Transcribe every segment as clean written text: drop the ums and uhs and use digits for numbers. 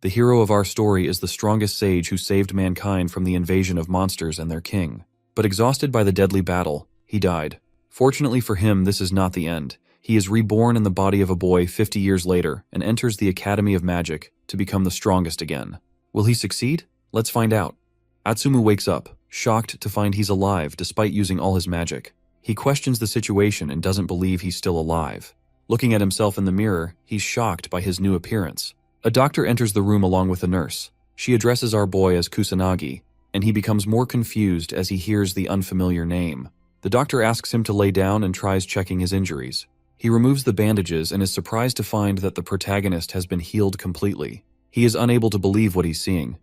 The hero of our story is the strongest sage who saved mankind from the invasion of monsters and their king. But exhausted by the deadly battle, he died. Fortunately for him, this is not the end. He is reborn in the body of a boy 50 years later and enters the Academy of Magic to become the strongest again. Will he succeed? Let's find out. Atsumu wakes up, shocked to find he's alive despite using all his magic. He questions the situation and doesn't believe he's still alive. Looking at himself in the mirror, he's shocked by his new appearance. A doctor enters the room along with a nurse. She addresses our boy as Kusanagi, and he becomes more confused as he hears the unfamiliar name. The doctor asks him to lay down and tries checking his injuries. He removes the bandages and is surprised to find that the protagonist has been healed completely. He is unable to believe what he's seeing.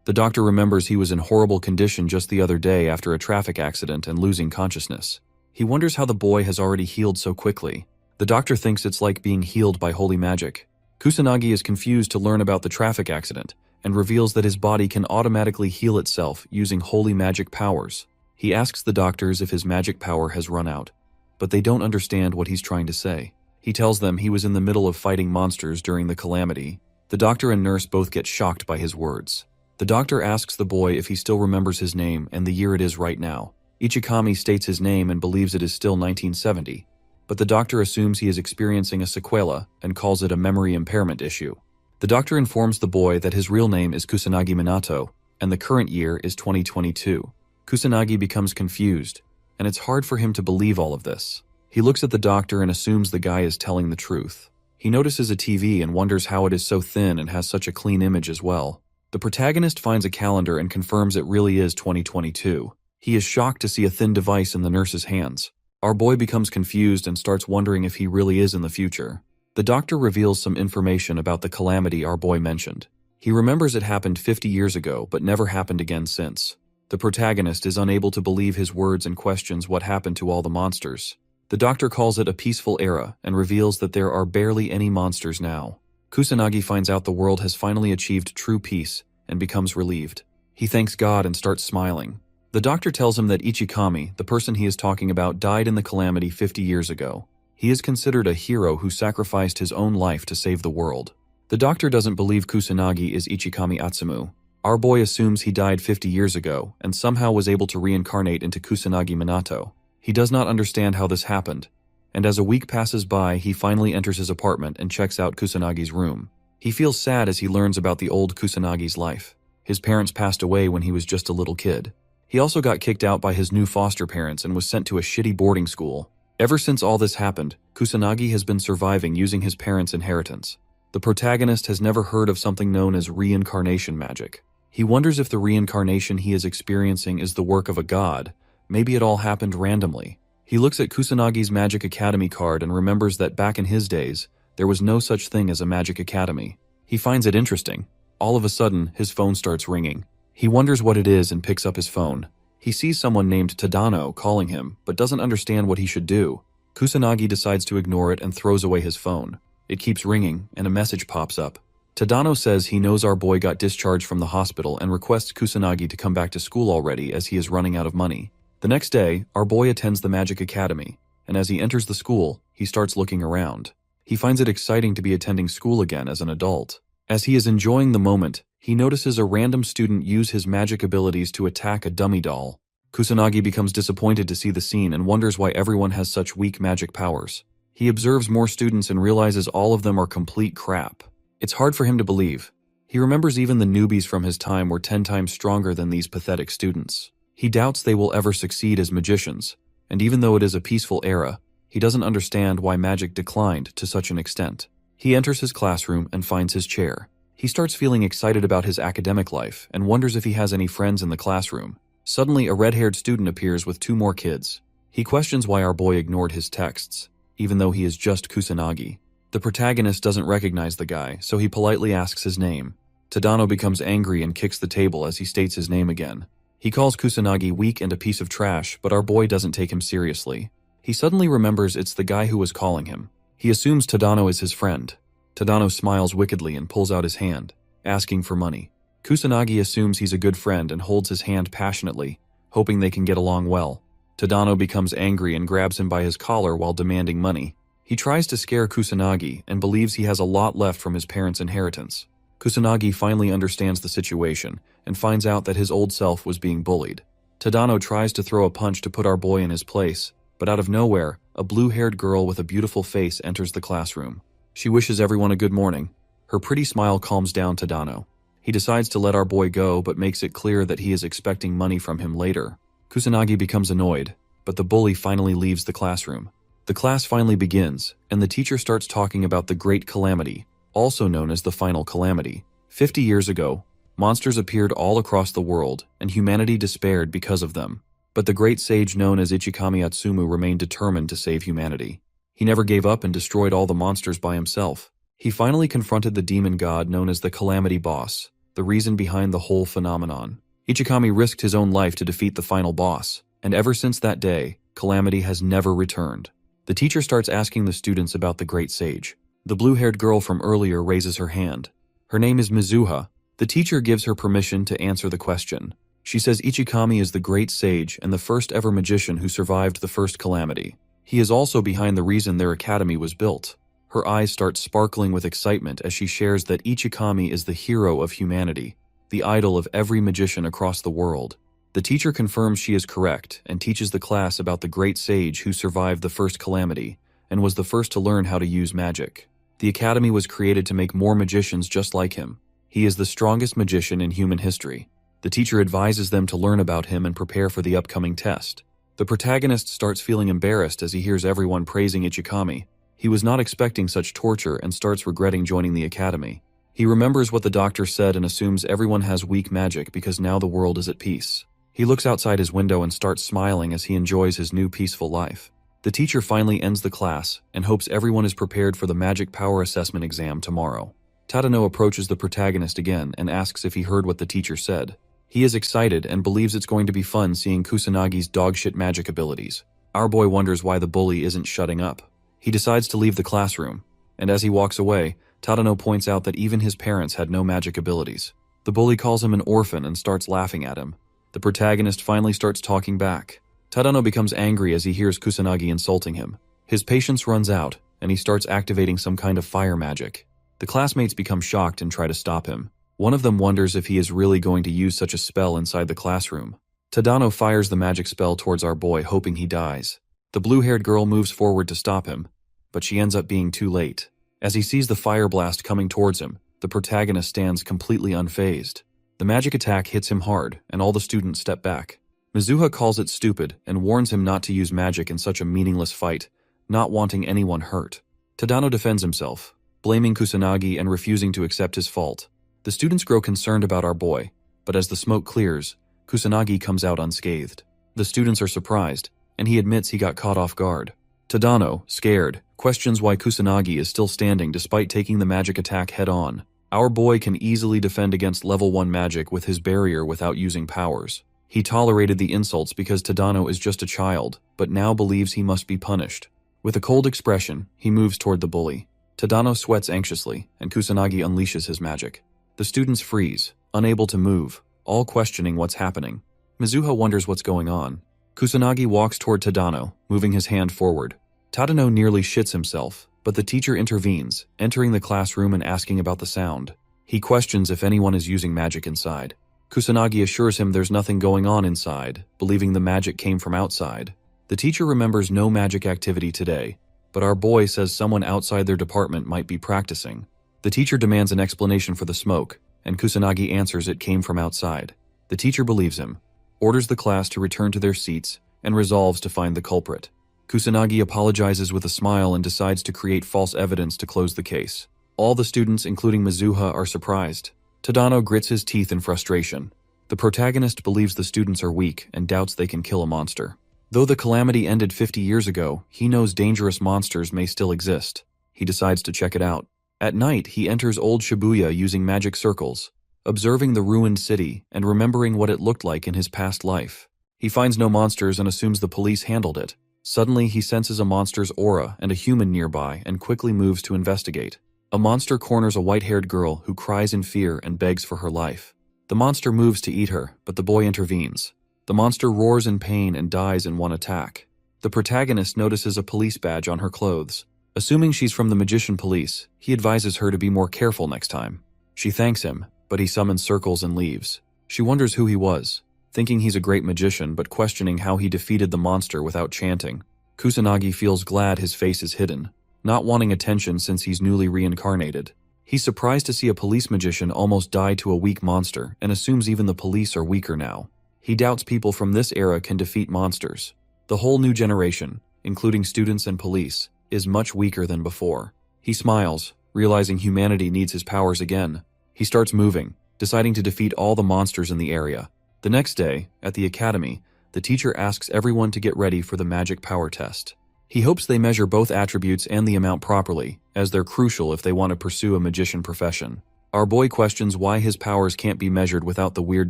The doctor remembers he was in horrible condition just the other day after a traffic accident and losing consciousness. He wonders how the boy has already healed so quickly. The doctor thinks it's like being healed by holy magic. Kusanagi is confused to learn about the traffic accident and reveals that his body can automatically heal itself using holy magic powers. He asks the doctors if his magic power has run out, but they don't understand what he's trying to say. He tells them he was in the middle of fighting monsters during the calamity. The doctor and nurse both get shocked by his words. The doctor asks the boy if he still remembers his name and the year it is right now. Ichikami states his name and believes it is still 1970, but the doctor assumes he is experiencing a sequela and calls it a memory impairment issue. The doctor informs the boy that his real name is Kusanagi Minato, and the current year is 2022. Kusanagi becomes confused, and it's hard for him to believe all of this. He looks at the doctor and assumes the guy is telling the truth. He notices a TV and wonders how it is so thin and has such a clean image as well. The protagonist finds a calendar and confirms it really is 2022. He is shocked to see a thin device in the nurse's hands. Our boy becomes confused and starts wondering if he really is in the future. The doctor reveals some information about the calamity our boy mentioned. He remembers it happened 50 years ago, but never happened again since. The protagonist is unable to believe his words and questions what happened to all the monsters. The doctor calls it a peaceful era and reveals that there are barely any monsters now. Kusanagi finds out the world has finally achieved true peace and becomes relieved. He thanks God and starts smiling. The doctor tells him that Ichikami, the person he is talking about, died in the calamity 50 years ago. He is considered a hero who sacrificed his own life to save the world. The doctor doesn't believe Kusanagi is Ichikami Atsumu. Our boy assumes he died 50 years ago and somehow was able to reincarnate into Kusanagi Minato. He does not understand how this happened, and as a week passes by, he finally enters his apartment and checks out Kusanagi's room. He feels sad as he learns about the old Kusanagi's life. His parents passed away when he was just a little kid. He also got kicked out by his new foster parents and was sent to a shitty boarding school. Ever since all this happened, Kusanagi has been surviving using his parents' inheritance. The protagonist has never heard of something known as reincarnation magic. He wonders if the reincarnation he is experiencing is the work of a god. Maybe it all happened randomly. He looks at Kusanagi's Magic Academy card and remembers that back in his days, there was no such thing as a Magic Academy. He finds it interesting. All of a sudden, his phone starts ringing. He wonders what it is and picks up his phone. He sees someone named Tadano calling him, but doesn't understand what he should do. Kusanagi decides to ignore it and throws away his phone. It keeps ringing, and a message pops up. Tadano says he knows our boy got discharged from the hospital and requests Kusanagi to come back to school already as he is running out of money. The next day, our boy attends the Magic Academy, and as he enters the school, he starts looking around. He finds it exciting to be attending school again as an adult. As he is enjoying the moment, he notices a random student use his magic abilities to attack a dummy doll. Kusanagi becomes disappointed to see the scene and wonders why everyone has such weak magic powers. He observes more students and realizes all of them are complete crap. It's hard for him to believe. He remembers even the newbies from his time were 10 times stronger than these pathetic students. He doubts they will ever succeed as magicians, and even though it is a peaceful era, he doesn't understand why magic declined to such an extent. He enters his classroom and finds his chair. He starts feeling excited about his academic life and wonders if he has any friends in the classroom. Suddenly, a red-haired student appears with 2 more kids. He questions why our boy ignored his texts, even though he is just Kusanagi. The protagonist doesn't recognize the guy, so he politely asks his name. Tadano becomes angry and kicks the table as he states his name again. He calls Kusanagi weak and a piece of trash, but our boy doesn't take him seriously. He suddenly remembers it's the guy who was calling him. He assumes Tadano is his friend. Tadano smiles wickedly and pulls out his hand, asking for money. Kusanagi assumes he's a good friend and holds his hand passionately, hoping they can get along well. Tadano becomes angry and grabs him by his collar while demanding money. He tries to scare Kusanagi and believes he has a lot left from his parents' inheritance. Kusanagi finally understands the situation and finds out that his old self was being bullied. Tadano tries to throw a punch to put our boy in his place, but out of nowhere, a blue-haired girl with a beautiful face enters the classroom. She wishes everyone a good morning. Her pretty smile calms down Tadano. He decides to let our boy go but makes it clear that he is expecting money from him later. Kusanagi becomes annoyed, but the bully finally leaves the classroom. The class finally begins, and the teacher starts talking about the Great Calamity, also known as the Final Calamity. 50 years ago, monsters appeared all across the world, and humanity despaired because of them. But the great sage known as Ichikami Atsumu remained determined to save humanity. He never gave up and destroyed all the monsters by himself. He finally confronted the demon god known as the Calamity Boss, the reason behind the whole phenomenon. Ichikami risked his own life to defeat the final boss, and ever since that day, Calamity has never returned. The teacher starts asking the students about the great sage. The blue-haired girl from earlier raises her hand. Her name is Mizuha. The teacher gives her permission to answer the question. She says Ichikami is the great sage and the first ever magician who survived the first calamity. He is also behind the reason their academy was built. Her eyes start sparkling with excitement as she shares that Ichikami is the hero of humanity, the idol of every magician across the world. The teacher confirms she is correct and teaches the class about the great sage who survived the first calamity and was the first to learn how to use magic. The academy was created to make more magicians just like him. He is the strongest magician in human history. The teacher advises them to learn about him and prepare for the upcoming test. The protagonist starts feeling embarrassed as he hears everyone praising Ichikami. He was not expecting such torture and starts regretting joining the academy. He remembers what the doctor said and assumes everyone has weak magic because now the world is at peace. He looks outside his window and starts smiling as he enjoys his new peaceful life. The teacher finally ends the class and hopes everyone is prepared for the magic power assessment exam tomorrow. Tadano approaches the protagonist again and asks if he heard what the teacher said. He is excited and believes it's going to be fun seeing Kusanagi's dogshit magic abilities. Our boy wonders why the bully isn't shutting up. He decides to leave the classroom, and as he walks away, Tadano points out that even his parents had no magic abilities. The bully calls him an orphan and starts laughing at him. The protagonist finally starts talking back. Tadano becomes angry as he hears Kusanagi insulting him. His patience runs out, and he starts activating some kind of fire magic. The classmates become shocked and try to stop him. One of them wonders if he is really going to use such a spell inside the classroom. Tadano fires the magic spell towards our boy, hoping he dies. The blue-haired girl moves forward to stop him, but she ends up being too late. As he sees the fire blast coming towards him, the protagonist stands completely unfazed. The magic attack hits him hard, and all the students step back. Mizuha calls it stupid and warns him not to use magic in such a meaningless fight, not wanting anyone hurt. Tadano defends himself, blaming Kusanagi and refusing to accept his fault. The students grow concerned about our boy, but as the smoke clears, Kusanagi comes out unscathed. The students are surprised, and he admits he got caught off guard. Tadano, scared, questions why Kusanagi is still standing despite taking the magic attack head-on. Our boy can easily defend against level 1 magic with his barrier without using powers. He tolerated the insults because Tadano is just a child, but now believes he must be punished. With a cold expression, he moves toward the bully. Tadano sweats anxiously, and Kusanagi unleashes his magic. The students freeze, unable to move, all questioning what's happening. Mizuha wonders what's going on. Kusanagi walks toward Tadano, moving his hand forward. Tadano nearly shits himself, but the teacher intervenes, entering the classroom and asking about the sound. He questions if anyone is using magic inside. Kusanagi assures him there's nothing going on inside, believing the magic came from outside. The teacher remembers no magic activity today, but our boy says someone outside their department might be practicing. The teacher demands an explanation for the smoke, and Kusanagi answers it came from outside. The teacher believes him, orders the class to return to their seats, and resolves to find the culprit. Kusanagi apologizes with a smile and decides to create false evidence to close the case. All the students, including Mizuha, are surprised. Tadano grits his teeth in frustration. The protagonist believes the students are weak and doubts they can kill a monster. Though the calamity ended 50 years ago, he knows dangerous monsters may still exist. He decides to check it out. At night, he enters old Shibuya using magic circles, observing the ruined city and remembering what it looked like in his past life. He finds no monsters and assumes the police handled it. Suddenly, he senses a monster's aura and a human nearby and quickly moves to investigate. A monster corners a white-haired girl who cries in fear and begs for her life. The monster moves to eat her, but the boy intervenes. The monster roars in pain and dies in one attack. The protagonist notices a police badge on her clothes. Assuming she's from the magician police, he advises her to be more careful next time. She thanks him, but he summons circles and leaves. She wonders who he was, thinking he's a great magician but questioning how he defeated the monster without chanting. Kusanagi feels glad his face is hidden, not wanting attention since he's newly reincarnated. He's surprised to see a police magician almost die to a weak monster and assumes even the police are weaker now. He doubts people from this era can defeat monsters. The whole new generation, including students and police, is much weaker than before. He smiles, realizing humanity needs his powers again. He starts moving, deciding to defeat all the monsters in the area. The next day, at the academy, the teacher asks everyone to get ready for the magic power test. He hopes they measure both attributes and the amount properly, as they're crucial if they want to pursue a magician profession. Our boy questions why his powers can't be measured without the weird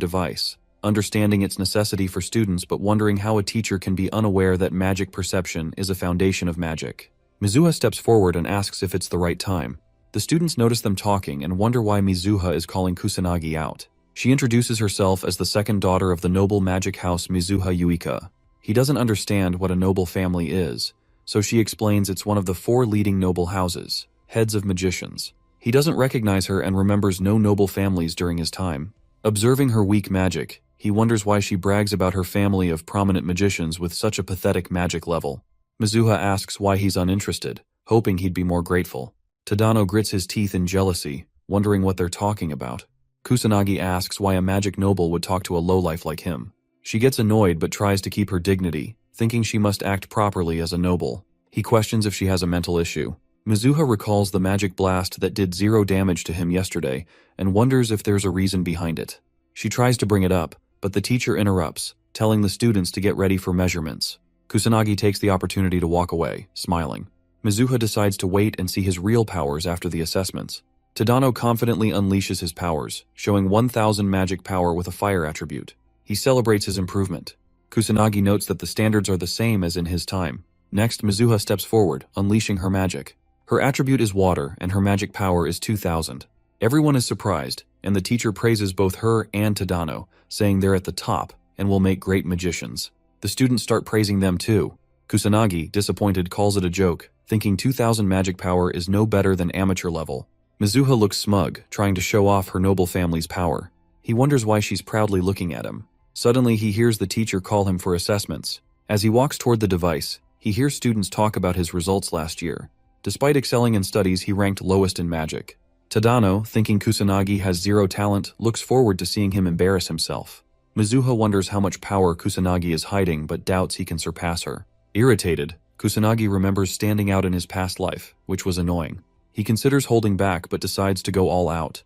device, understanding its necessity for students but wondering how a teacher can be unaware that magic perception is a foundation of magic. Mizuha steps forward and asks if it's the right time. The students notice them talking and wonder why Mizuha is calling Kusanagi out. She introduces herself as the second daughter of the noble magic house Mizuha Yuika. He doesn't understand what a noble family is, so she explains it's one of the 4 leading noble houses, heads of magicians. He doesn't recognize her and remembers no noble families during his time. Observing her weak magic, he wonders why she brags about her family of prominent magicians with such a pathetic magic level. Mizuha asks why he's uninterested, hoping he'd be more grateful. Tadano grits his teeth in jealousy, wondering what they're talking about. Kusanagi asks why a magic noble would talk to a lowlife like him. She gets annoyed but tries to keep her dignity, thinking she must act properly as a noble. He questions if she has a mental issue. Mizuha recalls the magic blast that did 0 damage to him yesterday and wonders if there's a reason behind it. She tries to bring it up, but the teacher interrupts, telling the students to get ready for measurements. Kusanagi takes the opportunity to walk away, smiling. Mizuha decides to wait and see his real powers after the assessments. Tadano confidently unleashes his powers, showing 1000 magic power with a fire attribute. He celebrates his improvement. Kusanagi notes that the standards are the same as in his time. Next, Mizuha steps forward, unleashing her magic. Her attribute is water, and her magic power is 2000. Everyone is surprised, and the teacher praises both her and Tadano, saying they're at the top and will make great magicians. The students start praising them too. Kusanagi, disappointed, calls it a joke, thinking 2000 magic power is no better than amateur level. Mizuha looks smug, trying to show off her noble family's power. He wonders why she's proudly looking at him. Suddenly, he hears the teacher call him for assessments. As he walks toward the device, he hears students talk about his results last year. Despite excelling in studies, he ranked lowest in magic. Tadano, thinking Kusanagi has 0 talent, looks forward to seeing him embarrass himself. Mizuha wonders how much power Kusanagi is hiding but doubts he can surpass her. Irritated, Kusanagi remembers standing out in his past life, which was annoying. He considers holding back but decides to go all out,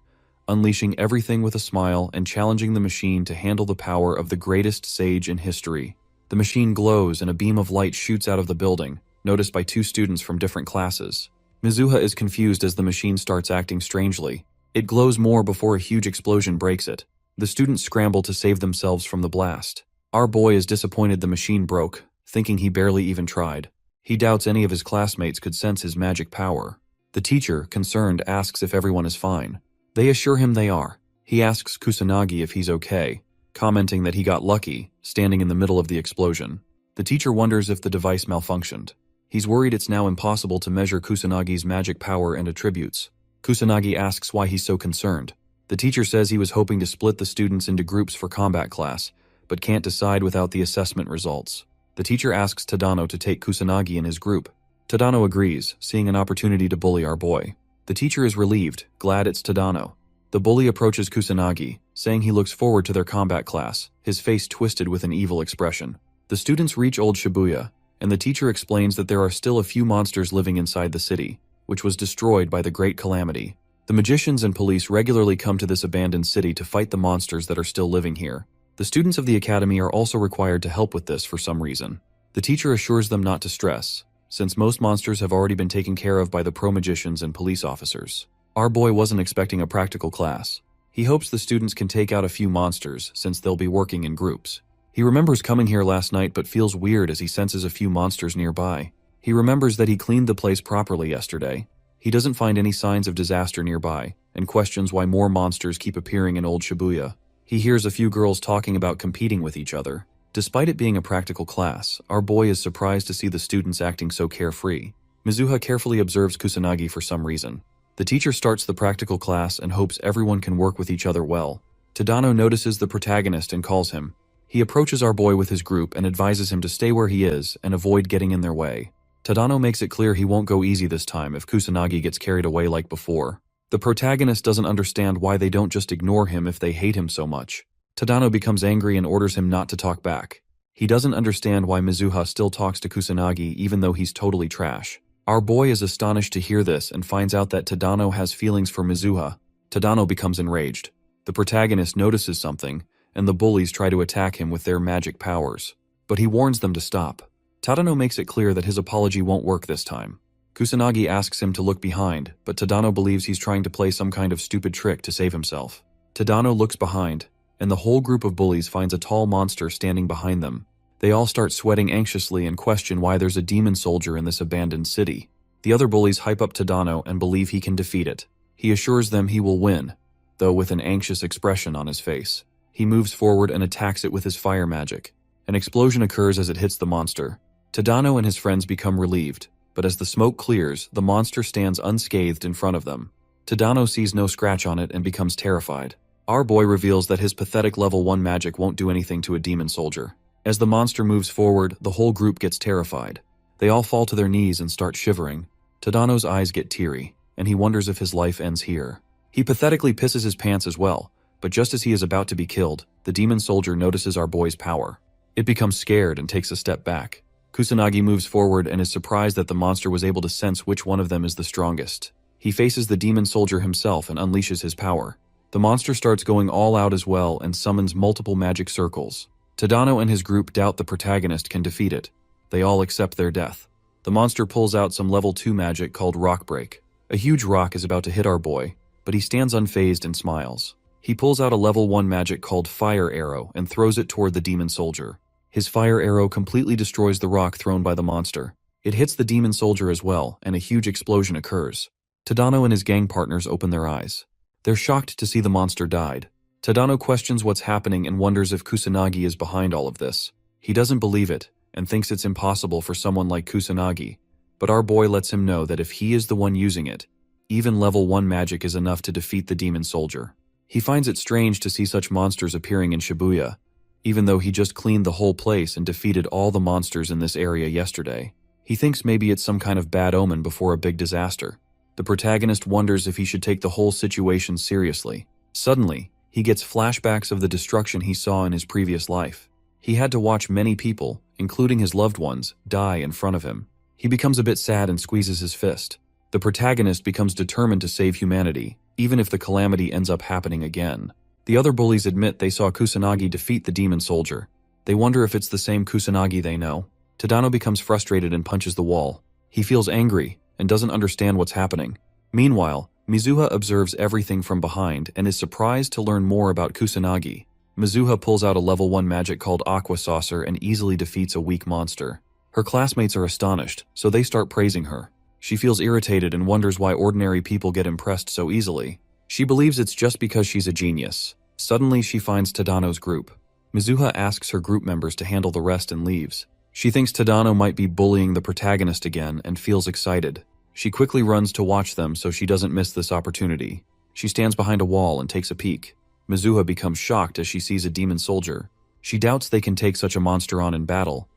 unleashing everything with a smile and challenging the machine to handle the power of the greatest sage in history. The machine glows and a beam of light shoots out of the building, noticed by 2 students from different classes. Mizuha is confused as the machine starts acting strangely. It glows more before a huge explosion breaks it. The students scramble to save themselves from the blast. Our boy is disappointed the machine broke, thinking he barely even tried. He doubts any of his classmates could sense his magic power. The teacher, concerned, asks if everyone is fine. They assure him they are. He asks Kusanagi if he's okay, commenting that he got lucky, standing in the middle of the explosion. The teacher wonders if the device malfunctioned. He's worried it's now impossible to measure Kusanagi's magic power and attributes. Kusanagi asks why he's so concerned. The teacher says he was hoping to split the students into groups for combat class, but can't decide without the assessment results. The teacher asks Tadano to take Kusanagi in his group. Tadano agrees, seeing an opportunity to bully our boy. The teacher is relieved, glad it's Tadano. The bully approaches Kusanagi, saying he looks forward to their combat class, his face twisted with an evil expression. The students reach Old Shibuya, and the teacher explains that there are still a few monsters living inside the city, which was destroyed by the Great Calamity. The magicians and police regularly come to this abandoned city to fight the monsters that are still living here. The students of the academy are also required to help with this for some reason. The teacher assures them not to stress, since most monsters have already been taken care of by the pro-magicians and police officers. Our boy wasn't expecting a practical class. He hopes the students can take out a few monsters, since they'll be working in groups. He remembers coming here last night but feels weird as he senses a few monsters nearby. He remembers that he cleaned the place properly yesterday. He doesn't find any signs of disaster nearby, and questions why more monsters keep appearing in Old Shibuya. He hears a few girls talking about competing with each other. Despite it being a practical class, our boy is surprised to see the students acting so carefree. Mizuha carefully observes Kusanagi for some reason. The teacher starts the practical class and hopes everyone can work with each other well. Tadano notices the protagonist and calls him. He approaches our boy with his group and advises him to stay where he is and avoid getting in their way. Tadano makes it clear he won't go easy this time if Kusanagi gets carried away like before. The protagonist doesn't understand why they don't just ignore him if they hate him so much. Tadano becomes angry and orders him not to talk back. He doesn't understand why Mizuha still talks to Kusanagi even though he's totally trash. Our boy is astonished to hear this and finds out that Tadano has feelings for Mizuha. Tadano becomes enraged. The protagonist notices something, and the bullies try to attack him with their magic powers. But he warns them to stop. Tadano makes it clear that his apology won't work this time. Kusanagi asks him to look behind, but Tadano believes he's trying to play some kind of stupid trick to save himself. Tadano looks behind, and the whole group of bullies finds a tall monster standing behind them. They all start sweating anxiously and question why there's a demon soldier in this abandoned city. The other bullies hype up Tadano and believe he can defeat it. He assures them he will win, though with an anxious expression on his face. He moves forward and attacks it with his fire magic. An explosion occurs as it hits the monster. Tadano and his friends become relieved, but as the smoke clears, the monster stands unscathed in front of them. Tadano sees no scratch on it and becomes terrified. Our boy reveals that his pathetic level 1 magic won't do anything to a demon soldier. As the monster moves forward, the whole group gets terrified. They all fall to their knees and start shivering. Tadano's eyes get teary, and he wonders if his life ends here. He pathetically pisses his pants as well, but just as he is about to be killed, the demon soldier notices our boy's power. It becomes scared and takes a step back. Kusanagi moves forward and is surprised that the monster was able to sense which one of them is the strongest. He faces the demon soldier himself and unleashes his power. The monster starts going all out as well and summons multiple magic circles. Tadano and his group doubt the protagonist can defeat it. They all accept their death. The monster pulls out some level 2 magic called Rock Break. A huge rock is about to hit our boy, but he stands unfazed and smiles. He pulls out a level 1 magic called Fire Arrow and throws it toward the demon soldier. His fire arrow completely destroys the rock thrown by the monster. It hits the demon soldier as well, and a huge explosion occurs. Tadano and his gang partners open their eyes. They're shocked to see the monster died. Tadano questions what's happening and wonders if Kusanagi is behind all of this. He doesn't believe it, and thinks it's impossible for someone like Kusanagi, but our boy lets him know that if he is the one using it, even level 1 magic is enough to defeat the demon soldier. He finds it strange to see such monsters appearing in Shibuya, even though he just cleaned the whole place and defeated all the monsters in this area yesterday. He thinks maybe it's some kind of bad omen before a big disaster. The protagonist wonders if he should take the whole situation seriously. Suddenly, he gets flashbacks of the destruction he saw in his previous life. He had to watch many people, including his loved ones, die in front of him. He becomes a bit sad and squeezes his fist. The protagonist becomes determined to save humanity, even if the calamity ends up happening again. The other bullies admit they saw Kusanagi defeat the demon soldier. They wonder if it's the same Kusanagi they know. Tadano becomes frustrated and punches the wall. He feels angry and doesn't understand what's happening. Meanwhile, Mizuha observes everything from behind and is surprised to learn more about Kusanagi. Mizuha pulls out a level 1 magic called Aqua Saucer and easily defeats a weak monster. Her classmates are astonished, so they start praising her. She feels irritated and wonders why ordinary people get impressed so easily. She believes it's just because she's a genius. Suddenly, she finds Tadano's group. Mizuha asks her group members to handle the rest and leaves. She thinks Tadano might be bullying the protagonist again and feels excited. She quickly runs to watch them so she doesn't miss this opportunity. She stands behind a wall and takes a peek. Mizuha becomes shocked as she sees a demon soldier. She doubts they can take such a monster on in battle.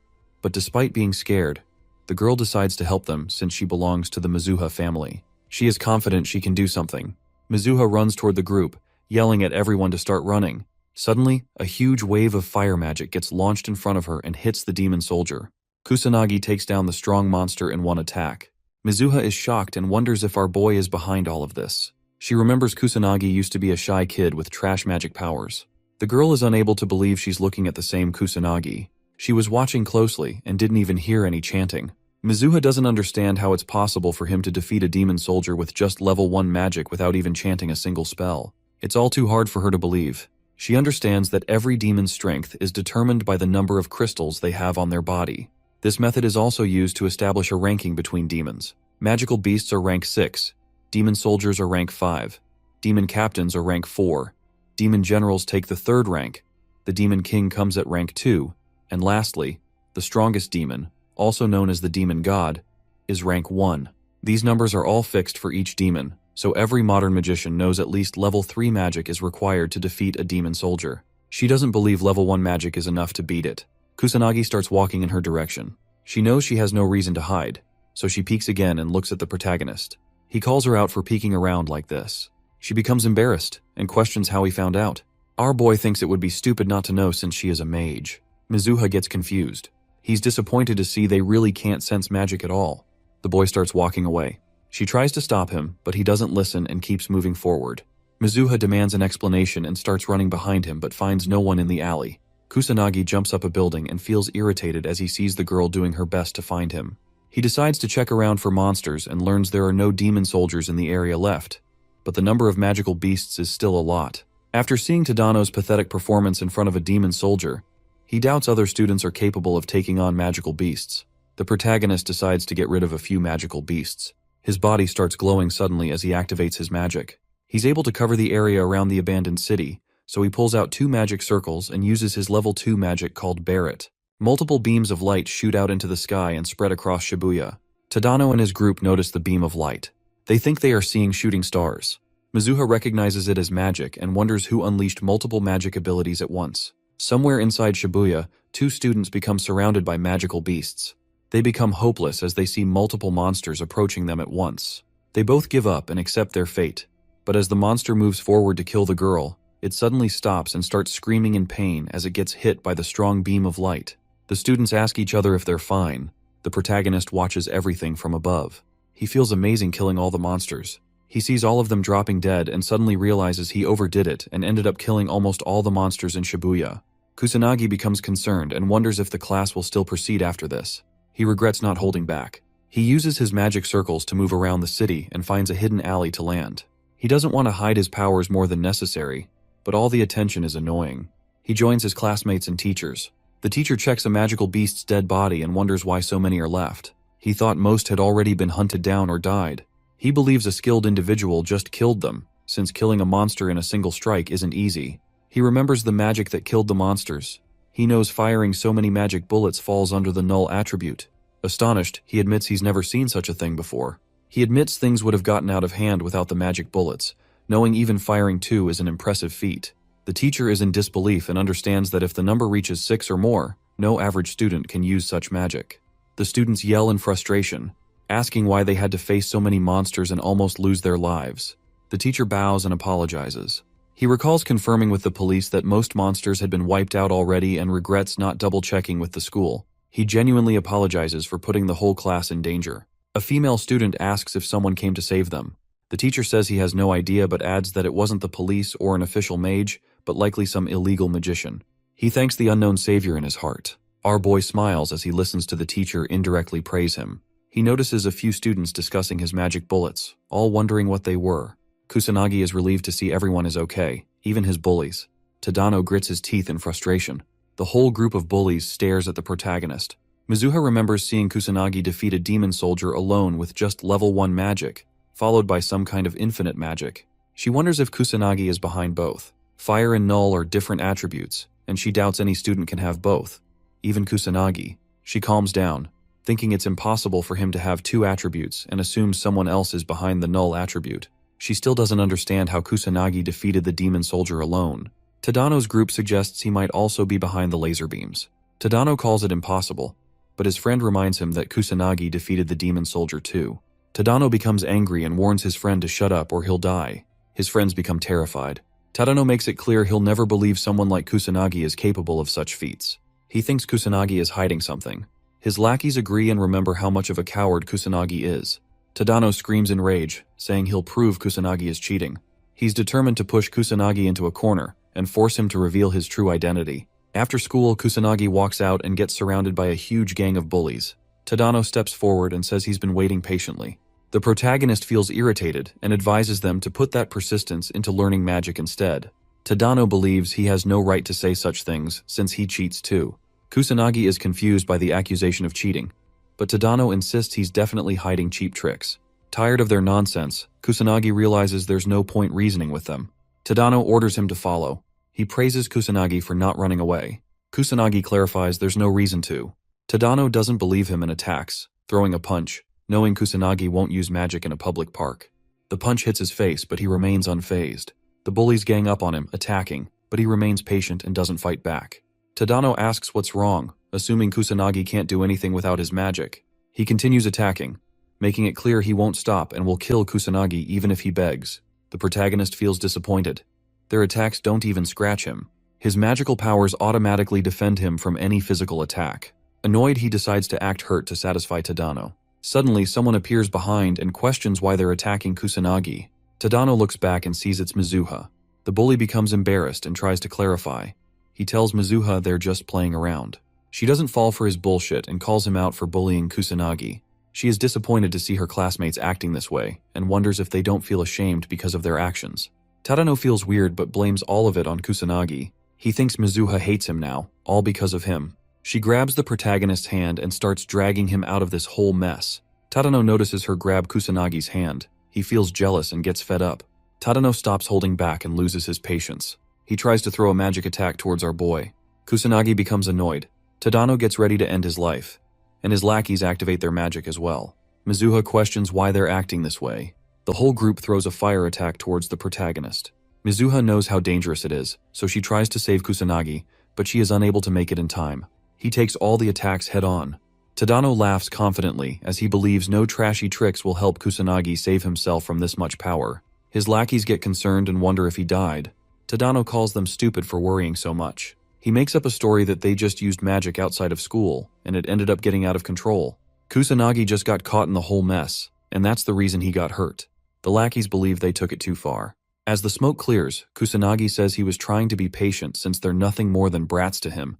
But despite being scared, the girl decides to help them since she belongs to the Mizuha family. She is confident she can do something. Mizuha runs toward the group, yelling at everyone to start running. Suddenly, a huge wave of fire magic gets launched in front of her and hits the demon soldier. Kusanagi takes down the strong monster in one attack. Mizuha is shocked and wonders if our boy is behind all of this. She remembers Kusanagi used to be a shy kid with trash magic powers. The girl is unable to believe she's looking at the same Kusanagi. She was watching closely and didn't even hear any chanting. Mizuha doesn't understand how it's possible for him to defeat a demon soldier with just level 1 magic without even chanting a single spell. It's all too hard for her to believe. She understands that every demon's strength is determined by the number of crystals they have on their body. This method is also used to establish a ranking between demons. Magical beasts are rank 6, demon soldiers are rank 5, demon captains are rank 4, demon generals take the 3rd rank, the demon king comes at rank 2, and lastly, the strongest demon, also known as the demon god, is rank 1. These numbers are all fixed for each demon, so every modern magician knows at least level 3 magic is required to defeat a demon soldier. She doesn't believe level 1 magic is enough to beat it. Kusanagi starts walking in her direction. She knows she has no reason to hide, so she peeks again and looks at the protagonist. He calls her out for peeking around like this. She becomes embarrassed and questions how he found out. Our boy thinks it would be stupid not to know since she is a mage. Mizuha gets confused. He's disappointed to see they really can't sense magic at all. The boy starts walking away. She tries to stop him, but he doesn't listen and keeps moving forward. Mizuha demands an explanation and starts running behind him but finds no one in the alley. Kusanagi jumps up a building and feels irritated as he sees the girl doing her best to find him. He decides to check around for monsters and learns there are no demon soldiers in the area left, but the number of magical beasts is still a lot. After seeing Tadano's pathetic performance in front of a demon soldier, he doubts other students are capable of taking on magical beasts. The protagonist decides to get rid of a few magical beasts. His body starts glowing suddenly as he activates his magic. He's able to cover the area around the abandoned city, so he pulls out 2 magic circles and uses his level 2 magic called Barret. Multiple beams of light shoot out into the sky and spread across Shibuya. Tadano and his group notice the beam of light. They think they are seeing shooting stars. Mizuha recognizes it as magic and wonders who unleashed multiple magic abilities at once. Somewhere inside Shibuya, 2 students become surrounded by magical beasts. They become hopeless as they see multiple monsters approaching them at once. They both give up and accept their fate. But as the monster moves forward to kill the girl, it suddenly stops and starts screaming in pain as it gets hit by the strong beam of light. The students ask each other if they're fine. The protagonist watches everything from above. He feels amazing killing all the monsters. He sees all of them dropping dead and suddenly realizes he overdid it and ended up killing almost all the monsters in Shibuya. Kusanagi becomes concerned and wonders if the class will still proceed after this. He regrets not holding back. He uses his magic circles to move around the city and finds a hidden alley to land. He doesn't want to hide his powers more than necessary, but all the attention is annoying. He joins his classmates and teachers. The teacher checks a magical beast's dead body and wonders why so many are left. He thought most had already been hunted down or died. He believes a skilled individual just killed them, since killing a monster in a single strike isn't easy. He remembers the magic that killed the monsters. He knows firing so many magic bullets falls under the null attribute. Astonished, he admits he's never seen such a thing before. He admits things would have gotten out of hand without the magic bullets, knowing even firing 2 is an impressive feat. The teacher is in disbelief and understands that if the number reaches 6 or more, no average student can use such magic. The students yell in frustration, asking why they had to face so many monsters and almost lose their lives. The teacher bows and apologizes. He recalls confirming with the police that most monsters had been wiped out already and regrets not double-checking with the school. He genuinely apologizes for putting the whole class in danger. A female student asks if someone came to save them. The teacher says he has no idea but adds that it wasn't the police or an official mage, but likely some illegal magician. He thanks the unknown savior in his heart. Our boy smiles as he listens to the teacher indirectly praise him. He notices a few students discussing his magic bullets, all wondering what they were. Kusanagi is relieved to see everyone is okay, even his bullies. Tadano grits his teeth in frustration. The whole group of bullies stares at the protagonist. Mizuha remembers seeing Kusanagi defeat a demon soldier alone with just level 1 magic, followed by some kind of infinite magic. She wonders if Kusanagi is behind both. Fire and null are different attributes, and she doubts any student can have both. Even Kusanagi. She calms down, thinking it's impossible for him to have 2 attributes and assumes someone else is behind the null attribute. She still doesn't understand how Kusanagi defeated the demon soldier alone. Tadano's group suggests he might also be behind the laser beams. Tadano calls it impossible, but his friend reminds him that Kusanagi defeated the demon soldier too. Tadano becomes angry and warns his friend to shut up or he'll die. His friends become terrified. Tadano makes it clear he'll never believe someone like Kusanagi is capable of such feats. He thinks Kusanagi is hiding something. His lackeys agree and remember how much of a coward Kusanagi is. Tadano screams in rage, saying he'll prove Kusanagi is cheating. He's determined to push Kusanagi into a corner and force him to reveal his true identity. After school, Kusanagi walks out and gets surrounded by a huge gang of bullies. Tadano steps forward and says he's been waiting patiently. The protagonist feels irritated and advises them to put that persistence into learning magic instead. Tadano believes he has no right to say such things since he cheats too. Kusanagi is confused by the accusation of cheating, but Tadano insists he's definitely hiding cheap tricks. Tired of their nonsense, Kusanagi realizes there's no point reasoning with them. Tadano orders him to follow. He praises Kusanagi for not running away. Kusanagi clarifies there's no reason to. Tadano doesn't believe him and attacks, throwing a punch, knowing Kusanagi won't use magic in a public park. The punch hits his face, but he remains unfazed. The bullies gang up on him, attacking, but he remains patient and doesn't fight back. Tadano asks what's wrong, assuming Kusanagi can't do anything without his magic. He continues attacking, making it clear he won't stop and will kill Kusanagi even if he begs. The protagonist feels disappointed. Their attacks don't even scratch him. His magical powers automatically defend him from any physical attack. Annoyed, he decides to act hurt to satisfy Tadano. Suddenly, someone appears behind and questions why they're attacking Kusanagi. Tadano looks back and sees it's Mizuha. The bully becomes embarrassed and tries to clarify. He tells Mizuha they're just playing around. She doesn't fall for his bullshit and calls him out for bullying Kusanagi. She is disappointed to see her classmates acting this way and wonders if they don't feel ashamed because of their actions. Tadano feels weird but blames all of it on Kusanagi. He thinks Mizuha hates him now, all because of him. She grabs the protagonist's hand and starts dragging him out of this whole mess. Tadano notices her grab Kusanagi's hand. He feels jealous and gets fed up. Tadano stops holding back and loses his patience. He tries to throw a magic attack towards our boy. Kusanagi becomes annoyed. Tadano gets ready to end his life, and his lackeys activate their magic as well. Mizuha questions why they're acting this way. The whole group throws a fire attack towards the protagonist. Mizuha knows how dangerous it is, so she tries to save Kusanagi, but she is unable to make it in time. He takes all the attacks head-on. Tadano laughs confidently, as he believes no trashy tricks will help Kusanagi save himself from this much power. His lackeys get concerned and wonder if he died. Tadano calls them stupid for worrying so much. He makes up a story that they just used magic outside of school, and it ended up getting out of control. Kusanagi just got caught in the whole mess, and that's the reason he got hurt. The lackeys believe they took it too far. As the smoke clears, Kusanagi says he was trying to be patient since they're nothing more than brats to him,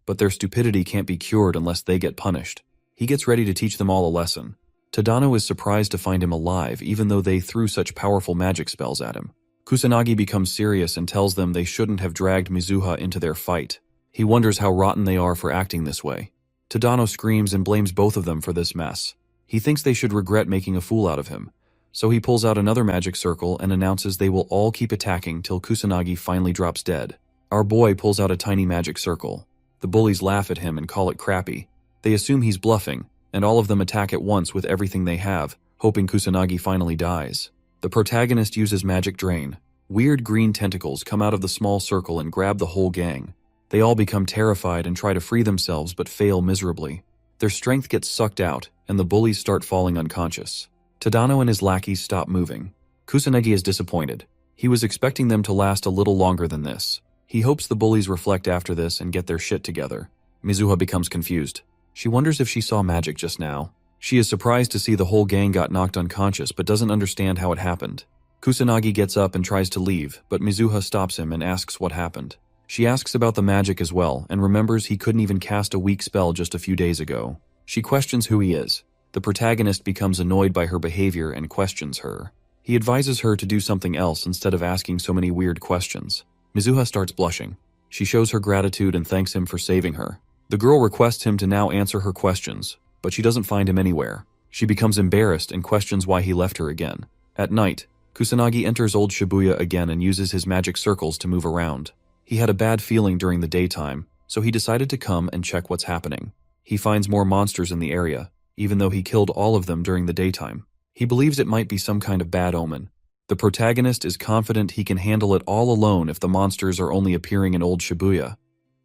but their stupidity can't be cured unless they get punished. He gets ready to teach them all a lesson. Tadano is surprised to find him alive, even though they threw such powerful magic spells at him. Kusanagi becomes serious and tells them they shouldn't have dragged Mizuha into their fight. He wonders how rotten they are for acting this way. Tadano screams and blames both of them for this mess. He thinks they should regret making a fool out of him. So he pulls out another magic circle and announces they will all keep attacking till Kusanagi finally drops dead. Our boy pulls out a tiny magic circle. The bullies laugh at him and call it crappy. They assume he's bluffing, and all of them attack at once with everything they have, hoping Kusanagi finally dies. The protagonist uses magic drain. Weird green tentacles come out of the small circle and grab the whole gang. They all become terrified and try to free themselves but fail miserably. Their strength gets sucked out, and the bullies start falling unconscious. Tadano and his lackeys stop moving. Kusanagi is disappointed. He was expecting them to last a little longer than this. He hopes the bullies reflect after this and get their shit together. Mizuha becomes confused. She wonders if she saw magic just now. She is surprised to see the whole gang got knocked unconscious but doesn't understand how it happened. Kusanagi gets up and tries to leave, but Mizuha stops him and asks what happened. She asks about the magic as well and remembers he couldn't even cast a weak spell just a few days ago. She questions who he is. The protagonist becomes annoyed by her behavior and questions her. He advises her to do something else instead of asking so many weird questions. Mizuha starts blushing. She shows her gratitude and thanks him for saving her. The girl requests him to now answer her questions, but she doesn't find him anywhere. She becomes embarrassed and questions why he left her again. At night, Kusanagi enters old Shibuya again and uses his magic circles to move around. He had a bad feeling during the daytime, so he decided to come and check what's happening. He finds more monsters in the area, even though he killed all of them during the daytime. He believes it might be some kind of bad omen. The protagonist is confident he can handle it all alone if the monsters are only appearing in old Shibuya,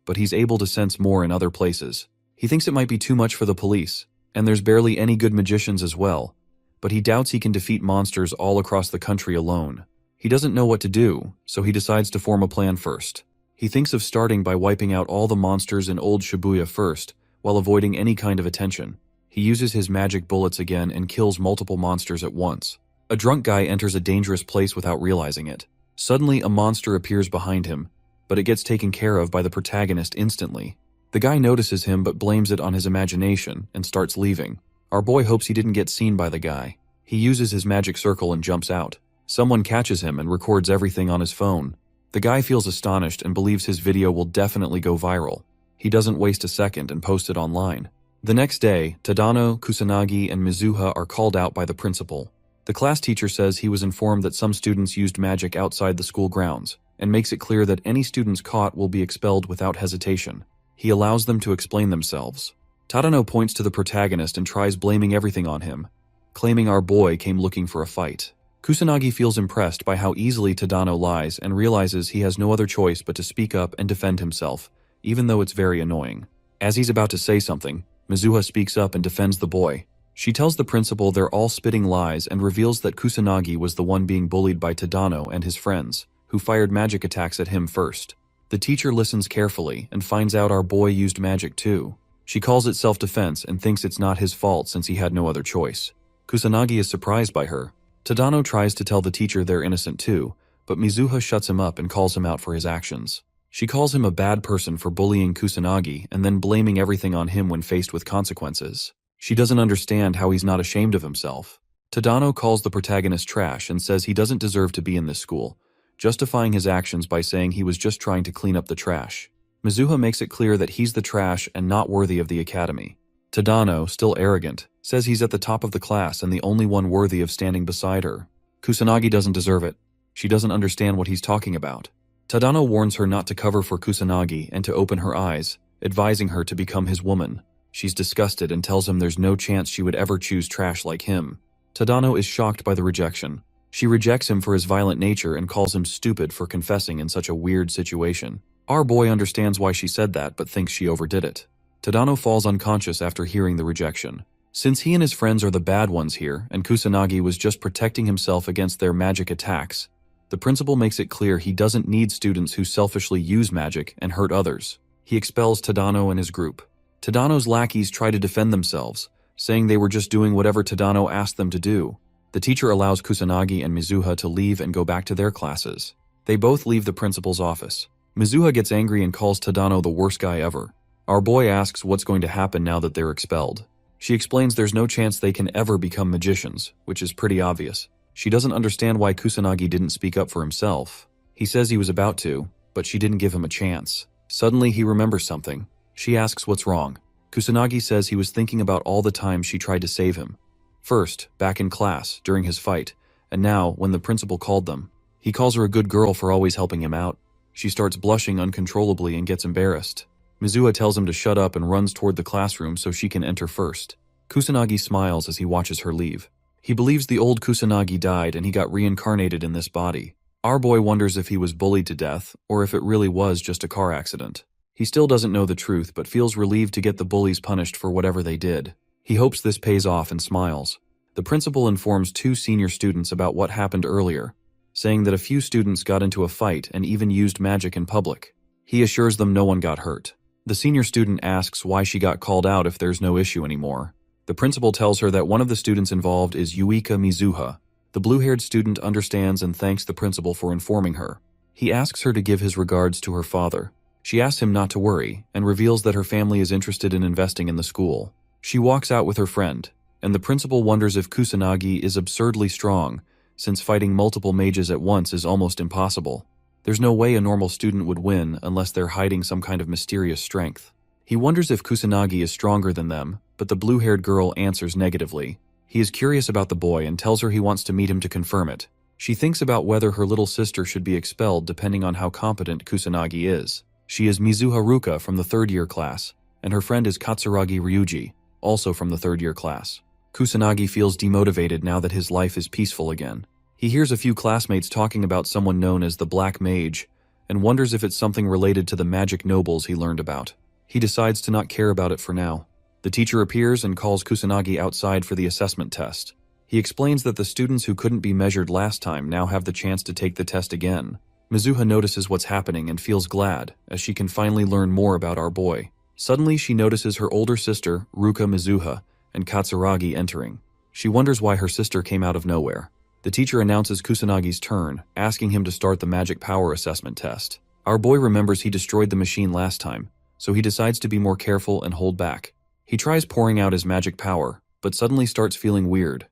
but he's able to sense more in other places. He thinks it might be too much for the police, and there's barely any good magicians as well, but he doubts he can defeat monsters all across the country alone. He doesn't know what to do, so he decides to form a plan first. He thinks of starting by wiping out all the monsters in old Shibuya first, while avoiding any kind of attention. He uses his magic bullets again and kills multiple monsters at once. A drunk guy enters a dangerous place without realizing it. Suddenly, a monster appears behind him, but it gets taken care of by the protagonist instantly. The guy notices him but blames it on his imagination and starts leaving. Our boy hopes he didn't get seen by the guy. He uses his magic circle and jumps out. Someone catches him and records everything on his phone. The guy feels astonished and believes his video will definitely go viral. He doesn't waste a second and posts it online. The next day, Tadano, Kusanagi, and Mizuha are called out by the principal. The class teacher says he was informed that some students used magic outside the school grounds, and makes it clear that any students caught will be expelled without hesitation. He allows them to explain themselves. Tadano points to the protagonist and tries blaming everything on him, claiming our boy came looking for a fight. Kusanagi feels impressed by how easily Tadano lies and realizes he has no other choice but to speak up and defend himself, even though it's very annoying. As he's about to say something, Mizuha speaks up and defends the boy. She tells the principal they're all spitting lies and reveals that Kusanagi was the one being bullied by Tadano and his friends, who fired magic attacks at him first. The teacher listens carefully and finds out our boy used magic too. She calls it self-defense and thinks it's not his fault since he had no other choice. Kusanagi is surprised by her. Tadano tries to tell the teacher they're innocent too, but Mizuha shuts him up and calls him out for his actions. She calls him a bad person for bullying Kusanagi and then blaming everything on him when faced with consequences. She doesn't understand how he's not ashamed of himself. Tadano calls the protagonist trash and says he doesn't deserve to be in this school, justifying his actions by saying he was just trying to clean up the trash. Mizuha makes it clear that he's the trash and not worthy of the academy. Tadano, still arrogant, says he's at the top of the class and the only one worthy of standing beside her. Kusanagi doesn't deserve it. She doesn't understand what he's talking about. Tadano warns her not to cover for Kusanagi and to open her eyes, advising her to become his woman. She's disgusted and tells him there's no chance she would ever choose trash like him. Tadano is shocked by the rejection. She rejects him for his violent nature and calls him stupid for confessing in such a weird situation. Our boy understands why she said that but thinks she overdid it. Tadano falls unconscious after hearing the rejection. Since he and his friends are the bad ones here and Kusanagi was just protecting himself against their magic attacks, the principal makes it clear he doesn't need students who selfishly use magic and hurt others. He expels Tadano and his group. Tadano's lackeys try to defend themselves, saying they were just doing whatever Tadano asked them to do. The teacher allows Kusanagi and Mizuha to leave and go back to their classes. They both leave the principal's office. Mizuha gets angry and calls Tadano the worst guy ever. Our boy asks what's going to happen now that they're expelled. She explains there's no chance they can ever become magicians, which is pretty obvious. She doesn't understand why Kusanagi didn't speak up for himself. He says he was about to, but she didn't give him a chance. Suddenly he remembers something. She asks what's wrong. Kusanagi says he was thinking about all the times she tried to save him. First, back in class, during his fight, and now, when the principal called them. He calls her a good girl for always helping him out. She starts blushing uncontrollably and gets embarrassed. Mizuha tells him to shut up and runs toward the classroom so she can enter first. Kusanagi smiles as he watches her leave. He believes the old Kusanagi died and he got reincarnated in this body. Our boy wonders if he was bullied to death, or if it really was just a car accident. He still doesn't know the truth but feels relieved to get the bullies punished for whatever they did. He hopes this pays off and smiles. The principal informs 2 senior students about what happened earlier, saying that a few students got into a fight and even used magic in public. He assures them no one got hurt. The senior student asks why she got called out if there's no issue anymore. The principal tells her that one of the students involved is Yuika Mizuha. The blue-haired student understands and thanks the principal for informing her. He asks her to give his regards to her father. She asks him not to worry and reveals that her family is interested in investing in the school. She walks out with her friend, and the principal wonders if Kusanagi is absurdly strong, since fighting multiple mages at once is almost impossible. There's no way a normal student would win unless they're hiding some kind of mysterious strength. He wonders if Kusanagi is stronger than them, but the blue-haired girl answers negatively. He is curious about the boy and tells her he wants to meet him to confirm it. She thinks about whether her little sister should be expelled depending on how competent Kusanagi is. She is Mizuha Ruka from the 3rd year class, and her friend is Katsuragi Ryuji, also from the 3rd year class. Kusanagi feels demotivated now that his life is peaceful again. He hears a few classmates talking about someone known as the Black Mage, and wonders if it's something related to the magic nobles he learned about. He decides to not care about it for now. The teacher appears and calls Kusanagi outside for the assessment test. He explains that the students who couldn't be measured last time now have the chance to take the test again. Mizuha notices what's happening and feels glad, as she can finally learn more about our boy. Suddenly she notices her older sister, Ruka Mizuha, and Katsuragi entering. She wonders why her sister came out of nowhere. The teacher announces Kusanagi's turn, asking him to start the magic power assessment test. Our boy remembers he destroyed the machine last time, so he decides to be more careful and hold back. He tries pouring out his magic power, but suddenly starts feeling weird.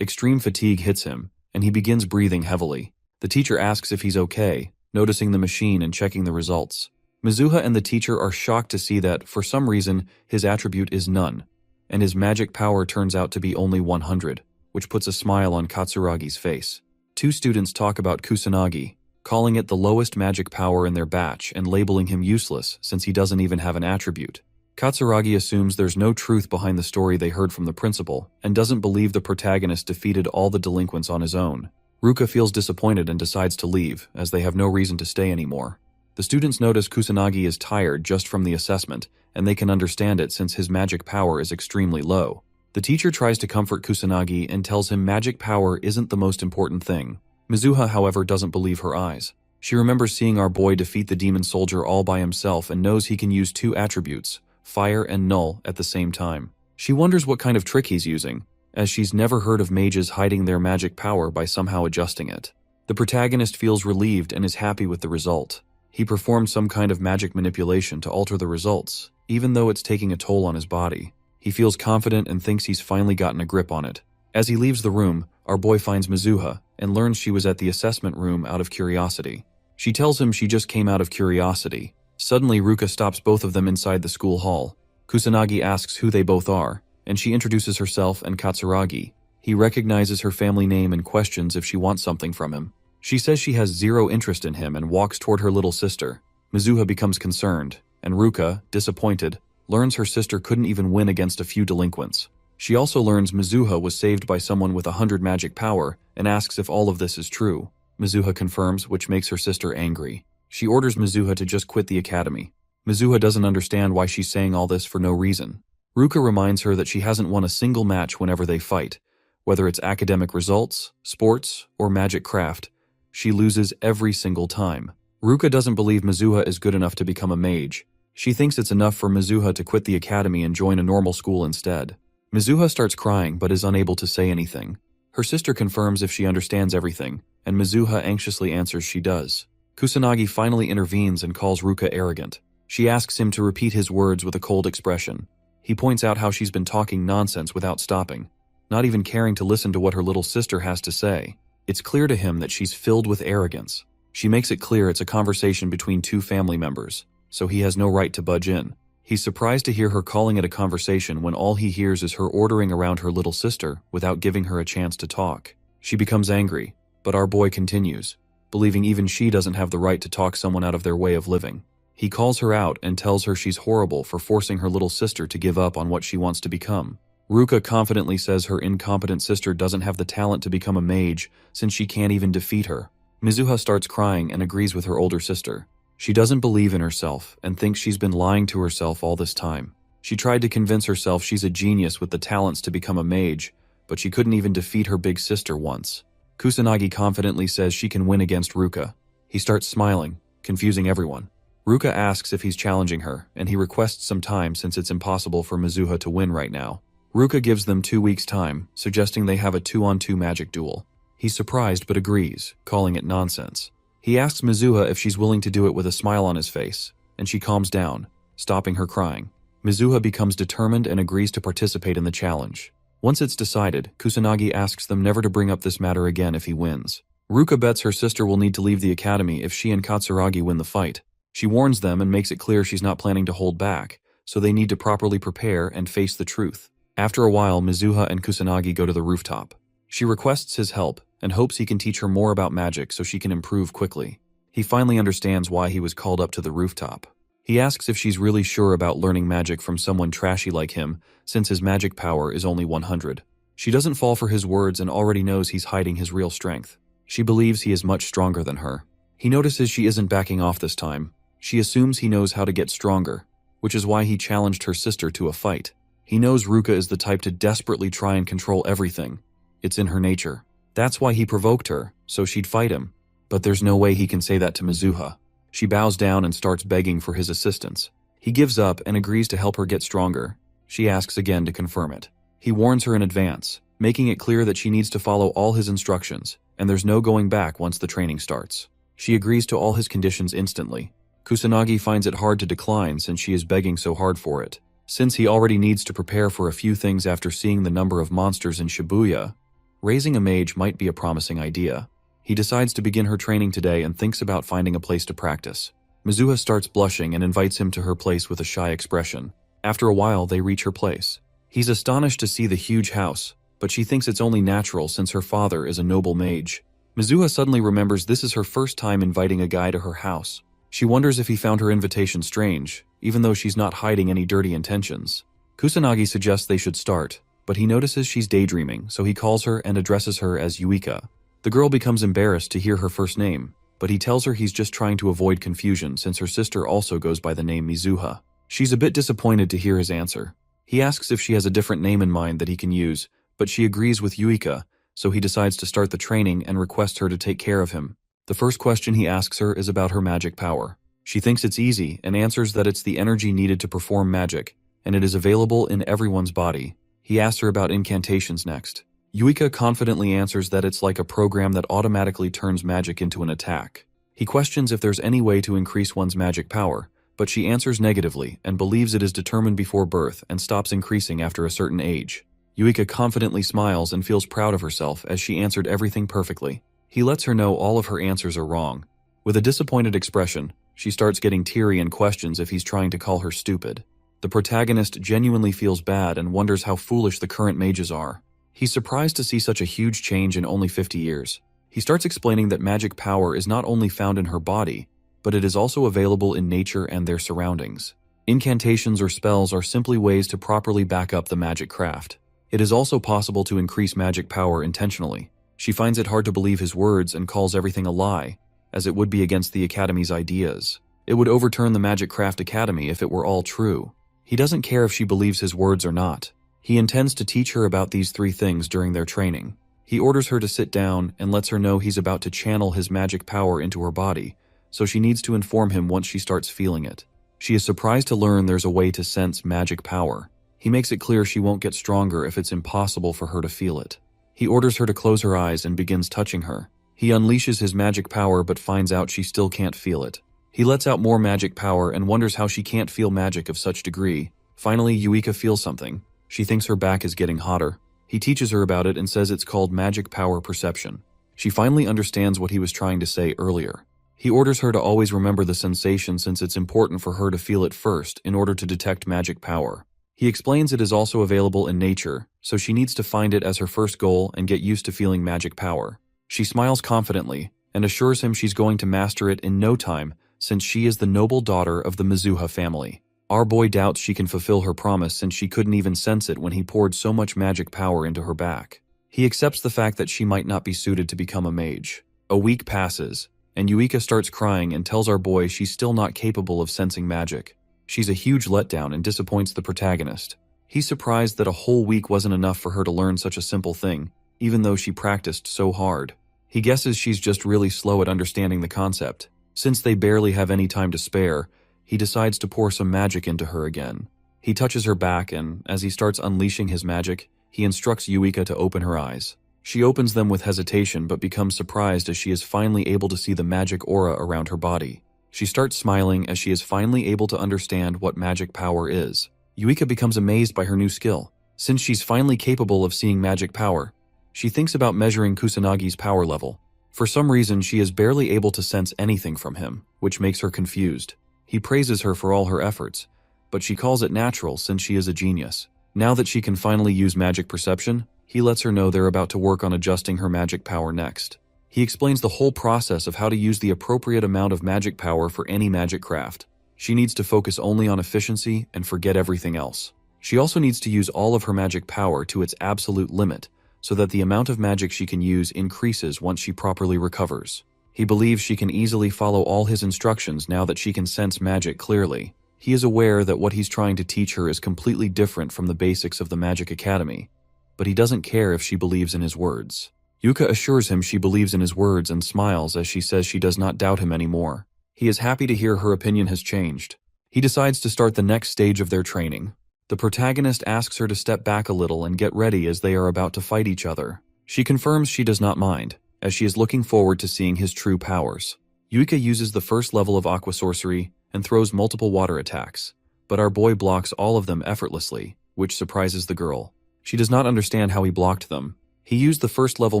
Extreme fatigue hits him, and he begins breathing heavily. The teacher asks if he's okay, noticing the machine and checking the results. Mizuha and the teacher are shocked to see that, for some reason, his attribute is none, and his magic power turns out to be only 100, which puts a smile on Katsuragi's face. 2 students talk about Kusanagi, calling it the lowest magic power in their batch and labeling him useless since he doesn't even have an attribute. Katsuragi assumes there's no truth behind the story they heard from the principal and doesn't believe the protagonist defeated all the delinquents on his own. Ruka feels disappointed and decides to leave, as they have no reason to stay anymore. The students notice Kusanagi is tired just from the assessment, and they can understand it since his magic power is extremely low. The teacher tries to comfort Kusanagi and tells him magic power isn't the most important thing. Mizuha, however, doesn't believe her eyes. She remembers seeing our boy defeat the demon soldier all by himself and knows he can use two attributes, fire and null, at the same time. She wonders what kind of trick he's using, as she's never heard of mages hiding their magic power by somehow adjusting it. The protagonist feels relieved and is happy with the result. He performed some kind of magic manipulation to alter the results, even though it's taking a toll on his body. He feels confident and thinks he's finally gotten a grip on it. As he leaves the room, our boy finds Mizuha and learns she was at the assessment room out of curiosity. She tells him she just came out of curiosity. Suddenly, Ruka stops both of them inside the school hall. Kusanagi asks who they both are, and she introduces herself and Katsuragi. He recognizes her family name and questions if she wants something from him. She says she has zero interest in him and walks toward her little sister. Mizuha becomes concerned, and Ruka, disappointed, learns her sister couldn't even win against a few delinquents. She also learns Mizuha was saved by someone with 100 magic power and asks if all of this is true. Mizuha confirms, which makes her sister angry. She orders Mizuha to just quit the academy. Mizuha doesn't understand why she's saying all this for no reason. Ruka reminds her that she hasn't won a single match whenever they fight. Whether it's academic results, sports, or magic craft, she loses every single time. Ruka doesn't believe Mizuha is good enough to become a mage. She thinks it's enough for Mizuha to quit the academy and join a normal school instead. Mizuha starts crying but is unable to say anything. Her sister confirms if she understands everything, and Mizuha anxiously answers she does. Kusanagi finally intervenes and calls Ruka arrogant. She asks him to repeat his words with a cold expression. He points out how she's been talking nonsense without stopping, not even caring to listen to what her little sister has to say. It's clear to him that she's filled with arrogance. She makes it clear it's a conversation between two family members, so he has no right to budge in. He's surprised to hear her calling it a conversation when all he hears is her ordering around her little sister without giving her a chance to talk. She becomes angry, but our boy continues, believing even she doesn't have the right to talk someone out of their way of living. He calls her out and tells her she's horrible for forcing her little sister to give up on what she wants to become. Ruka confidently says her incompetent sister doesn't have the talent to become a mage since she can't even defeat her. Mizuha starts crying and agrees with her older sister. She doesn't believe in herself and thinks she's been lying to herself all this time. She tried to convince herself she's a genius with the talents to become a mage, but she couldn't even defeat her big sister once. Kusanagi confidently says she can win against Ruka. He starts smiling, confusing everyone. Ruka asks if he's challenging her, and he requests some time since it's impossible for Mizuha to win right now. Ruka gives them 2 weeks' time, suggesting they have a 2-on-2 magic duel. He's surprised but agrees, calling it nonsense. He asks Mizuha if she's willing to do it with a smile on his face, and she calms down, stopping her crying. Mizuha becomes determined and agrees to participate in the challenge. Once it's decided, Kusanagi asks them never to bring up this matter again if he wins. Ruka bets her sister will need to leave the academy if she and Katsuragi win the fight. She warns them and makes it clear she's not planning to hold back, so they need to properly prepare and face the truth. After a while, Mizuha and Kusanagi go to the rooftop. She requests his help and hopes he can teach her more about magic so she can improve quickly. He finally understands why he was called up to the rooftop. He asks if she's really sure about learning magic from someone trashy like him, since his magic power is only 100. She doesn't fall for his words and already knows he's hiding his real strength. She believes he is much stronger than her. He notices she isn't backing off this time. She assumes he knows how to get stronger, which is why he challenged her sister to a fight. He knows Ruka is the type to desperately try and control everything. It's in her nature. That's why he provoked her, so she'd fight him. But there's no way he can say that to Mizuha. She bows down and starts begging for his assistance. He gives up and agrees to help her get stronger. She asks again to confirm it. He warns her in advance, making it clear that she needs to follow all his instructions, and there's no going back once the training starts. She agrees to all his conditions instantly. Kusanagi finds it hard to decline since she is begging so hard for it. Since he already needs to prepare for a few things after seeing the number of monsters in Shibuya, raising a mage might be a promising idea. He decides to begin her training today and thinks about finding a place to practice. Mizuha starts blushing and invites him to her place with a shy expression. After a while, they reach her place. He's astonished to see the huge house, but she thinks it's only natural since her father is a noble mage. Mizuha suddenly remembers this is her first time inviting a guy to her house. She wonders if he found her invitation strange, even though she's not hiding any dirty intentions. Kusanagi suggests they should start, but he notices she's daydreaming, so he calls her and addresses her as Yuika. The girl becomes embarrassed to hear her first name, but he tells her he's just trying to avoid confusion since her sister also goes by the name Mizuha. She's a bit disappointed to hear his answer. He asks if she has a different name in mind that he can use, but she agrees with Yuika, so he decides to start the training and requests her to take care of him. The first question he asks her is about her magic power. She thinks it's easy and answers that it's the energy needed to perform magic, and it is available in everyone's body. He asks her about incantations next. Yuika confidently answers that it's like a program that automatically turns magic into an attack. He questions if there's any way to increase one's magic power, but she answers negatively and believes it is determined before birth and stops increasing after a certain age. Yuika confidently smiles and feels proud of herself as she answered everything perfectly. He lets her know all of her answers are wrong. With a disappointed expression, she starts getting teary and questions if he's trying to call her stupid. The protagonist genuinely feels bad and wonders how foolish the current mages are. He's surprised to see such a huge change in only 50 years. He starts explaining that magic power is not only found in her body, but it is also available in nature and their surroundings. Incantations or spells are simply ways to properly back up the magic craft. It is also possible to increase magic power intentionally. She finds it hard to believe his words and calls everything a lie, as it would be against the Academy's ideas. It would overturn the Magic Craft Academy if it were all true. He doesn't care if she believes his words or not. He intends to teach her about these 3 things during their training. He orders her to sit down and lets her know he's about to channel his magic power into her body, so she needs to inform him once she starts feeling it. She is surprised to learn there's a way to sense magic power. He makes it clear she won't get stronger if it's impossible for her to feel it. He orders her to close her eyes and begins touching her. He unleashes his magic power but finds out she still can't feel it. He lets out more magic power and wonders how she can't feel magic of such degree. Finally, Yuika feels something. She thinks her back is getting hotter. He teaches her about it and says it's called magic power perception. She finally understands what he was trying to say earlier. He orders her to always remember the sensation since it's important for her to feel it first in order to detect magic power. He explains it is also available in nature, so she needs to find it as her first goal and get used to feeling magic power. She smiles confidently and assures him she's going to master it in no time since she is the noble daughter of the Mizuha family. Our boy doubts she can fulfill her promise since she couldn't even sense it when he poured so much magic power into her back. He accepts the fact that she might not be suited to become a mage. A week passes, and Yuika starts crying and tells our boy she's still not capable of sensing magic. She's a huge letdown and disappoints the protagonist. He's surprised that a whole week wasn't enough for her to learn such a simple thing, even though she practiced so hard. He guesses she's just really slow at understanding the concept. Since they barely have any time to spare, he decides to pour some magic into her again. He touches her back and, as he starts unleashing his magic, he instructs Yuika to open her eyes. She opens them with hesitation but becomes surprised as she is finally able to see the magic aura around her body. She starts smiling as she is finally able to understand what magic power is. Yuika becomes amazed by her new skill. Since she's finally capable of seeing magic power, she thinks about measuring Kusanagi's power level. For some reason, she is barely able to sense anything from him, which makes her confused. He praises her for all her efforts, but she calls it natural since she is a genius. Now that she can finally use magic perception, he lets her know they're about to work on adjusting her magic power next. He explains the whole process of how to use the appropriate amount of magic power for any magic craft. She needs to focus only on efficiency and forget everything else. She also needs to use all of her magic power to its absolute limit, so that the amount of magic she can use increases once she properly recovers. He believes she can easily follow all his instructions now that she can sense magic clearly. He is aware that what he's trying to teach her is completely different from the basics of the Magic Academy, but he doesn't care if she believes in his words. Yuka assures him she believes in his words and smiles as she says she does not doubt him anymore. He is happy to hear her opinion has changed. He decides to start the next stage of their training. The protagonist asks her to step back a little and get ready as they are about to fight each other. She confirms she does not mind, as she is looking forward to seeing his true powers. Yuika uses the first level of aqua sorcery and throws multiple water attacks, but our boy blocks all of them effortlessly, which surprises the girl. She does not understand how he blocked them. He used the first level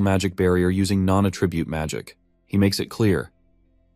magic barrier using non-attribute magic. He makes it clear,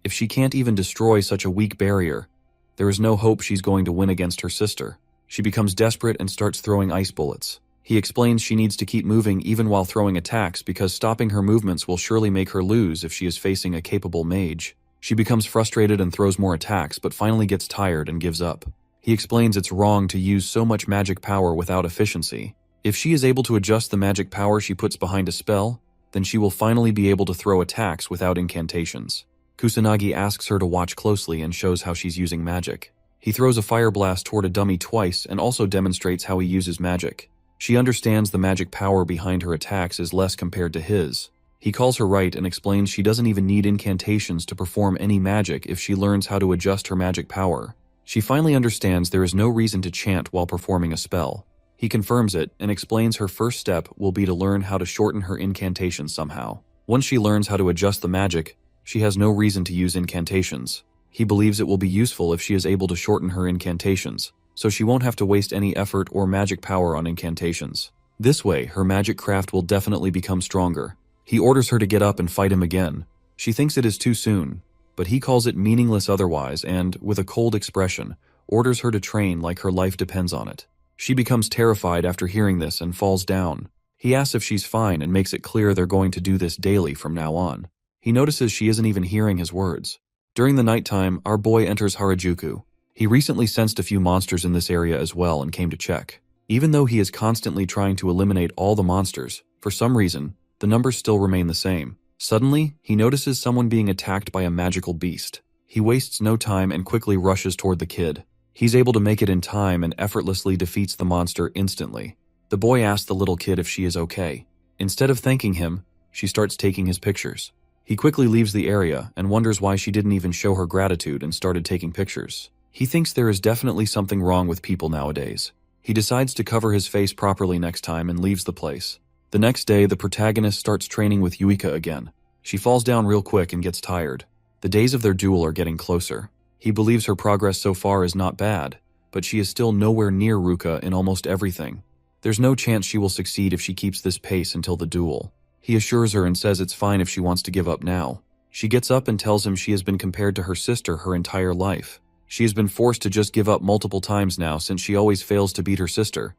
if she can't even destroy such a weak barrier, there is no hope she's going to win against her sister. She becomes desperate and starts throwing ice bullets. He explains she needs to keep moving even while throwing attacks because stopping her movements will surely make her lose if she is facing a capable mage. She becomes frustrated and throws more attacks but finally gets tired and gives up. He explains it's wrong to use so much magic power without efficiency. If she is able to adjust the magic power she puts behind a spell, then she will finally be able to throw attacks without incantations. Kusanagi asks her to watch closely and shows how she's using magic. He throws a fire blast toward a dummy twice and also demonstrates how he uses magic. She understands the magic power behind her attacks is less compared to his. He calls her right and explains she doesn't even need incantations to perform any magic if she learns how to adjust her magic power. She finally understands there is no reason to chant while performing a spell. He confirms it and explains her first step will be to learn how to shorten her incantations somehow. Once she learns how to adjust the magic, she has no reason to use incantations. He believes it will be useful if she is able to shorten her incantations, so she won't have to waste any effort or magic power on incantations. This way, her magic craft will definitely become stronger. He orders her to get up and fight him again. She thinks it is too soon, but he calls it meaningless otherwise and, with a cold expression, orders her to train like her life depends on it. She becomes terrified after hearing this and falls down. He asks if she's fine and makes it clear they're going to do this daily from now on. He notices she isn't even hearing his words. During the nighttime, our boy enters Harajuku. He recently sensed a few monsters in this area as well and came to check. Even though he is constantly trying to eliminate all the monsters, for some reason, the numbers still remain the same. Suddenly, he notices someone being attacked by a magical beast. He wastes no time and quickly rushes toward the kid. He's able to make it in time and effortlessly defeats the monster instantly. The boy asks the little kid if she is okay. Instead of thanking him, she starts taking his pictures. He quickly leaves the area and wonders why she didn't even show her gratitude and started taking pictures. He thinks there is definitely something wrong with people nowadays. He decides to cover his face properly next time and leaves the place. The next day, the protagonist starts training with Yuika again. She falls down real quick and gets tired. The days of their duel are getting closer. He believes her progress so far is not bad, but she is still nowhere near Ruka in almost everything. There's no chance she will succeed if she keeps this pace until the duel. He assures her and says it's fine if she wants to give up now. She gets up and tells him she has been compared to her sister her entire life. She has been forced to just give up multiple times now since she always fails to beat her sister.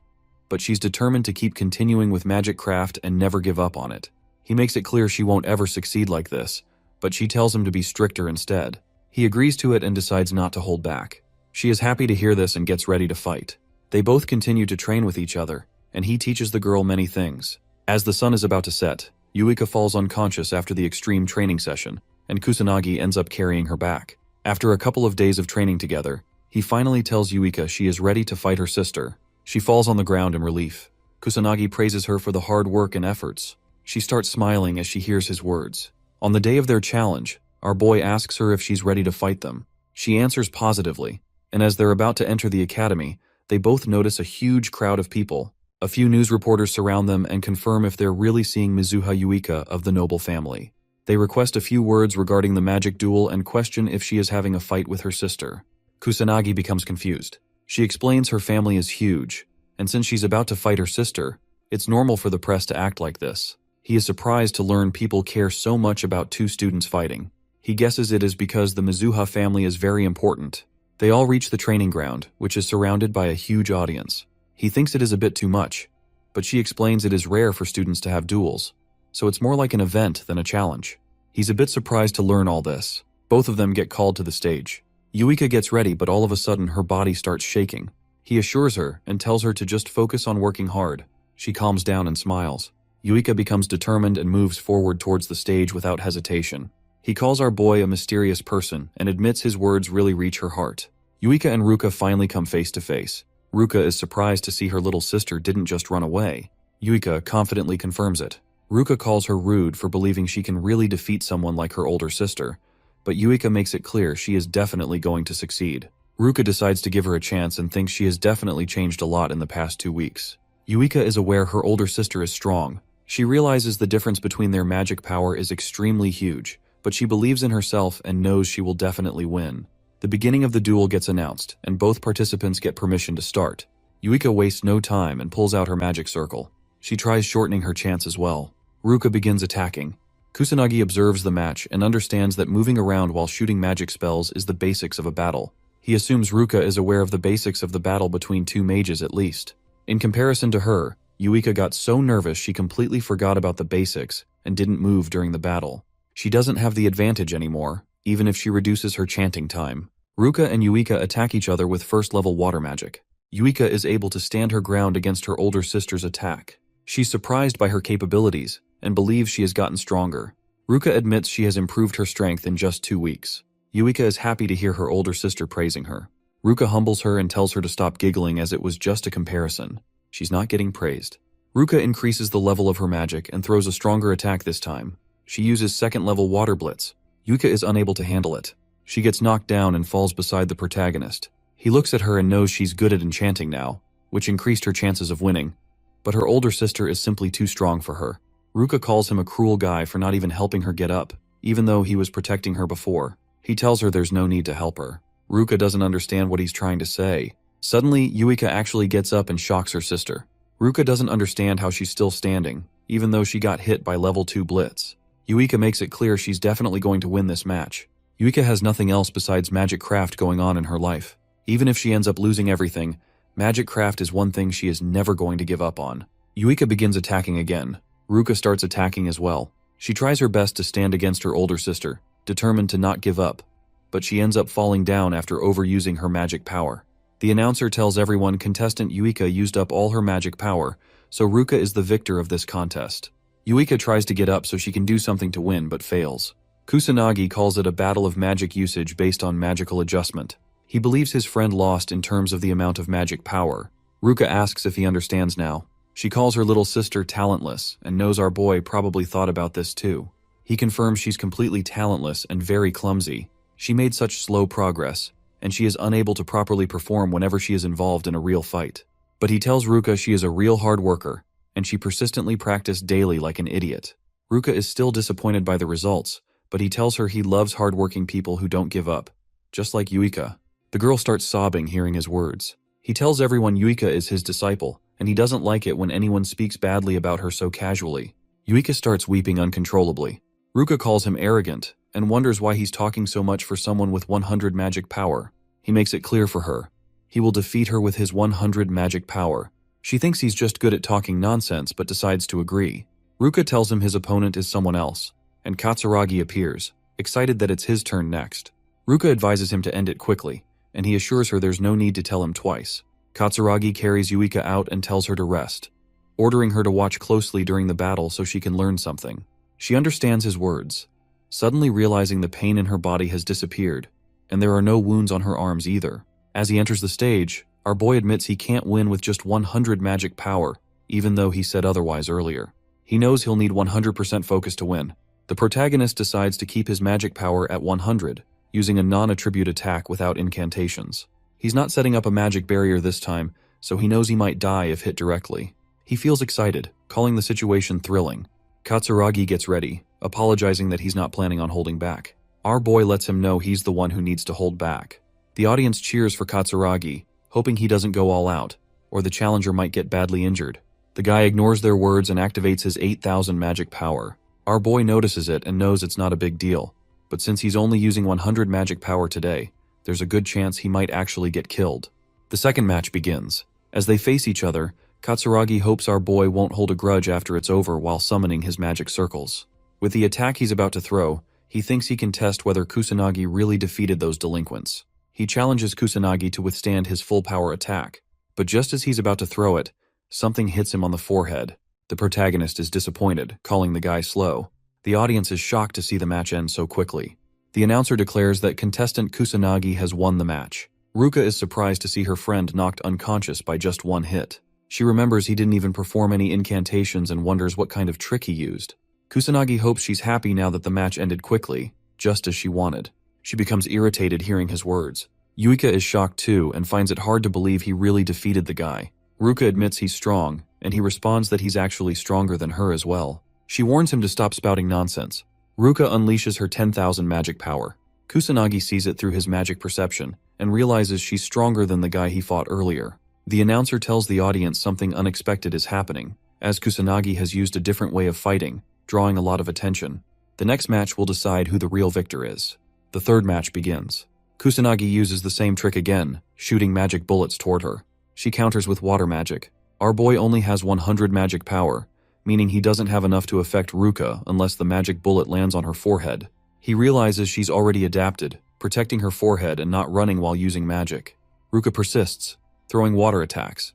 But she's determined to keep continuing with magic craft and never give up on it. He makes it clear she won't ever succeed like this, but she tells him to be stricter instead. He agrees to it and decides not to hold back. She is happy to hear this and gets ready to fight. They both continue to train with each other, and he teaches the girl many things. As the sun is about to set, Yuika falls unconscious after the extreme training session, and Kusanagi ends up carrying her back. After a couple of days of training together, he finally tells Yuika she is ready to fight her sister. She falls on the ground in relief. Kusanagi praises her for the hard work and efforts. She starts smiling as she hears his words. On the day of their challenge, our boy asks her if she's ready to fight them. She answers positively, and as they're about to enter the academy, they both notice a huge crowd of people. A few news reporters surround them and confirm if they're really seeing Mizuha Yuika of the noble family. They request a few words regarding the magic duel and question if she is having a fight with her sister. Kusanagi becomes confused. She explains her family is huge, and since she's about to fight her sister, it's normal for the press to act like this. He is surprised to learn people care so much about two students fighting. He guesses it is because the Mizuha family is very important. They all reach the training ground, which is surrounded by a huge audience. He thinks it is a bit too much, but she explains it is rare for students to have duels, so it's more like an event than a challenge. He's a bit surprised to learn all this. Both of them get called to the stage. Yuika gets ready, but all of a sudden her body starts shaking. He assures her and tells her to just focus on working hard. She calms down and smiles. Yuika becomes determined and moves forward towards the stage without hesitation. He calls our boy a mysterious person and admits his words really reach her heart. Yuika and Ruka finally come face to face. Ruka is surprised to see her little sister didn't just run away. Yuika confidently confirms it. Ruka calls her rude for believing she can really defeat someone like her older sister, but Yuika makes it clear she is definitely going to succeed. Ruka decides to give her a chance and thinks she has definitely changed a lot in the past 2 weeks. Yuika is aware her older sister is strong. She realizes the difference between their magic power is extremely huge, but she believes in herself and knows she will definitely win. The beginning of the duel gets announced, and both participants get permission to start. Yuika wastes no time and pulls out her magic circle. She tries shortening her chance as well. Ruka begins attacking. Kusanagi observes the match and understands that moving around while shooting magic spells is the basics of a battle. He assumes Ruka is aware of the basics of the battle between two mages at least. In comparison to her, Yuika got so nervous she completely forgot about the basics and didn't move during the battle. She doesn't have the advantage anymore, even if she reduces her chanting time. Ruka and Yuika attack each other with first-level water magic. Yuika is able to stand her ground against her older sister's attack. She's surprised by her capabilities, and believes she has gotten stronger. Ruka admits she has improved her strength in just 2 weeks. Yuika is happy to hear her older sister praising her. Ruka humbles her and tells her to stop giggling as it was just a comparison. She's not getting praised. Ruka increases the level of her magic and throws a stronger attack this time. She uses second-level water blitz. Yuika is unable to handle it. She gets knocked down and falls beside the protagonist. He looks at her and knows she's good at enchanting now, which increased her chances of winning. But her older sister is simply too strong for her. Ruka calls him a cruel guy for not even helping her get up, even though he was protecting her before. He tells her there's no need to help her. Ruka doesn't understand what he's trying to say. Suddenly, Yuika actually gets up and shocks her sister. Ruka doesn't understand how she's still standing, even though she got hit by level 2 blitz. Yuika makes it clear she's definitely going to win this match. Yuika has nothing else besides magic craft going on in her life. Even if she ends up losing everything, magic craft is one thing she is never going to give up on. Yuika begins attacking again. Ruka starts attacking as well. She tries her best to stand against her older sister, determined to not give up, but she ends up falling down after overusing her magic power. The announcer tells everyone contestant Yuika used up all her magic power, so Ruka is the victor of this contest. Yuika tries to get up so she can do something to win, but fails. Kusanagi calls it a battle of magic usage based on magical adjustment. He believes his friend lost in terms of the amount of magic power. Ruka asks if he understands now. She calls her little sister talentless, and knows our boy probably thought about this too. He confirms she's completely talentless and very clumsy. She made such slow progress, and she is unable to properly perform whenever she is involved in a real fight. But he tells Ruka she is a real hard worker, and she persistently practiced daily like an idiot. Ruka is still disappointed by the results, but he tells her he loves hardworking people who don't give up, just like Yuika. The girl starts sobbing hearing his words. He tells everyone Yuika is his disciple, and he doesn't like it when anyone speaks badly about her so casually. Yuika starts weeping uncontrollably. Ruka calls him arrogant, and wonders why he's talking so much for someone with 100 magic power. He makes it clear for her. He will defeat her with his 100 magic power. She thinks he's just good at talking nonsense, but decides to agree. Ruka tells him his opponent is someone else, and Katsuragi appears, excited that it's his turn next. Ruka advises him to end it quickly, and he assures her there's no need to tell him twice. Katsuragi carries Yuika out and tells her to rest, ordering her to watch closely during the battle so she can learn something. She understands his words, suddenly realizing the pain in her body has disappeared, and there are no wounds on her arms either. As he enters the stage, our boy admits he can't win with just 100 magic power, even though he said otherwise earlier. He knows he'll need 100% focus to win. The protagonist decides to keep his magic power at 100, using a non-attribute attack without incantations. He's not setting up a magic barrier this time, so he knows he might die if hit directly. He feels excited, calling the situation thrilling. Katsuragi gets ready, apologizing that he's not planning on holding back. Our boy lets him know he's the one who needs to hold back. The audience cheers for Katsuragi, hoping he doesn't go all out, or the challenger might get badly injured. The guy ignores their words and activates his 8,000 magic power. Our boy notices it and knows it's not a big deal, but since he's only using 100 magic power today, there's a good chance he might actually get killed. The second match begins. As they face each other, Katsuragi hopes our boy won't hold a grudge after it's over while summoning his magic circles. With the attack he's about to throw, he thinks he can test whether Kusanagi really defeated those delinquents. He challenges Kusanagi to withstand his full power attack, but just as he's about to throw it, something hits him on the forehead. The protagonist is disappointed, calling the guy slow. The audience is shocked to see the match end so quickly. The announcer declares that contestant Kusanagi has won the match. Ruka is surprised to see her friend knocked unconscious by just one hit. She remembers he didn't even perform any incantations and wonders what kind of trick he used. Kusanagi hopes she's happy now that the match ended quickly, just as she wanted. She becomes irritated hearing his words. Yuika is shocked too and finds it hard to believe he really defeated the guy. Ruka admits he's strong, and he responds that he's actually stronger than her as well. She warns him to stop spouting nonsense. Ruka unleashes her 10,000 magic power. Kusanagi sees it through his magic perception and realizes she's stronger than the guy he fought earlier. The announcer tells the audience something unexpected is happening, as Kusanagi has used a different way of fighting, drawing a lot of attention. The next match will decide who the real victor is. The third match begins. Kusanagi uses the same trick again, shooting magic bullets toward her. She counters with water magic. Our boy only has 100 magic power, meaning he doesn't have enough to affect Ruka unless the magic bullet lands on her forehead. He realizes she's already adapted, protecting her forehead and not running while using magic. Ruka persists, throwing water attacks.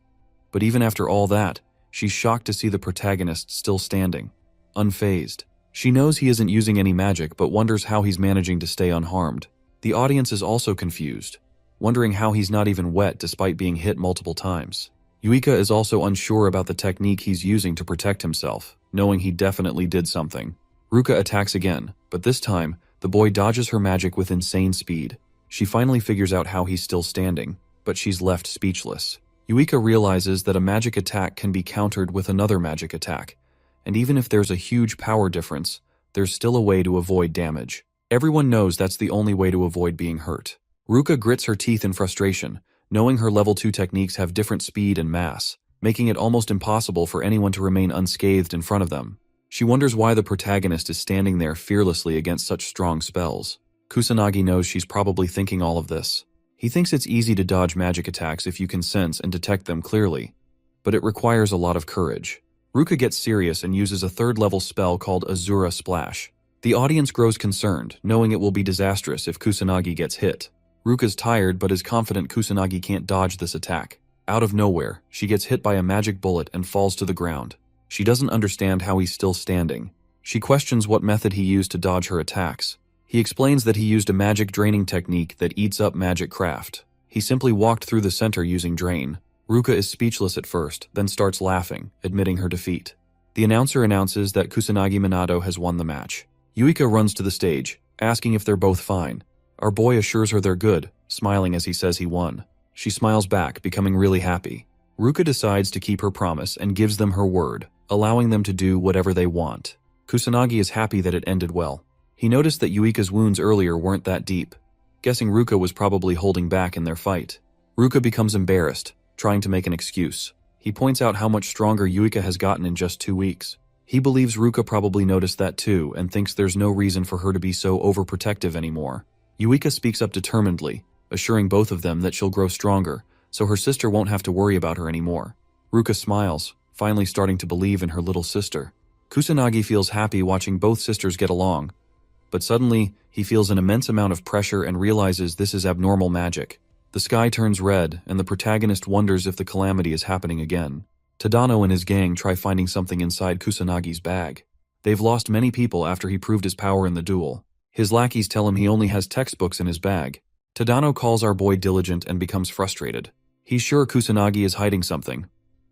But even after all that, she's shocked to see the protagonist still standing. unfazed. She knows he isn't using any magic but wonders how he's managing to stay unharmed. The audience is also confused, wondering how he's not even wet despite being hit multiple times. Yuika is also unsure about the technique he's using to protect himself, knowing he definitely did something. Ruka attacks again, but this time, the boy dodges her magic with insane speed. She finally figures out how he's still standing, but she's left speechless. Yuika realizes that a magic attack can be countered with another magic attack, and even if there's a huge power difference, there's still a way to avoid damage. Everyone knows that's the only way to avoid being hurt. Ruka grits her teeth in frustration, knowing her level 2 techniques have different speed and mass, making it almost impossible for anyone to remain unscathed in front of them. She wonders why the protagonist is standing there fearlessly against such strong spells. Kusanagi knows she's probably thinking all of this. He thinks it's easy to dodge magic attacks if you can sense and detect them clearly, but it requires a lot of courage. Ruka gets serious and uses a 3rd-level spell called Azura Splash. The audience grows concerned, knowing it will be disastrous if Kusanagi gets hit. Ruka's tired but is confident Kusanagi can't dodge this attack. Out of nowhere, she gets hit by a magic bullet and falls to the ground. She doesn't understand how he's still standing. She questions what method he used to dodge her attacks. He explains that he used a magic draining technique that eats up magic craft. He simply walked through the center using drain. Ruka is speechless at first, then starts laughing, admitting her defeat. The announcer announces that Kusanagi Minato has won the match. Yuika runs to the stage, asking if they're both fine. Our boy assures her they're good, smiling as he says he won. She smiles back, becoming really happy. Ruka decides to keep her promise and gives them her word, allowing them to do whatever they want. Kusanagi is happy that it ended well. He noticed that Yuika's wounds earlier weren't that deep, guessing Ruka was probably holding back in their fight. Ruka becomes embarrassed, trying to make an excuse. He points out how much stronger Yuika has gotten in just 2 weeks. He believes Ruka probably noticed that too and thinks there's no reason for her to be so overprotective anymore. Yuika speaks up determinedly, assuring both of them that she'll grow stronger, so her sister won't have to worry about her anymore. Ruka smiles, finally starting to believe in her little sister. Kusanagi feels happy watching both sisters get along, but suddenly he feels an immense amount of pressure and realizes this is abnormal magic. The sky turns red, and the protagonist wonders if the calamity is happening again. Tadano and his gang try finding something inside Kusanagi's bag. They've lost many people after he proved his power in the duel. His lackeys tell him he only has textbooks in his bag. Tadano calls our boy diligent and becomes frustrated. He's sure Kusanagi is hiding something.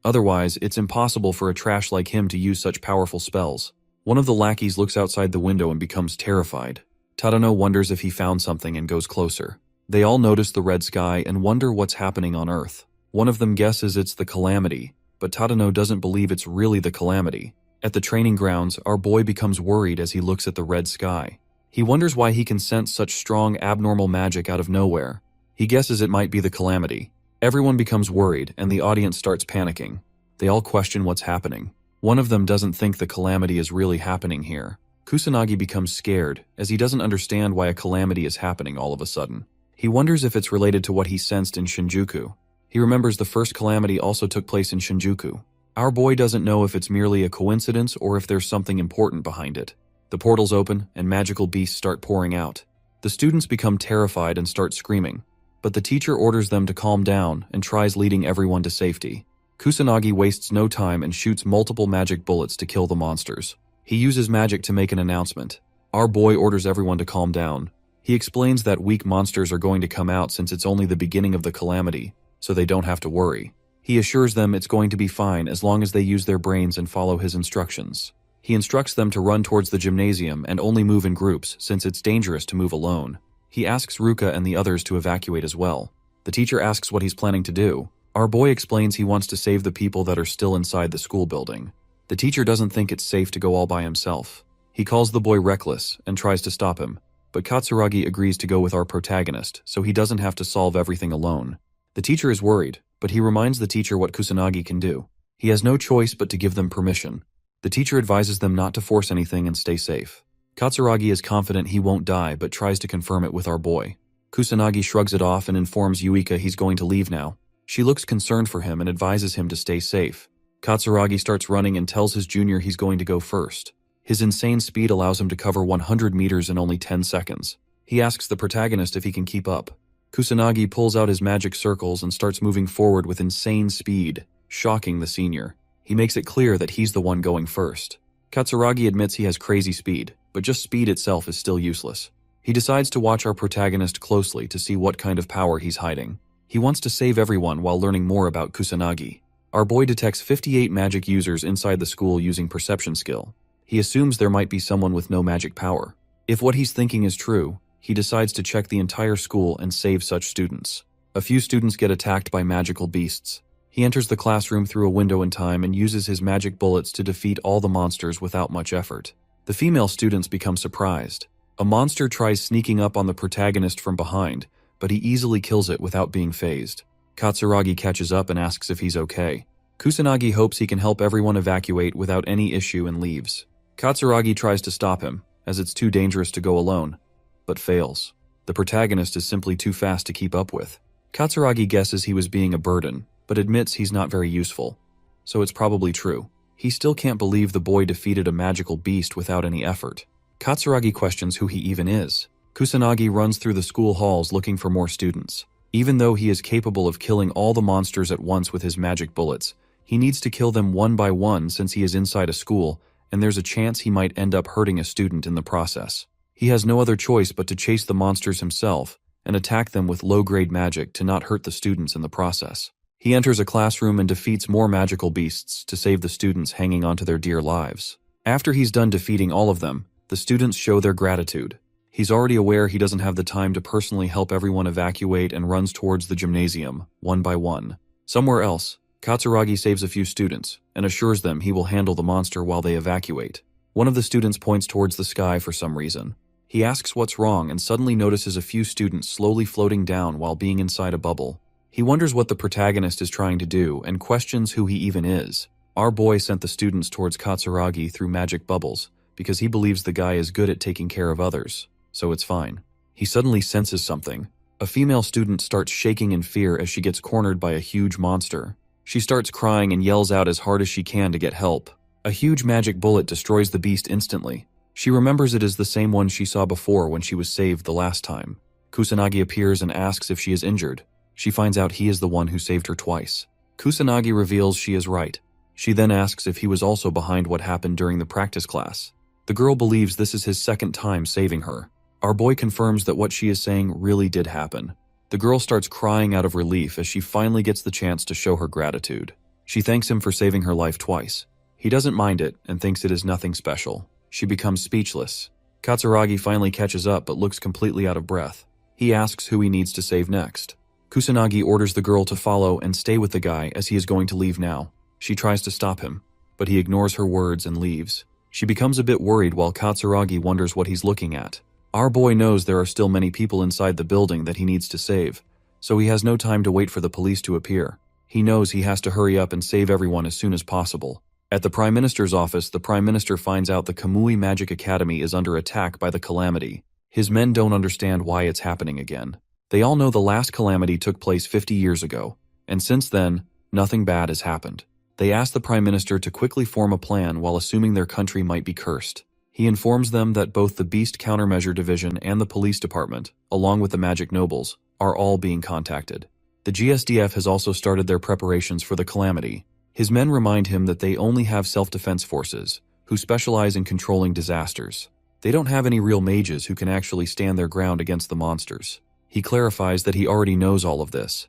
Otherwise, it's impossible for a trash like him to use such powerful spells. One of the lackeys looks outside the window and becomes terrified. Tadano wonders if he found something and goes closer. They all notice the red sky and wonder what's happening on Earth. One of them guesses it's the calamity, but Tadano doesn't believe it's really the calamity. At the training grounds, our boy becomes worried as he looks at the red sky. He wonders why he can sense such strong abnormal magic out of nowhere. He guesses it might be the calamity. Everyone becomes worried and the audience starts panicking. They all question what's happening. One of them doesn't think the calamity is really happening here. Kusanagi becomes scared as he doesn't understand why a calamity is happening all of a sudden. He wonders if it's related to what he sensed in Shinjuku. He remembers the first calamity also took place in Shinjuku. Our boy doesn't know if it's merely a coincidence or if there's something important behind it. The portals open and magical beasts start pouring out. The students become terrified and start screaming, but the teacher orders them to calm down and tries leading everyone to safety. Kusanagi wastes no time and shoots multiple magic bullets to kill the monsters. He uses magic to make an announcement. Our boy orders everyone to calm down. He explains that weak monsters are going to come out since it's only the beginning of the calamity, so they don't have to worry. He assures them it's going to be fine as long as they use their brains and follow his instructions. He instructs them to run towards the gymnasium and only move in groups since it's dangerous to move alone. He asks Ruka and the others to evacuate as well. The teacher asks what he's planning to do. Our boy explains he wants to save the people that are still inside the school building. The teacher doesn't think it's safe to go all by himself. He calls the boy reckless and tries to stop him, but Katsuragi agrees to go with our protagonist so he doesn't have to solve everything alone. The teacher is worried, but he reminds the teacher what Kusanagi can do. He has no choice but to give them permission. The teacher advises them not to force anything and stay safe. Katsuragi is confident he won't die but tries to confirm it with our boy. Kusanagi shrugs it off and informs Yuika he's going to leave now. She looks concerned for him and advises him to stay safe. Katsuragi starts running and tells his junior he's going to go first. His insane speed allows him to cover 100 meters in only 10 seconds. He asks the protagonist if he can keep up. Kusanagi pulls out his magic circles and starts moving forward with insane speed, shocking the senior. He makes it clear that he's the one going first. Katsuragi admits he has crazy speed, but just speed itself is still useless. He decides to watch our protagonist closely to see what kind of power he's hiding. He wants to save everyone while learning more about Kusanagi. Our boy detects 58 magic users inside the school using perception skill. He assumes there might be someone with no magic power. If what he's thinking is true, he decides to check the entire school and save such students. A few students get attacked by magical beasts. He enters the classroom through a window in time and uses his magic bullets to defeat all the monsters without much effort. The female students become surprised. A monster tries sneaking up on the protagonist from behind, but he easily kills it without being phased. Katsuragi catches up and asks if he's okay. Kusanagi hopes he can help everyone evacuate without any issue and leaves. Katsuragi tries to stop him, as it's too dangerous to go alone, but fails. The protagonist is simply too fast to keep up with. Katsuragi guesses he was being a burden, but admits he's not very useful. So it's probably true. He still can't believe the boy defeated a magical beast without any effort. Katsuragi questions who he even is. Kusanagi runs through the school halls looking for more students. Even though he is capable of killing all the monsters at once with his magic bullets, he needs to kill them one by one since he is inside a school, and there's a chance he might end up hurting a student in the process. He has no other choice but to chase the monsters himself and attack them with low-grade magic to not hurt the students in the process. He enters a classroom and defeats more magical beasts to save the students hanging onto their dear lives. After he's done defeating all of them, the students show their gratitude. He's already aware he doesn't have the time to personally help everyone evacuate and runs towards the gymnasium, one by one. Somewhere else, Katsuragi saves a few students and assures them he will handle the monster while they evacuate. One of the students points towards the sky for some reason. He asks what's wrong and suddenly notices a few students slowly floating down while being inside a bubble. He wonders what the protagonist is trying to do and questions who he even is. Our boy sent the students towards Katsuragi through magic bubbles because he believes the guy is good at taking care of others, so it's fine. He suddenly senses something. A female student starts shaking in fear as she gets cornered by a huge monster. She starts crying and yells out as hard as she can to get help. A huge magic bullet destroys the beast instantly. She remembers it is the same one she saw before when she was saved the last time. Kusanagi appears and asks if she is injured. She finds out he is the one who saved her twice. Kusanagi reveals she is right. She then asks if he was also behind what happened during the practice class. The girl believes this is his second time saving her. Our boy confirms that what she is saying really did happen. The girl starts crying out of relief as she finally gets the chance to show her gratitude. She thanks him for saving her life twice. He doesn't mind it and thinks it is nothing special. She becomes speechless. Katsuragi finally catches up but looks completely out of breath. He asks who he needs to save next. Kusanagi orders the girl to follow and stay with the guy as he is going to leave now. She tries to stop him, but he ignores her words and leaves. She becomes a bit worried while Katsuragi wonders what he's looking at. Our boy knows there are still many people inside the building that he needs to save, so he has no time to wait for the police to appear. He knows he has to hurry up and save everyone as soon as possible. At the Prime Minister's office, the Prime Minister finds out the Kamui Magic Academy is under attack by the Calamity. His men don't understand why it's happening again. They all know the last calamity took place 50 years ago, and since then, nothing bad has happened. They ask the Prime Minister to quickly form a plan while assuming their country might be cursed. He informs them that both the Beast Countermeasure Division and the Police Department, along with the Magic Nobles, are all being contacted. The GSDF has also started their preparations for the calamity. His men remind him that they only have self-defense forces, who specialize in controlling disasters. They don't have any real mages who can actually stand their ground against the monsters. He clarifies that he already knows all of this.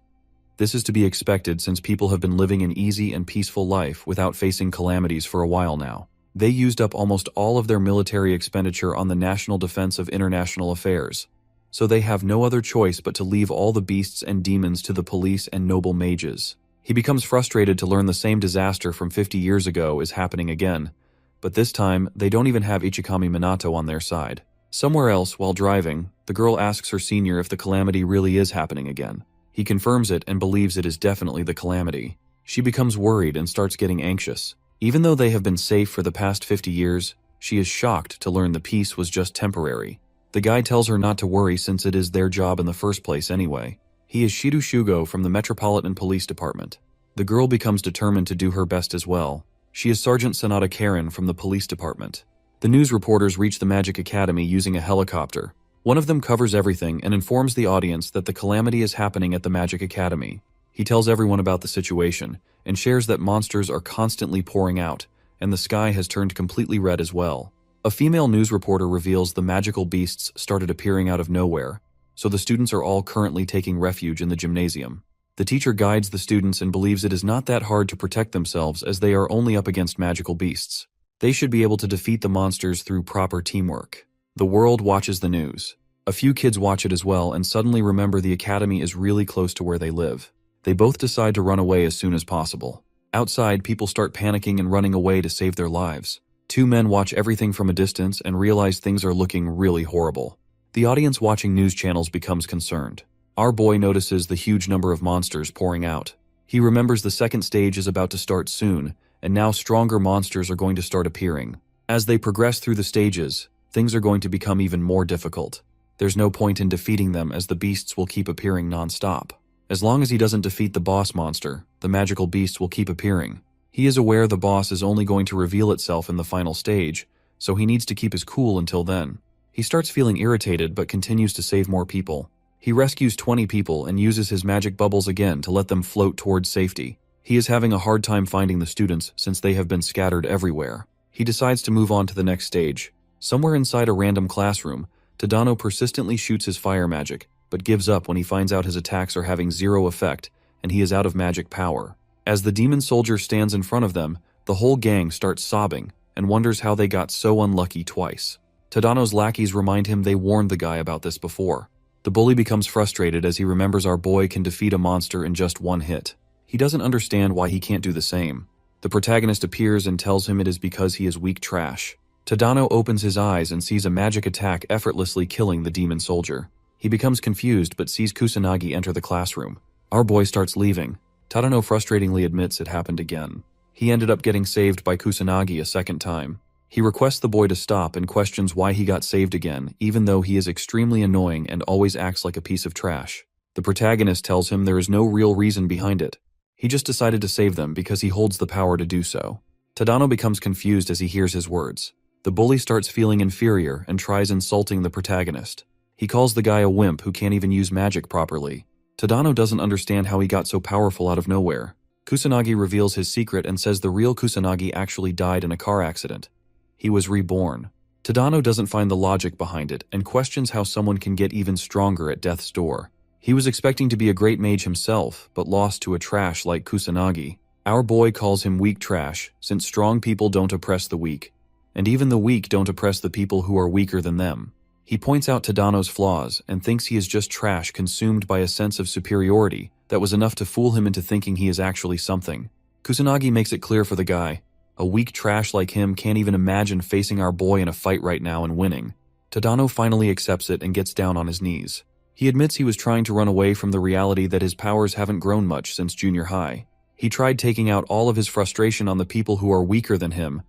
This is to be expected since people have been living an easy and peaceful life without facing calamities for a while now. They used up almost all of their military expenditure on the national defense of international affairs, so they have no other choice but to leave all the beasts and demons to the police and noble mages. He becomes frustrated to learn the same disaster from 50 years ago is happening again, but this time they don't even have Ichikami Minato on their side. Somewhere else, while driving, the girl asks her senior if the calamity really is happening again. He confirms it and believes it is definitely the calamity. She becomes worried and starts getting anxious. Even though they have been safe for the past 50 years, she is shocked to learn the peace was just temporary. The guy tells her not to worry since it is their job in the first place anyway. He is Shiru Shugo from the Metropolitan Police Department. The girl becomes determined to do her best as well. She is Sergeant Sanada Karen from the police department. The news reporters reach the Magic Academy using a helicopter. One of them covers everything and informs the audience that the calamity is happening at the Magic Academy. He tells everyone about the situation and shares that monsters are constantly pouring out and the sky has turned completely red as well. A female news reporter reveals the magical beasts started appearing out of nowhere, so the students are all currently taking refuge in the gymnasium. The teacher guides the students and believes it is not that hard to protect themselves as they are only up against magical beasts. They should be able to defeat the monsters through proper teamwork. The world watches the news. A few kids watch it as well and suddenly remember the academy is really close to where they live. They both decide to run away as soon as possible. Outside, people start panicking and running away to save their lives. Two men watch everything from a distance and realize things are looking really horrible. The audience watching news channels becomes concerned. Our boy notices the huge number of monsters pouring out. He remembers the second stage is about to start soon, and now stronger monsters are going to start appearing. As they progress through the stages, things are going to become even more difficult. There's no point in defeating them as the beasts will keep appearing non-stop. As long as he doesn't defeat the boss monster, the magical beast will keep appearing. He is aware the boss is only going to reveal itself in the final stage, so he needs to keep his cool until then. He starts feeling irritated but continues to save more people. He rescues 20 people and uses his magic bubbles again to let them float towards safety. He is having a hard time finding the students since they have been scattered everywhere. He decides to move on to the next stage. Somewhere inside a random classroom, Tadano persistently shoots his fire magic, but gives up when he finds out his attacks are having zero effect and he is out of magic power. As the demon soldier stands in front of them, the whole gang starts sobbing and wonders how they got so unlucky twice. Tadano's lackeys remind him they warned the guy about this before. The bully becomes frustrated as he remembers our boy can defeat a monster in just one hit. He doesn't understand why he can't do the same. The protagonist appears and tells him it is because he is weak trash. Tadano opens his eyes and sees a magic attack effortlessly killing the demon soldier. He becomes confused but sees Kusanagi enter the classroom. Our boy starts leaving. Tadano frustratingly admits it happened again. He ended up getting saved by Kusanagi a second time. He requests the boy to stop and questions why he got saved again, even though he is extremely annoying and always acts like a piece of trash. The protagonist tells him there is no real reason behind it. He just decided to save them because he holds the power to do so. Tadano becomes confused as he hears his words. The bully starts feeling inferior and tries insulting the protagonist. He calls the guy a wimp who can't even use magic properly. Tadano doesn't understand how he got so powerful out of nowhere. Kusanagi reveals his secret and says the real Kusanagi actually died in a car accident. He was reborn. Tadano doesn't find the logic behind it and questions how someone can get even stronger at death's door. He was expecting to be a great mage himself, but lost to a trash like Kusanagi. Our boy calls him weak trash, since strong people don't oppress the weak. And even the weak don't oppress the people who are weaker than them. He points out Tadano's flaws and thinks he is just trash consumed by a sense of superiority that was enough to fool him into thinking he is actually something. Kusanagi makes it clear for the guy. A weak trash like him can't even imagine facing our boy in a fight right now and winning. Tadano finally accepts it and gets down on his knees. He admits he was trying to run away from the reality that his powers haven't grown much since junior high. He tried taking out all of his frustration on the people who are weaker than him,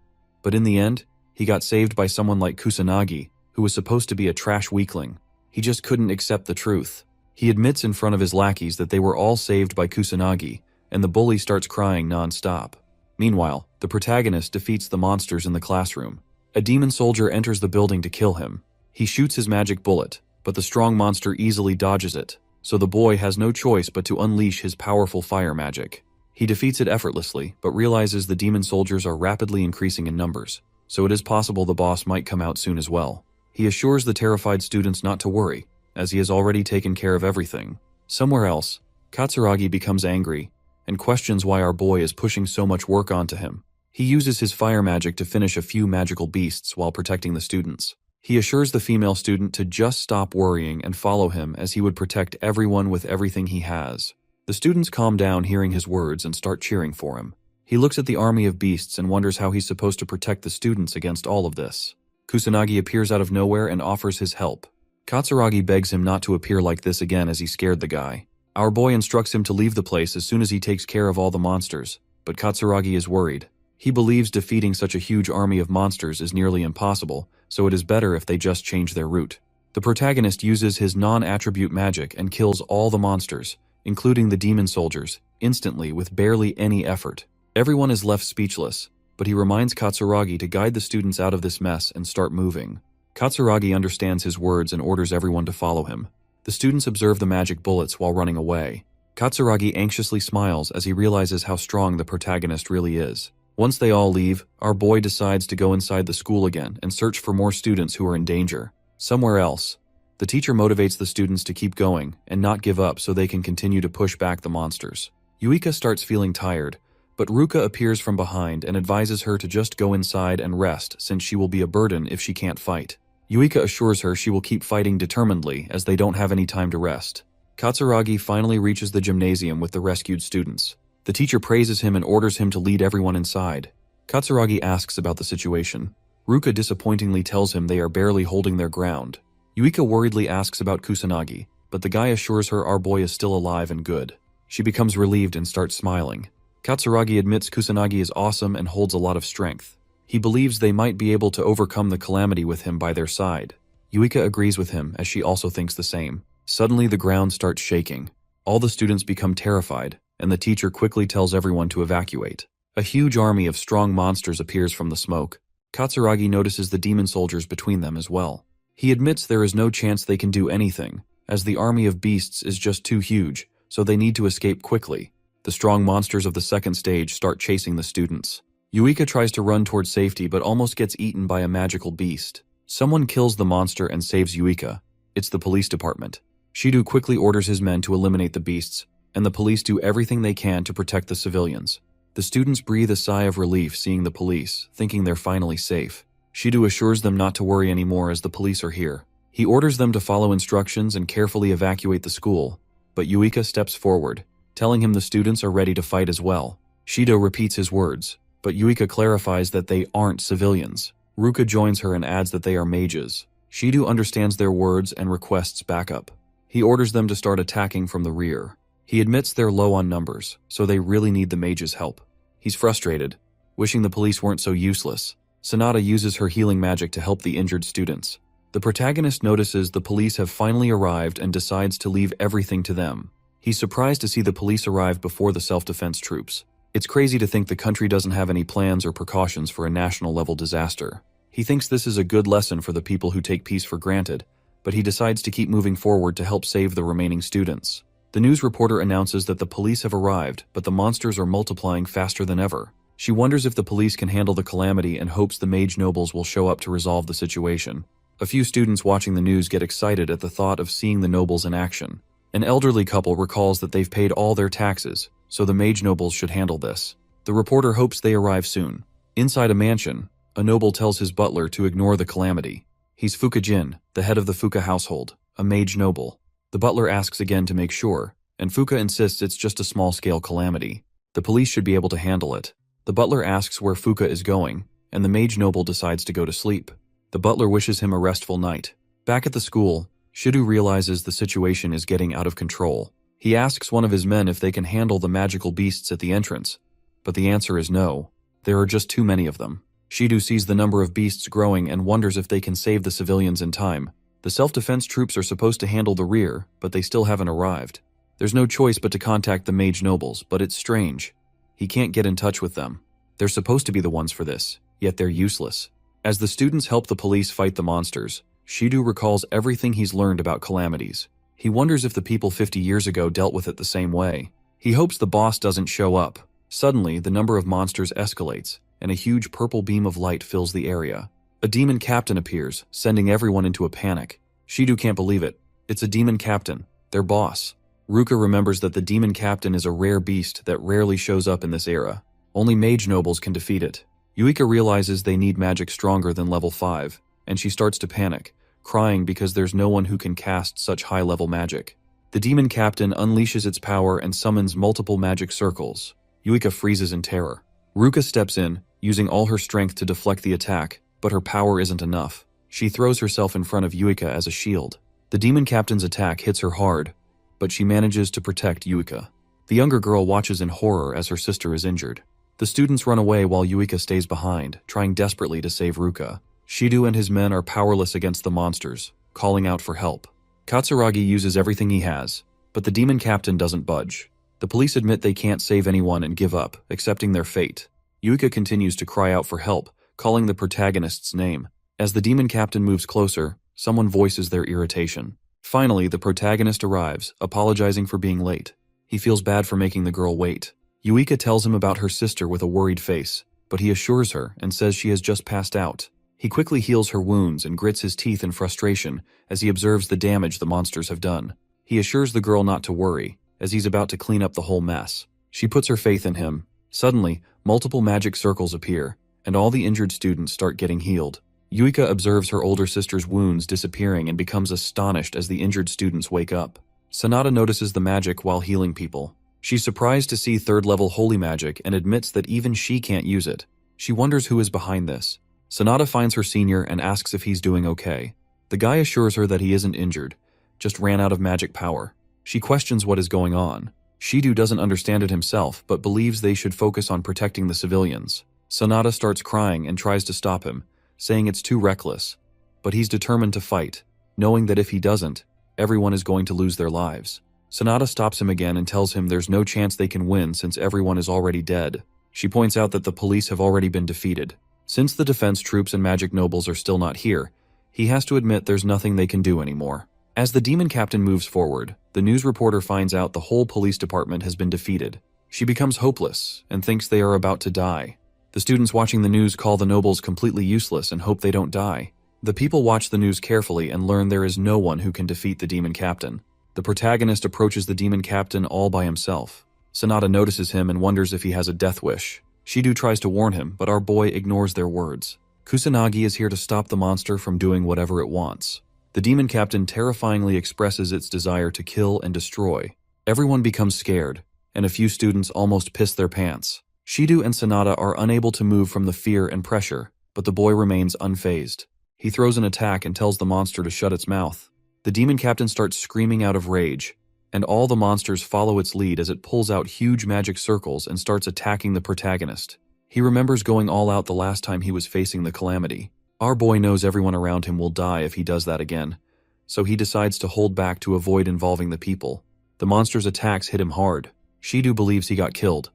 but in the end, he got saved by someone like Kusanagi, who was supposed to be a trash weakling. He just couldn't accept the truth. He admits in front of his lackeys that they were all saved by Kusanagi, and the bully starts crying non-stop. Meanwhile, the protagonist defeats the monsters in the classroom. A demon soldier enters the building to kill him. He shoots his magic bullet, but the strong monster easily dodges it, so the boy has no choice but to unleash his powerful fire magic. He defeats it effortlessly, but realizes the demon soldiers are rapidly increasing in numbers, so it is possible the boss might come out soon as well. He assures the terrified students not to worry, as he has already taken care of everything. Somewhere else, Katsuragi becomes angry and questions why our boy is pushing so much work onto him. He uses his fire magic to finish a few magical beasts while protecting the students. He assures the female student to just stop worrying and follow him as he would protect everyone with everything he has. The students calm down hearing his words and start cheering for him. He looks at the army of beasts and wonders how he's supposed to protect the students against all of this. Kusanagi appears out of nowhere and offers his help. Katsuragi begs him not to appear like this again as he scared the guy. Our boy instructs him to leave the place as soon as he takes care of all the monsters, but Katsuragi is worried. He believes defeating such a huge army of monsters is nearly impossible, so it is better if they just change their route. The protagonist uses his non-attribute magic and kills all the monsters, including the demon soldiers, instantly with barely any effort. Everyone is left speechless, but he reminds Katsuragi to guide the students out of this mess and start moving. Katsuragi understands his words and orders everyone to follow him. The students observe the magic bullets while running away. Katsuragi anxiously smiles as he realizes how strong the protagonist really is. Once they all leave, our boy decides to go inside the school again and search for more students who are in danger. Somewhere else. The teacher motivates the students to keep going and not give up so they can continue to push back the monsters. Yuika starts feeling tired, but Ruka appears from behind and advises her to just go inside and rest since she will be a burden if she can't fight. Yuika assures her she will keep fighting determinedly as they don't have any time to rest. Katsuragi finally reaches the gymnasium with the rescued students. The teacher praises him and orders him to lead everyone inside. Katsuragi asks about the situation. Ruka disappointingly tells him they are barely holding their ground. Yuika worriedly asks about Kusanagi, but the guy assures her our boy is still alive and good. She becomes relieved and starts smiling. Katsuragi admits Kusanagi is awesome and holds a lot of strength. He believes they might be able to overcome the calamity with him by their side. Yuika agrees with him as she also thinks the same. Suddenly the ground starts shaking. All the students become terrified, and the teacher quickly tells everyone to evacuate. A huge army of strong monsters appears from the smoke. Katsuragi notices the demon soldiers between them as well. He admits there is no chance they can do anything, as the army of beasts is just too huge, so they need to escape quickly. The strong monsters of the second stage start chasing the students. Yuika tries to run towards safety but almost gets eaten by a magical beast. Someone kills the monster and saves Yuika. It's the police department. Shido quickly orders his men to eliminate the beasts, and the police do everything they can to protect the civilians. The students breathe a sigh of relief seeing the police, thinking they're finally safe. Shido assures them not to worry anymore as the police are here. He orders them to follow instructions and carefully evacuate the school, but Yuika steps forward, telling him the students are ready to fight as well. Shido repeats his words, but Yuika clarifies that they aren't civilians. Ruka joins her and adds that they are mages. Shido understands their words and requests backup. He orders them to start attacking from the rear. He admits they're low on numbers, so they really need the mages' help. He's frustrated, wishing the police weren't so useless. Sonata uses her healing magic to help the injured students. The protagonist notices the police have finally arrived and decides to leave everything to them. He's surprised to see the police arrive before the self-defense troops. It's crazy to think the country doesn't have any plans or precautions for a national-level disaster. He thinks this is a good lesson for the people who take peace for granted, but he decides to keep moving forward to help save the remaining students. The news reporter announces that the police have arrived, but the monsters are multiplying faster than ever. She wonders if the police can handle the calamity and hopes the mage nobles will show up to resolve the situation. A few students watching the news get excited at the thought of seeing the nobles in action. An elderly couple recalls that they've paid all their taxes, so the mage nobles should handle this. The reporter hopes they arrive soon. Inside a mansion, a noble tells his butler to ignore the calamity. He's Fukajin, the head of the Fuka household, a mage noble. The butler asks again to make sure, and Fuka insists it's just a small-scale calamity. The police should be able to handle it. The butler asks where Fuka is going, and the mage noble decides to go to sleep. The butler wishes him a restful night. Back at the school, Shido realizes the situation is getting out of control. He asks one of his men if they can handle the magical beasts at the entrance, but the answer is no. There are just too many of them. Shido sees the number of beasts growing and wonders if they can save the civilians in time. The self-defense troops are supposed to handle the rear, but they still haven't arrived. There's no choice but to contact the mage nobles, but it's strange. He can't get in touch with them. They're supposed to be the ones for this, yet they're useless. As the students help the police fight the monsters, Shido recalls everything he's learned about calamities. He wonders if the people 50 years ago dealt with it the same way. He hopes the boss doesn't show up. Suddenly, the number of monsters escalates, and a huge purple beam of light fills the area. A demon captain appears, sending everyone into a panic. Shido can't believe it. It's a demon captain, their boss. Ruka remembers that the demon captain is a rare beast that rarely shows up in this era. Only mage nobles can defeat it. Yuika realizes they need magic stronger than level 5, and she starts to panic, crying because there's no one who can cast such high-level magic. The demon captain unleashes its power and summons multiple magic circles. Yuika freezes in terror. Ruka steps in, using all her strength to deflect the attack, but her power isn't enough. She throws herself in front of Yuika as a shield. The demon captain's attack hits her hard, but she manages to protect Yuika. The younger girl watches in horror as her sister is injured. The students run away while Yuika stays behind, trying desperately to save Ruka. Shido and his men are powerless against the monsters, calling out for help. Katsuragi uses everything he has, but the demon captain doesn't budge. The police admit they can't save anyone and give up, accepting their fate. Yuika continues to cry out for help, calling the protagonist's name. As the demon captain moves closer, someone voices their irritation. Finally, the protagonist arrives, apologizing for being late. He feels bad for making the girl wait. Yuika tells him about her sister with a worried face. but he assures her and says she has just passed out. He quickly heals her wounds and grits his teeth in frustration as he observes the damage the monsters have done. He assures the girl not to worry, as he's about to clean up the whole mess. She puts her faith in him. Suddenly, multiple magic circles appear, and all the injured students start getting healed. Yuika observes her older sister's wounds disappearing and becomes astonished as the injured students wake up. Sanada notices the magic while healing people. She's surprised to see third-level holy magic and admits that even she can't use it. She wonders who is behind this. Sanada finds her senior and asks if he's doing okay. The guy assures her that he isn't injured, just ran out of magic power. She questions what is going on. Shidu doesn't understand it himself, but believes they should focus on protecting the civilians. Sanada starts crying and tries to stop him, saying it's too reckless. But he's determined to fight, knowing that if he doesn't, everyone is going to lose their lives. Sanada stops him again and tells him there's no chance they can win since everyone is already dead. She points out that the police have already been defeated. Since the defense troops and magic nobles are still not here, he has to admit there's nothing they can do anymore. As the demon captain moves forward, the news reporter finds out the whole police department has been defeated. She becomes hopeless and thinks they are about to die. The students watching the news call the nobles completely useless and hope they don't die. The people watch the news carefully and learn there is no one who can defeat the demon captain. The protagonist approaches the demon captain all by himself. Sanada notices him and wonders if he has a death wish. Shidu tries to warn him, but our boy ignores their words. Kusanagi is here to stop the monster from doing whatever it wants. The demon captain terrifyingly expresses its desire to kill and destroy. Everyone becomes scared, and a few students almost piss their pants. Shidu and Sanada are unable to move from the fear and pressure, but the boy remains unfazed. He throws an attack and tells the monster to shut its mouth. The demon captain starts screaming out of rage, and all the monsters follow its lead as it pulls out huge magic circles and starts attacking the protagonist. He remembers going all out the last time he was facing the calamity. Our boy knows everyone around him will die if he does that again, so he decides to hold back to avoid involving the people. The monster's attacks hit him hard. Shidu believes he got killed,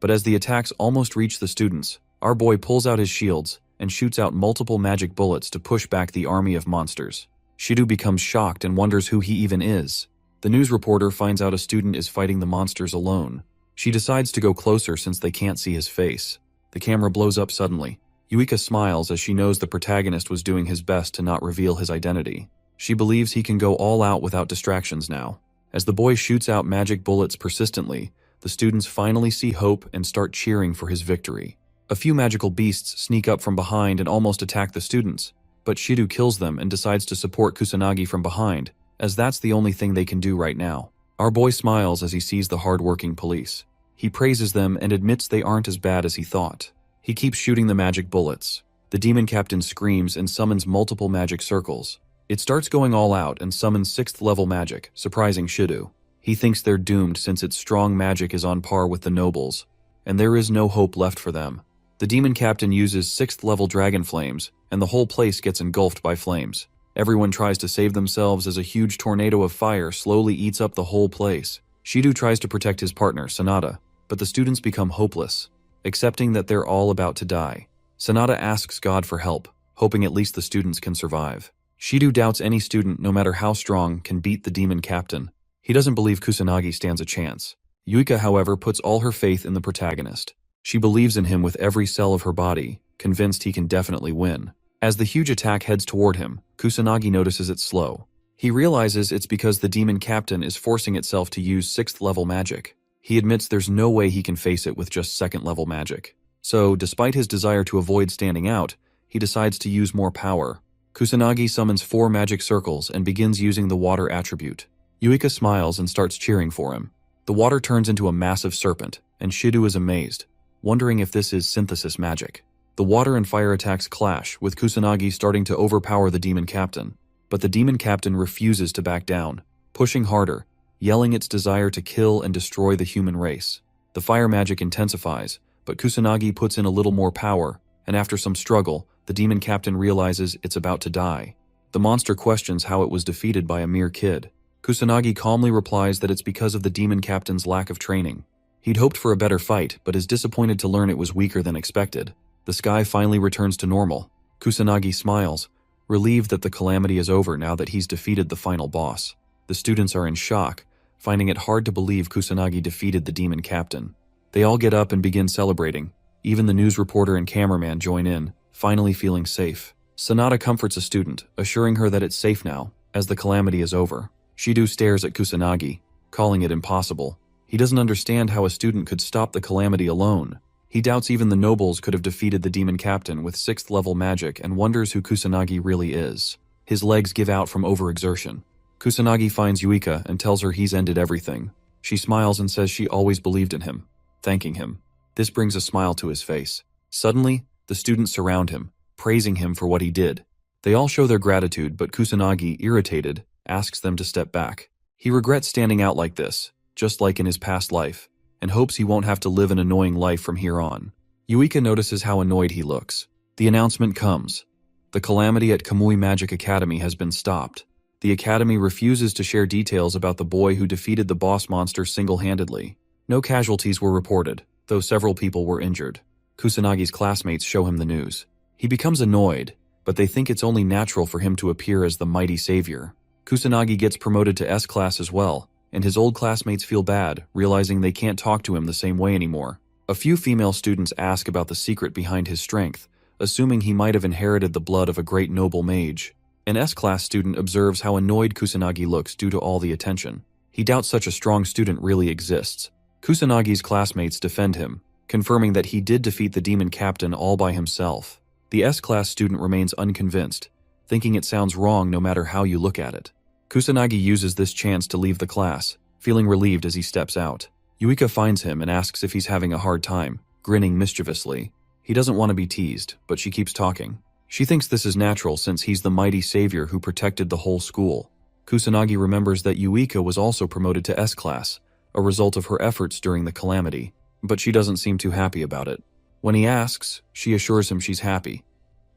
but as the attacks almost reach the students, our boy pulls out his shields and shoots out multiple magic bullets to push back the army of monsters. Shidu becomes shocked and wonders who he even is. The news reporter finds out a student is fighting the monsters alone. She decides to go closer since they can't see his face. The camera blows up suddenly. Yuika smiles as she knows the protagonist was doing his best to not reveal his identity. She believes he can go all out without distractions now. As the boy shoots out magic bullets persistently, the students finally see hope and start cheering for his victory. A few magical beasts sneak up from behind and almost attack the students, but Shidu kills them and decides to support Kusanagi from behind, as that's the only thing they can do right now. Our boy smiles as he sees the hard-working police. He praises them and admits they aren't as bad as he thought. He keeps shooting the magic bullets. The demon captain screams and summons multiple magic circles. It starts going all out and summons 6th-level magic, surprising Shidu. He thinks they're doomed since its strong magic is on par with the nobles, and there is no hope left for them. The demon captain uses 6th-level dragon flames, and the whole place gets engulfed by flames. Everyone tries to save themselves as a huge tornado of fire slowly eats up the whole place. Shidu tries to protect his partner, Sanada, but the students become hopeless, accepting that they're all about to die. Sanada asks God for help, hoping at least the students can survive. Shidu doubts any student, no matter how strong, can beat the demon captain. He doesn't believe Kusanagi stands a chance. Yuika, however, puts all her faith in the protagonist. She believes in him with every cell of her body, convinced he can definitely win. As the huge attack heads toward him, Kusanagi notices it's slow. He realizes it's because the demon captain is forcing itself to use 6th-level magic. He admits there's no way he can face it with just 2nd-level magic. So, despite his desire to avoid standing out, he decides to use more power. Kusanagi summons 4 magic circles and begins using the water attribute. Yuika smiles and starts cheering for him. The water turns into a massive serpent, and Shidu is amazed, wondering if this is synthesis magic. The water and fire attacks clash, with Kusanagi starting to overpower the demon captain. But the demon captain refuses to back down, pushing harder, yelling its desire to kill and destroy the human race. The fire magic intensifies, but Kusanagi puts in a little more power, and after some struggle, the demon captain realizes it's about to die. The monster questions how it was defeated by a mere kid. Kusanagi calmly replies that it's because of the demon captain's lack of training. He'd hoped for a better fight, but is disappointed to learn it was weaker than expected. The sky finally returns to normal. Kusanagi smiles, relieved that the calamity is over now that he's defeated the final boss. The students are in shock, finding it hard to believe Kusanagi defeated the demon captain. They all get up and begin celebrating. Even the news reporter and cameraman join in, finally feeling safe. Sanada comforts a student, assuring her that it's safe now, as the calamity is over. Shido stares at Kusanagi, calling it impossible. He doesn't understand how a student could stop the calamity alone. He doubts even the nobles could have defeated the demon captain with 6th level magic and wonders who Kusanagi really is. His legs give out from overexertion. Kusanagi finds Yuika and tells her he's ended everything. She smiles and says she always believed in him, thanking him. This brings a smile to his face. Suddenly, the students surround him, praising him for what he did. They all show their gratitude, but Kusanagi, irritated, asks them to step back. He regrets standing out like this, just like in his past life, and hopes he won't have to live an annoying life from here on. Yuika notices how annoyed he looks. The announcement comes. The calamity at Kamui Magic Academy has been stopped. The academy refuses to share details about the boy who defeated the boss monster single-handedly. No casualties were reported, though several people were injured. Kusanagi's classmates show him the news. He becomes annoyed, but they think it's only natural for him to appear as the mighty savior. Kusanagi gets promoted to S class as well, and his old classmates feel bad, realizing they can't talk to him the same way anymore. A few female students ask about the secret behind his strength, assuming he might have inherited the blood of a great noble mage. An S-class student observes how annoyed Kusanagi looks due to all the attention. He doubts such a strong student really exists. Kusanagi's classmates defend him, confirming that he did defeat the demon captain all by himself. The S-class student remains unconvinced, thinking it sounds wrong no matter how you look at it. Kusanagi uses this chance to leave the class, feeling relieved as he steps out. Yuika finds him and asks if he's having a hard time, grinning mischievously. He doesn't want to be teased, but she keeps talking. She thinks this is natural since he's the mighty savior who protected the whole school. Kusanagi remembers that Yuika was also promoted to S-class, a result of her efforts during the calamity, but she doesn't seem too happy about it. When he asks, she assures him she's happy,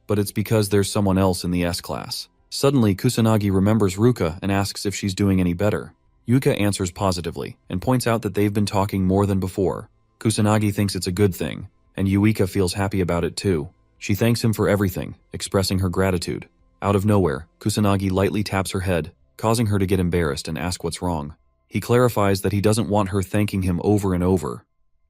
but it's because there's someone else in the S-class. Suddenly, Kusanagi remembers Ruka and asks if she's doing any better. Yuika answers positively and points out that they've been talking more than before. Kusanagi thinks it's a good thing, and Yuika feels happy about it too. She thanks him for everything, expressing her gratitude. Out of nowhere, Kusanagi lightly taps her head, causing her to get embarrassed and ask what's wrong. He clarifies that he doesn't want her thanking him over and over.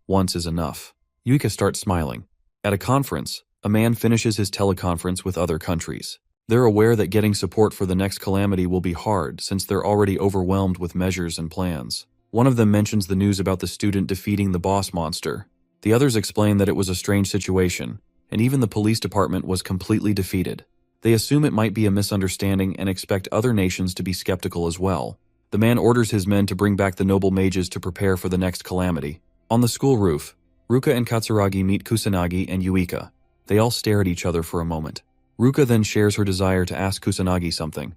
Once is enough. Yuika starts smiling. At a conference, a man finishes his teleconference with other countries. They're aware that getting support for the next calamity will be hard since they're already overwhelmed with measures and plans. One of them mentions the news about the student defeating the boss monster. The others explain that it was a strange situation, and even the police department was completely defeated. They assume it might be a misunderstanding and expect other nations to be skeptical as well. The man orders his men to bring back the noble mages to prepare for the next calamity. On the school roof, Ruka and Katsuragi meet Kusanagi and Yuika. They all stare at each other for a moment. Ruka then shares her desire to ask Kusanagi something.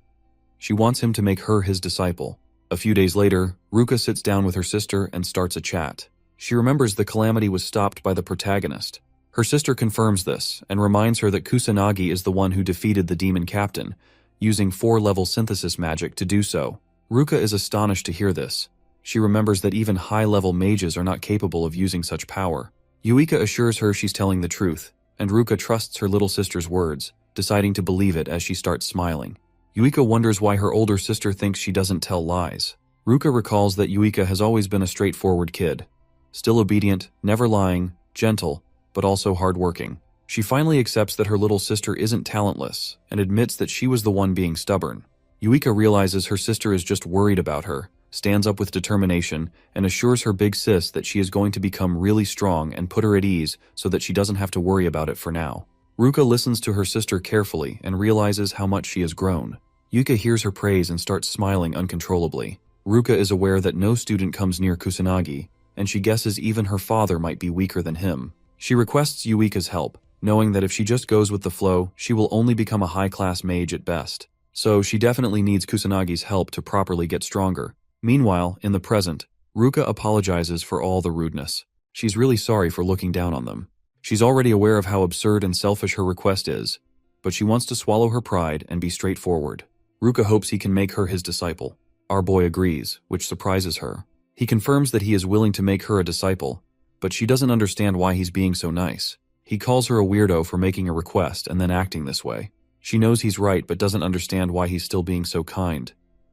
She wants him to make her his disciple. A few days later, Ruka sits down with her sister and starts a chat. She remembers the calamity was stopped by the protagonist. Her sister confirms this and reminds her that Kusanagi is the one who defeated the demon captain, using 4-level synthesis magic to do so. Ruka is astonished to hear this. She remembers that even high-level mages are not capable of using such power. Yuika assures her she's telling the truth, and Ruka trusts her little sister's words, deciding to believe it as she starts smiling. Yuika wonders why her older sister thinks she doesn't tell lies. Ruka recalls that Yuika has always been a straightforward kid, still obedient, never lying, gentle, but also hardworking. She finally accepts that her little sister isn't talentless and admits that she was the one being stubborn. Yuika realizes her sister is just worried about her, stands up with determination, and assures her big sis that she is going to become really strong and put her at ease so that she doesn't have to worry about it for now. Ruka listens to her sister carefully and realizes how much she has grown. Yuika hears her praise and starts smiling uncontrollably. Ruka is aware that no student comes near Kusanagi, and she guesses even her father might be weaker than him. She requests Yuika's help, knowing that if she just goes with the flow, she will only become a high-class mage at best. So she definitely needs Kusanagi's help to properly get stronger. Meanwhile, in the present, Ruka apologizes for all the rudeness. She's really sorry for looking down on them. She's already aware of how absurd and selfish her request is, but she wants to swallow her pride and be straightforward. Ruka hopes he can make her his disciple. Our boy agrees, which surprises her. He confirms that he is willing to make her a disciple, but she doesn't understand why he's being so nice. He calls her a weirdo for making a request and then acting this way. She knows he's right but doesn't understand why he's still being so kind,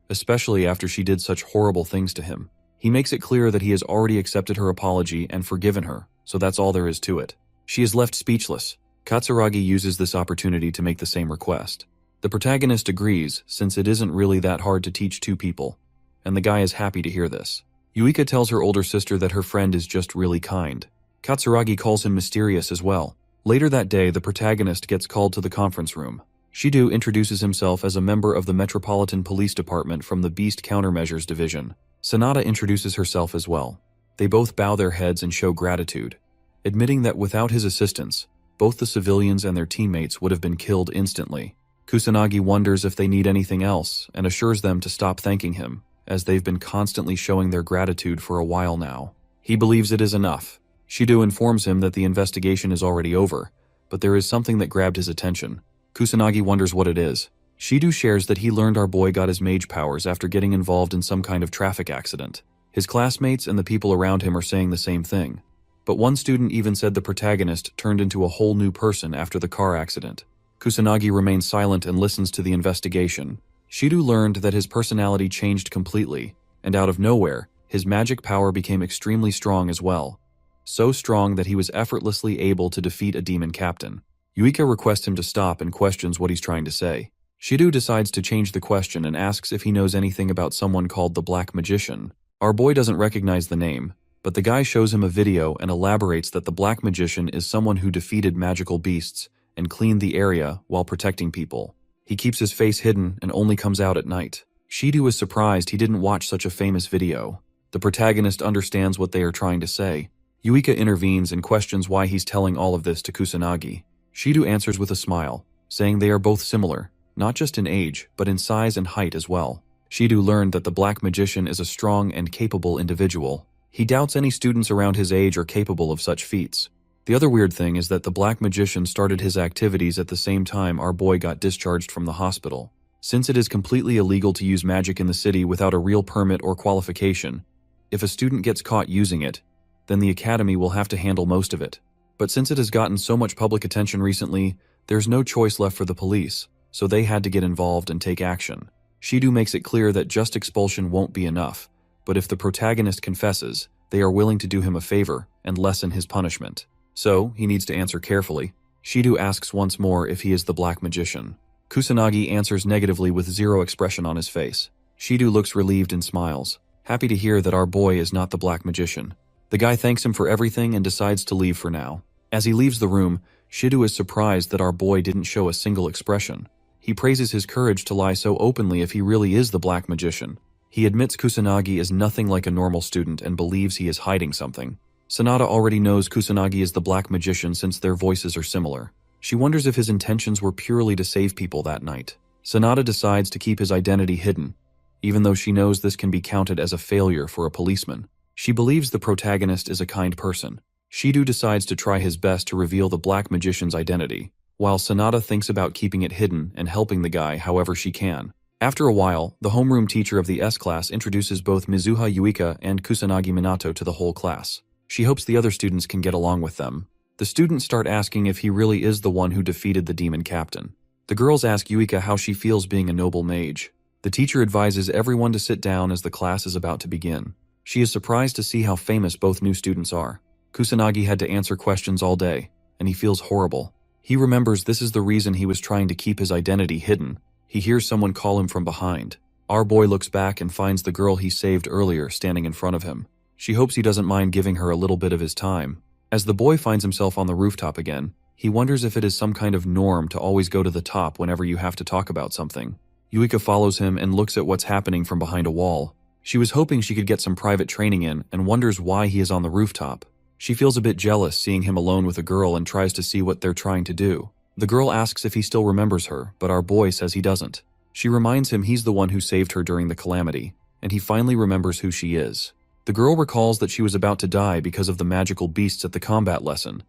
especially after she did such horrible things to him. He makes it clear that he has already accepted her apology and forgiven her, so that's all there is to it. She is left speechless. Katsuragi uses this opportunity to make the same request. The protagonist agrees, since it isn't really that hard to teach two people, and the guy is happy to hear this. Yuika tells her older sister that her friend is just really kind. Katsuragi calls him mysterious as well. Later that day, the protagonist gets called to the conference room. Shido introduces himself as a member of the Metropolitan Police Department from the Beast Countermeasures Division. Sanada introduces herself as well. They both bow their heads and show gratitude, admitting that without his assistance, both the civilians and their teammates would have been killed instantly. Kusanagi wonders if they need anything else and assures them to stop thanking him, as they've been constantly showing their gratitude for a while now. He believes it is enough. Shido informs him that the investigation is already over, but there is something that grabbed his attention. Kusanagi wonders what it is. Shido shares that he learned our boy got his mage powers after getting involved in some kind of traffic accident. His classmates and the people around him are saying the same thing. But one student even said the protagonist turned into a whole new person after the car accident. Kusanagi remains silent and listens to the investigation. Shido learned that his personality changed completely, and out of nowhere, his magic power became extremely strong as well. So strong that he was effortlessly able to defeat a demon captain. Yuika requests him to stop and questions what he's trying to say. Shido decides to change the question and asks if he knows anything about someone called the Black Magician. Our boy doesn't recognize the name, but the guy shows him a video and elaborates that the Black Magician is someone who defeated magical beasts and cleaned the area while protecting people. He keeps his face hidden and only comes out at night. Shido is surprised he didn't watch such a famous video. The protagonist understands what they are trying to say. Yuika intervenes and questions why he's telling all of this to Kusanagi. Shido answers with a smile, saying they are both similar, not just in age, but in size and height as well. Shido learned that the Black Magician is a strong and capable individual. He doubts any students around his age are capable of such feats. The other weird thing is that the Black Magician started his activities at the same time our boy got discharged from the hospital. Since it is completely illegal to use magic in the city without a real permit or qualification, if a student gets caught using it, then the academy will have to handle most of it. But since it has gotten so much public attention recently, there's no choice left for the police, so they had to get involved and take action. Shido makes it clear that just expulsion won't be enough, but if the protagonist confesses, they are willing to do him a favor and lessen his punishment. So, he needs to answer carefully. Shido asks once more if he is the Black Magician. Kusanagi answers negatively with zero expression on his face. Shido looks relieved and smiles, happy to hear that our boy is not the Black Magician. The guy thanks him for everything and decides to leave for now. As he leaves the room, Shido is surprised that our boy didn't show a single expression. He praises his courage to lie so openly if he really is the Black Magician. He admits Kusanagi is nothing like a normal student and believes he is hiding something. Sanada already knows Kusanagi is the Black Magician since their voices are similar. She wonders if his intentions were purely to save people that night. Sanada decides to keep his identity hidden, even though she knows this can be counted as a failure for a policeman. She believes the protagonist is a kind person. Shido decides to try his best to reveal the Black Magician's identity, while Sanada thinks about keeping it hidden and helping the guy however she can. After a while, the homeroom teacher of the S-class introduces both Mizuha Yuika and Kusanagi Minato to the whole class. She hopes the other students can get along with them. The students start asking if he really is the one who defeated the demon captain. The girls ask Yuika how she feels being a noble mage. The teacher advises everyone to sit down as the class is about to begin. She is surprised to see how famous both new students are. Kusanagi had to answer questions all day, and he feels horrible. He remembers this is the reason he was trying to keep his identity hidden. He hears someone call him from behind. Our boy looks back and finds the girl he saved earlier standing in front of him. She hopes he doesn't mind giving her a little bit of his time. As the boy finds himself on the rooftop again, he wonders if it is some kind of norm to always go to the top whenever you have to talk about something. Yuika follows him and looks at what's happening from behind a wall. She was hoping she could get some private training in and wonders why he is on the rooftop. She feels a bit jealous seeing him alone with a girl and tries to see what they're trying to do. The girl asks if he still remembers her, but our boy says he doesn't. She reminds him he's the one who saved her during the calamity, and he finally remembers who she is. The girl recalls that she was about to die because of the magical beasts at the combat lesson,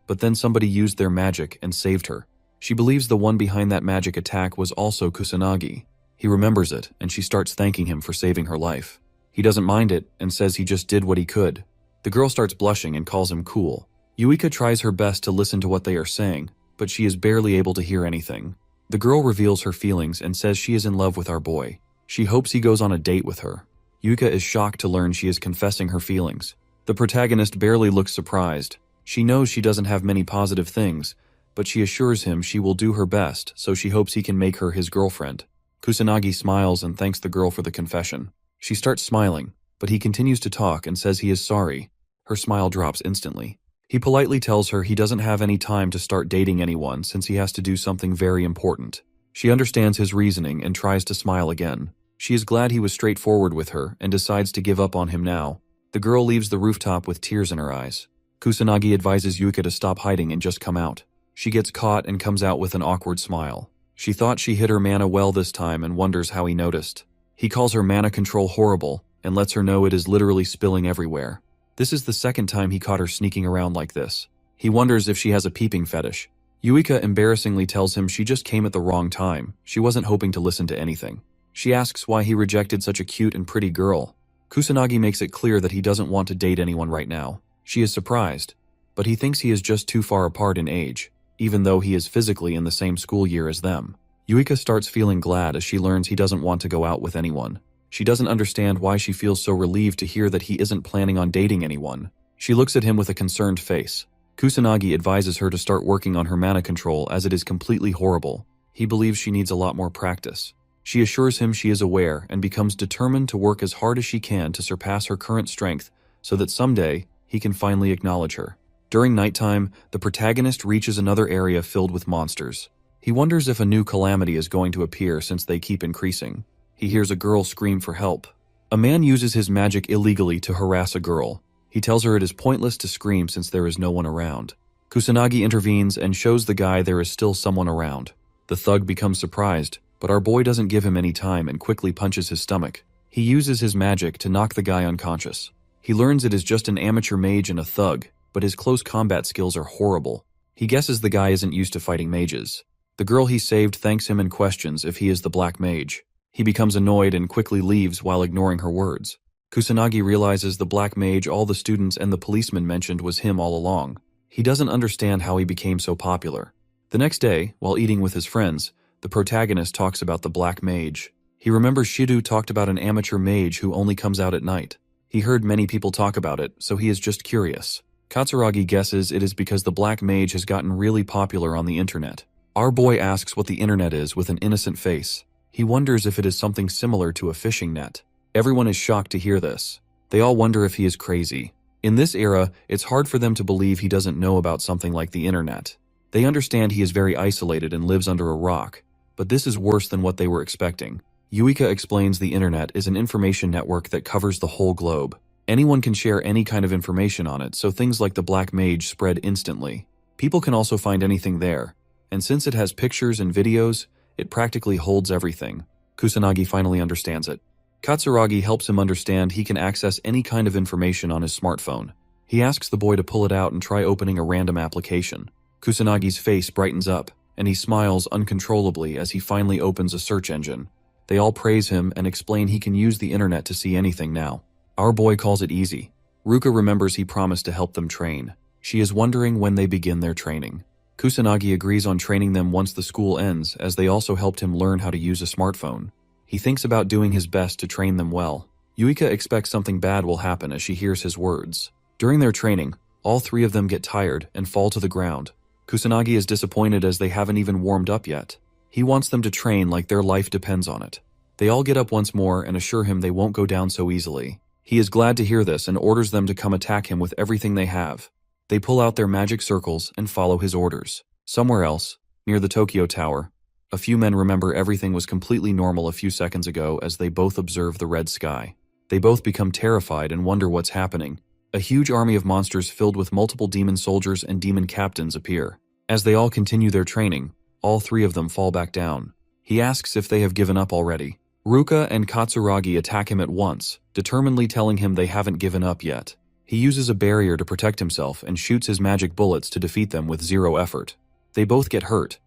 but then somebody used their magic and saved her. She believes the one behind that magic attack was also Kusanagi. He remembers it, and she starts thanking him for saving her life. He doesn't mind it and says he just did what he could. The girl starts blushing and calls him cool. Yuika tries her best to listen to what they are saying, but she is barely able to hear anything. The girl reveals her feelings and says she is in love with our boy. She hopes he goes on a date with her. Yuika is shocked to learn she is confessing her feelings. The protagonist barely looks surprised. She knows she doesn't have many positive things, but she assures him she will do her best, so she hopes he can make her his girlfriend. Kusanagi smiles and thanks the girl for the confession. She starts smiling, but he continues to talk and says he is sorry. Her smile drops instantly. He politely tells her he doesn't have any time to start dating anyone since he has to do something very important. She understands his reasoning and tries to smile again. She is glad he was straightforward with her and decides to give up on him now. The girl leaves the rooftop with tears in her eyes. Kusanagi advises Yuika to stop hiding and just come out. She gets caught and comes out with an awkward smile. She thought she hid her mana well this time and wonders how he noticed. He calls her mana control horrible and lets her know it is literally spilling everywhere. This is the second time he caught her sneaking around like this. He wonders if she has a peeping fetish. Yuika embarrassingly tells him she just came at the wrong time. She wasn't hoping to listen to anything. She asks why he rejected such a cute and pretty girl. Kusanagi makes it clear that he doesn't want to date anyone right now. She is surprised, but he thinks he is just too far apart in age, even though he is physically in the same school year as them. Yuika starts feeling glad as she learns he doesn't want to go out with anyone. She doesn't understand why she feels so relieved to hear that he isn't planning on dating anyone. She looks at him with a concerned face. Kusanagi advises her to start working on her mana control as it is completely horrible. He believes she needs a lot more practice. She assures him she is aware and becomes determined to work as hard as she can to surpass her current strength so that someday he can finally acknowledge her. During nighttime, the protagonist reaches another area filled with monsters. He wonders if a new calamity is going to appear since they keep increasing. He hears a girl scream for help. A man uses his magic illegally to harass a girl. He tells her it is pointless to scream since there is no one around. Kusanagi intervenes and shows the guy there is still someone around. The thug becomes surprised, but our boy doesn't give him any time and quickly punches his stomach. He uses his magic to knock the guy unconscious. He learns it is just an amateur mage and a thug, but his close combat skills are horrible. He guesses the guy isn't used to fighting mages. The girl he saved thanks him and questions if he is the black mage. He becomes annoyed and quickly leaves while ignoring her words. Kusanagi realizes the black mage all the students and the policeman mentioned was him all along. He doesn't understand how he became so popular. The next day, while eating with his friends, the protagonist talks about the black mage. He remembers Shido talked about an amateur mage who only comes out at night. He heard many people talk about it, so he is just curious. Katsuragi guesses it is because the black mage has gotten really popular on the internet. Our boy asks what the internet is with an innocent face. He wonders if it is something similar to a fishing net. Everyone is shocked to hear this. They all wonder if he is crazy. In this era, it's hard for them to believe he doesn't know about something like the internet. They understand he is very isolated and lives under a rock, but this is worse than what they were expecting. Yuika explains the internet is an information network that covers the whole globe. Anyone can share any kind of information on it, so things like the black mage spread instantly. People can also find anything there, and since it has pictures and videos, it practically holds everything. Kusanagi finally understands it. Katsuragi helps him understand he can access any kind of information on his smartphone. He asks the boy to pull it out and try opening a random application. Kusanagi's face brightens up, and he smiles uncontrollably as he finally opens a search engine. They all praise him and explain he can use the internet to see anything now. Our boy calls it easy. Ruka remembers he promised to help them train. She is wondering when they begin their training. Kusanagi agrees on training them once the school ends, as they also helped him learn how to use a smartphone. He thinks about doing his best to train them well. Yuika expects something bad will happen as she hears his words. During their training, all three of them get tired and fall to the ground. Kusanagi is disappointed as they haven't even warmed up yet. He wants them to train like their life depends on it. They all get up once more and assure him they won't go down so easily. He is glad to hear this and orders them to come attack him with everything they have. They pull out their magic circles and follow his orders. Somewhere else, near the Tokyo Tower, a few men remember everything was completely normal a few seconds ago as they both observe the red sky. They both become terrified and wonder what's happening. A huge army of monsters filled with multiple demon soldiers and demon captains appear. As they all continue their training, all three of them fall back down. He asks if they have given up already. Ruka and Katsuragi attack him at once, determinedly telling him they haven't given up yet. He uses a barrier to protect himself and shoots his magic bullets to defeat them with zero effort. They both get hurt,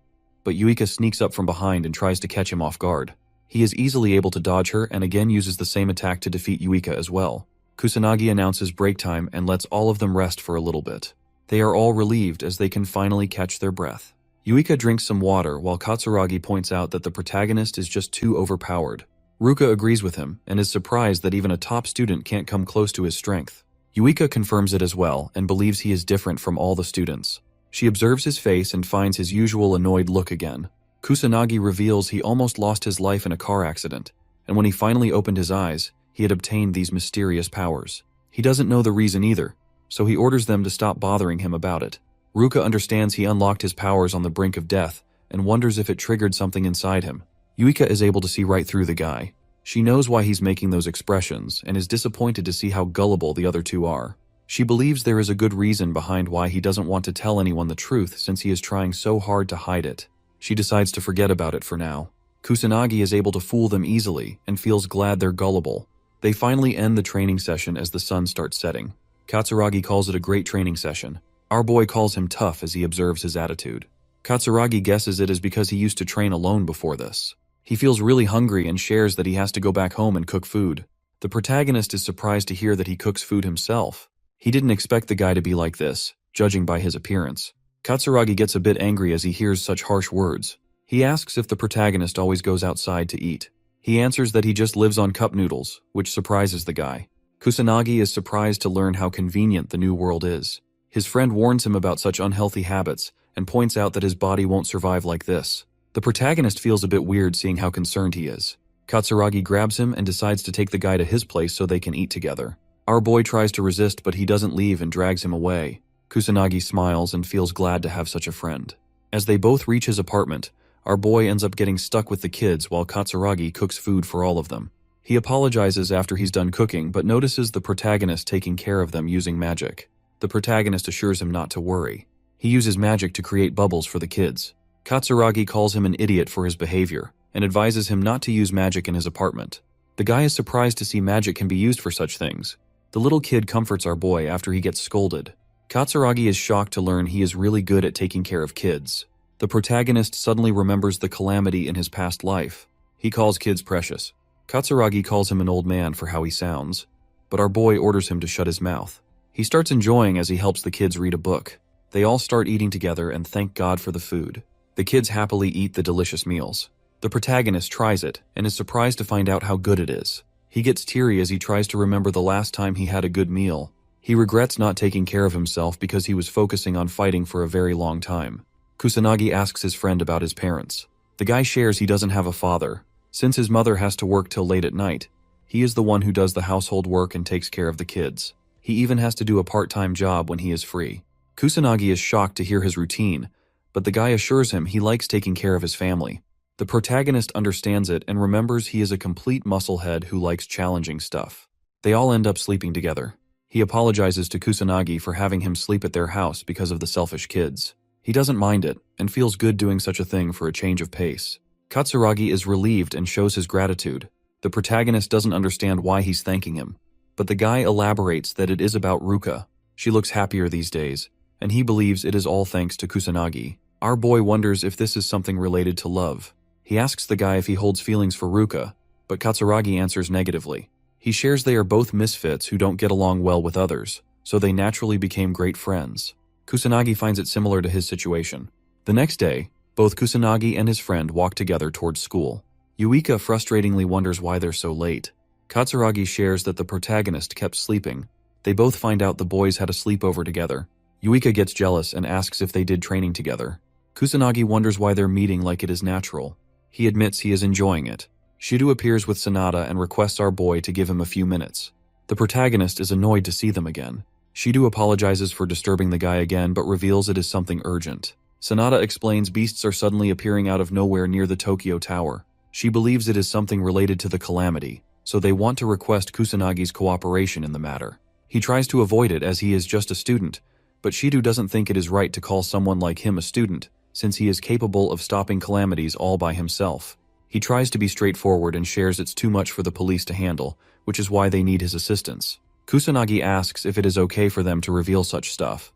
but Yuika sneaks up from behind and tries to catch him off guard. He is easily able to dodge her and again uses the same attack to defeat Yuika as well. Kusanagi announces break time and lets all of them rest for a little bit. They are all relieved as they can finally catch their breath. Yuika drinks some water while Katsuragi points out that the protagonist is just too overpowered. Ruka agrees with him and is surprised that even a top student can't come close to his strength. Yuika confirms it as well and believes he is different from all the students. She observes his face and finds his usual annoyed look again. Kusanagi reveals he almost lost his life in a car accident, and when he finally opened his eyes, he had obtained these mysterious powers. He doesn't know the reason either, so he orders them to stop bothering him about it. Ruka understands he unlocked his powers on the brink of death and wonders if it triggered something inside him. Yuika is able to see right through the guy. She knows why he's making those expressions and is disappointed to see how gullible the other two are. She believes there is a good reason behind why he doesn't want to tell anyone the truth since he is trying so hard to hide it. She decides to forget about it for now. Kusanagi is able to fool them easily and feels glad they're gullible. They finally end the training session as the sun starts setting. Katsuragi calls it a great training session. Our boy calls him tough as he observes his attitude. Katsuragi guesses it is because he used to train alone before this. He feels really hungry and shares that he has to go back home and cook food. The protagonist is surprised to hear that he cooks food himself. He didn't expect the guy to be like this, judging by his appearance. Katsuragi gets a bit angry as he hears such harsh words. He asks if the protagonist always goes outside to eat. He answers that he just lives on cup noodles, which surprises the guy. Kusanagi is surprised to learn how convenient the new world is. His friend warns him about such unhealthy habits and points out that his body won't survive like this. The protagonist feels a bit weird seeing how concerned he is. Katsuragi grabs him and decides to take the guy to his place so they can eat together. Our boy tries to resist, but he doesn't leave and drags him away. Kusanagi smiles and feels glad to have such a friend. As they both reach his apartment, our boy ends up getting stuck with the kids while Katsuragi cooks food for all of them. He apologizes after he's done cooking, but notices the protagonist taking care of them using magic. The protagonist assures him not to worry. He uses magic to create bubbles for the kids. Katsuragi calls him an idiot for his behavior and advises him not to use magic in his apartment. The guy is surprised to see magic can be used for such things. The little kid comforts our boy after he gets scolded. Katsuragi is shocked to learn he is really good at taking care of kids. The protagonist suddenly remembers the calamity in his past life. He calls kids precious. Katsuragi calls him an old man for how he sounds, but our boy orders him to shut his mouth. He starts enjoying as he helps the kids read a book. They all start eating together and thank God for the food. The kids happily eat the delicious meals. The protagonist tries it and is surprised to find out how good it is. He gets teary as he tries to remember the last time he had a good meal. He regrets not taking care of himself because he was focusing on fighting for a very long time. Kusanagi asks his friend about his parents. The guy shares he doesn't have a father. Since his mother has to work till late at night, he is the one who does the household work and takes care of the kids. He even has to do a part-time job when he is free. Kusanagi is shocked to hear his routine, but the guy assures him he likes taking care of his family. The protagonist understands it and remembers he is a complete musclehead who likes challenging stuff. They all end up sleeping together. He apologizes to Kusanagi for having him sleep at their house because of the selfish kids. He doesn't mind it and feels good doing such a thing for a change of pace. Katsuragi is relieved and shows his gratitude. The protagonist doesn't understand why he's thanking him, but the guy elaborates that it is about Ruka. She looks happier these days, and he believes it is all thanks to Kusanagi. Our boy wonders if this is something related to love. He asks the guy if he holds feelings for Ruka, but Katsuragi answers negatively. He shares they are both misfits who don't get along well with others, so they naturally became great friends. Kusanagi finds it similar to his situation. The next day, both Kusanagi and his friend walk together towards school. Yuika frustratingly wonders why they're so late. Katsuragi shares that the protagonist kept sleeping. They both find out the boys had a sleepover together. Yuika gets jealous and asks if they did training together. Kusanagi wonders why they're meeting like it is natural. He admits he is enjoying it. Shido appears with Sanada and requests our boy to give him a few minutes. The protagonist is annoyed to see them again. Shido apologizes for disturbing the guy again but reveals it is something urgent. Sanada explains beasts are suddenly appearing out of nowhere near the Tokyo Tower. She believes it is something related to the calamity, so they want to request Kusanagi's cooperation in the matter. He tries to avoid it as he is just a student, but Shido doesn't think it is right to call someone like him a student, since he is capable of stopping calamities all by himself. He tries to be straightforward and shares it's too much for the police to handle, which is why they need his assistance. Kusanagi asks if it is okay for them to reveal such stuff,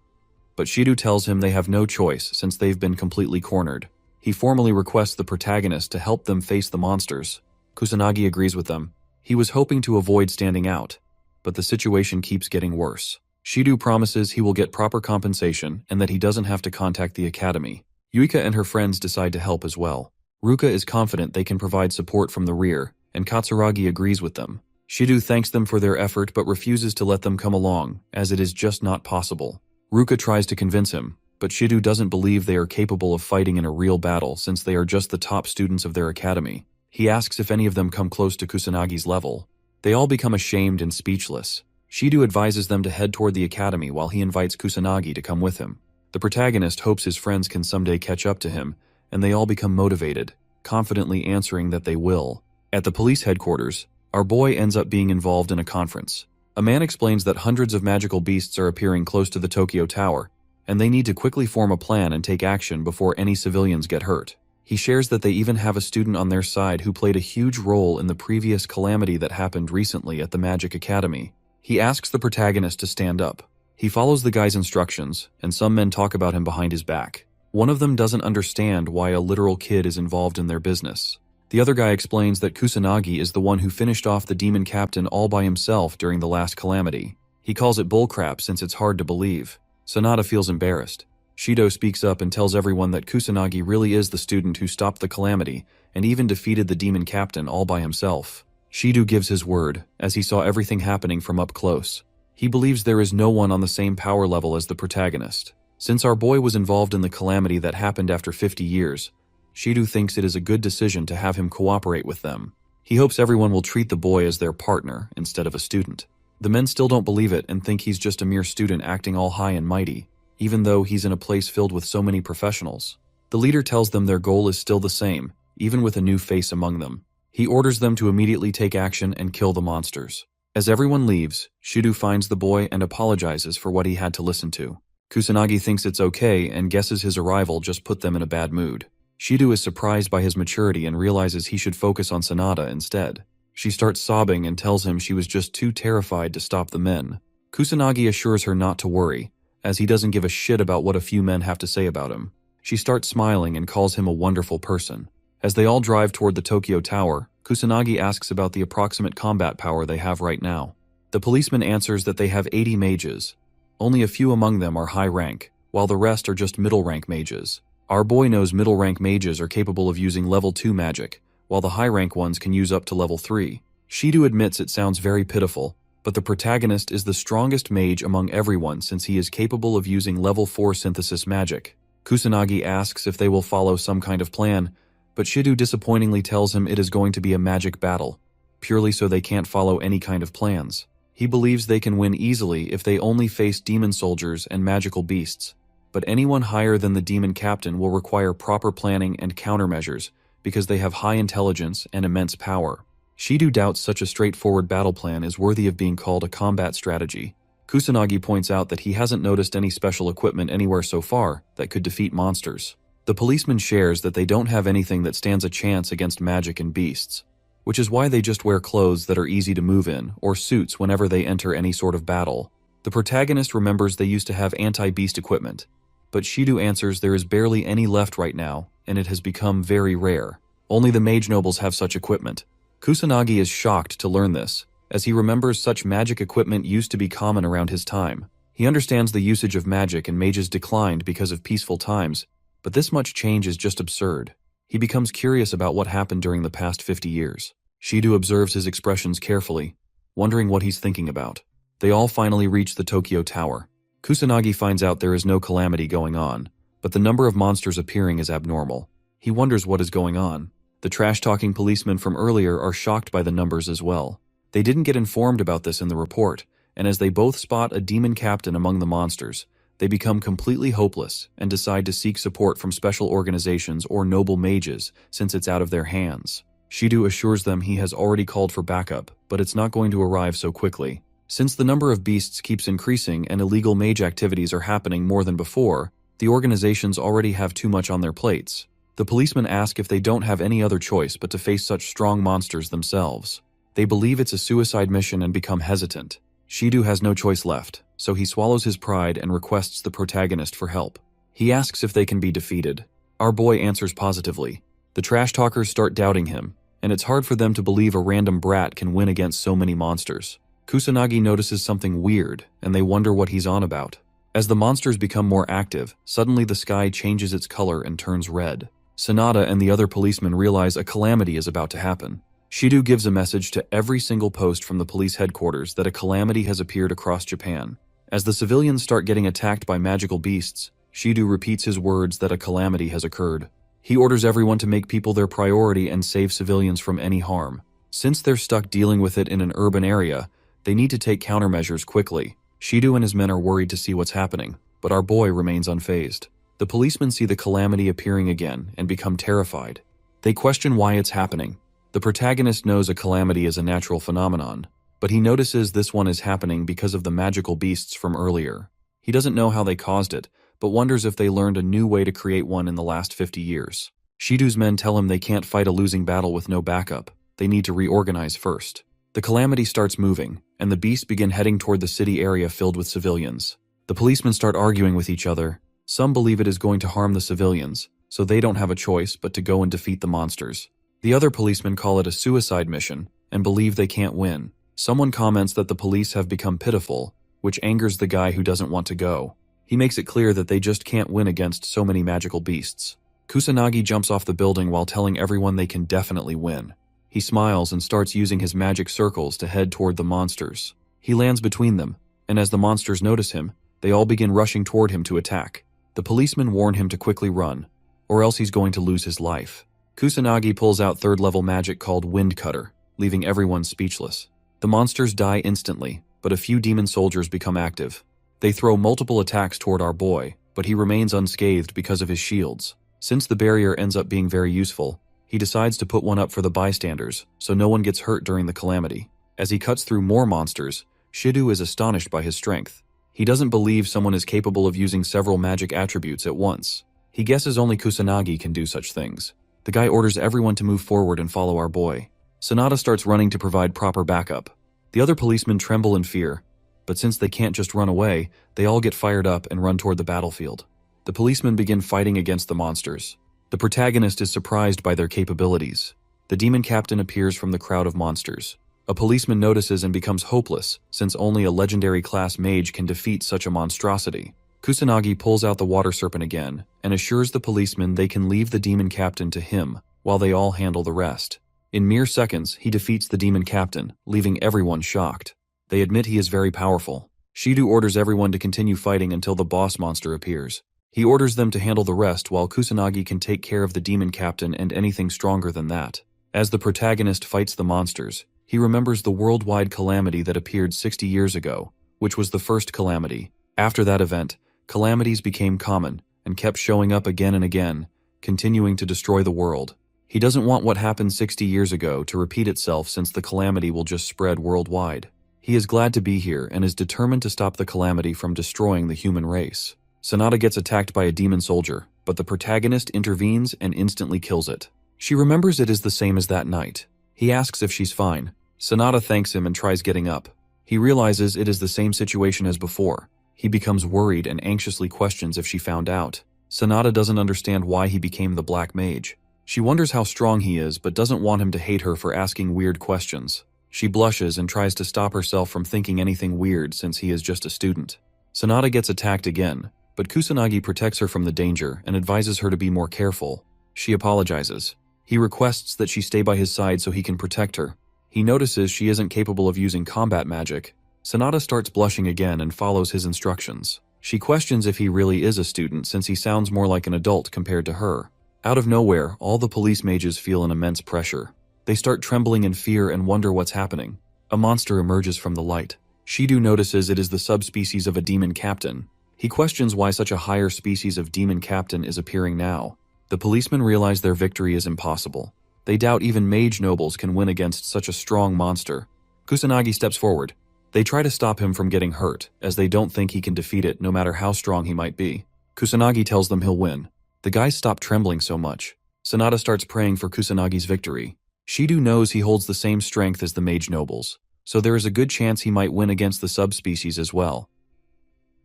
but Shido tells him they have no choice since they've been completely cornered. He formally requests the protagonist to help them face the monsters. Kusanagi agrees with them. He was hoping to avoid standing out, but the situation keeps getting worse. Shido promises he will get proper compensation and that he doesn't have to contact the academy. Yuika and her friends decide to help as well. Ruka is confident they can provide support from the rear, and Katsuragi agrees with them. Shido thanks them for their effort but refuses to let them come along, as it is just not possible. Ruka tries to convince him, but Shido doesn't believe they are capable of fighting in a real battle since they are just the top students of their academy. He asks if any of them come close to Kusanagi's level. They all become ashamed and speechless. Shido advises them to head toward the academy while he invites Kusanagi to come with him. The protagonist hopes his friends can someday catch up to him, and they all become motivated, confidently answering that they will. At the police headquarters, our boy ends up being involved in a conference. A man explains that hundreds of magical beasts are appearing close to the Tokyo Tower, and they need to quickly form a plan and take action before any civilians get hurt. He shares that they even have a student on their side who played a huge role in the previous calamity that happened recently at the Magic Academy. He asks the protagonist to stand up. He follows the guy's instructions, and some men talk about him behind his back. One of them doesn't understand why a literal kid is involved in their business. The other guy explains that Kusanagi is the one who finished off the demon captain all by himself during the last calamity. He calls it bullcrap since it's hard to believe. Sanada feels embarrassed. Shido speaks up and tells everyone that Kusanagi really is the student who stopped the calamity and even defeated the demon captain all by himself. Shido gives his word, as he saw everything happening from up close. He believes there is no one on the same power level as the protagonist. Since our boy was involved in the calamity that happened after 50 years, Shido thinks it is a good decision to have him cooperate with them. He hopes everyone will treat the boy as their partner instead of a student. The men still don't believe it and think he's just a mere student acting all high and mighty, even though he's in a place filled with so many professionals. The leader tells them their goal is still the same, even with a new face among them. He orders them to immediately take action and kill the monsters. As everyone leaves, Shido finds the boy and apologizes for what he had to listen to. Kusanagi thinks it's okay and guesses his arrival just put them in a bad mood. Shido is surprised by his maturity and realizes he should focus on Sanada instead. She starts sobbing and tells him she was just too terrified to stop the men. Kusanagi assures her not to worry, as he doesn't give a shit about what a few men have to say about him. She starts smiling and calls him a wonderful person. As they all drive toward the Tokyo Tower, Kusanagi asks about the approximate combat power they have right now. The policeman answers that they have 80 mages. Only a few among them are high rank, while the rest are just middle rank mages. Our boy knows middle rank mages are capable of using level 2 magic, while the high rank ones can use up to level 3. Shido admits it sounds very pitiful, but the protagonist is the strongest mage among everyone since he is capable of using level 4 synthesis magic. Kusanagi asks if they will follow some kind of plan, but Shido disappointingly tells him it is going to be a magic battle, purely so they can't follow any kind of plans. He believes they can win easily if they only face demon soldiers and magical beasts, but anyone higher than the demon captain will require proper planning and countermeasures because they have high intelligence and immense power. Shido doubts such a straightforward battle plan is worthy of being called a combat strategy. Kusanagi points out that he hasn't noticed any special equipment anywhere so far that could defeat monsters. The policeman shares that they don't have anything that stands a chance against magic and beasts, which is why they just wear clothes that are easy to move in, or suits whenever they enter any sort of battle. The protagonist remembers they used to have anti-beast equipment, but Shido answers there is barely any left right now, and it has become very rare. Only the mage nobles have such equipment. Kusanagi is shocked to learn this, as he remembers such magic equipment used to be common around his time. He understands the usage of magic and mages declined because of peaceful times, but this much change is just absurd. He becomes curious about what happened during the past 50 years. Shido observes his expressions carefully, wondering what he's thinking about. They all finally reach the Tokyo Tower. Kusanagi finds out there is no calamity going on, but the number of monsters appearing is abnormal. He wonders what is going on. The trash-talking policemen from earlier are shocked by the numbers as well. They didn't get informed about this in the report, and as they both spot a demon captain among the monsters, they become completely hopeless and decide to seek support from special organizations or noble mages since it's out of their hands. Shido assures them he has already called for backup, but it's not going to arrive so quickly. Since the number of beasts keeps increasing and illegal mage activities are happening more than before, the organizations already have too much on their plates. The policemen ask if they don't have any other choice but to face such strong monsters themselves. They believe it's a suicide mission and become hesitant. Shido has no choice left, so he swallows his pride and requests the protagonist for help. He asks if they can be defeated. Our boy answers positively. The trash talkers start doubting him, and it's hard for them to believe a random brat can win against so many monsters. Kusanagi notices something weird, and they wonder what he's on about. As the monsters become more active, suddenly the sky changes its color and turns red. Sanada and the other policemen realize a calamity is about to happen. Shido gives a message to every single post from the police headquarters that a calamity has appeared across Japan. As the civilians start getting attacked by magical beasts, Shido repeats his words that a calamity has occurred. He orders everyone to make people their priority and save civilians from any harm. Since they're stuck dealing with it in an urban area, they need to take countermeasures quickly. Shido and his men are worried to see what's happening, but our boy remains unfazed. The policemen see the calamity appearing again and become terrified. They question why it's happening. The protagonist knows a calamity is a natural phenomenon, but he notices this one is happening because of the magical beasts from earlier. He doesn't know how they caused it, but wonders if they learned a new way to create one in the last 50 years. Shido's men tell him they can't fight a losing battle with no backup. They need to reorganize first. The calamity starts moving, and the beasts begin heading toward the city area filled with civilians. The policemen start arguing with each other. Some believe it is going to harm the civilians, so they don't have a choice but to go and defeat the monsters. The other policemen call it a suicide mission and believe they can't win. Someone comments that the police have become pitiful, which angers the guy who doesn't want to go. He makes it clear that they just can't win against so many magical beasts. Kusanagi jumps off the building while telling everyone they can definitely win. He smiles and starts using his magic circles to head toward the monsters. He lands between them, and as the monsters notice him, they all begin rushing toward him to attack. The policemen warn him to quickly run, or else he's going to lose his life. Kusanagi pulls out third-level magic called Wind Cutter, leaving everyone speechless. The monsters die instantly, but a few demon soldiers become active. They throw multiple attacks toward our boy, but he remains unscathed because of his shields. Since the barrier ends up being very useful, he decides to put one up for the bystanders, so no one gets hurt during the calamity. As he cuts through more monsters, Shido is astonished by his strength. He doesn't believe someone is capable of using several magic attributes at once. He guesses only Kusanagi can do such things. The guy orders everyone to move forward and follow our boy. Sanada starts running to provide proper backup. The other policemen tremble in fear, but since they can't just run away, they all get fired up and run toward the battlefield. The policemen begin fighting against the monsters. The protagonist is surprised by their capabilities. The demon captain appears from the crowd of monsters. A policeman notices and becomes hopeless, since only a legendary class mage can defeat such a monstrosity. Kusanagi pulls out the water serpent again and assures the policemen they can leave the demon captain to him while they all handle the rest. In mere seconds, he defeats the demon captain, leaving everyone shocked. They admit he is very powerful. Shido orders everyone to continue fighting until the boss monster appears. He orders them to handle the rest while Kusanagi can take care of the demon captain and anything stronger than that. As the protagonist fights the monsters, he remembers the worldwide calamity that appeared 60 years ago, which was the first calamity. After that event, calamities became common and kept showing up again and again, continuing to destroy the world. He doesn't want what happened 60 years ago to repeat itself since the calamity will just spread worldwide. He is glad to be here and is determined to stop the calamity from destroying the human race. Sanada gets attacked by a demon soldier, but the protagonist intervenes and instantly kills it. She remembers it is the same as that night. He asks if she's fine. Sanada thanks him and tries getting up. He realizes it is the same situation as before. He becomes worried and anxiously questions if she found out. Sanada doesn't understand why he became the Black Mage. She wonders how strong he is but doesn't want him to hate her for asking weird questions. She blushes and tries to stop herself from thinking anything weird since he is just a student. Sanada gets attacked again, but Kusanagi protects her from the danger and advises her to be more careful. She apologizes. He requests that she stay by his side so he can protect her. He notices she isn't capable of using combat magic. Sanada starts blushing again and follows his instructions. She questions if he really is a student since he sounds more like an adult compared to her. Out of nowhere, all the police mages feel an immense pressure. They start trembling in fear and wonder what's happening. A monster emerges from the light. Shido notices it is the subspecies of a demon captain. He questions why such a higher species of demon captain is appearing now. The policemen realize their victory is impossible. They doubt even mage nobles can win against such a strong monster. Kusanagi steps forward. They try to stop him from getting hurt, as they don't think he can defeat it no matter how strong he might be. Kusanagi tells them he'll win. The guys stop trembling so much. Sanada starts praying for Kusanagi's victory. Shido knows he holds the same strength as the mage nobles, so there is a good chance he might win against the subspecies as well.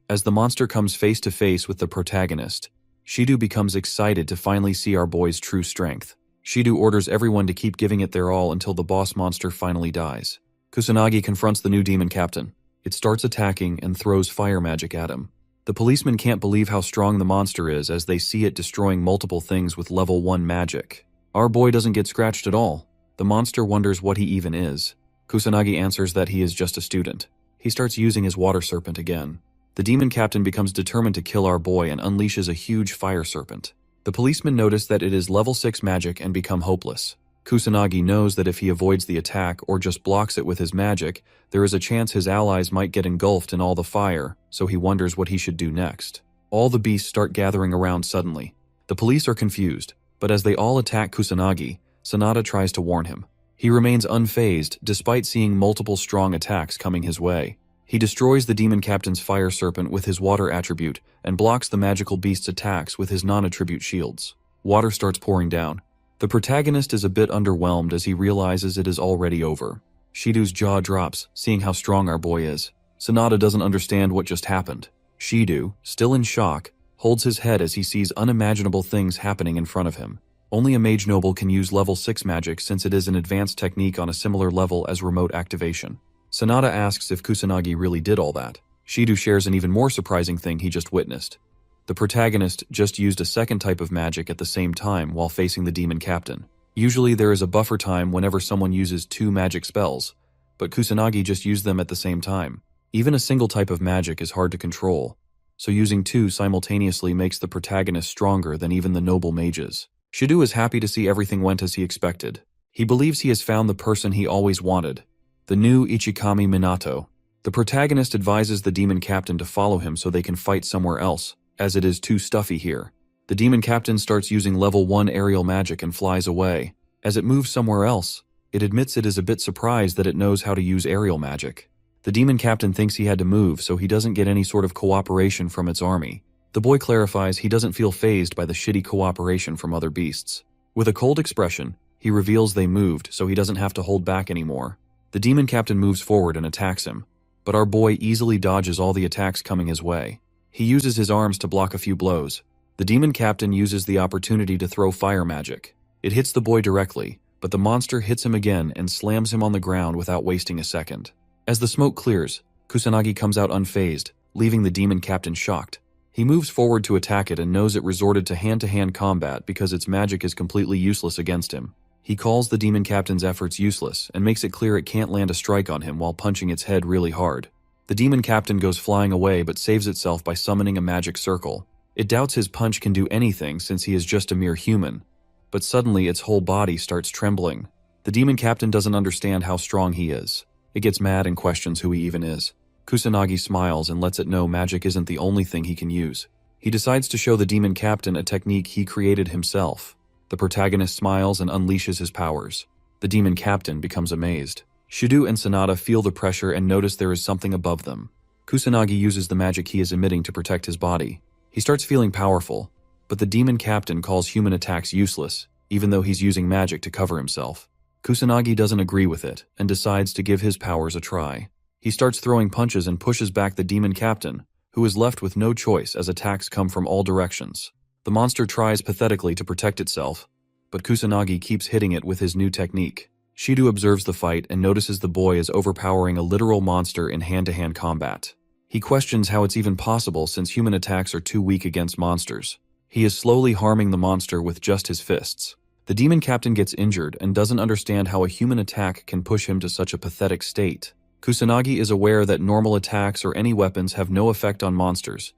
As the monster comes face to face with the protagonist, Shido becomes excited to finally see our boy's true strength. Shido orders everyone to keep giving it their all until the boss monster finally dies. Kusanagi confronts the new demon captain. It starts attacking and throws fire magic at him. The policemen can't believe how strong the monster is as they see it destroying multiple things with level 1 magic. Our boy doesn't get scratched at all. The monster wonders what he even is. Kusanagi answers that he is just a student. He starts using his water serpent again. The demon captain becomes determined to kill our boy and unleashes a huge fire serpent. The policemen notice that it is level 6 magic and become hopeless. Kusanagi knows that if he avoids the attack or just blocks it with his magic, there is a chance his allies might get engulfed in all the fire, so he wonders what he should do next. All the beasts start gathering around suddenly. The police are confused, but as they all attack Kusanagi, Sanada tries to warn him. He remains unfazed despite seeing multiple strong attacks coming his way. He destroys the demon captain's fire serpent with his water attribute and blocks the magical beast's attacks with his non-attribute shields. Water starts pouring down. The protagonist is a bit underwhelmed as he realizes it is already over. Shido's jaw drops, seeing how strong our boy is. Sanada doesn't understand what just happened. Shido, still in shock, holds his head as he sees unimaginable things happening in front of him. Only a mage noble can use level 6 magic since it is an advanced technique on a similar level as remote activation. Sanada asks if Kusanagi really did all that. Shido shares an even more surprising thing he just witnessed. The protagonist just used a second type of magic at the same time while facing the demon captain. Usually there is a buffer time whenever someone uses 2 magic spells, but Kusanagi just used them at the same time. Even a single type of magic is hard to control, so using 2 simultaneously makes the protagonist stronger than even the noble mages. Shido is happy to see everything went as he expected. He believes he has found the person he always wanted, the new Ichikami Minato. The protagonist advises the demon captain to follow him so they can fight somewhere else, as it is too stuffy here. The demon captain starts using level 1 aerial magic and flies away. As it moves somewhere else, it admits it is a bit surprised that it knows how to use aerial magic. The demon captain thinks he had to move so he doesn't get any sort of cooperation from its army. The boy clarifies he doesn't feel fazed by the shitty cooperation from other beasts. With a cold expression, he reveals they moved so he doesn't have to hold back anymore. The demon captain moves forward and attacks him, but our boy easily dodges all the attacks coming his way. He uses his arms to block a few blows. The demon captain uses the opportunity to throw fire magic. It hits the boy directly, but the monster hits him again and slams him on the ground without wasting a second. As the smoke clears, Kusanagi comes out unfazed, leaving the demon captain shocked. He moves forward to attack it and knows it resorted to hand-to-hand combat because its magic is completely useless against him. He calls the demon captain's efforts useless and makes it clear it can't land a strike on him while punching its head really hard. The demon captain goes flying away but saves itself by summoning a magic circle. It doubts his punch can do anything since he is just a mere human, but suddenly its whole body starts trembling. The demon captain doesn't understand how strong he is. It gets mad and questions who he even is. Kusanagi smiles and lets it know magic isn't the only thing he can use. He decides to show the demon captain a technique he created himself. The protagonist smiles and unleashes his powers. The demon captain becomes amazed. Shido and Sanada feel the pressure and notice there is something above them. Kusanagi uses the magic he is emitting to protect his body. He starts feeling powerful, but the demon captain calls human attacks useless, even though he's using magic to cover himself. Kusanagi doesn't agree with it and decides to give his powers a try. He starts throwing punches and pushes back the demon captain, who is left with no choice as attacks come from all directions. The monster tries pathetically to protect itself, but Kusanagi keeps hitting it with his new technique. Shido observes the fight and notices the boy is overpowering a literal monster in hand-to-hand combat. He questions how it's even possible since human attacks are too weak against monsters. He is slowly harming the monster with just his fists. The demon captain gets injured and doesn't understand how a human attack can push him to such a pathetic state. Kusanagi is aware that normal attacks or any weapons have no effect on monsters,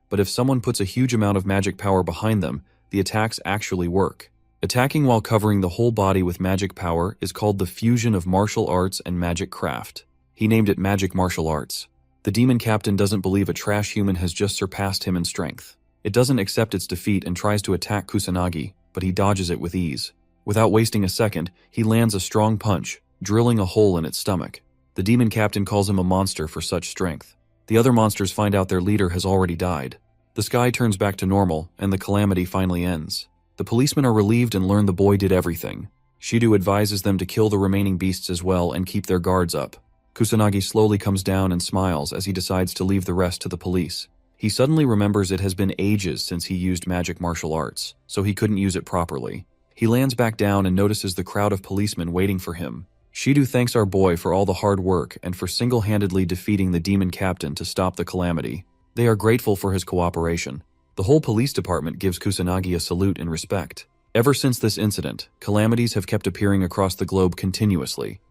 but if someone puts a huge amount of magic power behind them, the attacks actually work. Attacking while covering the whole body with magic power is called the fusion of martial arts and magic craft. He named it magic martial arts. The demon captain doesn't believe a trash human has just surpassed him in strength. It doesn't accept its defeat and tries to attack Kusanagi, but he dodges it with ease. Without wasting a second, he lands a strong punch, drilling a hole in its stomach. The demon captain calls him a monster for such strength. The other monsters find out their leader has already died. The sky turns back to normal, and the calamity finally ends. The policemen are relieved and learn the boy did everything. Shido advises them to kill the remaining beasts as well and keep their guards up. Kusanagi slowly comes down and smiles as he decides to leave the rest to the police. He suddenly remembers it has been ages since he used magic martial arts, so he couldn't use it properly. He lands back down and notices the crowd of policemen waiting for him. Shido thanks our boy for all the hard work and for single-handedly defeating the demon captain to stop the calamity. They are grateful for his cooperation. The whole police department gives Kusanagi a salute in respect. Ever since this incident, calamities have kept appearing across the globe continuously.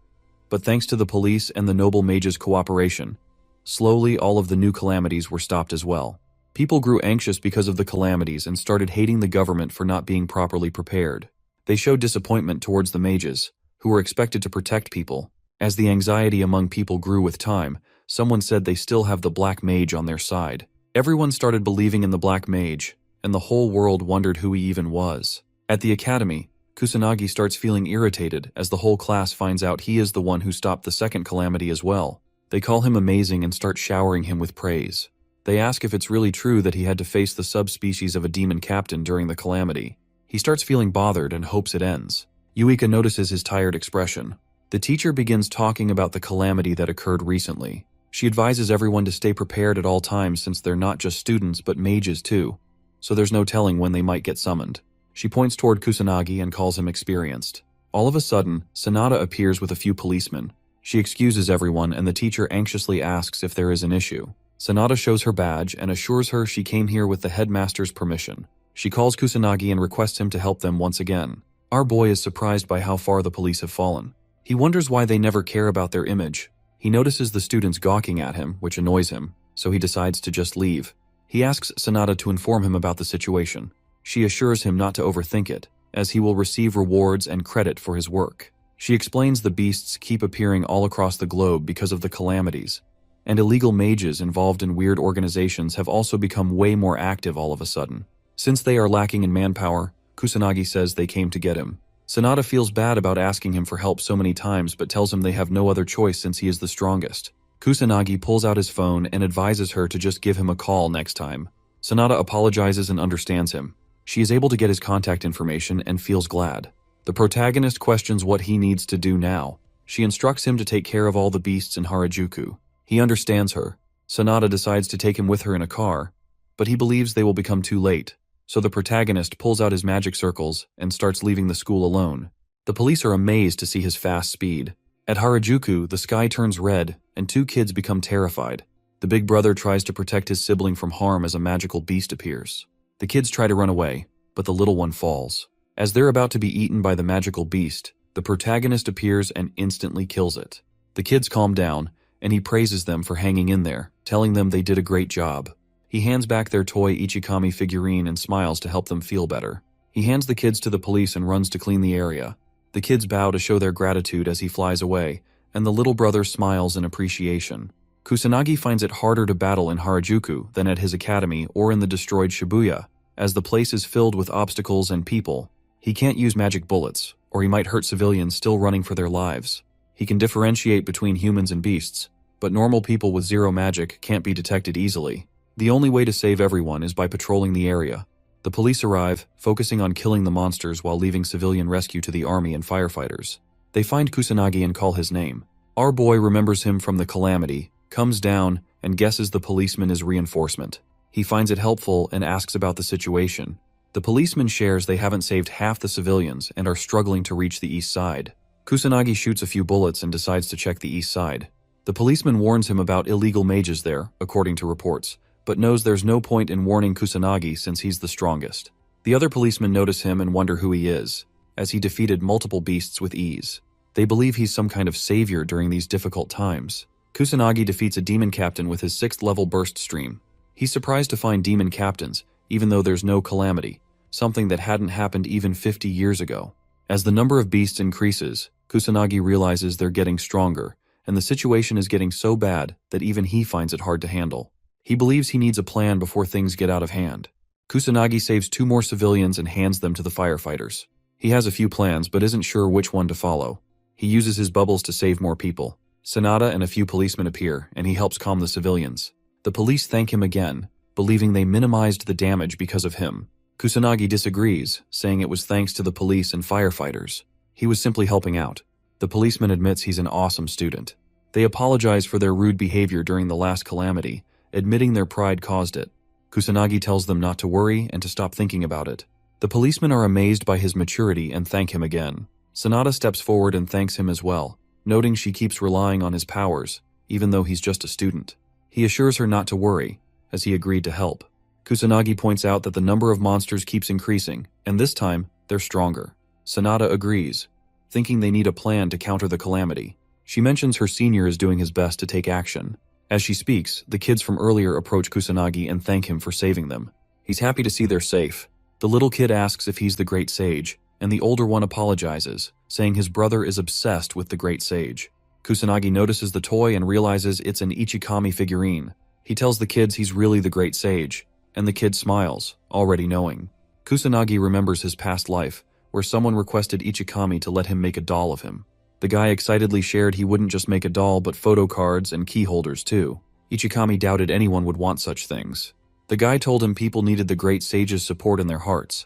But thanks to the police and the noble mage's cooperation, slowly all of the new calamities were stopped as well. People grew anxious because of the calamities and started hating the government for not being properly prepared. They showed disappointment towards the mages, who were expected to protect people. As the anxiety among people grew with time, someone said they still have the black mage on their side. Everyone started believing in the black mage, and the whole world wondered who he even was. At the academy, Kusanagi starts feeling irritated as the whole class finds out he is the one who stopped the second calamity as well. They call him amazing and start showering him with praise. They ask if it's really true that he had to face the subspecies of a demon captain during the calamity. He starts feeling bothered and hopes it ends. Yuika notices his tired expression. The teacher begins talking about the calamity that occurred recently. She advises everyone to stay prepared at all times since they're not just students but mages too, so there's no telling when they might get summoned. She points toward Kusanagi and calls him experienced. All of a sudden, Sanada appears with a few policemen. She excuses everyone and the teacher anxiously asks if there is an issue. Sanada shows her badge and assures her she came here with the headmaster's permission. She calls Kusanagi and requests him to help them once again. Our boy is surprised by how far the police have fallen. He wonders why they never care about their image. He notices the students gawking at him, which annoys him, so he decides to just leave. He asks Sanada to inform him about the situation. She assures him not to overthink it, as he will receive rewards and credit for his work. She explains the beasts keep appearing all across the globe because of the calamities, and illegal mages involved in weird organizations have also become way more active all of a sudden. Since they are lacking in manpower, Kusanagi says they came to get him. Sanada feels bad about asking him for help so many times but tells him they have no other choice since he is the strongest. Kusanagi pulls out his phone and advises her to just give him a call next time. Sanada apologizes and understands him. She is able to get his contact information and feels glad. The protagonist questions what he needs to do now. She instructs him to take care of all the beasts in Harajuku. He understands her. Sanada decides to take him with her in a car, but he believes they will become too late. So the protagonist pulls out his magic circles and starts leaving the school alone. The police are amazed to see his fast speed. At Harajuku, the sky turns red and two kids become terrified. The big brother tries to protect his sibling from harm as a magical beast appears. The kids try to run away, but the little one falls. As they're about to be eaten by the magical beast, the protagonist appears and instantly kills it. The kids calm down, and he praises them for hanging in there, telling them they did a great job. He hands back their toy Ichikami figurine and smiles to help them feel better. He hands the kids to the police and runs to clean the area. The kids bow to show their gratitude as he flies away, and the little brother smiles in appreciation. Kusanagi finds it harder to battle in Harajuku than at his academy or in the destroyed Shibuya, as the place is filled with obstacles and people. He can't use magic bullets, or he might hurt civilians still running for their lives. He can differentiate between humans and beasts, but normal people with zero magic can't be detected easily. The only way to save everyone is by patrolling the area. The police arrive, focusing on killing the monsters while leaving civilian rescue to the army and firefighters. They find Kusanagi and call his name. Our boy remembers him from the calamity, comes down, and guesses the policeman is reinforcement. He finds it helpful and asks about the situation. The policeman shares they haven't saved half the civilians and are struggling to reach the east side. Kusanagi shoots a few bullets and decides to check the east side. The policeman warns him about illegal mages there, according to reports, but knows there's no point in warning Kusanagi since he's the strongest. The other policemen notice him and wonder who he is, as he defeated multiple beasts with ease. They believe he's some kind of savior during these difficult times. Kusanagi defeats a demon captain with his 6th level burst stream. He's surprised to find demon captains, even though there's no calamity, something that hadn't happened even 50 years ago. As the number of beasts increases, Kusanagi realizes they're getting stronger, and the situation is getting so bad that even he finds it hard to handle. He believes he needs a plan before things get out of hand. Kusanagi saves 2 more civilians and hands them to the firefighters. He has a few plans but isn't sure which one to follow. He uses his bubbles to save more people. Sanada and a few policemen appear, and he helps calm the civilians. The police thank him again, believing they minimized the damage because of him. Kusanagi disagrees, saying it was thanks to the police and firefighters. He was simply helping out. The policeman admits he's an awesome student. They apologize for their rude behavior during the last calamity, admitting their pride caused it. Kusanagi tells them not to worry and to stop thinking about it. The policemen are amazed by his maturity and thank him again. Sanada steps forward and thanks him as well, noting she keeps relying on his powers, even though he's just a student. He assures her not to worry, as he agreed to help. Kusanagi points out that the number of monsters keeps increasing, and this time, They're stronger. Sanada agrees, thinking they need a plan to counter the calamity. She mentions her senior is doing his best to take action. As she speaks, the kids from earlier approach Kusanagi and thank him for saving them. He's happy to see they're safe. The little kid asks if he's the great sage, and the older one apologizes, saying his brother is obsessed with the great sage. Kusanagi notices the toy and realizes it's an Ichikami figurine. He tells the kids he's really the great sage, and the kid smiles, already knowing. Kusanagi remembers his past life, where someone requested Ichikami to let him make a doll of him. The guy excitedly shared he wouldn't just make a doll but photo cards and key holders too. Ichikami doubted anyone would want such things. The guy told him people needed the great sage's support in their hearts,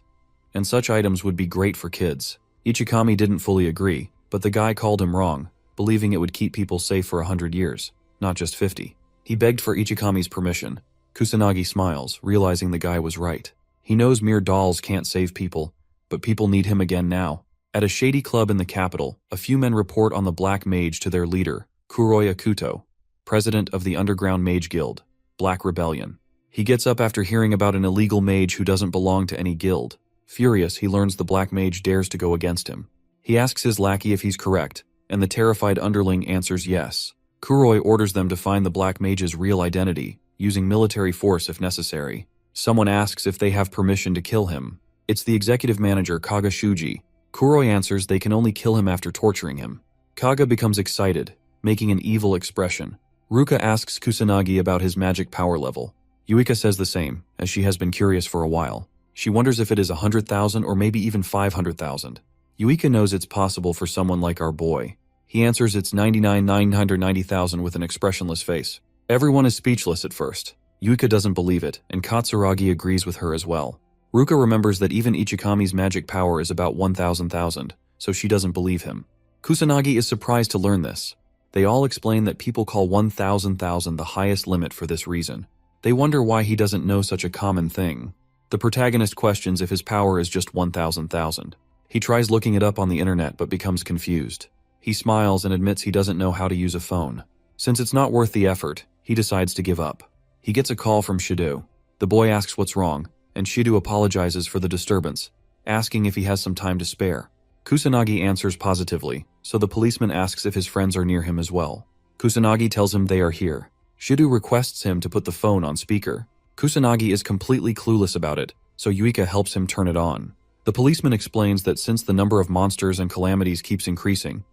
and such items would be great for kids. Ichikami didn't fully agree, but the guy called him wrong, believing it would keep people safe for 100 years, not just 50. He begged for Ichikami's permission. Kusanagi smiles, realizing the guy was right. He knows mere dolls can't save people, but people need him again now. At a shady club in the capital, a few men report on the Black Mage to their leader, Kuroi Akuto, president of the Underground Mage Guild, Black Rebellion. He gets up after hearing about an illegal mage who doesn't belong to any guild. Furious, he learns the Black Mage dares to go against him. He asks his lackey if he's correct, and the terrified underling answers yes. Kuroi orders them to find the Black Mage's real identity, using military force if necessary. Someone asks if they have permission to kill him. It's the executive manager, Kaga Shuji. Kuroi answers they can only kill him after torturing him. Kaga becomes excited, making an evil expression. Ruka asks Kusanagi about his magic power level. Yuika says the same, as she has been curious for a while. She wonders if it is 100,000 or maybe even 500,000. Yuika knows it's possible for someone like our boy. He answers it's 99,990,000 with an expressionless face. Everyone is speechless at first. Yuika doesn't believe it, and Katsuragi agrees with her as well. Ruka remembers that even Ichikami's magic power is about 1,000,000, so she doesn't believe him. Kusanagi is surprised to learn this. They all explain that people call 1,000,000 the highest limit for this reason. They wonder why he doesn't know such a common thing. The protagonist questions if his power is just 1,000,000. He tries looking it up on the internet but becomes confused. He smiles and admits he doesn't know how to use a phone. Since it's not worth the effort, he decides to give up. He gets a call from Shido. The boy asks what's wrong, and Shido apologizes for the disturbance, asking if he has some time to spare. Kusanagi answers positively, so the policeman asks if his friends are near him as well. Kusanagi tells him they are here. Shido requests him to put the phone on speaker. Kusanagi is completely clueless about it, so Yuika helps him turn it on. The policeman explains that since the number of monsters and calamities keeps increasing,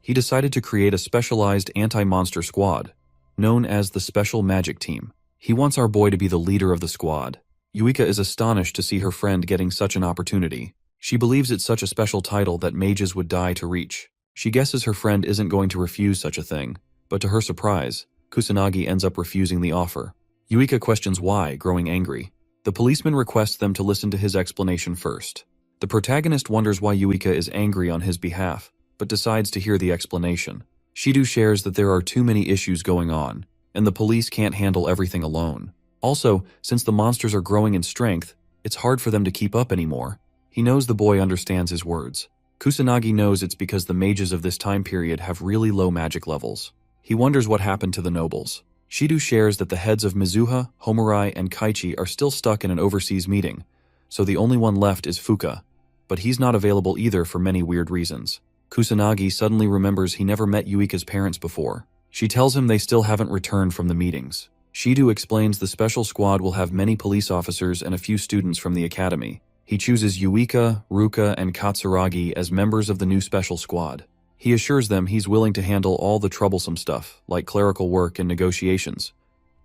he decided to create a specialized anti-monster squad, known as the Special Magic Team. He wants our boy to be the leader of the squad. Yuika is astonished to see her friend getting such an opportunity. She believes it's such a special title that mages would die to reach. She guesses her friend isn't going to refuse such a thing, but to her surprise, Kusanagi ends up refusing the offer. Yuika questions why, growing angry. The policeman requests them to listen to his explanation first. The protagonist wonders why Yuika is angry on his behalf, but decides to hear the explanation. Shido shares that there are too many issues going on, and the police can't handle everything alone. Also, since the monsters are growing in strength, it's hard for them to keep up anymore. He knows the boy understands his words. Kusanagi knows it's because the mages of this time period have really low magic levels. He wonders what happened to the nobles. Shido shares that the heads of Mizuha, Homurai, and Kaichi are still stuck in an overseas meeting, so the only one left is Fuka, but he's not available either for many weird reasons. Kusanagi suddenly remembers he never met Yuika's parents before. She tells him they still haven't returned from the meetings. Shido explains the special squad will have many police officers and a few students from the academy. He chooses Yuika, Ruka, and Katsuragi as members of the new special squad. He assures them he's willing to handle all the troublesome stuff, like clerical work and negotiations.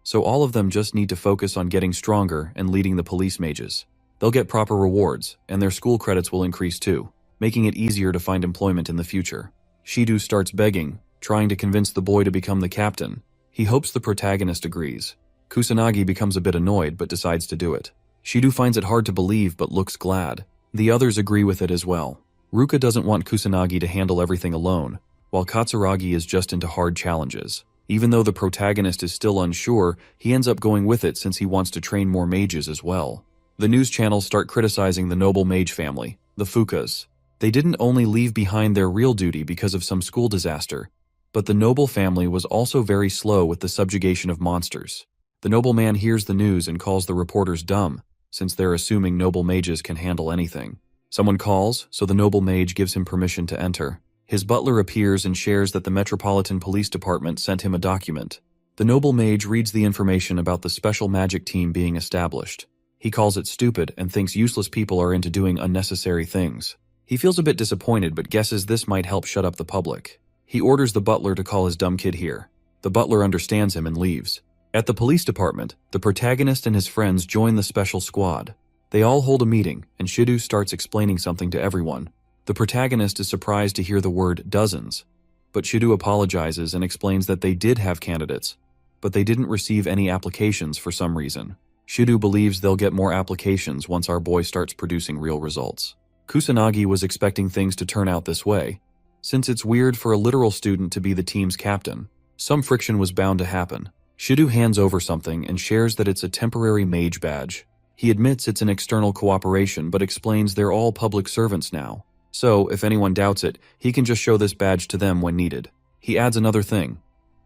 So all of them just need to focus on getting stronger and leading the police mages. They'll get proper rewards, and their school credits will increase too, making it easier to find employment in the future. Shido starts begging, trying to convince the boy to become the captain. He hopes the protagonist agrees. Kusanagi becomes a bit annoyed but decides to do it. Shido finds it hard to believe but looks glad. The others agree with it as well. Ruka doesn't want Kusanagi to handle everything alone, while Katsuragi is just into hard challenges. Even though the protagonist is still unsure, he ends up going with it since he wants to train more mages as well. The news channels start criticizing the noble mage family, the Fukas. They didn't only leave behind their real duty because of some school disaster, but the noble family was also very slow with the subjugation of monsters. The nobleman hears the news and calls the reporters dumb, since they're assuming noble mages can handle anything. Someone calls, so the noble mage gives him permission to enter. His butler appears and shares that the Metropolitan Police Department sent him a document. The noble mage reads the information about the special magic team being established. He calls it stupid and thinks useless people are into doing unnecessary things. He feels a bit disappointed but guesses this might help shut up the public. He orders the butler to call his dumb kid here. The butler understands him and leaves. At the police department, the protagonist and his friends join the special squad. They all hold a meeting, and Shidu starts explaining something to everyone. The protagonist is surprised to hear the word dozens, but Shidu apologizes and explains that they did have candidates, but they didn't receive any applications for some reason. Shidu believes they'll get more applications once our boy starts producing real results. Kusanagi was expecting things to turn out this way. Since it's weird for a literal student to be the team's captain, some friction was bound to happen. Shidu hands over something and shares that it's a temporary mage badge. He admits it's an external cooperation but explains they're all public servants now. So, if anyone doubts it, he can just show this badge to them when needed. He adds another thing.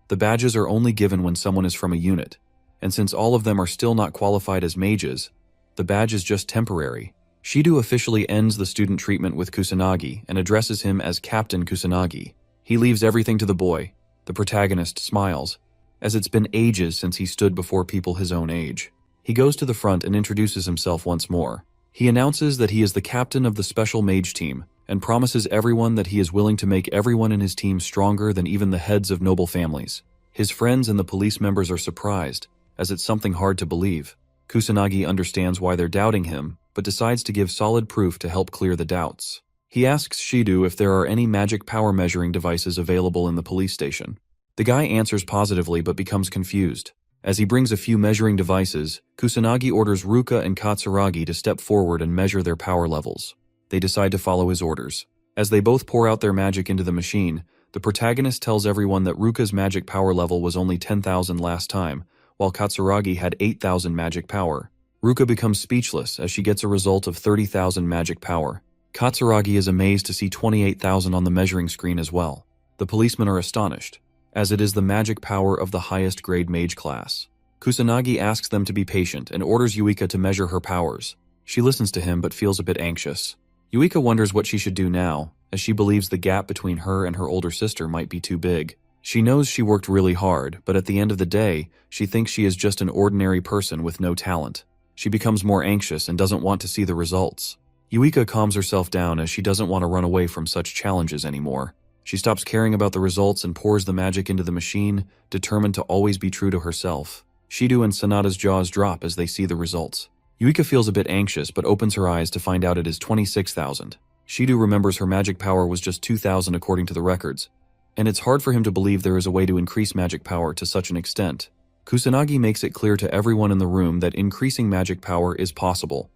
The badges are only given when someone is from a unit, and since all of them are still not qualified as mages, the badge is just temporary. Shidu officially ends the student treatment with Kusanagi and addresses him as Captain Kusanagi. He leaves everything to the boy. The protagonist smiles, as it's been ages since he stood before people his own age. He goes to the front and introduces himself once more. He announces that he is the captain of the special mage team and promises everyone that he is willing to make everyone in his team stronger than even the heads of noble families. His friends and the police members are surprised, as it's something hard to believe. Kusanagi understands why they're doubting him, but decides to give solid proof to help clear the doubts. He asks Shidu if there are any magic power measuring devices available in the police station. The guy answers positively but becomes confused. As he brings a few measuring devices, Kusanagi orders Ruka and Katsuragi to step forward and measure their power levels. They decide to follow his orders. As they both pour out their magic into the machine, the protagonist tells everyone that Ruka's magic power level was only 10,000 last time, while Katsuragi had 8,000 magic power. Ruka becomes speechless as she gets a result of 30,000 magic power. Katsuragi is amazed to see 28,000 on the measuring screen as well. The policemen are astonished, as it is the magic power of the highest grade mage class. Kusanagi asks them to be patient and orders Yuika to measure her powers. She listens to him but feels a bit anxious. Yuika wonders what she should do now, as she believes the gap between her and her older sister might be too big. She knows she worked really hard, but at the end of the day, she thinks she is just an ordinary person with no talent. She becomes more anxious and doesn't want to see the results. Yuika calms herself down as she doesn't want to run away from such challenges anymore. She stops caring about the results and pours the magic into the machine, determined to always be true to herself. Shidu and Sanada's jaws drop as they see the results. Yuika feels a bit anxious but opens her eyes to find out it is 26,000. Shidu remembers her magic power was just 2,000 according to the records, and it's hard for him to believe there is a way to increase magic power to such an extent. Kusanagi makes it clear to everyone in the room that increasing magic power is possible.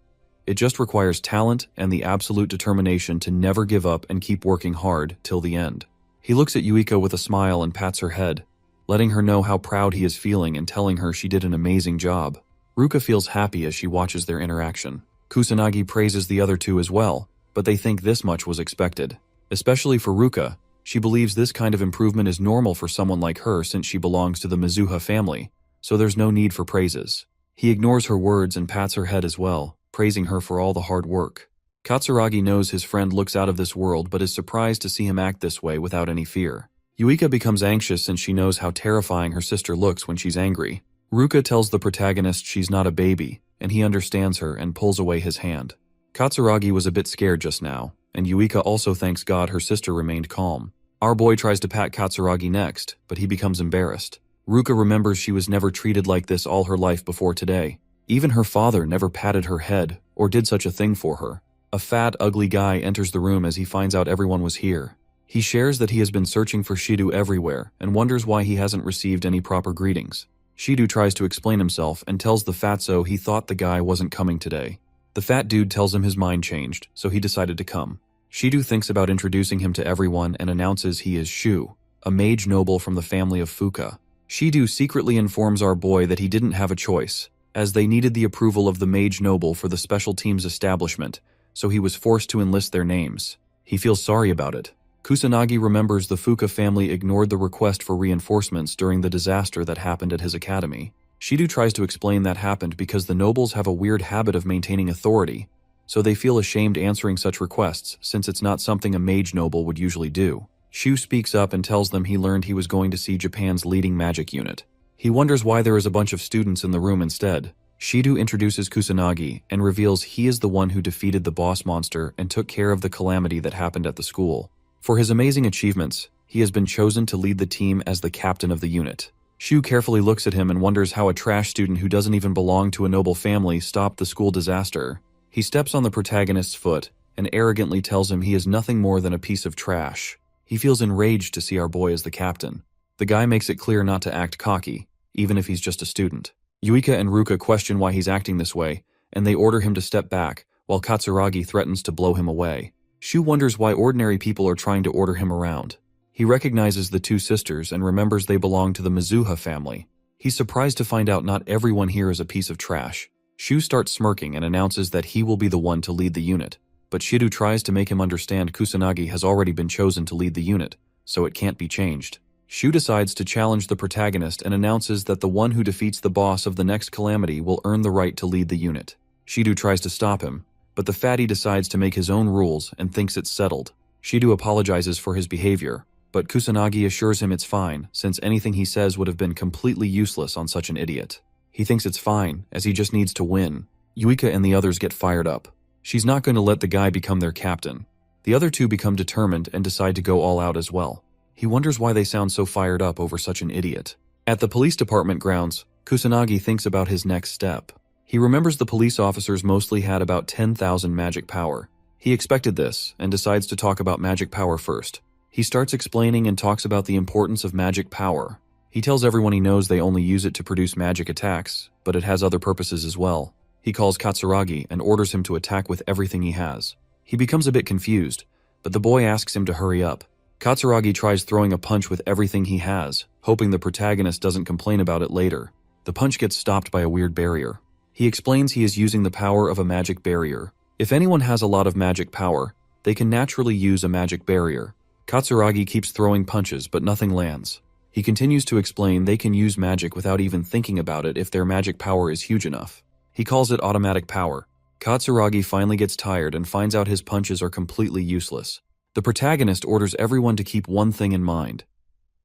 It just requires talent and the absolute determination to never give up and keep working hard till the end. He looks at Yuika with a smile and pats her head, letting her know how proud he is feeling and telling her she did an amazing job. Ruka feels happy as she watches their interaction. Kusanagi praises the other two as well, but they think this much was expected. Especially for Ruka, she believes this kind of improvement is normal for someone like her since she belongs to the Mizuha family, so there's no need for praises. He ignores her words and pats her head as well, praising her for all the hard work. Katsuragi knows his friend looks out of this world but is surprised to see him act this way without any fear. Yuika becomes anxious since she knows how terrifying her sister looks when she's angry. Ruka tells the protagonist she's not a baby, and he understands her and pulls away his hand. Katsuragi was a bit scared just now, and Yuika also thanks God her sister remained calm. Our boy tries to pat Katsuragi next, but he becomes embarrassed. Ruka remembers she was never treated like this all her life before today. Even her father never patted her head or did such a thing for her. A fat, ugly guy enters the room as he finds out everyone was here. He shares that he has been searching for Shidu everywhere and wonders why he hasn't received any proper greetings. Shidu tries to explain himself and tells the fatso he thought the guy wasn't coming today. The fat dude tells him his mind changed, so he decided to come. Shidu thinks about introducing him to everyone and announces he is Shu, a mage noble from the family of Fuka. Shidu secretly informs our boy that he didn't have a choice, as they needed the approval of the mage noble for the special team's establishment, so he was forced to enlist their names. He feels sorry about it. Kusanagi remembers the Fuka family ignored the request for reinforcements during the disaster that happened at his academy. Shidu tries to explain that happened because the nobles have a weird habit of maintaining authority, so they feel ashamed answering such requests since it's not something a mage noble would usually do. Shu speaks up and tells them he learned he was going to see Japan's leading magic unit. He wonders why there is a bunch of students in the room instead. Shido introduces Kusanagi and reveals he is the one who defeated the boss monster and took care of the calamity that happened at the school. For his amazing achievements, he has been chosen to lead the team as the captain of the unit. Shu carefully looks at him and wonders how a trash student who doesn't even belong to a noble family stopped the school disaster. He steps on the protagonist's foot and arrogantly tells him he is nothing more than a piece of trash. He feels enraged to see our boy as the captain. The guy makes it clear not to act cocky, even if he's just a student. Yuika and Ruka question why he's acting this way, and they order him to step back, while Katsuragi threatens to blow him away. Shu wonders why ordinary people are trying to order him around. He recognizes the two sisters and remembers they belong to the Mizuha family. He's surprised to find out not everyone here is a piece of trash. Shu starts smirking and announces that he will be the one to lead the unit, but Shido tries to make him understand Kusanagi has already been chosen to lead the unit, so it can't be changed. Shu decides to challenge the protagonist and announces that the one who defeats the boss of the next calamity will earn the right to lead the unit. Shido tries to stop him, but the fatty decides to make his own rules and thinks it's settled. Shido apologizes for his behavior, but Kusanagi assures him it's fine, since anything he says would have been completely useless on such an idiot. He thinks it's fine, as he just needs to win. Yuika and the others get fired up. She's not going to let the guy become their captain. The other two become determined and decide to go all out as well. He wonders why they sound so fired up over such an idiot. At the police department grounds, Kusanagi thinks about his next step. He remembers the police officers mostly had about 10,000 magic power. He expected this, and decides to talk about magic power first. He starts explaining and talks about the importance of magic power. He tells everyone he knows they only use it to produce magic attacks, but it has other purposes as well. He calls Katsuragi and orders him to attack with everything he has. He becomes a bit confused, but the boy asks him to hurry up. Katsuragi tries throwing a punch with everything he has, hoping the protagonist doesn't complain about it later. The punch gets stopped by a weird barrier. He explains he is using the power of a magic barrier. If anyone has a lot of magic power, they can naturally use a magic barrier. Katsuragi keeps throwing punches, but nothing lands. He continues to explain they can use magic without even thinking about it if their magic power is huge enough. He calls it automatic power. Katsuragi finally gets tired and finds out his punches are completely useless. The protagonist orders everyone to keep one thing in mind.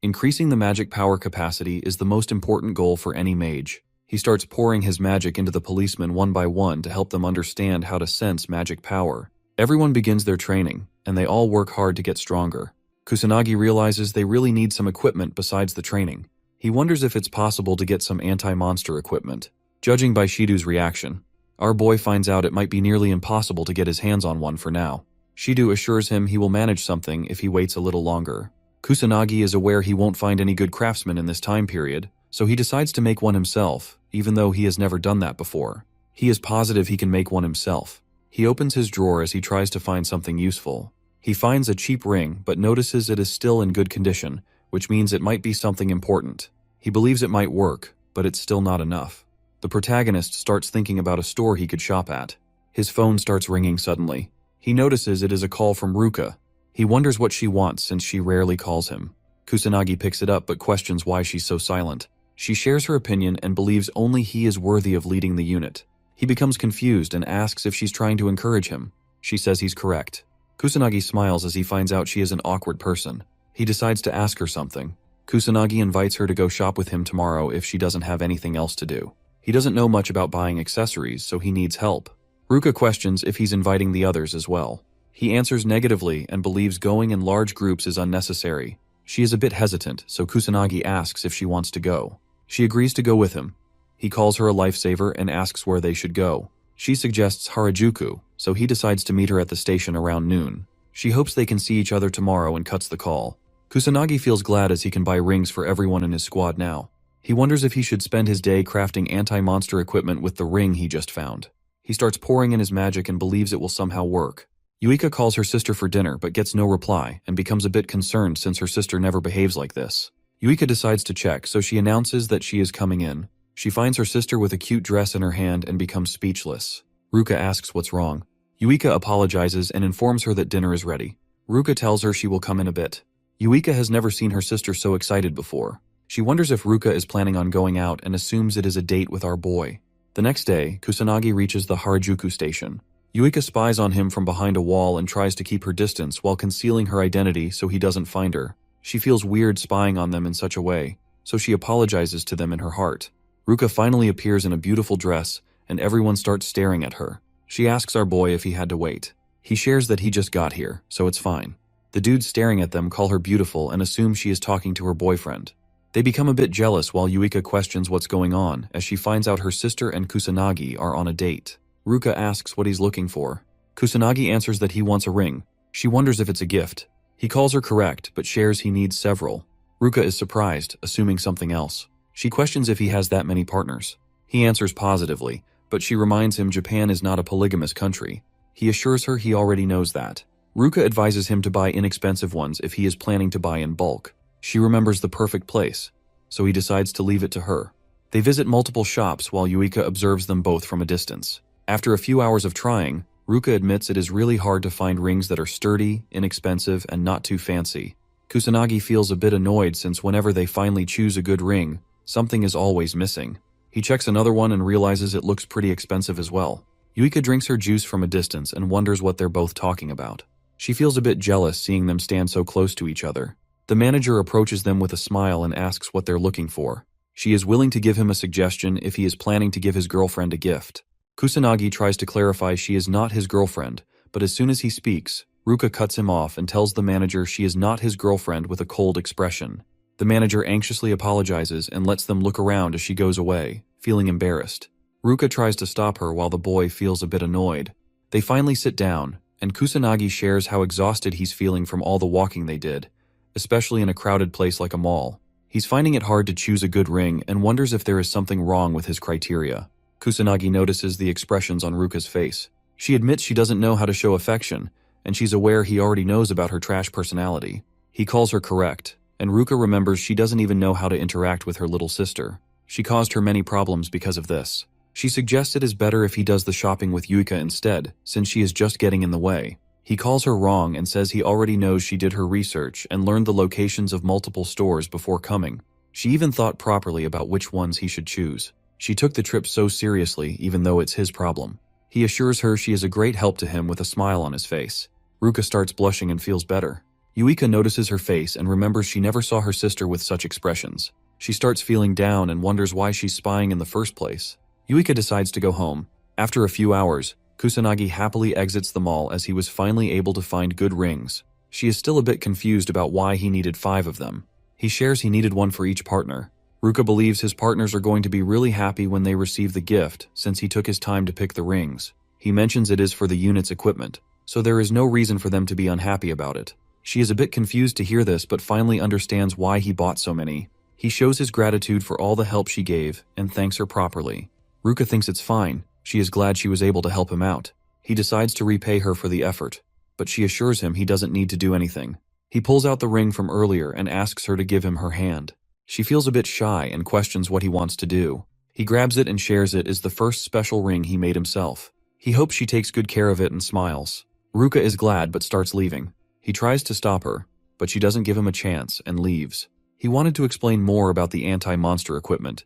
Increasing the magic power capacity is the most important goal for any mage. He starts pouring his magic into the policemen one by one to help them understand how to sense magic power. Everyone begins their training, and they all work hard to get stronger. Kusanagi realizes they really need some equipment besides the training. He wonders if it's possible to get some anti-monster equipment. Judging by Shido's reaction, our boy finds out it might be nearly impossible to get his hands on one for now. Shido assures him he will manage something if he waits a little longer. Kusanagi is aware he won't find any good craftsmen in this time period, so he decides to make one himself, even though he has never done that before. He is positive he can make one himself. He opens his drawer as he tries to find something useful. He finds a cheap ring, but notices it is still in good condition, which means it might be something important. He believes it might work, but it's still not enough. The protagonist starts thinking about a store he could shop at. His phone starts ringing suddenly. He notices it is a call from Ruka. He wonders what she wants since she rarely calls him. Kusanagi picks it up but questions why she's so silent. She shares her opinion and believes only he is worthy of leading the unit. He becomes confused and asks if she's trying to encourage him. She says he's correct. Kusanagi smiles as he finds out she is an awkward person. He decides to ask her something. Kusanagi invites her to go shop with him tomorrow if she doesn't have anything else to do. He doesn't know much about buying accessories, so he needs help. Ruka questions if he's inviting the others as well. He answers negatively and believes going in large groups is unnecessary. She is a bit hesitant, so Kusanagi asks if she wants to go. She agrees to go with him. He calls her a lifesaver and asks where they should go. She suggests Harajuku, so he decides to meet her at the station around noon. She hopes they can see each other tomorrow and cuts the call. Kusanagi feels glad as he can buy rings for everyone in his squad now. He wonders if he should spend his day crafting anti-monster equipment with the ring he just found. He starts pouring in his magic and believes it will somehow work. Yuika calls her sister for dinner but gets no reply and becomes a bit concerned since her sister never behaves like this. Yuika decides to check, so she announces that she is coming in. She finds her sister with a cute dress in her hand and becomes speechless. Ruka asks what's wrong. Yuika apologizes and informs her that dinner is ready. Ruka tells her she will come in a bit. Yuika has never seen her sister so excited before. She wonders if Ruka is planning on going out and assumes it is a date with our boy. The next day, Kusanagi reaches the Harajuku station. Yuika spies on him from behind a wall and tries to keep her distance while concealing her identity so he doesn't find her. She feels weird spying on them in such a way, so she apologizes to them in her heart. Ruka finally appears in a beautiful dress, and everyone starts staring at her. She asks our boy if he had to wait. He shares that he just got here, so it's fine. The dudes staring at them call her beautiful and assume she is talking to her boyfriend. They become a bit jealous while Yuika questions what's going on as she finds out her sister and Kusanagi are on a date. Ruka asks what he's looking for. Kusanagi answers that he wants a ring. She wonders if it's a gift. He calls her correct, but shares he needs several. Ruka is surprised, assuming something else. She questions if he has that many partners. He answers positively, but she reminds him Japan is not a polygamous country. He assures her he already knows that. Ruka advises him to buy inexpensive ones if he is planning to buy in bulk. She remembers the perfect place, so he decides to leave it to her. They visit multiple shops while Yuika observes them both from a distance. After a few hours of trying, Ruka admits it is really hard to find rings that are sturdy, inexpensive, and not too fancy. Kusanagi feels a bit annoyed since whenever they finally choose a good ring, something is always missing. He checks another one and realizes it looks pretty expensive as well. Yuika drinks her juice from a distance and wonders what they're both talking about. She feels a bit jealous seeing them stand so close to each other. The manager approaches them with a smile and asks what they're looking for. She is willing to give him a suggestion if he is planning to give his girlfriend a gift. Kusanagi tries to clarify she is not his girlfriend, but as soon as he speaks, Ruka cuts him off and tells the manager she is not his girlfriend with a cold expression. The manager anxiously apologizes and lets them look around as she goes away, feeling embarrassed. Ruka tries to stop her while the boy feels a bit annoyed. They finally sit down, and Kusanagi shares how exhausted he's feeling from all the walking they did, especially in a crowded place like a mall. He's finding it hard to choose a good ring and wonders if there is something wrong with his criteria. Kusanagi notices the expressions on Ruka's face. She admits she doesn't know how to show affection, and she's aware he already knows about her trash personality. He calls her correct, and Ruka remembers she doesn't even know how to interact with her little sister. She caused her many problems because of this. She suggests it is better if he does the shopping with Yuika instead, since she is just getting in the way. He calls her wrong and says he already knows she did her research and learned the locations of multiple stores before coming. She even thought properly about which ones he should choose. She took the trip so seriously, even though it's his problem. He assures her she is a great help to him with a smile on his face. Ruka starts blushing and feels better. Yuika notices her face and remembers she never saw her sister with such expressions. She starts feeling down and wonders why she's spying in the first place. Yuika decides to go home. After a few hours, Kusanagi happily exits the mall as he was finally able to find good rings. She is still a bit confused about why he needed 5 of them. He shares he needed one for each partner. Ruka believes his partners are going to be really happy when they receive the gift since he took his time to pick the rings. He mentions it is for the unit's equipment, so there is no reason for them to be unhappy about it. She is a bit confused to hear this but finally understands why he bought so many. He shows his gratitude for all the help she gave and thanks her properly. Ruka thinks it's fine. She is glad she was able to help him out. He decides to repay her for the effort, but she assures him he doesn't need to do anything. He pulls out the ring from earlier and asks her to give him her hand. She feels a bit shy and questions what he wants to do. He grabs it and shares it as the first special ring he made himself. He hopes she takes good care of it and smiles. Ruka is glad but starts leaving. He tries to stop her, but she doesn't give him a chance and leaves. He wanted to explain more about the anti-monster equipment,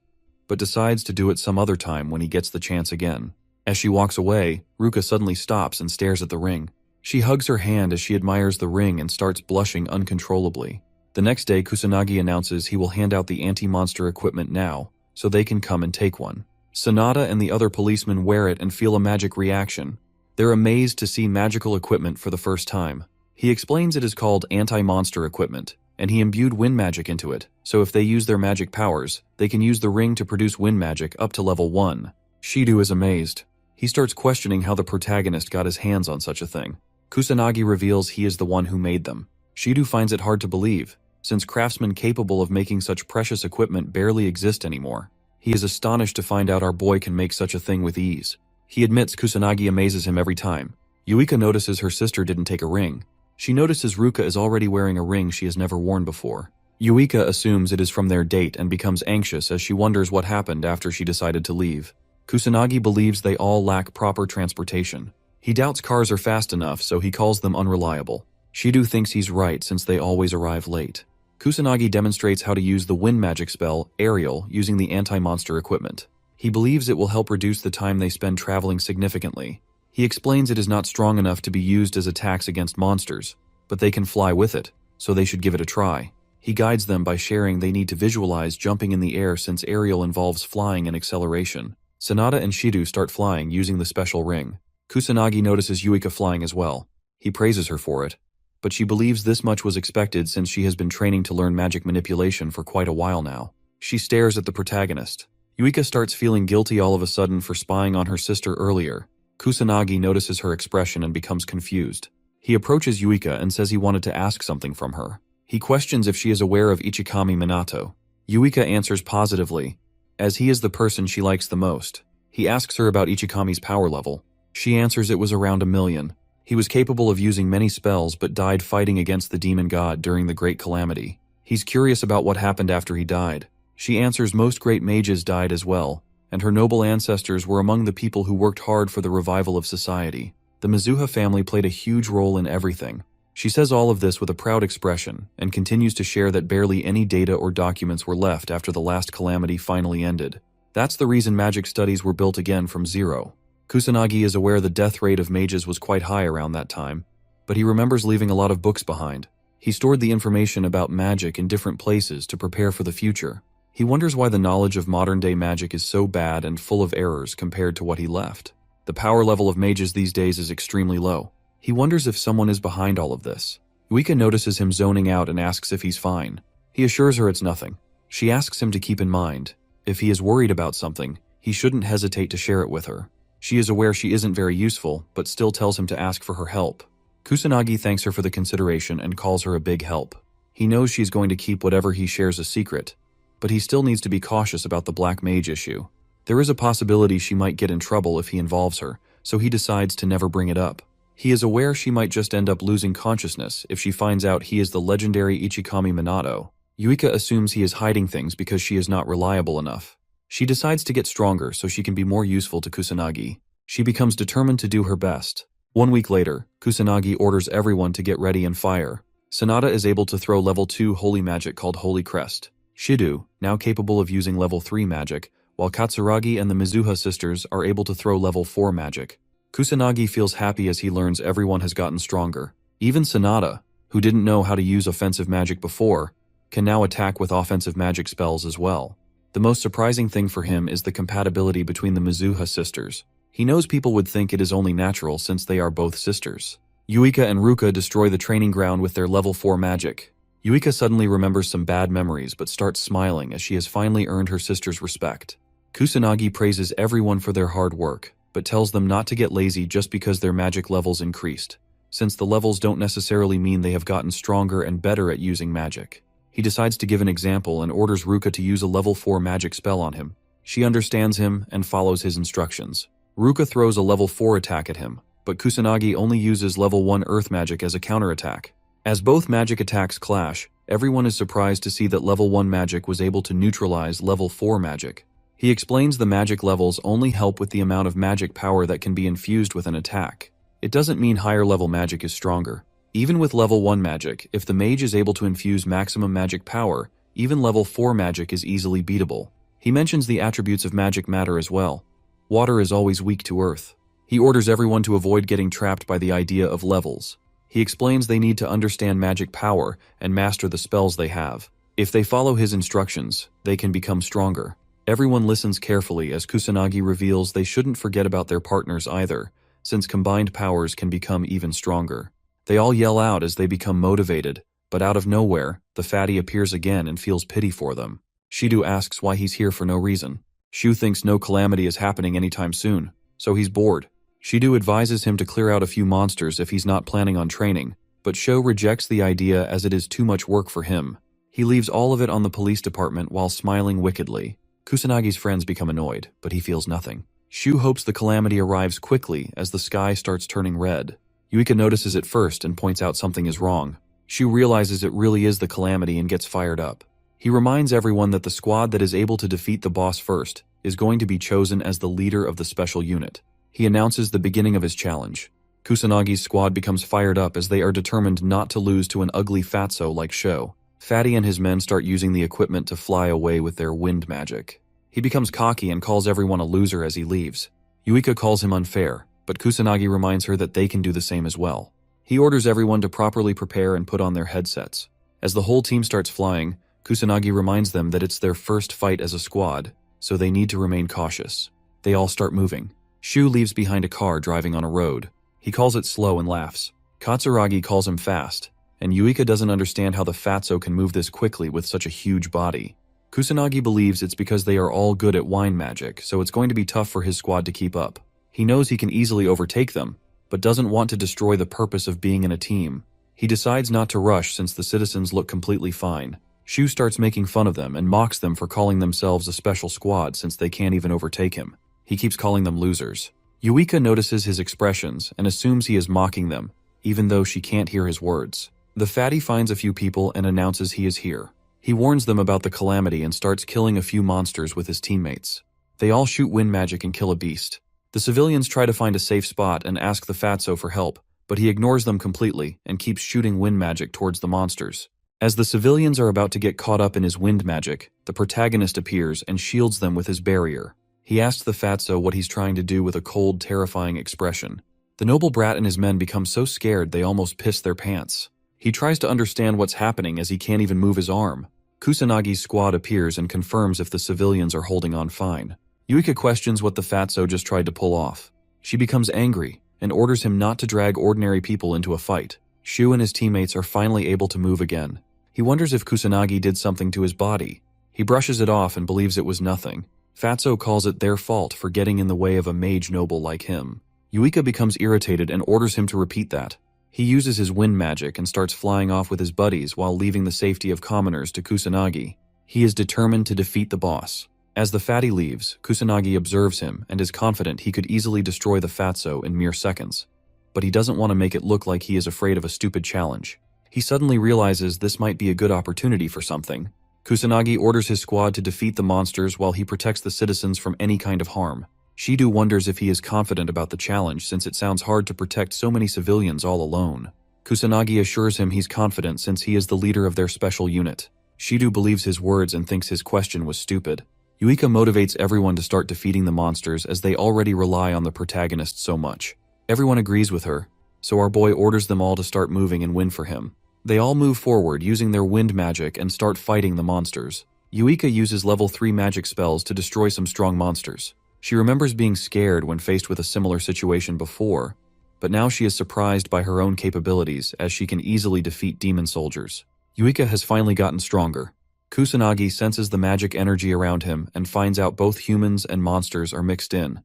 but decides to do it some other time when he gets the chance again. As she walks away, Ruka suddenly stops and stares at the ring. She hugs her hand as she admires the ring and starts blushing uncontrollably. The next day, Kusanagi announces he will hand out the anti-monster equipment now, so they can come and take one. Sanada and the other policemen wear it and feel a magic reaction. They're amazed to see magical equipment for the first time. He explains it is called anti-monster equipment, and he imbued wind magic into it, so if they use their magic powers, they can use the ring to produce wind magic up to level 1. Shido is amazed. He starts questioning how the protagonist got his hands on such a thing. Kusanagi reveals he is the one who made them. Shido finds it hard to believe, since craftsmen capable of making such precious equipment barely exist anymore. He is astonished to find out our boy can make such a thing with ease. He admits Kusanagi amazes him every time. Yuika notices her sister didn't take a ring. She notices Ruka is already wearing a ring she has never worn before. Yuika assumes it is from their date and becomes anxious as she wonders what happened after she decided to leave. Kusanagi believes they all lack proper transportation. He doubts cars are fast enough, so he calls them unreliable. Shido thinks he's right since they always arrive late. Kusanagi demonstrates how to use the wind magic spell, Aerial, using the anti-monster equipment. He believes it will help reduce the time they spend traveling significantly. He explains it is not strong enough to be used as attacks against monsters, but they can fly with it, so they should give it a try. He guides them by sharing they need to visualize jumping in the air since aerial involves flying and acceleration. Sanada and Shido start flying using the special ring. Kusanagi notices Yuika flying as well. He praises her for it, but she believes this much was expected since she has been training to learn magic manipulation for quite a while now. She stares at the protagonist. Yuika starts feeling guilty all of a sudden for spying on her sister earlier. Kusanagi notices her expression and becomes confused. He approaches Yuika and says he wanted to ask something from her. He questions if she is aware of Ichikami Minato. Yuika answers positively, as he is the person she likes the most. He asks her about Ichikami's power level. She answers it was around 1,000,000. He was capable of using many spells but died fighting against the demon god during the Great Calamity. He's curious about what happened after he died. She answers most great mages died as well, and her noble ancestors were among the people who worked hard for the revival of society. The Mizuha family played a huge role in everything. She says all of this with a proud expression, and continues to share that barely any data or documents were left after the last calamity finally ended. That's the reason magic studies were built again from zero. Kusanagi is aware the death rate of mages was quite high around that time, but he remembers leaving a lot of books behind. He stored the information about magic in different places to prepare for the future. He wonders why the knowledge of modern-day magic is so bad and full of errors compared to what he left. The power level of mages these days is extremely low. He wonders if someone is behind all of this. Yuika notices him zoning out and asks if he's fine. He assures her it's nothing. She asks him to keep in mind, if he is worried about something, he shouldn't hesitate to share it with her. She is aware she isn't very useful, but still tells him to ask for her help. Kusanagi thanks her for the consideration and calls her a big help. He knows she's going to keep whatever he shares a secret, but he still needs to be cautious about the black mage issue. There is a possibility she might get in trouble if he involves her, so he decides to never bring it up. He is aware she might just end up losing consciousness if she finds out he is the legendary Ichikami Minato. Yuika assumes he is hiding things because she is not reliable enough. She decides to get stronger so she can be more useful to Kusanagi. She becomes determined to do her best. 1 week later, Kusanagi orders everyone to get ready and fire. Sanada is able to throw level 2 holy magic called Holy Crest. Shido, now capable of using level 3 magic, while Katsuragi and the Mizuha sisters are able to throw level 4 magic. Kusanagi feels happy as he learns everyone has gotten stronger. Even Sanada, who didn't know how to use offensive magic before, can now attack with offensive magic spells as well. The most surprising thing for him is the compatibility between the Mizuha sisters. He knows people would think it is only natural since they are both sisters. Yuika and Ruka destroy the training ground with their level 4 magic. Yuika suddenly remembers some bad memories but starts smiling as she has finally earned her sister's respect. Kusanagi praises everyone for their hard work, but tells them not to get lazy just because their magic levels increased, since the levels don't necessarily mean they have gotten stronger and better at using magic. He decides to give an example and orders Ruka to use a level 4 magic spell on him. She understands him and follows his instructions. Ruka throws a level 4 attack at him, but Kusanagi only uses level 1 earth magic as a counterattack. As both magic attacks clash, everyone is surprised to see that level 1 magic was able to neutralize level 4 magic. He explains the magic levels only help with the amount of magic power that can be infused with an attack. It doesn't mean higher level magic is stronger. Even with level 1 magic, if the mage is able to infuse maximum magic power, even level 4 magic is easily beatable. He mentions the attributes of magic matter as well. Water is always weak to earth. He orders everyone to avoid getting trapped by the idea of levels. He explains they need to understand magic power and master the spells they have. If they follow his instructions, they can become stronger. Everyone listens carefully as Kusanagi reveals they shouldn't forget about their partners either, since combined powers can become even stronger. They all yell out as they become motivated, but out of nowhere, the fatty appears again and feels pity for them. Shido asks why he's here for no reason. Shu thinks no calamity is happening anytime soon, so he's bored. Shido advises him to clear out a few monsters if he's not planning on training, but Sho rejects the idea as it is too much work for him. He leaves all of it on the police department while smiling wickedly. Kusanagi's friends become annoyed, but he feels nothing. Shu hopes the calamity arrives quickly as the sky starts turning red. Yuika notices it first and points out something is wrong. Shu realizes it really is the calamity and gets fired up. He reminds everyone that the squad that is able to defeat the boss first is going to be chosen as the leader of the special unit. He announces the beginning of his challenge. Kusanagi's squad becomes fired up as they are determined not to lose to an ugly fatso like Sho. Fatty and his men start using the equipment to fly away with their wind magic. He becomes cocky and calls everyone a loser as he leaves. Yuika calls him unfair. but Kusanagi reminds her that they can do the same as well. He orders everyone to properly prepare and put on their headsets. As the whole team starts flying, Kusanagi reminds them that it's their first fight as a squad, so they need to remain cautious. They all start moving. Shu leaves behind a car driving on a road. He calls it slow and laughs. Katsuragi calls him fast, and Yuika doesn't understand how the fatso can move this quickly with such a huge body. Kusanagi believes it's because they are all good at wine magic, so it's going to be tough for his squad to keep up. He knows he can easily overtake them, but doesn't want to destroy the purpose of being in a team. He decides not to rush since the citizens look completely fine. Shu starts making fun of them and mocks them for calling themselves a special squad since they can't even overtake him. He keeps calling them losers. Yuika notices his expressions and assumes he is mocking them, even though she can't hear his words. The fatty finds a few people and announces he is here. He warns them about the calamity and starts killing a few monsters with his teammates. They all shoot wind magic and kill a beast. The civilians try to find a safe spot and ask the fatso for help, but he ignores them completely and keeps shooting wind magic towards the monsters. As the civilians are about to get caught up in his wind magic, the protagonist appears and shields them with his barrier. He asks the fatso what he's trying to do with a cold, terrifying expression. The noble brat and his men become so scared they almost piss their pants. He tries to understand what's happening as he can't even move his arm. Kusanagi's squad appears and confirms if the civilians are holding on fine. Yuika questions what the fatso just tried to pull off. She becomes angry and orders him not to drag ordinary people into a fight. Shu and his teammates are finally able to move again. He wonders if Kusanagi did something to his body. He brushes it off and believes it was nothing. Fatso calls it their fault for getting in the way of a mage noble like him. Yuika becomes irritated and orders him to repeat that. He uses his wind magic and starts flying off with his buddies while leaving the safety of commoners to Kusanagi. He is determined to defeat the boss. As the fatty leaves, Kusanagi observes him and is confident he could easily destroy the fatso in mere seconds. But he doesn't want to make it look like he is afraid of a stupid challenge. He suddenly realizes this might be a good opportunity for something. Kusanagi orders his squad to defeat the monsters while he protects the citizens from any kind of harm. Shido wonders if he is confident about the challenge since it sounds hard to protect so many civilians all alone. Kusanagi assures him he's confident since he is the leader of their special unit. Shido believes his words and thinks his question was stupid. Yuika motivates everyone to start defeating the monsters as they already rely on the protagonist so much. Everyone agrees with her, so our boy orders them all to start moving and win for him. They all move forward using their wind magic and start fighting the monsters. Yuika uses level 3 magic spells to destroy some strong monsters. She remembers being scared when faced with a similar situation before, but now she is surprised by her own capabilities as she can easily defeat demon soldiers. Yuika has finally gotten stronger. Kusanagi senses the magic energy around him and finds out both humans and monsters are mixed in,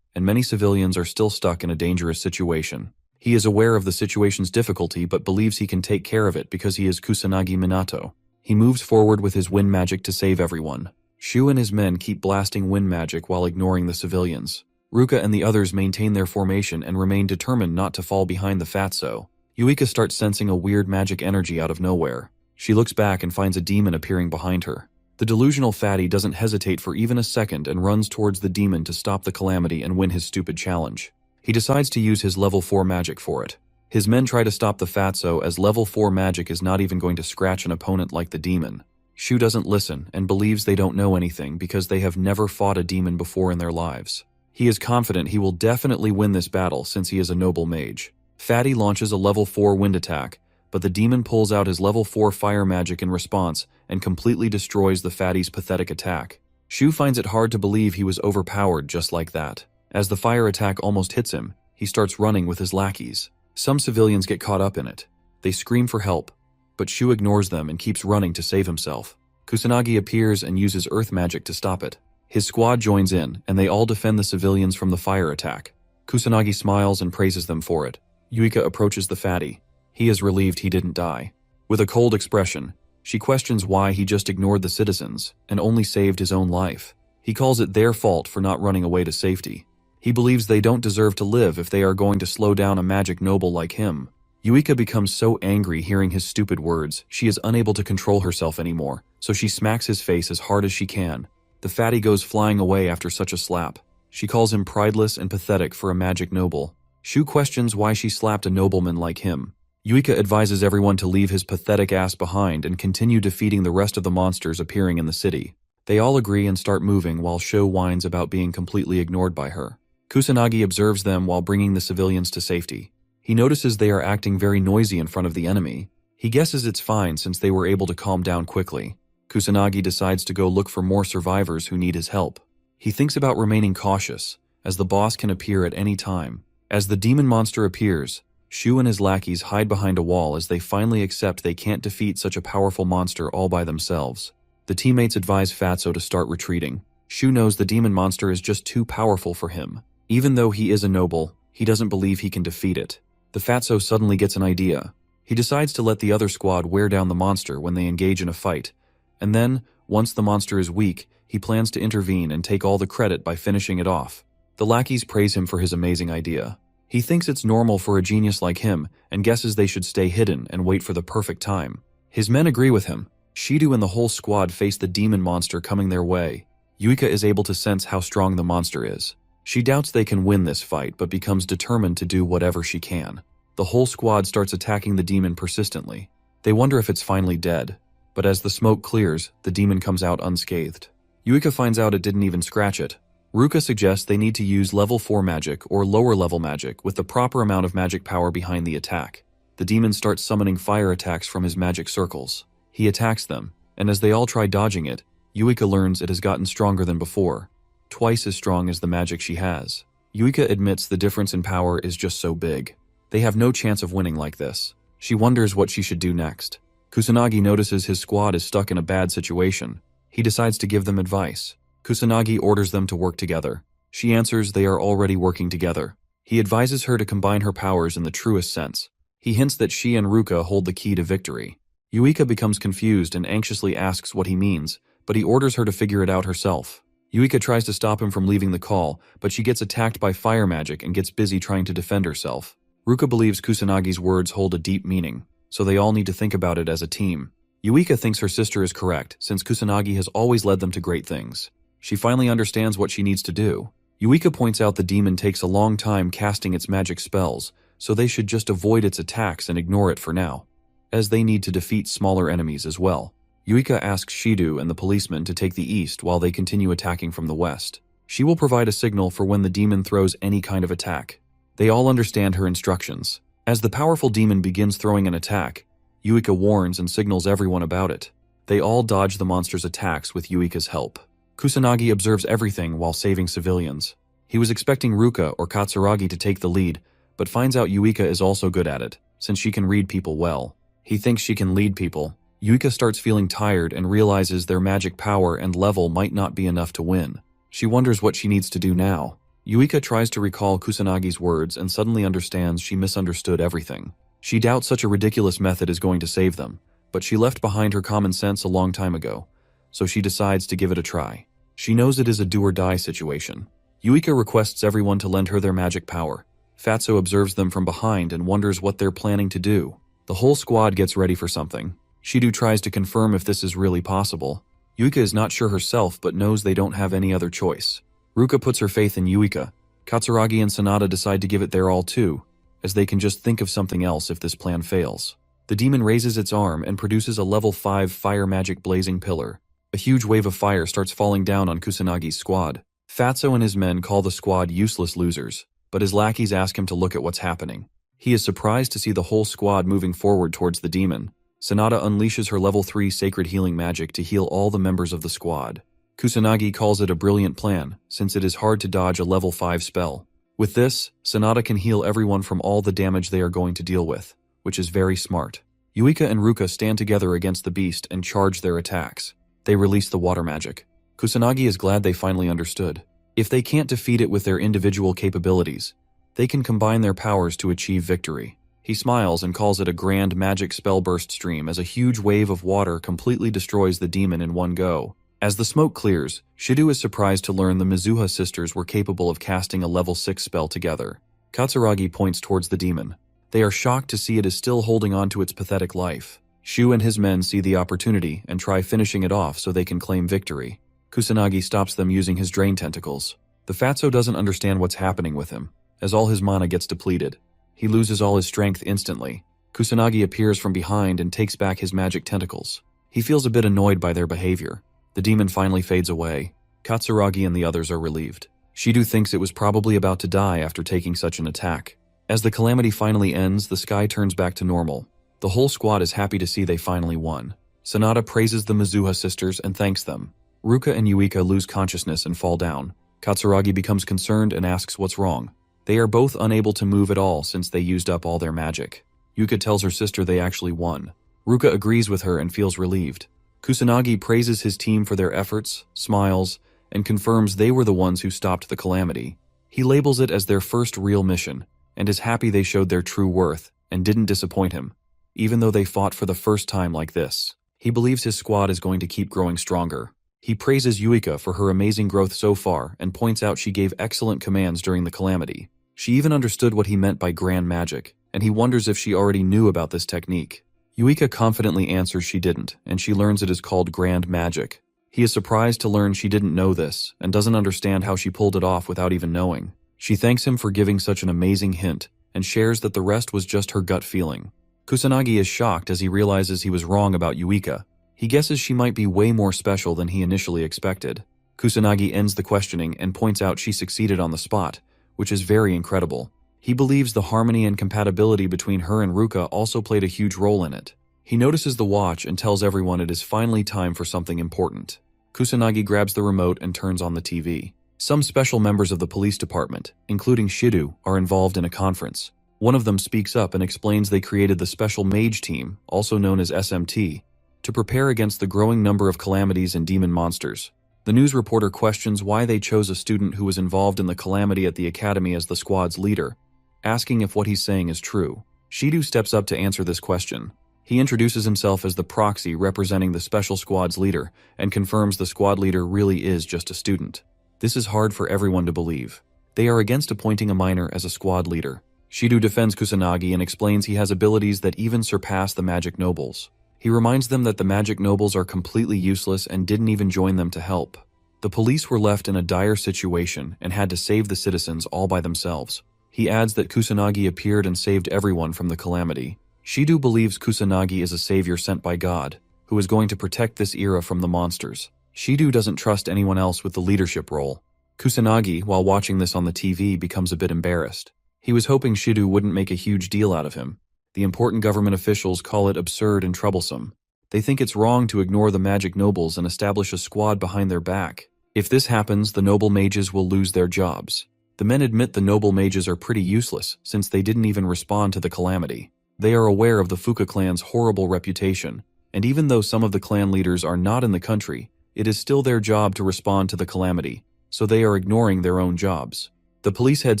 and many civilians are still stuck in a dangerous situation. He is aware of the situation's difficulty but believes he can take care of it because he is Kusanagi Minato. He moves forward with his wind magic to save everyone. Shu and his men keep blasting wind magic while ignoring the civilians. Ruka and the others maintain their formation and remain determined not to fall behind the fatso. Yuika starts sensing a weird magic energy out of nowhere. She looks back and finds a demon appearing behind her. The delusional fatty doesn't hesitate for even a second and runs towards the demon to stop the calamity and win his stupid challenge. He decides to use his level 4 magic for it. His men try to stop the fatso as level 4 magic is not even going to scratch an opponent like the demon. Shu doesn't listen and believes they don't know anything because they have never fought a demon before in their lives. He is confident he will definitely win this battle since he is a noble mage. Fatty launches a level 4 wind attack, but the demon pulls out his level 4 fire magic in response and completely destroys the fatty's pathetic attack. Shu finds it hard to believe he was overpowered just like that. As the fire attack almost hits him, he starts running with his lackeys. Some civilians get caught up in it. They scream for help, but Shu ignores them and keeps running to save himself. Kusanagi appears and uses earth magic to stop it. His squad joins in, and they all defend the civilians from the fire attack. Kusanagi smiles and praises them for it. Yuika approaches the fatty. He is relieved he didn't die. With a cold expression, she questions why he just ignored the citizens and only saved his own life. He calls it their fault for not running away to safety. He believes they don't deserve to live if they are going to slow down a magic noble like him. Yuika becomes so angry hearing his stupid words, she is unable to control herself anymore, so she smacks his face as hard as she can. The fatty goes flying away after such a slap. She calls him prideless and pathetic for a magic noble. Shu questions why she slapped a nobleman like him. Yuika advises everyone to leave his pathetic ass behind and continue defeating the rest of the monsters appearing in the city. They all agree and start moving while Shu whines about being completely ignored by her. Kusanagi observes them while bringing the civilians to safety. He notices they are acting very noisy in front of the enemy. He guesses it's fine since they were able to calm down quickly. Kusanagi decides to go look for more survivors who need his help. He thinks about remaining cautious, as the boss can appear at any time. As the demon monster appears, Shu and his lackeys hide behind a wall as they finally accept they can't defeat such a powerful monster all by themselves. The teammates advise Fatso to start retreating. Shu knows the demon monster is just too powerful for him. Even though he is a noble, he doesn't believe he can defeat it. The Fatso suddenly gets an idea. He decides to let the other squad wear down the monster when they engage in a fight. And then, once the monster is weak, he plans to intervene and take all the credit by finishing it off. The lackeys praise him for his amazing idea. He thinks it's normal for a genius like him and guesses they should stay hidden and wait for the perfect time. His men agree with him. Shido and the whole squad face the demon monster coming their way. Yuika is able to sense how strong the monster is. She doubts they can win this fight but becomes determined to do whatever she can. The whole squad starts attacking the demon persistently. They wonder if it's finally dead. But as the smoke clears, the demon comes out unscathed. Yuika finds out it didn't even scratch it. Ruka suggests they need to use level 4 magic or lower level magic with the proper amount of magic power behind the attack. The demon starts summoning fire attacks from his magic circles. He attacks them, and as they all try dodging it, Yuika learns it has gotten stronger than before. Twice as strong as the magic she has. Yuika admits the difference in power is just so big. They have no chance of winning like this. She wonders what she should do next. Kusanagi notices his squad is stuck in a bad situation. He decides to give them advice. Kusanagi orders them to work together. She answers they are already working together. He advises her to combine her powers in the truest sense. He hints that she and Ruka hold the key to victory. Yuika becomes confused and anxiously asks what he means, but he orders her to figure it out herself. Yuika tries to stop him from leaving the call, but she gets attacked by fire magic and gets busy trying to defend herself. Ruka believes Kusanagi's words hold a deep meaning, so they all need to think about it as a team. Yuika thinks her sister is correct, since Kusanagi has always led them to great things. She finally understands what she needs to do. Yuika points out the demon takes a long time casting its magic spells, so they should just avoid its attacks and ignore it for now, as they need to defeat smaller enemies as well. Yuika asks Shido and the policeman to take the east while they continue attacking from the west. She will provide a signal for when the demon throws any kind of attack. They all understand her instructions. As the powerful demon begins throwing an attack, Yuika warns and signals everyone about it. They all dodge the monster's attacks with Yuika's help. Kusanagi observes everything while saving civilians. He was expecting Ruka or Katsuragi to take the lead, but finds out Yuika is also good at it, since she can read people well. He thinks she can lead people. Yuika starts feeling tired and realizes their magic power and level might not be enough to win. She wonders what she needs to do now. Yuika tries to recall Kusanagi's words and suddenly understands she misunderstood everything. She doubts such a ridiculous method is going to save them, but she left behind her common sense a long time ago, so she decides to give it a try. She knows it is a do-or-die situation. Yuika requests everyone to lend her their magic power. Fatso observes them from behind and wonders what they're planning to do. The whole squad gets ready for something. Shido tries to confirm if this is really possible. Yuika is not sure herself but knows they don't have any other choice. Ruka puts her faith in Yuika. Katsuragi and Sanada decide to give it their all too, as they can just think of something else if this plan fails. The demon raises its arm and produces a level 5 fire magic blazing pillar. A huge wave of fire starts falling down on Kusanagi's squad. Fatso and his men call the squad useless losers, but his lackeys ask him to look at what's happening. He is surprised to see the whole squad moving forward towards the demon. Sanada unleashes her level 3 sacred healing magic to heal all the members of the squad. Kusanagi calls it a brilliant plan, since it is hard to dodge a level 5 spell. With this, Sanada can heal everyone from all the damage they are going to deal with, which is very smart. Yuika and Ruka stand together against the beast and charge their attacks. They release the water magic. Kusanagi is glad they finally understood. If they can't defeat it with their individual capabilities, they can combine their powers to achieve victory. He smiles and calls it a grand magic spell burst stream as a huge wave of water completely destroys the demon in one go. As the smoke clears, Shido is surprised to learn the Mizuha sisters were capable of casting a level 6 spell together. Katsuragi points towards the demon. They are shocked to see it is still holding on to its pathetic life. Shu and his men see the opportunity and try finishing it off so they can claim victory. Kusanagi stops them using his drain tentacles. The Fatso doesn't understand what's happening with him, as all his mana gets depleted. He loses all his strength instantly. Kusanagi appears from behind and takes back his magic tentacles. He feels a bit annoyed by their behavior. The demon finally fades away. Katsuragi and the others are relieved. Shido thinks it was probably about to die after taking such an attack. As the calamity finally ends, the sky turns back to normal. The whole squad is happy to see they finally won. Sanada praises the Mizuha sisters and thanks them. Ruka and Yuika lose consciousness and fall down. Katsuragi becomes concerned and asks what's wrong. They are both unable to move at all since they used up all their magic. Yuka tells her sister they actually won. Ruka agrees with her and feels relieved. Kusanagi praises his team for their efforts, smiles, and confirms they were the ones who stopped the calamity. He labels it as their first real mission, and is happy they showed their true worth and didn't disappoint him, even though they fought for the first time like this. He believes his squad is going to keep growing stronger. He praises Yuika for her amazing growth so far and points out she gave excellent commands during the calamity. She even understood what he meant by grand magic, and he wonders if she already knew about this technique. Yuika confidently answers she didn't, and she learns it is called grand magic. He is surprised to learn she didn't know this, and doesn't understand how she pulled it off without even knowing. She thanks him for giving such an amazing hint, and shares that the rest was just her gut feeling. Kusanagi is shocked as he realizes he was wrong about Yuika. He guesses she might be way more special than he initially expected. Kusanagi ends the questioning and points out she succeeded on the spot, which is very incredible. He believes the harmony and compatibility between her and Ruka also played a huge role in it. He notices the watch and tells everyone it is finally time for something important. Kusanagi grabs the remote and turns on the TV. Some special members of the police department, including Shido, are involved in a conference. One of them speaks up and explains they created the Special Mage Team, also known as SMT, to prepare against the growing number of calamities and demon monsters. The news reporter questions why they chose a student who was involved in the calamity at the academy as the squad's leader, asking if what he's saying is true. Shido steps up to answer this question. He introduces himself as the proxy representing the special squad's leader and confirms the squad leader really is just a student. This is hard for everyone to believe. They are against appointing a minor as a squad leader. Shido defends Kusanagi and explains he has abilities that even surpass the magic nobles. He reminds them that the magic nobles are completely useless and didn't even join them to help. The police were left in a dire situation and had to save the citizens all by themselves. He adds that Kusanagi appeared and saved everyone from the calamity. Shido believes Kusanagi is a savior sent by God, who is going to protect this era from the monsters. Shido doesn't trust anyone else with the leadership role. Kusanagi, while watching this on the TV, becomes a bit embarrassed. He was hoping Shido wouldn't make a huge deal out of him. The important government officials call it absurd and troublesome. They think it's wrong to ignore the magic nobles and establish a squad behind their back. If this happens, the noble mages will lose their jobs. The men admit the noble mages are pretty useless since they didn't even respond to the calamity. They are aware of the Fuka clan's horrible reputation, and even though some of the clan leaders are not in the country, it is still their job to respond to the calamity, so they are ignoring their own jobs. The police head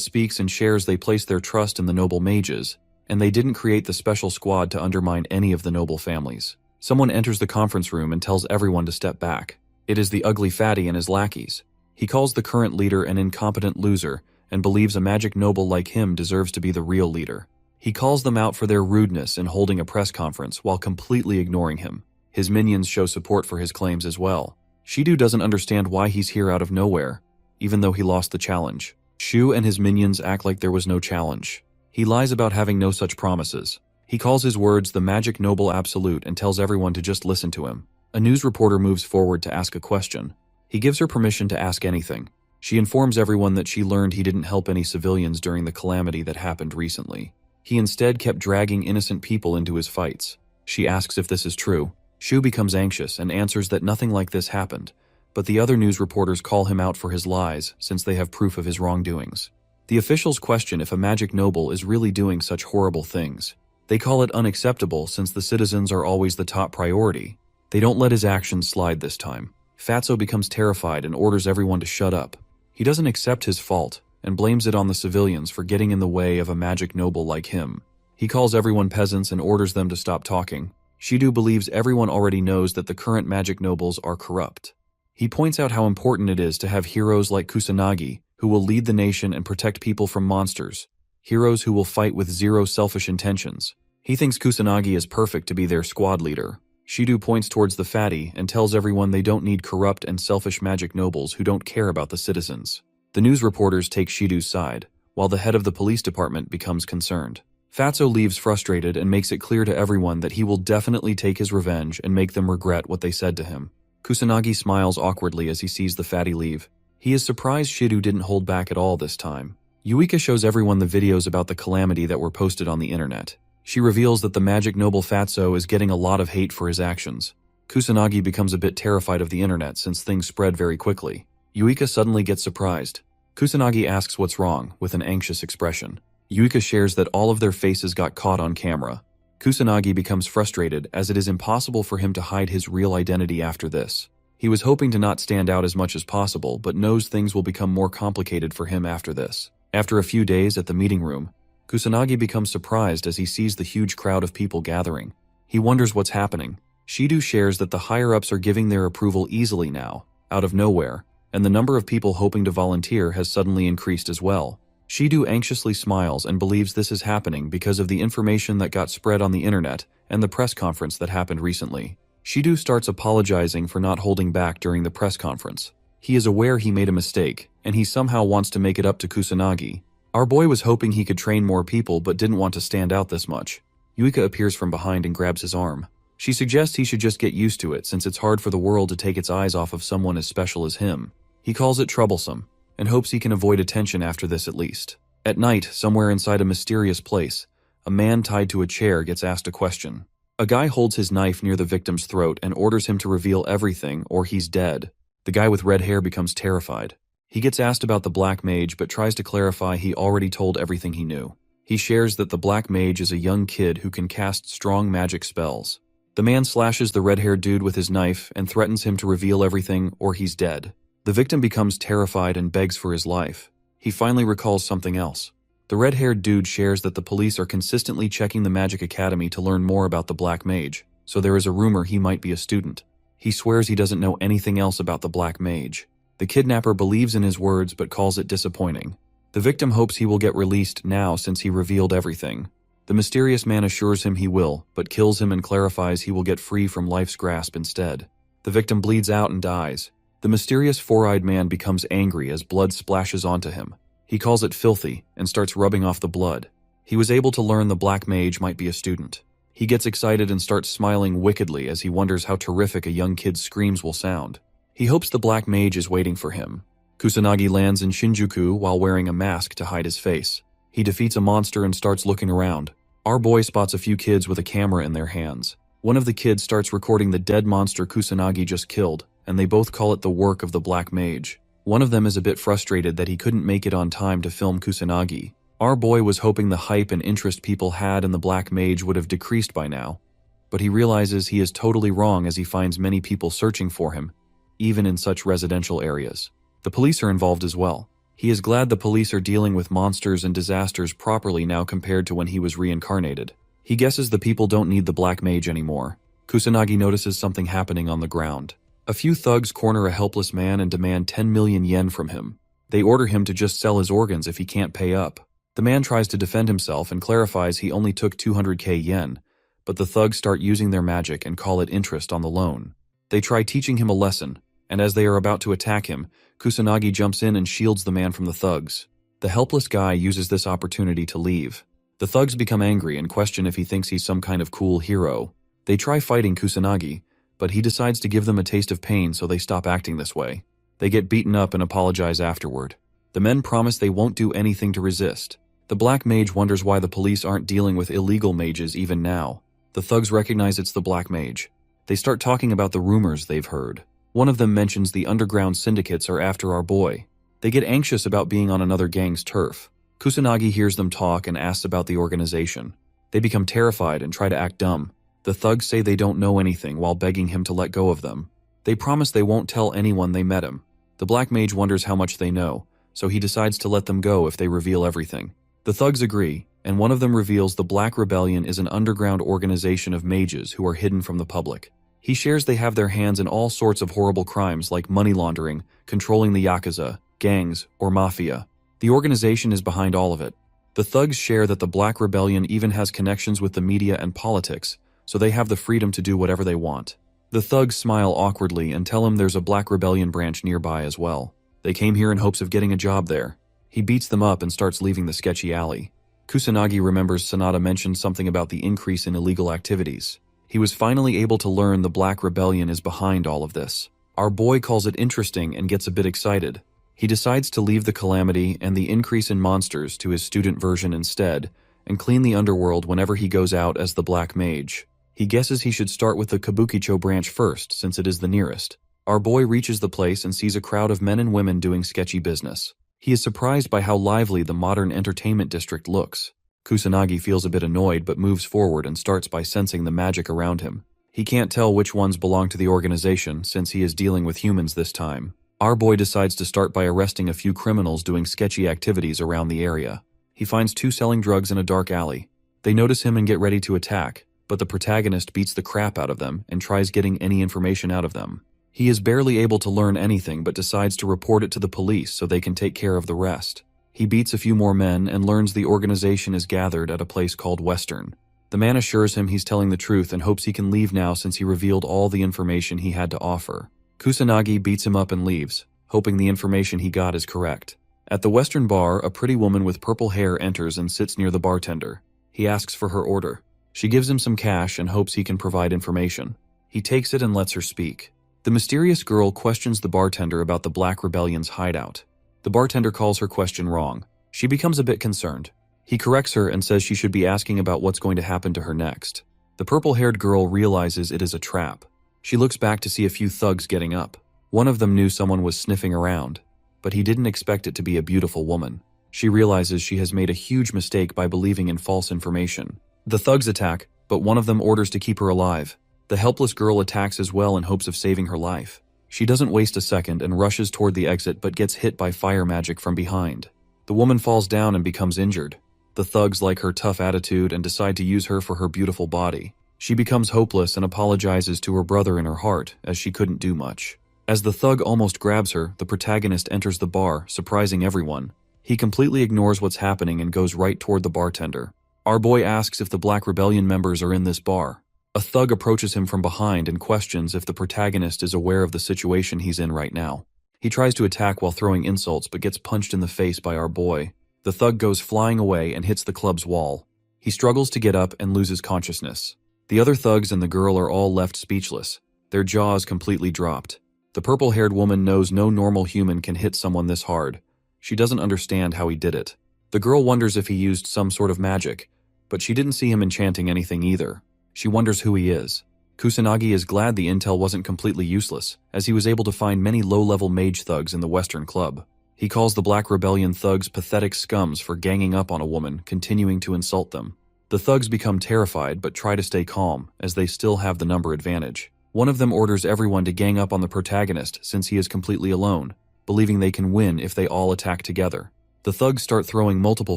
speaks and shares they place their trust in the noble mages, and they didn't create the special squad to undermine any of the noble families. Someone enters the conference room and tells everyone to step back. It is the ugly fatty and his lackeys. He calls the current leader an incompetent loser and believes a magic noble like him deserves to be the real leader. He calls them out for their rudeness in holding a press conference while completely ignoring him. His minions show support for his claims as well. Shido doesn't understand why he's here out of nowhere, even though he lost the challenge. Shu and his minions act like there was no challenge. He lies about having no such promises. He calls his words the magic noble absolute and tells everyone to just listen to him. A news reporter moves forward to ask a question. He gives her permission to ask anything. She informs everyone that she learned he didn't help any civilians during the calamity that happened recently. He instead kept dragging innocent people into his fights. She asks if this is true. Shu becomes anxious and answers that nothing like this happened, but the other news reporters call him out for his lies since they have proof of his wrongdoings. The officials question if a magic noble is really doing such horrible things. They call it unacceptable since the citizens are always the top priority. They don't let his actions slide this time. Fatso becomes terrified and orders everyone to shut up. He doesn't accept his fault and blames it on the civilians for getting in the way of a magic noble like him. He calls everyone peasants and orders them to stop talking. Shido believes everyone already knows that the current magic nobles are corrupt. He points out how important it is to have heroes like Kusanagi, who will lead the nation and protect people from monsters. Heroes who will fight with zero selfish intentions. He thinks Kusanagi is perfect to be their squad leader. Shido points towards the fatty and tells everyone they don't need corrupt and selfish magic nobles who don't care about the citizens. The news reporters take Shido's side, while the head of the police department becomes concerned. Fatso leaves frustrated and makes it clear to everyone that he will definitely take his revenge and make them regret what they said to him. Kusanagi smiles awkwardly as he sees the fatty leave. He is surprised Shido didn't hold back at all this time. Yuika shows everyone the videos about the calamity that were posted on the internet. She reveals that the magic noble Fatso is getting a lot of hate for his actions. Kusanagi becomes a bit terrified of the internet since things spread very quickly. Yuika suddenly gets surprised. Kusanagi asks what's wrong, with an anxious expression. Yuika shares that all of their faces got caught on camera. Kusanagi becomes frustrated as it is impossible for him to hide his real identity after this. He was hoping to not stand out as much as possible, but knows things will become more complicated for him after this. After a few days at the meeting room, Kusanagi becomes surprised as he sees the huge crowd of people gathering. He wonders what's happening. Shido shares that the higher-ups are giving their approval easily now, out of nowhere, and the number of people hoping to volunteer has suddenly increased as well. Shido anxiously smiles and believes this is happening because of the information that got spread on the internet and the press conference that happened recently. Shido starts apologizing for not holding back during the press conference. He is aware he made a mistake, and he somehow wants to make it up to Kusanagi. Our boy was hoping he could train more people but didn't want to stand out this much. Yuika appears from behind and grabs his arm. She suggests he should just get used to it since it's hard for the world to take its eyes off of someone as special as him. He calls it troublesome, and hopes he can avoid attention after this at least. At night, somewhere inside a mysterious place, a man tied to a chair gets asked a question. A guy holds his knife near the victim's throat and orders him to reveal everything or he's dead. The guy with red hair becomes terrified. He gets asked about the Black Mage but tries to clarify he already told everything he knew. He shares that the Black Mage is a young kid who can cast strong magic spells. The man slashes the red-haired dude with his knife and threatens him to reveal everything or he's dead. The victim becomes terrified and begs for his life. He finally recalls something else. The red-haired dude shares that the police are consistently checking the Magic Academy to learn more about the Black Mage, so there is a rumor he might be a student. He swears he doesn't know anything else about the Black Mage. The kidnapper believes in his words but calls it disappointing. The victim hopes he will get released now since he revealed everything. The mysterious man assures him he will, but kills him and clarifies he will get free from life's grasp instead. The victim bleeds out and dies. The mysterious four-eyed man becomes angry as blood splashes onto him. He calls it filthy and starts rubbing off the blood. He was able to learn the Black Mage might be a student. He gets excited and starts smiling wickedly as he wonders how terrific a young kid's screams will sound. He hopes the Black Mage is waiting for him. Kusanagi lands in Shinjuku while wearing a mask to hide his face. He defeats a monster and starts looking around. Our boy spots a few kids with a camera in their hands. One of the kids starts recording the dead monster Kusanagi just killed, and they both call it the work of the Black Mage. One of them is a bit frustrated that he couldn't make it on time to film Kusanagi. Our boy was hoping the hype and interest people had in the Black Mage would have decreased by now, but he realizes he is totally wrong as he finds many people searching for him, even in such residential areas. The police are involved as well. He is glad the police are dealing with monsters and disasters properly now compared to when he was reincarnated. He guesses the people don't need the Black Mage anymore. Kusanagi notices something happening on the ground. A few thugs corner a helpless man and demand 10 million yen from him. They order him to just sell his organs if he can't pay up. The man tries to defend himself and clarifies he only took 200k yen, but the thugs start using their magic and call it interest on the loan. They try teaching him a lesson, and as they are about to attack him, Kusanagi jumps in and shields the man from the thugs. The helpless guy uses this opportunity to leave. The thugs become angry and question if he thinks he's some kind of cool hero. They try fighting Kusanagi, but he decides to give them a taste of pain so they stop acting this way. They get beaten up and apologize afterward. The men promise they won't do anything to resist. The Black Mage wonders why the police aren't dealing with illegal mages even now. The thugs recognize it's the Black Mage. They start talking about the rumors they've heard. One of them mentions the underground syndicates are after our boy. They get anxious about being on another gang's turf. Kusanagi hears them talk and asks about the organization. They become terrified and try to act dumb. The thugs say they don't know anything while begging him to let go of them. They promise they won't tell anyone they met him. The Black Mage wonders how much they know, so he decides to let them go if they reveal everything. The thugs agree, and one of them reveals the Black Rebellion is an underground organization of mages who are hidden from the public. He shares they have their hands in all sorts of horrible crimes like money laundering, controlling the Yakuza, gangs, or mafia. The organization is behind all of it. The thugs share that the Black Rebellion even has connections with the media and politics, so they have the freedom to do whatever they want. The thugs smile awkwardly and tell him there's a Black Rebellion branch nearby as well. They came here in hopes of getting a job there. He beats them up and starts leaving the sketchy alley. Kusanagi remembers Sanada mentioned something about the increase in illegal activities. He was finally able to learn the Black Rebellion is behind all of this. Our boy calls it interesting and gets a bit excited. He decides to leave the calamity and the increase in monsters to his student version instead, and clean the underworld whenever he goes out as the Black Mage. He guesses he should start with the Kabukicho branch first, since it is the nearest. Our boy reaches the place and sees a crowd of men and women doing sketchy business. He is surprised by how lively the modern entertainment district looks. Kusanagi feels a bit annoyed but moves forward and starts by sensing the magic around him. He can't tell which ones belong to the organization since he is dealing with humans this time. Our boy decides to start by arresting a few criminals doing sketchy activities around the area. He finds 2 selling drugs in a dark alley. They notice him and get ready to attack, but the protagonist beats the crap out of them and tries getting any information out of them. He is barely able to learn anything but decides to report it to the police so they can take care of the rest. He beats a few more men and learns the organization is gathered at a place called Western. The man assures him he's telling the truth and hopes he can leave now since he revealed all the information he had to offer. Kusanagi beats him up and leaves, hoping the information he got is correct. At the Western bar, a pretty woman with purple hair enters and sits near the bartender. He asks for her order. She gives him some cash and hopes he can provide information. He takes it and lets her speak. The mysterious girl questions the bartender about the Black Rebellion's hideout. The bartender calls her question wrong. She becomes a bit concerned. He corrects her and says she should be asking about what's going to happen to her next. The purple-haired girl realizes it is a trap. She looks back to see a few thugs getting up. One of them knew someone was sniffing around, but he didn't expect it to be a beautiful woman. She realizes she has made a huge mistake by believing in false information. The thugs attack, but one of them orders to keep her alive. The helpless girl attacks as well in hopes of saving her life. She doesn't waste a second and rushes toward the exit but gets hit by fire magic from behind. The woman falls down and becomes injured. The thugs like her tough attitude and decide to use her for her beautiful body. She becomes hopeless and apologizes to her brother in her heart, as she couldn't do much. As the thug almost grabs her, the protagonist enters the bar, surprising everyone. He completely ignores what's happening and goes right toward the bartender. Our boy asks if the Black Rebellion members are in this bar. A thug approaches him from behind and questions if the protagonist is aware of the situation he's in right now. He tries to attack while throwing insults but gets punched in the face by our boy. The thug goes flying away and hits the club's wall. He struggles to get up and loses consciousness. The other thugs and the girl are all left speechless, their jaws completely dropped. The purple-haired woman knows no normal human can hit someone this hard. She doesn't understand how he did it. The girl wonders if he used some sort of magic, but she didn't see him enchanting anything either. She wonders who he is. Kusanagi is glad the intel wasn't completely useless, as he was able to find many low-level mage thugs in the Western Club. He calls the Black Rebellion thugs pathetic scums for ganging up on a woman, continuing to insult them. The thugs become terrified but try to stay calm, as they still have the number advantage. One of them orders everyone to gang up on the protagonist since he is completely alone, believing they can win if they all attack together. The thugs start throwing multiple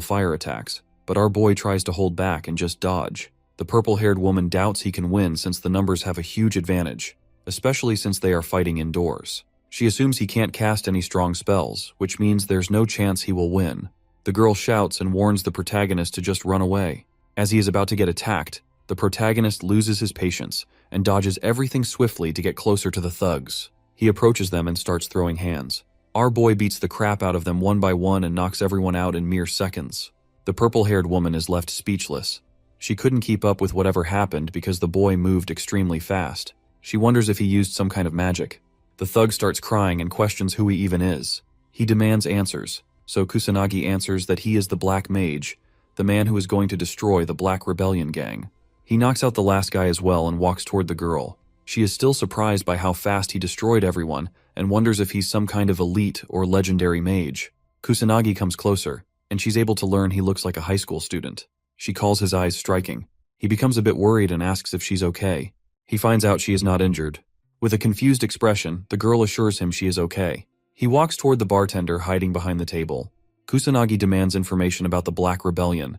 fire attacks, but our boy tries to hold back and just dodge. The purple-haired woman doubts he can win since the numbers have a huge advantage, especially since they are fighting indoors. She assumes he can't cast any strong spells, which means there's no chance he will win. The girl shouts and warns the protagonist to just run away. As he is about to get attacked, the protagonist loses his patience and dodges everything swiftly to get closer to the thugs. He approaches them and starts throwing hands. Our boy beats the crap out of them one by one and knocks everyone out in mere seconds. The purple-haired woman is left speechless. She couldn't keep up with whatever happened because the boy moved extremely fast. She wonders if he used some kind of magic. The thug starts crying and questions who he even is. He demands answers, so Kusanagi answers that he is the Black Mage, the man who is going to destroy the Black Rebellion gang. He knocks out the last guy as well and walks toward the girl. She is still surprised by how fast he destroyed everyone and wonders if he's some kind of elite or legendary mage. Kusanagi comes closer, and she's able to learn he looks like a high school student. She calls his eyes striking. He becomes a bit worried and asks if she's okay. He finds out she is not injured. With a confused expression, the girl assures him she is okay. He walks toward the bartender hiding behind the table. Kusanagi demands information about the Black Rebellion,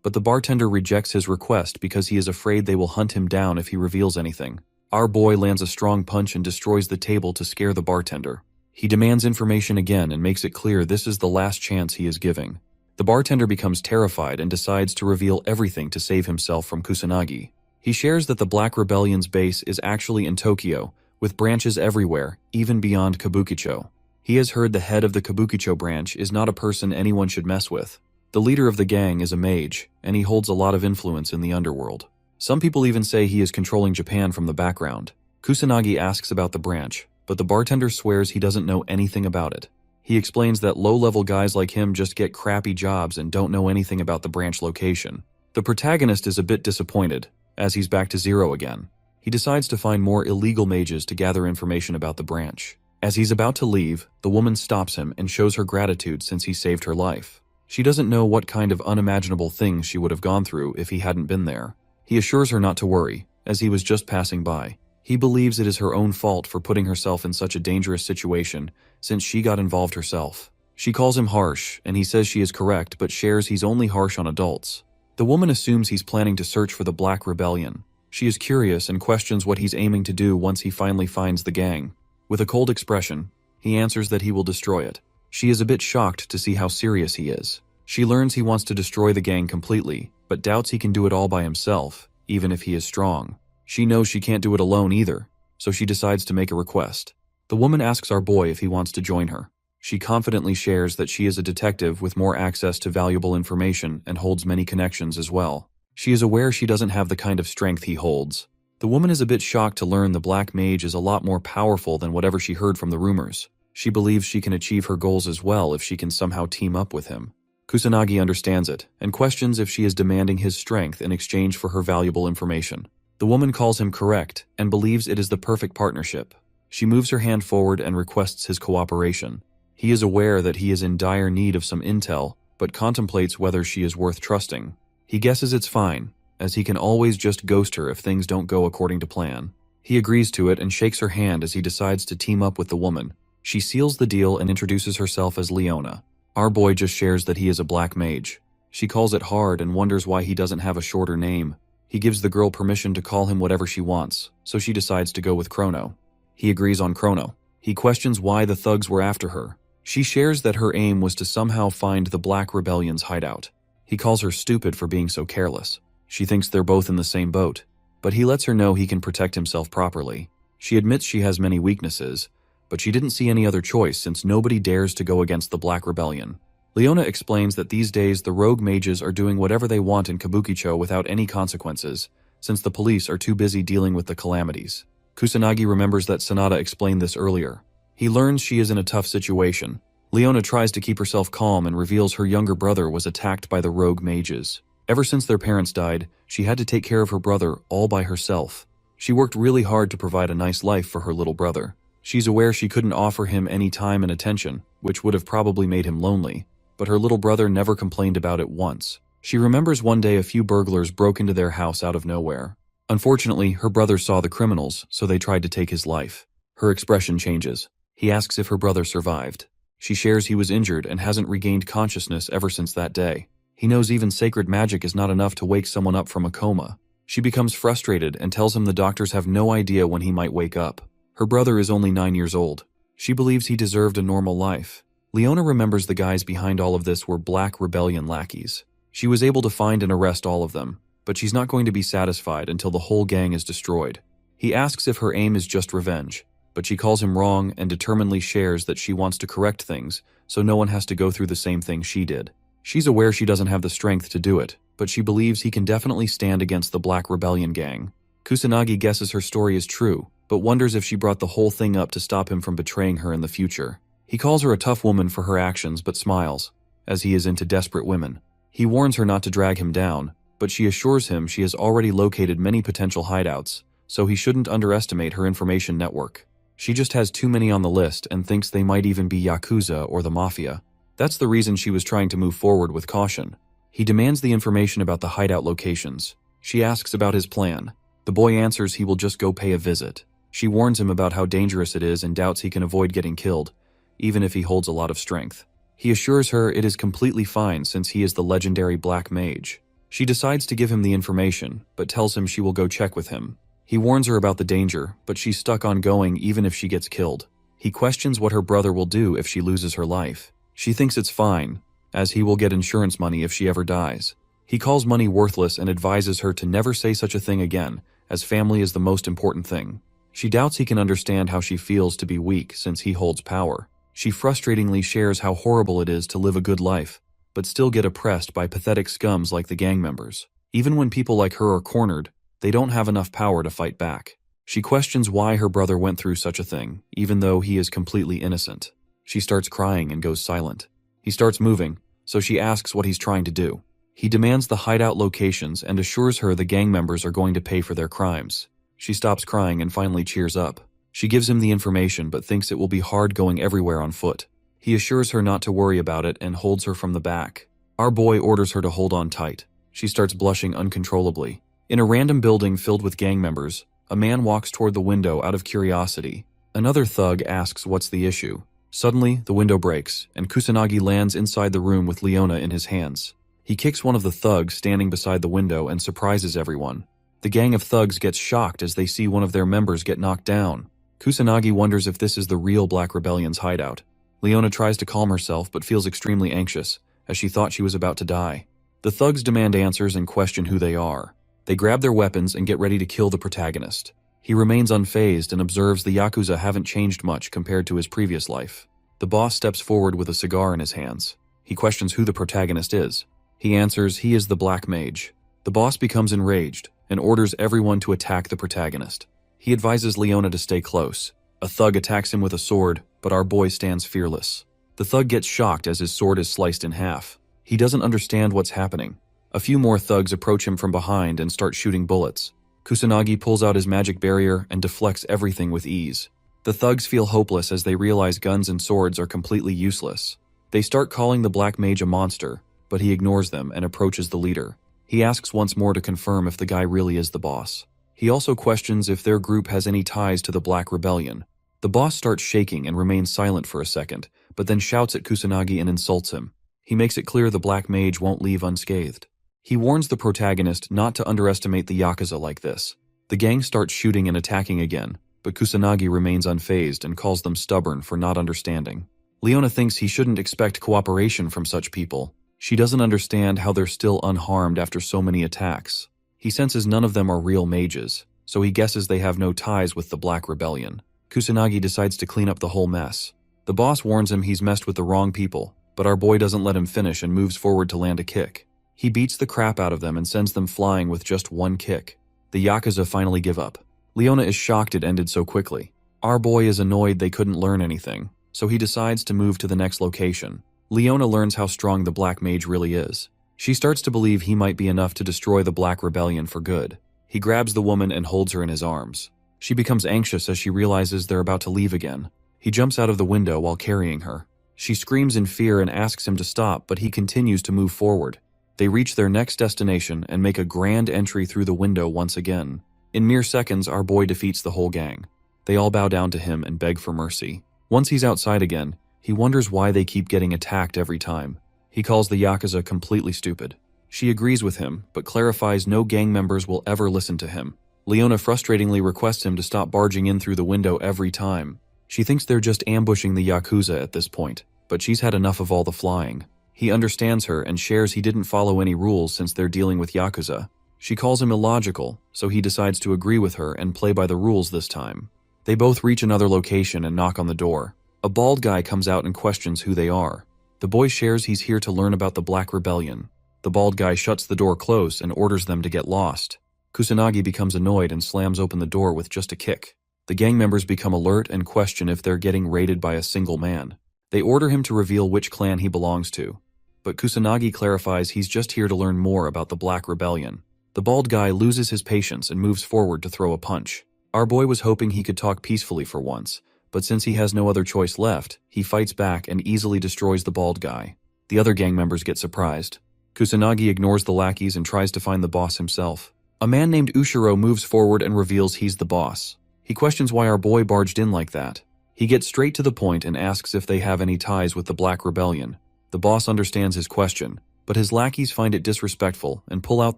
but the bartender rejects his request because he is afraid they will hunt him down if he reveals anything. Our boy lands a strong punch and destroys the table to scare the bartender. He demands information again and makes it clear this is the last chance he is giving. The bartender becomes terrified and decides to reveal everything to save himself from Kusanagi. He shares that the Black Rebellion's base is actually in Tokyo, with branches everywhere, even beyond Kabukicho. He has heard the head of the Kabukicho branch is not a person anyone should mess with. The leader of the gang is a mage, and he holds a lot of influence in the underworld. Some people even say he is controlling Japan from the background. Kusanagi asks about the branch, but the bartender swears he doesn't know anything about it. He explains that low-level guys like him just get crappy jobs and don't know anything about the branch location. The protagonist is a bit disappointed, as he's back to zero again. He decides to find more illegal mages to gather information about the branch. As he's about to leave, the woman stops him and shows her gratitude since he saved her life. She doesn't know what kind of unimaginable things she would have gone through if he hadn't been there. He assures her not to worry, as he was just passing by. He believes it is her own fault for putting herself in such a dangerous situation since she got involved herself. She calls him harsh, and he says she is correct but shares he's only harsh on adults. The woman assumes he's planning to search for the Black Rebellion. She is curious and questions what he's aiming to do once he finally finds the gang. With a cold expression, he answers that he will destroy it. She is a bit shocked to see how serious he is. She learns he wants to destroy the gang completely, but doubts he can do it all by himself, even if he is strong. She knows she can't do it alone either, so she decides to make a request. The woman asks our boy if he wants to join her. She confidently shares that she is a detective with more access to valuable information and holds many connections as well. She is aware she doesn't have the kind of strength he holds. The woman is a bit shocked to learn the Black Mage is a lot more powerful than whatever she heard from the rumors. She believes she can achieve her goals as well if she can somehow team up with him. Kusanagi understands it and questions if she is demanding his strength in exchange for her valuable information. The woman calls him correct and believes it is the perfect partnership. She moves her hand forward and requests his cooperation. He is aware that he is in dire need of some intel, but contemplates whether she is worth trusting. He guesses it's fine, as he can always just ghost her if things don't go according to plan. He agrees to it and shakes her hand as he decides to team up with the woman. She seals the deal and introduces herself as Leona. Our boy just shares that he is a black mage. She calls it hard and wonders why he doesn't have a shorter name. He gives the girl permission to call him whatever she wants, so she decides to go with Chrono. He agrees on Chrono. He questions why the thugs were after her. She shares that her aim was to somehow find the Black Rebellion's hideout. He calls her stupid for being so careless. She thinks they're both in the same boat, but he lets her know he can protect himself properly. She admits she has many weaknesses, but she didn't see any other choice since nobody dares to go against the Black Rebellion. Leona explains that these days the rogue mages are doing whatever they want in Kabukicho without any consequences, since the police are too busy dealing with the calamities. Kusanagi remembers that Sanada explained this earlier. He learns she is in a tough situation. Leona tries to keep herself calm and reveals her younger brother was attacked by the rogue mages. Ever since their parents died, she had to take care of her brother all by herself. She worked really hard to provide a nice life for her little brother. She's aware she couldn't offer him any time and attention, which would have probably made him lonely, but her little brother never complained about it once. She remembers one day a few burglars broke into their house out of nowhere. Unfortunately, her brother saw the criminals, so they tried to take his life. Her expression changes. He asks if her brother survived. She shares he was injured and hasn't regained consciousness ever since that day. He knows even sacred magic is not enough to wake someone up from a coma. She becomes frustrated and tells him the doctors have no idea when he might wake up. Her brother is only 9 years old. She believes he deserved a normal life. Leona remembers the guys behind all of this were Black Rebellion lackeys. She was able to find and arrest all of them, but she's not going to be satisfied until the whole gang is destroyed. He asks if her aim is just revenge, but she calls him wrong and determinedly shares that she wants to correct things so no one has to go through the same thing she did. She's aware she doesn't have the strength to do it, but she believes he can definitely stand against the Black Rebellion gang. Kusanagi guesses her story is true, but wonders if she brought the whole thing up to stop him from betraying her in the future. He calls her a tough woman for her actions but smiles, as he is into desperate women. He warns her not to drag him down, but she assures him she has already located many potential hideouts, so he shouldn't underestimate her information network. She just has too many on the list and thinks they might even be Yakuza or the Mafia. That's the reason she was trying to move forward with caution. He demands the information about the hideout locations. She asks about his plan. The boy answers he will just go pay a visit. She warns him about how dangerous it is and doubts he can avoid getting killed, even if he holds a lot of strength. He assures her it is completely fine since he is the legendary Black Mage. She decides to give him the information, but tells him she will go check with him. He warns her about the danger, but she's stuck on going even if she gets killed. He questions what her brother will do if she loses her life. She thinks it's fine, as he will get insurance money if she ever dies. He calls money worthless and advises her to never say such a thing again, as family is the most important thing. She doubts he can understand how she feels to be weak since he holds power. She frustratingly shares how horrible it is to live a good life, but still get oppressed by pathetic scums like the gang members. Even when people like her are cornered, they don't have enough power to fight back. She questions why her brother went through such a thing, even though he is completely innocent. She starts crying and goes silent. He starts moving, so she asks what he's trying to do. He demands the hideout locations and assures her the gang members are going to pay for their crimes. She stops crying and finally cheers up. She gives him the information but thinks it will be hard going everywhere on foot. He assures her not to worry about it and holds her from the back. Our boy orders her to hold on tight. She starts blushing uncontrollably. In a random building filled with gang members, a man walks toward the window out of curiosity. Another thug asks what's the issue. Suddenly, the window breaks, and Kusanagi lands inside the room with Leona in his hands. He kicks one of the thugs standing beside the window and surprises everyone. The gang of thugs gets shocked as they see one of their members get knocked down. Kusanagi wonders if this is the real Black Rebellion's hideout. Leona tries to calm herself but feels extremely anxious, as she thought she was about to die. The thugs demand answers and question who they are. They grab their weapons and get ready to kill the protagonist. He remains unfazed and observes the Yakuza haven't changed much compared to his previous life. The boss steps forward with a cigar in his hands. He questions who the protagonist is. He answers he is the Black Mage. The boss becomes enraged and orders everyone to attack the protagonist. He advises Leona to stay close. A thug attacks him with a sword, but our boy stands fearless. The thug gets shocked as his sword is sliced in half. He doesn't understand what's happening. A few more thugs approach him from behind and start shooting bullets. Kusanagi pulls out his magic barrier and deflects everything with ease. The thugs feel hopeless as they realize guns and swords are completely useless. They start calling the Black Mage a monster, but he ignores them and approaches the leader. He asks once more to confirm if the guy really is the boss. He also questions if their group has any ties to the Black Rebellion. The boss starts shaking and remains silent for a second, but then shouts at Kusanagi and insults him. He makes it clear the Black Mage won't leave unscathed. He warns the protagonist not to underestimate the Yakuza like this. The gang starts shooting and attacking again, but Kusanagi remains unfazed and calls them stubborn for not understanding. Leona thinks he shouldn't expect cooperation from such people. She doesn't understand how they're still unharmed after so many attacks. He senses none of them are real mages, so he guesses they have no ties with the Black Rebellion. Kusanagi decides to clean up the whole mess. The boss warns him he's messed with the wrong people, but our boy doesn't let him finish and moves forward to land a kick. He beats the crap out of them and sends them flying with just one kick. The Yakuza finally give up. Leona is shocked it ended so quickly. Our boy is annoyed they couldn't learn anything, so he decides to move to the next location. Leona learns how strong the Black Mage really is. She starts to believe he might be enough to destroy the Black Rebellion for good. He grabs the woman and holds her in his arms. She becomes anxious as she realizes they're about to leave again. He jumps out of the window while carrying her. She screams in fear and asks him to stop, but he continues to move forward. They reach their next destination and make a grand entry through the window once again. In mere seconds, our boy defeats the whole gang. They all bow down to him and beg for mercy. Once he's outside again, he wonders why they keep getting attacked every time. He calls the Yakuza completely stupid. She agrees with him, but clarifies no gang members will ever listen to him. Leona frustratingly requests him to stop barging in through the window every time. She thinks they're just ambushing the Yakuza at this point, but she's had enough of all the flying. He understands her and shares he didn't follow any rules since they're dealing with Yakuza. She calls him illogical, so he decides to agree with her and play by the rules this time. They both reach another location and knock on the door. A bald guy comes out and questions who they are. The boy shares he's here to learn about the Black Rebellion. The bald guy shuts the door close and orders them to get lost. Kusanagi becomes annoyed and slams open the door with just a kick. The gang members become alert and question if they're getting raided by a single man. They order him to reveal which clan he belongs to. But Kusanagi clarifies he's just here to learn more about the Black Rebellion. The bald guy loses his patience and moves forward to throw a punch. Our boy was hoping he could talk peacefully for once, but since he has no other choice left, he fights back and easily destroys the bald guy. The other gang members get surprised. Kusanagi ignores the lackeys and tries to find the boss himself. A man named Ushiro moves forward and reveals he's the boss. He questions why our boy barged in like that. He gets straight to the point and asks if they have any ties with the Black Rebellion. The boss understands his question, but his lackeys find it disrespectful and pull out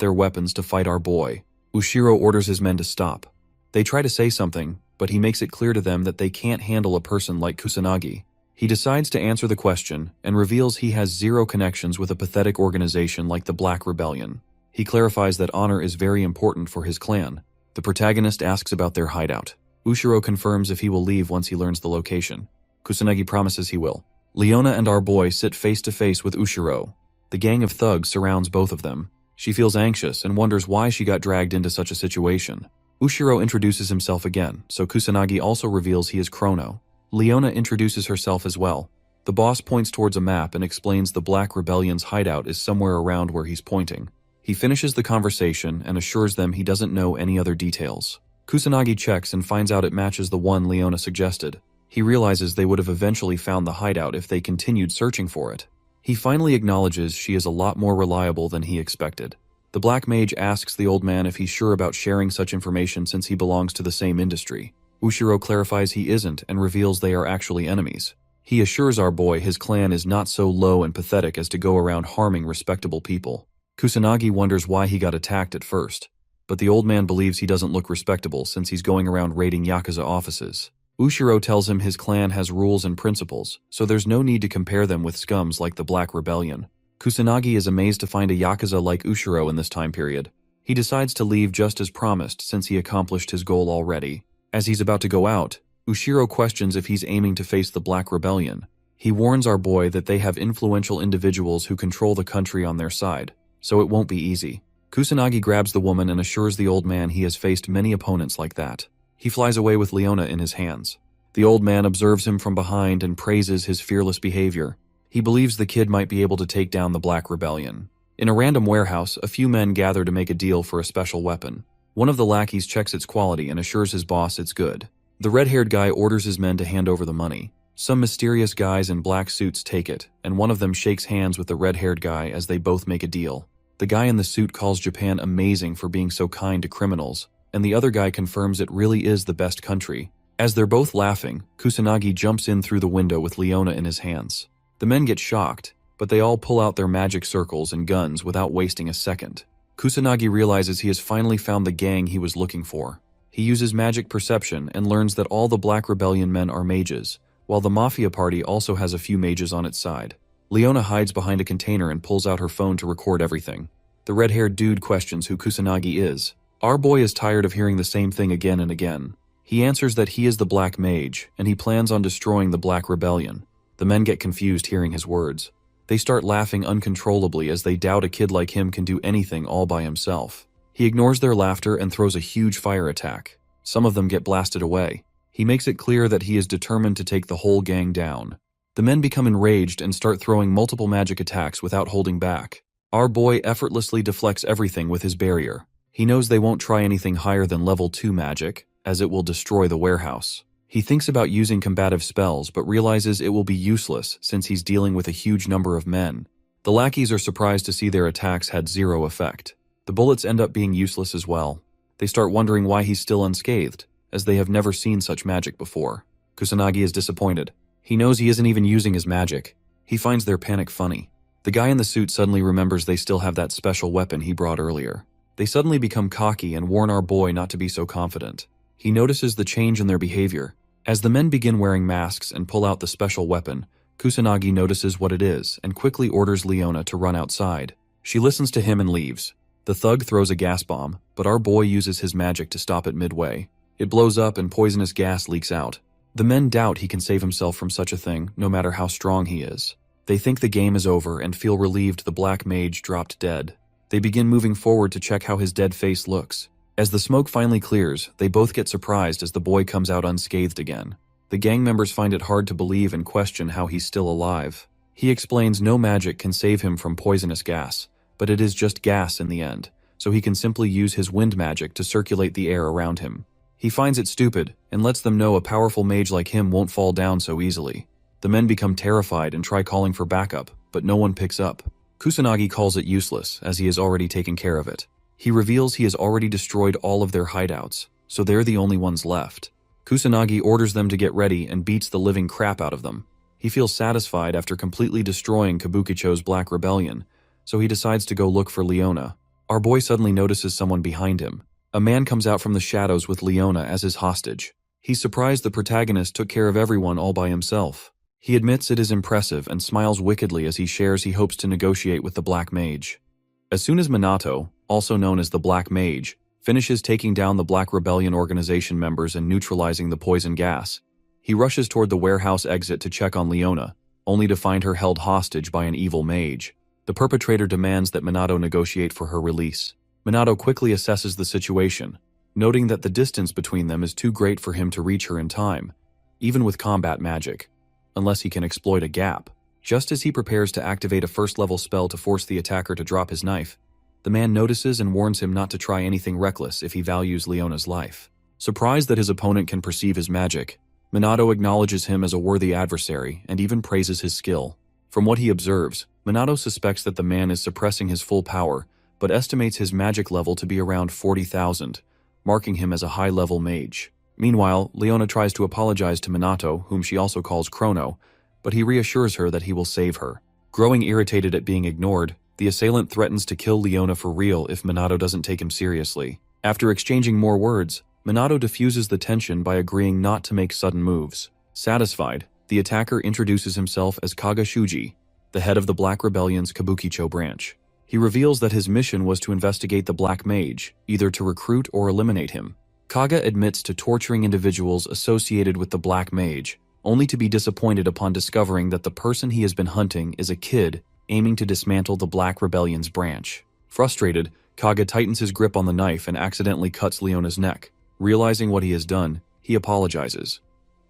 their weapons to fight our boy. Ushiro orders his men to stop. They try to say something, but he makes it clear to them that they can't handle a person like Kusanagi. He decides to answer the question and reveals he has zero connections with a pathetic organization like the Black Rebellion. He clarifies that honor is very important for his clan. The protagonist asks about their hideout. Ushiro confirms if he will leave once he learns the location. Kusanagi promises he will. Leona and our boy sit face to face with Ushiro. The gang of thugs surrounds both of them. She feels anxious and wonders why she got dragged into such a situation. Ushiro introduces himself again, so Kusanagi also reveals he is Chrono. Leona introduces herself as well. The boss points towards a map and explains the Black Rebellion's hideout is somewhere around where he's pointing. He finishes the conversation and assures them he doesn't know any other details. Kusanagi checks and finds out it matches the one Leona suggested. He realizes they would have eventually found the hideout if they continued searching for it. He finally acknowledges she is a lot more reliable than he expected. The Black Mage asks the old man if he's sure about sharing such information since he belongs to the same industry. Ushiro clarifies he isn't and reveals they are actually enemies. He assures our boy his clan is not so low and pathetic as to go around harming respectable people. Kusanagi wonders why he got attacked at first, but the old man believes he doesn't look respectable since he's going around raiding Yakuza offices. Ushiro tells him his clan has rules and principles, so there's no need to compare them with scums like the Black Rebellion. Kusanagi is amazed to find a Yakuza like Ushiro in this time period. He decides to leave just as promised since he accomplished his goal already. As he's about to go out, Ushiro questions if he's aiming to face the Black Rebellion. He warns our boy that they have influential individuals who control the country on their side, so it won't be easy. Kusanagi grabs the woman and assures the old man he has faced many opponents like that. He flies away with Leona in his hands. The old man observes him from behind and praises his fearless behavior. He believes the kid might be able to take down the Black Rebellion. In a random warehouse, a few men gather to make a deal for a special weapon. One of the lackeys checks its quality and assures his boss it's good. The red-haired guy orders his men to hand over the money. Some mysterious guys in black suits take it, and one of them shakes hands with the red-haired guy as they both make a deal. The guy in the suit calls Japan amazing for being so kind to criminals, and the other guy confirms it really is the best country. As they're both laughing, Kusanagi jumps in through the window with Leona in his hands. The men get shocked, but they all pull out their magic circles and guns without wasting a second. Kusanagi realizes he has finally found the gang he was looking for. He uses magic perception and learns that all the Black Rebellion men are mages, while the Mafia party also has a few mages on its side. Leona hides behind a container and pulls out her phone to record everything. The red-haired dude questions who Kusanagi is. Our boy is tired of hearing the same thing again and again. He answers that he is the Black Mage, and he plans on destroying the Black Rebellion. The men get confused hearing his words. They start laughing uncontrollably as they doubt a kid like him can do anything all by himself. He ignores their laughter and throws a huge fire attack. Some of them get blasted away. He makes it clear that he is determined to take the whole gang down. The men become enraged and start throwing multiple magic attacks without holding back. Our boy effortlessly deflects everything with his barrier. He knows they won't try anything higher than level 2 magic, as it will destroy the warehouse. He thinks about using combative spells, but realizes it will be useless since he's dealing with a huge number of men. The lackeys are surprised to see their attacks had zero effect. The bullets end up being useless as well. They start wondering why he's still unscathed, as they have never seen such magic before. Kusanagi is disappointed. He knows he isn't even using his magic. He finds their panic funny. The guy in the suit suddenly remembers they still have that special weapon he brought earlier. They suddenly become cocky and warn our boy not to be so confident. He notices the change in their behavior. As the men begin wearing masks and pull out the special weapon, Kusanagi notices what it is and quickly orders Leona to run outside. She listens to him and leaves. The thug throws a gas bomb, but our boy uses his magic to stop it midway. It blows up and poisonous gas leaks out. The men doubt he can save himself from such a thing, no matter how strong he is. They think the game is over and feel relieved the Black Mage dropped dead. They begin moving forward to check how his dead face looks. As the smoke finally clears, they both get surprised as the boy comes out unscathed again. The gang members find it hard to believe and question how he's still alive. He explains no magic can save him from poisonous gas, but it is just gas in the end, so he can simply use his wind magic to circulate the air around him. He finds it stupid and lets them know a powerful mage like him won't fall down so easily. The men become terrified and try calling for backup, but no one picks up. Kusanagi calls it useless, as he has already taken care of it. He reveals he has already destroyed all of their hideouts, so they're the only ones left. Kusanagi orders them to get ready and beats the living crap out of them. He feels satisfied after completely destroying Kabukicho's Black Rebellion, so he decides to go look for Leona. Our boy suddenly notices someone behind him. A man comes out from the shadows with Leona as his hostage. He's surprised the protagonist took care of everyone all by himself. He admits it is impressive and smiles wickedly as he shares he hopes to negotiate with the Black Mage. As soon as Minato, also known as the Black Mage, finishes taking down the Black Rebellion organization members and neutralizing the poison gas, he rushes toward the warehouse exit to check on Leona, only to find her held hostage by an evil mage. The perpetrator demands that Minato negotiate for her release. Minato quickly assesses the situation, noting that the distance between them is too great for him to reach her in time, even with combat magic. unless he can exploit a gap. Just as he prepares to activate a first-level spell to force the attacker to drop his knife, the man notices and warns him not to try anything reckless if he values Leona's life. Surprised that his opponent can perceive his magic, Minato acknowledges him as a worthy adversary and even praises his skill. From what he observes, Minato suspects that the man is suppressing his full power, but estimates his magic level to be around 40,000, marking him as a high-level mage. Meanwhile, Leona tries to apologize to Minato, whom she also calls Chrono, but he reassures her that he will save her. Growing irritated at being ignored, the assailant threatens to kill Leona for real if Minato doesn't take him seriously. After exchanging more words, Minato diffuses the tension by agreeing not to make sudden moves. Satisfied, the attacker introduces himself as Kaga Shuji, the head of the Black Rebellion's Kabukicho branch. He reveals that his mission was to investigate the Black Mage, either to recruit or eliminate him. Kaga admits to torturing individuals associated with the Black Mage, only to be disappointed upon discovering that the person he has been hunting is a kid aiming to dismantle the Black Rebellion's branch. Frustrated, Kaga tightens his grip on the knife and accidentally cuts Leona's neck. Realizing what he has done, he apologizes.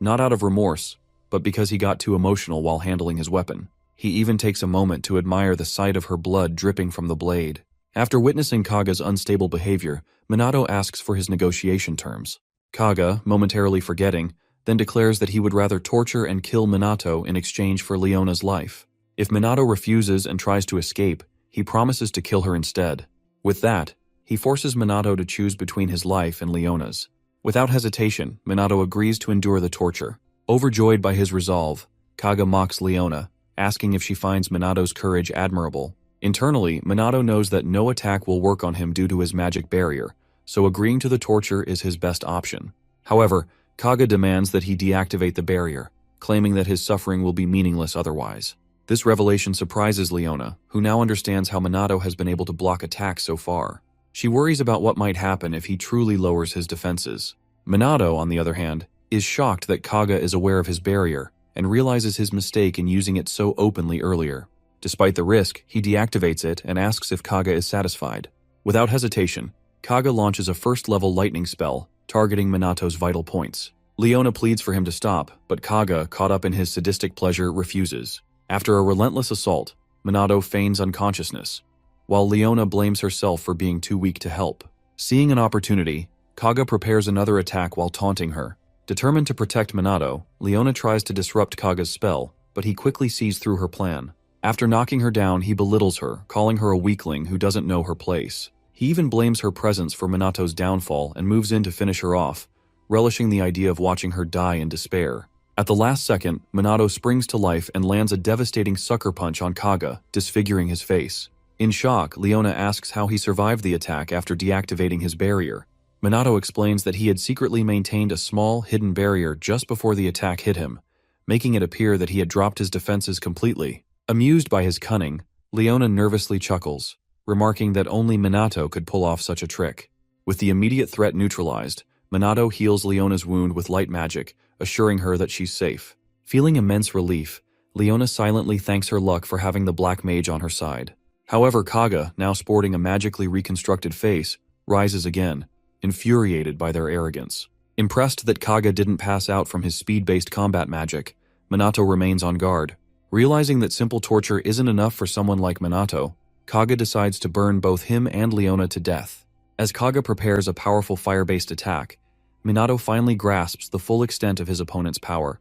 Not out of remorse, but because he got too emotional while handling his weapon. He even takes a moment to admire the sight of her blood dripping from the blade. After witnessing Kaga's unstable behavior, Minato asks for his negotiation terms. Kaga, momentarily forgetting, then declares that he would rather torture and kill Minato in exchange for Leona's life. If Minato refuses and tries to escape, he promises to kill her instead. With that, he forces Minato to choose between his life and Leona's. Without hesitation, Minato agrees to endure the torture. Overjoyed by his resolve, Kaga mocks Leona, asking if she finds Minato's courage admirable. Internally, Minato knows that no attack will work on him due to his magic barrier, so agreeing to the torture is his best option. However, Kaga demands that he deactivate the barrier, claiming that his suffering will be meaningless otherwise. This revelation surprises Leona, who now understands how Minato has been able to block attacks so far. She worries about what might happen if he truly lowers his defenses. Minato, on the other hand, is shocked that Kaga is aware of his barrier and realizes his mistake in using it so openly earlier. Despite the risk, he deactivates it and asks if Kaga is satisfied. Without hesitation, Kaga launches a first-level lightning spell, targeting Minato's vital points. Leona pleads for him to stop, but Kaga, caught up in his sadistic pleasure, refuses. After a relentless assault, Minato feigns unconsciousness, while Leona blames herself for being too weak to help. Seeing an opportunity, Kaga prepares another attack while taunting her. Determined to protect Minato, Leona tries to disrupt Kaga's spell, but he quickly sees through her plan. After knocking her down, he belittles her, calling her a weakling who doesn't know her place. He even blames her presence for Minato's downfall and moves in to finish her off, relishing the idea of watching her die in despair. At the last second, Minato springs to life and lands a devastating sucker punch on Kaga, disfiguring his face. In shock, Leona asks how he survived the attack after deactivating his barrier. Minato explains that he had secretly maintained a small, hidden barrier just before the attack hit him, making it appear that he had dropped his defenses completely. Amused by his cunning, Leona nervously chuckles, remarking that only Minato could pull off such a trick. With the immediate threat neutralized, Minato heals Leona's wound with light magic, assuring her that she's safe. Feeling immense relief, Leona silently thanks her luck for having the Black Mage on her side. However, Kaga, now sporting a magically reconstructed face, rises again, infuriated by their arrogance. Impressed that Kaga didn't pass out from his speed-based combat magic, Minato remains on guard. Realizing that simple torture isn't enough for someone like Minato, Kaga decides to burn both him and Leona to death. As Kaga prepares a powerful fire-based attack, Minato finally grasps the full extent of his opponent's power,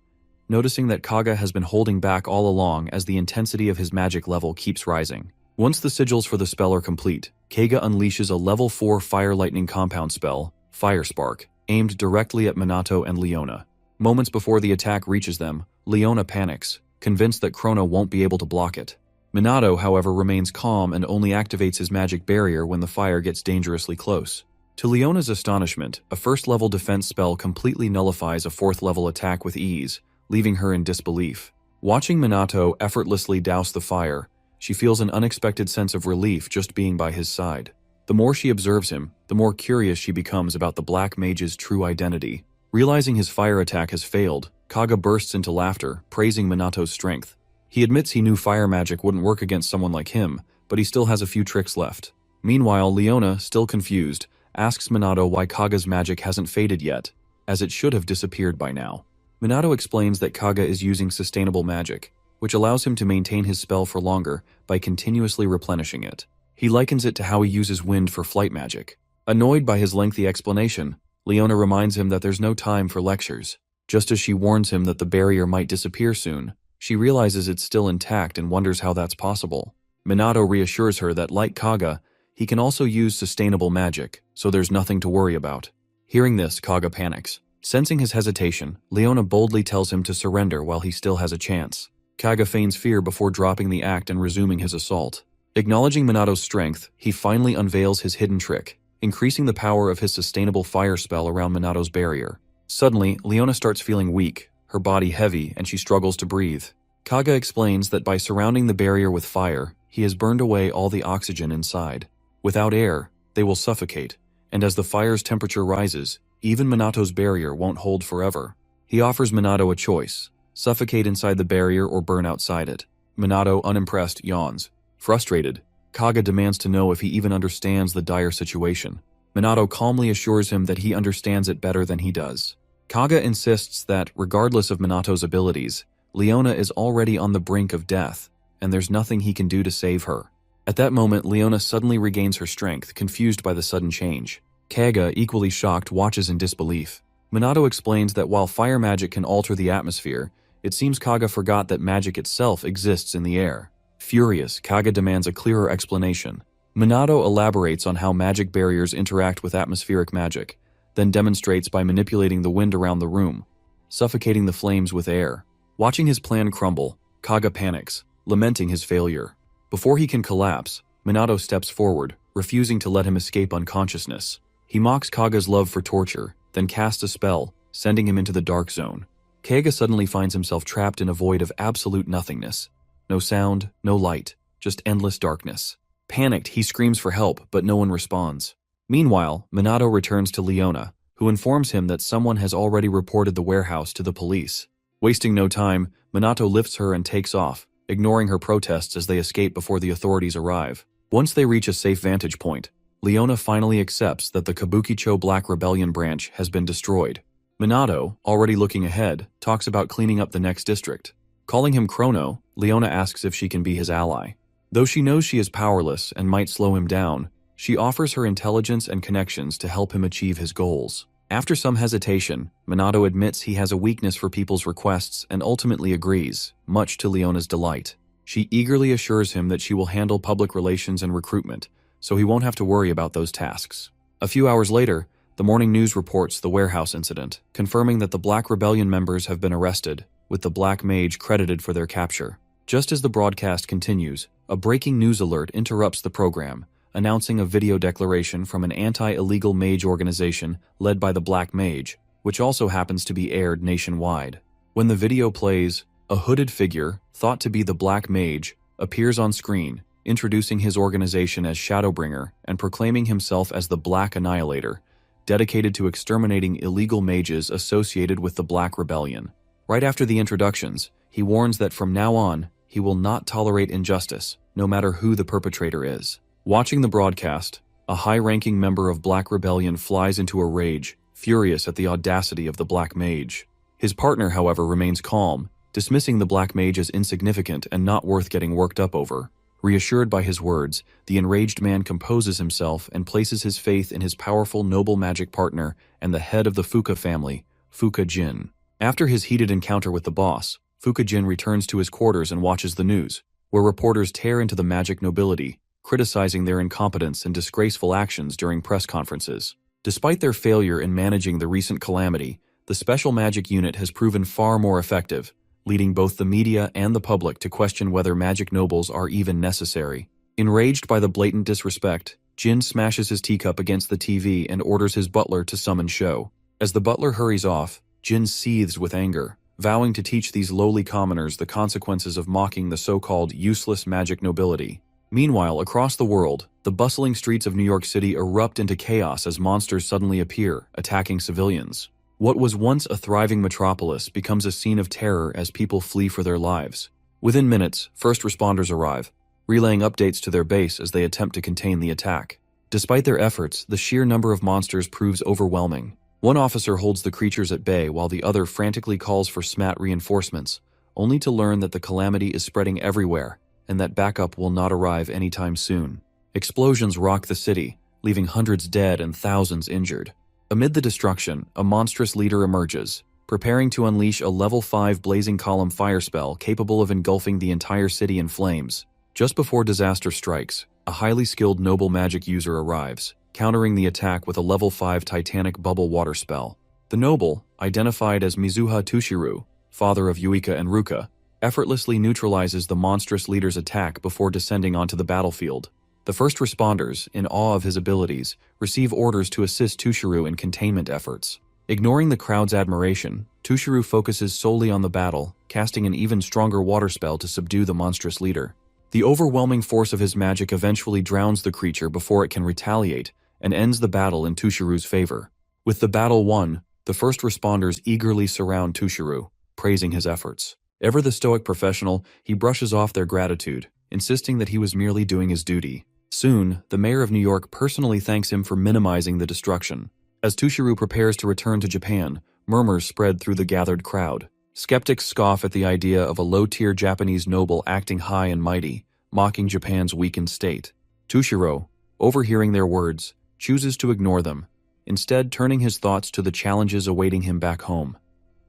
noticing that Kaga has been holding back all along as the intensity of his magic level keeps rising. Once the sigils for the spell are complete, Kaga unleashes a level 4 fire lightning compound spell, Fire Spark, aimed directly at Minato and Leona. Moments before the attack reaches them, Leona panics, convinced that Chrono won't be able to block it. Minato, however, remains calm and only activates his magic barrier when the fire gets dangerously close. To Leona's astonishment, a first-level defense spell completely nullifies a fourth-level attack with ease, leaving her in disbelief. Watching Minato effortlessly douse the fire, she feels an unexpected sense of relief just being by his side. The more she observes him, the more curious she becomes about the Black Mage's true identity. Realizing his fire attack has failed, Kaga bursts into laughter, praising Minato's strength. He admits he knew fire magic wouldn't work against someone like him, but he still has a few tricks left. Meanwhile, Leona, still confused, asks Minato why Kaga's magic hasn't faded yet, as it should have disappeared by now. Minato explains that Kaga is using sustainable magic, which allows him to maintain his spell for longer by continuously replenishing it. He likens it to how he uses wind for flight magic. Annoyed by his lengthy explanation, Leona reminds him that there's no time for lectures. Just as she warns him that the barrier might disappear soon, she realizes it's still intact and wonders how that's possible. Minato reassures her that, like Kaga, he can also use sustainable magic, so there's nothing to worry about. Hearing this, Kaga panics. Sensing his hesitation, Leona boldly tells him to surrender while he still has a chance. Kaga feigns fear before dropping the act and resuming his assault. Acknowledging Minato's strength, he finally unveils his hidden trick, increasing the power of his sustainable fire spell around Minato's barrier. Suddenly, Leona starts feeling weak, her body heavy, and she struggles to breathe. Kaga explains that by surrounding the barrier with fire, he has burned away all the oxygen inside. Without air, they will suffocate, and as the fire's temperature rises, even Minato's barrier won't hold forever. He offers Minato a choice: suffocate inside the barrier or burn outside it. Minato, unimpressed, yawns. Frustrated, Kaga demands to know if he even understands the dire situation. Minato calmly assures him that he understands it better than he does. Kaga insists that, regardless of Minato's abilities, Leona is already on the brink of death, and there's nothing he can do to save her. At that moment, Leona suddenly regains her strength, confused by the sudden change. Kaga, equally shocked, watches in disbelief. Minato explains that while fire magic can alter the atmosphere, it seems Kaga forgot that magic itself exists in the air. Furious, Kaga demands a clearer explanation. Minato elaborates on how magic barriers interact with atmospheric magic, then demonstrates by manipulating the wind around the room, suffocating the flames with air. Watching his plan crumble, Kaga panics, lamenting his failure. Before he can collapse, Minato steps forward, refusing to let him escape unconsciousness. He mocks Kaga's love for torture, then casts a spell, sending him into the dark zone. Kaga suddenly finds himself trapped in a void of absolute nothingness. No sound, no light, just endless darkness. Panicked, he screams for help, but no one responds. Meanwhile, Minato returns to Leona, who informs him that someone has already reported the warehouse to the police. Wasting no time, Minato lifts her and takes off, ignoring her protests as they escape before the authorities arrive. Once they reach a safe vantage point, Leona finally accepts that the Kabukicho Black Rebellion branch has been destroyed. Minato, already looking ahead, talks about cleaning up the next district. Calling him Chrono, Leona asks if she can be his ally. Though she knows she is powerless and might slow him down, she offers her intelligence and connections to help him achieve his goals. After some hesitation, Minato admits he has a weakness for people's requests and ultimately agrees, much to Leona's delight. She eagerly assures him that she will handle public relations and recruitment, so he won't have to worry about those tasks. A few hours later, the morning news reports the warehouse incident, confirming that the Black Rebellion members have been arrested, with the Black Mage credited for their capture. Just as the broadcast continues, a breaking news alert interrupts the program, announcing a video declaration from an anti-illegal mage organization led by the Black Mage, which also happens to be aired nationwide. When the video plays, a hooded figure, thought to be the Black Mage, appears on screen, introducing his organization as Shadowbringer and proclaiming himself as the Black Annihilator, dedicated to exterminating illegal mages associated with the Black Rebellion. Right after the introductions, he warns that from now on, he will not tolerate injustice, no matter who the perpetrator is. Watching the broadcast, a high-ranking member of Black Rebellion flies into a rage, furious at the audacity of the Black Mage. His partner, however, remains calm, dismissing the Black Mage as insignificant and not worth getting worked up over. Reassured by his words, the enraged man composes himself and places his faith in his powerful noble magic partner and the head of the Fuka family, Fuka Jin. After his heated encounter with the boss, Fuka Jin returns to his quarters and watches the news, where reporters tear into the magic nobility, criticizing their incompetence and disgraceful actions during press conferences. Despite their failure in managing the recent calamity, the Special Magic Unit has proven far more effective, leading both the media and the public to question whether magic nobles are even necessary. Enraged by the blatant disrespect, Jin smashes his teacup against the TV and orders his butler to summon Sho. As the butler hurries off, Jin seethes with anger, vowing to teach these lowly commoners the consequences of mocking the so-called useless magic nobility. Meanwhile, across the world, the bustling streets of New York City erupt into chaos as monsters suddenly appear, attacking civilians. What was once a thriving metropolis becomes a scene of terror as people flee for their lives. Within minutes, first responders arrive, relaying updates to their base as they attempt to contain the attack. Despite their efforts, the sheer number of monsters proves overwhelming. One officer holds the creatures at bay while the other frantically calls for SMAT reinforcements, only to learn that the calamity is spreading everywhere and that backup will not arrive anytime soon. Explosions rock the city, leaving hundreds dead and thousands injured. Amid the destruction, a monstrous leader emerges, preparing to unleash a level 5 blazing column fire spell capable of engulfing the entire city in flames. Just before disaster strikes, a highly skilled noble magic user arrives, countering the attack with a level 5 titanic bubble water spell. The noble, identified as Mizuha Tushiru, father of Yuika and Ruka, effortlessly neutralizes the monstrous leader's attack before descending onto the battlefield. The first responders, in awe of his abilities, receive orders to assist Tushiru in containment efforts. Ignoring the crowd's admiration, Tushiru focuses solely on the battle, casting an even stronger water spell to subdue the monstrous leader. The overwhelming force of his magic eventually drowns the creature before it can retaliate, and ends the battle in Tushiru's favor. With the battle won, the first responders eagerly surround Tushiru, praising his efforts. Ever the stoic professional, he brushes off their gratitude, insisting that he was merely doing his duty. Soon, the mayor of New York personally thanks him for minimizing the destruction. As Tushiru prepares to return to Japan, murmurs spread through the gathered crowd. Skeptics scoff at the idea of a low-tier Japanese noble acting high and mighty, mocking Japan's weakened state. Tushiro, overhearing their words, chooses to ignore them, instead turning his thoughts to the challenges awaiting him back home.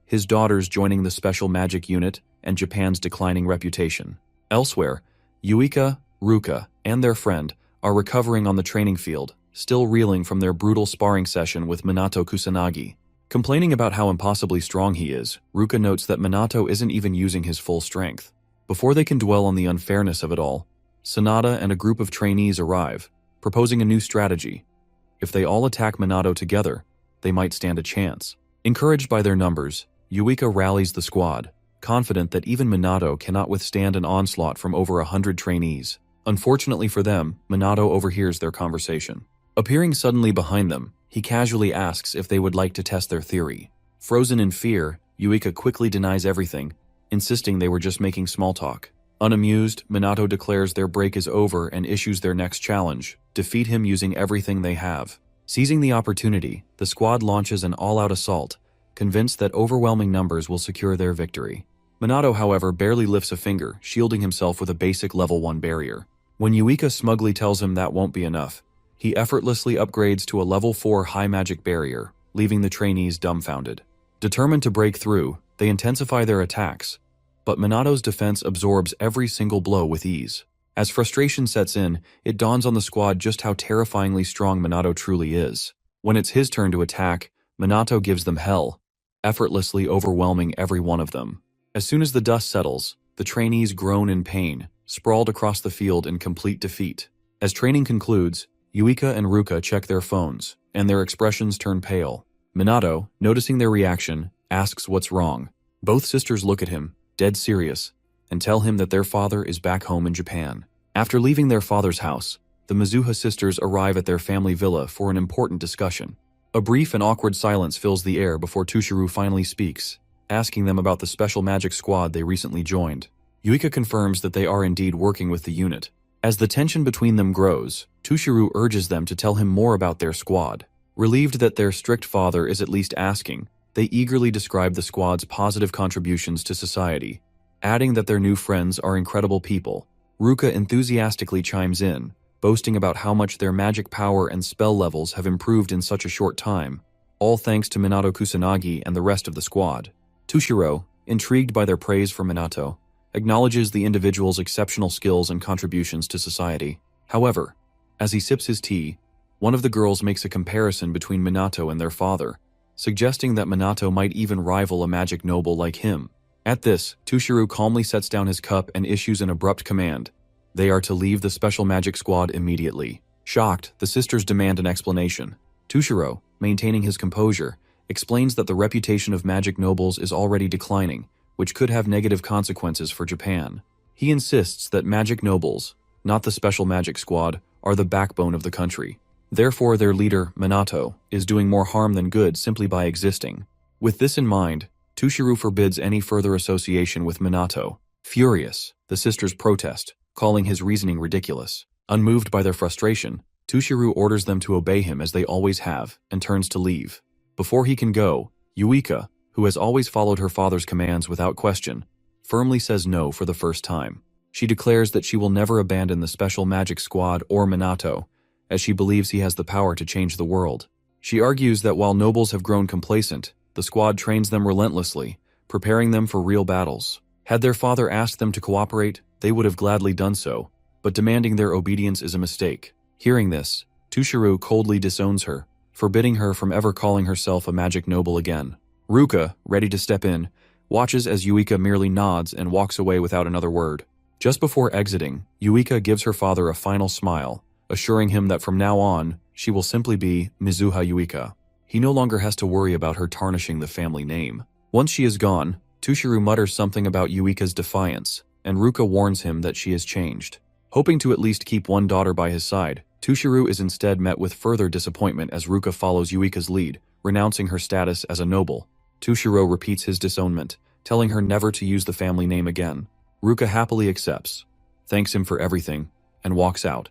His daughters joining the special magic unit and Japan's declining reputation. Elsewhere, Yuika, Ruka, and their friend are recovering on the training field, still reeling from their brutal sparring session with Minato Kusanagi. Complaining about how impossibly strong he is, Ruka notes that Minato isn't even using his full strength. Before they can dwell on the unfairness of it all, Sanada and a group of trainees arrive, proposing a new strategy. If they all attack Minato together, they might stand a chance. Encouraged by their numbers, Yuika rallies the squad, confident that even Minato cannot withstand an onslaught from over 100 trainees. Unfortunately for them, Minato overhears their conversation. Appearing suddenly behind them, he casually asks if they would like to test their theory. Frozen in fear, Yuika quickly denies everything, insisting they were just making small talk. Unamused, Minato declares their break is over and issues their next challenge: defeat him using everything they have. Seizing the opportunity, the squad launches an all-out assault, convinced that overwhelming numbers will secure their victory. Minato, however, barely lifts a finger, shielding himself with a basic level 1 barrier. When Yuika smugly tells him that won't be enough, he effortlessly upgrades to a level 4 high magic barrier, leaving the trainees dumbfounded. Determined to break through, they intensify their attacks, but Minato's defense absorbs every single blow with ease. As frustration sets in, it dawns on the squad just how terrifyingly strong Minato truly is. When it's his turn to attack, Minato gives them hell, effortlessly overwhelming every one of them. As soon as the dust settles, the trainees groan in pain, sprawled across the field in complete defeat. As training concludes, Yuika and Ruka check their phones, and their expressions turn pale. Minato, noticing their reaction, asks what's wrong. Both sisters look at him, dead serious, and tell him that their father is back home in Japan. After leaving their father's house, the Mizuha sisters arrive at their family villa for an important discussion. A brief and awkward silence fills the air before Tushiru finally speaks, asking them about the special magic squad they recently joined. Yuika confirms that they are indeed working with the unit. As the tension between them grows, Tushiru urges them to tell him more about their squad. Relieved that their strict father is at least asking, they eagerly describe the squad's positive contributions to society, adding that their new friends are incredible people. Ruka enthusiastically chimes in, boasting about how much their magic power and spell levels have improved in such a short time, all thanks to Minato Kusanagi and the rest of the squad. Tushiro, intrigued by their praise for Minato, acknowledges the individual's exceptional skills and contributions to society. However, as he sips his tea, one of the girls makes a comparison between Minato and their father, suggesting that Minato might even rival a magic noble like him. At this, Tushiru calmly sets down his cup and issues an abrupt command. They are to leave the special magic squad immediately. Shocked, the sisters demand an explanation. Tushiro, maintaining his composure, explains that the reputation of magic nobles is already declining, which could have negative consequences for Japan. He insists that magic nobles, not the special magic squad, are the backbone of the country. Therefore, their leader, Minato, is doing more harm than good simply by existing. With this in mind, Tushiru forbids any further association with Minato. Furious, the sisters protest, calling his reasoning ridiculous. Unmoved by their frustration, Tushiru orders them to obey him as they always have, and turns to leave. Before he can go, Yuika, who has always followed her father's commands without question, firmly says no for the first time. She declares that she will never abandon the special magic squad or Minato, as she believes he has the power to change the world. She argues that while nobles have grown complacent, the squad trains them relentlessly, preparing them for real battles. Had their father asked them to cooperate, they would have gladly done so, but demanding their obedience is a mistake. Hearing this, Tushiru coldly disowns her, forbidding her from ever calling herself a magic noble again. Ruka, ready to step in, watches as Yuika merely nods and walks away without another word. Just before exiting, Yuika gives her father a final smile, assuring him that from now on, she will simply be Mizuha Yuika. He no longer has to worry about her tarnishing the family name. Once she is gone, Tushiru mutters something about Yuika's defiance, and Ruka warns him that she has changed. Hoping to at least keep one daughter by his side, Tushiru is instead met with further disappointment as Ruka follows Yuika's lead, renouncing her status as a noble. Tushiru repeats his disownment, telling her never to use the family name again. Ruka happily accepts, thanks him for everything, and walks out,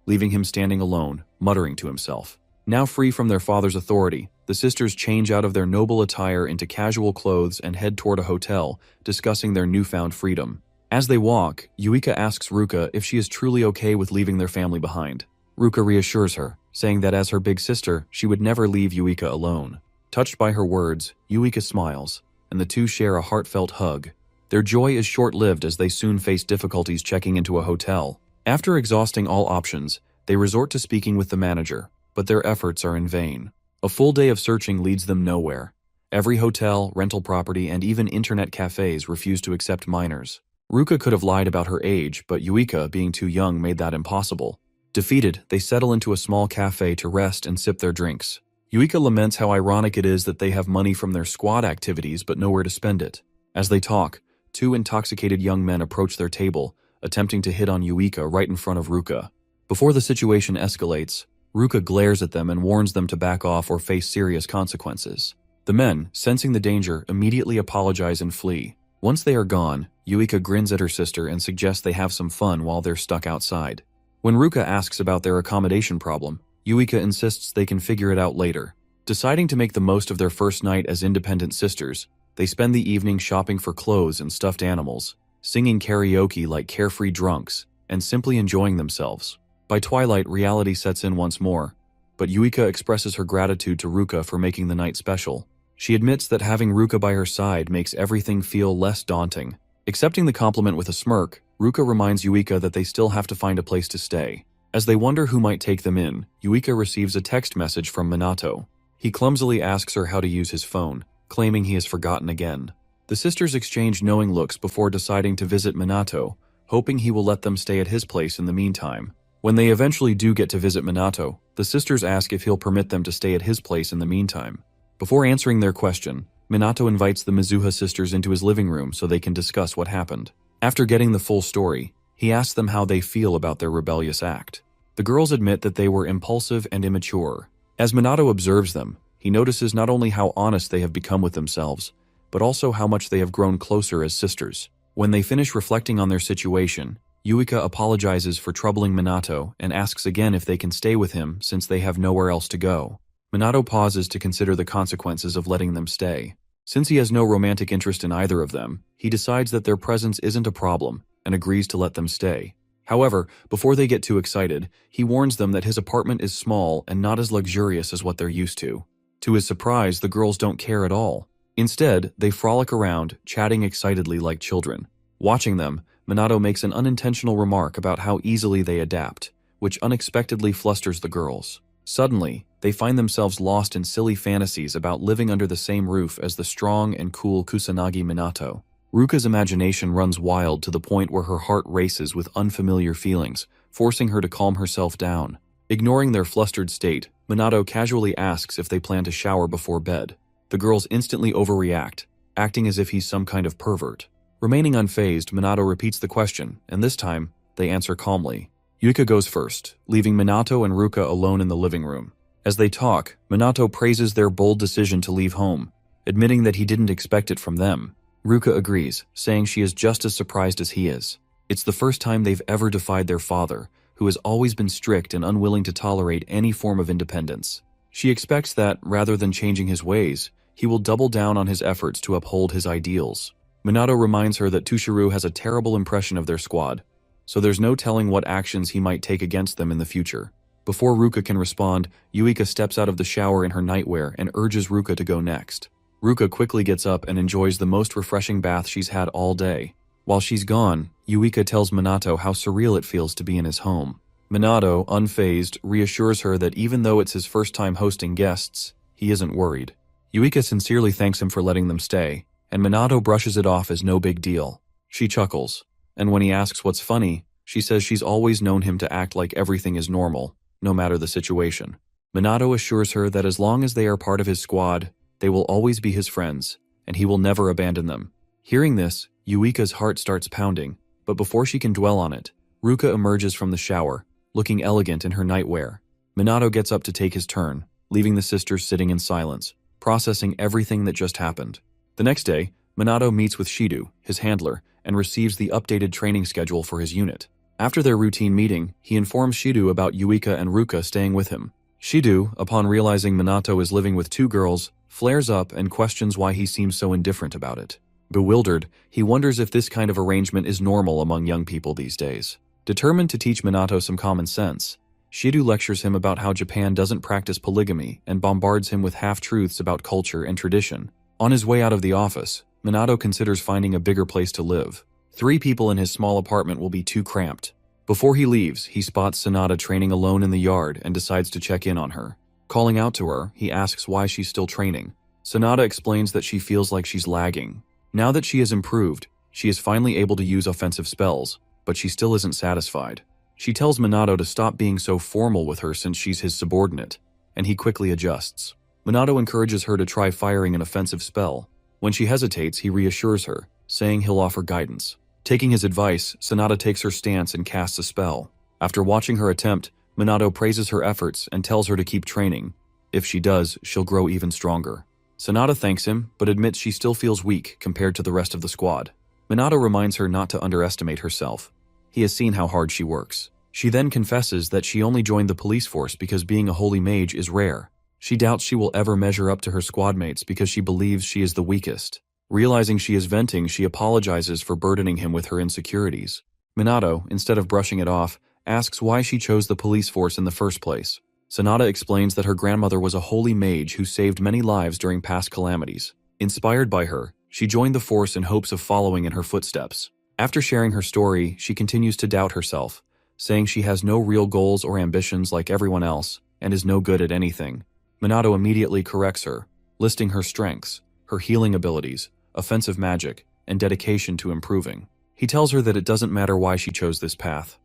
leaving him standing alone, muttering to himself. Now free from their father's authority, the sisters change out of their noble attire into casual clothes and head toward a hotel, discussing their newfound freedom. As they walk, Yuika asks Ruka if she is truly okay with leaving their family behind. Ruka reassures her, saying that as her big sister, she would never leave Yuika alone. Touched by her words, Yuika smiles, and the two share a heartfelt hug. Their joy is short-lived as they soon face difficulties checking into a hotel. After exhausting all options, they resort to speaking with the manager, but their efforts are in vain. A full day of searching leads them nowhere. Every hotel, rental property, and even internet cafes refuse to accept minors. Ruka could have lied about her age, but Yuika, being too young, made that impossible. Defeated, they settle into a small cafe to rest and sip their drinks. Yuika laments how ironic it is that they have money from their squad activities but nowhere to spend it. As they talk, two intoxicated young men approach their table, attempting to hit on Yuika right in front of Ruka. Before the situation escalates, Ruka glares at them and warns them to back off or face serious consequences. The men, sensing the danger, immediately apologize and flee. Once they are gone, Yuika grins at her sister and suggests they have some fun while they're stuck outside. When Ruka asks about their accommodation problem, Yuika insists they can figure it out later. Deciding to make the most of their first night as independent sisters, they spend the evening shopping for clothes and stuffed animals, singing karaoke like carefree drunks, and simply enjoying themselves. By twilight, reality sets in once more, but Yuika expresses her gratitude to Ruka for making the night special. She admits that having Ruka by her side makes everything feel less daunting. Accepting the compliment with a smirk, Ruka reminds Yuika that they still have to find a place to stay. As they wonder who might take them in, Yuika receives a text message from Minato. He clumsily asks her how to use his phone, claiming he has forgotten again. The sisters exchange knowing looks before deciding to visit Minato, hoping he will let them stay at his place in the meantime. When they eventually do get to visit Minato, the sisters ask if he'll permit them to stay at his place in the meantime. Before answering their question, Minato invites the Mizuha sisters into his living room so they can discuss what happened. After getting the full story, he asks them how they feel about their rebellious act. The girls admit that they were impulsive and immature. As Minato observes them, he notices not only how honest they have become with themselves, but also how much they have grown closer as sisters. When they finish reflecting on their situation, Yuika apologizes for troubling Minato and asks again if they can stay with him since they have nowhere else to go. Minato pauses to consider the consequences of letting them stay. Since he has no romantic interest in either of them, he decides that their presence isn't a problem and agrees to let them stay. However, before they get too excited, he warns them that his apartment is small and not as luxurious as what they're used to. To his surprise, the girls don't care at all. Instead, they frolic around, chatting excitedly like children. Watching them, Minato makes an unintentional remark about how easily they adapt, which unexpectedly flusters the girls. Suddenly, they find themselves lost in silly fantasies about living under the same roof as the strong and cool Kusanagi Minato. Ruka's imagination runs wild to the point where her heart races with unfamiliar feelings, forcing her to calm herself down. Ignoring their flustered state, Minato casually asks if they plan to shower before bed. The girls instantly overreact, acting as if he's some kind of pervert. Remaining unfazed, Minato repeats the question, and this time, they answer calmly. Yuika goes first, leaving Minato and Ruka alone in the living room. As they talk, Minato praises their bold decision to leave home, admitting that he didn't expect it from them. Ruka agrees, saying she is just as surprised as he is. It's the first time they've ever defied their father, who has always been strict and unwilling to tolerate any form of independence. She expects that, rather than changing his ways, he will double down on his efforts to uphold his ideals. Minato reminds her that Tushiru has a terrible impression of their squad, so there's no telling what actions he might take against them in the future. Before Ruka can respond, Yuika steps out of the shower in her nightwear and urges Ruka to go next. Ruka quickly gets up and enjoys the most refreshing bath she's had all day. While she's gone, Yuika tells Minato how surreal it feels to be in his home. Minato, unfazed, reassures her that even though it's his first time hosting guests, he isn't worried. Yuika sincerely thanks him for letting them stay, and Minato brushes it off as no big deal. She chuckles, and when he asks what's funny, she says she's always known him to act like everything is normal, no matter the situation. Minato assures her that as long as they are part of his squad, they will always be his friends, and he will never abandon them. Hearing this, Yuika's heart starts pounding, but before she can dwell on it, Ruka emerges from the shower, looking elegant in her nightwear. Minato gets up to take his turn, leaving the sisters sitting in silence, processing everything that just happened. The next day, Minato meets with Shido, his handler, and receives the updated training schedule for his unit. After their routine meeting, he informs Shido about Yuika and Ruka staying with him. Shido, upon realizing Minato is living with two girls, flares up and questions why he seems so indifferent about it. Bewildered, he wonders if this kind of arrangement is normal among young people these days. Determined to teach Minato some common sense, Shido lectures him about how Japan doesn't practice polygamy and bombards him with half-truths about culture and tradition. On his way out of the office, Minato considers finding a bigger place to live. 3 people in his small apartment will be too cramped. Before he leaves, he spots Sanada training alone in the yard and decides to check in on her. Calling out to her, he asks why she's still training. Sanada explains that she feels like she's lagging. Now that she has improved, she is finally able to use offensive spells, but she still isn't satisfied. She tells Minato to stop being so formal with her since she's his subordinate, and he quickly adjusts. Minato encourages her to try firing an offensive spell. When she hesitates, he reassures her, saying he'll offer guidance. Taking his advice, Sanada takes her stance and casts a spell. After watching her attempt, Minato praises her efforts and tells her to keep training. If she does, she'll grow even stronger. Sanada thanks him, but admits she still feels weak compared to the rest of the squad. Minato reminds her not to underestimate herself. He has seen how hard she works. She then confesses that she only joined the police force because being a holy mage is rare. She doubts she will ever measure up to her squad mates because she believes she is the weakest. Realizing she is venting, she apologizes for burdening him with her insecurities. Minato, instead of brushing it off, asks why she chose the police force in the first place. Sanada explains that her grandmother was a holy mage who saved many lives during past calamities. Inspired by her, she joined the force in hopes of following in her footsteps. After sharing her story, she continues to doubt herself, saying she has no real goals or ambitions like everyone else and is no good at anything. Minato immediately corrects her, listing her strengths, her healing abilities, offensive magic, and dedication to improving. He tells her that it doesn't matter why she chose this path.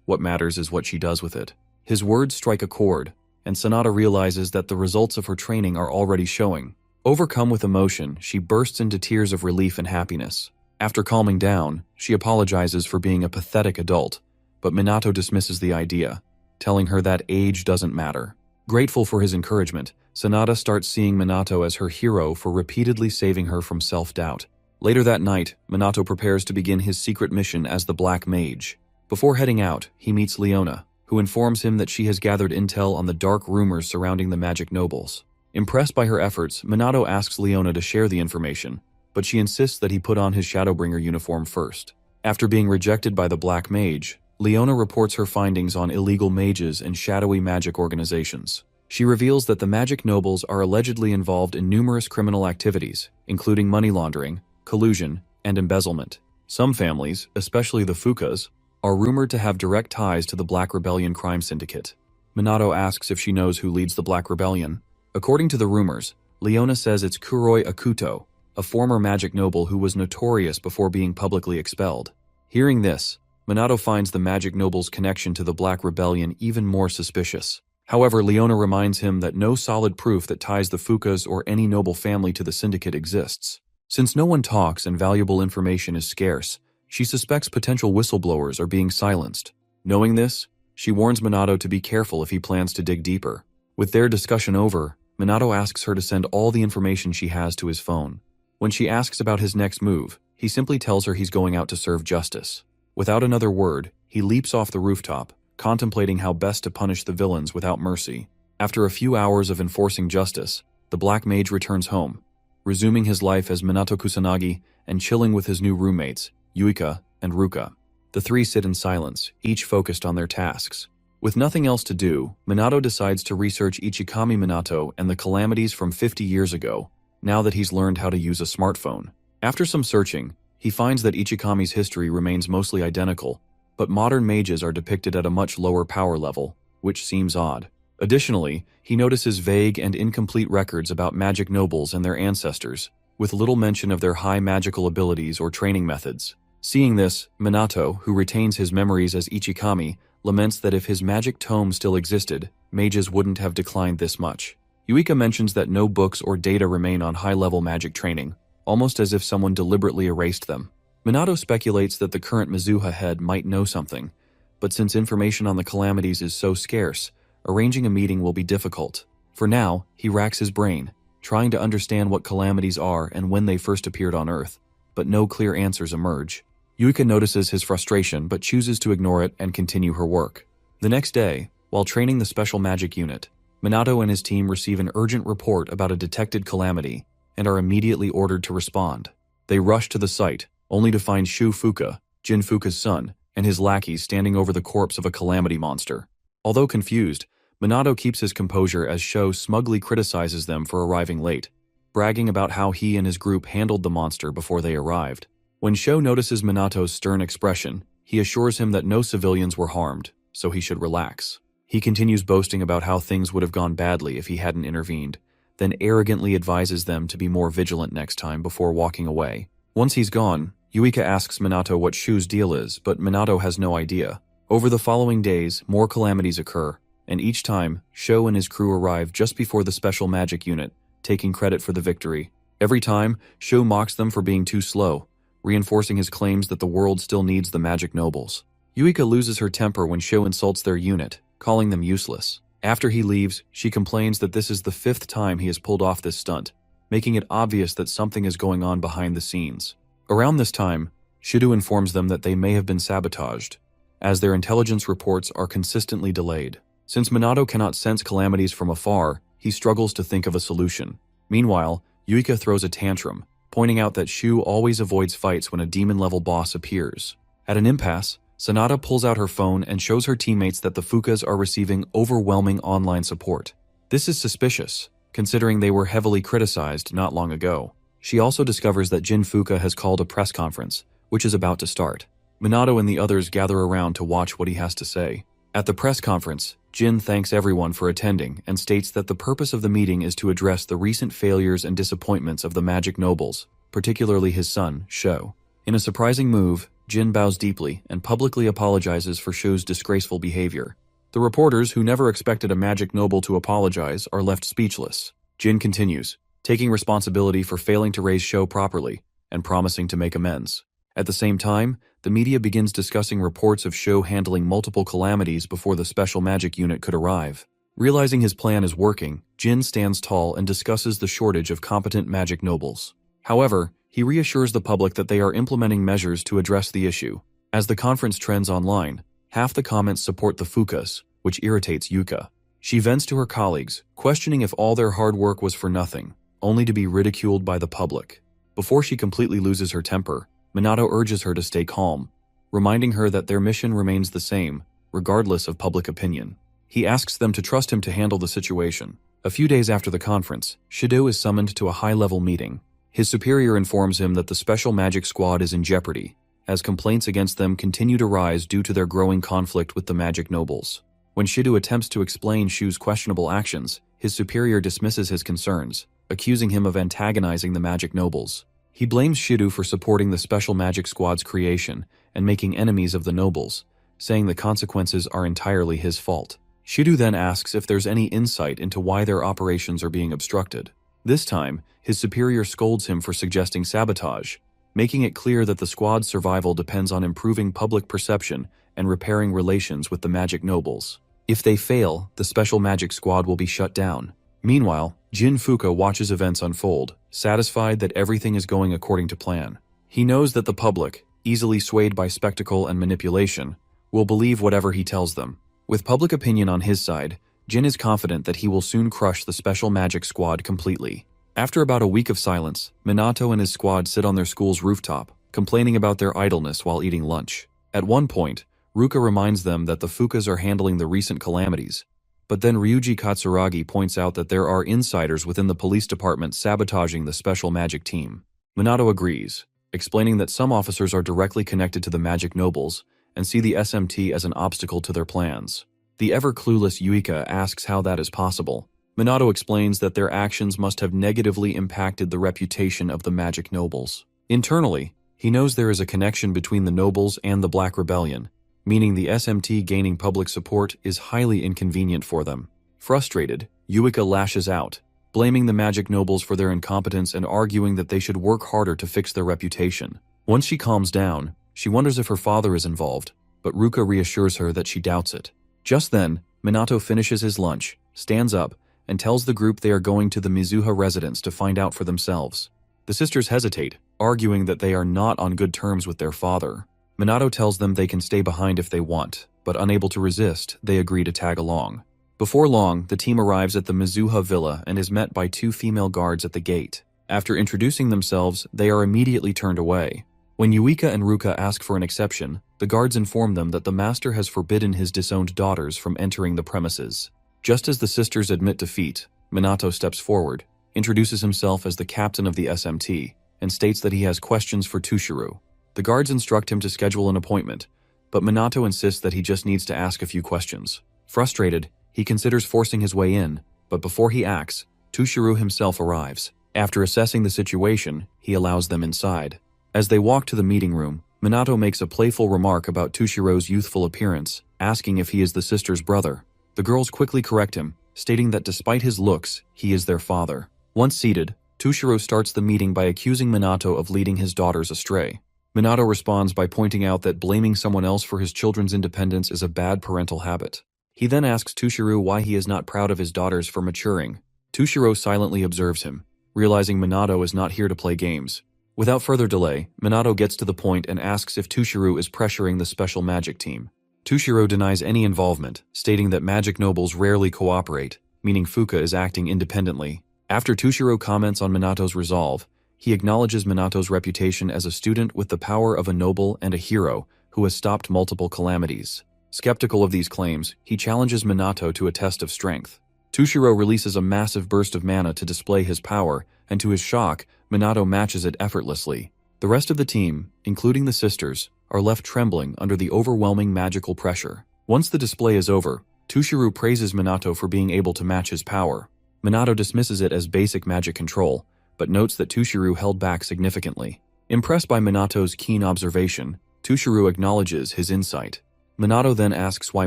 What matters is what she does with it. His words strike a chord, and Sanada realizes that the results of her training are already showing. Overcome with emotion, she bursts into tears of relief and happiness. After calming down, she apologizes for being a pathetic adult, but Minato dismisses the idea, telling her that age doesn't matter. Grateful for his encouragement, Sanada starts seeing Minato as her hero for repeatedly saving her from self-doubt. Later that night, Minato prepares to begin his secret mission as the Black Mage. Before heading out, he meets Leona, who informs him that she has gathered intel on the dark rumors surrounding the magic nobles. Impressed by her efforts, Minato asks Leona to share the information, but she insists that he put on his Shadowbringer uniform first. After being rejected by the Black Mage, Leona reports her findings on illegal mages and shadowy magic organizations. She reveals that the magic nobles are allegedly involved in numerous criminal activities, including money laundering, collusion, and embezzlement. Some families, especially the Fukas, are rumored to have direct ties to the Black Rebellion crime syndicate. Minato asks if she knows who leads the Black Rebellion. According to the rumors, Leona says it's Kuroi Akuto, a former magic noble who was notorious before being publicly expelled. Hearing this, Minato finds the magic noble's connection to the Black Rebellion even more suspicious. However, Leona reminds him that no solid proof that ties the Fukas or any noble family to the syndicate exists. Since no one talks and valuable information is scarce, she suspects potential whistleblowers are being silenced. Knowing this, she warns Minato to be careful if he plans to dig deeper. With their discussion over, Minato asks her to send all the information she has to his phone. When she asks about his next move, he simply tells her he's going out to serve justice. Without another word, he leaps off the rooftop, contemplating how best to punish the villains without mercy. After a few hours of enforcing justice, the Black Mage returns home, resuming his life as Minato Kusanagi and chilling with his new roommates, Yuika and Ruka. The three sit in silence, each focused on their tasks. With nothing else to do, Minato decides to research Ichikami Minato and the calamities from 50 years ago, now that he's learned how to use a smartphone. After some searching, he finds that Ichikami's history remains mostly identical, but modern mages are depicted at a much lower power level, which seems odd. Additionally, he notices vague and incomplete records about magic nobles and their ancestors, with little mention of their high magical abilities or training methods. Seeing this, Minato, who retains his memories as Ichikami, laments that if his magic tome still existed, mages wouldn't have declined this much. Yuika mentions that no books or data remain on high-level magic training, almost as if someone deliberately erased them. Minato speculates that the current Mizuha head might know something, but since information on the calamities is so scarce, arranging a meeting will be difficult. For now, he racks his brain, trying to understand what calamities are and when they first appeared on Earth, but no clear answers emerge. Yuika notices his frustration but chooses to ignore it and continue her work. The next day, while training the Special Magic Unit, Minato and his team receive an urgent report about a detected calamity and are immediately ordered to respond. They rush to the site, only to find Shu Fuka, Jin Fuka's son, and his lackeys standing over the corpse of a calamity monster. Although confused, Minato keeps his composure as Sho smugly criticizes them for arriving late, bragging about how he and his group handled the monster before they arrived. When Sho notices Minato's stern expression, he assures him that no civilians were harmed, so he should relax. He continues boasting about how things would have gone badly if he hadn't intervened, then arrogantly advises them to be more vigilant next time before walking away. Once he's gone, Yuika asks Minato what Shu's deal is, but Minato has no idea. Over the following days, more calamities occur, and each time, Sho and his crew arrive just before the Special Magic Unit, taking credit for the victory. Every time, Sho mocks them for being too slow, reinforcing his claims that the world still needs the magic nobles. Yuika loses her temper when Sho insults their unit, calling them useless. After he leaves, she complains that this is the 5th time he has pulled off this stunt, making it obvious that something is going on behind the scenes. Around this time, Shido informs them that they may have been sabotaged, as their intelligence reports are consistently delayed. Since Minato cannot sense calamities from afar, he struggles to think of a solution. Meanwhile, Yuika throws a tantrum, pointing out that Shu always avoids fights when a demon-level boss appears. At an impasse, Sanada pulls out her phone and shows her teammates that the Fukas are receiving overwhelming online support. This is suspicious, considering they were heavily criticized not long ago. She also discovers that Jin Fuka has called a press conference, which is about to start. Minato and the others gather around to watch what he has to say. At the press conference, Jin thanks everyone for attending and states that the purpose of the meeting is to address the recent failures and disappointments of the magic nobles, particularly his son, Sho. In a surprising move, Jin bows deeply and publicly apologizes for Sho's disgraceful behavior. The reporters, who never expected a magic noble to apologize, are left speechless. Jin continues, taking responsibility for failing to raise Sho properly and promising to make amends. At the same time, the media begins discussing reports of Sho handling multiple calamities before the Special Magic Unit could arrive. Realizing his plan is working, Jin stands tall and discusses the shortage of competent magic nobles. However, he reassures the public that they are implementing measures to address the issue. As the conference trends online, half the comments support the Fukas, which irritates Yuka. She vents to her colleagues, questioning if all their hard work was for nothing, only to be ridiculed by the public. Before she completely loses her temper, Minato urges her to stay calm, reminding her that their mission remains the same, regardless of public opinion. He asks them to trust him to handle the situation. A few days after the conference, Shido is summoned to a high-level meeting. His superior informs him that the Special Magic Squad is in jeopardy, as complaints against them continue to rise due to their growing conflict with the magic nobles. When Shido attempts to explain Shu's questionable actions, his superior dismisses his concerns, accusing him of antagonizing the magic nobles. He blames Shido for supporting the Special Magic Squad's creation and making enemies of the nobles, saying the consequences are entirely his fault. Shido then asks if there's any insight into why their operations are being obstructed. This time, his superior scolds him for suggesting sabotage, making it clear that the squad's survival depends on improving public perception and repairing relations with the magic nobles. If they fail, the Special Magic Squad will be shut down. Meanwhile, Jin Fuka watches events unfold, satisfied that everything is going according to plan. He knows that the public, easily swayed by spectacle and manipulation, will believe whatever he tells them. With public opinion on his side, Jin is confident that he will soon crush the special magic squad completely. After about a week of silence, Minato and his squad sit on their school's rooftop, complaining about their idleness while eating lunch. At one point, Ruka reminds them that the Fukas are handling the recent calamities, but then Ryuji Katsuragi points out that there are insiders within the police department sabotaging the special magic team. Minato agrees, explaining that some officers are directly connected to the magic nobles and see the SMT as an obstacle to their plans. The ever-clueless Yuika asks how that is possible. Minato explains that their actions must have negatively impacted the reputation of the magic nobles. Internally, he knows there is a connection between the nobles and the Black Rebellion, meaning the SMT gaining public support is highly inconvenient for them. Frustrated, Yuika lashes out, blaming the magic nobles for their incompetence and arguing that they should work harder to fix their reputation. Once she calms down, she wonders if her father is involved, but Ruka reassures her that she doubts it. Just then, Minato finishes his lunch, stands up, and tells the group they are going to the Mizuha residence to find out for themselves. The sisters hesitate, arguing that they are not on good terms with their father. Minato tells them they can stay behind if they want, but unable to resist, they agree to tag along. Before long, the team arrives at the Mizuha villa and is met by two female guards at the gate. After introducing themselves, they are immediately turned away. When Yuika and Ruka ask for an exception, the guards inform them that the master has forbidden his disowned daughters from entering the premises. Just as the sisters admit defeat, Minato steps forward, introduces himself as the captain of the SMT, and states that he has questions for Tushiro. The guards instruct him to schedule an appointment, but Minato insists that he just needs to ask a few questions. Frustrated, he considers forcing his way in, but before he acts, Tushiro himself arrives. After assessing the situation, he allows them inside. As they walk to the meeting room, Minato makes a playful remark about Tushiro's youthful appearance, asking if he is the sister's brother. The girls quickly correct him, stating that despite his looks, he is their father. Once seated, Tushiro starts the meeting by accusing Minato of leading his daughters astray. Minato responds by pointing out that blaming someone else for his children's independence is a bad parental habit. He then asks Tushiro why he is not proud of his daughters for maturing. Tushiro silently observes him, realizing Minato is not here to play games. Without further delay, Minato gets to the point and asks if Tushiro is pressuring the special magic team. Tushiro denies any involvement, stating that magic nobles rarely cooperate, meaning Fuka is acting independently. After Tushiro comments on Minato's resolve, he acknowledges Minato's reputation as a student with the power of a noble and a hero who has stopped multiple calamities. Skeptical of these claims, he challenges Minato to a test of strength. Tushiro releases a massive burst of mana to display his power, and to his shock, Minato matches it effortlessly. The rest of the team, including the sisters, are left trembling under the overwhelming magical pressure. Once the display is over, Tushiro praises Minato for being able to match his power. Minato dismisses it as basic magic control, but notes that Tushiro held back significantly. Impressed by Minato's keen observation, Tushiro acknowledges his insight. Minato then asks why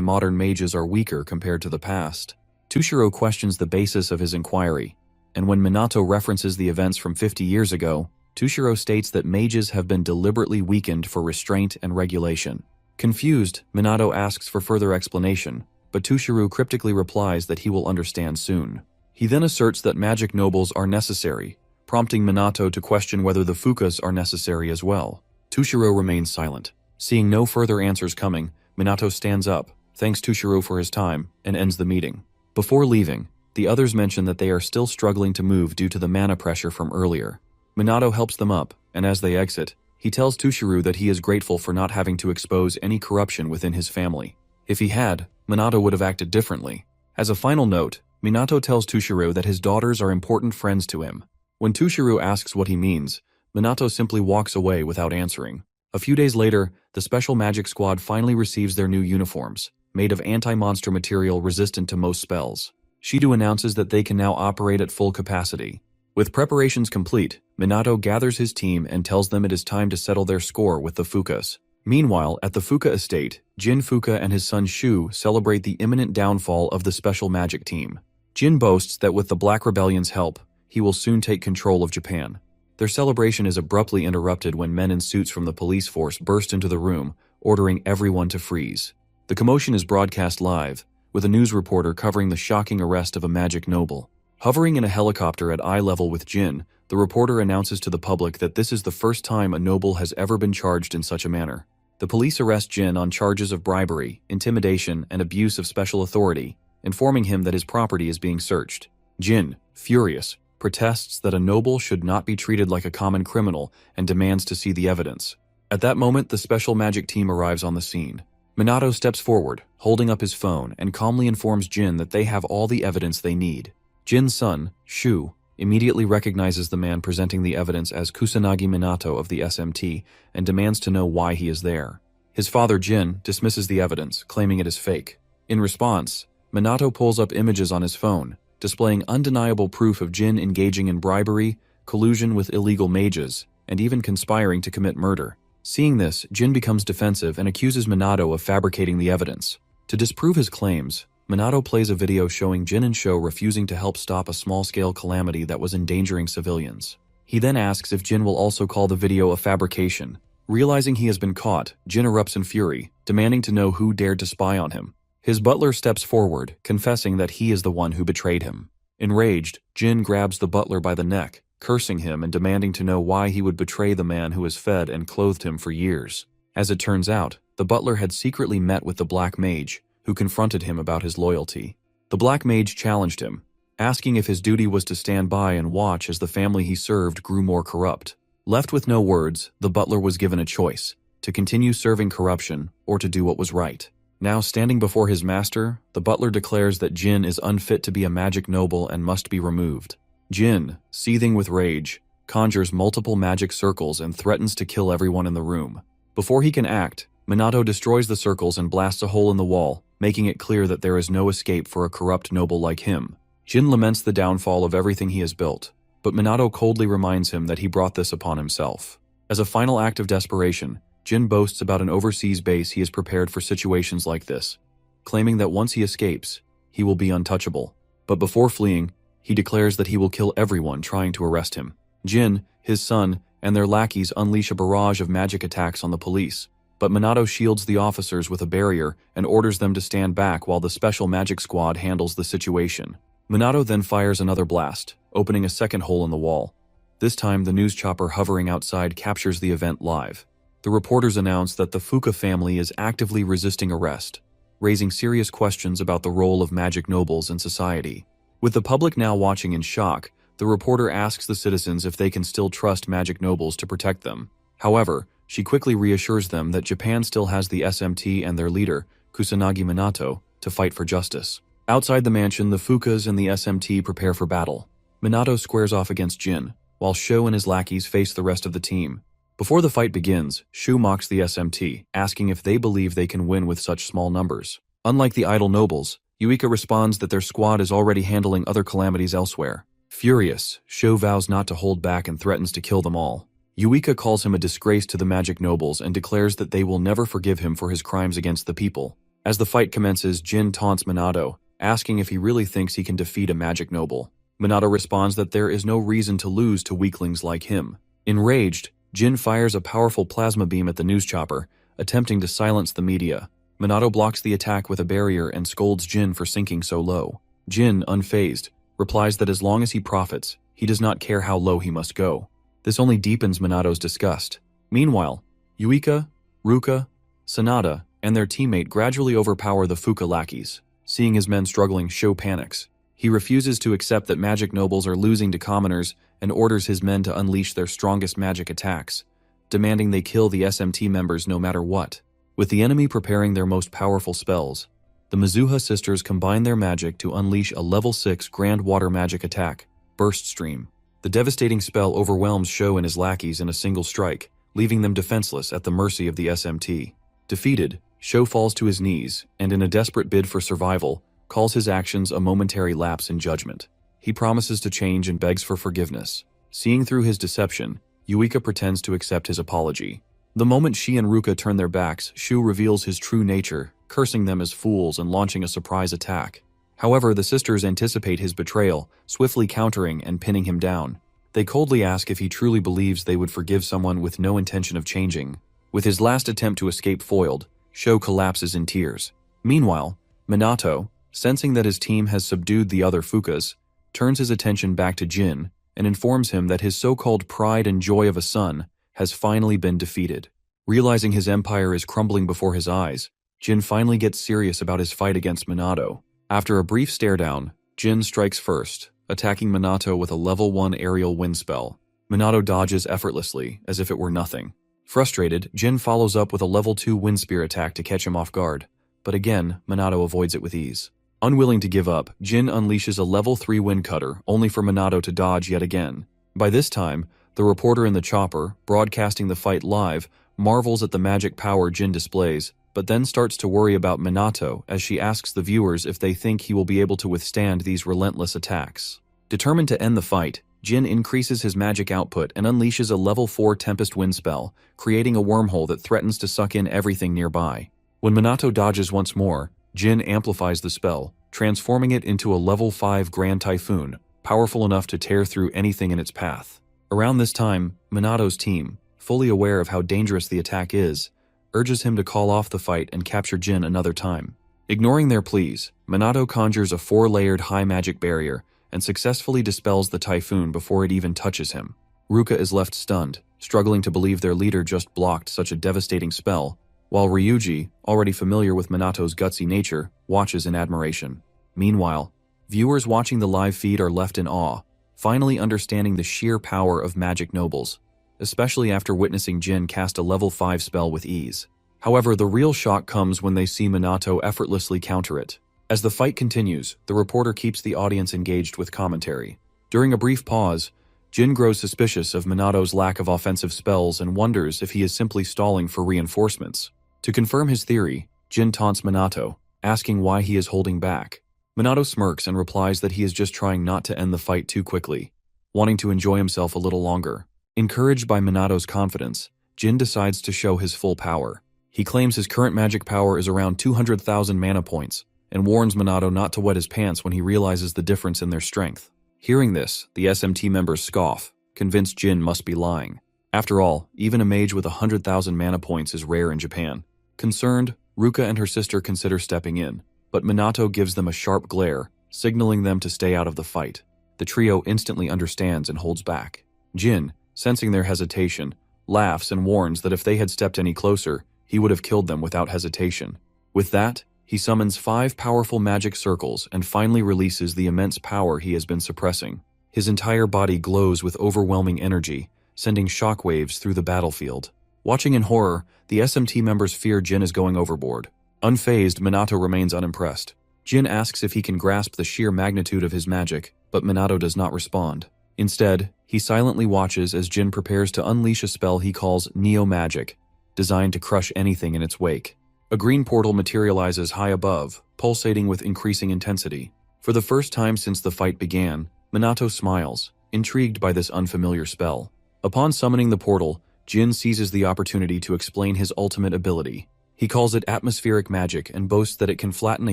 modern mages are weaker compared to the past. Tushiro questions the basis of his inquiry, and when Minato references the events from 50 years ago, Tushiro states that mages have been deliberately weakened for restraint and regulation. Confused, Minato asks for further explanation, but Tushiro cryptically replies that he will understand soon. He then asserts that magic nobles are necessary, prompting Minato to question whether the Fukas are necessary as well. Tushiro remains silent. Seeing no further answers coming, Minato stands up, thanks Tushiro for his time, and ends the meeting. Before leaving, the others mention that they are still struggling to move due to the mana pressure from earlier. Minato helps them up, and as they exit, he tells Tushiro that he is grateful for not having to expose any corruption within his family. If he had, Minato would have acted differently. As a final note, Minato tells Tushiro that his daughters are important friends to him. When Tushiro asks what he means, Minato simply walks away without answering. A few days later, the Special Magic Squad finally receives their new uniforms, made of anti-monster material resistant to most spells. Shido announces that they can now operate at full capacity. With preparations complete, Minato gathers his team and tells them it is time to settle their score with the Fukas. Meanwhile, at the Fuka estate, Jin Fuka and his son Shu celebrate the imminent downfall of the Special Magic Team. Jin boasts that with the Black Rebellion's help, he will soon take control of Japan. Their celebration is abruptly interrupted when men in suits from the police force burst into the room, ordering everyone to freeze. The commotion is broadcast live, with a news reporter covering the shocking arrest of a magic noble. Hovering in a helicopter at eye level with Jin, the reporter announces to the public that this is the first time a noble has ever been charged in such a manner. The police arrest Jin on charges of bribery, intimidation, and abuse of special authority, informing him that his property is being searched. Jin, furious, protests that a noble should not be treated like a common criminal and demands to see the evidence. At that moment, the special magic team arrives on the scene. Minato steps forward, holding up his phone, and calmly informs Jin that they have all the evidence they need. Jin's son, Shu, immediately recognizes the man presenting the evidence as Kusanagi Minato of the SMT and demands to know why he is there. His father, Jin, dismisses the evidence, claiming it is fake. In response, Minato pulls up images on his phone, displaying undeniable proof of Jin engaging in bribery, collusion with illegal mages, and even conspiring to commit murder. Seeing this, Jin becomes defensive and accuses Minato of fabricating the evidence. To disprove his claims, Minato plays a video showing Jin and Sho refusing to help stop a small-scale calamity that was endangering civilians. He then asks if Jin will also call the video a fabrication. Realizing he has been caught, Jin erupts in fury, demanding to know who dared to spy on him. His butler steps forward, confessing that he is the one who betrayed him. Enraged, Jin grabs the butler by the neck, cursing him and demanding to know why he would betray the man who has fed and clothed him for years. As it turns out, the butler had secretly met with the Black Mage, who confronted him about his loyalty. The Black Mage challenged him, asking if his duty was to stand by and watch as the family he served grew more corrupt. Left with no words, the butler was given a choice, to continue serving corruption or to do what was right. Now standing before his master, the butler declares that Jin is unfit to be a magic noble and must be removed. Jin, seething with rage, conjures multiple magic circles and threatens to kill everyone in the room. Before he can act, Minato destroys the circles and blasts a hole in the wall, making it clear that there is no escape for a corrupt noble like him. Jin laments the downfall of everything he has built, but Minato coldly reminds him that he brought this upon himself. As a final act of desperation, Jin boasts about an overseas base he has prepared for situations like this, claiming that once he escapes, he will be untouchable. But before fleeing, he declares that he will kill everyone trying to arrest him. Jin, his son, and their lackeys unleash a barrage of magic attacks on the police, but Minato shields the officers with a barrier and orders them to stand back while the special magic squad handles the situation. Minato then fires another blast, opening a second hole in the wall. This time, the news chopper hovering outside captures the event live. The reporters announce that the Fuka family is actively resisting arrest, raising serious questions about the role of magic nobles in society. With the public now watching in shock, the reporter asks the citizens if they can still trust magic nobles to protect them. However, she quickly reassures them that Japan still has the SMT and their leader, Kusanagi Minato, to fight for justice. Outside the mansion, the Fukas and the SMT prepare for battle. Minato squares off against Jin, while Sho and his lackeys face the rest of the team. Before the fight begins, Shu mocks the SMT, asking if they believe they can win with such small numbers. Unlike the idle nobles, Yuika responds that their squad is already handling other calamities elsewhere. Furious, Sho vows not to hold back and threatens to kill them all. Yuika calls him a disgrace to the magic nobles and declares that they will never forgive him for his crimes against the people. As the fight commences, Jin taunts Minato, asking if he really thinks he can defeat a magic noble. Minato responds that there is no reason to lose to weaklings like him. Enraged, Jin fires a powerful plasma beam at the news chopper, attempting to silence the media. Minato blocks the attack with a barrier and scolds Jin for sinking so low. Jin, unfazed, replies that as long as he profits, he does not care how low he must go. This only deepens Minato's disgust. Meanwhile, Yuika, Ruka, Sanada, and their teammate gradually overpower the Fuka lackeys. Seeing his men struggling, Sho panics. He refuses to accept that magic nobles are losing to commoners and orders his men to unleash their strongest magic attacks, demanding they kill the SMT members no matter what. With the enemy preparing their most powerful spells, the Mizuha sisters combine their magic to unleash a level 6 Grand Water magic attack, Burst Stream. The devastating spell overwhelms Sho and his lackeys in a single strike, leaving them defenseless at the mercy of the SMT. Defeated, Sho falls to his knees and, in a desperate bid for survival, calls his actions a momentary lapse in judgment. He promises to change and begs for forgiveness. Seeing through his deception, Yuika pretends to accept his apology. The moment she and Ruka turn their backs, Shu reveals his true nature, cursing them as fools and launching a surprise attack. However, the sisters anticipate his betrayal, swiftly countering and pinning him down. They coldly ask if he truly believes they would forgive someone with no intention of changing. With his last attempt to escape foiled, Sho collapses in tears. Meanwhile, Minato, sensing that his team has subdued the other Fukas, turns his attention back to Jin and informs him that his so-called pride and joy of a son has finally been defeated. Realizing his empire is crumbling before his eyes, Jin finally gets serious about his fight against Minato. After a brief stare-down, Jin strikes first, attacking Minato with a level 1 aerial wind spell. Minato dodges effortlessly, as if it were nothing. Frustrated, Jin follows up with a level 2 wind spear attack to catch him off guard, but again, Minato avoids it with ease. Unwilling to give up, Jin unleashes a level 3 wind cutter, only for Minato to dodge yet again. By this time, the reporter in the chopper, broadcasting the fight live, marvels at the magic power Jin displays, but then starts to worry about Minato as she asks the viewers if they think he will be able to withstand these relentless attacks. Determined to end the fight, Jin increases his magic output and unleashes a level 4 Tempest Wind spell, creating a wormhole that threatens to suck in everything nearby. When Minato dodges once more, Jin amplifies the spell, transforming it into a level 5 Grand Typhoon, powerful enough to tear through anything in its path. Around this time, Minato's team, fully aware of how dangerous the attack is, urges him to call off the fight and capture Jin another time. Ignoring their pleas, Minato conjures a 4-layered high magic barrier and successfully dispels the typhoon before it even touches him. Ruka is left stunned, struggling to believe their leader just blocked such a devastating spell, while Ryuji, already familiar with Minato's gutsy nature, watches in admiration. Meanwhile, viewers watching the live feed are left in awe, finally understanding the sheer power of magic nobles, especially after witnessing Jin cast a level 5 spell with ease. However, the real shock comes when they see Minato effortlessly counter it. As the fight continues, the reporter keeps the audience engaged with commentary. During a brief pause, Jin grows suspicious of Minato's lack of offensive spells and wonders if he is simply stalling for reinforcements. To confirm his theory, Jin taunts Minato, asking why he is holding back. Minato smirks and replies that he is just trying not to end the fight too quickly, wanting to enjoy himself a little longer. Encouraged by Minato's confidence, Jin decides to show his full power. He claims his current magic power is around 200,000 mana points, and warns Minato not to wet his pants when he realizes the difference in their strength. Hearing this, the SMT members scoff, convinced Jin must be lying. After all, even a mage with 100,000 mana points is rare in Japan. Concerned, Ruka and her sister consider stepping in, but Minato gives them a sharp glare, signaling them to stay out of the fight. The trio instantly understands and holds back. Jin, sensing their hesitation, laughs and warns that if they had stepped any closer, he would have killed them without hesitation. With that, he summons 5 powerful magic circles and finally releases the immense power he has been suppressing. His entire body glows with overwhelming energy, sending shockwaves through the battlefield. Watching in horror, the SMT members fear Jin is going overboard. Unfazed, Minato remains unimpressed. Jin asks if he can grasp the sheer magnitude of his magic, but Minato does not respond. Instead, he silently watches as Jin prepares to unleash a spell he calls Neo-Magic, designed to crush anything in its wake. A green portal materializes high above, pulsating with increasing intensity. For the first time since the fight began, Minato smiles, intrigued by this unfamiliar spell. Upon summoning the portal, Jin seizes the opportunity to explain his ultimate ability. He calls it atmospheric magic and boasts that it can flatten a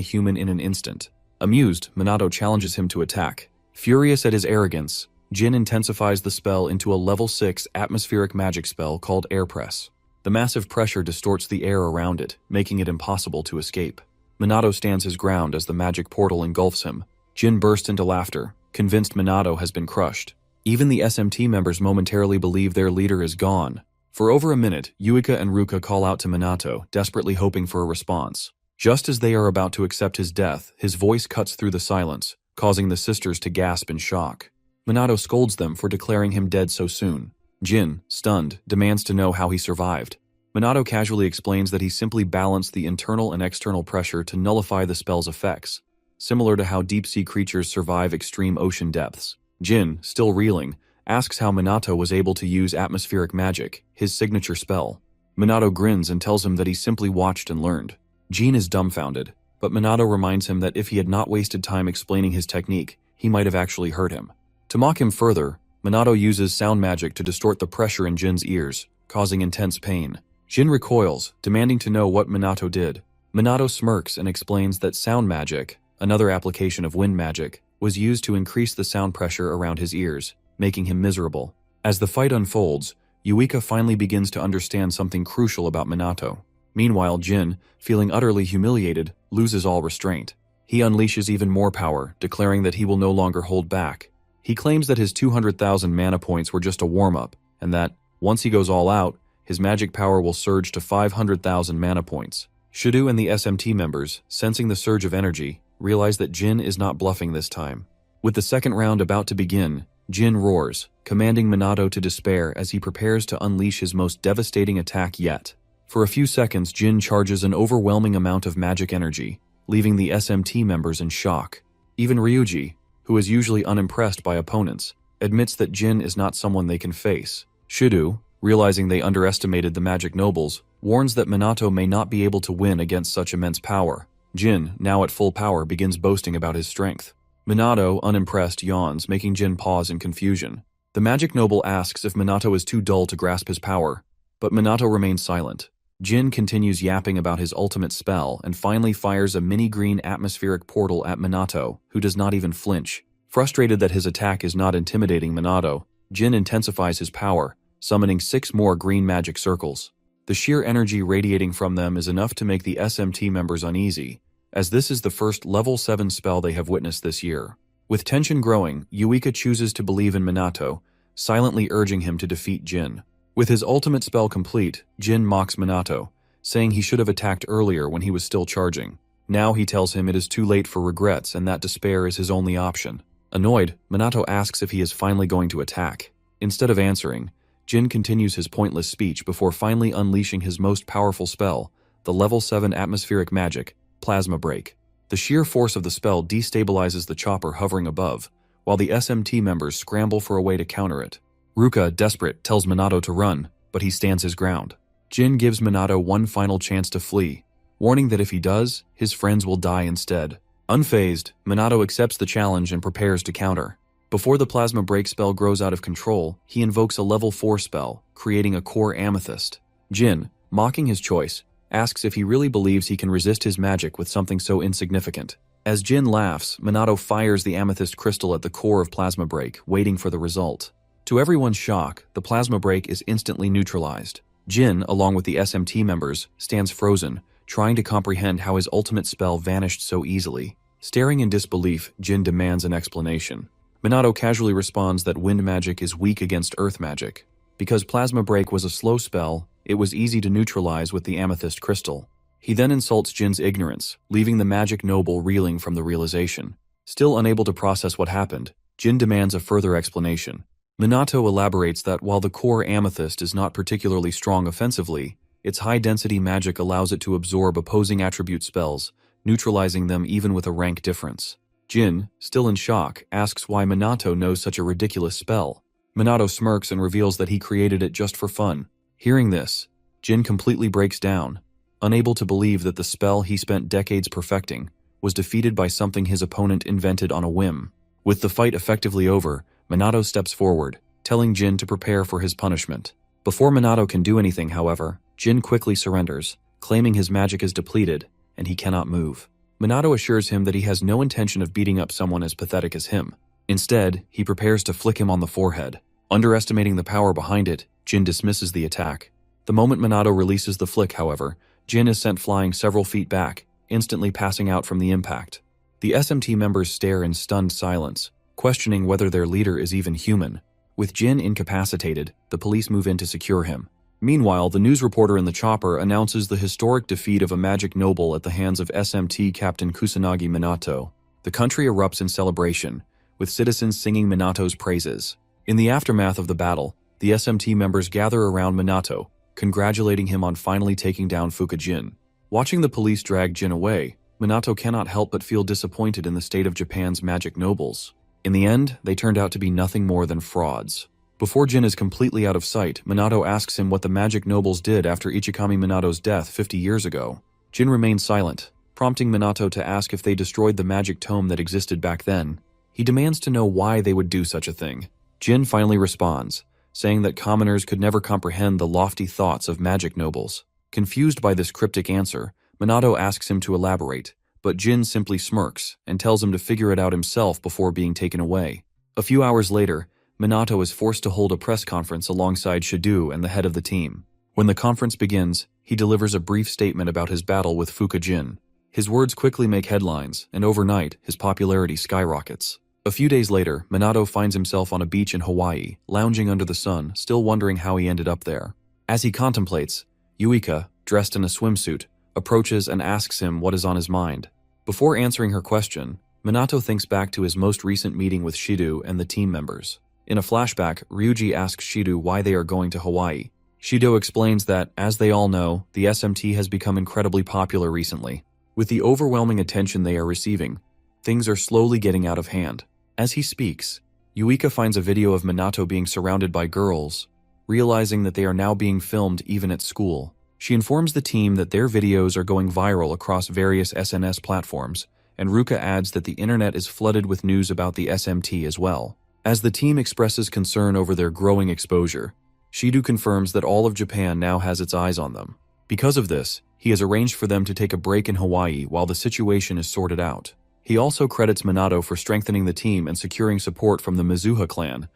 human in an instant. Amused, Minato challenges him to attack. Furious at his arrogance, Jin intensifies the spell into a level 6 atmospheric magic spell called Air Press. The massive pressure distorts the air around it, making it impossible to escape. Minato stands his ground as the magic portal engulfs him. Jin bursts into laughter, convinced Minato has been crushed. Even the SMT members momentarily believe their leader is gone. For over a minute, Yuika and Ruka call out to Minato, desperately hoping for a response. Just as they are about to accept his death, his voice cuts through the silence, causing the sisters to gasp in shock. Minato scolds them for declaring him dead so soon. Jin, stunned, demands to know how he survived. Minato casually explains that he simply balanced the internal and external pressure to nullify the spell's effects, similar to how deep-sea creatures survive extreme ocean depths. Jin, still reeling, asks how Minato was able to use atmospheric magic, his signature spell. Minato grins and tells him that he simply watched and learned. Jin is dumbfounded, but Minato reminds him that if he had not wasted time explaining his technique, he might have actually hurt him. To mock him further, Minato uses sound magic to distort the pressure in Jin's ears, causing intense pain. Jin recoils, demanding to know what Minato did. Minato smirks and explains that sound magic, another application of wind magic, was used to increase the sound pressure around his ears, making him miserable. As the fight unfolds, Yuika finally begins to understand something crucial about Minato. Meanwhile, Jin, feeling utterly humiliated, loses all restraint. He unleashes even more power, declaring that he will no longer hold back. He claims that his 200,000 mana points were just a warm-up, and that, once he goes all out, his magic power will surge to 500,000 mana points. Shido and the SMT members, sensing the surge of energy, realize that Jin is not bluffing this time. With the second round about to begin, Jin roars, commanding Minato to despair as he prepares to unleash his most devastating attack yet. For a few seconds, Jin charges an overwhelming amount of magic energy, leaving the SMT members in shock. Even Ryuji, who is usually unimpressed by opponents, admits that Jin is not someone they can face. Shido, realizing they underestimated the magic nobles, warns that Minato may not be able to win against such immense power. Jin, now at full power, begins boasting about his strength. Minato, unimpressed, yawns, making Jin pause in confusion. The magic noble asks if Minato is too dull to grasp his power, but Minato remains silent. Jin continues yapping about his ultimate spell and finally fires a mini-green atmospheric portal at Minato, who does not even flinch. Frustrated that his attack is not intimidating Minato, Jin intensifies his power, summoning 6 more green magic circles. The sheer energy radiating from them is enough to make the SMT members uneasy, as this is the first level 7 spell they have witnessed this year. With tension growing, Yuika chooses to believe in Minato, silently urging him to defeat Jin. With his ultimate spell complete, Jin mocks Minato, saying he should have attacked earlier when he was still charging. Now he tells him it is too late for regrets and that despair is his only option. Annoyed, Minato asks if he is finally going to attack. Instead of answering, Jin continues his pointless speech before finally unleashing his most powerful spell, the level 7 atmospheric magic, Plasma Break. The sheer force of the spell destabilizes the chopper hovering above, while the SMT members scramble for a way to counter it. Ruka, desperate, tells Minato to run, but he stands his ground. Jin gives Minato one final chance to flee, warning that if he does, his friends will die instead. Unfazed, Minato accepts the challenge and prepares to counter. Before the Plasma Break spell grows out of control, he invokes a level 4 spell, creating a core amethyst. Jin, mocking his choice, asks if he really believes he can resist his magic with something so insignificant. As Jin laughs, Minato fires the amethyst crystal at the core of Plasma Break, waiting for the result. To everyone's shock, the Plasma Break is instantly neutralized. Jin, along with the SMT members, stands frozen, trying to comprehend how his ultimate spell vanished so easily. Staring in disbelief, Jin demands an explanation. Minato casually responds that wind magic is weak against earth magic. Because Plasma Break was a slow spell, it was easy to neutralize with the amethyst crystal. He then insults Jin's ignorance, leaving the magic noble reeling from the realization. Still unable to process what happened, Jin demands a further explanation. Minato elaborates that while the core amethyst is not particularly strong offensively, its high-density magic allows it to absorb opposing attribute spells, neutralizing them even with a rank difference. Jin, still in shock, asks why Minato knows such a ridiculous spell. Minato smirks and reveals that he created it just for fun. Hearing this, Jin completely breaks down, unable to believe that the spell he spent decades perfecting was defeated by something his opponent invented on a whim. With the fight effectively over, Minato steps forward, telling Jin to prepare for his punishment. Before Minato can do anything, however, Jin quickly surrenders, claiming his magic is depleted and he cannot move. Minato assures him that he has no intention of beating up someone as pathetic as him. Instead, he prepares to flick him on the forehead. Underestimating the power behind it, Jin dismisses the attack. The moment Minato releases the flick, however, Jin is sent flying several feet back, instantly passing out from the impact. The SMT members stare in stunned silence, questioning whether their leader is even human. With Jin incapacitated, the police move in to secure him. Meanwhile, the news reporter in the chopper announces the historic defeat of a magic noble at the hands of SMT Captain Kusanagi Minato. The country erupts in celebration, with citizens singing Minato's praises. In the aftermath of the battle, the SMT members gather around Minato, congratulating him on finally taking down Fukujin. Watching the police drag Jin away, Minato cannot help but feel disappointed in the state of Japan's magic nobles. In the end, they turned out to be nothing more than frauds. Before Jin is completely out of sight, Minato asks him what the magic nobles did after Ichikami Minato's death 50 years ago. Jin remains silent, prompting Minato to ask if they destroyed the magic tome that existed back then. He demands to know why they would do such a thing. Jin finally responds, saying that commoners could never comprehend the lofty thoughts of magic nobles. Confused by this cryptic answer, Minato asks him to elaborate, but Jin simply smirks and tells him to figure it out himself before being taken away. A few hours later, Minato is forced to hold a press conference alongside Shido and the head of the team. When the conference begins, he delivers a brief statement about his battle with Fukujin. His words quickly make headlines, and overnight, his popularity skyrockets. A few days later, Minato finds himself on a beach in Hawaii, lounging under the sun, still wondering how he ended up there. As he contemplates, Yuika, dressed in a swimsuit, approaches and asks him what is on his mind. Before answering her question, Minato thinks back to his most recent meeting with Shido and the team members. In a flashback, Ryuji asks Shido why they are going to Hawaii. Shido explains that, as they all know, the SMT has become incredibly popular recently. With the overwhelming attention they are receiving, things are slowly getting out of hand. As he speaks, Yuika finds a video of Minato being surrounded by girls, realizing that they are now being filmed even at school. She informs the team that their videos are going viral across various SNS platforms, and Ruka adds that the internet is flooded with news about the SMT as well. As the team expresses concern over their growing exposure, Shido confirms that all of Japan now has its eyes on them. Because of this, he has arranged for them to take a break in Hawaii while the situation is sorted out. He also credits Minato for strengthening the team and securing support from the Mizuha clan,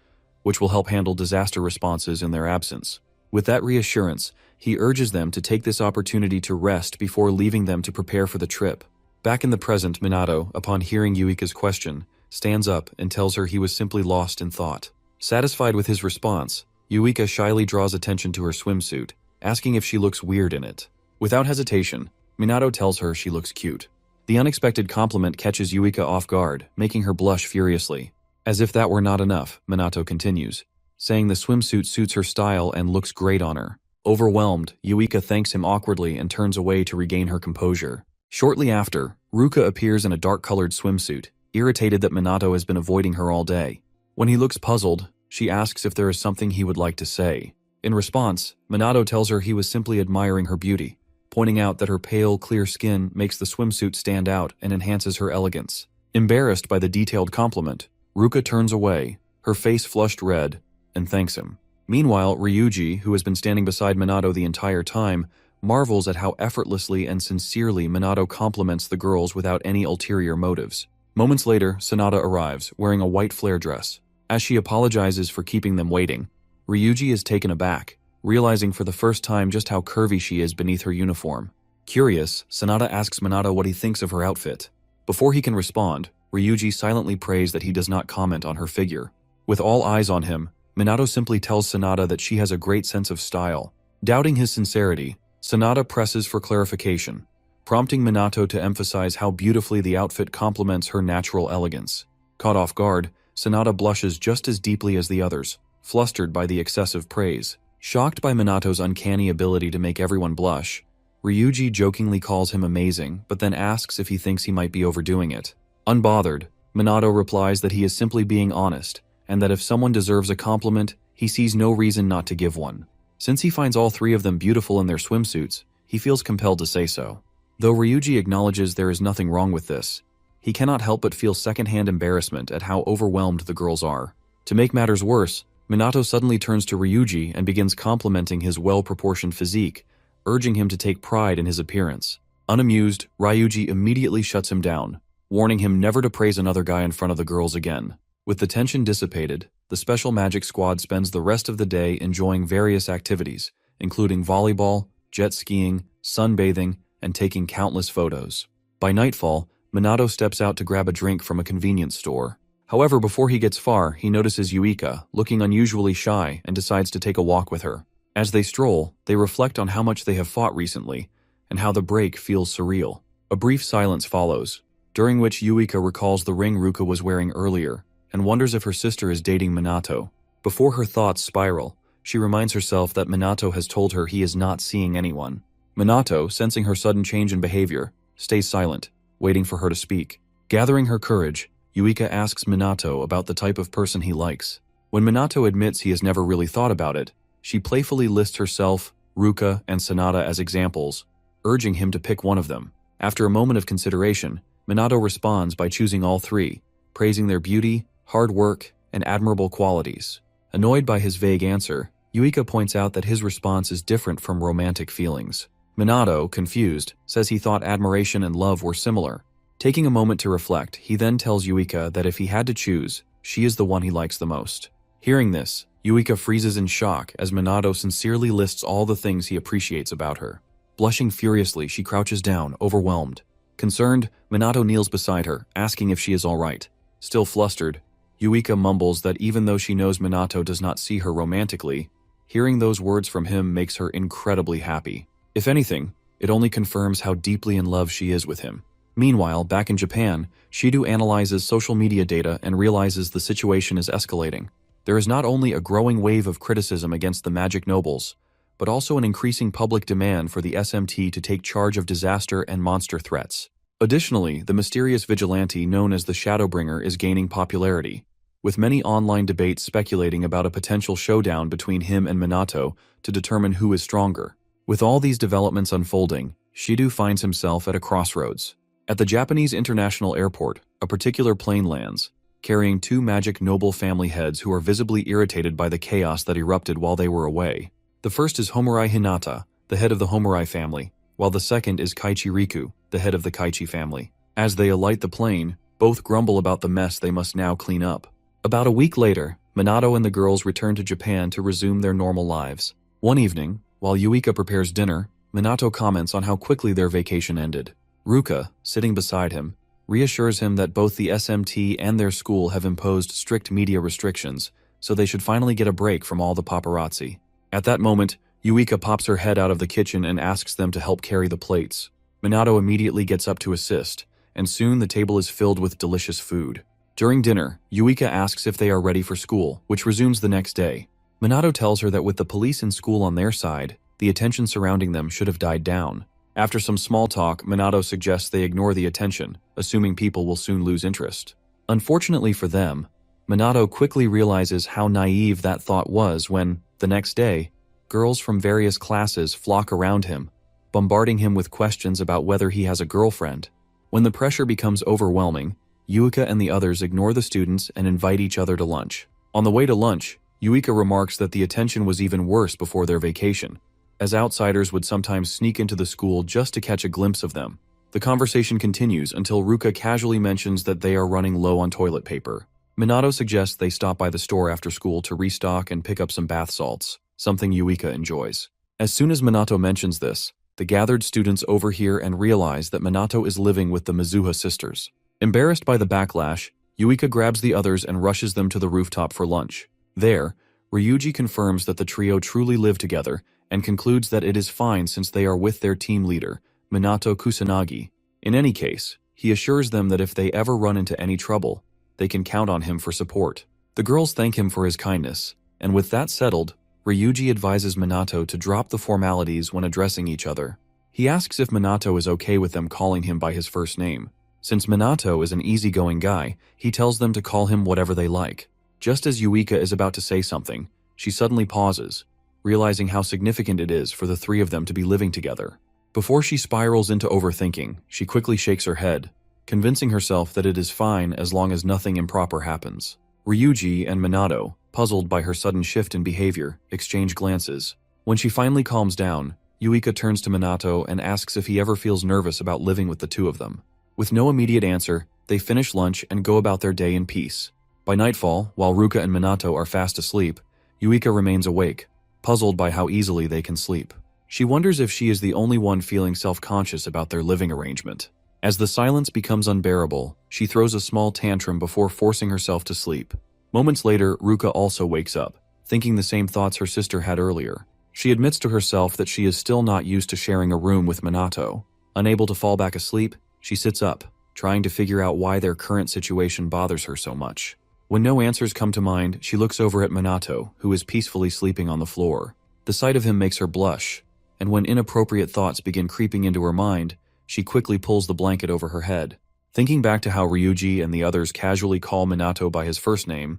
which will help handle disaster responses in their absence. With that reassurance, he urges them to take this opportunity to rest before leaving them to prepare for the trip. Back in the present, Minato, upon hearing Yuika's question, stands up and tells her he was simply lost in thought. Satisfied with his response, Yuika shyly draws attention to her swimsuit, asking if she looks weird in it. Without hesitation, Minato tells her she looks cute. The unexpected compliment catches Yuika off guard, making her blush furiously. As if that were not enough, Minato continues, saying the swimsuit suits her style and looks great on her. Overwhelmed, Yuika thanks him awkwardly and turns away to regain her composure. Shortly after, Ruka appears in a dark-colored swimsuit, irritated that Minato has been avoiding her all day. When he looks puzzled, she asks if there is something he would like to say. In response, Minato tells her he was simply admiring her beauty, pointing out that her pale, clear skin makes the swimsuit stand out and enhances her elegance. Embarrassed by the detailed compliment, Ruka turns away, her face flushed red, and thanks him. Meanwhile, Ryuji, who has been standing beside Minato the entire time, marvels at how effortlessly and sincerely Minato compliments the girls without any ulterior motives. Moments later, Sanada arrives, wearing a white flare dress. As she apologizes for keeping them waiting, Ryuji is taken aback, realizing for the first time just how curvy she is beneath her uniform. Curious, Sanada asks Minato what he thinks of her outfit. Before he can respond, Ryuji silently prays that he does not comment on her figure. With all eyes on him, Minato simply tells Sanada that she has a great sense of style. Doubting his sincerity, Sanada presses for clarification, prompting Minato to emphasize how beautifully the outfit complements her natural elegance. Caught off guard, Sanada blushes just as deeply as the others, flustered by the excessive praise. Shocked by Minato's uncanny ability to make everyone blush, Ryuji jokingly calls him amazing, but then asks if he thinks he might be overdoing it. Unbothered, Minato replies that he is simply being honest, and that if someone deserves a compliment, he sees no reason not to give one. Since he finds all three of them beautiful in their swimsuits, he feels compelled to say so. Though Ryuji acknowledges there is nothing wrong with this, he cannot help but feel secondhand embarrassment at how overwhelmed the girls are. To make matters worse, Minato suddenly turns to Ryuji and begins complimenting his well-proportioned physique, urging him to take pride in his appearance. Unamused, Ryuji immediately shuts him down, warning him never to praise another guy in front of the girls again. With the tension dissipated, the Special Magic Squad spends the rest of the day enjoying various activities, including volleyball, jet skiing, sunbathing, and taking countless photos. By nightfall, Minato steps out to grab a drink from a convenience store. However, before he gets far, he notices Yuika, looking unusually shy, and decides to take a walk with her. As they stroll, they reflect on how much they have fought recently, and how the break feels surreal. A brief silence follows, during which Yuika recalls the ring Ruka was wearing earlier, and wonders if her sister is dating Minato. Before her thoughts spiral, she reminds herself that Minato has told her he is not seeing anyone. Minato, sensing her sudden change in behavior, stays silent, waiting for her to speak. Gathering her courage, Yuika asks Minato about the type of person he likes. When Minato admits he has never really thought about it, she playfully lists herself, Ruka, and Sanada as examples, urging him to pick one of them. After a moment of consideration, Minato responds by choosing all three, praising their beauty, hard work, and admirable qualities. Annoyed by his vague answer, Yuika points out that his response is different from romantic feelings. Minato, confused, says he thought admiration and love were similar. Taking a moment to reflect, he then tells Yuika that if he had to choose, she is the one he likes the most. Hearing this, Yuika freezes in shock as Minato sincerely lists all the things he appreciates about her. Blushing furiously, she crouches down, overwhelmed. Concerned, Minato kneels beside her, asking if she is all right. Still flustered, Yuika mumbles that even though she knows Minato does not see her romantically, hearing those words from him makes her incredibly happy. If anything, it only confirms how deeply in love she is with him. Meanwhile, back in Japan, Shido analyzes social media data and realizes the situation is escalating. There is not only a growing wave of criticism against the magic nobles, but also an increasing public demand for the SMT to take charge of disaster and monster threats. Additionally, the mysterious vigilante known as the Shadowbringer is gaining popularity, with many online debates speculating about a potential showdown between him and Minato to determine who is stronger. With all these developments unfolding, Shido finds himself at a crossroads. At the Japanese International Airport, a particular plane lands, carrying two magic noble family heads who are visibly irritated by the chaos that erupted while they were away. The first is Homurai Hinata, the head of the Homurai family, while the second is Kaichi Riku, the head of the Kaichi family. As they alight the plane, both grumble about the mess they must now clean up. About a week later, Minato and the girls return to Japan to resume their normal lives. One evening, while Yuika prepares dinner, Minato comments on how quickly their vacation ended. Ruka, sitting beside him, reassures him that both the SMT and their school have imposed strict media restrictions, so they should finally get a break from all the paparazzi. At that moment, Yuika pops her head out of the kitchen and asks them to help carry the plates. Minato immediately gets up to assist, and soon the table is filled with delicious food. During dinner, Yuika asks if they are ready for school, which resumes the next day. Minato tells her that with the police and school on their side, the attention surrounding them should have died down. After some small talk, Minato suggests they ignore the attention, assuming people will soon lose interest. Unfortunately for them, Minato quickly realizes how naive that thought was when, the next day, girls from various classes flock around him, bombarding him with questions about whether he has a girlfriend. When the pressure becomes overwhelming, Yuika and the others ignore the students and invite each other to lunch. On the way to lunch, Yuika remarks that the attention was even worse before their vacation, as outsiders would sometimes sneak into the school just to catch a glimpse of them. The conversation continues until Ruka casually mentions that they are running low on toilet paper. Minato suggests they stop by the store after school to restock and pick up some bath salts, something Yuika enjoys. As soon as Minato mentions this, the gathered students overhear and realize that Minato is living with the Mizuha sisters. Embarrassed by the backlash, Yuika grabs the others and rushes them to the rooftop for lunch. There, Ryuji confirms that the trio truly live together and concludes that it is fine since they are with their team leader, Minato Kusanagi. In any case, he assures them that if they ever run into any trouble, they can count on him for support. The girls thank him for his kindness, and with that settled, Ryuji advises Minato to drop the formalities when addressing each other. He asks if Minato is okay with them calling him by his first name. Since Minato is an easygoing guy, he tells them to call him whatever they like. Just as Yuika is about to say something, she suddenly pauses, realizing how significant it is for the three of them to be living together. Before she spirals into overthinking, she quickly shakes her head, convincing herself that it is fine as long as nothing improper happens. Ryuji and Minato, puzzled by her sudden shift in behavior, exchange glances. When she finally calms down, Yuika turns to Minato and asks if he ever feels nervous about living with the two of them. With no immediate answer, they finish lunch and go about their day in peace. By nightfall, while Ruka and Minato are fast asleep, Yuika remains awake, puzzled by how easily they can sleep. She wonders if she is the only one feeling self-conscious about their living arrangement. As the silence becomes unbearable, she throws a small tantrum before forcing herself to sleep. Moments later, Ruka also wakes up, thinking the same thoughts her sister had earlier. She admits to herself that she is still not used to sharing a room with Minato. Unable to fall back asleep, she sits up, trying to figure out why their current situation bothers her so much. When no answers come to mind, she looks over at Minato, who is peacefully sleeping on the floor. The sight of him makes her blush, and when inappropriate thoughts begin creeping into her mind, she quickly pulls the blanket over her head. Thinking back to how Ryuji and the others casually call Minato by his first name,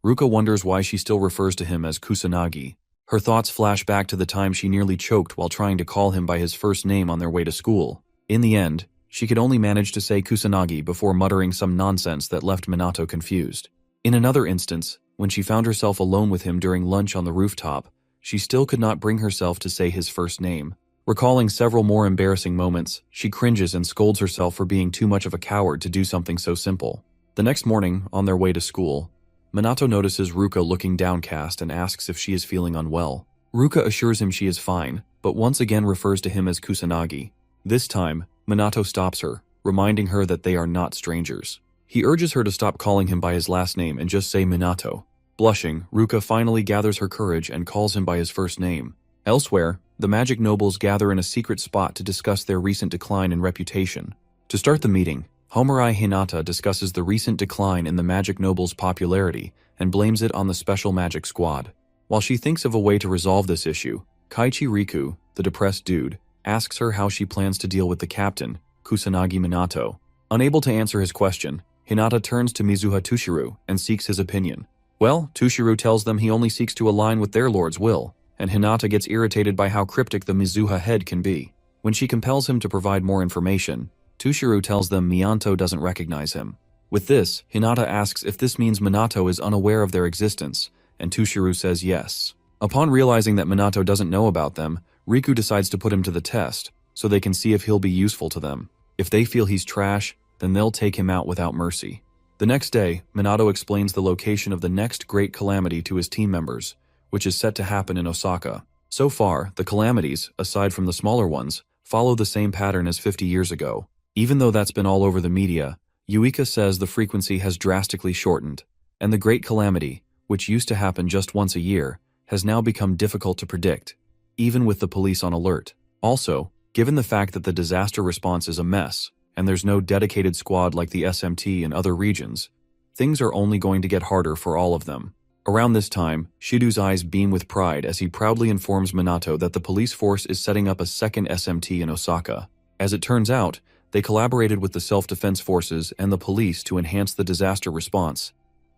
Ruka wonders why she still refers to him as Kusanagi. Her thoughts flash back to the time she nearly choked while trying to call him by his first name on their way to school. In the end, she could only manage to say Kusanagi before muttering some nonsense that left Minato confused. In another instance, when she found herself alone with him during lunch on the rooftop, she still could not bring herself to say his first name. Recalling several more embarrassing moments, she cringes and scolds herself for being too much of a coward to do something so simple. The next morning, on their way to school, Minato notices Ruka looking downcast and asks if she is feeling unwell. Ruka assures him she is fine, but once again refers to him as Kusanagi. This time, Minato stops her, reminding her that they are not strangers. He urges her to stop calling him by his last name and just say Minato. Blushing, Ruka finally gathers her courage and calls him by his first name. Elsewhere, the magic nobles gather in a secret spot to discuss their recent decline in reputation. To start the meeting, Homirai Hinata discusses the recent decline in the magic noble's popularity and blames it on the special magic squad. While she thinks of a way to resolve this issue, Kaichi Riku, the depressed dude, asks her how she plans to deal with the captain, Kusanagi Minato. Unable to answer his question, Hinata turns to Mizuha Tushiru and seeks his opinion. Well, Tushiru tells them he only seeks to align with their lord's will, and Hinata gets irritated by how cryptic the Mizuha head can be. When she compels him to provide more information, Tushiru tells them Mianto doesn't recognize him. With this, Hinata asks if this means Minato is unaware of their existence, and Tushiru says yes. Upon realizing that Minato doesn't know about them, Riku decides to put him to the test, so they can see if he'll be useful to them. If they feel he's trash, then they'll take him out without mercy. The next day, Minato explains the location of the next great calamity to his team members, which is set to happen in Osaka. So far, the calamities, aside from the smaller ones, follow the same pattern as 50 years ago. Even though that's been all over the media, Yuika says the frequency has drastically shortened, and the great calamity, which used to happen just once a year, has now become difficult to predict, even with the police on alert. Also, given the fact that the disaster response is a mess, and there's no dedicated squad like the SMT in other regions, things are only going to get harder for all of them. Around this time, Shido's eyes beam with pride as he proudly informs Minato that the police force is setting up a second SMT in Osaka. As it turns out, they collaborated with the self-defense forces and the police to enhance the disaster response,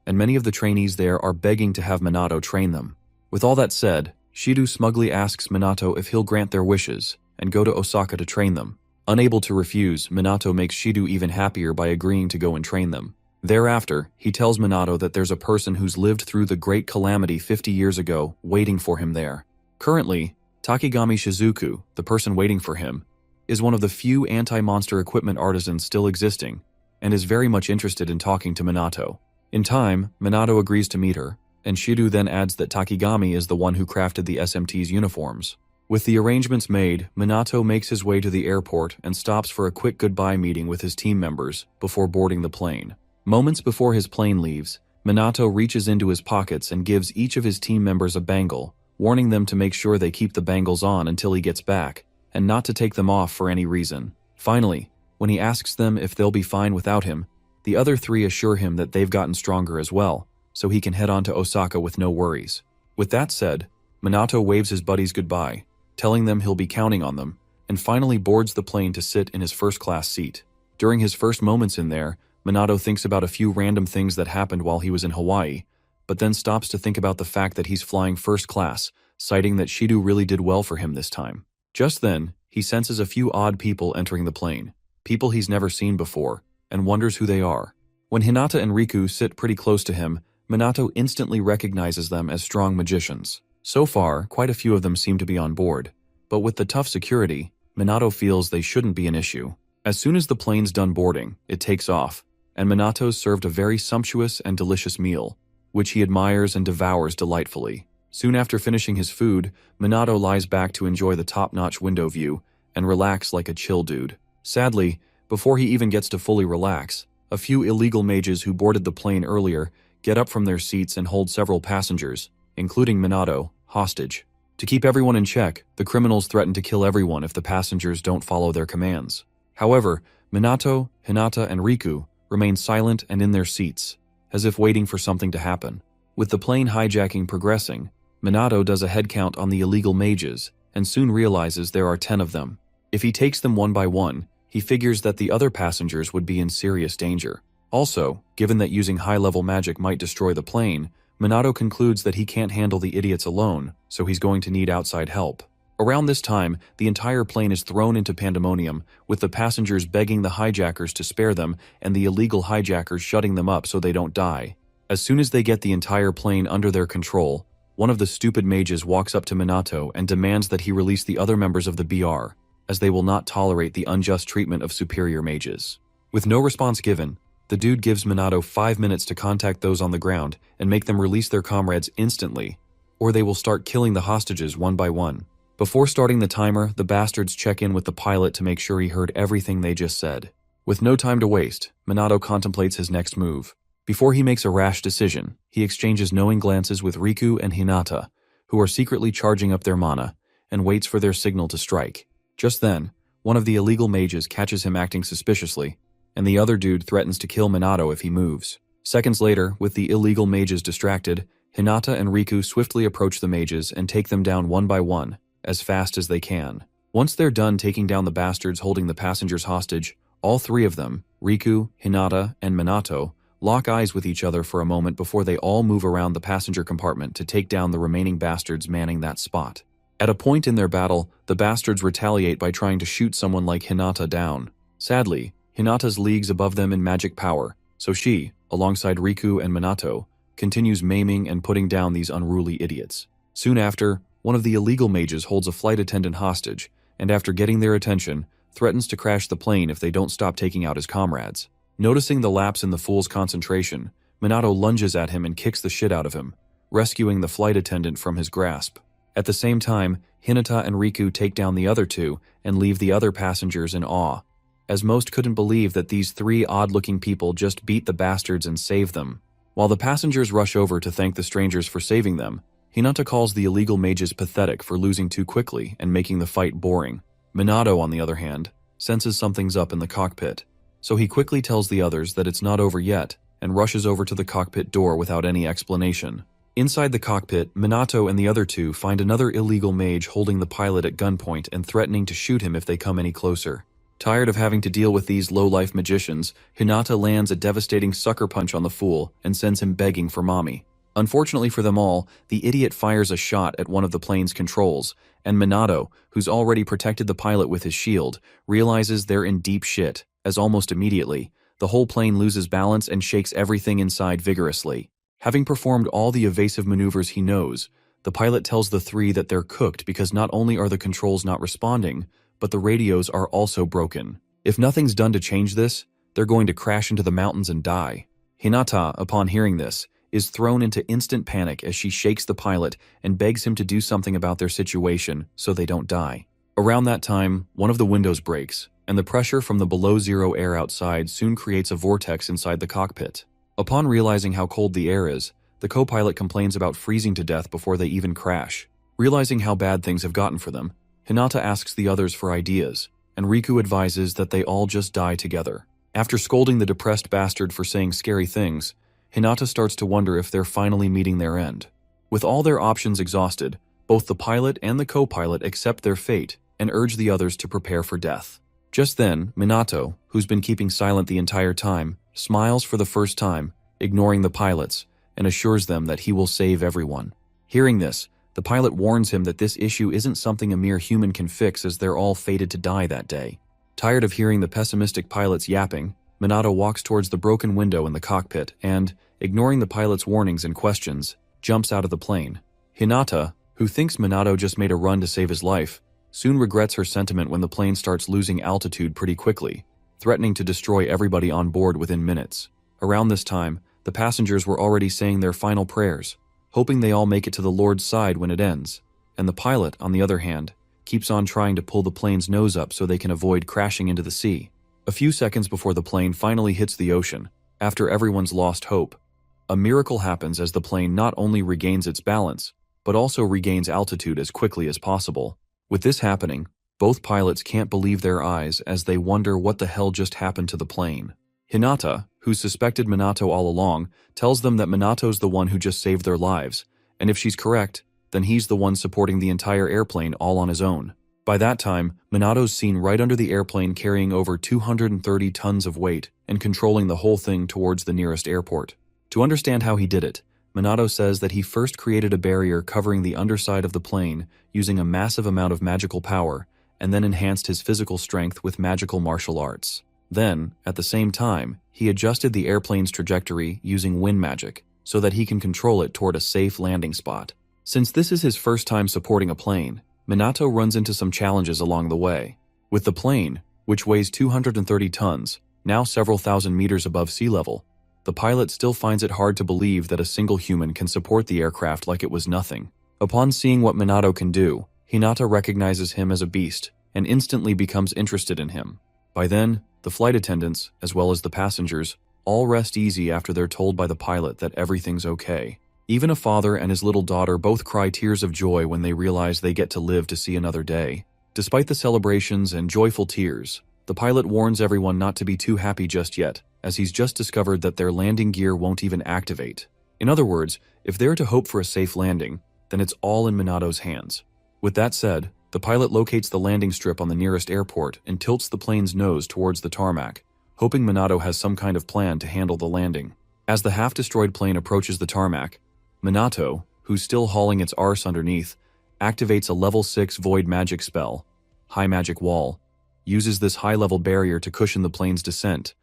and many of the trainees there are begging to have Minato train them. With all that said, Shido smugly asks Minato if he'll grant their wishes and go to Osaka to train them. Unable to refuse, Minato makes Shido even happier by agreeing to go and train them. Thereafter, he tells Minato that there's a person who's lived through the great calamity 50 years ago waiting for him there. Currently, Takigami Shizuku, the person waiting for him, is one of the few anti-monster equipment artisans still existing, and is very much interested in talking to Minato. In time, Minato agrees to meet her, and Shido then adds that Takigami is the one who crafted the SMT's uniforms. With the arrangements made, Minato makes his way to the airport and stops for a quick goodbye meeting with his team members before boarding the plane. Moments before his plane leaves, Minato reaches into his pockets and gives each of his team members a bangle, warning them to make sure they keep the bangles on until he gets back, and not to take them off for any reason. Finally, when he asks them if they'll be fine without him, the other three assure him that they've gotten stronger as well, so he can head on to Osaka with no worries. With that said, Minato waves his buddies goodbye, telling them he'll be counting on them, and finally boards the plane to sit in his first-class seat. During his first moments in there, Minato thinks about a few random things that happened while he was in Hawaii, but then stops to think about the fact that he's flying first class, citing that Shido really did well for him this time. Just then, he senses a few odd people entering the plane, people he's never seen before, and wonders who they are. When Hinata and Riku sit pretty close to him, Minato instantly recognizes them as strong magicians. So far, quite a few of them seem to be on board, but with the tough security, Minato feels they shouldn't be an issue. As soon as the plane's done boarding, it takes off, and Minato's served a very sumptuous and delicious meal, which he admires and devours delightfully. Soon after finishing his food, Minato lies back to enjoy the top-notch window view and relax like a chill dude. Sadly, before he even gets to fully relax, a few illegal mages who boarded the plane earlier get up from their seats and hold several passengers, including Minato, hostage. To keep everyone in check, the criminals threaten to kill everyone if the passengers don't follow their commands. However, Minato, Hinata, and Riku remain silent and in their seats, as if waiting for something to happen. With the plane hijacking progressing, Minato does a head count on the illegal mages and soon realizes there are 10 of them. If he takes them one by one, he figures that the other passengers would be in serious danger. Also, given that using high-level magic might destroy the plane, Minato concludes that he can't handle the idiots alone, so he's going to need outside help. Around this time, the entire plane is thrown into pandemonium, with the passengers begging the hijackers to spare them and the illegal hijackers shutting them up so they don't die. As soon as they get the entire plane under their control, one of the stupid mages walks up to Minato and demands that he release the other members of the BR, as they will not tolerate the unjust treatment of superior mages. With no response given, the dude gives Minato 5 minutes to contact those on the ground and make them release their comrades instantly, or they will start killing the hostages one by one. Before starting the timer, the bastards check in with the pilot to make sure he heard everything they just said. With no time to waste, Minato contemplates his next move. Before he makes a rash decision, he exchanges knowing glances with Riku and Hinata, who are secretly charging up their mana, and waits for their signal to strike. Just then, one of the illegal mages catches him acting suspiciously, and the other dude threatens to kill Minato if he moves. Seconds later, with the illegal mages distracted, Hinata and Riku swiftly approach the mages and take them down one by one, as fast as they can. Once they're done taking down the bastards holding the passengers hostage, all three of them, Riku, Hinata, and Minato, lock eyes with each other for a moment before they all move around the passenger compartment to take down the remaining bastards manning that spot. At a point in their battle, the bastards retaliate by trying to shoot someone like Hinata down. Sadly, Hinata's leagues above them in magic power, so she, alongside Riku and Minato, continues maiming and putting down these unruly idiots. Soon after, one of the illegal mages holds a flight attendant hostage, and after getting their attention, threatens to crash the plane if they don't stop taking out his comrades. Noticing the lapse in the fool's concentration, Minato lunges at him and kicks the shit out of him, rescuing the flight attendant from his grasp. At the same time, Hinata and Riku take down the other two and leave the other passengers in awe, as most couldn't believe that these three odd-looking people just beat the bastards and saved them. While the passengers rush over to thank the strangers for saving them, Hinata calls the illegal mages pathetic for losing too quickly and making the fight boring. Minato, on the other hand, senses something's up in the cockpit, so he quickly tells the others that it's not over yet and rushes over to the cockpit door without any explanation. Inside the cockpit, Minato and the other two find another illegal mage holding the pilot at gunpoint and threatening to shoot him if they come any closer. Tired of having to deal with these low-life magicians, Hinata lands a devastating sucker punch on the fool and sends him begging for mommy. Unfortunately for them all, the idiot fires a shot at one of the plane's controls, and Minato, who's already protected the pilot with his shield, realizes they're in deep shit, as almost immediately, the whole plane loses balance and shakes everything inside vigorously. Having performed all the evasive maneuvers he knows, the pilot tells the three that they're cooked because not only are the controls not responding, but the radios are also broken. If nothing's done to change this, they're going to crash into the mountains and die. Hinata, upon hearing this, is thrown into instant panic as she shakes the pilot and begs him to do something about their situation so they don't die. Around that time, one of the windows breaks, and the pressure from the below-zero air outside soon creates a vortex inside the cockpit. Upon realizing how cold the air is, the co-pilot complains about freezing to death before they even crash. Realizing how bad things have gotten for them, Hinata asks the others for ideas, and Riku advises that they all just die together. After scolding the depressed bastard for saying scary things, Hinata starts to wonder if they're finally meeting their end. With all their options exhausted, both the pilot and the co-pilot accept their fate and urge the others to prepare for death. Just then, Minato, who's been keeping silent the entire time, smiles for the first time, ignoring the pilots, and assures them that he will save everyone. Hearing this, the pilot warns him that this issue isn't something a mere human can fix as they're all fated to die that day. Tired of hearing the pessimistic pilot's yapping, Minato walks towards the broken window in the cockpit and, ignoring the pilot's warnings and questions, jumps out of the plane. Hinata, who thinks Minato just made a run to save his life, soon regrets her sentiment when the plane starts losing altitude pretty quickly, threatening to destroy everybody on board within minutes. Around this time, the passengers were already saying their final prayers, hoping they all make it to the Lord's side when it ends, and the pilot, on the other hand, keeps on trying to pull the plane's nose up so they can avoid crashing into the sea. A few seconds before the plane finally hits the ocean, after everyone's lost hope, a miracle happens as the plane not only regains its balance, but also regains altitude as quickly as possible. With this happening, both pilots can't believe their eyes as they wonder what the hell just happened to the plane. Hinata, who suspected Minato all along, tells them that Minato's the one who just saved their lives, and if she's correct, then he's the one supporting the entire airplane all on his own. By that time, Minato's seen right under the airplane carrying over 230 tons of weight and controlling the whole thing towards the nearest airport. To understand how he did it, Minato says that he first created a barrier covering the underside of the plane using a massive amount of magical power, and then enhanced his physical strength with magical martial arts. Then, at the same time, he adjusted the airplane's trajectory using wind magic so that he can control it toward a safe landing spot. Since this is his first time supporting a plane, Minato runs into some challenges along the way. With the plane, which weighs 230 tons, now several thousand meters above sea level, the pilot still finds it hard to believe that a single human can support the aircraft like it was nothing. Upon seeing what Minato can do, Hinata recognizes him as a beast and instantly becomes interested in him. By then, the flight attendants, as well as the passengers, all rest easy after they're told by the pilot that everything's okay. Even a father and his little daughter both cry tears of joy when they realize they get to live to see another day. Despite the celebrations and joyful tears, the pilot warns everyone not to be too happy just yet, as he's just discovered that their landing gear won't even activate. In other words, if they're to hope for a safe landing, then it's all in Minato's hands. With that said, the pilot locates the landing strip on the nearest airport and tilts the plane's nose towards the tarmac, hoping Minato has some kind of plan to handle the landing. As the half-destroyed plane approaches the tarmac, Minato, who's still hauling its arse underneath, activates a level 6 void magic spell, High Magic Wall, uses this high-level barrier to cushion the plane's descent,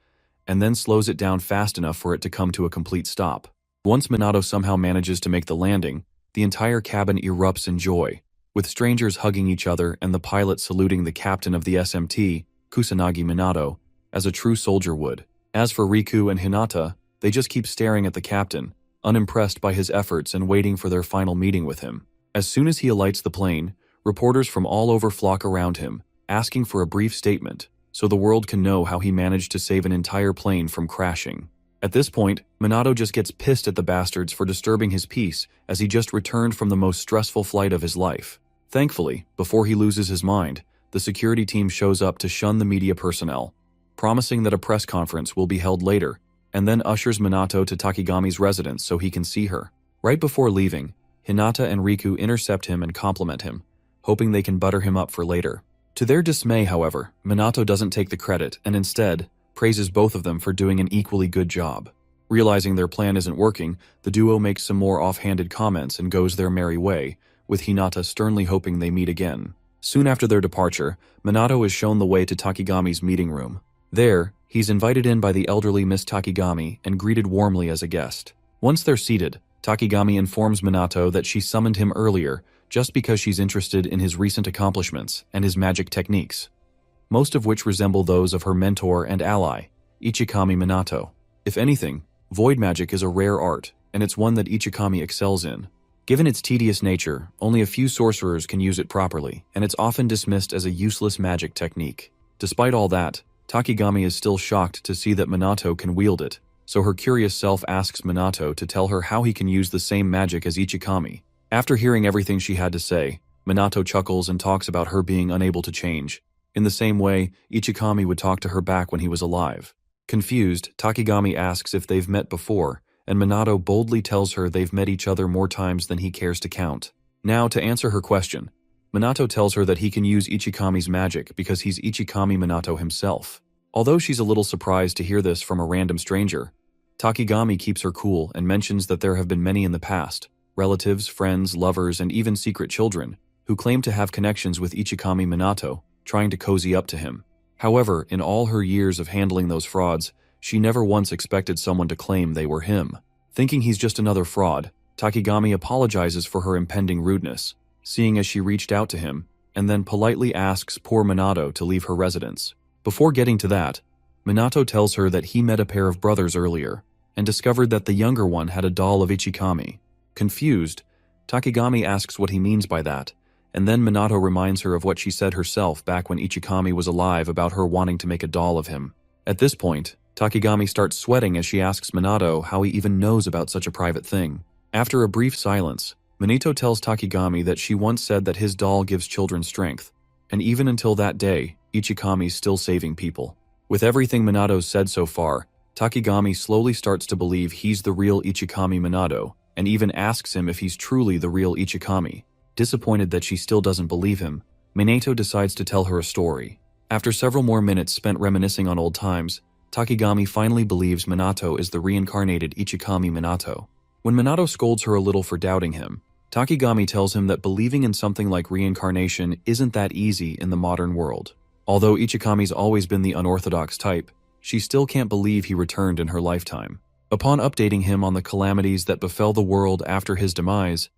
and then slows it down fast enough for it to come to a complete stop. Once Minato somehow manages to make the landing, the entire cabin erupts in joy, with strangers hugging each other and the pilot saluting the captain of the SMT, Kusanagi Minato, as a true soldier would. As for Riku and Hinata, they just keep staring at the captain, unimpressed by his efforts and waiting for their final meeting with him. As soon as he alights the plane, reporters from all over flock around him, asking for a brief statement, so the world can know how he managed to save an entire plane from crashing. At this point, Minato just gets pissed at the bastards for disturbing his peace as he just returned from the most stressful flight of his life. Thankfully, before he loses his mind, the security team shows up to shun the media personnel, promising that a press conference will be held later, and then ushers Minato to Takigami's residence so he can see her. Right before leaving, Hinata and Riku intercept him and compliment him, hoping they can butter him up for later. To their dismay, however, Minato doesn't take the credit and instead praises both of them for doing an equally good job. Realizing their plan isn't working, the duo makes some more offhanded comments and goes their merry way, with Hinata sternly hoping they meet again. Soon after their departure, Minato is shown the way to Takigami's meeting room. There, he's invited in by the elderly Miss Takigami and greeted warmly as a guest. Once they're seated, Takigami informs Minato that she summoned him earlier just because she's interested in his recent accomplishments and his magic techniques, most of which resemble those of her mentor and ally, Ichikami Minato. If anything, void magic is a rare art, and it's one that Ichikami excels in. Given its tedious nature, only a few sorcerers can use it properly, and it's often dismissed as a useless magic technique. Despite all that, Takigami is still shocked to see that Minato can wield it, so her curious self asks Minato to tell her how he can use the same magic as Ichikami. After hearing everything she had to say, Minato chuckles and talks about her being unable to change, in the same way Ichikami would talk to her back when he was alive. Confused, Takigami asks if they've met before, and Minato boldly tells her they've met each other more times than he cares to count. Now, to answer her question, Minato tells her that he can use Ichikami's magic because he's Ichikami Minato himself. Although she's a little surprised to hear this from a random stranger, Takigami keeps her cool and mentions that there have been many in the past, relatives, friends, lovers, and even secret children, who claim to have connections with Ichikami Minato, trying to cozy up to him. However, in all her years of handling those frauds, she never once expected someone to claim they were him. Thinking he's just another fraud, Takigami apologizes for her impending rudeness, seeing as she reached out to him, and then politely asks poor Minato to leave her residence. Before getting to that, Minato tells her that he met a pair of brothers earlier, and discovered that the younger one had a doll of Ichikami. Confused, Takigami asks what he means by that, and then Minato reminds her of what she said herself back when Ichikami was alive about her wanting to make a doll of him. At this point, Takigami starts sweating as she asks Minato how he even knows about such a private thing. After a brief silence, Minato tells Takigami that she once said that his doll gives children strength, and even until that day, Ichikami's still saving people. With everything Minato's said so far, Takigami slowly starts to believe he's the real Ichikami Minato, and even asks him if he's truly the real Ichikami. Disappointed that she still doesn't believe him, Minato decides to tell her a story. After several more minutes spent reminiscing on old times, Takigami finally believes Minato is the reincarnated Ichikami Minato. When Minato scolds her a little for doubting him, Takigami tells him that believing in something like reincarnation isn't that easy in the modern world. Although Ichikami's always been the unorthodox type, she still can't believe he returned in her lifetime. Upon updating him on the calamities that befell the world after his demise,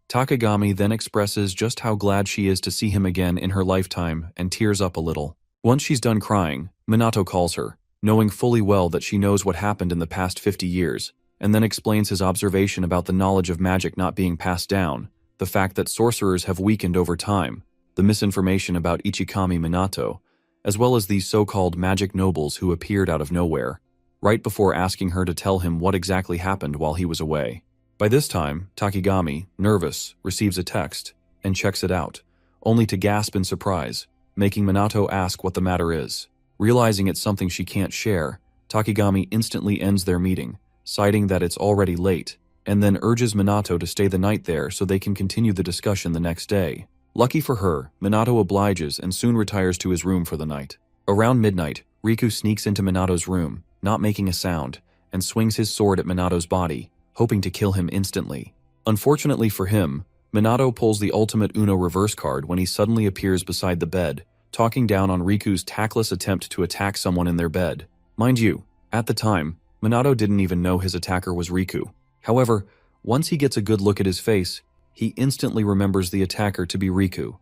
Takigami then expresses just how glad she is to see him again in her lifetime and tears up a little. Once she's done crying, Minato calls her, knowing fully well that she knows what happened in the past 50 years, and then explains his observation about the knowledge of magic not being passed down, the fact that sorcerers have weakened over time, the misinformation about Ichikami Minato, as well as these so-called magic nobles who appeared out of nowhere, right before asking her to tell him what exactly happened while he was away. By this time, Takigami, nervous, receives a text and checks it out, only to gasp in surprise, making Minato ask what the matter is. Realizing it's something she can't share, Takigami instantly ends their meeting, citing that it's already late, and then urges Minato to stay the night there so they can continue the discussion the next day. Lucky for her, Minato obliges and soon retires to his room for the night. Around midnight, Riku sneaks into Minato's room, not making a sound, and swings his sword at Minato's body, hoping to kill him instantly. Unfortunately for him, Minato pulls the ultimate Uno reverse card when he suddenly appears beside the bed, talking down on Riku's tactless attempt to attack someone in their bed. Mind you, at the time, Minato didn't even know his attacker was Riku. However, once he gets a good look at his face, he instantly remembers the attacker to be Riku.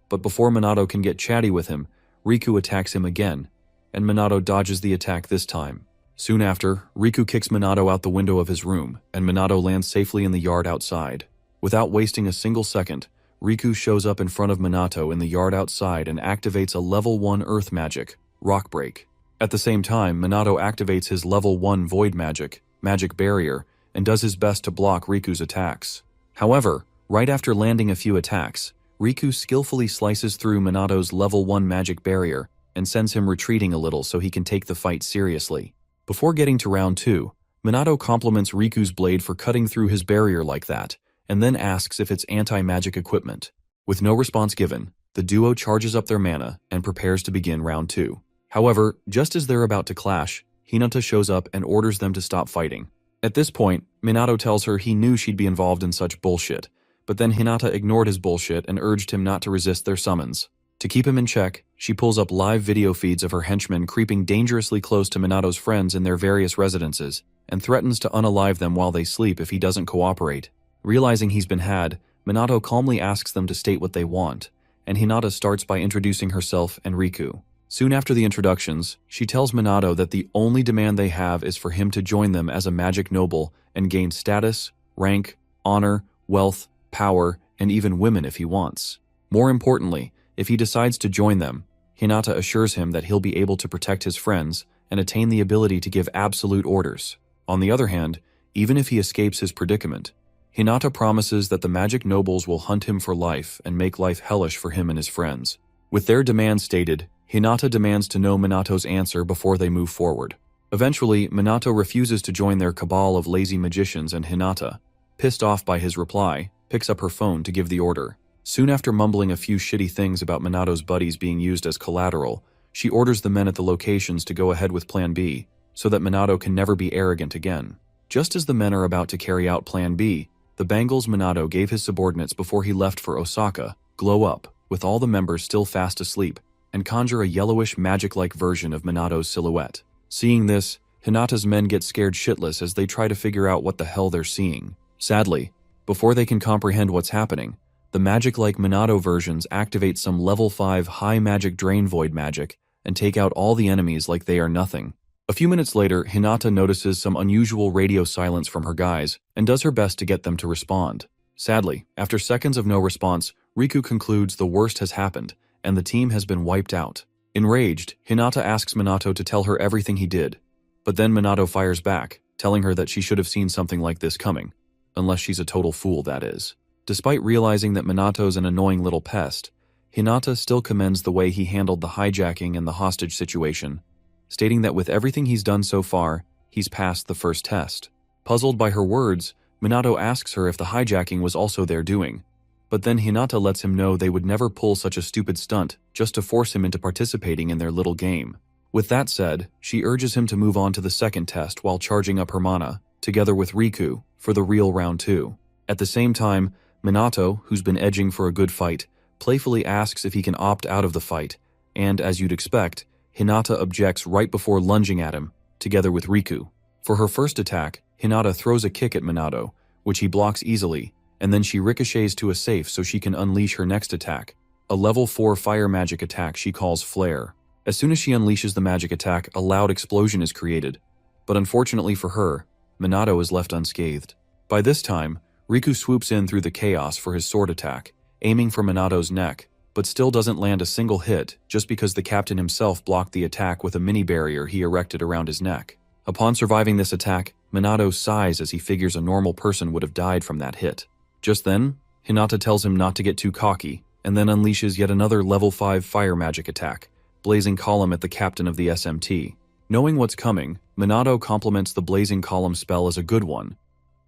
But before Minato can get chatty with him, Riku attacks him again, and Minato dodges the attack this time. Soon after, Riku kicks Minato out the window of his room, and Minato lands safely in the yard outside. Without wasting a single second, Riku shows up in front of Minato in the yard outside and activates a level 1 earth magic, Rock Break. At the same time, Minato activates his level 1 void magic, Magic Barrier, and does his best to block Riku's attacks. However, right after landing a few attacks, Riku skillfully slices through Minato's level 1 magic barrier and sends him retreating a little so he can take the fight seriously. Before getting to round 2, Minato compliments Riku's blade for cutting through his barrier like that, and then asks if it's anti-magic equipment. With no response given, the duo charges up their mana and prepares to begin round 2. However, just as they're about to clash, Hinata shows up and orders them to stop fighting. At this point, Minato tells her he knew she'd be involved in such bullshit, but then Hinata ignored his bullshit and urged him not to resist their summons. To keep him in check, she pulls up live video feeds of her henchmen creeping dangerously close to Minato's friends in their various residences, and threatens to unalive them while they sleep if he doesn't cooperate. Realizing he's been had, Minato calmly asks them to state what they want, and Hinata starts by introducing herself and Riku. Soon after the introductions, she tells Minato that the only demand they have is for him to join them as a magic noble and gain status, rank, honor, wealth, power, and even women if he wants. More importantly, if he decides to join them, Hinata assures him that he'll be able to protect his friends and attain the ability to give absolute orders. On the other hand, even if he escapes his predicament, Hinata promises that the magic nobles will hunt him for life and make life hellish for him and his friends. With their demands stated, Hinata demands to know Minato's answer before they move forward. Eventually, Minato refuses to join their cabal of lazy magicians, and Hinata, pissed off by his reply, picks up her phone to give the order. Soon after mumbling a few shitty things about Minato's buddies being used as collateral, she orders the men at the locations to go ahead with Plan B, so that Minato can never be arrogant again. Just as the men are about to carry out Plan B, the bangles Minato gave his subordinates before he left for Osaka glow up, with all the members still fast asleep, and conjure a yellowish magic-like version of Minato's silhouette. Seeing this, Hinata's men get scared shitless as they try to figure out what the hell they're seeing. Sadly, before they can comprehend what's happening, the magic-like Minato versions activate some level 5 high magic drain void magic and take out all the enemies like they are nothing. A few minutes later, Hinata notices some unusual radio silence from her guys and does her best to get them to respond. Sadly, after seconds of no response, Riku concludes the worst has happened and the team has been wiped out. Enraged, Hinata asks Minato to tell her everything he did, but then Minato fires back, telling her that she should have seen something like this coming. Unless she's a total fool, that is. Despite realizing that Minato's an annoying little pest, Hinata still commends the way he handled the hijacking and the hostage situation, stating that with everything he's done so far, he's passed the first test. Puzzled by her words, Minato asks her if the hijacking was also their doing, but then Hinata lets him know they would never pull such a stupid stunt just to force him into participating in their little game. With that said, she urges him to move on to the second test while charging up her mana, together with Riku, for the real round 2. At the same time, Minato, who's been edging for a good fight, playfully asks if he can opt out of the fight, and as you'd expect, Hinata objects right before lunging at him, together with Riku. For her first attack, Hinata throws a kick at Minato, which he blocks easily, and then she ricochets to a safe so she can unleash her next attack, a level 4 fire magic attack she calls Flare. As soon as she unleashes the magic attack, a loud explosion is created, but unfortunately for her, Minato is left unscathed. By this time, Riku swoops in through the chaos for his sword attack, aiming for Minato's neck, but still doesn't land a single hit just because the captain himself blocked the attack with a mini barrier he erected around his neck. Upon surviving this attack, Minato sighs as he figures a normal person would have died from that hit. Just then, Hinata tells him not to get too cocky, and then unleashes yet another level 5 fire magic attack, blazing column at the captain of the SMT. Knowing what's coming, Minato compliments the blazing column spell as a good one,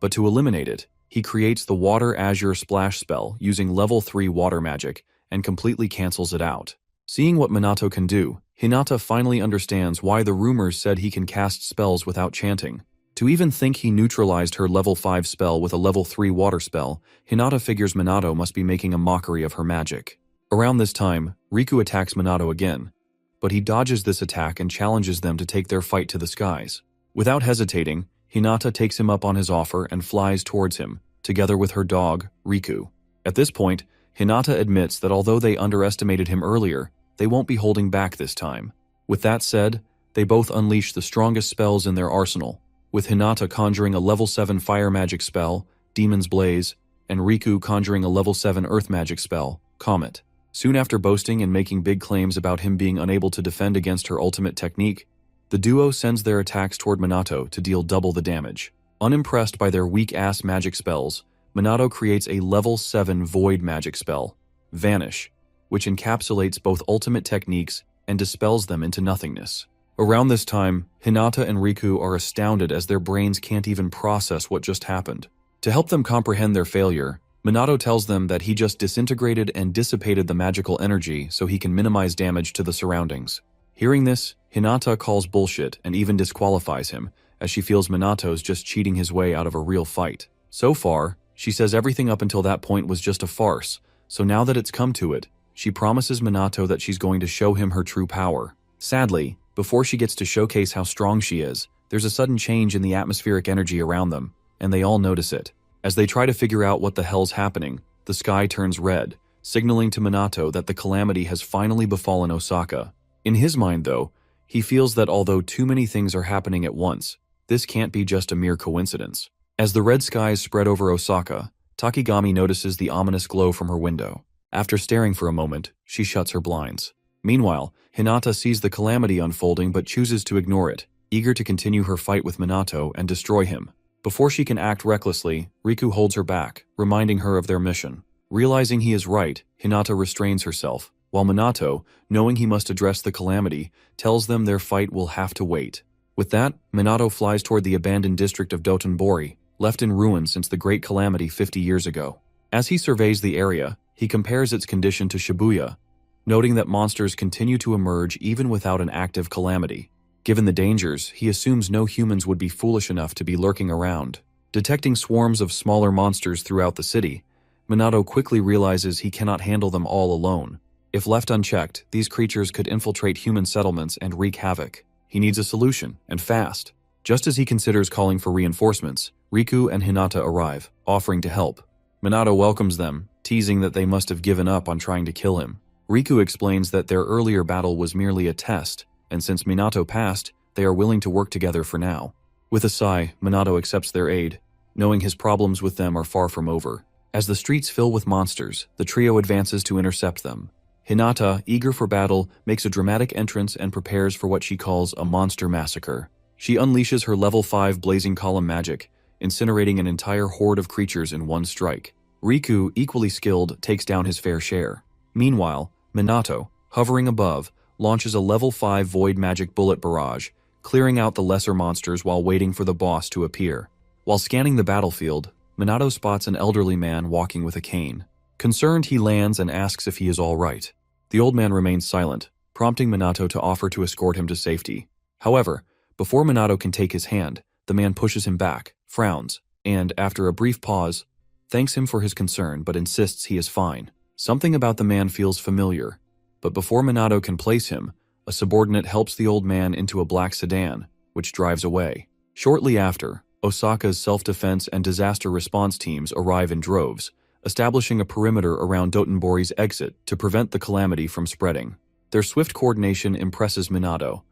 but to eliminate it, he creates the water azure splash spell using level 3 water magic and completely cancels it out. Seeing what Minato can do, Hinata finally understands why the rumors said he can cast spells without chanting. To even think he neutralized her level 5 spell with a level 3 water spell, Hinata figures Minato must be making a mockery of her magic. Around this time, Riku attacks Minato again, but he dodges this attack and challenges them to take their fight to the skies. Without hesitating, Hinata takes him up on his offer and flies towards him, together with her dog, Riku. At this point, Hinata admits that although they underestimated him earlier, they won't be holding back this time. With that said, they both unleash the strongest spells in their arsenal, with Hinata conjuring a level 7 fire magic spell, Demon's Blaze, and Riku conjuring a level 7 earth magic spell, Comet. Soon after boasting and making big claims about him being unable to defend against her ultimate technique, the duo sends their attacks toward Minato to deal double the damage. Unimpressed by their weak-ass magic spells, Minato creates a level 7 void magic spell, Vanish, which encapsulates both ultimate techniques and dispels them into nothingness. Around this time, Hinata and Riku are astounded as their brains can't even process what just happened. To help them comprehend their failure, Minato tells them that he just disintegrated and dissipated the magical energy so he can minimize damage to the surroundings. Hearing this, Hinata calls bullshit and even disqualifies him, as she feels Minato's just cheating his way out of a real fight. So far, she says everything up until that point was just a farce, so now that it's come to it, she promises Minato that she's going to show him her true power. Sadly, before she gets to showcase how strong she is, there's a sudden change in the atmospheric energy around them, and they all notice it. As they try to figure out what the hell's happening, the sky turns red, signaling to Minato that the calamity has finally befallen Osaka. In his mind, though, he feels that although too many things are happening at once, this can't be just a mere coincidence. As the red skies spread over Osaka, Takigami notices the ominous glow from her window. After staring for a moment, she shuts her blinds. Meanwhile, Hinata sees the calamity unfolding but chooses to ignore it, eager to continue her fight with Minato and destroy him. Before she can act recklessly, Riku holds her back, reminding her of their mission. Realizing he is right, Hinata restrains herself, while Minato, knowing he must address the calamity, tells them their fight will have to wait. With that, Minato flies toward the abandoned district of Dotonbori, left in ruins since the Great Calamity 50 years ago. As he surveys the area, he compares its condition to Shibuya, noting that monsters continue to emerge even without an active calamity. Given the dangers, he assumes no humans would be foolish enough to be lurking around. Detecting swarms of smaller monsters throughout the city, Minato quickly realizes he cannot handle them all alone. If left unchecked, these creatures could infiltrate human settlements and wreak havoc. He needs a solution, and fast. Just as he considers calling for reinforcements, Riku and Hinata arrive, offering to help. Minato welcomes them, teasing that they must have given up on trying to kill him. Riku explains that their earlier battle was merely a test, and since Minato passed, they are willing to work together for now. With a sigh, Minato accepts their aid, knowing his problems with them are far from over. As the streets fill with monsters, the trio advances to intercept them. Hinata, eager for battle, makes a dramatic entrance and prepares for what she calls a monster massacre. She unleashes her level 5 blazing column magic, incinerating an entire horde of creatures in one strike. Riku, equally skilled, takes down his fair share. Meanwhile, Minato, hovering above, launches a level 5 void magic bullet barrage, clearing out the lesser monsters while waiting for the boss to appear. While scanning the battlefield, Minato spots an elderly man walking with a cane. Concerned, he lands and asks if he is all right. The old man remains silent, prompting Minato to offer to escort him to safety. However, before Minato can take his hand, the man pushes him back, frowns, and, after a brief pause, thanks him for his concern but insists he is fine. Something about the man feels familiar, but before Minato can place him, a subordinate helps the old man into a black sedan, which drives away. Shortly after, Osaka's self-defense and disaster response teams arrive in droves, establishing a perimeter around Dotonbori's exit to prevent the calamity from spreading. Their swift coordination impresses Minato,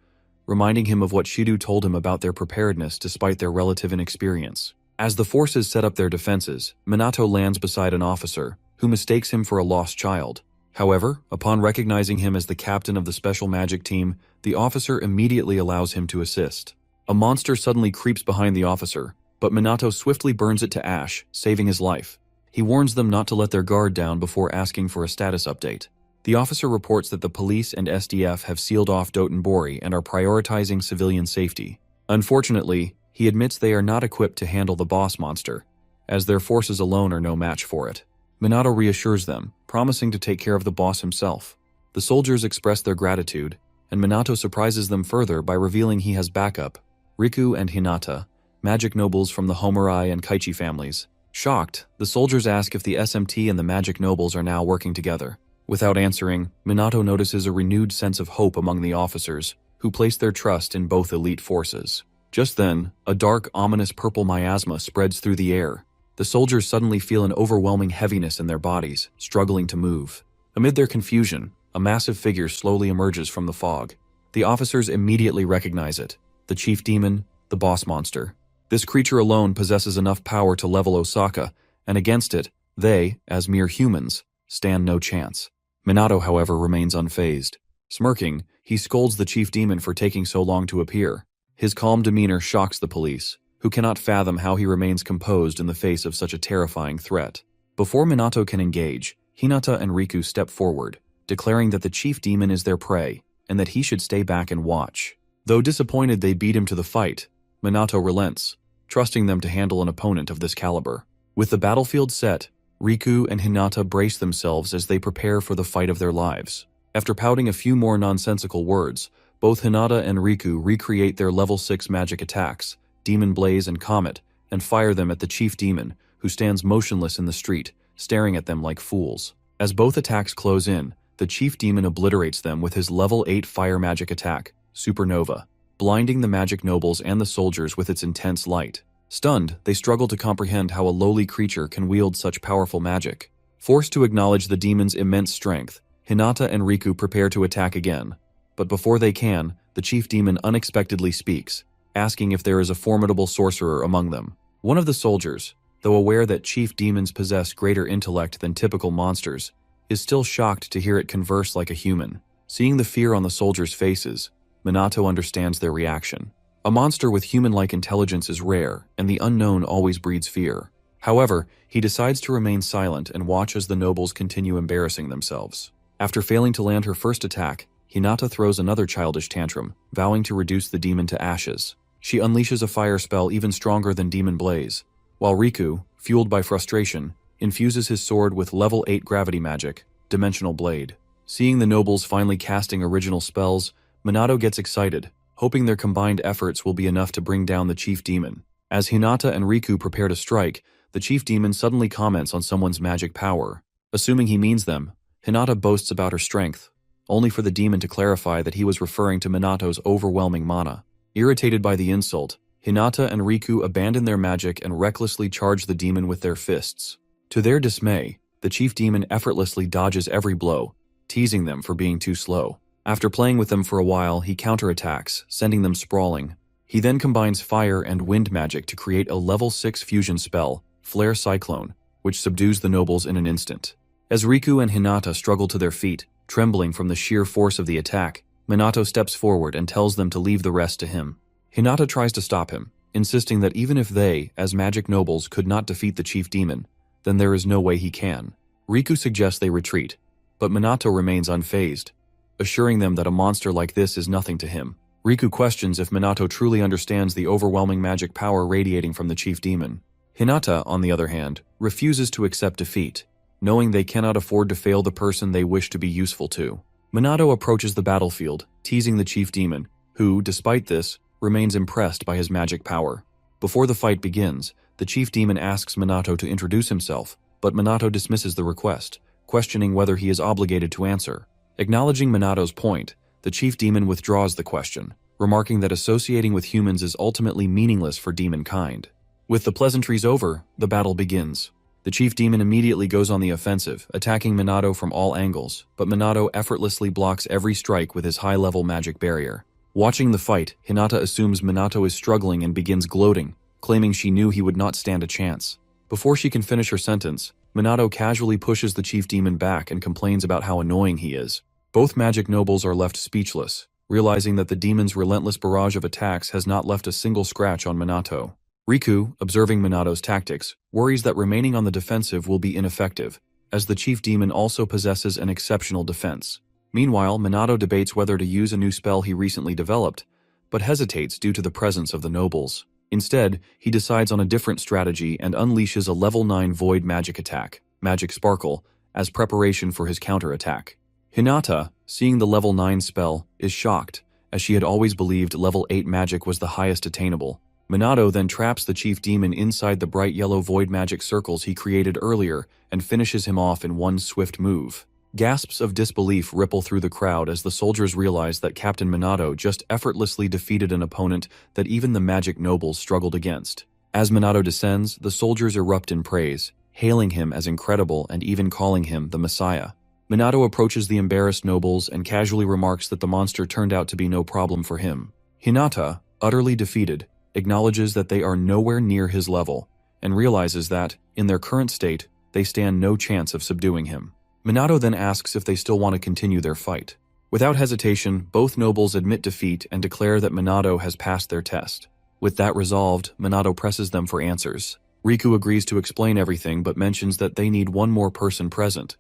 reminding him of what Shido told him about their preparedness despite their relative inexperience. As the forces set up their defenses, Minato lands beside an officer, who mistakes him for a lost child. However, upon recognizing him as the captain of the special magic team, the officer immediately allows him to assist. A monster suddenly creeps behind the officer, but Minato swiftly burns it to ash, saving his life. He warns them not to let their guard down before asking for a status update. The officer reports that the police and SDF have sealed off Dotonbori and are prioritizing civilian safety. Unfortunately, he admits they are not equipped to handle the boss monster, as their forces alone are no match for it. Minato reassures them, promising to take care of the boss himself. The soldiers express their gratitude, and Minato surprises them further by revealing he has backup: Riku and Hinata, magic nobles from the Homurai and Kaichi families. Shocked, the soldiers ask if the SMT and the magic nobles are now working together. Without answering, Minato notices a renewed sense of hope among the officers, who place their trust in both elite forces. Just then, a dark, ominous purple miasma spreads through the air. The soldiers suddenly feel an overwhelming heaviness in their bodies, struggling to move. Amid their confusion, a massive figure slowly emerges from the fog. The officers immediately recognize it: the chief demon, the boss monster. This creature alone possesses enough power to level Osaka, and against it, they, as mere humans, stand no chance. Minato, however, remains unfazed. Smirking, he scolds the chief demon for taking so long to appear. His calm demeanor shocks the police, who cannot fathom how he remains composed in the face of such a terrifying threat. Before Minato can engage, Hinata and Riku step forward, declaring that the chief demon is their prey, and that he should stay back and watch. Though disappointed they beat him to the fight, Minato relents, trusting them to handle an opponent of this caliber. With the battlefield set, Riku and Hinata brace themselves as they prepare for the fight of their lives. After pouting a few more nonsensical words, both Hinata and Riku recreate their level 6 magic attacks, Demon Blaze and Comet, and fire them at the chief demon, who stands motionless in the street, staring at them like fools. As both attacks close in, the chief demon obliterates them with his level 8 fire magic attack, Supernova, blinding the magic nobles and the soldiers with its intense light. Stunned, they struggle to comprehend how a lowly creature can wield such powerful magic. Forced to acknowledge the demon's immense strength, Hinata and Riku prepare to attack again. But before they can, the chief demon unexpectedly speaks, asking if there is a formidable sorcerer among them. One of the soldiers, though aware that chief demons possess greater intellect than typical monsters, is still shocked to hear it converse like a human. Seeing the fear on the soldiers' faces, Minato understands their reaction. A monster with human-like intelligence is rare, and the unknown always breeds fear. However, he decides to remain silent and watch as the nobles continue embarrassing themselves. After failing to land her first attack, Hinata throws another childish tantrum, vowing to reduce the demon to ashes. She unleashes a fire spell even stronger than Demon Blaze, while Riku, fueled by frustration, infuses his sword with level 8 gravity magic, Dimensional Blade. Seeing the nobles finally casting original spells, Minato gets excited, hoping their combined efforts will be enough to bring down the chief demon. As Hinata and Riku prepare to strike, the chief demon suddenly comments on someone's magic power. Assuming he means them, Hinata boasts about her strength, only for the demon to clarify that he was referring to Minato's overwhelming mana. Irritated by the insult, Hinata and Riku abandon their magic and recklessly charge the demon with their fists. To their dismay, the chief demon effortlessly dodges every blow, teasing them for being too slow. After playing with them for a while, he counterattacks, sending them sprawling. He then combines fire and wind magic to create a level 6 fusion spell, Flare Cyclone, which subdues the nobles in an instant. As Riku and Hinata struggle to their feet, trembling from the sheer force of the attack, Minato steps forward and tells them to leave the rest to him. Hinata tries to stop him, insisting that even if they, as magic nobles, could not defeat the chief demon, then there is no way he can. Riku suggests they retreat, but Minato remains unfazed, assuring them that a monster like this is nothing to him. Riku questions if Minato truly understands the overwhelming magic power radiating from the chief demon. Hinata, on the other hand, refuses to accept defeat, knowing they cannot afford to fail the person they wish to be useful to. Minato approaches the battlefield, teasing the chief demon, who, despite this, remains impressed by his magic power. Before the fight begins, the chief demon asks Minato to introduce himself, but Minato dismisses the request, questioning whether he is obligated to answer. Acknowledging Minato's point, the chief demon withdraws the question, remarking that associating with humans is ultimately meaningless for demon kind. With the pleasantries over, the battle begins. The chief demon immediately goes on the offensive, attacking Minato from all angles, but Minato effortlessly blocks every strike with his high-level magic barrier. Watching the fight, Hinata assumes Minato is struggling and begins gloating, claiming she knew he would not stand a chance. Before she can finish her sentence, Minato casually pushes the chief demon back and complains about how annoying he is. Both magic nobles are left speechless, realizing that the demon's relentless barrage of attacks has not left a single scratch on Minato. Riku, observing Minato's tactics, worries that remaining on the defensive will be ineffective, as the chief demon also possesses an exceptional defense. Meanwhile, Minato debates whether to use a new spell he recently developed, but hesitates due to the presence of the nobles. Instead, he decides on a different strategy and unleashes a level 9 void magic attack, Magic Sparkle, as preparation for his counterattack. Hinata, seeing the level 9 spell, is shocked, as she had always believed level 8 magic was the highest attainable. Minato then traps the chief demon inside the bright yellow void magic circles he created earlier and finishes him off in one swift move. Gasps of disbelief ripple through the crowd as the soldiers realize that Captain Minato just effortlessly defeated an opponent that even the magic nobles struggled against. As Minato descends, the soldiers erupt in praise, hailing him as incredible and even calling him the Messiah. Minato approaches the embarrassed nobles and casually remarks that the monster turned out to be no problem for him. Hinata, utterly defeated, acknowledges that they are nowhere near his level, and realizes that, in their current state, they stand no chance of subduing him. Minato then asks if they still want to continue their fight. Without hesitation, both nobles admit defeat and declare that Minato has passed their test. With that resolved, Minato presses them for answers. Riku agrees to explain everything but mentions that they need one more person present: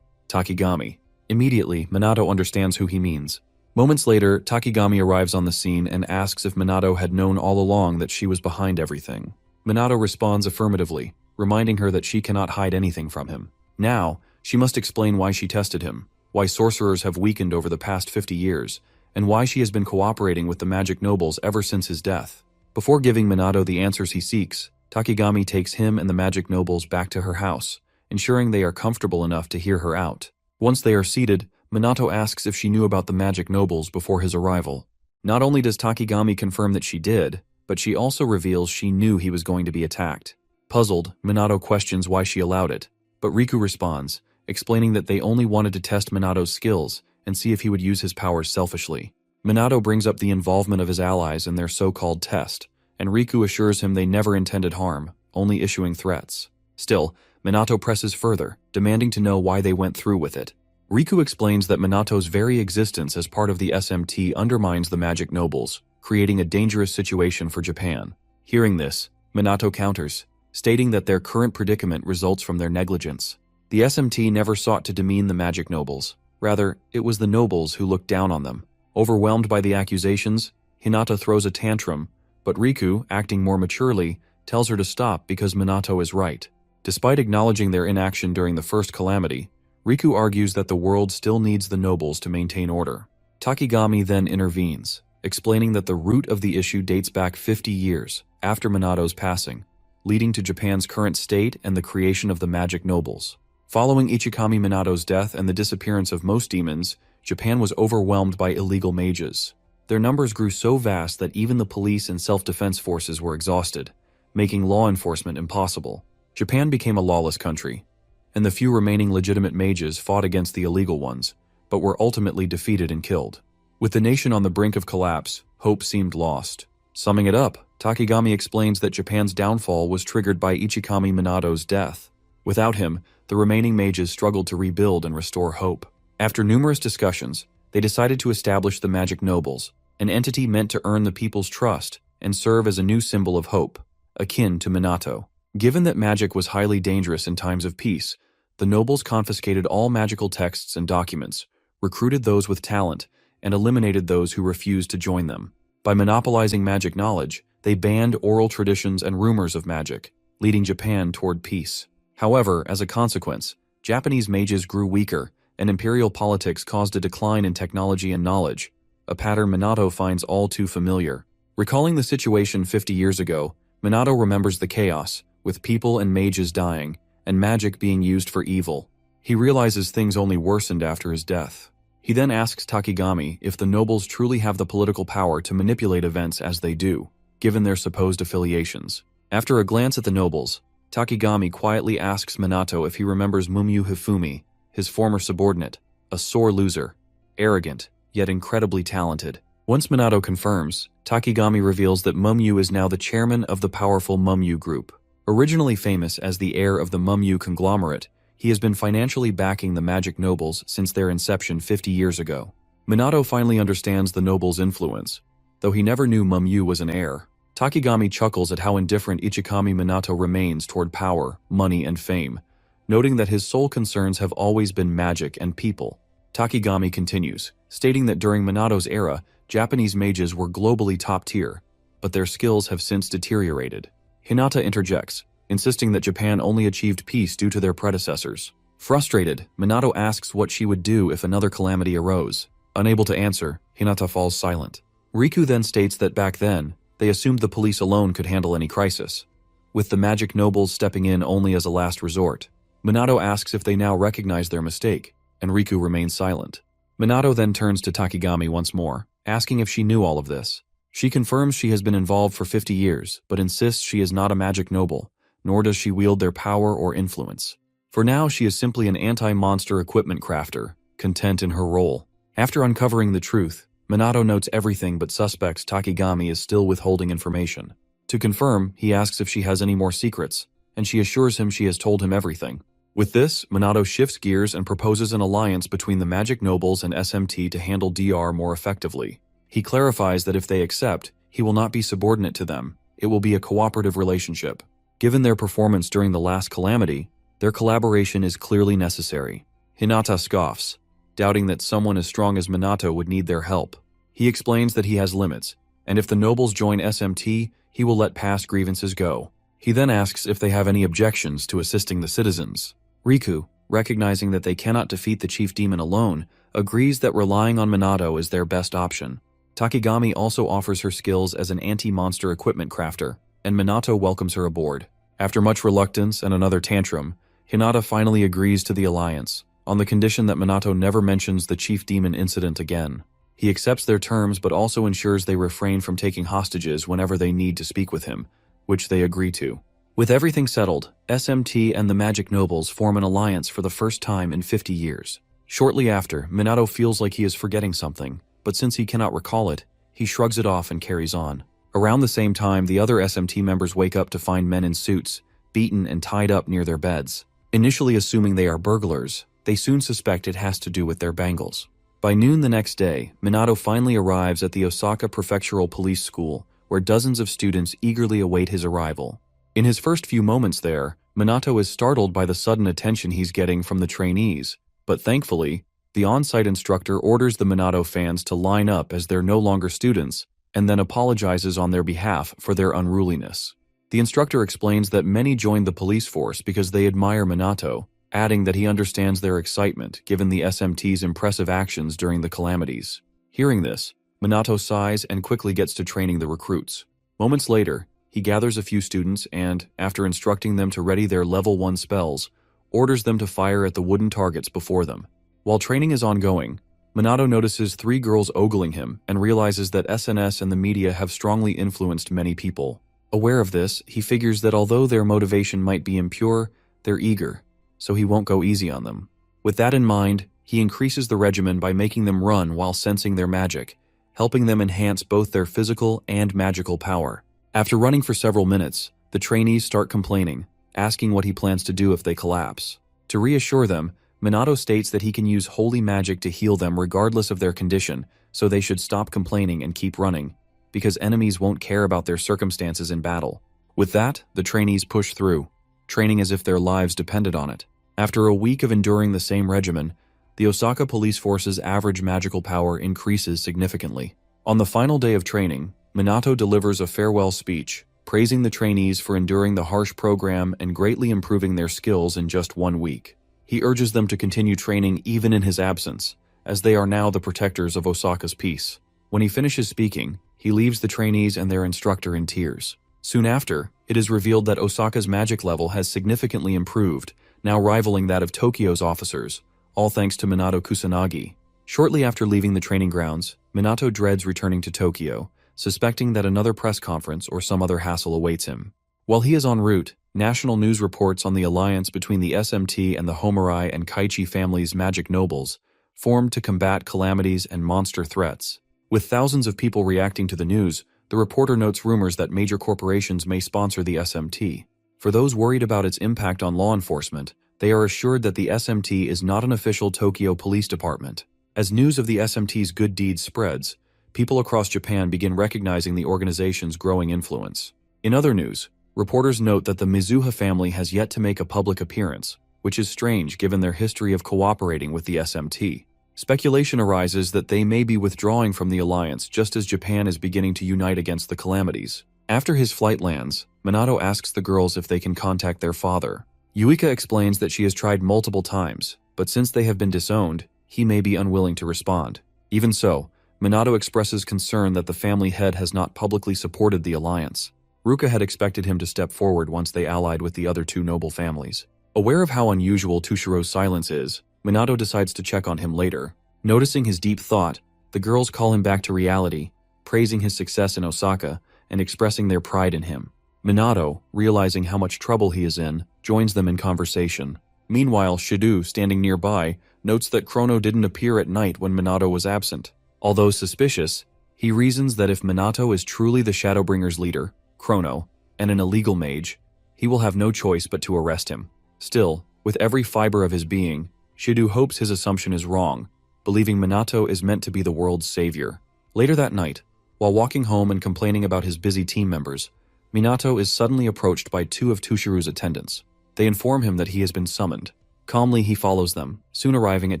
Takigami. Immediately, Minato understands who he means. Moments later, Takigami arrives on the scene and asks if Minato had known all along that she was behind everything. Minato responds affirmatively, reminding her that she cannot hide anything from him. Now, she must explain why she tested him, why sorcerers have weakened over the past 50 years, and why she has been cooperating with the magic nobles ever since his death. Before giving Minato the answers he seeks, Takigami takes him and the magic nobles back to her house, ensuring they are comfortable enough to hear her out. Once they are seated, Minato asks if she knew about the magic nobles before his arrival. Not only does Takigami confirm that she did, but she also reveals she knew he was going to be attacked. Puzzled, Minato questions why she allowed it, but Riku responds, explaining that they only wanted to test Minato's skills and see if he would use his powers selfishly. Minato brings up the involvement of his allies in their so-called test, and Riku assures him they never intended harm, only issuing threats. Still, Minato presses further, demanding to know why they went through with it. Riku explains that Minato's very existence as part of the SMT undermines the magic nobles, creating a dangerous situation for Japan. Hearing this, Minato counters, stating that their current predicament results from their negligence. The SMT never sought to demean the magic nobles. Rather, it was the nobles who looked down on them. Overwhelmed by the accusations, Hinata throws a tantrum, but Riku, acting more maturely, tells her to stop because Minato is right. Despite acknowledging their inaction during the first calamity, Riku argues that the world still needs the nobles to maintain order. Takigami then intervenes, explaining that the root of the issue dates back 50 years after Minato's passing, leading to Japan's current state and the creation of the magic nobles. Following Ichikami Minato's death and the disappearance of most demons, Japan was overwhelmed by illegal mages. Their numbers grew so vast that even the police and self-defense forces were exhausted, making law enforcement impossible. Japan became a lawless country, and the few remaining legitimate mages fought against the illegal ones, but were ultimately defeated and killed. With the nation on the brink of collapse, hope seemed lost. Summing it up, Takigami explains that Japan's downfall was triggered by Ichikami Minato's death. Without him, the remaining mages struggled to rebuild and restore hope. After numerous discussions, they decided to establish the Magic Nobles, an entity meant to earn the people's trust and serve as a new symbol of hope, akin to Minato. Given that magic was highly dangerous in times of peace, the nobles confiscated all magical texts and documents, recruited those with talent, and eliminated those who refused to join them. By monopolizing magic knowledge, they banned oral traditions and rumors of magic, leading Japan toward peace. However, as a consequence, Japanese mages grew weaker, and imperial politics caused a decline in technology and knowledge, a pattern Minato finds all too familiar. Recalling the situation 50 years ago, Minato remembers the chaos, with people and mages dying, and magic being used for evil. He realizes things only worsened after his death. He then asks Takigami if the nobles truly have the political power to manipulate events as they do, given their supposed affiliations. After a glance at the nobles, Takigami quietly asks Minato if he remembers Mumyu Hifumi, his former subordinate, a sore loser, arrogant, yet incredibly talented. Once Minato confirms, Takigami reveals that Mumyu is now the chairman of the powerful Mumyu Group. Originally famous as the heir of the Mumyu conglomerate, he has been financially backing the magic nobles since their inception 50 years ago. Minato finally understands the nobles' influence, though he never knew Mumyu was an heir. Takigami chuckles at how indifferent Ichikami Minato remains toward power, money, and fame, noting that his sole concerns have always been magic and people. Takigami continues, stating that during Minato's era, Japanese mages were globally top tier, but their skills have since deteriorated. Hinata interjects, insisting that Japan only achieved peace due to their predecessors. Frustrated, Minato asks what she would do if another calamity arose. Unable to answer, Hinata falls silent. Riku then states that back then, they assumed the police alone could handle any crisis, with the magic nobles stepping in only as a last resort. Minato asks if they now recognize their mistake, and Riku remains silent. Minato then turns to Takigami once more, asking if she knew all of this. She confirms she has been involved for 50 years, but insists she is not a magic noble, nor does she wield their power or influence. For now, she is simply an anti-monster equipment crafter, content in her role. After uncovering the truth, Minato notes everything but suspects Takigami is still withholding information. To confirm, he asks if she has any more secrets, and she assures him she has told him everything. With this, Minato shifts gears and proposes an alliance between the magic nobles and SMT to handle DR more effectively. He clarifies that if they accept, he will not be subordinate to them. It will be a cooperative relationship. Given their performance during the last calamity, their collaboration is clearly necessary. Hinata scoffs, doubting that someone as strong as Minato would need their help. He explains that he has limits, and if the nobles join SMT, he will let past grievances go. He then asks if they have any objections to assisting the citizens. Riku, recognizing that they cannot defeat the chief demon alone, agrees that relying on Minato is their best option. Takigami also offers her skills as an anti-monster equipment crafter, and Minato welcomes her aboard. After much reluctance and another tantrum, Hinata finally agrees to the alliance, on the condition that Minato never mentions the chief demon incident again. He accepts their terms but also ensures they refrain from taking hostages whenever they need to speak with him, which they agree to. With everything settled, SMT and the Magic Nobles form an alliance for the first time in 50 years. Shortly after, Minato feels like he is forgetting something, but since he cannot recall it, he shrugs it off and carries on. Around the same time, the other SMT members wake up to find men in suits, beaten and tied up near their beds. Initially assuming they are burglars, they soon suspect it has to do with their bangles. By noon the next day, Minato finally arrives at the Osaka Prefectural Police School, where dozens of students eagerly await his arrival. In his first few moments there, Minato is startled by the sudden attention he's getting from the trainees, but thankfully, the on-site instructor orders the Minato fans to line up as they're no longer students, and then apologizes on their behalf for their unruliness. The instructor explains that many joined the police force because they admire Minato, adding that he understands their excitement given the SMT's impressive actions during the calamities. Hearing this, Minato sighs and quickly gets to training the recruits. Moments later, he gathers a few students and, after instructing them to ready their level 1 spells, orders them to fire at the wooden targets before them. While training is ongoing, Minato notices 3 girls ogling him and realizes that SNS and the media have strongly influenced many people. Aware of this, he figures that although their motivation might be impure, they're eager, so he won't go easy on them. With that in mind, he increases the regimen by making them run while sensing their magic, helping them enhance both their physical and magical power. After running for several minutes, the trainees start complaining, asking what he plans to do if they collapse. To reassure them, Minato states that he can use holy magic to heal them regardless of their condition, so they should stop complaining and keep running, because enemies won't care about their circumstances in battle. With that, the trainees push through, training as if their lives depended on it. After a week of enduring the same regimen, the Osaka police force's average magical power increases significantly. On the final day of training, Minato delivers a farewell speech, praising the trainees for enduring the harsh program and greatly improving their skills in just 1 week. He urges them to continue training even in his absence, as they are now the protectors of Osaka's peace. When he finishes speaking, he leaves the trainees and their instructor in tears. Soon after, it is revealed that Osaka's magic level has significantly improved, now rivaling that of Tokyo's officers, all thanks to Minato Kusanagi. Shortly after leaving the training grounds, Minato dreads returning to Tokyo, suspecting that another press conference or some other hassle awaits him. While he is en route, national news reports on the alliance between the SMT and the Homarai and Kaichi families' magic nobles, formed to combat calamities and monster threats. With thousands of people reacting to the news, the reporter notes rumors that major corporations may sponsor the SMT. For those worried about its impact on law enforcement, they are assured that the SMT is not an official Tokyo police department. As news of the SMT's good deeds spreads, people across Japan begin recognizing the organization's growing influence. In other news, reporters note that the Mizuha family has yet to make a public appearance, which is strange given their history of cooperating with the SMT. Speculation arises that they may be withdrawing from the alliance just as Japan is beginning to unite against the calamities. After his flight lands, Minato asks the girls if they can contact their father. Yuika explains that she has tried multiple times, but since they have been disowned, he may be unwilling to respond. Even so, Minato expresses concern that the family head has not publicly supported the alliance. Ruka had expected him to step forward once they allied with the other two noble families. Aware of how unusual Tushiro's silence is, Minato decides to check on him later. Noticing his deep thought, the girls call him back to reality, praising his success in Osaka and expressing their pride in him. Minato, realizing how much trouble he is in, joins them in conversation. Meanwhile, Shidu, standing nearby, notes that Chrono didn't appear at night when Minato was absent. Although suspicious, he reasons that if Minato is truly the Shadowbringers' leader, Chrono, and an illegal mage, he will have no choice but to arrest him. Still, with every fiber of his being, Shidu hopes his assumption is wrong, believing Minato is meant to be the world's savior. Later that night, while walking home and complaining about his busy team members, Minato is suddenly approached by two of Tushiru's attendants. They inform him that he has been summoned. Calmly, he follows them, soon arriving at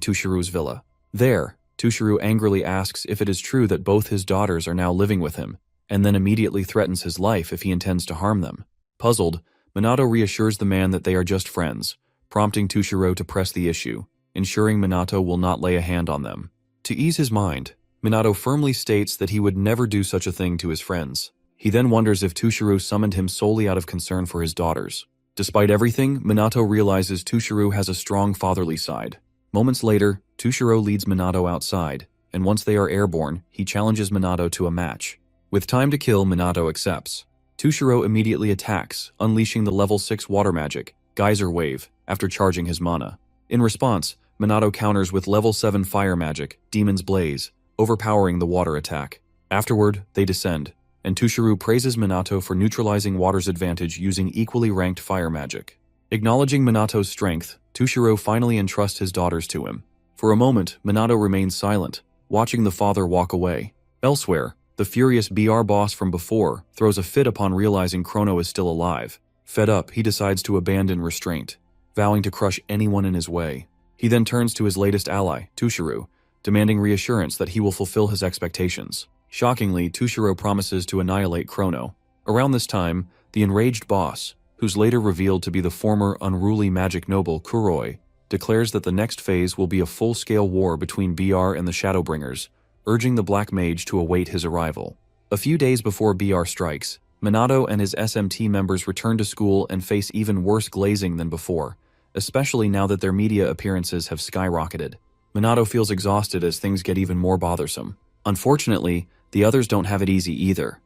Tushiru's villa. There, Tushiru angrily asks if it is true that both his daughters are now living with him, and then immediately threatens his life if he intends to harm them. Puzzled, Minato reassures the man that they are just friends, prompting Tushiro to press the issue, ensuring Minato will not lay a hand on them. To ease his mind, Minato firmly states that he would never do such a thing to his friends. He then wonders if Tushiro summoned him solely out of concern for his daughters. Despite everything, Minato realizes Tushiro has a strong fatherly side. Moments later, Tushiro leads Minato outside, and once they are airborne, he challenges Minato to a match. With time to kill, Minato accepts. Tushiro immediately attacks, unleashing the level 6 water magic, Geyser Wave, after charging his mana. In response, Minato counters with level 7 fire magic, Demon's Blaze, overpowering the water attack. Afterward, they descend, and Tushiro praises Minato for neutralizing water's advantage using equally ranked fire magic. Acknowledging Minato's strength, Tushiro finally entrusts his daughters to him. For a moment, Minato remains silent, watching the father walk away. Elsewhere, the furious BR boss from before throws a fit upon realizing Chrono is still alive. Fed up, he decides to abandon restraint, vowing to crush anyone in his way. He then turns to his latest ally, Tushiro, demanding reassurance that he will fulfill his expectations. Shockingly, Tushiro promises to annihilate Chrono. Around this time, the enraged boss, who's later revealed to be the former unruly magic noble Kuroi, declares that the next phase will be a full-scale war between BR and the Shadowbringers, urging the Black Mage to await his arrival. A few days before BR strikes, Minato and his SMT members return to school and face even worse glazing than before, especially now that their media appearances have skyrocketed. Minato feels exhausted as things get even more bothersome. Unfortunately, the others don't have it easy either.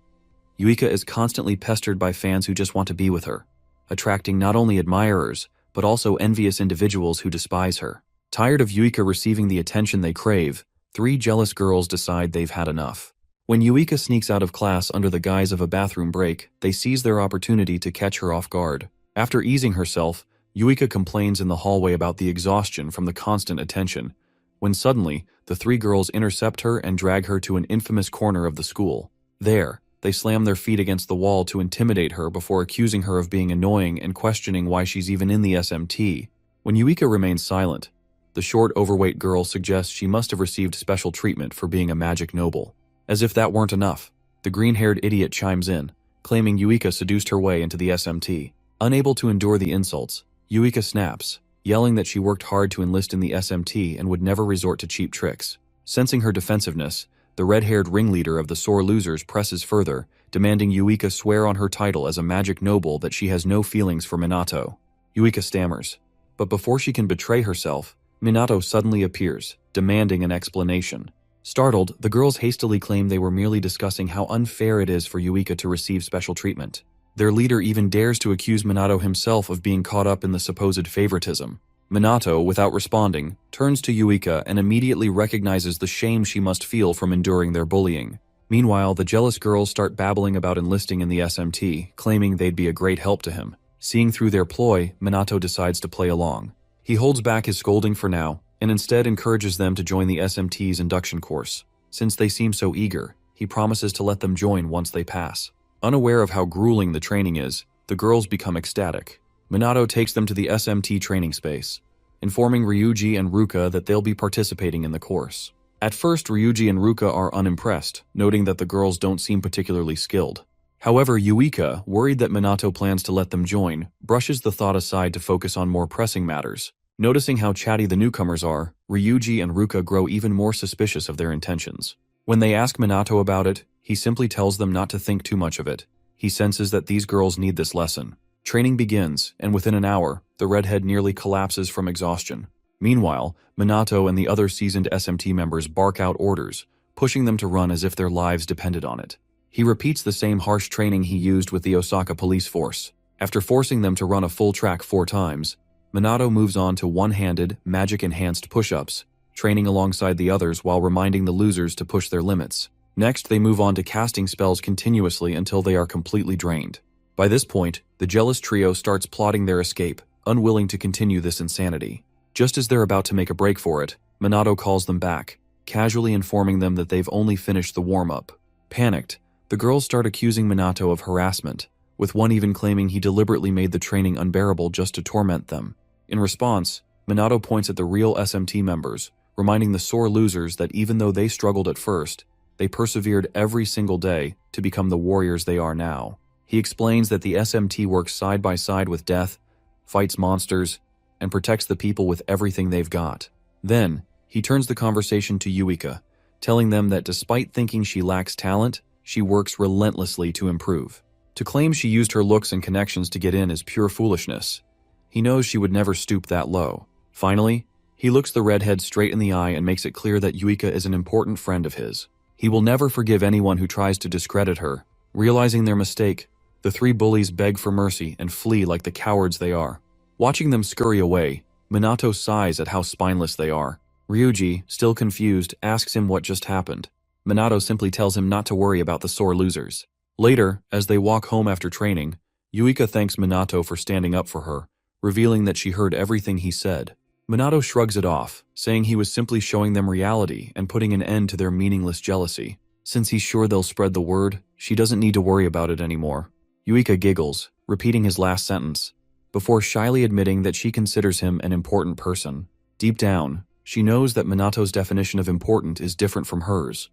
Yuika is constantly pestered by fans who just want to be with her, attracting not only admirers, but also envious individuals who despise her. Tired of Yuika receiving the attention they crave, 3 jealous girls decide they've had enough. When Yuika sneaks out of class under the guise of a bathroom break, they seize their opportunity to catch her off guard. After easing herself, Yuika complains in the hallway about the exhaustion from the constant attention, when suddenly, the 3 girls intercept her and drag her to an infamous corner of the school. There, they slam their feet against the wall to intimidate her before accusing her of being annoying and questioning why she's even in the SMT. When Yuika remains silent, the short, overweight girl suggests she must have received special treatment for being a magic noble. As if that weren't enough, the green-haired idiot chimes in, claiming Yuika seduced her way into the SMT. Unable to endure the insults, Yuika snaps, yelling that she worked hard to enlist in the SMT and would never resort to cheap tricks. Sensing her defensiveness, the red-haired ringleader of the sore losers presses further, demanding Yuika swear on her title as a magic noble that she has no feelings for Minato. Yuika stammers, but before she can betray herself, Minato suddenly appears, demanding an explanation. Startled, the girls hastily claim they were merely discussing how unfair it is for Yuika to receive special treatment. Their leader even dares to accuse Minato himself of being caught up in the supposed favoritism. Minato, without responding, turns to Yuika and immediately recognizes the shame she must feel from enduring their bullying. Meanwhile, the jealous girls start babbling about enlisting in the SMT, claiming they'd be a great help to him. Seeing through their ploy, Minato decides to play along. He holds back his scolding for now, and instead encourages them to join the SMT's induction course. Since they seem so eager, he promises to let them join once they pass. Unaware of how grueling the training is, the girls become ecstatic. Minato takes them to the SMT training space, informing Ryuji and Ruka that they'll be participating in the course. At first, Ryuji and Ruka are unimpressed, noting that the girls don't seem particularly skilled. However, Yuika, worried that Minato plans to let them join, brushes the thought aside to focus on more pressing matters. Noticing how chatty the newcomers are, Ryuji and Ruka grow even more suspicious of their intentions. When they ask Minato about it, he simply tells them not to think too much of it. He senses that these girls need this lesson. Training begins, and within an hour, the redhead nearly collapses from exhaustion. Meanwhile, Minato and the other seasoned SMT members bark out orders, pushing them to run as if their lives depended on it. He repeats the same harsh training he used with the Osaka police force. After forcing them to run a full track 4 times, Minato moves on to one-handed, magic-enhanced push-ups, training alongside the others while reminding the losers to push their limits. Next, they move on to casting spells continuously until they are completely drained. By this point, the jealous trio starts plotting their escape, unwilling to continue this insanity. Just as they're about to make a break for it, Minato calls them back, casually informing them that they've only finished the warm-up. Panicked, the girls start accusing Minato of harassment, with one even claiming he deliberately made the training unbearable just to torment them. In response, Minato points at the real SMT members, reminding the sore losers that even though they struggled at first, they persevered every single day to become the warriors they are now. He explains that the SMT works side by side with death, fights monsters, and protects the people with everything they've got. Then, he turns the conversation to Yuika, telling them that despite thinking she lacks talent, she works relentlessly to improve. To claim she used her looks and connections to get in is pure foolishness. He knows she would never stoop that low. Finally, he looks the redhead straight in the eye and makes it clear that Yuika is an important friend of his. He will never forgive anyone who tries to discredit her. Realizing their mistake, the 3 bullies beg for mercy and flee like the cowards they are. Watching them scurry away, Minato sighs at how spineless they are. Ryuji, still confused, asks him what just happened. Minato simply tells him not to worry about the sore losers. Later, as they walk home after training, Yuika thanks Minato for standing up for her, revealing that she heard everything he said. Minato shrugs it off, saying he was simply showing them reality and putting an end to their meaningless jealousy. Since he's sure they'll spread the word, she doesn't need to worry about it anymore. Yuika giggles, repeating his last sentence, before shyly admitting that she considers him an important person. Deep down, she knows that Minato's definition of important is different from hers.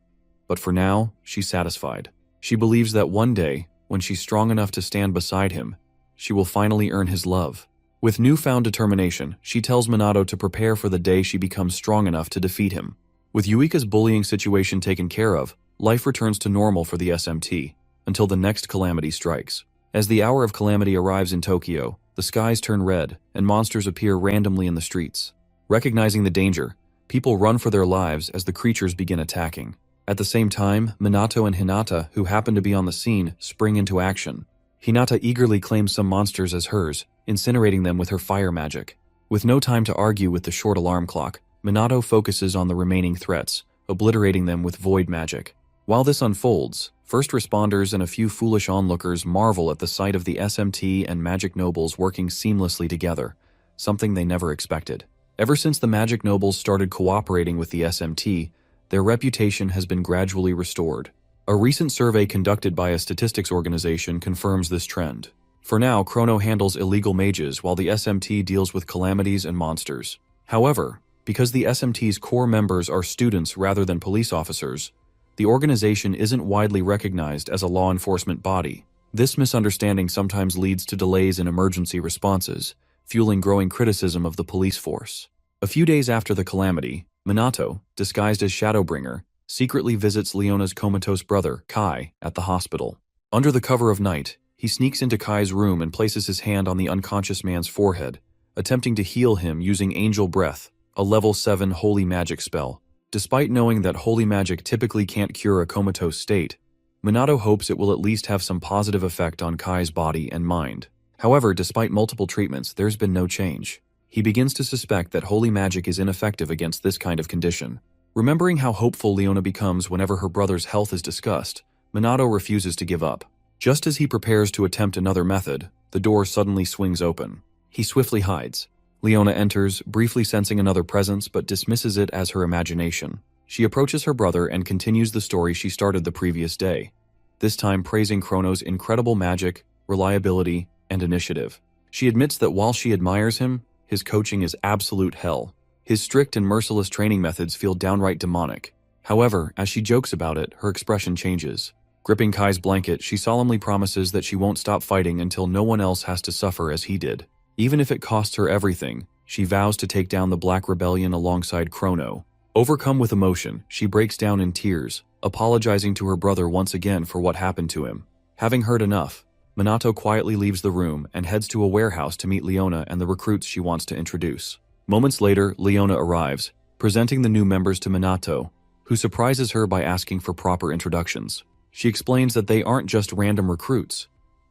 But for now, she's satisfied. She believes that one day, when she's strong enough to stand beside him, she will finally earn his love. With newfound determination, she tells Minato to prepare for the day she becomes strong enough to defeat him. With Yuika's bullying situation taken care of, life returns to normal for the SMT, until the next calamity strikes. As the hour of calamity arrives in Tokyo, the skies turn red, and monsters appear randomly in the streets. Recognizing the danger, people run for their lives as the creatures begin attacking. At the same time, Minato and Hinata, who happen to be on the scene, spring into action. Hinata eagerly claims some monsters as hers, incinerating them with her fire magic. With no time to argue with the short alarm clock, Minato focuses on the remaining threats, obliterating them with void magic. While this unfolds, first responders and a few foolish onlookers marvel at the sight of the SMT and magic nobles working seamlessly together, something they never expected. Ever since the magic nobles started cooperating with the SMT, their reputation has been gradually restored. A recent survey conducted by a statistics organization confirms this trend. For now, Chrono handles illegal mages while the SMT deals with calamities and monsters. However, because the SMT's core members are students rather than police officers, the organization isn't widely recognized as a law enforcement body. This misunderstanding sometimes leads to delays in emergency responses, fueling growing criticism of the police force. A few days after the calamity, Minato, disguised as Shadowbringer, secretly visits Leona's comatose brother, Kai, at the hospital. Under the cover of night, he sneaks into Kai's room and places his hand on the unconscious man's forehead, attempting to heal him using Angel Breath, a level 7 holy magic spell. Despite knowing that holy magic typically can't cure a comatose state, Minato hopes it will at least have some positive effect on Kai's body and mind. However, despite multiple treatments, there's been no change. He begins to suspect that holy magic is ineffective against this kind of condition. Remembering how hopeful Leona becomes whenever her brother's health is discussed, Minato refuses to give up. Just as he prepares to attempt another method, the door suddenly swings open. He swiftly hides. Leona enters, briefly sensing another presence but dismisses it as her imagination. She approaches her brother and continues the story she started the previous day, this time praising Chrono's incredible magic, reliability, and initiative. She admits that while she admires him, his coaching is absolute hell. His strict and merciless training methods feel downright demonic. However, as she jokes about it, her expression changes. Gripping Kai's blanket, she solemnly promises that she won't stop fighting until no one else has to suffer as he did. Even if it costs her everything, she vows to take down the Black Rebellion alongside Chrono. Overcome with emotion, she breaks down in tears, apologizing to her brother once again for what happened to him. Having heard enough, Minato quietly leaves the room and heads to a warehouse to meet Leona and the recruits she wants to introduce. Moments later, Leona arrives, presenting the new members to Minato, who surprises her by asking for proper introductions. She explains that they aren't just random recruits.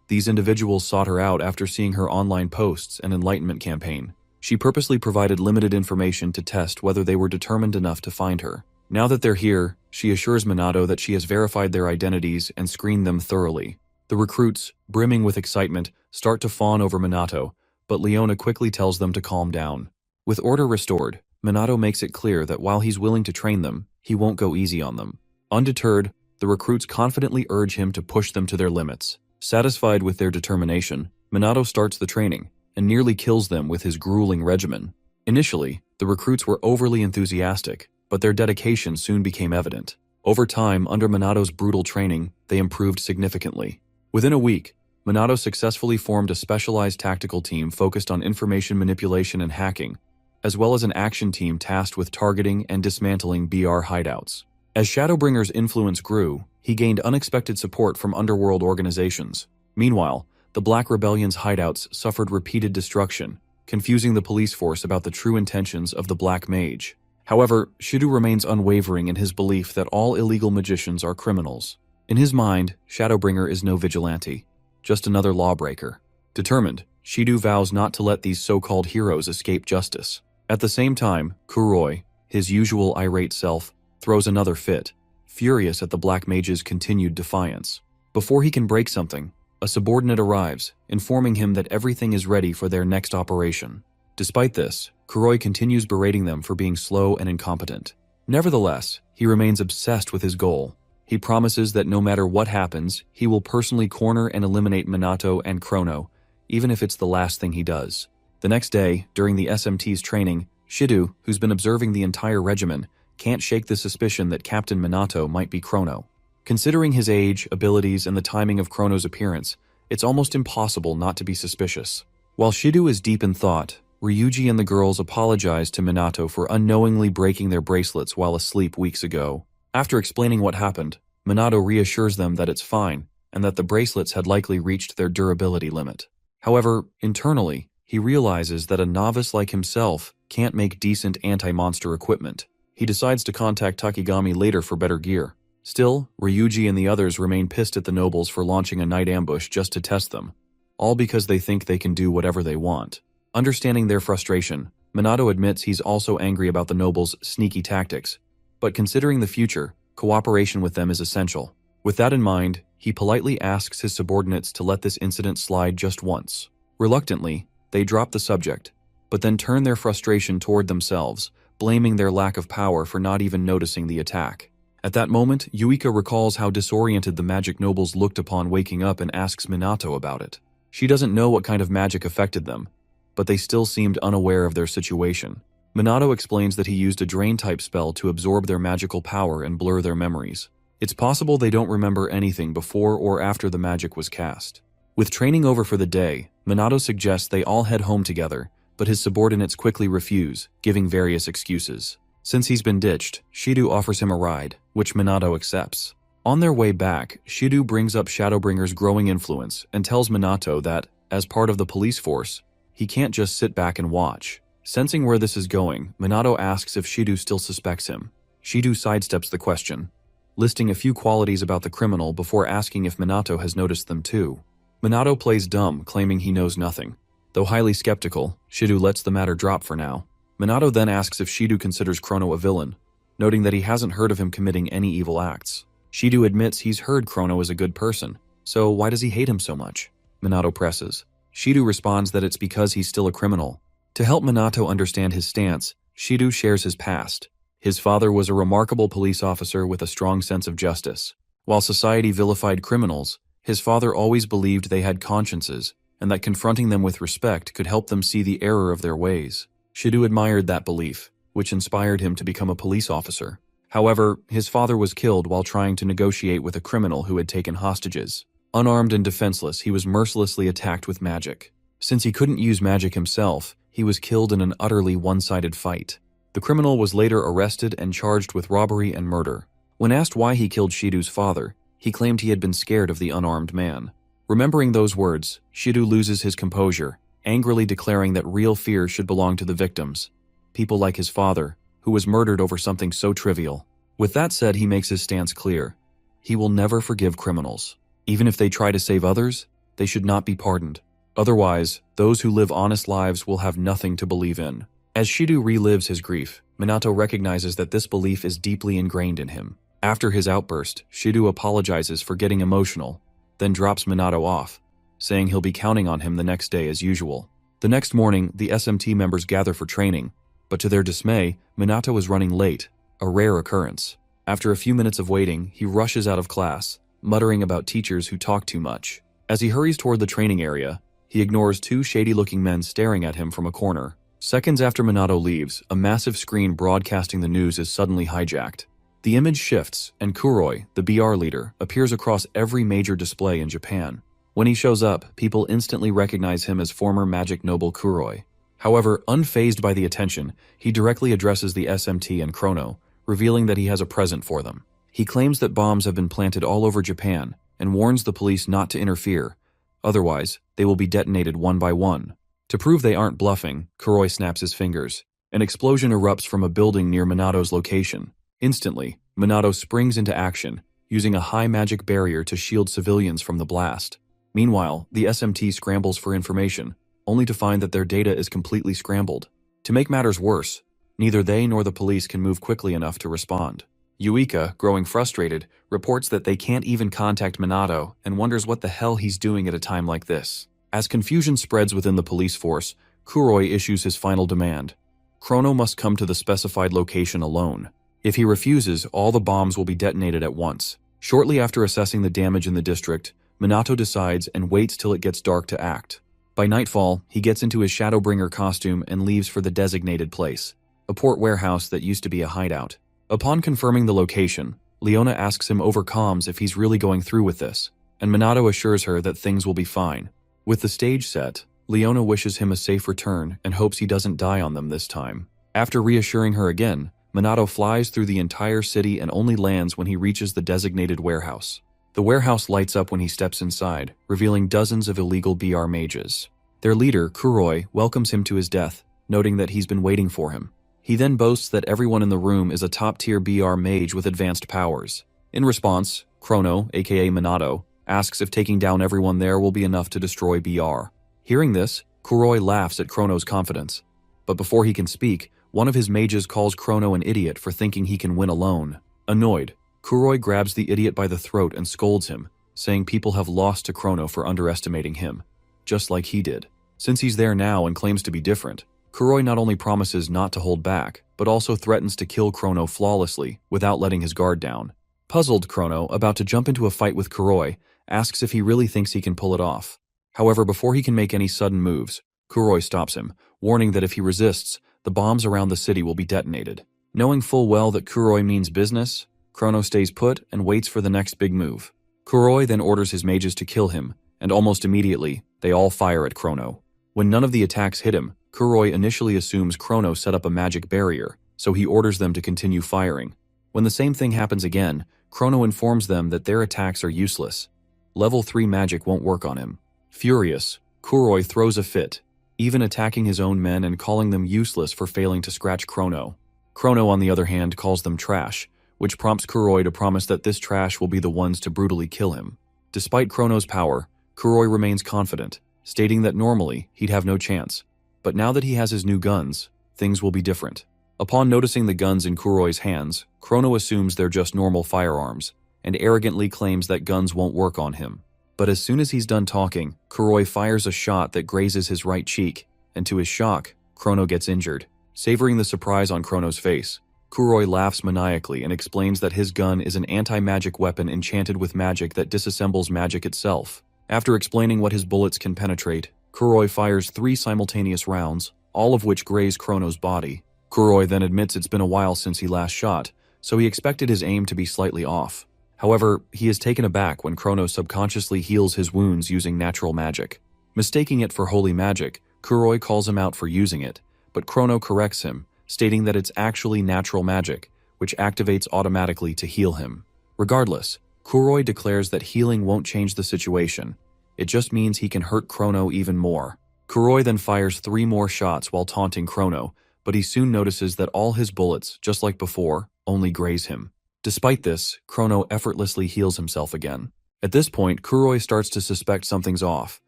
These individuals sought her out after seeing her online posts and enlightenment campaign. She purposely provided limited information to test whether they were determined enough to find her. Now that they're here, she assures Minato that she has verified their identities and screened them thoroughly. The recruits, brimming with excitement, start to fawn over Minato, but Leona quickly tells them to calm down. With order restored, Minato makes it clear that while he's willing to train them, he won't go easy on them. Undeterred, the recruits confidently urge him to push them to their limits. Satisfied with their determination, Minato starts the training and nearly kills them with his grueling regimen. Initially, the recruits were overly enthusiastic, but their dedication soon became evident. Over time, under Minato's brutal training, they improved significantly. Within a week, Minato successfully formed a specialized tactical team focused on information manipulation and hacking, as well as an action team tasked with targeting and dismantling BR hideouts. As Shadowbringer's influence grew, he gained unexpected support from underworld organizations. Meanwhile, the Black Rebellion's hideouts suffered repeated destruction, confusing the police force about the true intentions of the Black Mage. However, Shido remains unwavering in his belief that all illegal magicians are criminals. In his mind, Shadowbringer is no vigilante, just another lawbreaker. Determined, Shido vows not to let these so-called heroes escape justice. At the same time, Kuroi, his usual irate self, throws another fit, furious at the Black Mage's continued defiance. Before he can break something, a subordinate arrives, informing him that everything is ready for their next operation. Despite this, Kuroi continues berating them for being slow and incompetent. Nevertheless, he remains obsessed with his goal. He promises that no matter what happens, he will personally corner and eliminate Minato and Chrono, even if it's the last thing he does. The next day, during the SMT's training, Shido, who's been observing the entire regimen, can't shake the suspicion that Captain Minato might be Chrono. Considering his age, abilities, and the timing of Chrono's appearance, it's almost impossible not to be suspicious. While Shido is deep in thought, Ryuji and the girls apologize to Minato for unknowingly breaking their bracelets while asleep weeks ago. After explaining what happened, Minato reassures them that it's fine and that the bracelets had likely reached their durability limit. However, internally, he realizes that a novice like himself can't make decent anti-monster equipment. He decides to contact Takigami later for better gear. Still, Ryuji and the others remain pissed at the nobles for launching a night ambush just to test them, all because they think they can do whatever they want. Understanding their frustration, Minato admits he's also angry about the nobles' sneaky tactics, but considering the future, cooperation with them is essential. With that in mind, he politely asks his subordinates to let this incident slide just once. Reluctantly, they drop the subject, but then turn their frustration toward themselves, blaming their lack of power for not even noticing the attack. At that moment, Yuika recalls how disoriented the magic nobles looked upon waking up and asks Minato about it. She doesn't know what kind of magic affected them, but they still seemed unaware of their situation. Minato explains that he used a drain-type spell to absorb their magical power and blur their memories. It's possible they don't remember anything before or after the magic was cast. With training over for the day, Minato suggests they all head home together, but his subordinates quickly refuse, giving various excuses. Since he's been ditched, Shido offers him a ride, which Minato accepts. On their way back, Shido brings up Shadowbringer's growing influence and tells Minato that, as part of the police force, he can't just sit back and watch. Sensing where this is going, Minato asks if Shido still suspects him. Shido sidesteps the question, listing a few qualities about the criminal before asking if Minato has noticed them too. Minato plays dumb, claiming he knows nothing. Though highly skeptical, Shido lets the matter drop for now. Minato then asks if Shido considers Chrono a villain, noting that he hasn't heard of him committing any evil acts. Shido admits he's heard Chrono is a good person, so why does he hate him so much? Minato presses. Shido responds that it's because he's still a criminal. To help Minato understand his stance, Shido shares his past, His father was a remarkable police officer with a strong sense of justice. While society vilified criminals, his father always believed they had consciences and that confronting them with respect could help them see the error of their ways. Shidu admired that belief, which inspired him to become a police officer. However, his father was killed while trying to negotiate with a criminal who had taken hostages. Unarmed and defenseless, he was mercilessly attacked with magic. Since he couldn't use magic himself, he was killed in an utterly one-sided fight. The criminal was later arrested and charged with robbery and murder. When asked why he killed Shidu's father, he claimed he had been scared of the unarmed man. Remembering those words, Shidu loses his composure, angrily declaring that real fear should belong to the victims, people like his father, who was murdered over something so trivial. With that said, he makes his stance clear. He will never forgive criminals. Even if they try to save others, they should not be pardoned. Otherwise, those who live honest lives will have nothing to believe in. As Shidu relives his grief, Minato recognizes that this belief is deeply ingrained in him. After his outburst, Shidu apologizes for getting emotional, then drops Minato off, saying he'll be counting on him the next day as usual. The next morning, the SMT members gather for training, but to their dismay, Minato is running late, a rare occurrence. After a few minutes of waiting, he rushes out of class, muttering about teachers who talk too much. As he hurries toward the training area, he ignores two shady-looking men staring at him from a corner. Seconds after Minato leaves, a massive screen broadcasting the news is suddenly hijacked. The image shifts, and Kuroi, the BR leader, appears across every major display in Japan. When he shows up, people instantly recognize him as former magic noble Kuroi. However, unfazed by the attention, he directly addresses the SMT and Chrono, revealing that he has a present for them. He claims that bombs have been planted all over Japan and warns the police not to interfere, otherwise they will be detonated one by one. To prove they aren't bluffing, Kuroi snaps his fingers. An explosion erupts from a building near Minato's location. Instantly, Minato springs into action, using a high magic barrier to shield civilians from the blast. Meanwhile, the SMT scrambles for information, only to find that their data is completely scrambled. To make matters worse, neither they nor the police can move quickly enough to respond. Yuika, growing frustrated, reports that they can't even contact Minato and wonders what the hell he's doing at a time like this. As confusion spreads within the police force, Kuroi issues his final demand. Chrono must come to the specified location alone. If he refuses, all the bombs will be detonated at once. Shortly after assessing the damage in the district, Minato decides and waits till it gets dark to act. By nightfall, he gets into his Shadowbringer costume and leaves for the designated place, a port warehouse that used to be a hideout. Upon confirming the location, Leona asks him over comms if he's really going through with this, and Minato assures her that things will be fine. With the stage set, Leona wishes him a safe return and hopes he doesn't die on them this time. After reassuring her again, Minato flies through the entire city and only lands when he reaches the designated warehouse. The warehouse lights up when he steps inside, revealing dozens of illegal BR mages. Their leader, Kuroi, welcomes him to his death, noting that he's been waiting for him. He then boasts that everyone in the room is a top-tier BR mage with advanced powers. In response, Chrono, aka Minato, asks if taking down everyone there will be enough to destroy BR. Hearing this, Kuroi laughs at Chrono's confidence. But before he can speak, one of his mages calls Chrono an idiot for thinking he can win alone. Annoyed, Kuroi grabs the idiot by the throat and scolds him, saying people have lost to Chrono for underestimating him, just like he did. Since he's there now and claims to be different, Kuroi not only promises not to hold back, but also threatens to kill Chrono flawlessly without letting his guard down. Puzzled, Chrono, about to jump into a fight with Kuroi, asks if he really thinks he can pull it off. However, before he can make any sudden moves, Kuroi stops him, warning that if he resists, the bombs around the city will be detonated. Knowing full well that Kuroi means business, Chrono stays put and waits for the next big move. Kuroi then orders his mages to kill him, and almost immediately, they all fire at Chrono. When none of the attacks hit him, Kuroi initially assumes Chrono set up a magic barrier, so he orders them to continue firing. When the same thing happens again, Chrono informs them that their attacks are useless. Level 3 magic won't work on him. Furious, Kuroi throws a fit, even attacking his own men and calling them useless for failing to scratch Chrono. Chrono, on the other hand, calls them trash, which prompts Kuroi to promise that this trash will be the ones to brutally kill him. Despite Chrono's power, Kuroi remains confident, stating that normally he'd have no chance. But now that he has his new guns, things will be different. Upon noticing the guns in Kuroi's hands, Chrono assumes they're just normal firearms, and arrogantly claims that guns won't work on him. But as soon as he's done talking, Kuroi fires a shot that grazes his right cheek, and to his shock, Chrono gets injured. Savoring the surprise on Chrono's face, Kuroi laughs maniacally and explains that his gun is an anti-magic weapon enchanted with magic that disassembles magic itself. After explaining what his bullets can penetrate, Kuroi fires 3 simultaneous rounds, all of which graze Chrono's body. Kuroi then admits it's been a while since he last shot, so he expected his aim to be slightly off. However, he is taken aback when Chrono subconsciously heals his wounds using natural magic. Mistaking it for holy magic, Kuroi calls him out for using it, but Chrono corrects him, stating that it's actually natural magic, which activates automatically to heal him. Regardless, Kuroi declares that healing won't change the situation. It just means he can hurt Chrono even more. Kuroi then fires 3 more shots while taunting Chrono, but he soon notices that all his bullets, just like before, only graze him. Despite this, Chrono effortlessly heals himself again. At this point, Kuroi starts to suspect something's off.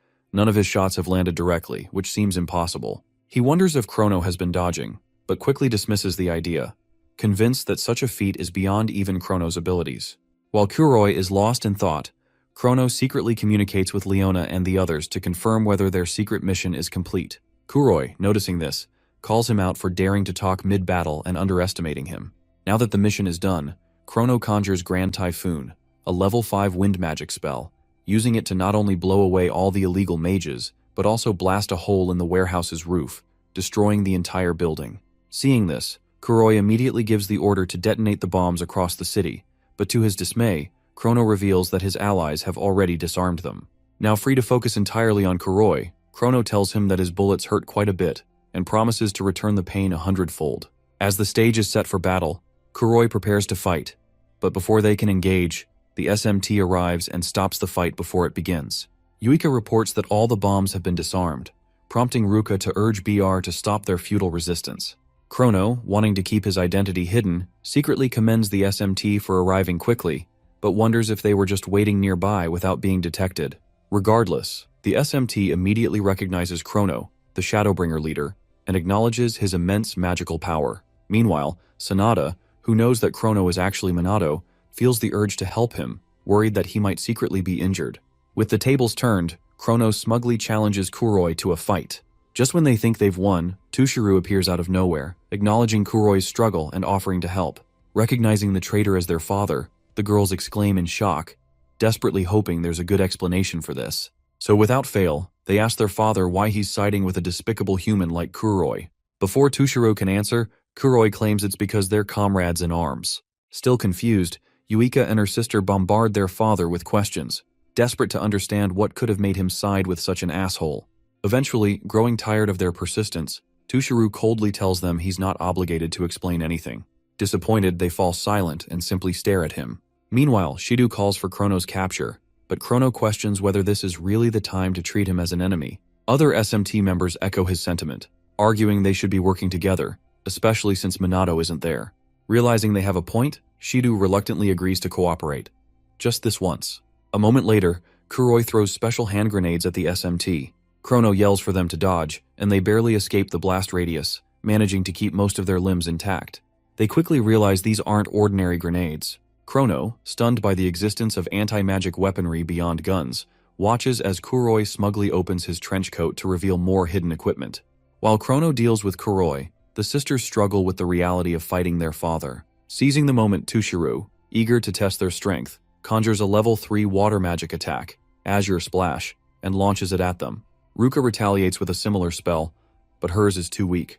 None of his shots have landed directly, which seems impossible. He wonders if Chrono has been dodging, but quickly dismisses the idea, convinced that such a feat is beyond even Chrono's abilities. While Kuroi is lost in thought, Chrono secretly communicates with Leona and the others to confirm whether their secret mission is complete. Kuroi, noticing this, calls him out for daring to talk mid-battle and underestimating him. Now that the mission is done, Chrono conjures Grand Typhoon, a level 5 wind magic spell, using it to not only blow away all the illegal mages, but also blast a hole in the warehouse's roof, destroying the entire building. Seeing this, Kuroi immediately gives the order to detonate the bombs across the city, but to his dismay, Chrono reveals that his allies have already disarmed them. Now free to focus entirely on Kuroi, Chrono tells him that his bullets hurt quite a bit, and promises to return the pain 100-fold. As the stage is set for battle, Kuroi prepares to fight, but before they can engage, the SMT arrives and stops the fight before it begins. Yuika reports that all the bombs have been disarmed, prompting Ruka to urge BR to stop their futile resistance. Chrono, wanting to keep his identity hidden, secretly commends the SMT for arriving quickly, but wonders if they were just waiting nearby without being detected. Regardless, the SMT immediately recognizes Chrono, the Shadowbringer leader, and acknowledges his immense magical power. Meanwhile, Sanada, who knows that Chrono is actually Minato, feels the urge to help him, worried that he might secretly be injured. With the tables turned, Chrono smugly challenges Kuroi to a fight. Just when they think they've won, Tushiru appears out of nowhere, acknowledging Kuroi's struggle and offering to help. Recognizing the traitor as their father, the girls exclaim in shock, desperately hoping there's a good explanation for this. So without fail, they ask their father why he's siding with a despicable human like Kuroi. Before Tushiru can answer, Kuroi claims it's because they're comrades in arms. Still confused, Yuika and her sister bombard their father with questions, desperate to understand what could have made him side with such an asshole. Eventually, growing tired of their persistence, Tushiru coldly tells them he's not obligated to explain anything. Disappointed, they fall silent and simply stare at him. Meanwhile, Shidu calls for Chrono's capture, but Chrono questions whether this is really the time to treat him as an enemy. Other SMT members echo his sentiment, arguing they should be working together, especially since Minato isn't there. Realizing they have a point, Shidu reluctantly agrees to cooperate. Just this once. A moment later, Kuroi throws special hand grenades at the SMT. Chrono yells for them to dodge, and they barely escape the blast radius, managing to keep most of their limbs intact. They quickly realize these aren't ordinary grenades. Chrono, stunned by the existence of anti-magic weaponry beyond guns, watches as Kuroi smugly opens his trench coat to reveal more hidden equipment. While Chrono deals with Kuroi, the sisters struggle with the reality of fighting their father. Seizing the moment, Tushiru, eager to test their strength, conjures a level 3 water magic attack, Azure Splash, and launches it at them. Ruka retaliates with a similar spell, but hers is too weak.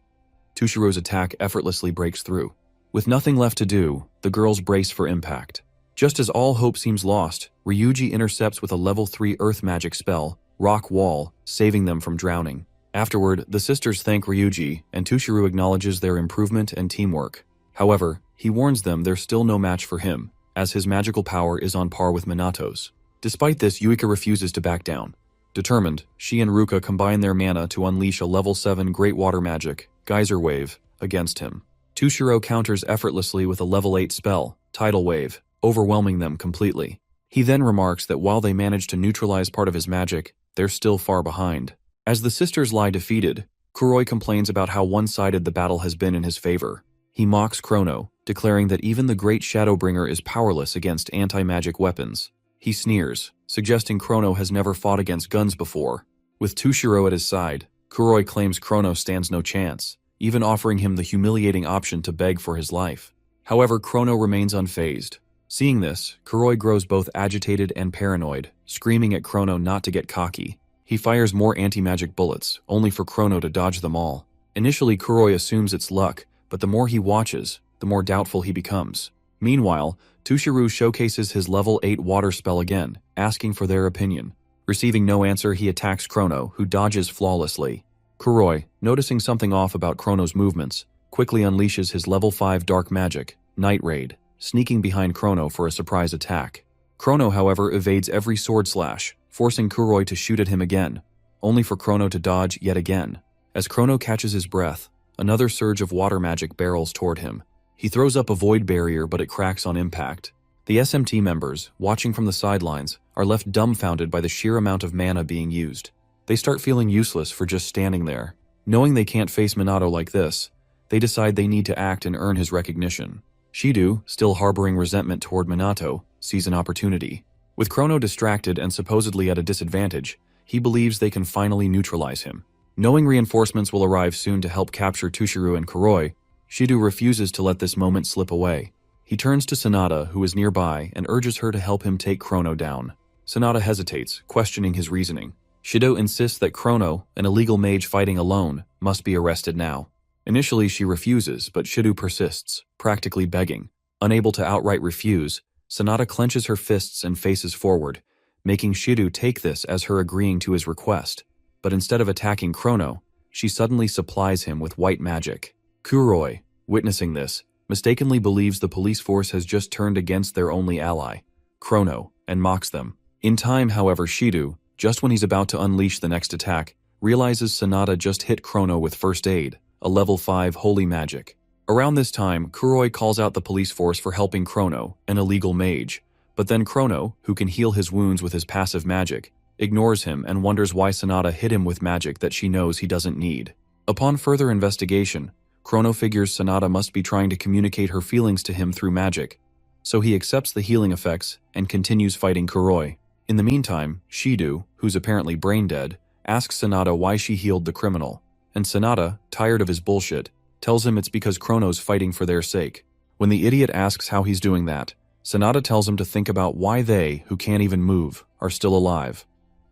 Tushiru's attack effortlessly breaks through. With nothing left to do, the girls brace for impact. Just as all hope seems lost, Ryuji intercepts with a level 3 earth magic spell, Rock Wall, saving them from drowning. Afterward, the sisters thank Ryuji, and Tushiru acknowledges their improvement and teamwork. However, he warns them there's still no match for him, as his magical power is on par with Minato's. Despite this, Yuika refuses to back down. Determined, she and Ruka combine their mana to unleash a level 7 Great Water Magic, Geyser Wave, against him. Tushiro counters effortlessly with a level 8 spell, Tidal Wave, overwhelming them completely. He then remarks that while they manage to neutralize part of his magic, they're still far behind. As the sisters lie defeated, Kuroi complains about how one-sided the battle has been in his favor. He mocks Chrono, declaring that even the great Shadowbringer is powerless against anti-magic weapons. He sneers, suggesting Chrono has never fought against guns before. With Tushiro at his side, Kuroi claims Chrono stands no chance, even offering him the humiliating option to beg for his life. However, Chrono remains unfazed. Seeing this, Kuroi grows both agitated and paranoid, screaming at Chrono not to get cocky. He fires more anti-magic bullets, only for Chrono to dodge them all. Initially, Kuroi assumes it's luck, but the more he watches, the more doubtful he becomes. Meanwhile, Tushiru showcases his level 8 water spell again, asking for their opinion. Receiving no answer, he attacks Chrono, who dodges flawlessly. Kuroi, noticing something off about Chrono's movements, quickly unleashes his level 5 dark magic, Night Raid, sneaking behind Chrono for a surprise attack. Chrono, however, evades every sword slash, forcing Kuroi to shoot at him again, only for Chrono to dodge yet again. As Chrono catches his breath, another surge of water magic barrels toward him. He throws up a void barrier, but it cracks on impact. The SMT members, watching from the sidelines, are left dumbfounded by the sheer amount of mana being used. They start feeling useless for just standing there. Knowing they can't face Minato like this, they decide they need to act and earn his recognition. Shido, still harboring resentment toward Minato, sees an opportunity. With Chrono distracted and supposedly at a disadvantage, he believes they can finally neutralize him. Knowing reinforcements will arrive soon to help capture Tushiru and Kuroi, Shido refuses to let this moment slip away. He turns to Sanada, who is nearby, and urges her to help him take Chrono down. Sanada hesitates, questioning his reasoning. Shido insists that Chrono, an illegal mage fighting alone, must be arrested now. Initially she refuses, but Shido persists, practically begging. Unable to outright refuse, Sanada clenches her fists and faces forward, making Shido take this as her agreeing to his request. But instead of attacking Chrono, she suddenly supplies him with white magic. Kuroi, witnessing this, mistakenly believes the police force has just turned against their only ally, Chrono, and mocks them. In time, however, Shido, just when he's about to unleash the next attack, realizes Sanada just hit Chrono with first aid, a level 5 holy magic. Around this time, Kuroi calls out the police force for helping Chrono, an illegal mage, but then Chrono, who can heal his wounds with his passive magic, ignores him and wonders why Sanada hit him with magic that she knows he doesn't need. Upon further investigation, Chrono figures Sanada must be trying to communicate her feelings to him through magic, so he accepts the healing effects and continues fighting Kuroi. In the meantime, Shido, who's apparently brain dead, asks Sanada why she healed the criminal, and Sanada, tired of his bullshit, tells him it's because Chrono's fighting for their sake. When the idiot asks how he's doing that, Sanada tells him to think about why they, who can't even move, are still alive,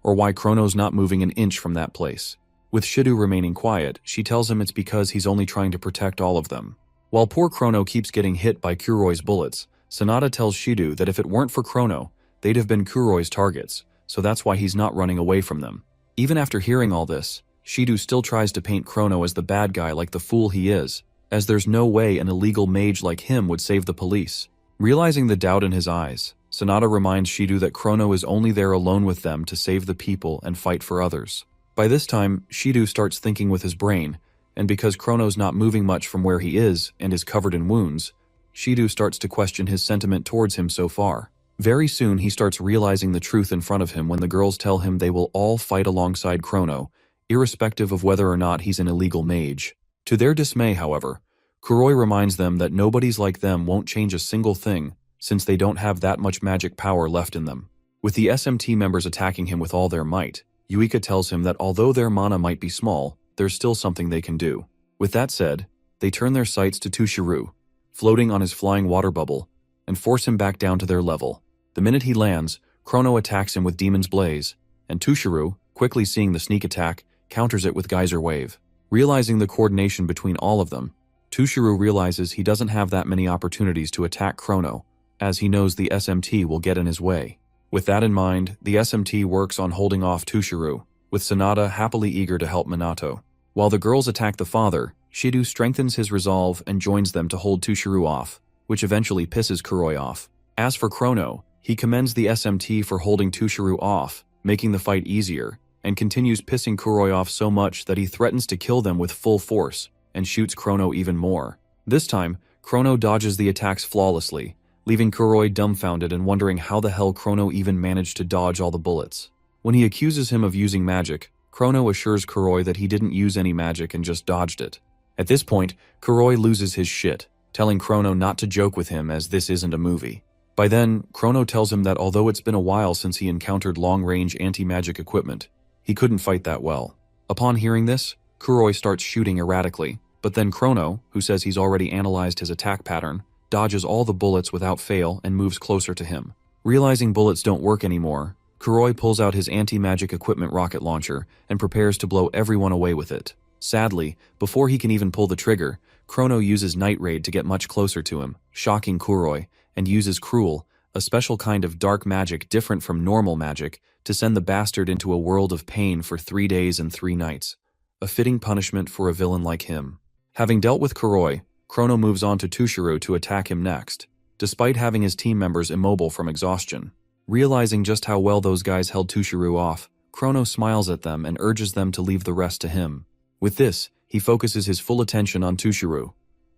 or why Chrono's not moving an inch from that place. With Shido remaining quiet, she tells him it's because he's only trying to protect all of them. While poor Chrono keeps getting hit by Kuroi's bullets, Sanada tells Shido that if it weren't for Chrono, they'd have been Kuroi's targets, so that's why he's not running away from them. Even after hearing all this, Shido still tries to paint Chrono as the bad guy like the fool he is, as there's no way an illegal mage like him would save the police. Realizing the doubt in his eyes, Sanada reminds Shido that Chrono is only there alone with them to save the people and fight for others. By this time, Shido starts thinking with his brain, and because Chrono's not moving much from where he is and is covered in wounds, Shido starts to question his sentiment towards him so far. Very soon he starts realizing the truth in front of him when the girls tell him they will all fight alongside Chrono, irrespective of whether or not he's an illegal mage. To their dismay, however, Kuroi reminds them that nobodies like them won't change a single thing since they don't have that much magic power left in them. With the SMT members attacking him with all their might, Yuika tells him that although their mana might be small, there's still something they can do. With that said, they turn their sights to Tushiru, floating on his flying water bubble, and force him back down to their level. The minute he lands, Chrono attacks him with Demon's Blaze, and Tushiru, quickly seeing the sneak attack, counters it with Geyser Wave. Realizing the coordination between all of them, Tushiru realizes he doesn't have that many opportunities to attack Chrono, as he knows the SMT will get in his way. With that in mind, the SMT works on holding off Tushiru, with Sanada happily eager to help Minato. While the girls attack the father, Shido strengthens his resolve and joins them to hold Tushiru off, which eventually pisses Kuroi off. As for Chrono, he commends the SMT for holding Tushiru off, making the fight easier, and continues pissing Kuroi off so much that he threatens to kill them with full force, and shoots Chrono even more. This time, Chrono dodges the attacks flawlessly, leaving Kuroi dumbfounded and wondering how the hell Chrono even managed to dodge all the bullets. When he accuses him of using magic, Chrono assures Kuroi that he didn't use any magic and just dodged it. At this point, Kuroi loses his shit, telling Chrono not to joke with him as this isn't a movie. By then, Chrono tells him that although it's been a while since he encountered long-range anti-magic equipment, he couldn't fight that well. Upon hearing this, Kuroi starts shooting erratically, But then Chrono, who says he's already analyzed his attack pattern, dodges all the bullets without fail and moves closer to him. Realizing bullets don't work anymore, Kuroi pulls out his anti-magic equipment rocket launcher and prepares to blow everyone away with it. Sadly, before he can even pull the trigger, Chrono uses Night Raid to get much closer to him, shocking Kuroi, and uses Cruel, a special kind of dark magic different from normal magic, to send the bastard into a world of pain for 3 days and 3 nights. A fitting punishment for a villain like him. Having dealt with Kuroi, Chrono moves on to Tushiro to attack him next, despite having his team members immobile from exhaustion. Realizing just how well those guys held Tushiro off, Chrono smiles at them and urges them to leave the rest to him. With this, he focuses his full attention on Tushiro.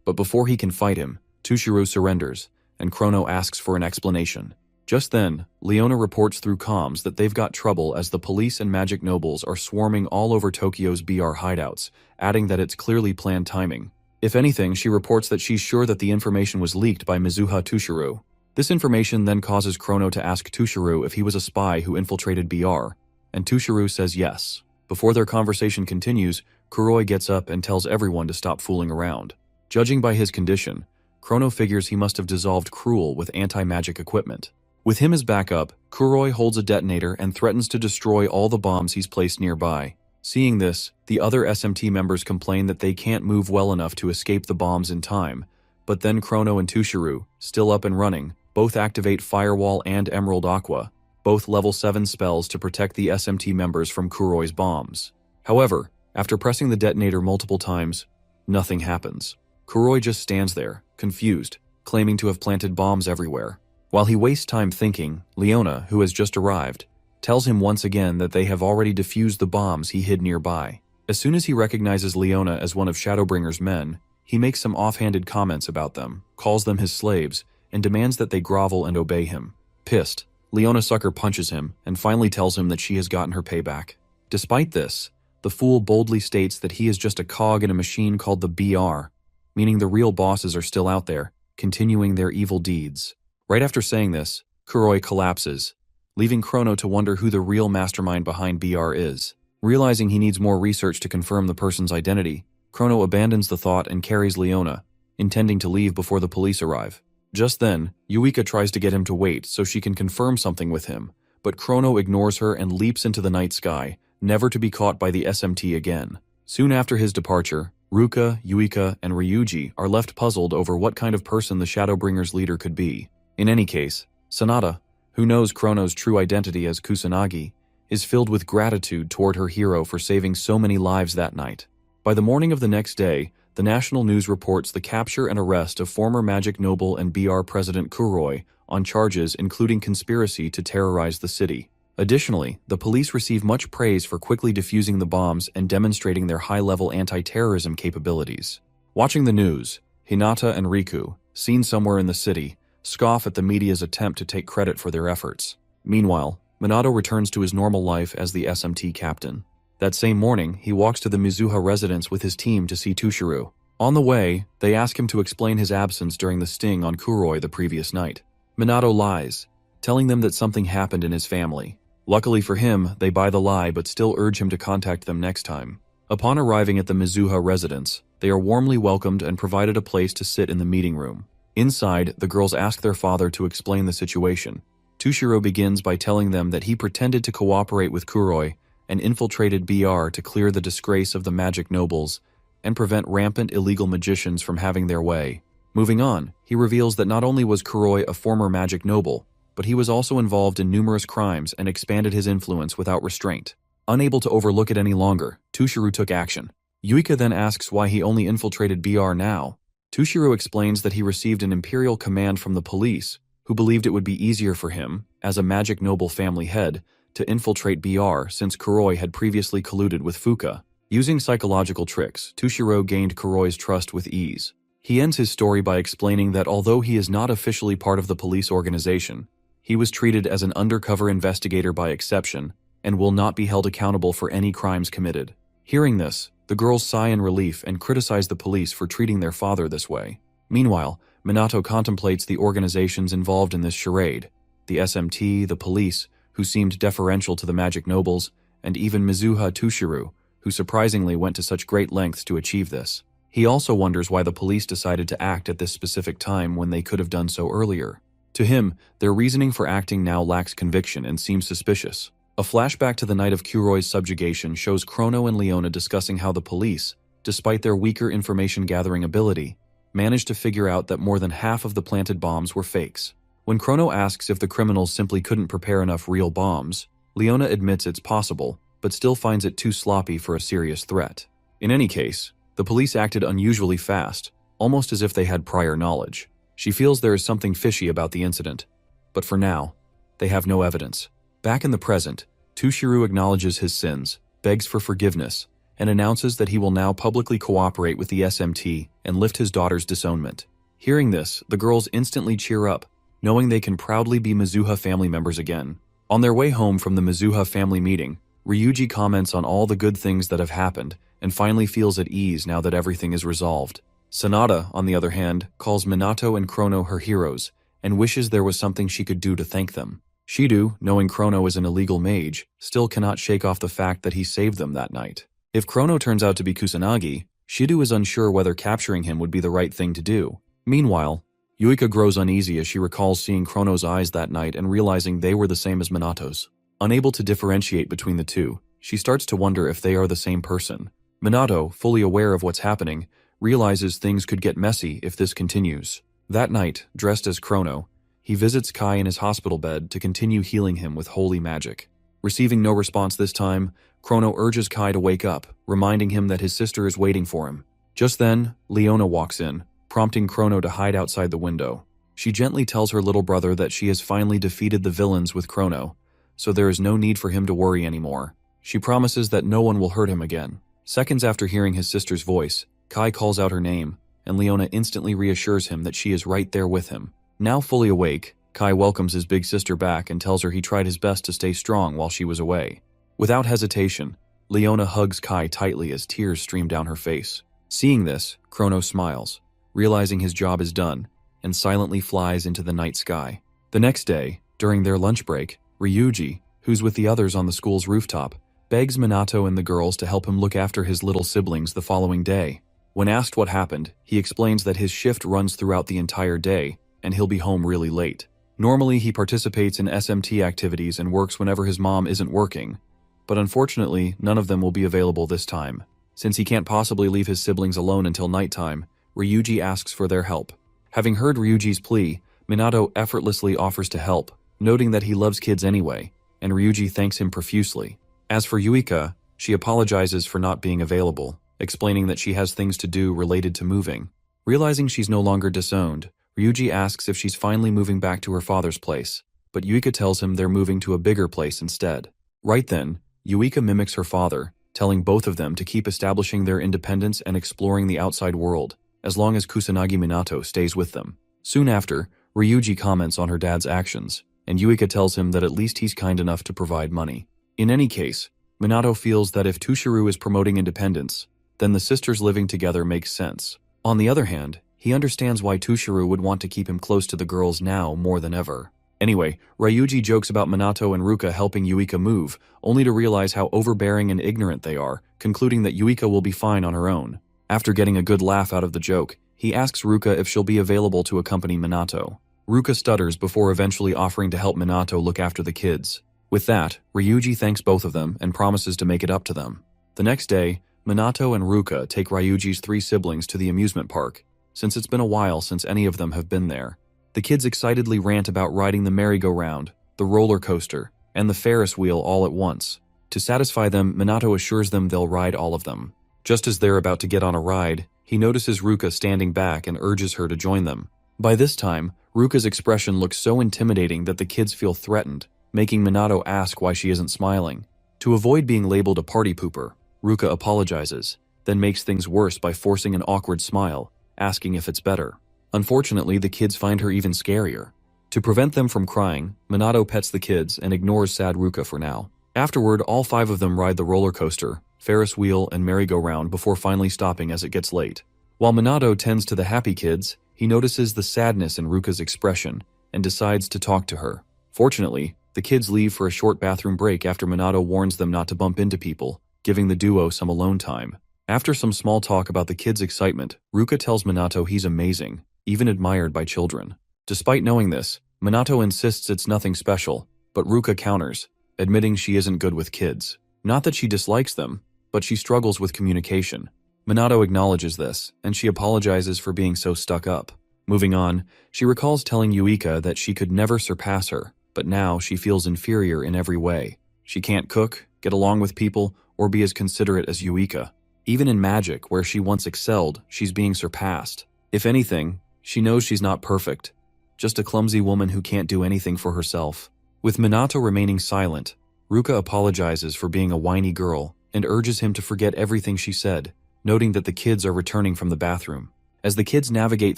But before he can fight him, Tushiro surrenders, and Chrono asks for an explanation. Just then, Leona reports through comms that they've got trouble as the police and magic nobles are swarming all over Tokyo's BR hideouts, adding that it's clearly planned timing. If anything, she reports that she's sure that the information was leaked by Mizuha Tushiro. This information then causes Chrono to ask Tushiro if he was a spy who infiltrated BR, and Tushiro says yes. Before their conversation continues, Kuroi gets up and tells everyone to stop fooling around. Judging by his condition, Chrono figures he must have dissolved Cruel with anti-magic equipment. With him as backup, Kuroi holds a detonator and threatens to destroy all the bombs he's placed nearby. Seeing this, the other SMT members complain that they can't move well enough to escape the bombs in time, but then Chrono and Tushiro, still up and running, both activate Firewall and Emerald Aqua, both level 7 spells to protect the SMT members from Kuroi's bombs. However, after pressing the detonator multiple times, nothing happens. Kuroi just stands there, confused, claiming to have planted bombs everywhere. While he wastes time thinking, Leona, who has just arrived, tells him once again that they have already defused the bombs he hid nearby. As soon as he recognizes Leona as one of Shadowbringer's men, he makes some offhanded comments about them, calls them his slaves, and demands that they grovel and obey him. Pissed, Leona sucker punches him and finally tells him that she has gotten her payback. Despite this, the fool boldly states that he is just a cog in a machine called the BR, meaning the real bosses are still out there, continuing their evil deeds. Right after saying this, Kuroi collapses, leaving Chrono to wonder who the real mastermind behind BR is. Realizing he needs more research to confirm the person's identity, Chrono abandons the thought and carries Leona, intending to leave before the police arrive. Just then, Yuika tries to get him to wait so she can confirm something with him, but Chrono ignores her and leaps into the night sky, never to be caught by the SMT again. Soon after his departure, Ruka, Yuika, and Ryuji are left puzzled over what kind of person the Shadowbringer's leader could be. In any case, Sanada, who knows Chrono's true identity as Kusanagi, is filled with gratitude toward her hero for saving so many lives that night. By the morning of the next day, the national news reports the capture and arrest of former Magic Noble and BR President Kuroi on charges including conspiracy to terrorize the city. Additionally, the police receive much praise for quickly defusing the bombs and demonstrating their high-level anti-terrorism capabilities. Watching the news, Hinata and Riku, seen somewhere in the city, scoff at the media's attempt to take credit for their efforts. Meanwhile, Minato returns to his normal life as the SMT captain. That same morning, he walks to the Mizuha residence with his team to see Tushiro. On the way, they ask him to explain his absence during the sting on Kuroi the previous night. Minato lies, telling them that something happened in his family. Luckily for him, they buy the lie but still urge him to contact them next time. Upon arriving at the Mizuha residence, they are warmly welcomed and provided a place to sit in the meeting room. Inside, the girls ask their father to explain the situation. Tushiro begins by telling them that he pretended to cooperate with Kuroi and infiltrated BR to clear the disgrace of the magic nobles and prevent rampant illegal magicians from having their way. Moving on, he reveals that not only was Kuroi a former magic noble, but he was also involved in numerous crimes and expanded his influence without restraint. Unable to overlook it any longer, Tushiro took action. Yuika then asks why he only infiltrated BR now. Tushiro explains that he received an imperial command from the police, who believed it would be easier for him, as a magic noble family head, to infiltrate BR since Kuroi had previously colluded with Fuka. Using psychological tricks, Tushiro gained Kuroi's trust with ease. He ends his story by explaining that although he is not officially part of the police organization, he was treated as an undercover investigator by exception and will not be held accountable for any crimes committed. Hearing this, the girls sigh in relief and criticize the police for treating their father this way. Meanwhile, Minato contemplates the organizations involved in this charade, the SMT, the police, who seemed deferential to the magic nobles, and even Mizuha Tushiro, who surprisingly went to such great lengths to achieve this. He also wonders why the police decided to act at this specific time when they could have done so earlier. To him, their reasoning for acting now lacks conviction and seems suspicious. A flashback to the night of Kuroi's subjugation shows Chrono and Leona discussing how the police, despite their weaker information-gathering ability, managed to figure out that more than half of the planted bombs were fakes. When Chrono asks if the criminals simply couldn't prepare enough real bombs, Leona admits it's possible, but still finds it too sloppy for a serious threat. In any case, the police acted unusually fast, almost as if they had prior knowledge. She feels there is something fishy about the incident, but for now, they have no evidence. Back in the present, Tushiru acknowledges his sins, begs for forgiveness, and announces that he will now publicly cooperate with the SMT and lift his daughter's disownment. Hearing this, the girls instantly cheer up, knowing they can proudly be Mizuha family members again. On their way home from the Mizuha family meeting, Ryuji comments on all the good things that have happened and finally feels at ease now that everything is resolved. Sanada, on the other hand, calls Minato and Chrono her heroes and wishes there was something she could do to thank them. Shido, knowing Chrono is an illegal mage, still cannot shake off the fact that he saved them that night. If Chrono turns out to be Kusanagi, Shido is unsure whether capturing him would be the right thing to do. Meanwhile, Yuika grows uneasy as she recalls seeing Chrono's eyes that night and realizing they were the same as Minato's. Unable to differentiate between the two, she starts to wonder if they are the same person. Minato, fully aware of what's happening, realizes things could get messy if this continues. That night, dressed as Chrono, he visits Kai in his hospital bed to continue healing him with holy magic. Receiving no response this time, Chrono urges Kai to wake up, reminding him that his sister is waiting for him. Just then, Leona walks in, prompting Chrono to hide outside the window. She gently tells her little brother that she has finally defeated the villains with Chrono, so there is no need for him to worry anymore. She promises that no one will hurt him again. Seconds after hearing his sister's voice, Kai calls out her name, and Leona instantly reassures him that she is right there with him. Now fully awake, Kai welcomes his big sister back and tells her he tried his best to stay strong while she was away. Without hesitation, Leona hugs Kai tightly as tears stream down her face. Seeing this, Chrono smiles, realizing his job is done, and silently flies into the night sky. The next day, during their lunch break, Ryuji, who's with the others on the school's rooftop, begs Minato and the girls to help him look after his little siblings the following day. When asked what happened, he explains that his shift runs throughout the entire day, and he'll be home really late. Normally, he participates in SMT activities and works whenever his mom isn't working, but unfortunately, none of them will be available this time. Since he can't possibly leave his siblings alone until nighttime, Ryuji asks for their help. Having heard Ryuji's plea, Minato effortlessly offers to help, noting that he loves kids anyway, and Ryuji thanks him profusely. As for Yuika, she apologizes for not being available, explaining that she has things to do related to moving. Realizing she's no longer disowned, Ryuji asks if she's finally moving back to her father's place, but Yuika tells him they're moving to a bigger place instead. Right then, Yuika mimics her father, telling both of them to keep establishing their independence and exploring the outside world, as long as Kusanagi Minato stays with them. Soon after, Ryuji comments on her dad's actions, and Yuika tells him that at least he's kind enough to provide money. In any case, Minato feels that if Tushiru is promoting independence, then the sisters living together makes sense. On the other hand, he understands why Tushiru would want to keep him close to the girls now more than ever. Anyway, Ryuji jokes about Minato and Ruka helping Yuika move, only to realize how overbearing and ignorant they are, concluding that Yuika will be fine on her own. After getting a good laugh out of the joke, he asks Ruka if she'll be available to accompany Minato. Ruka stutters before eventually offering to help Minato look after the kids. With that, Ryuji thanks both of them and promises to make it up to them. The next day, Minato and Ruka take Ryuji's 3 siblings to the amusement park, since it's been a while since any of them have been there. The kids excitedly rant about riding the merry-go-round, the roller coaster, and the Ferris wheel all at once. To satisfy them, Minato assures them they'll ride all of them. Just as they're about to get on a ride, he notices Ruka standing back and urges her to join them. By this time, Ruka's expression looks so intimidating that the kids feel threatened, making Minato ask why she isn't smiling. To avoid being labeled a party pooper, Ruka apologizes, then makes things worse by forcing an awkward smile, asking if it's better. Unfortunately, the kids find her even scarier. To prevent them from crying, Minato pets the kids and ignores sad Ruka for now. Afterward, all 5 of them ride the roller coaster, Ferris wheel, and merry-go-round before finally stopping as it gets late. While Minato tends to the happy kids, he notices the sadness in Ruka's expression and decides to talk to her. Fortunately, the kids leave for a short bathroom break after Minato warns them not to bump into people, giving the duo some alone time. After some small talk about the kids' excitement, Ruka tells Minato he's amazing, even admired by children. Despite knowing this, Minato insists it's nothing special, but Ruka counters, admitting she isn't good with kids. Not that she dislikes them, but she struggles with communication. Minato acknowledges this, and she apologizes for being so stuck up. Moving on, she recalls telling Yuika that she could never surpass her, but now she feels inferior in every way. She can't cook, get along with people, or be as considerate as Yuika. Even in magic, where she once excelled, she's being surpassed. If anything, she knows she's not perfect, just a clumsy woman who can't do anything for herself. With Minato remaining silent, Ruka apologizes for being a whiny girl and urges him to forget everything she said, noting that the kids are returning from the bathroom. As the kids navigate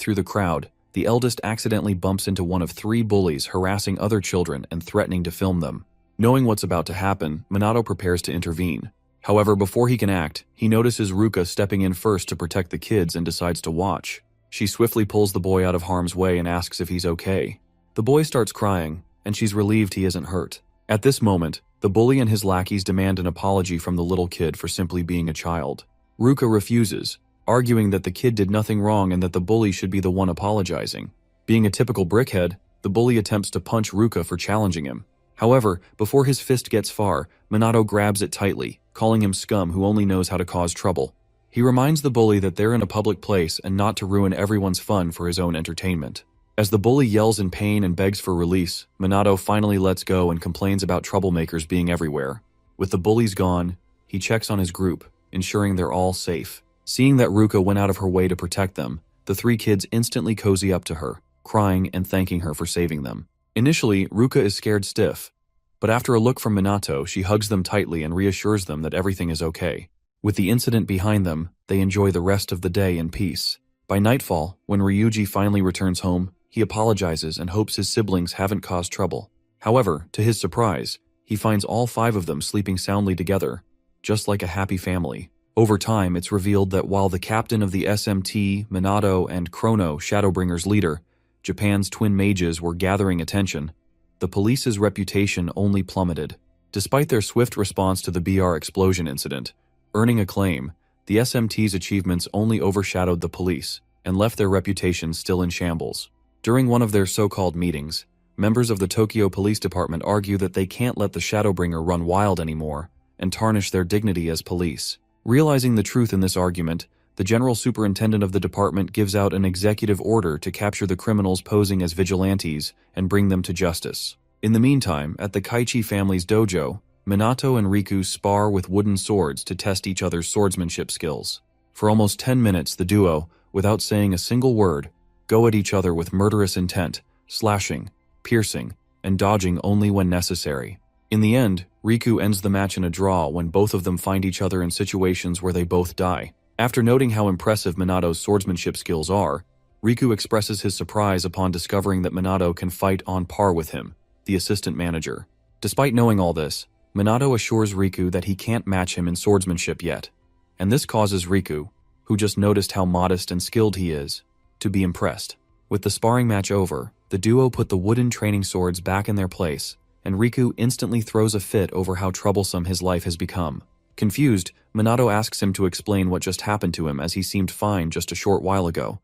through the crowd, the eldest accidentally bumps into one of 3 bullies harassing other children and threatening to film them. Knowing what's about to happen, Minato prepares to intervene. However, before he can act, he notices Ruka stepping in first to protect the kids and decides to watch. She swiftly pulls the boy out of harm's way and asks if he's okay. The boy starts crying, and she's relieved he isn't hurt. At this moment, the bully and his lackeys demand an apology from the little kid for simply being a child. Ruka refuses, arguing that the kid did nothing wrong and that the bully should be the one apologizing. Being a typical brickhead, the bully attempts to punch Ruka for challenging him. However, before his fist gets far, Minato grabs it tightly, calling him scum who only knows how to cause trouble. He reminds the bully that they're in a public place and not to ruin everyone's fun for his own entertainment. As the bully yells in pain and begs for release, Minato finally lets go and complains about troublemakers being everywhere. With the bullies gone, he checks on his group, ensuring they're all safe. Seeing that Ruka went out of her way to protect them, the 3 kids instantly cozy up to her, crying and thanking her for saving them. Initially, Ruka is scared stiff, but after a look from Minato, she hugs them tightly and reassures them that everything is okay. With the incident behind them, they enjoy the rest of the day in peace. By nightfall, when Ryuji finally returns home, he apologizes and hopes his siblings haven't caused trouble. However, to his surprise, he finds all 5 of them sleeping soundly together, just like a happy family. Over time, it's revealed that while the captain of the SMT, Minato, and Chrono, Shadowbringer's leader, Japan's twin mages, were gathering attention, the police's reputation only plummeted. Despite their swift response to the BR explosion incident, earning acclaim, the SMT's achievements only overshadowed the police and left their reputation still in shambles. During one of their so-called meetings, members of the Tokyo Police Department argue that they can't let the Shadowbringer run wild anymore and tarnish their dignity as police. Realizing the truth in this argument, the general superintendent of the department gives out an executive order to capture the criminals posing as vigilantes and bring them to justice. In the meantime, at the Kaichi family's dojo, Minato and Riku spar with wooden swords to test each other's swordsmanship skills. For almost 10 minutes, the duo, without saying a single word, go at each other with murderous intent, slashing, piercing, and dodging only when necessary. In the end, Riku ends the match in a draw when both of them find each other in situations where they both die. After noting how impressive Minato's swordsmanship skills are, Riku expresses his surprise upon discovering that Minato can fight on par with him, the assistant manager. Despite knowing all this, Minato assures Riku that he can't match him in swordsmanship yet, and this causes Riku, who just noticed how modest and skilled he is, to be impressed. With the sparring match over, the duo put the wooden training swords back in their place, and Riku instantly throws a fit over how troublesome his life has become. Confused, Minato asks him to explain what just happened to him as he seemed fine just a short while ago,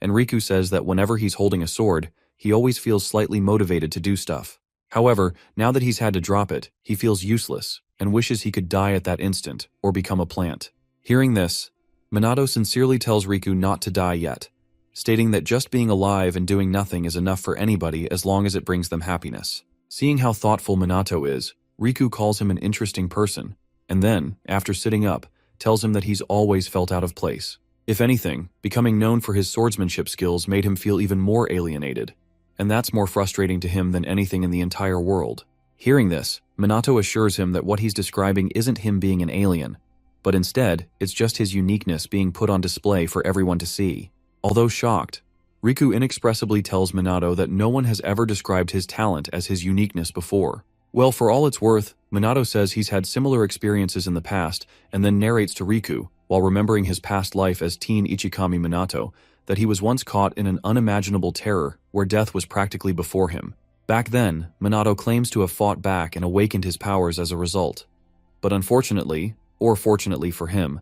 and Riku says that whenever he's holding a sword, he always feels slightly motivated to do stuff. However, now that he's had to drop it, he feels useless and wishes he could die at that instant or become a plant. Hearing this, Minato sincerely tells Riku not to die yet, stating that just being alive and doing nothing is enough for anybody as long as it brings them happiness. Seeing how thoughtful Minato is, Riku calls him an interesting person, and then, after sitting up, tells him that he's always felt out of place. If anything, becoming known for his swordsmanship skills made him feel even more alienated, and that's more frustrating to him than anything in the entire world. Hearing this, Minato assures him that what he's describing isn't him being an alien, but instead, it's just his uniqueness being put on display for everyone to see. Although shocked, Riku inexpressibly tells Minato that no one has ever described his talent as his uniqueness before. Well, for all it's worth, Minato says he's had similar experiences in the past and then narrates to Riku, while remembering his past life as teen Ichikami Minato, that he was once caught in an unimaginable terror where death was practically before him. Back then, Minato claims to have fought back and awakened his powers as a result. But unfortunately, or fortunately for him,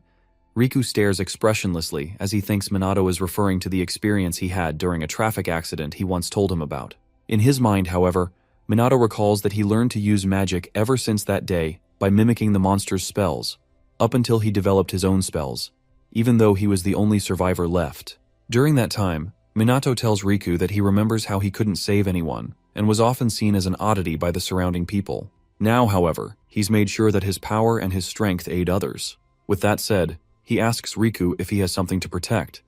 Riku stares expressionlessly as he thinks Minato is referring to the experience he had during a traffic accident he once told him about. In his mind, however, Minato recalls that he learned to use magic ever since that day by mimicking the monster's spells, up until he developed his own spells, even though he was the only survivor left. During that time, Minato tells Riku that he remembers how he couldn't save anyone and was often seen as an oddity by the surrounding people. Now, however, he's made sure that his power and his strength aid others. With that said, he asks Riku if he has something to protect,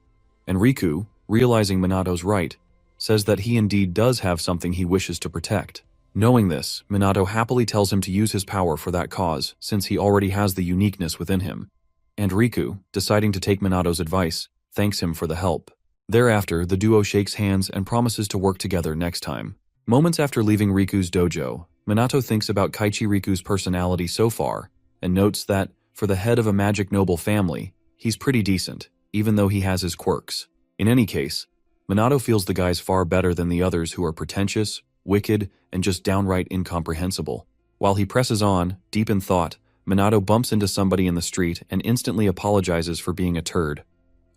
and Riku, realizing Minato's right, says that he indeed does have something he wishes to protect. Knowing this, Minato happily tells him to use his power for that cause since he already has the uniqueness within him. And Riku, deciding to take Minato's advice, thanks him for the help. Thereafter, the duo shakes hands and promises to work together next time. Moments after leaving Riku's dojo, Minato thinks about Kaichi Riku's personality so far and notes that, for the head of a magic noble family, he's pretty decent, even though he has his quirks. In any case, Minato feels the guy's far better than the others who are pretentious, wicked, and just downright incomprehensible. While he presses on, deep in thought, Minato bumps into somebody in the street and instantly apologizes for being a turd,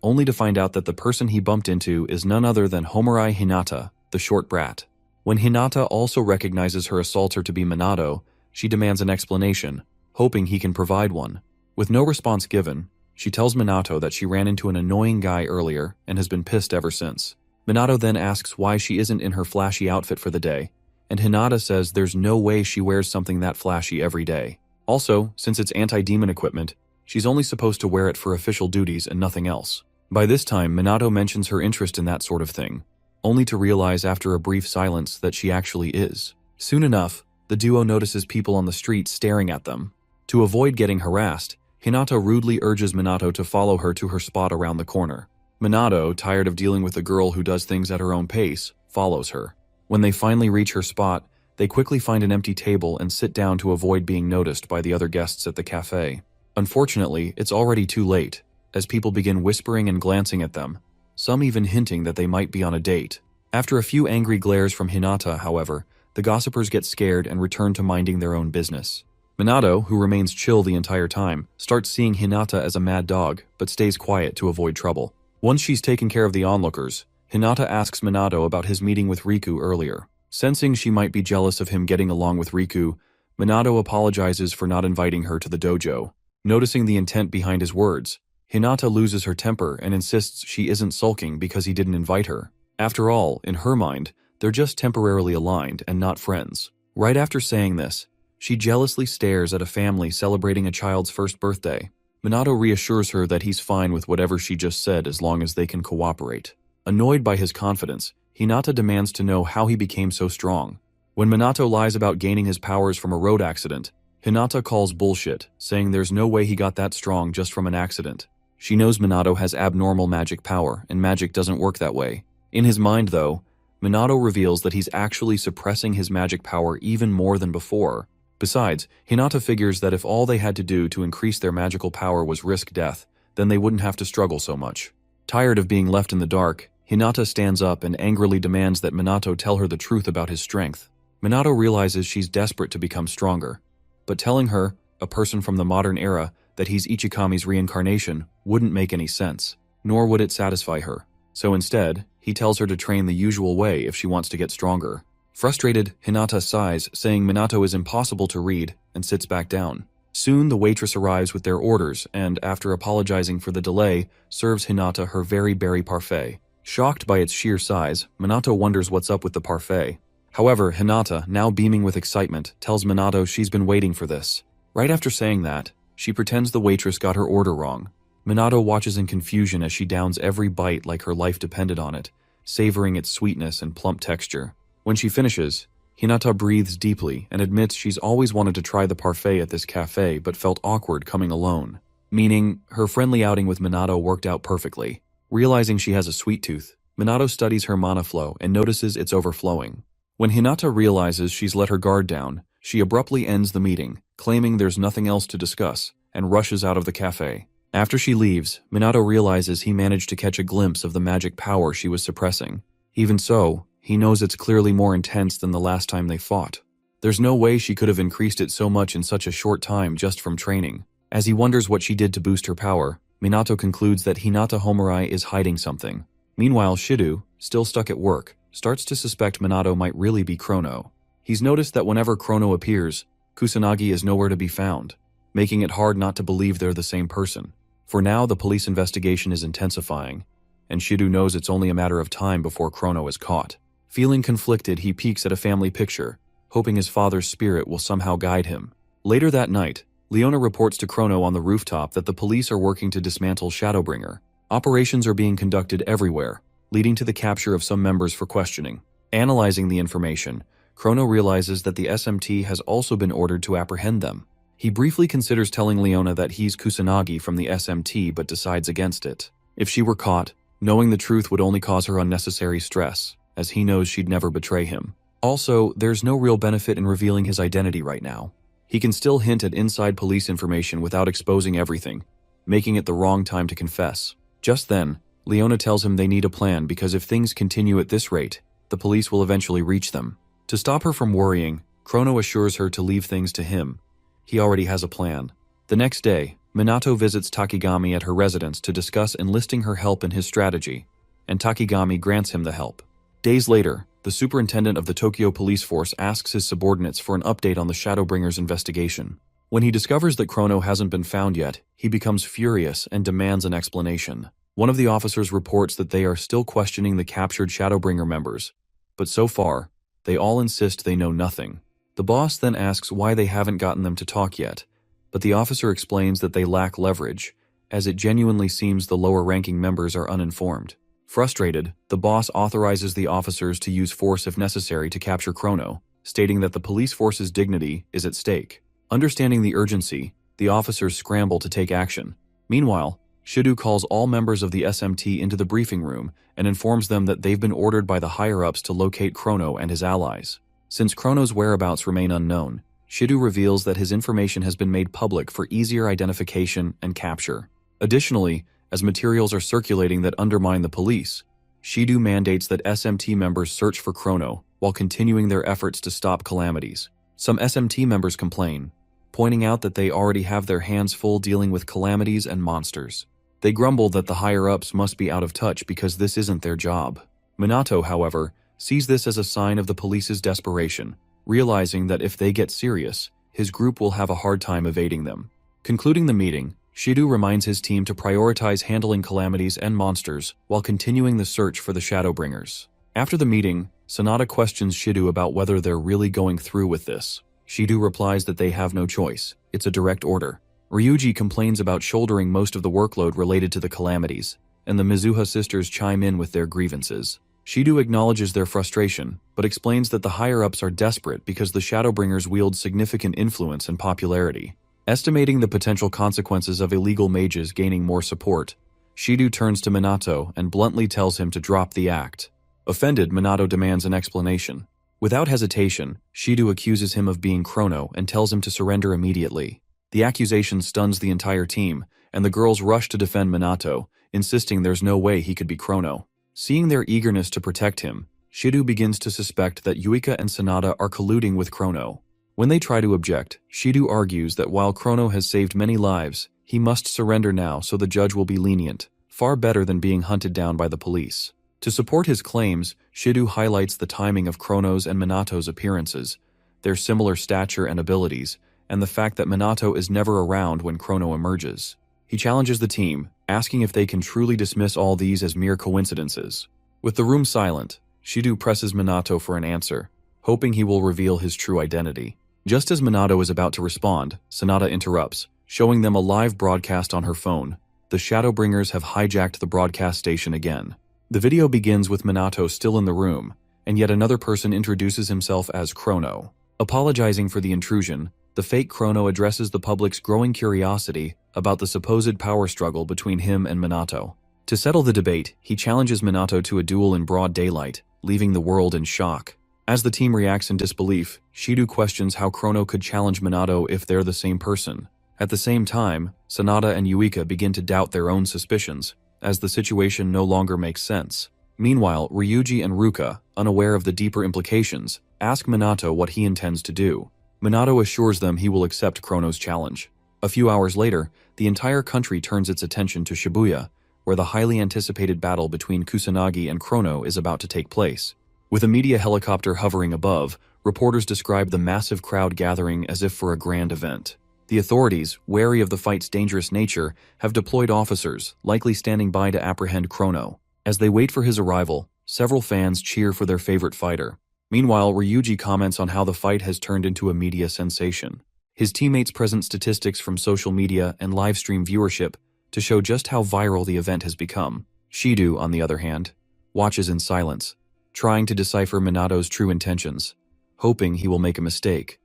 only to find out that the person he bumped into is none other than Homarai Hinata, the short brat. When Hinata also recognizes her assaulter to be Minato, she demands an explanation, hoping he can provide one. With no response given, she tells Minato that she ran into an annoying guy earlier and has been pissed ever since. Minato then asks why she isn't in her flashy outfit for the day, and Hinata says there's no way she wears something that flashy every day. Also, since it's anti-demon equipment, she's only supposed to wear it for official duties and nothing else. By this time, Minato mentions her interest in that sort of thing, only to realize after a brief silence that she actually is. Soon enough, the duo notices people on the street staring at them. To avoid getting harassed, Hinata rudely urges Minato to follow her to her spot around the corner. Minato, tired of dealing with a girl who does things at her own pace, follows her. When they finally reach her spot, they quickly find an empty table and sit down to avoid being noticed by the other guests at the cafe. Unfortunately, it's already too late, as people begin whispering and glancing at them, some even hinting that they might be on a date. After a few angry glares from Hinata, however, the gossipers get scared and return to minding their own business. Minato, who remains chill the entire time, starts seeing Hinata as a mad dog, but stays quiet to avoid trouble. Once she's taken care of the onlookers, Hinata asks Minato about his meeting with Riku earlier. Sensing she might be jealous of him getting along with Riku, Minato apologizes for not inviting her to the dojo. Noticing the intent behind his words, Hinata loses her temper and insists she isn't sulking because he didn't invite her. After all, in her mind, they're just temporarily aligned and not friends. Right after saying this, she jealously stares at a family celebrating a child's first birthday. Minato reassures her that he's fine with whatever she just said as long as they can cooperate. Annoyed by his confidence, Hinata demands to know how he became so strong. When Minato lies about gaining his powers from a road accident, Hinata calls bullshit, saying there's no way he got that strong just from an accident. She knows Minato has abnormal magic power, and magic doesn't work that way. In his mind, though, Minato reveals that he's actually suppressing his magic power even more than before. Besides, Hinata figures that if all they had to do to increase their magical power was risk death, then they wouldn't have to struggle so much. Tired of being left in the dark, Hinata stands up and angrily demands that Minato tell her the truth about his strength. Minato realizes she's desperate to become stronger, but telling her, a person from the modern era, that he's Ichikami's reincarnation wouldn't make any sense, nor would it satisfy her. So instead, he tells her to train the usual way if she wants to get stronger. Frustrated, Hinata sighs, saying Minato is impossible to read, and sits back down. Soon the waitress arrives with their orders and, after apologizing for the delay, serves Hinata her very berry parfait. Shocked by its sheer size, Minato wonders what's up with the parfait. However, Hinata, now beaming with excitement, tells Minato she's been waiting for this. Right after saying that, she pretends the waitress got her order wrong. Minato watches in confusion as she downs every bite like her life depended on it, savoring its sweetness and plump texture. When she finishes, Hinata breathes deeply and admits she's always wanted to try the parfait at this cafe but felt awkward coming alone. Meaning, her friendly outing with Minato worked out perfectly. Realizing she has a sweet tooth, Minato studies her mana flow and notices it's overflowing. When Hinata realizes she's let her guard down, she abruptly ends the meeting, claiming there's nothing else to discuss, and rushes out of the cafe. After she leaves, Minato realizes he managed to catch a glimpse of the magic power she was suppressing. Even so, he knows it's clearly more intense than the last time they fought. There's no way she could have increased it so much in such a short time just from training. As he wonders what she did to boost her power, Minato concludes that Hinata Homarai is hiding something. Meanwhile, Shidu, still stuck at work, starts to suspect Minato might really be Chrono. He's noticed that whenever Chrono appears, Kusanagi is nowhere to be found, making it hard not to believe they're the same person. For now, the police investigation is intensifying, and Shidu knows it's only a matter of time before Chrono is caught. Feeling conflicted, he peeks at a family picture, hoping his father's spirit will somehow guide him. Later that night, Leona reports to Chrono on the rooftop that the police are working to dismantle Shadowbringer. Operations are being conducted everywhere, leading to the capture of some members for questioning. Analyzing the information, Chrono realizes that the SMT has also been ordered to apprehend them. He briefly considers telling Leona that he's Kusanagi from the SMT but decides against it. If she were caught, knowing the truth would only cause her unnecessary stress, as he knows she'd never betray him. Also, there's no real benefit in revealing his identity right now. He can still hint at inside police information without exposing everything, making it the wrong time to confess. Just then, Leona tells him they need a plan because if things continue at this rate, the police will eventually reach them. To stop her from worrying, Chrono assures her to leave things to him. He already has a plan. The next day, Minato visits Takigami at her residence to discuss enlisting her help in his strategy, and Takigami grants him the help. Days later, the superintendent of the Tokyo police force asks his subordinates for an update on the Shadowbringer's investigation. When he discovers that Chrono hasn't been found yet, he becomes furious and demands an explanation. One of the officers reports that they are still questioning the captured Shadowbringer members, but so far, they all insist they know nothing. The boss then asks why they haven't gotten them to talk yet, but the officer explains that they lack leverage, as it genuinely seems the lower-ranking members are uninformed. Frustrated, the boss authorizes the officers to use force if necessary to capture Chrono, stating that the police force's dignity is at stake. Understanding the urgency, the officers scramble to take action. Meanwhile, Shidu calls all members of the SMT into the briefing room and informs them that they've been ordered by the higher-ups to locate Chrono and his allies. Since Chrono's whereabouts remain unknown, Shidu reveals that his information has been made public for easier identification and capture. Additionally, as materials are circulating that undermine the police, Shidu mandates that SMT members search for Chrono while continuing their efforts to stop calamities. Some SMT members complain, pointing out that they already have their hands full dealing with calamities and monsters. They grumble that the higher-ups must be out of touch because this isn't their job. Minato, however, sees this as a sign of the police's desperation, realizing that if they get serious, his group will have a hard time evading them. Concluding the meeting, Shidu reminds his team to prioritize handling calamities and monsters while continuing the search for the Shadowbringers. After the meeting, Sanada questions Shidu about whether they're really going through with this. Shidu replies that they have no choice, it's a direct order. Ryuji complains about shouldering most of the workload related to the calamities, and the Mizuha sisters chime in with their grievances. Shidu acknowledges their frustration, but explains that the higher-ups are desperate because the Shadowbringers wield significant influence and popularity. Estimating the potential consequences of illegal mages gaining more support, Shidu turns to Minato and bluntly tells him to drop the act. Offended, Minato demands an explanation. Without hesitation, Shidu accuses him of being Chrono and tells him to surrender immediately. The accusation stuns the entire team, and the girls rush to defend Minato, insisting there's no way he could be Chrono. Seeing their eagerness to protect him, Shidu begins to suspect that Yuika and Sanada are colluding with Chrono. When they try to object, Shidu argues that while Chrono has saved many lives, he must surrender now so the judge will be lenient, far better than being hunted down by the police. To support his claims, Shidu highlights the timing of Chrono's and Minato's appearances, their similar stature and abilities, and the fact that Minato is never around when Chrono emerges. He challenges the team, asking if they can truly dismiss all these as mere coincidences. With the room silent, Shidu presses Minato for an answer, hoping he will reveal his true identity. Just as Minato is about to respond, Sanada interrupts, showing them a live broadcast on her phone. The Shadowbringers have hijacked the broadcast station again. The video begins with Minato still in the room, and yet another person introduces himself as Chrono. Apologizing for the intrusion, the fake Chrono addresses the public's growing curiosity about the supposed power struggle between him and Minato. To settle the debate, he challenges Minato to a duel in broad daylight, leaving the world in shock. As the team reacts in disbelief, Shidu questions how Chrono could challenge Minato if they're the same person. At the same time, Sanada and Yuika begin to doubt their own suspicions, as the situation no longer makes sense. Meanwhile, Ryuji and Ruka, unaware of the deeper implications, ask Minato what he intends to do. Minato assures them he will accept Chrono's challenge. A few hours later, the entire country turns its attention to Shibuya, where the highly anticipated battle between Kusanagi and Chrono is about to take place. With a media helicopter hovering above, reporters describe the massive crowd gathering as if for a grand event. The authorities, wary of the fight's dangerous nature, have deployed officers, likely standing by to apprehend Chrono. As they wait for his arrival, several fans cheer for their favorite fighter. Meanwhile, Ryuji comments on how the fight has turned into a media sensation. His teammates present statistics from social media and livestream viewership to show just how viral the event has become. Shido, on the other hand, watches in silence, trying to decipher Minato's true intentions, hoping he will make a mistake.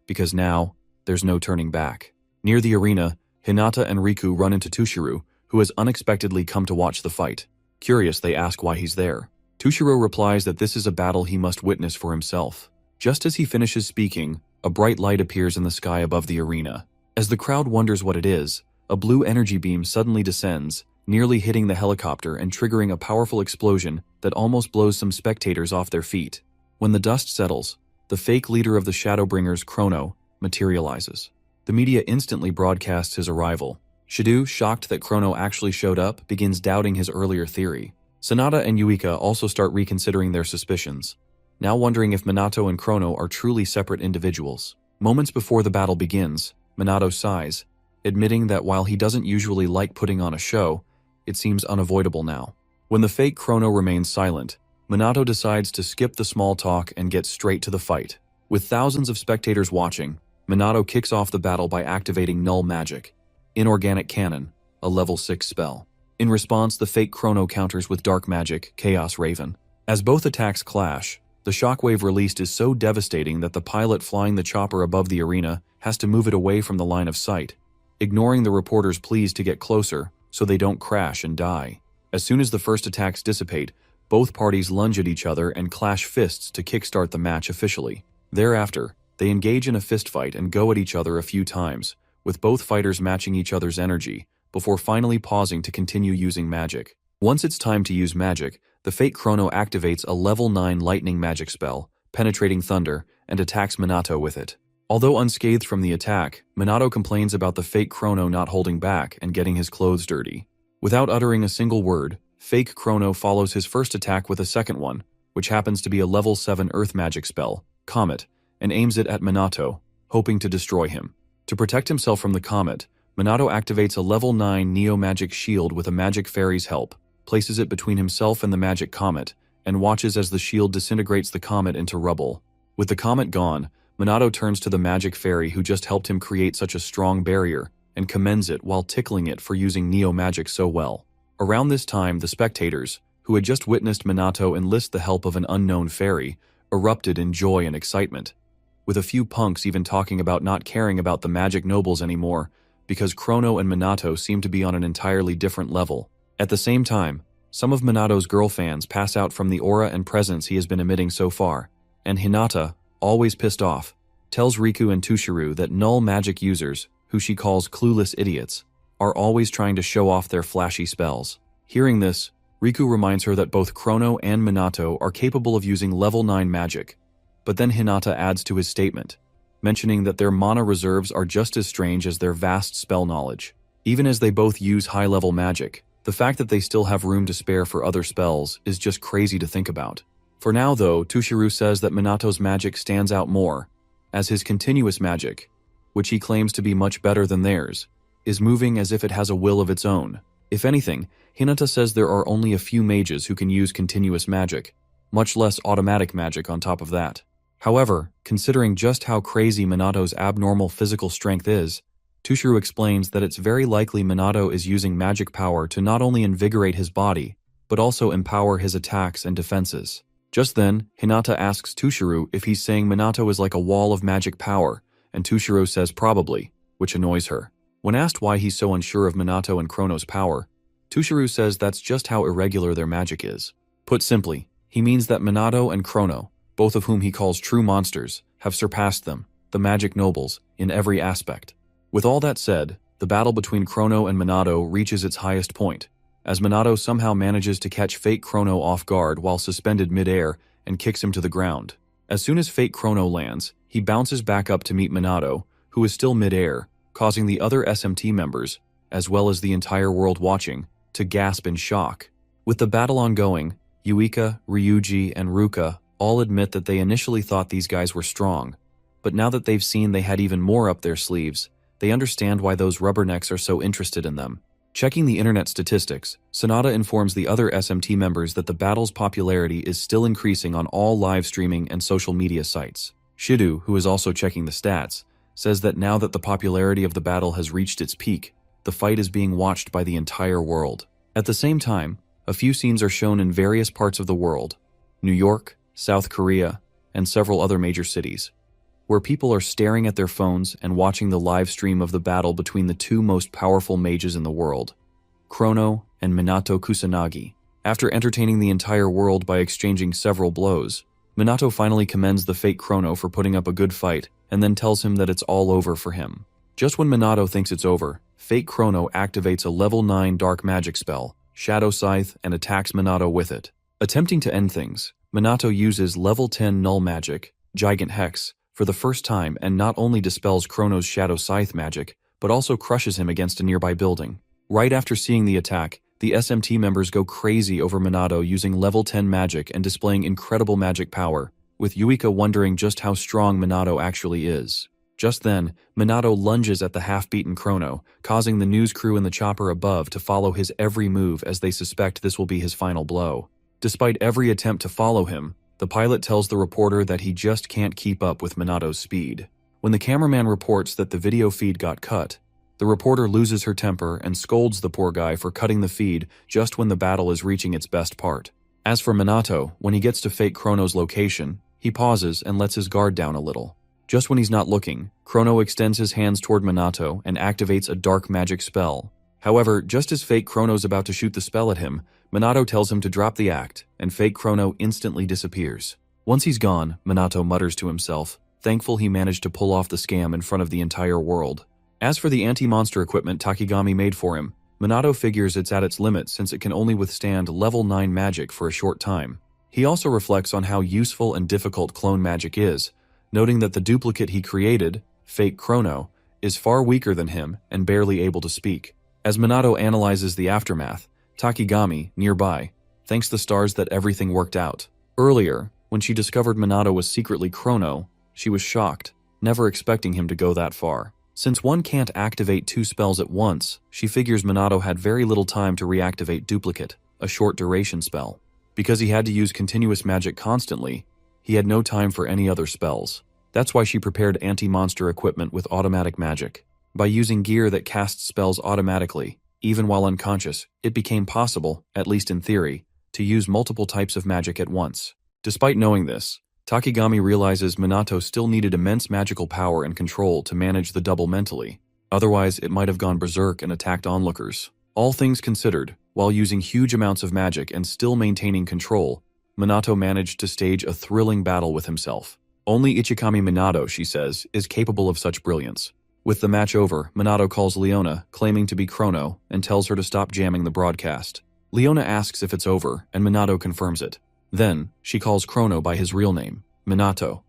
Because now, there's no turning back. Near the arena, Hinata and Riku run into Tushiro, who has unexpectedly come to watch the fight. Curious, they ask why he's there. Tushiro replies that this is a battle he must witness for himself. Just as he finishes speaking, a bright light appears in the sky above the arena. As the crowd wonders what it is, a blue energy beam suddenly descends, nearly hitting the helicopter and triggering a powerful explosion that almost blows some spectators off their feet. When the dust settles, the fake leader of the Shadowbringers, Chrono, materializes. The media instantly broadcasts his arrival. Shido, shocked that Chrono actually showed up, begins doubting his earlier theory. Sanada and Yuika also start reconsidering their suspicions, now wondering if Minato and Chrono are truly separate individuals. Moments before the battle begins, Minato sighs, admitting that while he doesn't usually like putting on a show, it seems unavoidable now. When the fake Chrono remains silent, Minato decides to skip the small talk and get straight to the fight. With thousands of spectators watching, Minato kicks off the battle by activating Null Magic, Inorganic Cannon, a level 6 spell. In response, the fake Chrono counters with Dark Magic, Chaos Raven. As both attacks clash, the shockwave released is so devastating that the pilot flying the chopper above the arena has to move it away from the line of sight, ignoring the reporters' pleas to get closer so they don't crash and die. As soon as the first attacks dissipate, both parties lunge at each other and clash fists to kickstart the match officially. Thereafter, they engage in a fistfight and go at each other a few times, with both fighters matching each other's energy, before finally pausing to continue using magic. Once it's time to use magic, the fake Chrono activates a level 9 lightning magic spell, Penetrating Thunder, and attacks Minato with it. Although unscathed from the attack, Minato complains about the fake Chrono not holding back and getting his clothes dirty. Without uttering a single word, fake Chrono follows his first attack with a second one, which happens to be a level 7 earth magic spell, Comet, and aims it at Minato, hoping to destroy him. To protect himself from the comet, Minato activates a level 9 Neo-Magic Shield with a Magic Fairy's help, places it between himself and the Magic Comet, and watches as the shield disintegrates the comet into rubble. With the comet gone, Minato turns to the Magic Fairy who just helped him create such a strong barrier, and commends it while tickling it for using Neo-Magic so well. Around this time, the spectators, who had just witnessed Minato enlist the help of an unknown fairy, erupted in joy and excitement, with a few punks even talking about not caring about the magic nobles anymore, because Chrono and Minato seem to be on an entirely different level. At the same time, some of Minato's girl fans pass out from the aura and presence he has been emitting so far, and Hinata, always pissed off, tells Riku and Tushiro that null magic users, who she calls clueless idiots, are always trying to show off their flashy spells. Hearing this, Riku reminds her that both Chrono and Minato are capable of using level 9 magic, but then Hinata adds to his statement, mentioning that their mana reserves are just as strange as their vast spell knowledge. Even as they both use high-level magic, the fact that they still have room to spare for other spells is just crazy to think about. For now though, Tushiro says that Minato's magic stands out more, as his continuous magic, which he claims to be much better than theirs, is moving as if it has a will of its own. If anything, Hinata says there are only a few mages who can use continuous magic, much less automatic magic on top of that. However, considering just how crazy Minato's abnormal physical strength is, Tushiro explains that it's very likely Minato is using magic power to not only invigorate his body, but also empower his attacks and defenses. Just then, Hinata asks Tushiro if he's saying Minato is like a wall of magic power, and Tushiro says probably, which annoys her. When asked why he's so unsure of Minato and Chrono's power, Tushiro says that's just how irregular their magic is. Put simply, he means that Minato and Chrono, both of whom he calls true monsters, have surpassed them, the magic nobles, in every aspect. With all that said, the battle between Chrono and Minato reaches its highest point, as Minato somehow manages to catch fake Chrono off guard while suspended mid-air and kicks him to the ground. As soon as fake Chrono lands, he bounces back up to meet Minato, who is still mid-air, causing the other SMT members, as well as the entire world watching, to gasp in shock. With the battle ongoing, Yuika, Ryuji, and Ruka all admit that they initially thought these guys were strong, but now that they've seen they had even more up their sleeves, they understand why those rubbernecks are so interested in them. Checking the internet statistics, Sonata informs the other SMT members that the battle's popularity is still increasing on all live streaming and social media sites. Shidu, who is also checking the stats, says that now that the popularity of the battle has reached its peak, the fight is being watched by the entire world. At the same time, a few scenes are shown in various parts of the world, New York, South Korea, and several other major cities, where people are staring at their phones and watching the live stream of the battle between the two most powerful mages in the world, Chrono and Minato Kusanagi. After entertaining the entire world by exchanging several blows, Minato finally commends the fake Chrono for putting up a good fight and then tells him that it's all over for him. Just when Minato thinks it's over, fake Chrono activates a level 9 dark magic spell, Shadow Scythe, and attacks Minato with it. Attempting to end things, Minato uses level 10 null magic, Gigant Hex, for the first time and not only dispels Chrono's Shadow Scythe magic, but also crushes him against a nearby building. Right after seeing the attack, the SMT members go crazy over Minato using level 10 magic and displaying incredible magic power, with Yuika wondering just how strong Minato actually is. Just then, Minato lunges at the half-beaten Chrono, causing the news crew in the chopper above to follow his every move as they suspect this will be his final blow. Despite every attempt to follow him, the pilot tells the reporter that he just can't keep up with Minato's speed. When the cameraman reports that the video feed got cut, the reporter loses her temper and scolds the poor guy for cutting the feed just when the battle is reaching its best part. As for Minato, when he gets to fake Chrono's location, he pauses and lets his guard down a little. Just when he's not looking, Chrono extends his hands toward Minato and activates a dark magic spell. However, just as fake Chrono's about to shoot the spell at him, Minato tells him to drop the act, and fake Chrono instantly disappears. Once he's gone, Minato mutters to himself, thankful he managed to pull off the scam in front of the entire world. As for the anti-monster equipment Takigami made for him, Minato figures it's at its limit since it can only withstand level 9 magic for a short time. He also reflects on how useful and difficult clone magic is, noting that the duplicate he created, fake Chrono, is far weaker than him and barely able to speak. As Minato analyzes the aftermath, Takigami, nearby, thanks the stars that everything worked out. Earlier, when she discovered Minato was secretly Chrono, she was shocked, never expecting him to go that far. Since one can't activate 2 spells at once, she figures Minato had very little time to reactivate Duplicate, a short duration spell. Because he had to use continuous magic constantly, he had no time for any other spells. That's why she prepared anti-monster equipment with automatic magic. By using gear that casts spells automatically, even while unconscious, it became possible, at least in theory, to use multiple types of magic at once. Despite knowing this, Takigami realizes Minato still needed immense magical power and control to manage the double mentally. Otherwise, it might have gone berserk and attacked onlookers. All things considered, while using huge amounts of magic and still maintaining control, Minato managed to stage a thrilling battle with himself. Only Ichikami Minato, she says, is capable of such brilliance. With the match over, Minato calls Leona, claiming to be Chrono, and tells her to stop jamming the broadcast. Leona asks if it's over, and Minato confirms it. Then, she calls Chrono by his real name, Minato,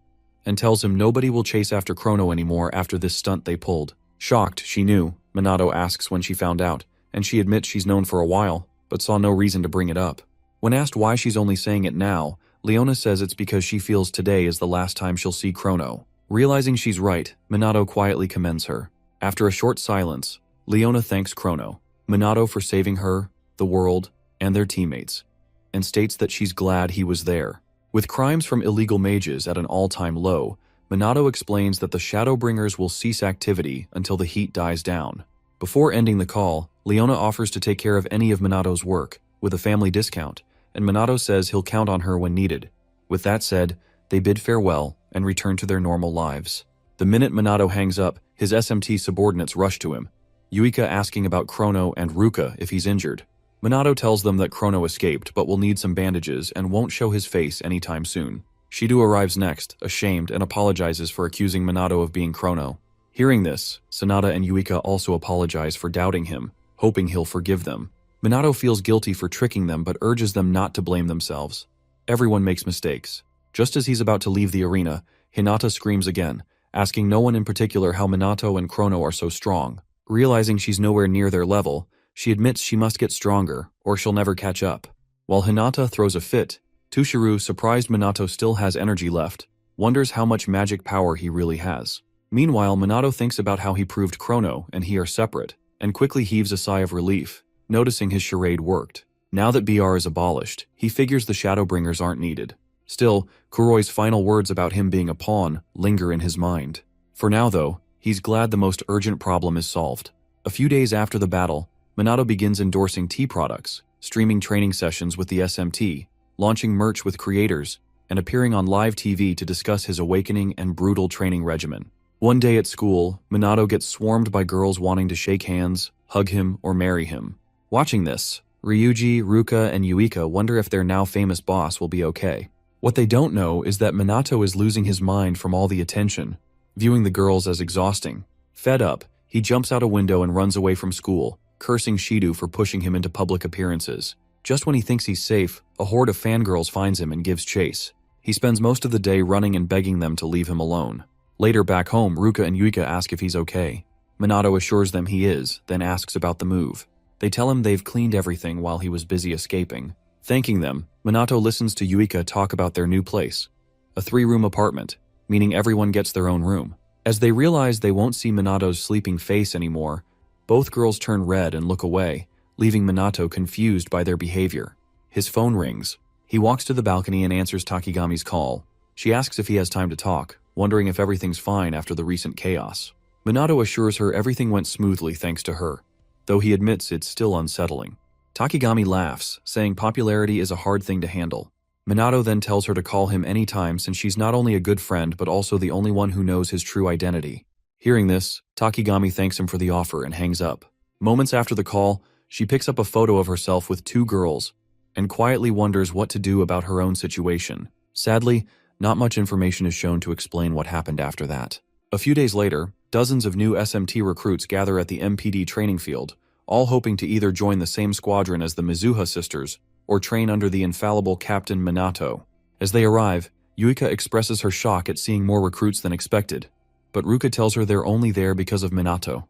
and tells him nobody will chase after Chrono anymore after this stunt they pulled. Shocked, she knew, Minato asks when she found out, and she admits she's known for a while, but saw no reason to bring it up. When asked why she's only saying it now, Leona says it's because she feels today is the last time she'll see Chrono. Realizing she's right, Minato quietly commends her. After a short silence, Leona thanks Chrono, Minato for saving her, the world, and their teammates, and states that she's glad he was there. With crimes from illegal mages at an all-time low, Minato explains that the Shadowbringers will cease activity until the heat dies down. Before ending the call, Leona offers to take care of any of Minato's work, with a family discount, and Minato says he'll count on her when needed. With that said, they bid farewell and return to their normal lives. The minute Minato hangs up, his SMT subordinates rush to him, Yuika asking about Chrono and Ruka if he's injured. Minato tells them that Chrono escaped but will need some bandages and won't show his face anytime soon. Shido arrives next, ashamed, and apologizes for accusing Minato of being Chrono. Hearing this, Sonata and Yuika also apologize for doubting him, hoping he'll forgive them. Minato feels guilty for tricking them but urges them not to blame themselves. Everyone makes mistakes. Just as he's about to leave the arena, Hinata screams again, asking no one in particular how Minato and Chrono are so strong. Realizing she's nowhere near their level, she admits she must get stronger, or she'll never catch up. While Hinata throws a fit, Tushiru, surprised Minato still has energy left, wonders how much magic power he really has. Meanwhile, Minato thinks about how he proved Chrono and he are separate, and quickly heaves a sigh of relief, noticing his charade worked. Now that BR is abolished, he figures the Shadowbringers aren't needed. Still, Kuroi's final words about him being a pawn linger in his mind. For now, though, he's glad the most urgent problem is solved. A few days after the battle, Minato begins endorsing tea products, streaming training sessions with the SMT, launching merch with creators, and appearing on live TV to discuss his awakening and brutal training regimen. One day at school, Minato gets swarmed by girls wanting to shake hands, hug him, or marry him. Watching this, Ryuji, Ruka, and Yuika wonder if their now famous boss will be okay. What they don't know is that Minato is losing his mind from all the attention, viewing the girls as exhausting. Fed up, he jumps out a window and runs away from school, cursing Shido for pushing him into public appearances. Just when he thinks he's safe, a horde of fangirls finds him and gives chase. He spends most of the day running and begging them to leave him alone. Later back home, Ruka and Yuika ask if he's okay. Minato assures them he is, then asks about the move. They tell him they've cleaned everything while he was busy escaping. Thanking them, Minato listens to Yuika talk about their new place. A 3-room apartment, meaning everyone gets their own room. As they realize they won't see Minato's sleeping face anymore, both girls turn red and look away, leaving Minato confused by their behavior. His phone rings. He walks to the balcony and answers Takigami's call. She asks if he has time to talk, wondering if everything's fine after the recent chaos. Minato assures her everything went smoothly thanks to her, though he admits it's still unsettling. Takigami laughs, saying popularity is a hard thing to handle. Minato then tells her to call him anytime since she's not only a good friend but also the only one who knows his true identity. Hearing this, Takigami thanks him for the offer and hangs up. Moments after the call, she picks up a photo of herself with 2 girls and quietly wonders what to do about her own situation. Sadly, not much information is shown to explain what happened after that. A few days later, dozens of new SMT recruits gather at the MPD training field, all hoping to either join the same squadron as the Mizuha sisters or train under the infallible Captain Minato. As they arrive, Yuika expresses her shock at seeing more recruits than expected, but Ruka tells her they're only there because of Minato.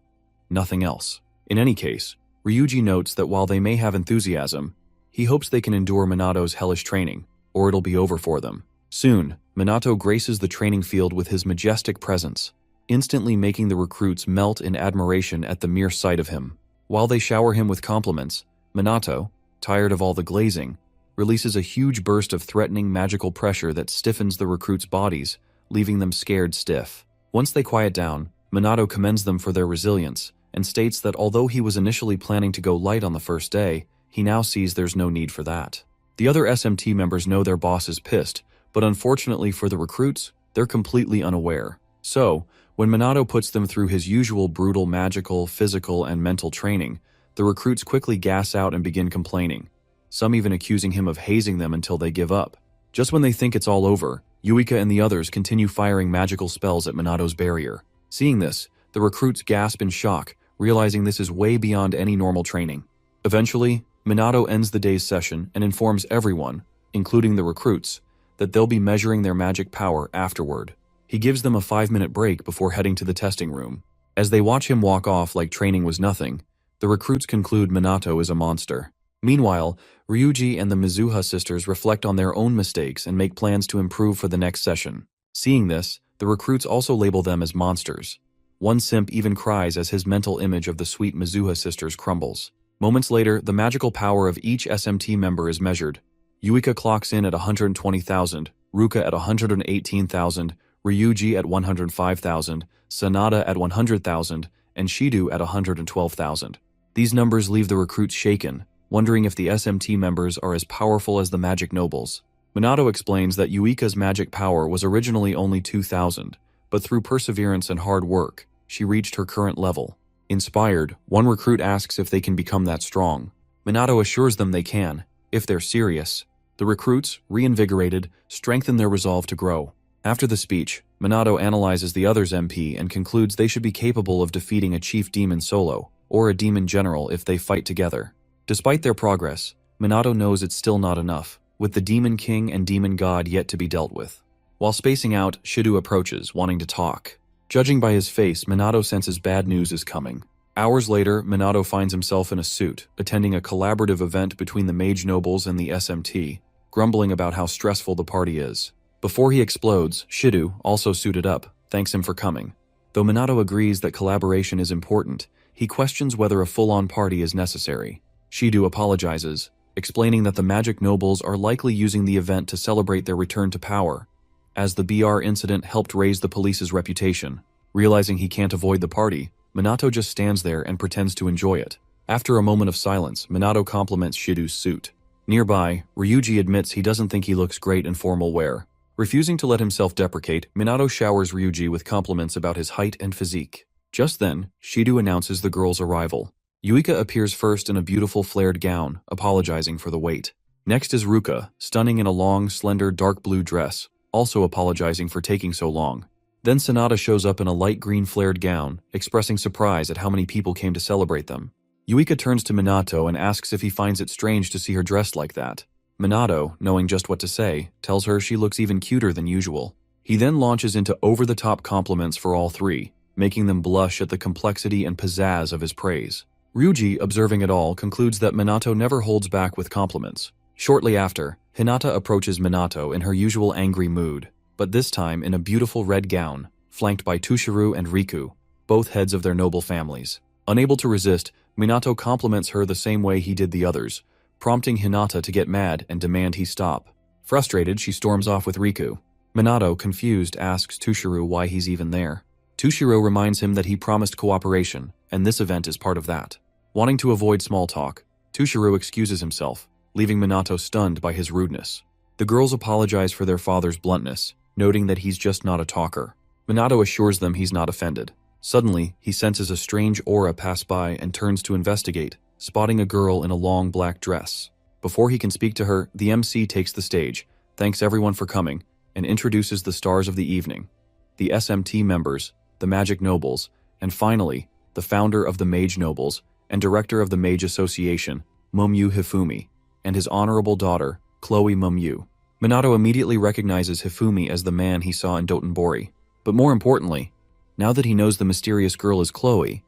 Nothing else. In any case, Ryuji notes that while they may have enthusiasm, he hopes they can endure Minato's hellish training, or it'll be over for them. Soon, Minato graces the training field with his majestic presence, instantly making the recruits melt in admiration at the mere sight of him. While they shower him with compliments, Minato, tired of all the glazing, releases a huge burst of threatening magical pressure that stiffens the recruits' bodies, leaving them scared stiff. Once they quiet down, Minato commends them for their resilience and states that although he was initially planning to go light on the first day, he now sees there's no need for that. The other SMT members know their boss is pissed, but unfortunately for the recruits, they're completely unaware. So, when Minato puts them through his usual brutal magical, physical, and mental training, the recruits quickly gas out and begin complaining, some even accusing him of hazing them until they give up. Just when they think it's all over, Yuika and the others continue firing magical spells at Minato's barrier. Seeing this, the recruits gasp in shock, realizing this is way beyond any normal training. Eventually, Minato ends the day's session and informs everyone, including the recruits, that they'll be measuring their magic power afterward. He gives them a 5-minute break before heading to the testing room. As they watch him walk off like training was nothing, the recruits conclude Minato is a monster. Meanwhile, Ryuji and the Mizuha sisters reflect on their own mistakes and make plans to improve for the next session. Seeing this, the recruits also label them as monsters. One simp even cries as his mental image of the sweet Mizuha sisters crumbles. Moments later, the magical power of each SMT member is measured. Yuika clocks in at 120,000, Ruka at 118,000, Ryuji at 105,000, Sanada at 100,000, and Shido at 112,000. These numbers leave the recruits shaken, wondering if the SMT members are as powerful as the magic nobles. Minato explains that Yuika's magic power was originally only 2,000, but through perseverance and hard work, she reached her current level. Inspired, one recruit asks if they can become that strong. Minato assures them they can, if they're serious. The recruits, reinvigorated, strengthen their resolve to grow. After the speech, Minato analyzes the others' MP and concludes they should be capable of defeating a chief demon solo, or a demon general if they fight together. Despite their progress, Minato knows it's still not enough, with the demon king and demon god yet to be dealt with. While spacing out, Shido approaches, wanting to talk. Judging by his face, Minato senses bad news is coming. Hours later, Minato finds himself in a suit, attending a collaborative event between the Mage Nobles and the SMT, grumbling about how stressful the party is. Before he explodes, Shido, also suited up, thanks him for coming. Though Minato agrees that collaboration is important, he questions whether a full-on party is necessary. Shido apologizes, explaining that the Magic Nobles are likely using the event to celebrate their return to power, as the BR incident helped raise the police's reputation. Realizing he can't avoid the party, Minato just stands there and pretends to enjoy it. After a moment of silence, Minato compliments Shido's suit. Nearby, Ryuji admits he doesn't think he looks great in formal wear. Refusing to let himself deprecate, Minato showers Ryuji with compliments about his height and physique. Just then, Shido announces the girl's arrival. Yuika appears first in a beautiful flared gown, apologizing for the wait. Next is Ruka, stunning in a long, slender dark blue dress, also apologizing for taking so long. Then Sonata shows up in a light green flared gown, expressing surprise at how many people came to celebrate them. Yuika turns to Minato and asks if he finds it strange to see her dressed like that. Minato, knowing just what to say, tells her she looks even cuter than usual. He then launches into over-the-top compliments for all three, making them blush at the complexity and pizzazz of his praise. Ryuji, observing it all, concludes that Minato never holds back with compliments. Shortly after, Hinata approaches Minato in her usual angry mood, but this time in a beautiful red gown, flanked by Tushiro and Riku, both heads of their noble families. Unable to resist, Minato compliments her the same way he did the others, prompting Hinata to get mad and demand he stop. Frustrated, she storms off with Riku. Minato, confused, asks Tushiro why he's even there. Tushiro reminds him that he promised cooperation, and this event is part of that. Wanting to avoid small talk, Tushiro excuses himself, leaving Minato stunned by his rudeness. The girls apologize for their father's bluntness, noting that he's just not a talker. Minato assures them he's not offended. Suddenly, he senses a strange aura pass by and turns to investigate, spotting a girl in a long black dress. Before he can speak to her, the MC takes the stage, thanks everyone for coming, and introduces the stars of the evening: the SMT members, the Magic Nobles, and finally, the founder of the Mage Nobles and director of the Mage Association, Momyu Hifumi, and his honorable daughter, Chloe Momyu. Minato immediately recognizes Hifumi as the man he saw in Dotonbori. But more importantly, now that he knows the mysterious girl is Chloe,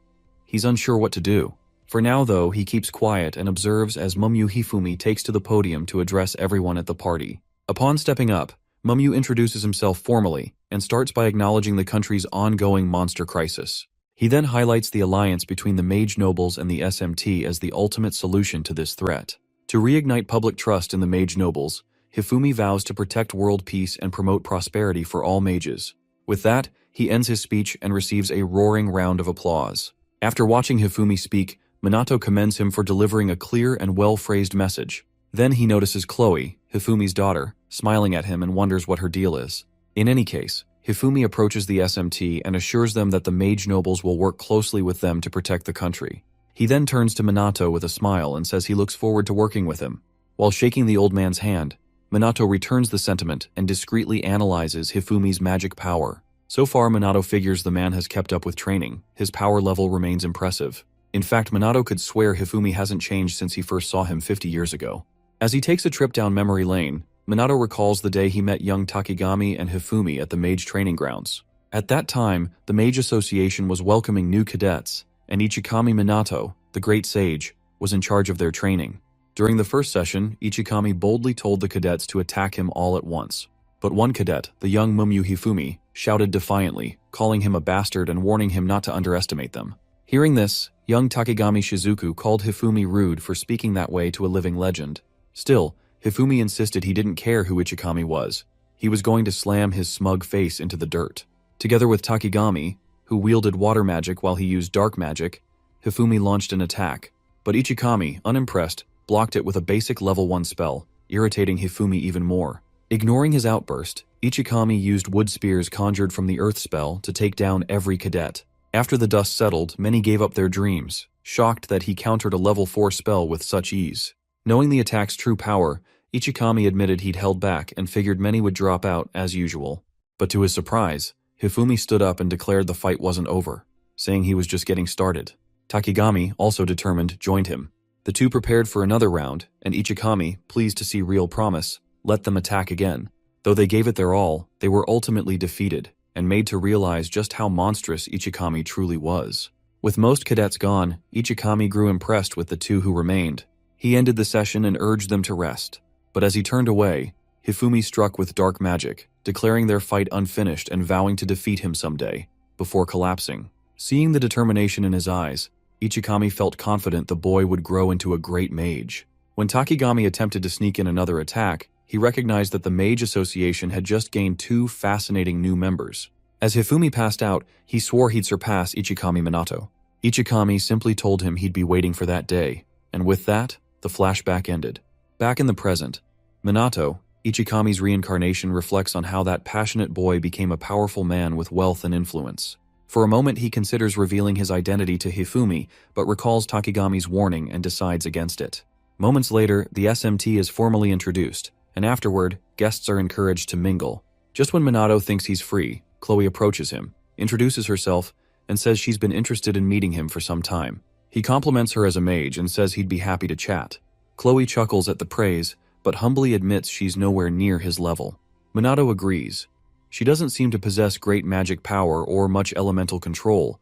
he's unsure what to do. For now, though, he keeps quiet and observes as Momyu Hifumi takes to the podium to address everyone at the party. Upon stepping up, Momyu introduces himself formally and starts by acknowledging the country's ongoing monster crisis. He then highlights the alliance between the Mage Nobles and the SMT as the ultimate solution to this threat. To reignite public trust in the Mage Nobles, Hifumi vows to protect world peace and promote prosperity for all mages. With that, he ends his speech and receives a roaring round of applause. After watching Hifumi speak, Minato commends him for delivering a clear and well-phrased message. Then he notices Chloe, Hifumi's daughter, smiling at him and wonders what her deal is. In any case, Hifumi approaches the SMT and assures them that the Mage Nobles will work closely with them to protect the country. He then turns to Minato with a smile and says he looks forward to working with him. While shaking the old man's hand, Minato returns the sentiment and discreetly analyzes Hifumi's magic power. So far, Minato figures the man has kept up with training. His power level remains impressive. In fact, Minato could swear Hifumi hasn't changed since he first saw him 50 years ago. As he takes a trip down memory lane, Minato recalls the day he met young Takigami and Hifumi at the Mage training grounds. At that time, the Mage Association was welcoming new cadets, and Ichikami Minato, the great sage, was in charge of their training. During the first session, Ichikami boldly told the cadets to attack him all at once. But one cadet, the young Momyu Hifumi, shouted defiantly, calling him a bastard and warning him not to underestimate them. Hearing this, young Takigami Shizuku called Hifumi rude for speaking that way to a living legend. Still, Hifumi insisted he didn't care who Ichikami was. He was going to slam his smug face into the dirt. Together with Takigami, who wielded water magic while he used dark magic, Hifumi launched an attack. But Ichikami, unimpressed, blocked it with a basic level 1 spell, irritating Hifumi even more. Ignoring his outburst, Ichikami used wood spears conjured from the earth spell to take down every cadet. After the dust settled, many gave up their dreams, shocked that he countered a level 4 spell with such ease. Knowing the attack's true power, Ichikami admitted he'd held back and figured many would drop out as usual. But to his surprise, Hifumi stood up and declared the fight wasn't over, saying he was just getting started. Takigami, also determined, joined him. The two prepared for another round, and Ichikami, pleased to see real promise, let them attack again. Though they gave it their all, they were ultimately defeated, and made to realize just how monstrous Ichikami truly was. With most cadets gone, Ichikami grew impressed with the two who remained. He ended the session and urged them to rest. But as he turned away, Hifumi struck with dark magic, declaring their fight unfinished and vowing to defeat him someday, before collapsing. Seeing the determination in his eyes, Ichikami felt confident the boy would grow into a great mage. When Takigami attempted to sneak in another attack, he recognized that the Mage Association had just gained two fascinating new members. As Hifumi passed out, he swore he'd surpass Ichikami Minato. Ichikami simply told him he'd be waiting for that day, and with that, the flashback ended. Back in the present, Minato, Ichikami's reincarnation, reflects on how that passionate boy became a powerful man with wealth and influence. For a moment he considers revealing his identity to Hifumi, but recalls Takigami's warning and decides against it. Moments later, the SMT is formally introduced, and afterward, guests are encouraged to mingle. Just when Minato thinks he's free, Chloe approaches him, introduces herself, and says she's been interested in meeting him for some time. He compliments her as a mage and says he'd be happy to chat. Chloe chuckles at the praise, but humbly admits she's nowhere near his level. Minato agrees. She doesn't seem to possess great magic power or much elemental control,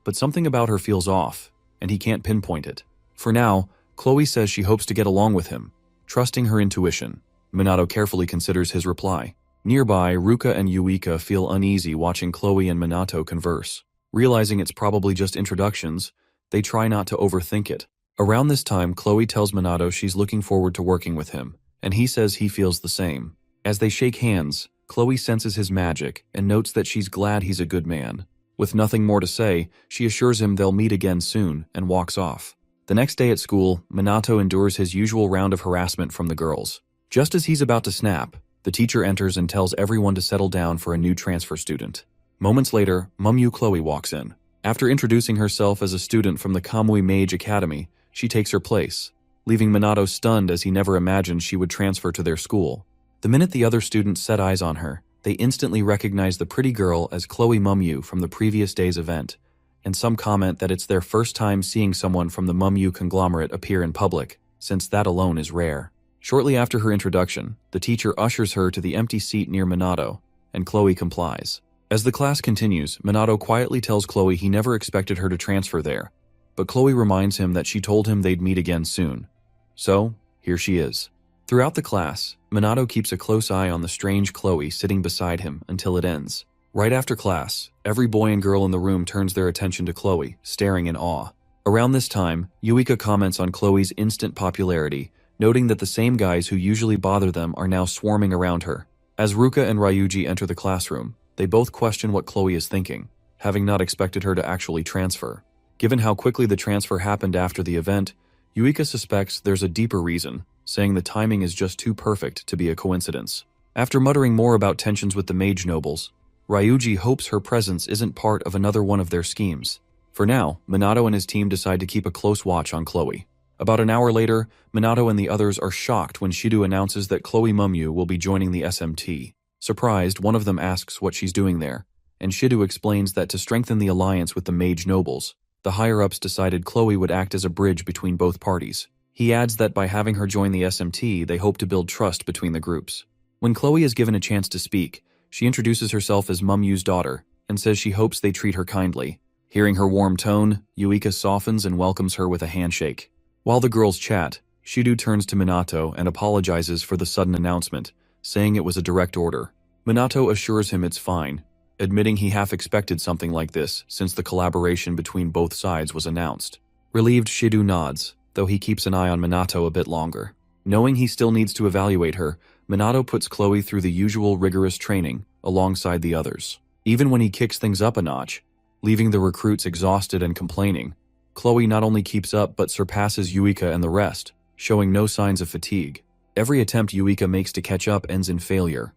but something about her feels off, and he can't pinpoint it. For now, Chloe says she hopes to get along with him, trusting her intuition. Minato carefully considers his reply. Nearby, Ruka and Yuika feel uneasy watching Chloe and Minato converse. Realizing it's probably just introductions, they try not to overthink it. Around this time, Chloe tells Minato she's looking forward to working with him, and he says he feels the same. As they shake hands, Chloe senses his magic and notes that she's glad he's a good man. With nothing more to say, she assures him they'll meet again soon and walks off. The next day at school, Minato endures his usual round of harassment from the girls. Just as he's about to snap, the teacher enters and tells everyone to settle down for a new transfer student. Moments later, Mumyu Chloe walks in. After introducing herself as a student from the Kamui Mage Academy, she takes her place, leaving Minato stunned as he never imagined she would transfer to their school. The minute the other students set eyes on her, they instantly recognize the pretty girl as Chloe Mumyu from the previous day's event, and some comment that it's their first time seeing someone from the Mumyu conglomerate appear in public, since that alone is rare. Shortly after her introduction, the teacher ushers her to the empty seat near Minato, and Chloe complies. As the class continues, Minato quietly tells Chloe he never expected her to transfer there, but Chloe reminds him that she told him they'd meet again soon. So, here she is. Throughout the class, Minato keeps a close eye on the strange Chloe sitting beside him until it ends. Right after class, every boy and girl in the room turns their attention to Chloe, staring in awe. Around this time, Yuika comments on Chloe's instant popularity, noting that the same guys who usually bother them are now swarming around her. As Ruka and Ryuji enter the classroom, they both question what Chloe is thinking, having not expected her to actually transfer. Given how quickly the transfer happened after the event, Yuika suspects there's a deeper reason, saying the timing is just too perfect to be a coincidence. After muttering more about tensions with the mage nobles, Ryuji hopes her presence isn't part of another one of their schemes. For now, Minato and his team decide to keep a close watch on Chloe. About an hour later, Minato and the others are shocked when Shido announces that Chloe Mumyu will be joining the SMT. Surprised, one of them asks what she's doing there, and Shido explains that to strengthen the alliance with the mage nobles, the higher-ups decided Chloe would act as a bridge between both parties. He adds that by having her join the SMT, they hope to build trust between the groups. When Chloe is given a chance to speak, she introduces herself as Mumyu's daughter and says she hopes they treat her kindly. Hearing her warm tone, Yuika softens and welcomes her with a handshake. While the girls chat, Shido turns to Minato and apologizes for the sudden announcement, saying it was a direct order. Minato assures him it's fine, admitting he half expected something like this since the collaboration between both sides was announced. Relieved, Shido nods, though he keeps an eye on Minato a bit longer. Knowing he still needs to evaluate her, Minato puts Chloe through the usual rigorous training alongside the others. Even when he kicks things up a notch, leaving the recruits exhausted and complaining, Chloe not only keeps up but surpasses Yuika and the rest, showing no signs of fatigue. Every attempt Yuika makes to catch up ends in failure.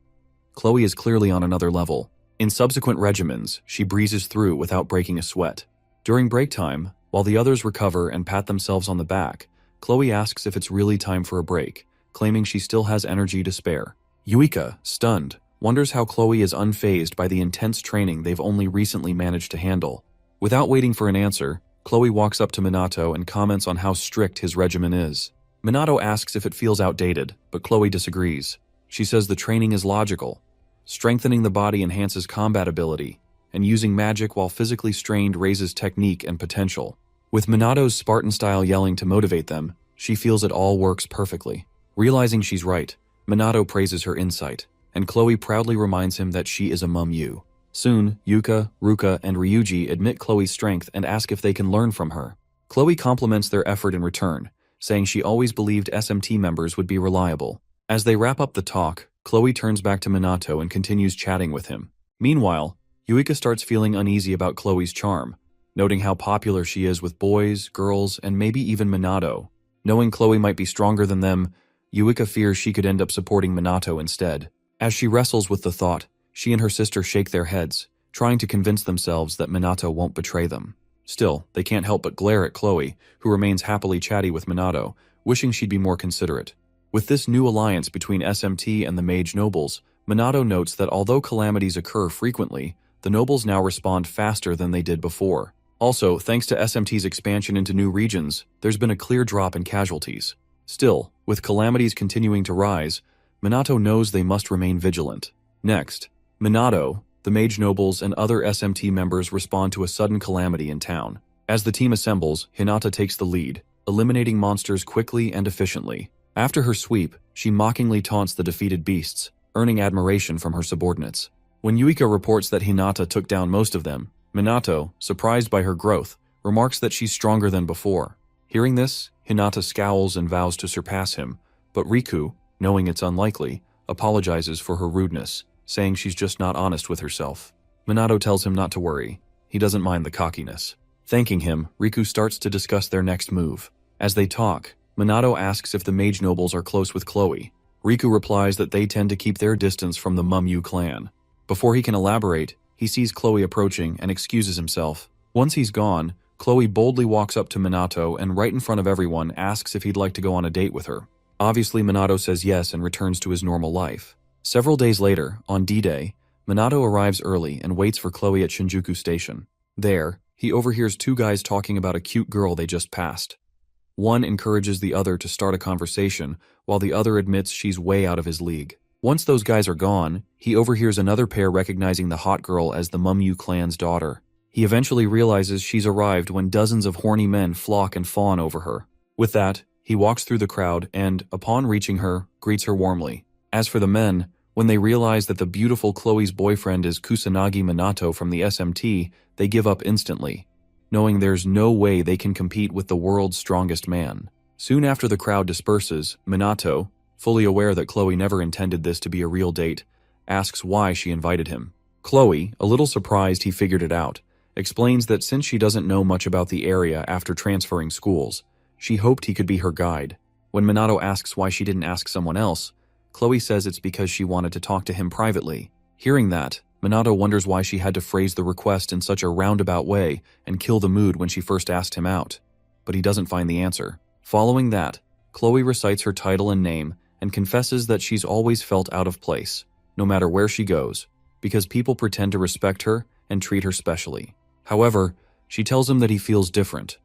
Chloe is clearly on another level. In subsequent regimens, she breezes through without breaking a sweat. During break time, while the others recover and pat themselves on the back, Chloe asks if it's really time for a break, claiming she still has energy to spare. Yuika, stunned, wonders how Chloe is unfazed by the intense training they've only recently managed to handle. Without waiting for an answer, Chloe walks up to Minato and comments on how strict his regimen is. Minato asks if it feels outdated, but Chloe disagrees. She says the training is logical. Strengthening the body enhances combat ability, and using magic while physically strained raises technique and potential. With Minato's Spartan-style yelling to motivate them, she feels it all works perfectly. Realizing she's right, Minato praises her insight, and Chloe proudly reminds him that she is a mumyu. Soon, Yuka, Ruka, and Ryuji admit Chloe's strength and ask if they can learn from her. Chloe compliments their effort in return, saying she always believed SMT members would be reliable. As they wrap up the talk, Chloe turns back to Minato and continues chatting with him. Meanwhile, Yuika starts feeling uneasy about Chloe's charm, noting how popular she is with boys, girls, and maybe even Minato. Knowing Chloe might be stronger than them, Yuika fears she could end up supporting Minato instead. As she wrestles with the thought, she and her sister shake their heads, trying to convince themselves that Minato won't betray them. Still, they can't help but glare at Chloe, who remains happily chatty with Minato, wishing she'd be more considerate. With this new alliance between SMT and the Mage Nobles, Minato notes that although calamities occur frequently, the nobles now respond faster than they did before. Also, thanks to SMT's expansion into new regions, there's been a clear drop in casualties. Still, with calamities continuing to rise, Minato knows they must remain vigilant. Next, Minato, the Mage Nobles, and other SMT members respond to a sudden calamity in town. As the team assembles, Hinata takes the lead, eliminating monsters quickly and efficiently. After her sweep, she mockingly taunts the defeated beasts, earning admiration from her subordinates. When Yuika reports that Hinata took down most of them, Minato, surprised by her growth, remarks that she's stronger than before. Hearing this, Hinata scowls and vows to surpass him, but Riku, knowing it's unlikely, apologizes for her rudeness, saying she's just not honest with herself. Minato tells him not to worry. He doesn't mind the cockiness. Thanking him, Riku starts to discuss their next move. As they talk, Minato asks if the Mage Nobles are close with Chloe. Riku replies that they tend to keep their distance from the Mumyu clan. Before he can elaborate, he sees Chloe approaching and excuses himself. Once he's gone, Chloe boldly walks up to Minato and right in front of everyone asks if he'd like to go on a date with her. Obviously, Minato says yes and returns to his normal life. Several days later, on D-Day, Minato arrives early and waits for Chloe at Shinjuku Station. There, he overhears two guys talking about a cute girl they just passed. One encourages the other to start a conversation, while the other admits she's way out of his league. Once those guys are gone, he overhears another pair recognizing the hot girl as the Mumyu clan's daughter. He eventually realizes she's arrived when dozens of horny men flock and fawn over her. With that, he walks through the crowd and, upon reaching her, greets her warmly. As for the men, when they realize that the beautiful Chloe's boyfriend is Kusanagi Minato from the SMT, they give up instantly, knowing there's no way they can compete with the world's strongest man. Soon after the crowd disperses, Minato, fully aware that Chloe never intended this to be a real date, asks why she invited him. Chloe, a little surprised he figured it out, explains that since she doesn't know much about the area after transferring schools, she hoped he could be her guide. When Minato asks why she didn't ask someone else, Chloe says it's because she wanted to talk to him privately. Hearing that, Minato wonders why she had to phrase the request in such a roundabout way and kill the mood when she first asked him out. But he doesn't find the answer. Following that, Chloe recites her title and name and confesses that she's always felt out of place, no matter where she goes, because people pretend to respect her and treat her specially. However, she tells him that he feels different.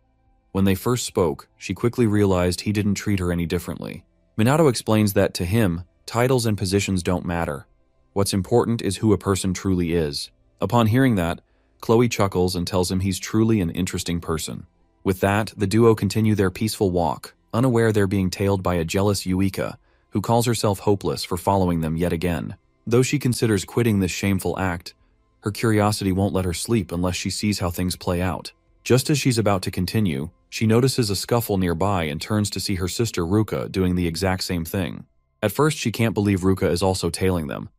When they first spoke, she quickly realized he didn't treat her any differently. Minato explains that to him, titles and positions don't matter. What's important is who a person truly is. Upon hearing that, Chloe chuckles and tells him he's truly an interesting person. With that, the duo continue their peaceful walk, unaware they're being tailed by a jealous Yuika, who calls herself hopeless for following them yet again. Though she considers quitting this shameful act, her curiosity won't let her sleep unless she sees how things play out. Just as she's about to continue, she notices a scuffle nearby and turns to see her sister Ruka doing the exact same thing. At first, she can't believe Ruka is also tailing them,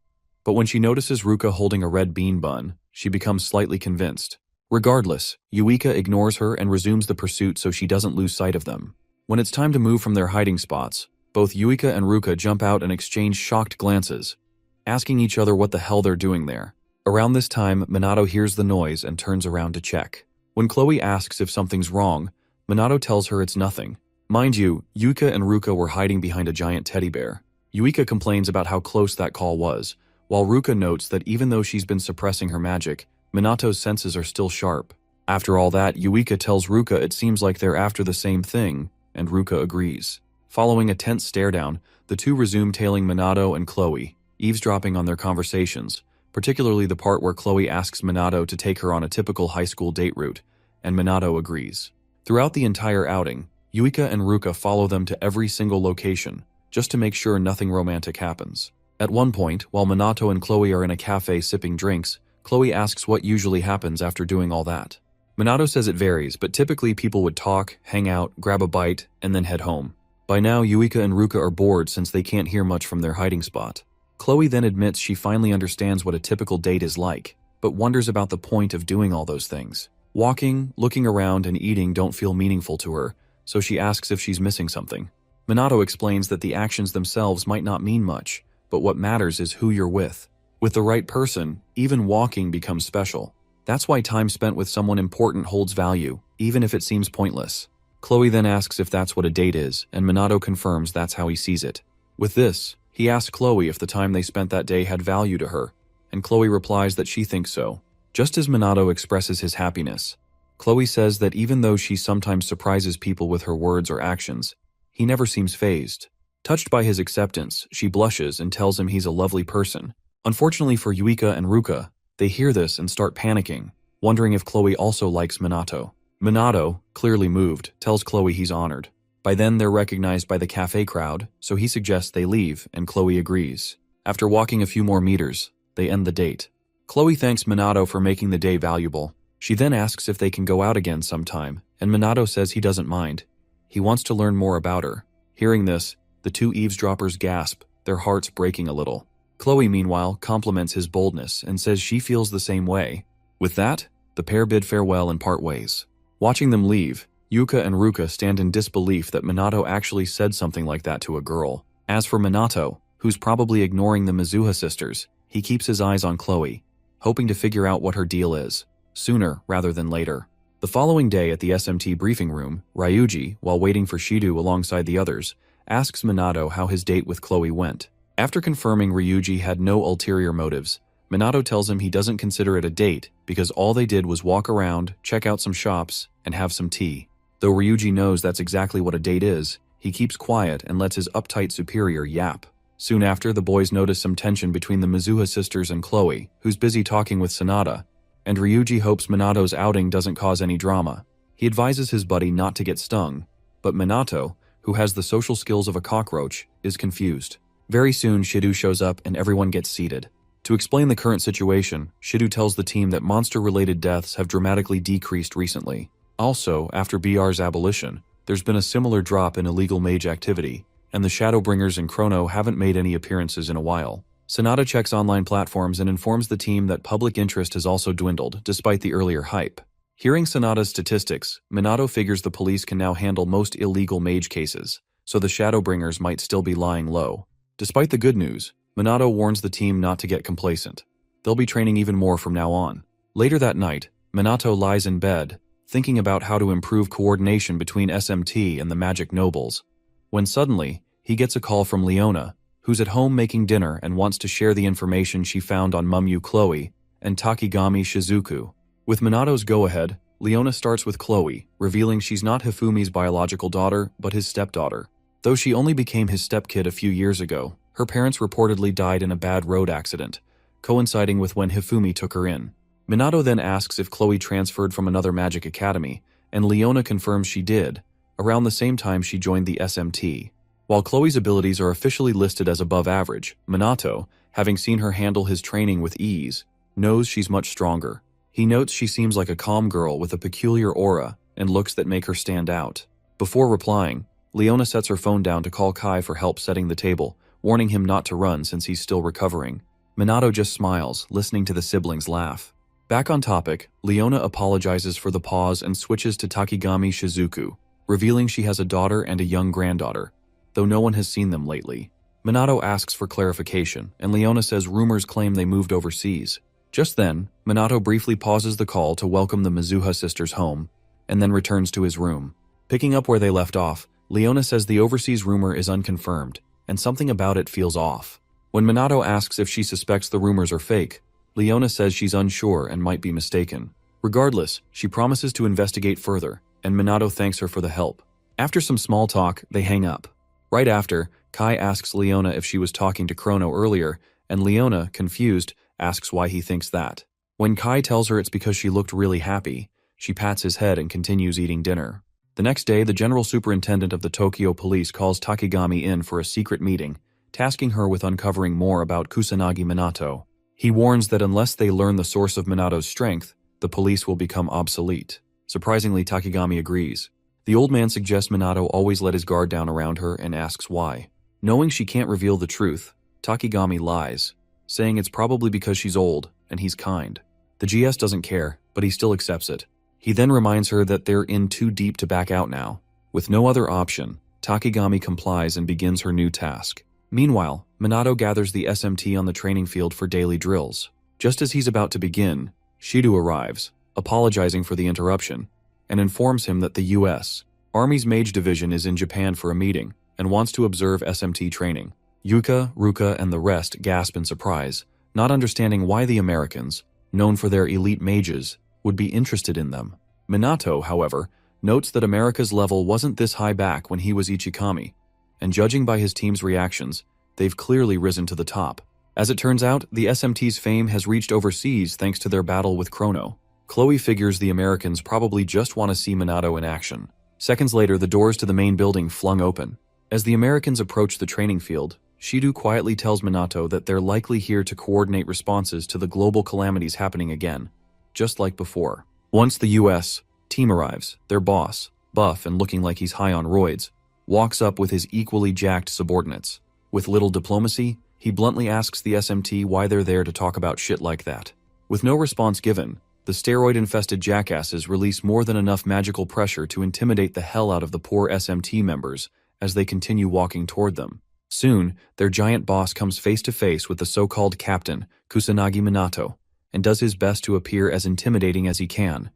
but when she notices Ruka holding a red bean bun, she becomes slightly convinced. Regardless, Yuika ignores her and resumes the pursuit so she doesn't lose sight of them. When it's time to move from their hiding spots, both Yuika and Ruka jump out and exchange shocked glances, asking each other what the hell they're doing there. Around this time, Minato hears the noise and turns around to check. When Chloe asks if something's wrong, Minato tells her it's nothing. Mind you, Yuika and Ruka were hiding behind a giant teddy bear. Yuika complains about how close that call was, while Ruka notes that even though she's been suppressing her magic, Minato's senses are still sharp. After all that, Yuika tells Ruka it seems like they're after the same thing, and Ruka agrees. Following a tense stare-down, the two resume tailing Minato and Chloe. eavesdropping on their conversations, particularly the part where Chloe asks Minato to take her on a typical high school date route, and Minato agrees. Throughout the entire outing, Yuika and Ruka follow them to every single location, just to make sure nothing romantic happens. At one point, while Minato and Chloe are in a cafe sipping drinks, Chloe asks what usually happens after doing all that. Minato says it varies, but typically people would talk, hang out, grab a bite, and then head home. By now, Yuika and Ruka are bored since they can't hear much from their hiding spot. Chloe then admits she finally understands what a typical date is like, but wonders about the point of doing all those things. Walking, looking around, and eating don't feel meaningful to her, so she asks if she's missing something. Minato explains that the actions themselves might not mean much, but what matters is who you're with. With the right person, even walking becomes special. That's why time spent with someone important holds value, even if it seems pointless. Chloe then asks if that's what a date is, and Minato confirms that's how he sees it. With this, he asks Chloe if the time they spent that day had value to her, and Chloe replies that she thinks so. Just as Minato expresses his happiness, Chloe says that even though she sometimes surprises people with her words or actions, he never seems fazed. Touched by his acceptance, she blushes and tells him he's a lovely person. Unfortunately for Yuika and Ruka, they hear this and start panicking, wondering if Chloe also likes Minato. Minato, clearly moved, tells Chloe he's honored. By then they're recognized by the cafe crowd, so he suggests they leave, and Chloe agrees. After walking a few more meters, they end the date. Chloe thanks Minato for making the day valuable. She then asks if they can go out again sometime, and Minato says he doesn't mind. He wants to learn more about her. Hearing this, the two eavesdroppers gasp, their hearts breaking a little. Chloe, meanwhile, compliments his boldness and says she feels the same way. With that, the pair bid farewell and part ways. Watching them leave, Yuka and Ruka stand in disbelief that Minato actually said something like that to a girl. As for Minato, who's probably ignoring the Mizuha sisters, he keeps his eyes on Chloe, hoping to figure out what her deal is, sooner rather than later. The following day at the SMT briefing room, Ryuji, while waiting for Shido alongside the others, asks Minato how his date with Chloe went. After confirming Ryuji had no ulterior motives, Minato tells him he doesn't consider it a date because all they did was walk around, check out some shops, and have some tea. Though Ryuji knows that's exactly what a date is, he keeps quiet and lets his uptight superior yap. Soon after, the boys notice some tension between the Mizuha sisters and Chloe, who's busy talking with Sanada, and Ryuji hopes Minato's outing doesn't cause any drama. He advises his buddy not to get stung, but Minato, who has the social skills of a cockroach, is confused. Very soon, Shido shows up and everyone gets seated. To explain the current situation, Shido tells the team that monster-related deaths have dramatically decreased recently. Also, after BR's abolition, there's been a similar drop in illegal mage activity, and the Shadowbringers and Chrono haven't made any appearances in a while. Sanada checks online platforms and informs the team that public interest has also dwindled, despite the earlier hype. Hearing Sanada's statistics, Minato figures the police can now handle most illegal mage cases, so the Shadowbringers might still be lying low. Despite the good news, Minato warns the team not to get complacent. They'll be training even more from now on. Later that night, Minato lies in bed, thinking about how to improve coordination between SMT and the Magic Nobles, when suddenly, he gets a call from Leona, who's at home making dinner and wants to share the information she found on Mumyu Chloe and Takigami Shizuku. With Minato's go-ahead, Leona starts with Chloe, revealing she's not Hifumi's biological daughter, but his stepdaughter. Though she only became his stepkid a few years ago, her parents reportedly died in a bad road accident, coinciding with when Hifumi took her in. Minato then asks if Chloe transferred from another magic academy, and Leona confirms she did, around the same time she joined the SMT. While Chloe's abilities are officially listed as above average, Minato, having seen her handle his training with ease, knows she's much stronger. He notes she seems like a calm girl with a peculiar aura and looks that make her stand out. Before replying, Leona sets her phone down to call Kai for help setting the table, warning him not to run since he's still recovering. Minato just smiles, listening to the siblings laugh. Back on topic, Leona apologizes for the pause and switches to Takigami Shizuku, revealing she has a daughter and a young granddaughter, though no one has seen them lately. Minato asks for clarification, and Leona says rumors claim they moved overseas. Just then, Minato briefly pauses the call to welcome the Mizuha sisters home, and then returns to his room. Picking up where they left off, Leona says the overseas rumor is unconfirmed, and something about it feels off. When Minato asks if she suspects the rumors are fake, Leona says she's unsure and might be mistaken. Regardless, she promises to investigate further, and Minato thanks her for the help. After some small talk, they hang up. Right after, Kai asks Leona if she was talking to Chrono earlier, and Leona, confused, asks why he thinks that. When Kai tells her it's because she looked really happy, she pats his head and continues eating dinner. The next day, the general superintendent of the Tokyo police calls Takigami in for a secret meeting, tasking her with uncovering more about Kusanagi Minato. He warns that unless they learn the source of Minato's strength, the police will become obsolete. Surprisingly, Takigami agrees. The old man suggests Minato always let his guard down around her and asks why. Knowing she can't reveal the truth, Takigami lies, saying it's probably because she's old and he's kind. The GS doesn't care, but he still accepts it. He then reminds her that they're in too deep to back out now. With no other option, Takigami complies and begins her new task. Meanwhile, Minato gathers the SMT on the training field for daily drills. Just as he's about to begin, Shido arrives, apologizing for the interruption, and informs him that the U.S. Army's Mage Division is in Japan for a meeting and wants to observe SMT training. Yuka, Ruka, and the rest gasp in surprise, not understanding why the Americans, known for their elite mages, would be interested in them. Minato, however, notes that America's level wasn't this high back when he was Ichikami, and judging by his team's reactions, they've clearly risen to the top. As it turns out, the SMT's fame has reached overseas thanks to their battle with Chrono. Chloe figures the Americans probably just want to see Minato in action. Seconds later, the doors to the main building flung open. As the Americans approach the training field, Shido quietly tells Minato that they're likely here to coordinate responses to the global calamities happening again, just like before. Once the U.S. team arrives, their boss, buff and looking like he's high on roids, walks up with his equally jacked subordinates. With little diplomacy, he bluntly asks the SMT why they're there to talk about shit like that. With no response given, the steroid-infested jackasses release more than enough magical pressure to intimidate the hell out of the poor SMT members as they continue walking toward them. Soon, their giant boss comes face to face with the so-called captain, Kusanagi Minato, and does his best to appear as intimidating as he can,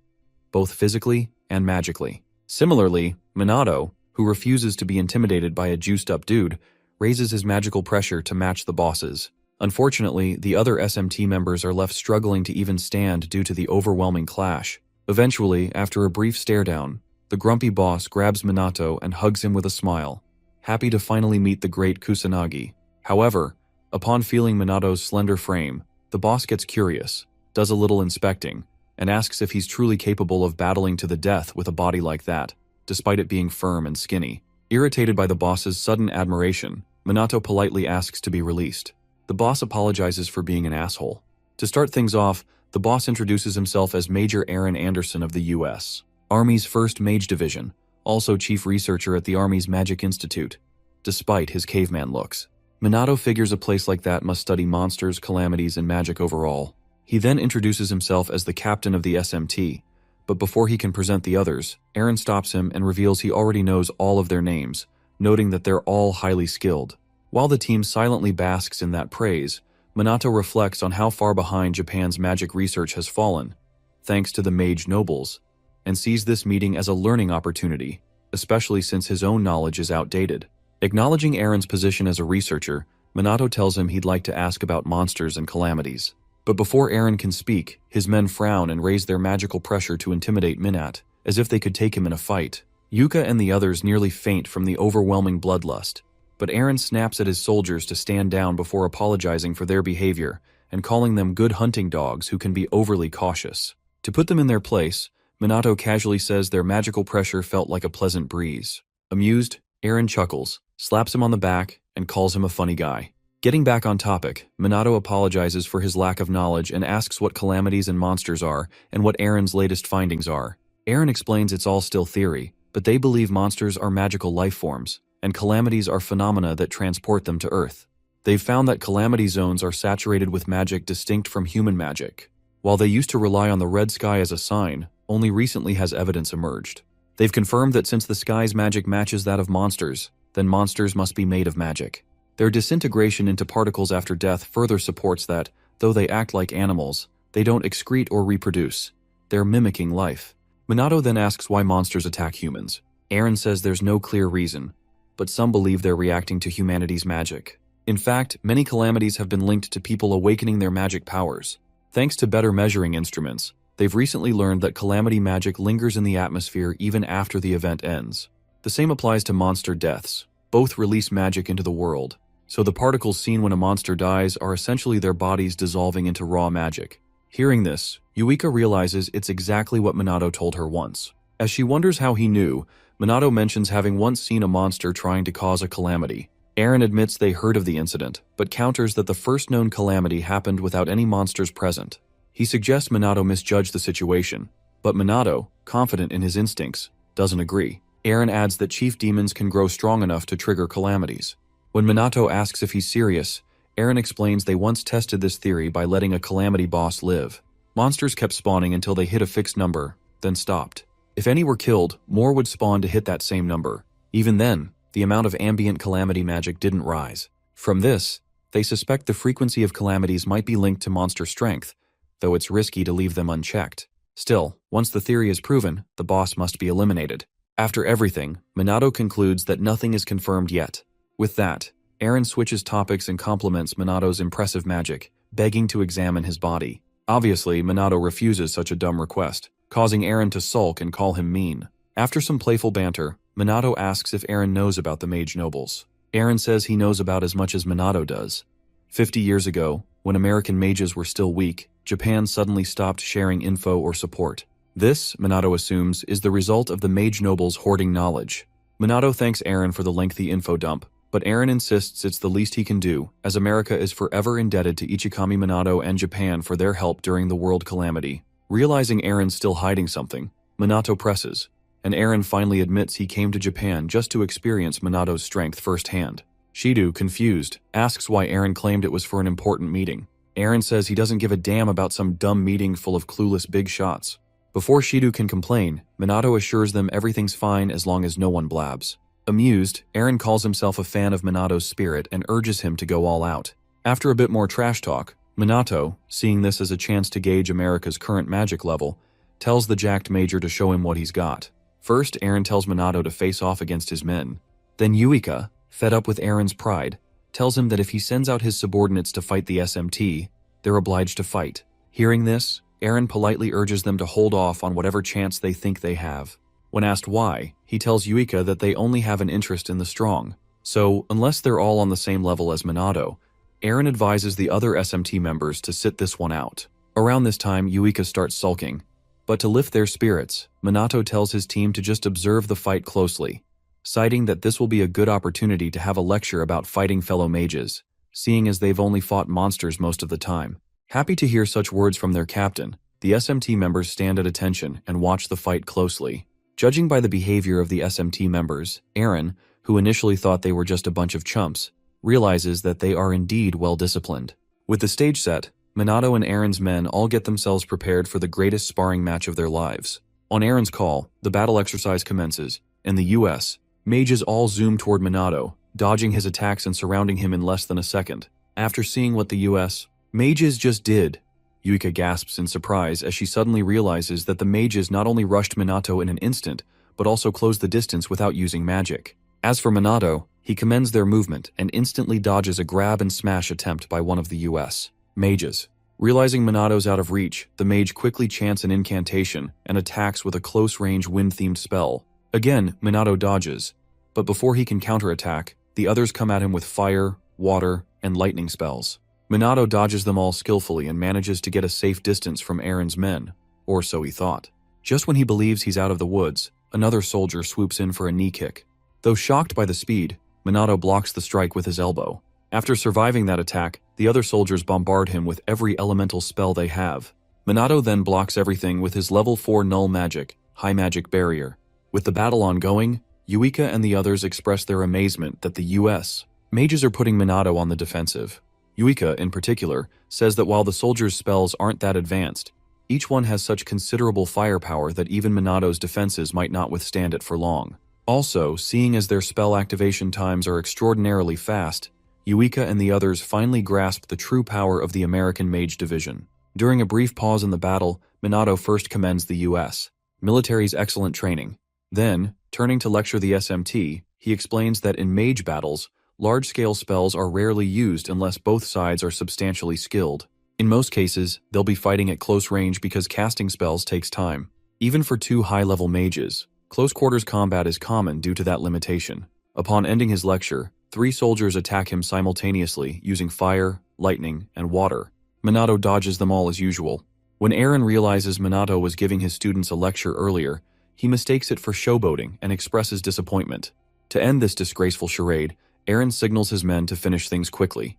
both physically and magically. Similarly, Minato, who refuses to be intimidated by a juiced-up dude, raises his magical pressure to match the boss's. Unfortunately, the other SMT members are left struggling to even stand due to the overwhelming clash. Eventually, after a brief stare-down, the grumpy boss grabs Minato and hugs him with a smile, happy to finally meet the great Kusanagi. However, upon feeling Minato's slender frame, the boss gets curious, does a little inspecting, and asks if he's truly capable of battling to the death with a body like that, despite it being firm and skinny. Irritated by the boss's sudden admiration, Minato politely asks to be released. The boss apologizes for being an asshole. To start things off, the boss introduces himself as Major Aaron Anderson of the U.S. Army's 1st Mage Division, also chief researcher at the Army's Magic Institute, despite his caveman looks. Minato figures a place like that must study monsters, calamities, and magic overall. He then introduces himself as the captain of the SMT, but before he can present the others, Aaron stops him and reveals he already knows all of their names, noting that they're all highly skilled. While the team silently basks in that praise, Minato reflects on how far behind Japan's magic research has fallen, thanks to the mage nobles, and sees this meeting as a learning opportunity, especially since his own knowledge is outdated. Acknowledging Aaron's position as a researcher, Minato tells him he'd like to ask about monsters and calamities. But before Aaron can speak, his men frown and raise their magical pressure to intimidate Minat, as if they could take him in a fight. Yuka and the others nearly faint from the overwhelming bloodlust, but Aaron snaps at his soldiers to stand down before apologizing for their behavior and calling them good hunting dogs who can be overly cautious. To put them in their place, Minato casually says their magical pressure felt like a pleasant breeze. Amused, Aaron chuckles, slaps him on the back, and calls him a funny guy. Getting back on topic, Minato apologizes for his lack of knowledge and asks what calamities and monsters are and what Aaron's latest findings are. Aaron explains it's all still theory, but they believe monsters are magical life forms, and calamities are phenomena that transport them to Earth. They've found that calamity zones are saturated with magic distinct from human magic. While they used to rely on the red sky as a sign, only recently has evidence emerged. They've confirmed that since the sky's magic matches that of monsters, then monsters must be made of magic. Their disintegration into particles after death further supports that, though they act like animals, they don't excrete or reproduce. They're mimicking life. Minato then asks why monsters attack humans. Aaron says there's no clear reason, but some believe they're reacting to humanity's magic. In fact, many calamities have been linked to people awakening their magic powers. Thanks to better measuring instruments, they've recently learned that calamity magic lingers in the atmosphere even after the event ends. The same applies to monster deaths. Both release magic into the world, so the particles seen when a monster dies are essentially their bodies dissolving into raw magic. Hearing this, Yuika realizes it's exactly what Minato told her once. As she wonders how he knew, Minato mentions having once seen a monster trying to cause a calamity. Eren admits they heard of the incident, but counters that the first known calamity happened without any monsters present. He suggests Minato misjudge the situation, but Minato, confident in his instincts, doesn't agree. Eren adds that chief demons can grow strong enough to trigger calamities. When Minato asks if he's serious, Eren explains they once tested this theory by letting a calamity boss live. Monsters kept spawning until they hit a fixed number, then stopped. If any were killed, more would spawn to hit that same number. Even then, the amount of ambient calamity magic didn't rise. From this, they suspect the frequency of calamities might be linked to monster strength, though it's risky to leave them unchecked. Still, once the theory is proven, the boss must be eliminated. After everything, Minato concludes that nothing is confirmed yet. With that, Eren switches topics and compliments Minato's impressive magic, begging to examine his body. Obviously, Minato refuses such a dumb request, causing Eren to sulk and call him mean. After some playful banter, Minato asks if Eren knows about the Mage Nobles. Eren says he knows about as much as Minato does. 50 years ago, when American mages were still weak, Japan suddenly stopped sharing info or support. This, Minato assumes, is the result of the Mage Nobles hoarding knowledge. Minato thanks Eren for the lengthy info dump, but Eren insists it's the least he can do, as America is forever indebted to Ichikami Minato and Japan for their help during the world calamity. Realizing Eren's still hiding something, Minato presses, and Eren finally admits he came to Japan just to experience Minato's strength firsthand. Shido, confused, asks why Eren claimed it was for an important meeting. Eren says he doesn't give a damn about some dumb meeting full of clueless big shots. Before Shido can complain, Minato assures them everything's fine as long as no one blabs. Amused, Eren calls himself a fan of Minato's spirit and urges him to go all out. After a bit more trash talk, Minato, seeing this as a chance to gauge America's current magic level, tells the jacked major to show him what he's got. First, Eren tells Minato to face off against his men. Then Yuika, fed up with Eren's pride, tells him that if he sends out his subordinates to fight the SMT, they're obliged to fight. Hearing this, Eren politely urges them to hold off on whatever chance they think they have. When asked why, he tells Yuika that they only have an interest in the strong. So, unless they're all on the same level as Minato, Eren advises the other SMT members to sit this one out. Around this time, Yuika starts sulking. But to lift their spirits, Minato tells his team to just observe the fight closely, citing that this will be a good opportunity to have a lecture about fighting fellow mages, seeing as they've only fought monsters most of the time. Happy to hear such words from their captain, the SMT members stand at attention and watch the fight closely. Judging by the behavior of the SMT members, Eren, who initially thought they were just a bunch of chumps, realizes that they are indeed well-disciplined. With the stage set, Minato and Eren's men all get themselves prepared for the greatest sparring match of their lives. On Eren's call, the battle exercise commences. In the US, mages all zoom toward Minato, dodging his attacks and surrounding him in less than a second. After seeing what the US mages just did, Yuika gasps in surprise as she suddenly realizes that the mages not only rushed Minato in an instant, but also closed the distance without using magic. As for Minato, he commends their movement and instantly dodges a grab and smash attempt by one of the US mages. Realizing Minato's out of reach, the mage quickly chants an incantation and attacks with a close-range wind-themed spell. Again, Minato dodges, but before he can counterattack, the others come at him with fire, water, and lightning spells. Minato dodges them all skillfully and manages to get a safe distance from Eren's men, or so he thought. Just when he believes he's out of the woods, another soldier swoops in for a knee kick. Though shocked by the speed, Minato blocks the strike with his elbow. After surviving that attack, the other soldiers bombard him with every elemental spell they have. Minato then blocks everything with his level 4 null magic, High Magic Barrier. With the battle ongoing, Yuika and the others express their amazement that the US mages are putting Minato on the defensive. Yuika, in particular, says that while the soldiers' spells aren't that advanced, each one has such considerable firepower that even Minato's defenses might not withstand it for long. Also, seeing as their spell activation times are extraordinarily fast, Yuika and the others finally grasp the true power of the American Mage Division. During a brief pause in the battle, Minato first commends the US military's excellent training. Then, turning to lecture the SMT, he explains that in mage battles, large-scale spells are rarely used unless both sides are substantially skilled. In most cases, they'll be fighting at close range because casting spells takes time. Even for two high-level mages, close-quarters combat is common due to that limitation. Upon ending his lecture, 3 soldiers attack him simultaneously using fire, lightning, and water. Minato dodges them all as usual. When Eren realizes Minato was giving his students a lecture earlier, he mistakes it for showboating and expresses disappointment. To end this disgraceful charade, Eren signals his men to finish things quickly.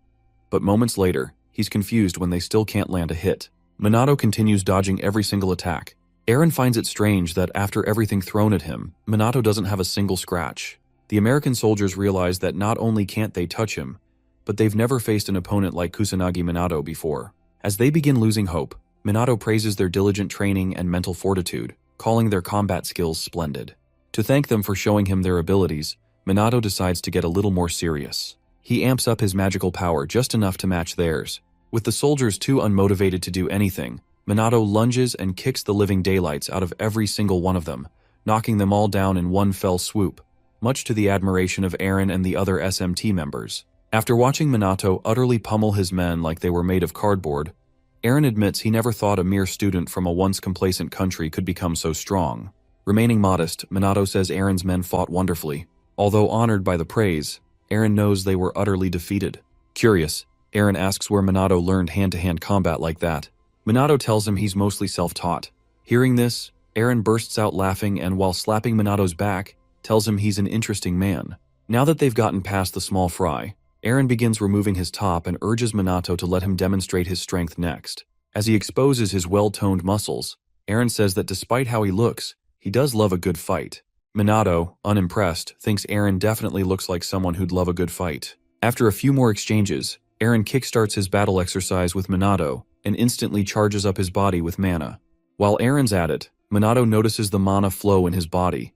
But moments later, he's confused when they still can't land a hit. Minato continues dodging every single attack. Eren finds it strange that after everything thrown at him, Minato doesn't have a single scratch. The American soldiers realize that not only can't they touch him, but they've never faced an opponent like Kusanagi Minato before. As they begin losing hope, Minato praises their diligent training and mental fortitude, calling their combat skills splendid. To thank them for showing him their abilities, Minato decides to get a little more serious. He amps up his magical power just enough to match theirs. With the soldiers too unmotivated to do anything, Minato lunges and kicks the living daylights out of every single one of them, knocking them all down in one fell swoop, much to the admiration of Eren and the other SMT members. After watching Minato utterly pummel his men like they were made of cardboard, Eren admits he never thought a mere student from a once complacent country could become so strong. Remaining modest, Minato says Eren's men fought wonderfully. Although honored by the praise, Eren knows they were utterly defeated. Curious, Eren asks where Minato learned hand-to-hand combat like that. Minato tells him he's mostly self-taught. Hearing this, Eren bursts out laughing and while slapping Minato's back, tells him he's an interesting man. Now that they've gotten past the small fry, Eren begins removing his top and urges Minato to let him demonstrate his strength next. As he exposes his well-toned muscles, Eren says that despite how he looks, he does love a good fight. Minato, unimpressed, thinks Eren definitely looks like someone who'd love a good fight. After a few more exchanges, Eren kickstarts his battle exercise with Minato and instantly charges up his body with mana. While Eren's at it, Minato notices the mana flow in his body.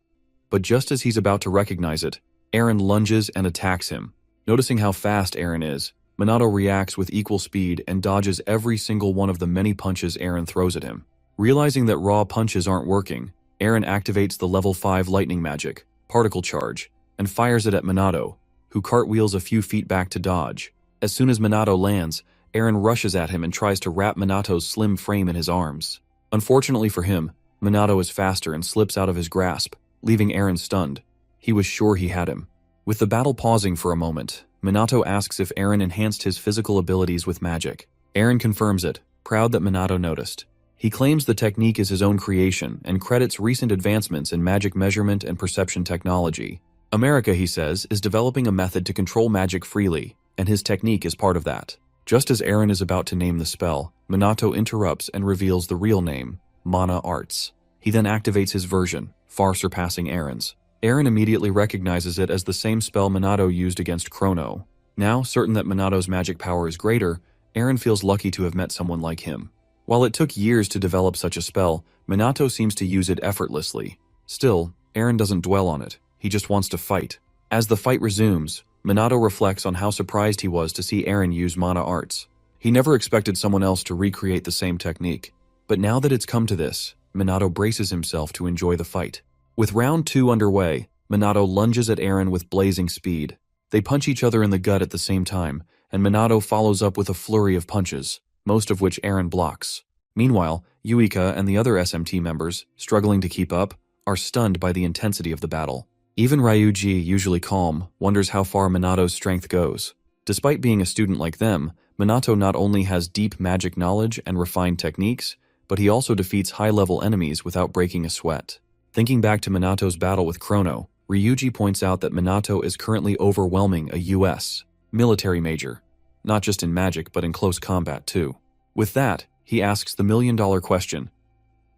But just as he's about to recognize it, Eren lunges and attacks him. Noticing how fast Eren is, Minato reacts with equal speed and dodges every single one of the many punches Eren throws at him. Realizing that raw punches aren't working, Eren activates the level 5 lightning magic, Particle Charge, and fires it at Minato, who cartwheels a few feet back to dodge. As soon as Minato lands, Eren rushes at him and tries to wrap Minato's slim frame in his arms. Unfortunately for him, Minato is faster and slips out of his grasp, leaving Eren stunned. He was sure he had him. With the battle pausing for a moment, Minato asks if Eren enhanced his physical abilities with magic. Eren confirms it, proud that Minato noticed. He claims the technique is his own creation and credits recent advancements in magic measurement and perception technology. America, he says, is developing a method to control magic freely, and his technique is part of that. Just as Eren is about to name the spell, Minato interrupts and reveals the real name, Mana Arts. He then activates his version, far surpassing Eren's. Eren immediately recognizes it as the same spell Minato used against Chrono. Now, certain that Minato's magic power is greater, Eren feels lucky to have met someone like him. While it took years to develop such a spell, Minato seems to use it effortlessly. Still, Eren doesn't dwell on it. He just wants to fight. As the fight resumes, Minato reflects on how surprised he was to see Eren use Mana Arts. He never expected someone else to recreate the same technique. But now that it's come to this, Minato braces himself to enjoy the fight. With round 2 underway, Minato lunges at Eren with blazing speed. They punch each other in the gut at the same time, and Minato follows up with a flurry of punches, most of which Eren blocks. Meanwhile, Yuika and the other SMT members, struggling to keep up, are stunned by the intensity of the battle. Even Ryuji, usually calm, wonders how far Minato's strength goes. Despite being a student like them, Minato not only has deep magic knowledge and refined techniques, but he also defeats high-level enemies without breaking a sweat. Thinking back to Minato's battle with Chrono, Ryuji points out that Minato is currently overwhelming a U.S. military major, not just in magic but in close combat too. With that, he asks the million-dollar question,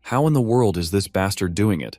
how in the world is this bastard doing it?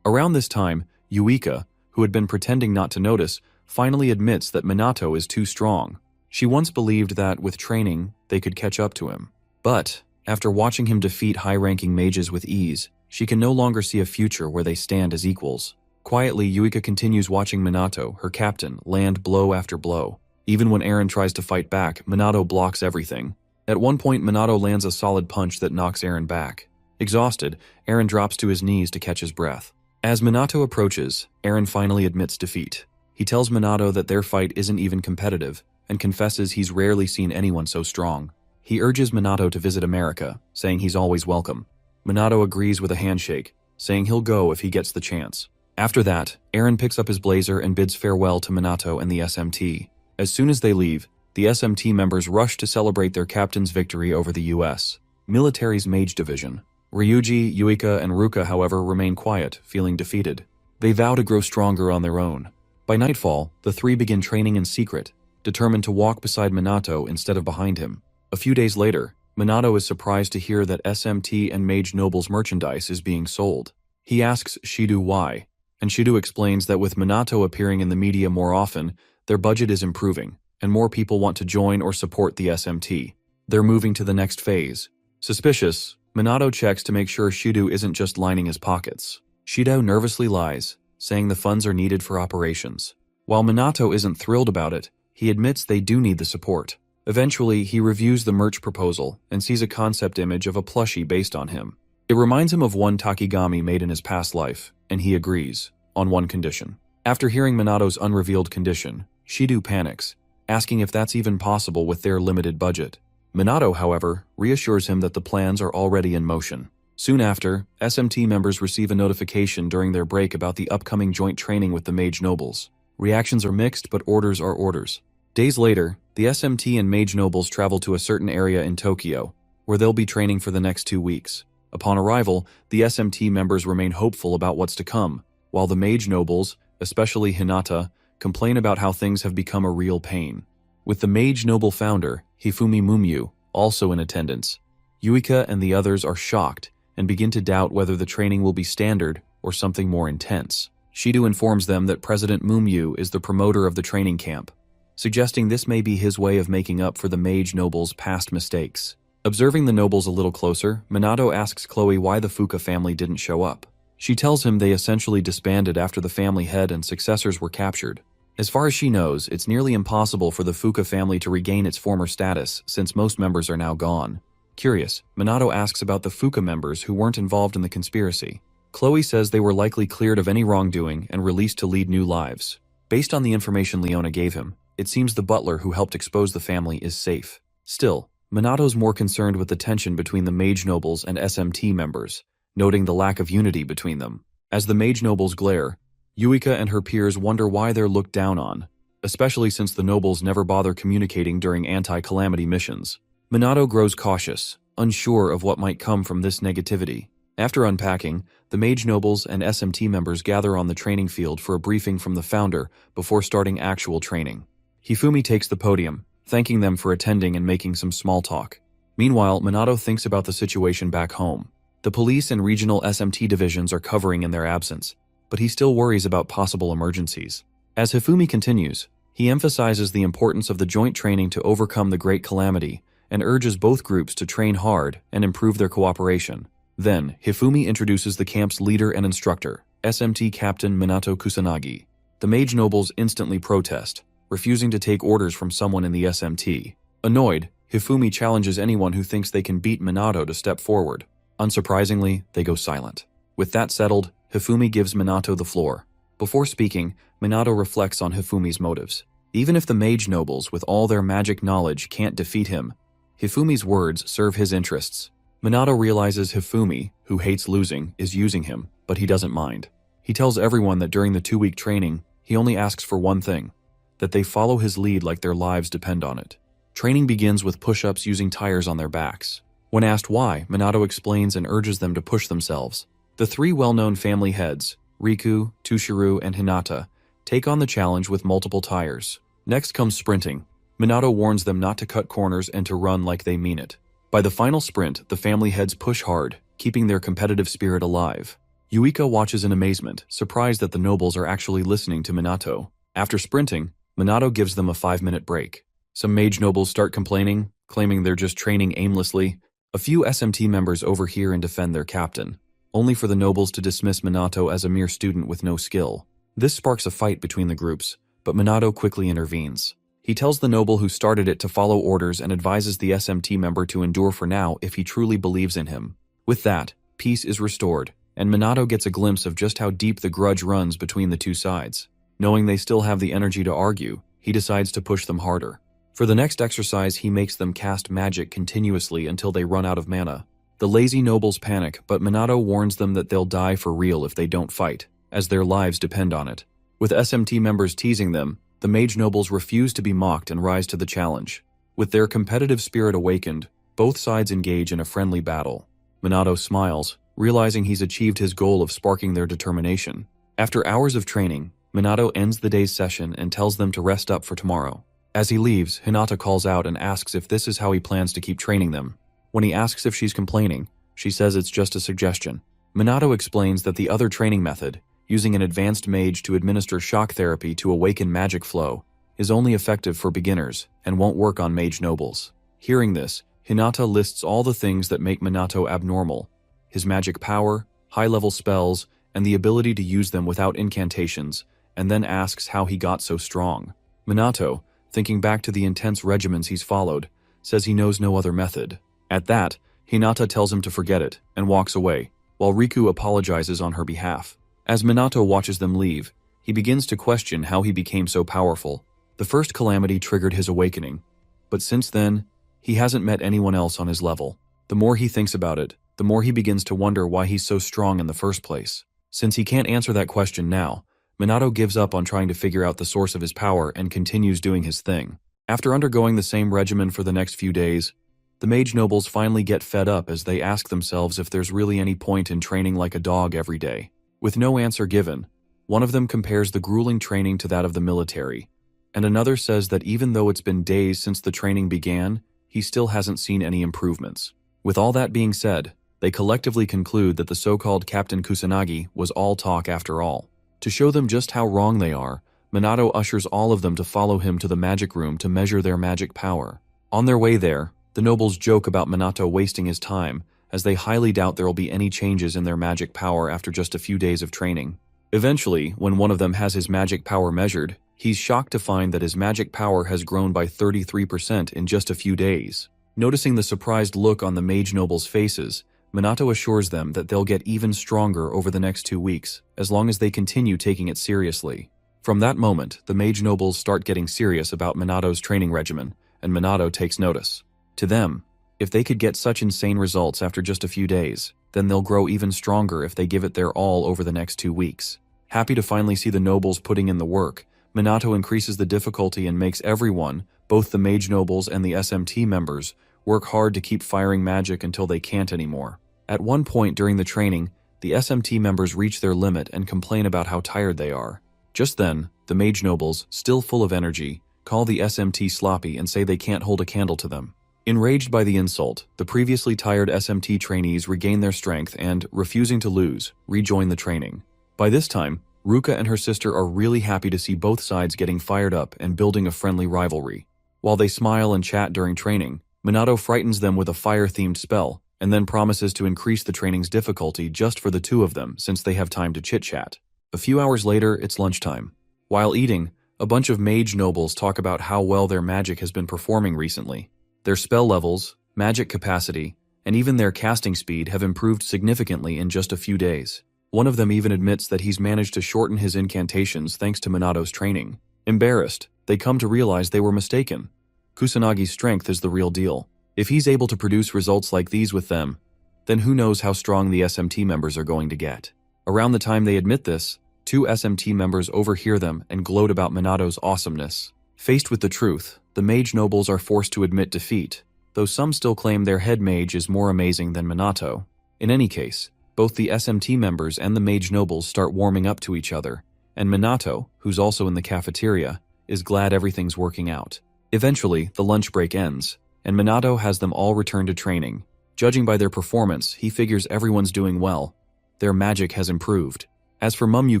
Around this time, Yuika, who had been pretending not to notice, finally admits that Minato is too strong. She once believed that, with training, they could catch up to him. But, after watching him defeat high-ranking mages with ease, she can no longer see a future where they stand as equals. Quietly, Yuika continues watching Minato, her captain, land blow after blow. Even when Eren tries to fight back, Minato blocks everything. At one point, Minato lands a solid punch that knocks Eren back. Exhausted, Eren drops to his knees to catch his breath. As Minato approaches, Eren finally admits defeat. He tells Minato that their fight isn't even competitive, and confesses he's rarely seen anyone so strong. He urges Minato to visit America, saying he's always welcome. Minato agrees with a handshake, saying he'll go if he gets the chance. After that, Eren picks up his blazer and bids farewell to Minato and the SMT. As soon as they leave, the SMT members rush to celebrate their captain's victory over the U.S. military's Mage Division. Ryuji, Yuika, and Ruka, however, remain quiet, feeling defeated. They vow to grow stronger on their own. By nightfall, the three begin training in secret, determined to walk beside Minato instead of behind him. A few days later, Minato is surprised to hear that SMT and Mage Noble's merchandise is being sold. He asks Shido why, and Shido explains that with Minato appearing in the media more often, their budget is improving, and more people want to join or support the SMT. They're moving to the next phase. Suspicious, Minato checks to make sure Shido isn't just lining his pockets. Shido nervously lies, saying the funds are needed for operations. While Minato isn't thrilled about it, he admits they do need the support. Eventually, he reviews the merch proposal and sees a concept image of a plushie based on him. It reminds him of one Takigami made in his past life, and he agrees, on one condition. After hearing Minato's unrevealed condition, Shido panics, asking if that's even possible with their limited budget. Minato, however, reassures him that the plans are already in motion. Soon after, SMT members receive a notification during their break about the upcoming joint training with the Mage Nobles. Reactions are mixed, but orders are orders. Days later, the SMT and Mage Nobles travel to a certain area in Tokyo, where they'll be training for the next 2 weeks. Upon arrival, the SMT members remain hopeful about what's to come, while the Mage Nobles, especially Hinata, complain about how things have become a real pain. With the Mage Noble founder, Hifumi Mumyu, also in attendance, Yuika and the others are shocked and begin to doubt whether the training will be standard or something more intense. Shido informs them that President Mumyu is the promoter of the training camp, suggesting this may be his way of making up for the Mage Nobles' past mistakes. Observing the nobles a little closer, Minato asks Chloe why the Fuka family didn't show up. She tells him they essentially disbanded after the family head and successors were captured. As far as she knows, it's nearly impossible for the Fuka family to regain its former status since most members are now gone. Curious, Minato asks about the Fuka members who weren't involved in the conspiracy. Chloe says they were likely cleared of any wrongdoing and released to lead new lives. Based on the information Leona gave him, it seems the butler who helped expose the family is safe. Still, Minato's more concerned with the tension between the Mage Nobles and SMT members, noting the lack of unity between them. As the Mage Nobles glare, Yuika and her peers wonder why they're looked down on, especially since the nobles never bother communicating during anti-calamity missions. Minato grows cautious, unsure of what might come from this negativity. After unpacking, the Mage Nobles and SMT members gather on the training field for a briefing from the founder before starting actual training. Hifumi takes the podium, thanking them for attending and making some small talk. Meanwhile, Minato thinks about the situation back home. The police and regional SMT divisions are covering in their absence, but he still worries about possible emergencies. As Hifumi continues, he emphasizes the importance of the joint training to overcome the Great Calamity and urges both groups to train hard and improve their cooperation. Then, Hifumi introduces the camp's leader and instructor, SMT Captain Minato Kusanagi. The Mage Nobles instantly protest, refusing to take orders from someone in the SMT. Annoyed, Hifumi challenges anyone who thinks they can beat Minato to step forward. Unsurprisingly, they go silent. With that settled, Hifumi gives Minato the floor. Before speaking, Minato reflects on Hifumi's motives. Even if the Mage Nobles, with all their magic knowledge, can't defeat him, Hifumi's words serve his interests. Minato realizes Hifumi, who hates losing, is using him, but he doesn't mind. He tells everyone that during the 2-week training, he only asks for one thing: that they follow his lead like their lives depend on it. Training begins with push-ups using tires on their backs. When asked why, Minato explains and urges them to push themselves. The 3 well-known family heads, Riku, Tushiru, and Hinata, take on the challenge with multiple tires. Next comes sprinting. Minato warns them not to cut corners and to run like they mean it. By the final sprint, the family heads push hard, keeping their competitive spirit alive. Yuika watches in amazement, surprised that the nobles are actually listening to Minato. After sprinting, Minato gives them a 5-minute break. Some Mage Nobles start complaining, claiming they're just training aimlessly. A few SMT members overhear and defend their captain, only for the nobles to dismiss Minato as a mere student with no skill. This sparks a fight between the groups, but Minato quickly intervenes. He tells the noble who started it to follow orders and advises the SMT member to endure for now if he truly believes in him. With that, peace is restored, and Minato gets a glimpse of just how deep the grudge runs between the two sides. Knowing they still have the energy to argue, he decides to push them harder. For the next exercise, he makes them cast magic continuously until they run out of mana. The lazy nobles panic, but Minato warns them that they'll die for real if they don't fight. as their lives depend on it. With SMT members teasing them, the mage nobles refuse to be mocked and rise to the challenge. With their competitive spirit awakened, both sides engage in a friendly battle. Minato smiles, realizing he's achieved his goal of sparking their determination. After hours of training, Minato ends the day's session and tells them to rest up for tomorrow. As he leaves, Hinata calls out and asks if this is how he plans to keep training them. When he asks if she's complaining, she says it's just a suggestion. Minato explains that the other training method, using an advanced mage to administer shock therapy to awaken magic flow, is only effective for beginners and won't work on mage nobles. Hearing this, Hinata lists all the things that make Minato abnormal: his magic power, high-level spells, and the ability to use them without incantations, and then asks how he got so strong. Minato, thinking back to the intense regimens he's followed, says he knows no other method. At that, Hinata tells him to forget it and walks away, while Riku apologizes on her behalf. As Minato watches them leave, he begins to question how he became so powerful. The first calamity triggered his awakening, but since then, he hasn't met anyone else on his level. The more he thinks about it, the more he begins to wonder why he's so strong in the first place. Since he can't answer that question now, Minato gives up on trying to figure out the source of his power and continues doing his thing. After undergoing the same regimen for the next few days, the mage nobles finally get fed up as they ask themselves if there's really any point in training like a dog every day. With no answer given, one of them compares the grueling training to that of the military, and another says that even though it's been days since the training began, he still hasn't seen any improvements. With all that being said, they collectively conclude that the so-called Captain Kusanagi was all talk after all. To show them just how wrong they are, Minato ushers all of them to follow him to the magic room to measure their magic power. On their way there, the nobles joke about Minato wasting his time, as they highly doubt there will be any changes in their magic power after just a few days of training. Eventually, when one of them has his magic power measured, he's shocked to find that his magic power has grown by 33% in just a few days. Noticing the surprised look on the mage nobles' faces, Minato assures them that they'll get even stronger over the next 2 weeks, as long as they continue taking it seriously. From that moment, the mage nobles start getting serious about Minato's training regimen, and Minato takes notice. To them, if they could get such insane results after just a few days, then they'll grow even stronger if they give it their all over the next 2 weeks. Happy to finally see the nobles putting in the work, Minato increases the difficulty and makes everyone, both the mage nobles and the SMT members, work hard to keep firing magic until they can't anymore. At one point during the training, the SMT members reach their limit and complain about how tired they are. Just then, the mage nobles, still full of energy, call the SMT sloppy and say they can't hold a candle to them. Enraged by the insult, the previously tired SMT trainees regain their strength and, refusing to lose, rejoin the training. By this time, Ruka and her sister are really happy to see both sides getting fired up and building a friendly rivalry. While they smile and chat during training, Minato frightens them with a fire-themed spell, and then promises to increase the training's difficulty just for the two of them since they have time to chit-chat. A few hours later, it's lunchtime. While eating, a bunch of mage nobles talk about how well their magic has been performing recently. Their spell levels, magic capacity, and even their casting speed have improved significantly in just a few days. One of them even admits that he's managed to shorten his incantations thanks to Minato's training. Embarrassed, they come to realize they were mistaken. Kusanagi's strength is the real deal. If he's able to produce results like these with them, then who knows how strong the SMT members are going to get. Around the time they admit this, 2 SMT members overhear them and gloat about Minato's awesomeness. Faced with the truth, the mage nobles are forced to admit defeat, though some still claim their head mage is more amazing than Minato. In any case, both the SMT members and the mage nobles start warming up to each other, and Minato, who's also in the cafeteria, is glad everything's working out. Eventually, the lunch break ends, and Minato has them all return to training. Judging by their performance, he figures everyone's doing well. Their magic has improved. As for Mumyu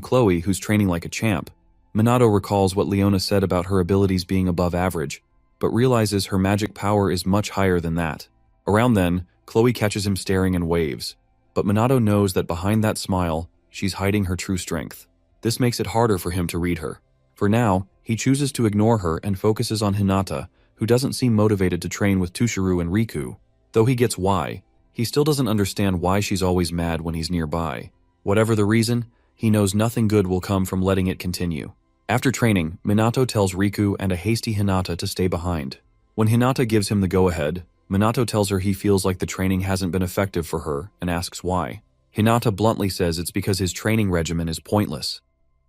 Chloe, who's training like a champ, Minato recalls what Leona said about her abilities being above average, but realizes her magic power is much higher than that. Around then, Chloe catches him staring and waves, but Minato knows that behind that smile, she's hiding her true strength. This makes it harder for him to read her. For now, he chooses to ignore her and focuses on Hinata, who doesn't seem motivated to train with Tushuru and Riku. Though he gets why, he still doesn't understand why she's always mad when he's nearby. Whatever the reason, he knows nothing good will come from letting it continue. After training, Minato tells Riku and a hasty Hinata to stay behind. When Hinata gives him the go-ahead, Minato tells her he feels like the training hasn't been effective for her and asks why. Hinata bluntly says it's because his training regimen is pointless.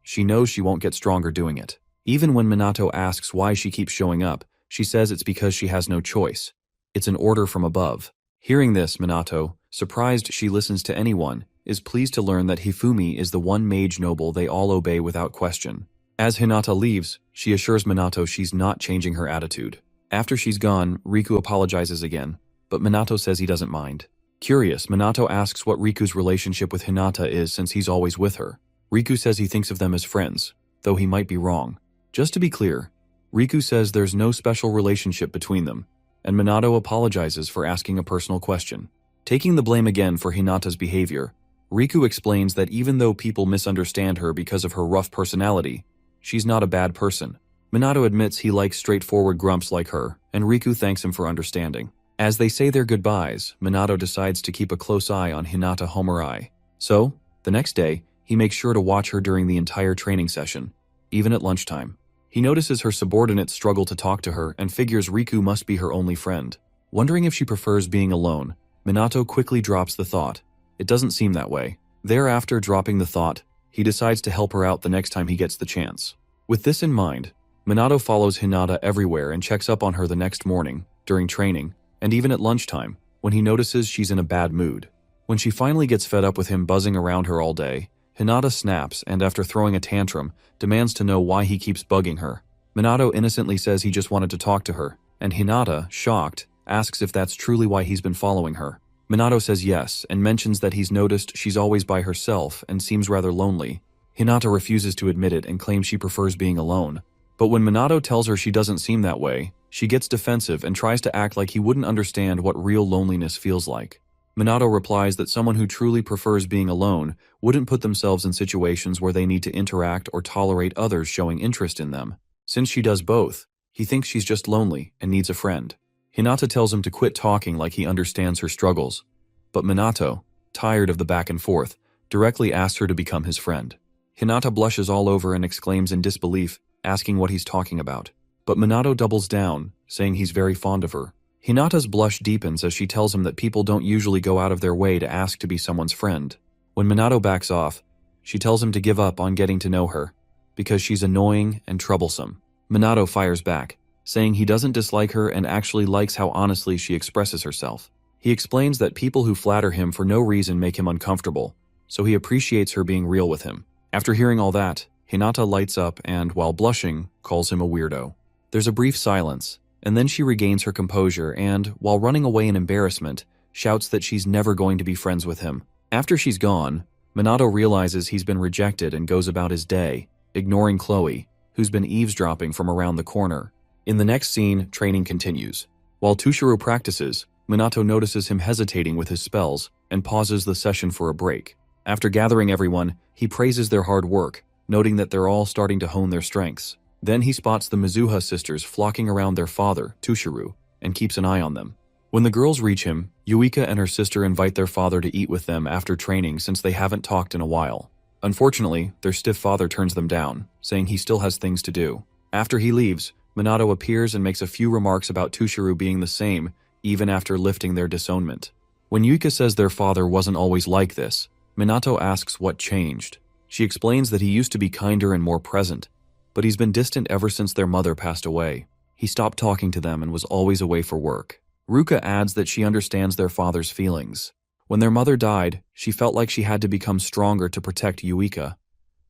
She knows she won't get stronger doing it. Even when Minato asks why she keeps showing up, she says it's because she has no choice. It's an order from above. Hearing this, Minato, surprised she listens to anyone, is pleased to learn that Hifumi is the one mage noble they all obey without question. As Hinata leaves, she assures Minato she's not changing her attitude. After she's gone, Riku apologizes again, but Minato says he doesn't mind. Curious, Minato asks what Riku's relationship with Hinata is since he's always with her. Riku says he thinks of them as friends, though he might be wrong. Just to be clear, Riku says there's no special relationship between them, and Minato apologizes for asking a personal question. Taking the blame again for Hinata's behavior, Riku explains that even though people misunderstand her because of her rough personality, she's not a bad person. Minato admits he likes straightforward grumps like her, and Riku thanks him for understanding. As they say their goodbyes, Minato decides to keep a close eye on Hinata Homarai. So, the next day, he makes sure to watch her during the entire training session, even at lunchtime. He notices her subordinates struggle to talk to her and figures Riku must be her only friend. Wondering if she prefers being alone, Minato quickly drops the thought. It doesn't seem that way. Thereafter, dropping the thought, he decides to help her out the next time he gets the chance. With this in mind, Minato follows Hinata everywhere and checks up on her the next morning, during training, and even at lunchtime, when he notices she's in a bad mood. When she finally gets fed up with him buzzing around her all day, Hinata snaps and, after throwing a tantrum, demands to know why he keeps bugging her. Minato innocently says he just wanted to talk to her, and Hinata, shocked, asks if that's truly why he's been following her. Minato says yes, and mentions that he's noticed she's always by herself and seems rather lonely. Hinata refuses to admit it and claims she prefers being alone. But when Minato tells her she doesn't seem that way, she gets defensive and tries to act like he wouldn't understand what real loneliness feels like. Minato replies that someone who truly prefers being alone wouldn't put themselves in situations where they need to interact or tolerate others showing interest in them. Since she does both, he thinks she's just lonely and needs a friend. Hinata tells him to quit talking like he understands her struggles, but Minato, tired of the back and forth, directly asks her to become his friend. Hinata blushes all over and exclaims in disbelief, asking what he's talking about. But Minato doubles down, saying he's very fond of her. Hinata's blush deepens as she tells him that people don't usually go out of their way to ask to be someone's friend. When Minato backs off, she tells him to give up on getting to know her, because she's annoying and troublesome. Minato fires back, saying he doesn't dislike her and actually likes how honestly she expresses herself. He explains that people who flatter him for no reason make him uncomfortable, so he appreciates her being real with him. After hearing all that, Hinata lights up and, while blushing, calls him a weirdo. There's a brief silence, and then she regains her composure and, while running away in embarrassment, shouts that she's never going to be friends with him. After she's gone, Minato realizes he's been rejected and goes about his day, ignoring Chloe, who's been eavesdropping from around the corner. In the next scene, training continues. While Tushiro practices, Minato notices him hesitating with his spells and pauses the session for a break. After gathering everyone, he praises their hard work, noting that they're all starting to hone their strengths. Then he spots the Mizuha sisters flocking around their father, Tushiro, and keeps an eye on them. When the girls reach him, Yuika and her sister invite their father to eat with them after training since they haven't talked in a while. Unfortunately, their stiff father turns them down, saying he still has things to do. After he leaves, Minato appears and makes a few remarks about Tushiro being the same, even after lifting their disownment. When Yuika says their father wasn't always like this, Minato asks what changed. She explains that he used to be kinder and more present, but he's been distant ever since their mother passed away. He stopped talking to them and was always away for work. Ruka adds that she understands their father's feelings. When their mother died, she felt like she had to become stronger to protect Yuika,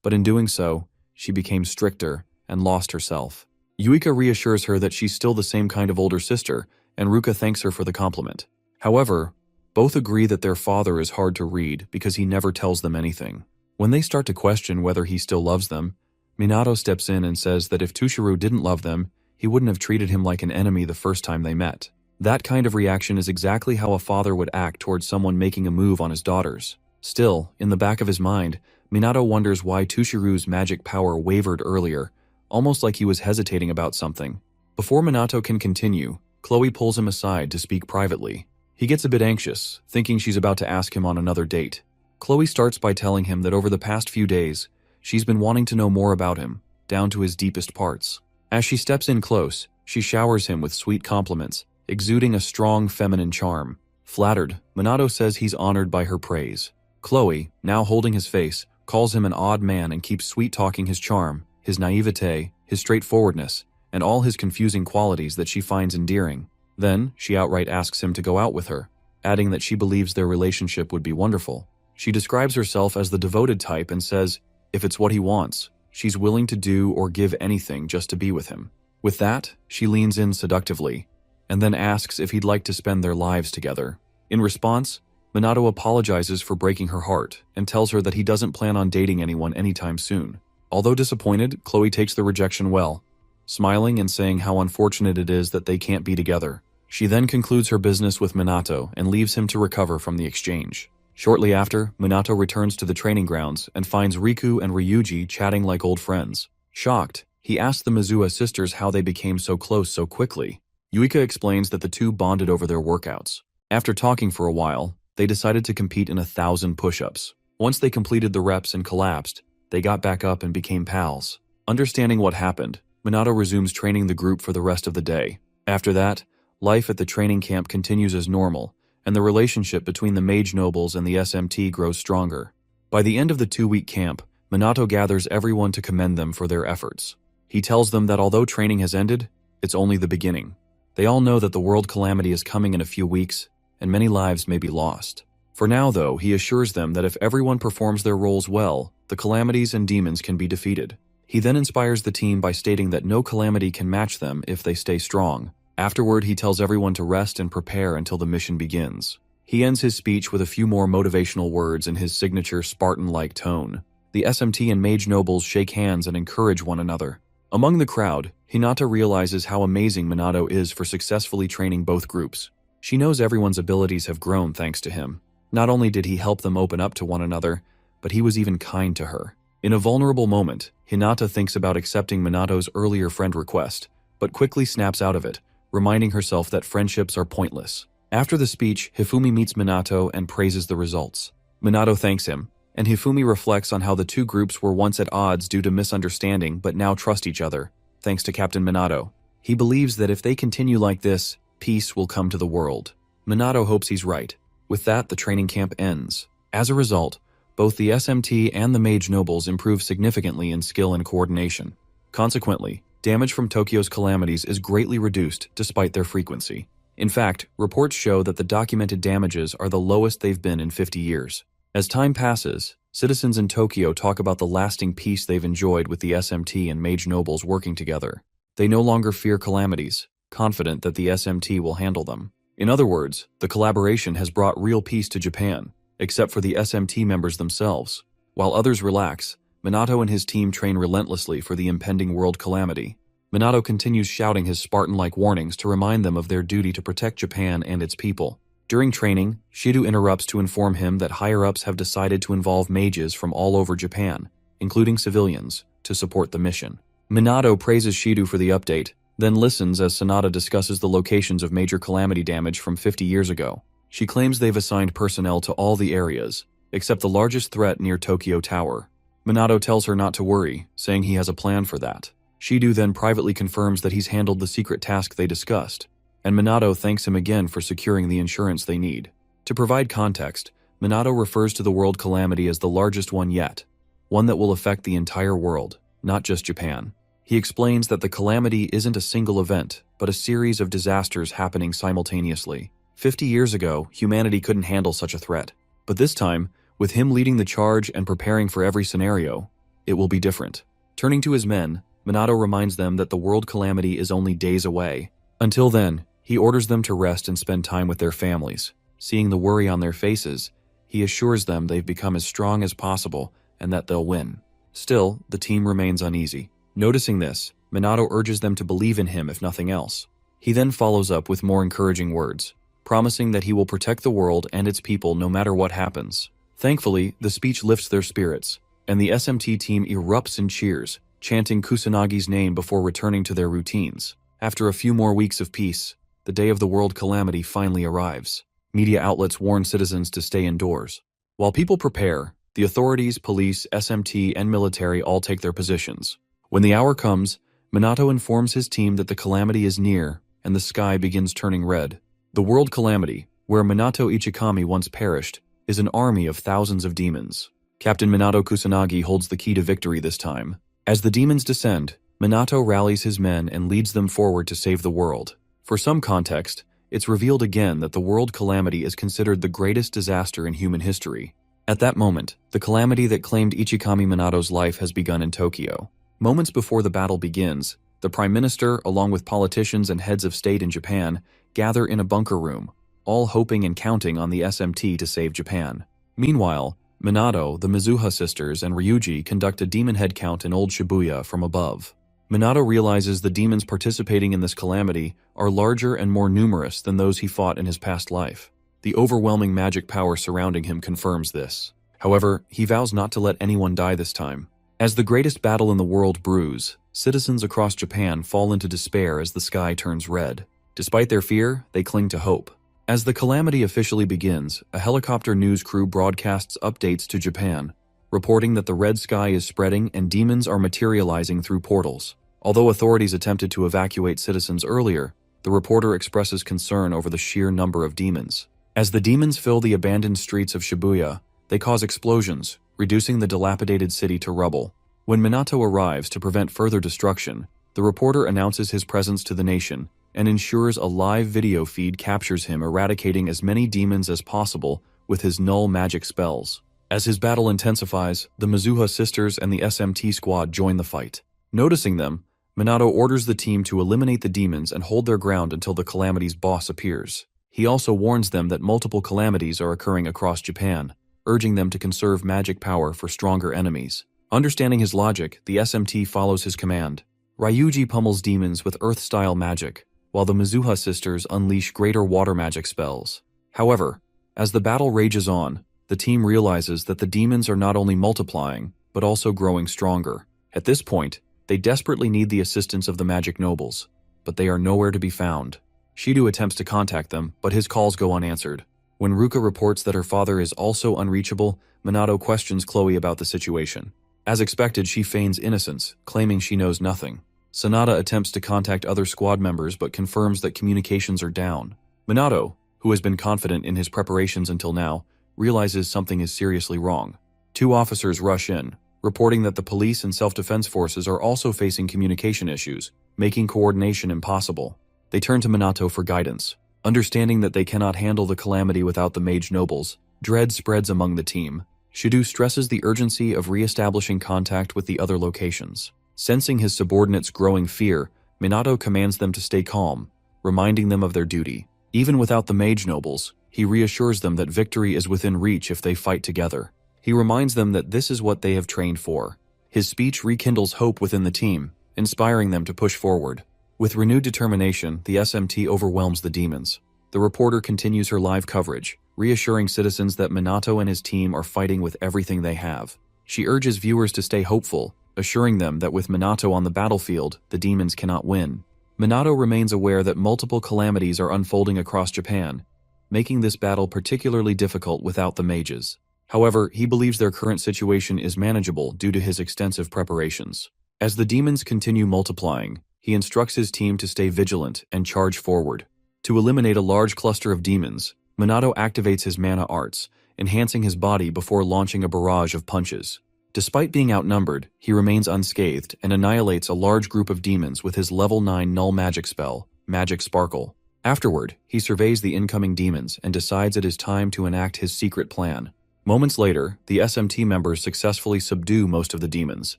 but in doing so, she became stricter and lost herself. Yuika reassures her that she's still the same kind of older sister, and Ruka thanks her for the compliment. However, both agree that their father is hard to read because he never tells them anything. When they start to question whether he still loves them, Minato steps in and says that if Tushiro didn't love them, he wouldn't have treated him like an enemy the first time they met. That kind of reaction is exactly how a father would act towards someone making a move on his daughters. Still, in the back of his mind, Minato wonders why Tushiro's magic power wavered earlier, almost like he was hesitating about something. Before Minato can continue, Chloe pulls him aside to speak privately. He gets a bit anxious, thinking she's about to ask him on another date. Chloe starts by telling him that over the past few days, she's been wanting to know more about him, down to his deepest parts. As she steps in close, she showers him with sweet compliments, exuding a strong feminine charm. Flattered, Minato says he's honored by her praise. Chloe, now holding his face, calls him an odd man and keeps sweet-talking his charm, his naivete, his straightforwardness, and all his confusing qualities that she finds endearing. Then, she outright asks him to go out with her, adding that she believes their relationship would be wonderful. She describes herself as the devoted type and says, if it's what he wants, she's willing to do or give anything just to be with him. With that, she leans in seductively, and then asks if he'd like to spend their lives together. In response, Minato apologizes for breaking her heart and tells her that he doesn't plan on dating anyone anytime soon. Although disappointed, Chloe takes the rejection well, smiling and saying how unfortunate it is that they can't be together. She then concludes her business with Minato and leaves him to recover from the exchange. Shortly after, Minato returns to the training grounds and finds Riku and Ryuji chatting like old friends. Shocked, he asks the Mizuha sisters how they became so close so quickly. Yuika explains that the two bonded over their workouts. After talking for a while, they decided to compete in 1,000 push-ups. Once they completed the reps and collapsed, they got back up and became pals. Understanding what happened, Minato resumes training the group for the rest of the day. After that, life at the training camp continues as normal, and the relationship between the Mage Nobles and the SMT grows stronger. By the end of the 2-week camp, Minato gathers everyone to commend them for their efforts. He tells them that although training has ended, it's only the beginning. They all know that the world calamity is coming in a few weeks, and many lives may be lost. For now, though, he assures them that if everyone performs their roles well, the calamities and demons can be defeated. He then inspires the team by stating that no calamity can match them if they stay strong. Afterward, he tells everyone to rest and prepare until the mission begins. He ends his speech with a few more motivational words in his signature Spartan-like tone. The SMT and Mage Nobles shake hands and encourage one another. Among the crowd, Hinata realizes how amazing Minato is for successfully training both groups. She knows everyone's abilities have grown thanks to him. Not only did he help them open up to one another, but he was even kind to her. In a vulnerable moment, Hinata thinks about accepting Minato's earlier friend request, but quickly snaps out of it, reminding herself that friendships are pointless. After the speech, Hifumi meets Minato and praises the results. Minato thanks him, and Hifumi reflects on how the two groups were once at odds due to misunderstanding but now trust each other, thanks to Captain Minato. He believes that if they continue like this, peace will come to the world. Minato hopes he's right. With that, the training camp ends. As a result, both the SMT and the Mage Nobles improve significantly in skill and coordination. Consequently, damage from Tokyo's calamities is greatly reduced despite their frequency. In fact, reports show that the documented damages are the lowest they've been in 50 years. As time passes, citizens in Tokyo talk about the lasting peace they've enjoyed with the SMT and Mage Nobles working together. They no longer fear calamities, confident that the SMT will handle them. In other words, the collaboration has brought real peace to Japan, except for the SMT members themselves. While others relax, Minato and his team train relentlessly for the impending world calamity. Minato continues shouting his Spartan-like warnings to remind them of their duty to protect Japan and its people. During training, Shido interrupts to inform him that higher-ups have decided to involve mages from all over Japan, including civilians, to support the mission. Minato praises Shido for the update, then listens as Sanada discusses the locations of major calamity damage from 50 years ago. She claims they've assigned personnel to all the areas, except the largest threat near Tokyo Tower. Minato tells her not to worry, saying he has a plan for that. Shido then privately confirms that he's handled the secret task they discussed, and Minato thanks him again for securing the insurance they need. To provide context, Minato refers to the world calamity as the largest one yet, one that will affect the entire world, not just Japan. He explains that the calamity isn't a single event, but a series of disasters happening simultaneously. 50 years ago, humanity couldn't handle such a threat. But this time, with him leading the charge and preparing for every scenario, it will be different. Turning to his men, Minato reminds them that the world calamity is only days away. Until then, he orders them to rest and spend time with their families. Seeing the worry on their faces, he assures them they've become as strong as possible and that they'll win. Still, the team remains uneasy. Noticing this, Minato urges them to believe in him if nothing else. He then follows up with more encouraging words, promising that he will protect the world and its people no matter what happens. Thankfully, the speech lifts their spirits, and the SMT team erupts in cheers, chanting Kusanagi's name before returning to their routines. After a few more weeks of peace, the day of the world calamity finally arrives. Media outlets warn citizens to stay indoors. While people prepare, the authorities, police, SMT, and military all take their positions. When the hour comes, Minato informs his team that the calamity is near, and the sky begins turning red. The world calamity, where Minato Ichikami once perished, is an army of thousands of demons. Captain Minato Kusanagi holds the key to victory this time. As the demons descend, Minato rallies his men and leads them forward to save the world. For some context, it's revealed again that the world calamity is considered the greatest disaster in human history. At that moment, the calamity that claimed Ichikami Minato's life has begun in Tokyo. Moments before the battle begins, the Prime Minister, along with politicians and heads of state in Japan, gather in a bunker room, all hoping and counting on the SMT to save Japan. Meanwhile, Minato, the Mizuha sisters, and Ryuji conduct a demon head count in Old Shibuya from above. Minato realizes the demons participating in this calamity are larger and more numerous than those he fought in his past life. The overwhelming magic power surrounding him confirms this. However, he vows not to let anyone die this time. As the greatest battle in the world brews, citizens across Japan fall into despair as the sky turns red. Despite their fear, they cling to hope. As the calamity officially begins, a helicopter news crew broadcasts updates to Japan, reporting that the red sky is spreading and demons are materializing through portals. Although authorities attempted to evacuate citizens earlier, the reporter expresses concern over the sheer number of demons. As the demons fill the abandoned streets of Shibuya, they cause explosions, reducing the dilapidated city to rubble. When Minato arrives to prevent further destruction, the reporter announces his presence to the nation and ensures a live video feed captures him eradicating as many demons as possible with his null magic spells. As his battle intensifies, the Mizuha sisters and the SMT squad join the fight. Noticing them, Minato orders the team to eliminate the demons and hold their ground until the calamity's boss appears. He also warns them that multiple calamities are occurring across Japan, urging them to conserve magic power for stronger enemies. Understanding his logic, the SMT follows his command. Ryuji pummels demons with earth-style magic, while the Mizuha sisters unleash greater water magic spells. However, as the battle rages on, the team realizes that the demons are not only multiplying, but also growing stronger. At this point, they desperately need the assistance of the magic nobles, but they are nowhere to be found. Shido attempts to contact them, but his calls go unanswered. When Ruka reports that her father is also unreachable, Minato questions Chloe about the situation. As expected, she feigns innocence, claiming she knows nothing. Sanada attempts to contact other squad members but confirms that communications are down. Minato, who has been confident in his preparations until now, realizes something is seriously wrong. Two officers rush in, reporting that the police and self-defense forces are also facing communication issues, making coordination impossible. They turn to Minato for guidance. Understanding that they cannot handle the calamity without the mage nobles, dread spreads among the team. Shido stresses the urgency of re-establishing contact with the other locations. Sensing his subordinates' growing fear, Minato commands them to stay calm, reminding them of their duty. Even without the mage nobles, he reassures them that victory is within reach if they fight together. He reminds them that this is what they have trained for. His speech rekindles hope within the team, inspiring them to push forward. With renewed determination, the SMT overwhelms the demons. The reporter continues her live coverage, reassuring citizens that Minato and his team are fighting with everything they have. She urges viewers to stay hopeful, assuring them that with Minato on the battlefield, the demons cannot win. Minato remains aware that multiple calamities are unfolding across Japan, making this battle particularly difficult without the mages. However, he believes their current situation is manageable due to his extensive preparations. As the demons continue multiplying, he instructs his team to stay vigilant and charge forward. To eliminate a large cluster of demons, Minato activates his mana arts, enhancing his body before launching a barrage of punches. Despite being outnumbered, he remains unscathed and annihilates a large group of demons with his level 9 null magic spell, Magic Sparkle. Afterward, he surveys the incoming demons and decides it is time to enact his secret plan. Moments later, the SMT members successfully subdue most of the demons,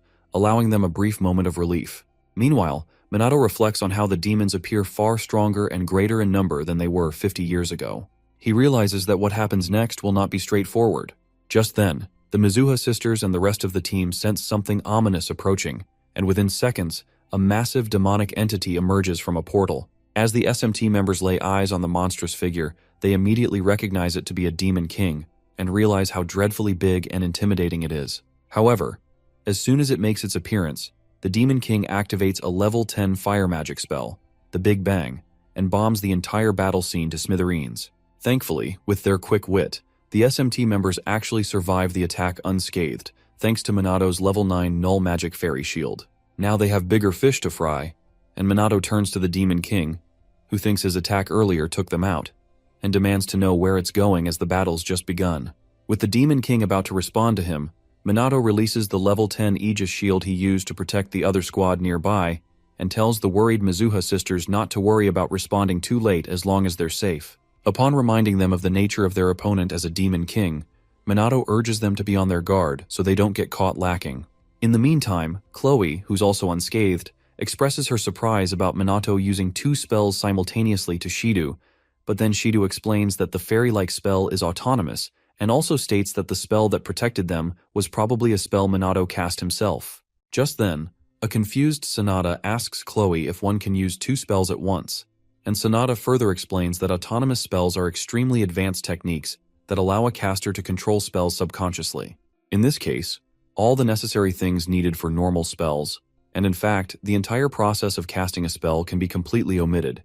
allowing them a brief moment of relief. Meanwhile, Minato reflects on how the demons appear far stronger and greater in number than they were 50 years ago. He realizes that what happens next will not be straightforward. Just then, the Mizuha sisters and the rest of the team sense something ominous approaching, and within seconds, a massive demonic entity emerges from a portal. As the SMT members lay eyes on the monstrous figure, they immediately recognize it to be a demon king, and realize how dreadfully big and intimidating it is. However, as soon as it makes its appearance, the Demon King activates a level 10 fire magic spell, the Big Bang, and bombs the entire battle scene to smithereens. Thankfully, with their quick wit, the SMT members actually survive the attack unscathed, thanks to Minato's level 9 null magic fairy shield. Now they have bigger fish to fry, and Minato turns to the Demon King, who thinks his attack earlier took them out, and demands to know where it's going as the battle's just begun. With the Demon King about to respond to him, Minato releases the level 10 Aegis shield he used to protect the other squad nearby, and tells the worried Mizuha sisters not to worry about responding too late as long as they're safe. Upon reminding them of the nature of their opponent as a Demon King, Minato urges them to be on their guard so they don't get caught lacking. In the meantime, Chloe, who's also unscathed, expresses her surprise about Minato using 2 spells simultaneously to Shido, but then Shido explains that the fairy-like spell is autonomous, and also states that the spell that protected them was probably a spell Minato cast himself. Just then, a confused Sanada asks Chloe if one can use 2 spells at once, and Sanada further explains that autonomous spells are extremely advanced techniques that allow a caster to control spells subconsciously. In this case, all the necessary things needed for normal spells, and in fact, the entire process of casting a spell can be completely omitted,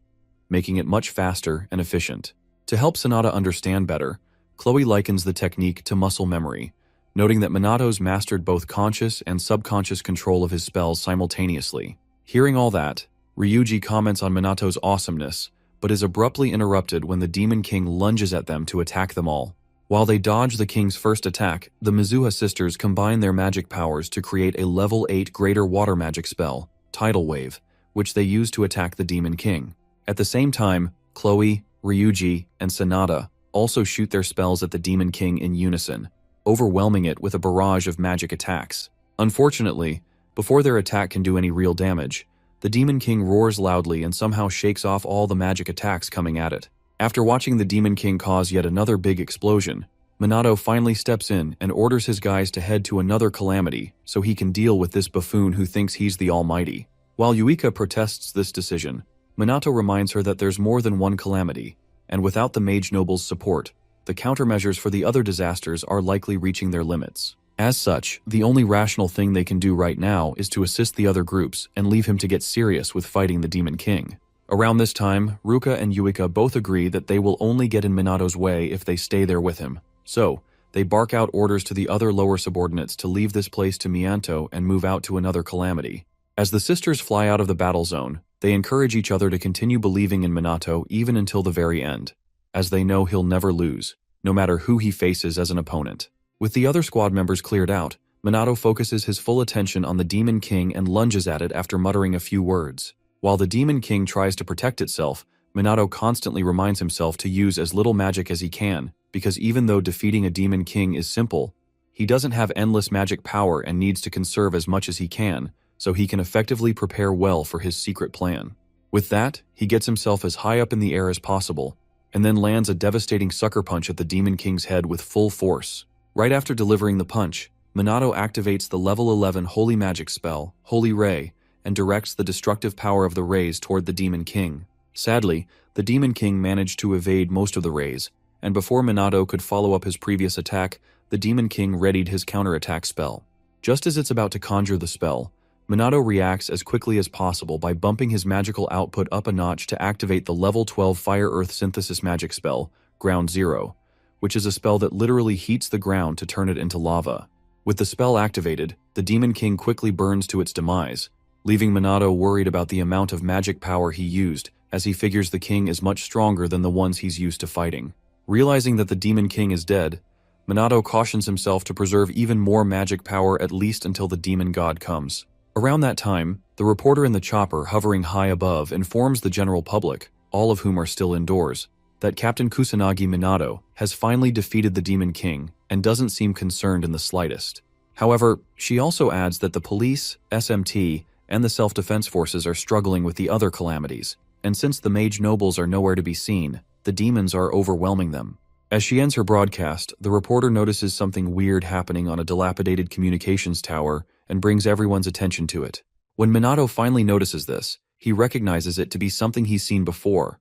making it much faster and efficient. To help Sanada understand better, Chloe likens the technique to muscle memory, noting that Minato's mastered both conscious and subconscious control of his spells simultaneously. Hearing all that, Ryuji comments on Minato's awesomeness, but is abruptly interrupted when the Demon King lunges at them to attack them all. While they dodge the king's first attack, the Mizuha sisters combine their magic powers to create a level 8 greater water magic spell, Tidal Wave, which they use to attack the Demon King. At the same time, Chloe, Ryuji, and Sanada also shoot their spells at the Demon King in unison, overwhelming it with a barrage of magic attacks. Unfortunately, before their attack can do any real damage, the Demon King roars loudly and somehow shakes off all the magic attacks coming at it. After watching the Demon King cause yet another big explosion, Minato finally steps in and orders his guys to head to another calamity so he can deal with this buffoon who thinks he's the Almighty. While Yuika protests this decision, Minato reminds her that there's more than one calamity, and without the Mage Noble's support, the countermeasures for the other disasters are likely reaching their limits. As such, the only rational thing they can do right now is to assist the other groups and leave him to get serious with fighting the Demon King. Around this time, Ruka and Yuika both agree that they will only get in Minato's way if they stay there with him. So, they bark out orders to the other lower subordinates to leave this place to Mianto and move out to another calamity. As the sisters fly out of the battle zone, they encourage each other to continue believing in Minato even until the very end, as they know he'll never lose, no matter who he faces as an opponent. With the other squad members cleared out, Minato focuses his full attention on the Demon King and lunges at it after muttering a few words. While the Demon King tries to protect itself, Minato constantly reminds himself to use as little magic as he can, because even though defeating a Demon King is simple, he doesn't have endless magic power and needs to conserve as much as he can, so he can effectively prepare well for his secret plan. With that, he gets himself as high up in the air as possible, and then lands a devastating sucker punch at the Demon King's head with full force. Right after delivering the punch, Minato activates the level 11 Holy Magic spell, Holy Ray, and directs the destructive power of the rays toward the Demon King. Sadly, the Demon King managed to evade most of the rays, and before Minato could follow up his previous attack, the Demon King readied his counterattack spell. Just as it's about to conjure the spell, Minato reacts as quickly as possible by bumping his magical output up a notch to activate the level 12 Fire-Earth Synthesis magic spell, Ground Zero, which is a spell that literally heats the ground to turn it into lava. With the spell activated, the Demon King quickly burns to its demise, leaving Minato worried about the amount of magic power he used, as he figures the king is much stronger than the ones he's used to fighting. Realizing that the Demon King is dead, Minato cautions himself to preserve even more magic power at least until the Demon God comes. Around that time, the reporter in the chopper hovering high above informs the general public, all of whom are still indoors, that Captain Kusanagi Minato has finally defeated the Demon King and doesn't seem concerned in the slightest. However, she also adds that the police, SMT, and the self-defense forces are struggling with the other calamities, and since the Mage Nobles are nowhere to be seen, the demons are overwhelming them. As she ends her broadcast, the reporter notices something weird happening on a dilapidated communications tower and brings everyone's attention to it. When Minato finally notices this, he recognizes it to be something he's seen before,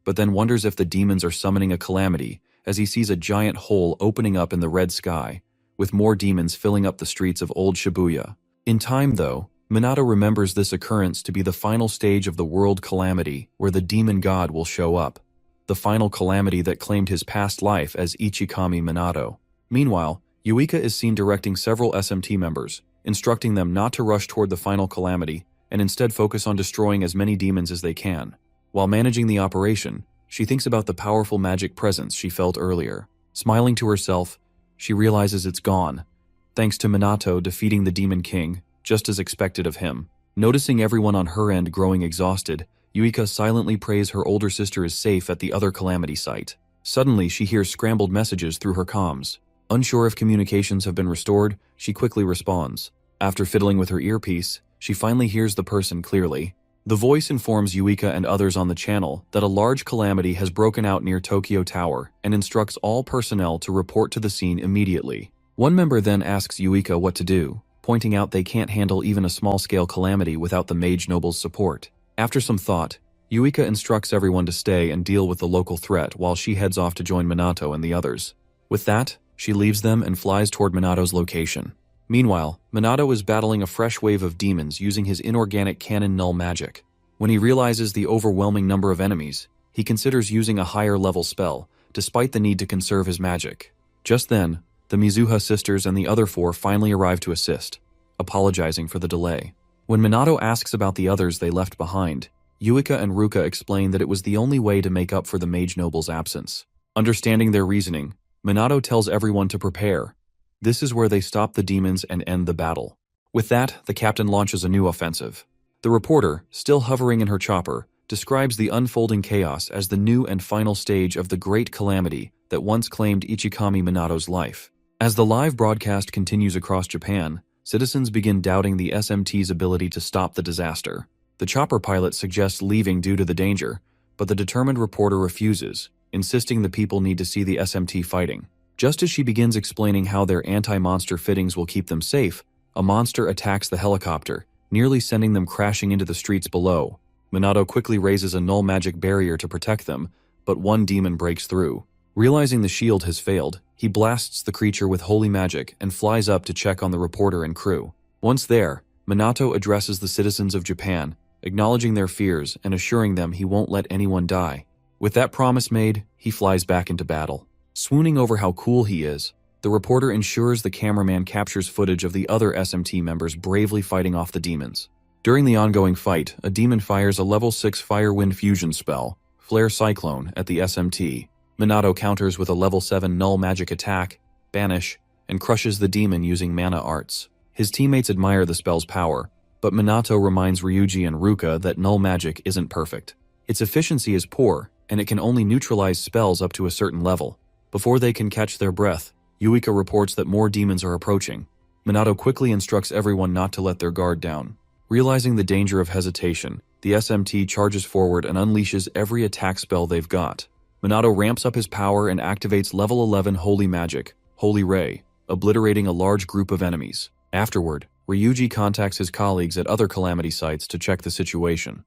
but then wonders if the demons are summoning a calamity as he sees a giant hole opening up in the red sky, with more demons filling up the streets of Old Shibuya. In time, though, Minato remembers this occurrence to be the final stage of the world calamity where the demon god will show up, the final calamity that claimed his past life as Ichikami Minato. Meanwhile, Yuika is seen directing several SMT members, instructing them not to rush toward the final calamity and instead focus on destroying as many demons as they can. While managing the operation, she thinks about the powerful magic presence she felt earlier. Smiling to herself, she realizes it's gone, thanks to Minato defeating the Demon King, just as expected of him. Noticing everyone on her end growing exhausted, Yuika silently prays her older sister is safe at the other calamity site. Suddenly, she hears scrambled messages through her comms. Unsure if communications have been restored, she quickly responds. After fiddling with her earpiece, she finally hears the person clearly. The voice informs Yuika and others on the channel that a large calamity has broken out near Tokyo Tower and instructs all personnel to report to the scene immediately. One member then asks Yuika what to do, pointing out they can't handle even a small-scale calamity without the Mage Noble's support. After some thought, Yuika instructs everyone to stay and deal with the local threat while she heads off to join Minato and the others. With that, she leaves them and flies toward Minato's location. Meanwhile, Minato is battling a fresh wave of demons using his inorganic cannon null magic. When he realizes the overwhelming number of enemies, he considers using a higher-level spell, despite the need to conserve his magic. Just then, the Mizuha sisters and the other four finally arrive to assist, apologizing for the delay. When Minato asks about the others they left behind, Yuika and Ruka explain that it was the only way to make up for the Mage Noble's absence. Understanding their reasoning, Minato tells everyone to prepare. This is where they stop the demons and end the battle. With that, the captain launches a new offensive. The reporter, still hovering in her chopper, describes the unfolding chaos as the new and final stage of the great calamity that once claimed Ichikami Minato's life. As the live broadcast continues across Japan, citizens begin doubting the SMT's ability to stop the disaster. The chopper pilot suggests leaving due to the danger, but the determined reporter refuses, insisting the people need to see the SMT fighting. Just as she begins explaining how their anti-monster fittings will keep them safe, a monster attacks the helicopter, nearly sending them crashing into the streets below. Minato quickly raises a null magic barrier to protect them, but one demon breaks through. Realizing the shield has failed, he blasts the creature with holy magic and flies up to check on the reporter and crew. Once there, Minato addresses the citizens of Japan, acknowledging their fears and assuring them he won't let anyone die. With that promise made, he flies back into battle. Swooning over how cool he is, the reporter ensures the cameraman captures footage of the other SMT members bravely fighting off the demons. During the ongoing fight, a demon fires a level 6 Fire Wind fusion spell, Flare Cyclone, at the SMT. Minato counters with a level 7 null magic attack, Banish, and crushes the demon using mana arts. His teammates admire the spell's power, but Minato reminds Ryuji and Ruka that null magic isn't perfect. Its efficiency is poor, and it can only neutralize spells up to a certain level. Before they can catch their breath, Yuika reports that more demons are approaching. Minato quickly instructs everyone not to let their guard down. Realizing the danger of hesitation, the SMT charges forward and unleashes every attack spell they've got. Minato ramps up his power and activates level 11 Holy Magic, Holy Ray, obliterating a large group of enemies. Afterward, Ryuji contacts his colleagues at other calamity sites to check the situation,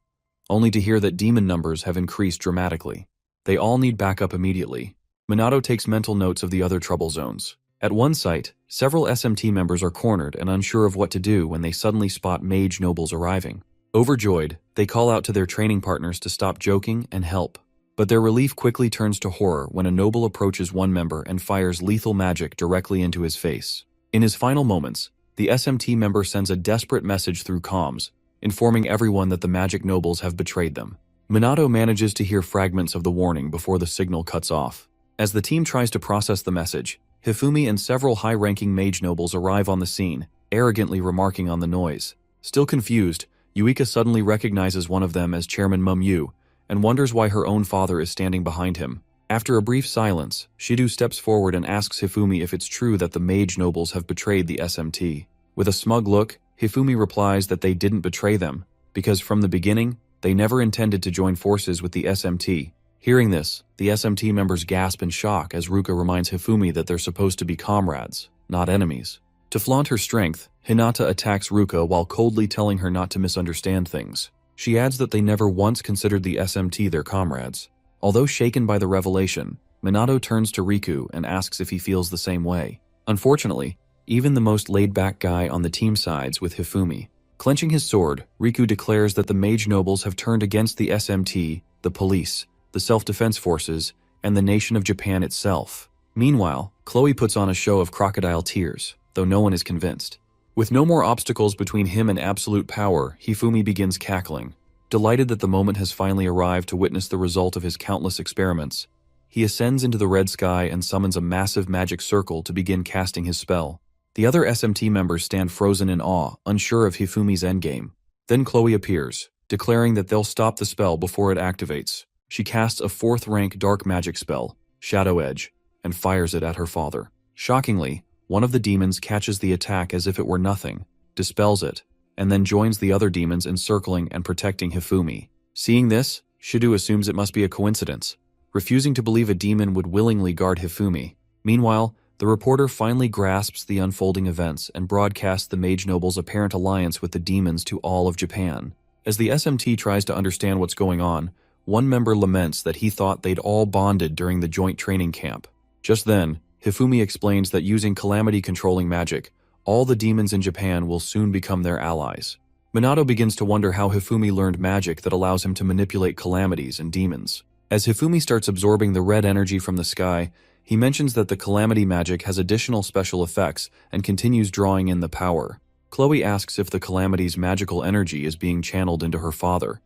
only to hear that demon numbers have increased dramatically. They all need backup immediately. Minato takes mental notes of the other trouble zones. At one site, several SMT members are cornered and unsure of what to do when they suddenly spot Mage Nobles arriving. Overjoyed, they call out to their training partners to stop joking and help. But their relief quickly turns to horror when a noble approaches one member and fires lethal magic directly into his face. In his final moments, the SMT member sends a desperate message through comms, informing everyone that the magic nobles have betrayed them. Minato manages to hear fragments of the warning before the signal cuts off. As the team tries to process the message, Hifumi and several high-ranking mage nobles arrive on the scene, arrogantly remarking on the noise. Still confused, Yuika suddenly recognizes one of them as Chairman Mumyu, and wonders why her own father is standing behind him. After a brief silence, Shido steps forward and asks Hifumi if it's true that the mage nobles have betrayed the SMT. With a smug look, Hifumi replies that they didn't betray them, because from the beginning, they never intended to join forces with the SMT. Hearing this, the SMT members gasp in shock as Ruka reminds Hifumi that they're supposed to be comrades, not enemies. To flaunt her strength, Hinata attacks Ruka while coldly telling her not to misunderstand things. She adds that they never once considered the SMT their comrades. Although shaken by the revelation, Minato turns to Riku and asks if he feels the same way. Unfortunately, even the most laid-back guy on the team sides with Hifumi. Clenching his sword, Riku declares that the mage nobles have turned against the SMT, the police, the self-defense forces, and the nation of Japan itself. Meanwhile, Chloe puts on a show of crocodile tears, though no one is convinced. With no more obstacles between him and absolute power, Hifumi begins cackling. Delighted that the moment has finally arrived to witness the result of his countless experiments, He ascends into the red sky and summons a massive magic circle to begin casting his spell. The other SMT members stand frozen in awe, unsure of Hifumi's endgame. Then Chloe appears, declaring that they'll stop the spell before it activates. She casts a 4th rank dark magic spell, Shadow Edge, and fires it at her father. Shockingly, one of the demons catches the attack as if it were nothing, dispels it, and then joins the other demons in circling and protecting Hifumi. Seeing this, Shido assumes it must be a coincidence, refusing to believe a demon would willingly guard Hifumi. Meanwhile, the reporter finally grasps the unfolding events and broadcasts the Mage Noble's apparent alliance with the demons to all of Japan. As the SMT tries to understand what's going on, one member laments that he thought they'd all bonded during the joint training camp. Just then, Hifumi explains that using calamity-controlling magic, all the demons in Japan will soon become their allies. Minato begins to wonder how Hifumi learned magic that allows him to manipulate calamities and demons. As Hifumi starts absorbing the red energy from the sky, he mentions that the calamity magic has additional special effects and continues drawing in the power. Chloe asks if the calamity's magical energy is being channeled into her father,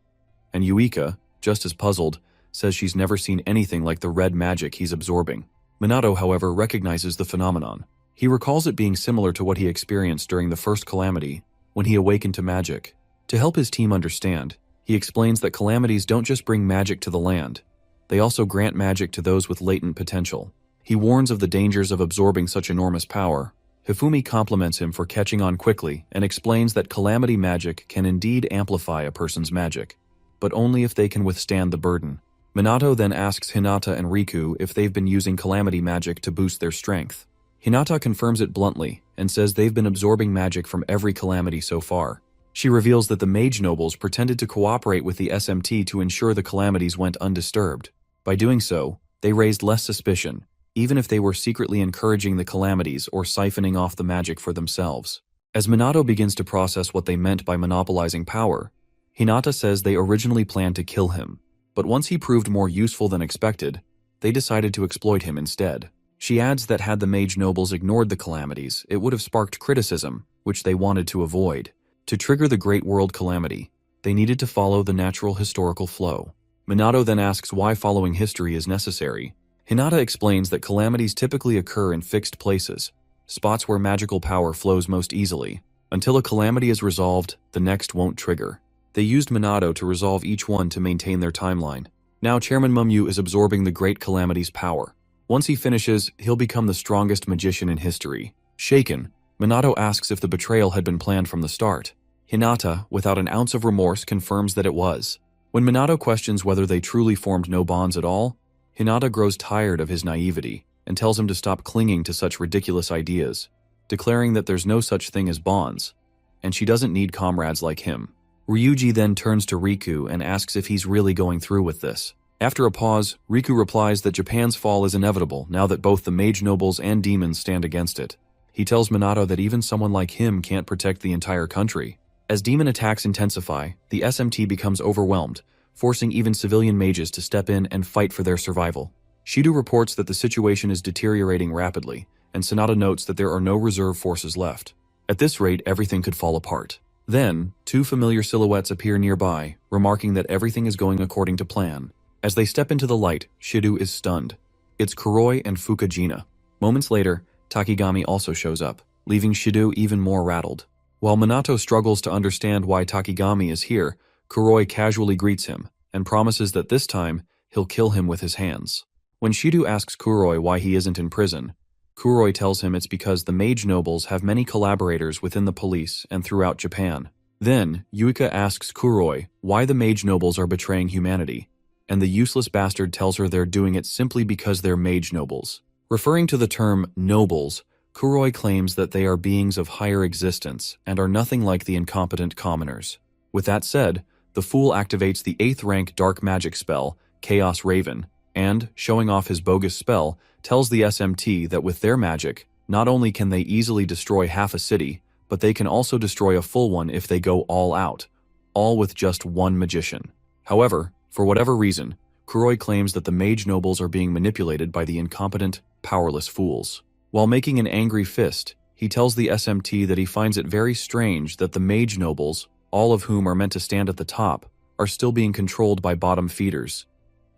and Yuika, just as puzzled, says she's never seen anything like the red magic he's absorbing. Minato, however, recognizes the phenomenon. He recalls it being similar to what he experienced during the first calamity, when he awakened to magic. To help his team understand, he explains that calamities don't just bring magic to the land, they also grant magic to those with latent potential. He warns of the dangers of absorbing such enormous power. Hifumi compliments him for catching on quickly and explains that calamity magic can indeed amplify a person's magic, but only if they can withstand the burden. Minato then asks Hinata and Riku if they've been using calamity magic to boost their strength. Hinata confirms it bluntly and says they've been absorbing magic from every calamity so far. She reveals that the Mage Nobles pretended to cooperate with the SMT to ensure the calamities went undisturbed. By doing so, they raised less suspicion, even if they were secretly encouraging the calamities or siphoning off the magic for themselves. As Minato begins to process what they meant by monopolizing power, Hinata says they originally planned to kill him, but once he proved more useful than expected, they decided to exploit him instead. She adds that had the Mage Nobles ignored the calamities, it would have sparked criticism, which they wanted to avoid. To trigger the Great World Calamity, they needed to follow the natural historical flow. Minato then asks why following history is necessary. Hinata explains that calamities typically occur in fixed places, spots where magical power flows most easily. Until a calamity is resolved, the next won't trigger. They used Minato to resolve each one to maintain their timeline. Now Chairman Mumyu is absorbing the Great Calamity's power. Once he finishes, he'll become the strongest magician in history. Shaken, Minato asks if the betrayal had been planned from the start. Hinata, without an ounce of remorse, confirms that it was. When Minato questions whether they truly formed no bonds at all, Hinata grows tired of his naivety and tells him to stop clinging to such ridiculous ideas, declaring that there's no such thing as bonds, and she doesn't need comrades like him. Ryuji then turns to Riku and asks if he's really going through with this. After a pause, Riku replies that Japan's fall is inevitable now that both the Mage Nobles and demons stand against it. He tells Minato that even someone like him can't protect the entire country. As demon attacks intensify, the SMT becomes overwhelmed, forcing even civilian mages to step in and fight for their survival. Shido reports that the situation is deteriorating rapidly, and Sanada notes that there are no reserve forces left. At this rate, everything could fall apart. Then, two familiar silhouettes appear nearby, remarking that everything is going according to plan. As they step into the light, Shido is stunned. It's Kuroi and Fukajina. Moments later, Takigami also shows up, leaving Shido even more rattled. While Minato struggles to understand why Takigami is here, Kuroi casually greets him and promises that this time, he'll kill him with his hands. When Shido asks Kuroi why he isn't in prison, Kuroi tells him it's because the Mage Nobles have many collaborators within the police and throughout Japan. Then, Yuika asks Kuroi why the Mage Nobles are betraying humanity, and the useless bastard tells her they're doing it simply because they're Mage Nobles. Referring to the term nobles, Kuroi claims that they are beings of higher existence and are nothing like the incompetent commoners. With that said, the fool activates the 8th rank dark magic spell, Chaos Raven, and, showing off his bogus spell, tells the SMT that with their magic, not only can they easily destroy half a city, but they can also destroy a full one if they go all out, all with just one magician. However, for whatever reason, Kuroi claims that the Mage Nobles are being manipulated by the incompetent, powerless fools. While making an angry fist, he tells the SMT that he finds it very strange that the Mage Nobles, all of whom are meant to stand at the top, are still being controlled by bottom feeders.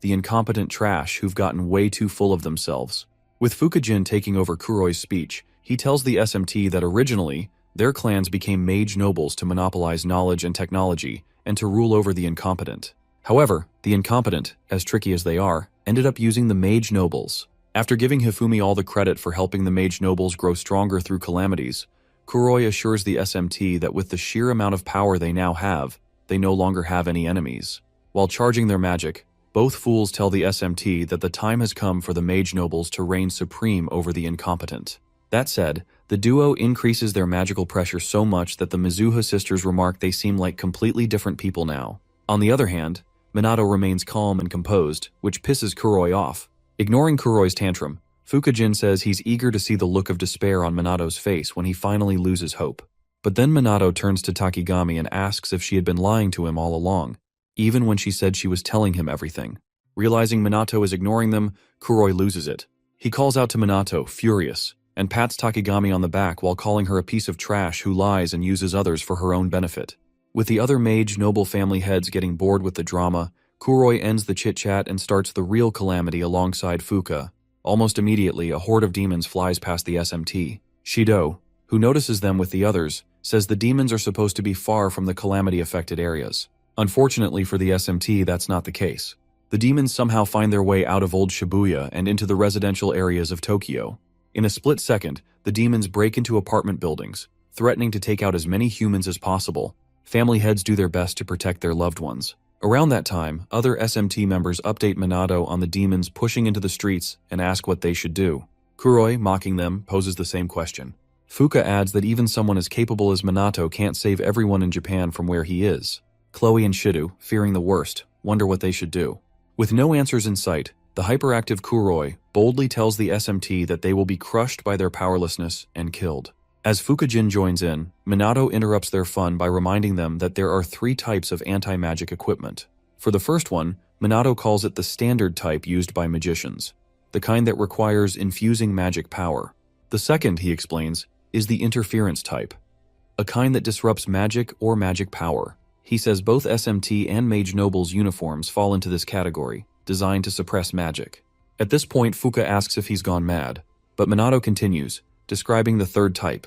the incompetent trash who've gotten way too full of themselves. With Fukujin taking over Kuroi's speech, he tells the SMT that originally, their clans became mage nobles to monopolize knowledge and technology, and to rule over the incompetent. However, the incompetent, as tricky as they are, ended up using the mage nobles. After giving Hifumi all the credit for helping the mage nobles grow stronger through calamities, Kuroi assures the SMT that with the sheer amount of power they now have, they no longer have any enemies. While charging their magic, both fools tell the SMT that the time has come for the mage nobles to reign supreme over the incompetent. That said, the duo increases their magical pressure so much that the Mizuha sisters remark they seem like completely different people now. On the other hand, Minato remains calm and composed, which pisses Kuroi off. Ignoring Kuroi's tantrum, Fukujin says he's eager to see the look of despair on Minato's face when he finally loses hope. But then Minato turns to Takigami and asks if she had been lying to him all along, even when she said she was telling him everything. Realizing Minato is ignoring them, Kuroi loses it. He calls out to Minato, furious, and pats Takigami on the back while calling her a piece of trash who lies and uses others for her own benefit. With the other mage noble family heads getting bored with the drama, Kuroi ends the chit-chat and starts the real calamity alongside Fuka. Almost immediately, a horde of demons flies past the SMT. Shido, who notices them with the others, says the demons are supposed to be far from the calamity-affected areas. Unfortunately for the SMT, that's not the case. The demons somehow find their way out of old Shibuya and into the residential areas of Tokyo. In a split second, the demons break into apartment buildings, threatening to take out as many humans as possible. Family heads do their best to protect their loved ones. Around that time, other SMT members update Minato on the demons pushing into the streets and ask what they should do. Kuroi, mocking them, poses the same question. Fuka adds that even someone as capable as Minato can't save everyone in Japan from where he is. Chloe and Shido, fearing the worst, wonder what they should do. With no answers in sight, the hyperactive Kuroi boldly tells the SMT that they will be crushed by their powerlessness and killed. As Fukujin joins in, Minato interrupts their fun by reminding them that there are 3 types of anti-magic equipment. For the first one, Minato calls it the standard type used by magicians, the kind that requires infusing magic power. The second, he explains, is the interference type, a kind that disrupts magic or magic power. He says both SMT and Mage Noble's uniforms fall into this category, designed to suppress magic. At this point, Fuka asks if he's gone mad, but Minato continues, describing the third type,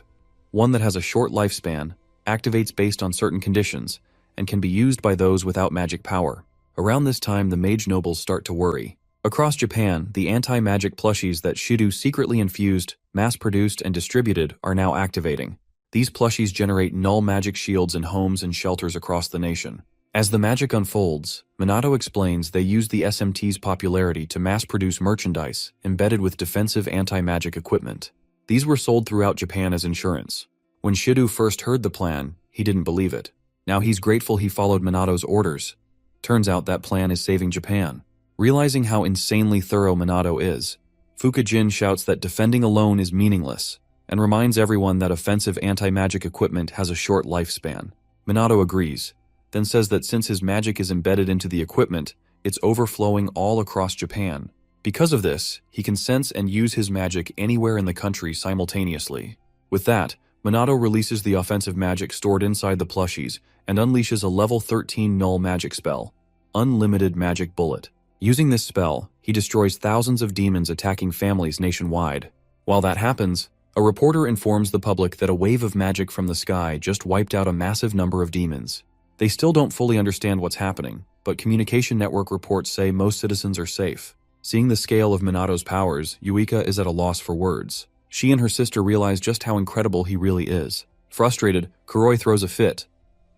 one that has a short lifespan, activates based on certain conditions, and can be used by those without magic power. Around this time, the Mage Nobles start to worry. Across Japan, the anti-magic plushies that Shido secretly infused, mass-produced, and distributed are now activating. These plushies generate null magic shields in homes and shelters across the nation. As the magic unfolds, Minato explains they used the SMT's popularity to mass-produce merchandise embedded with defensive anti-magic equipment. These were sold throughout Japan as insurance. When Shido first heard the plan, he didn't believe it. Now he's grateful he followed Minato's orders. Turns out that plan is saving Japan. Realizing how insanely thorough Minato is, Fukujin shouts that defending alone is meaningless, and reminds everyone that offensive anti-magic equipment has a short lifespan. Minato agrees, then says that since his magic is embedded into the equipment, it's overflowing all across Japan. Because of this, he can sense and use his magic anywhere in the country simultaneously. With that, Minato releases the offensive magic stored inside the plushies and unleashes a level 13 null magic spell, Unlimited Magic Bullet. Using this spell, he destroys thousands of demons attacking families nationwide. While that happens, a reporter informs the public that a wave of magic from the sky just wiped out a massive number of demons. They still don't fully understand what's happening, but communication network reports say most citizens are safe. Seeing the scale of Minato's powers, Yuika is at a loss for words. She and her sister realize just how incredible he really is. Frustrated, Kuroi throws a fit.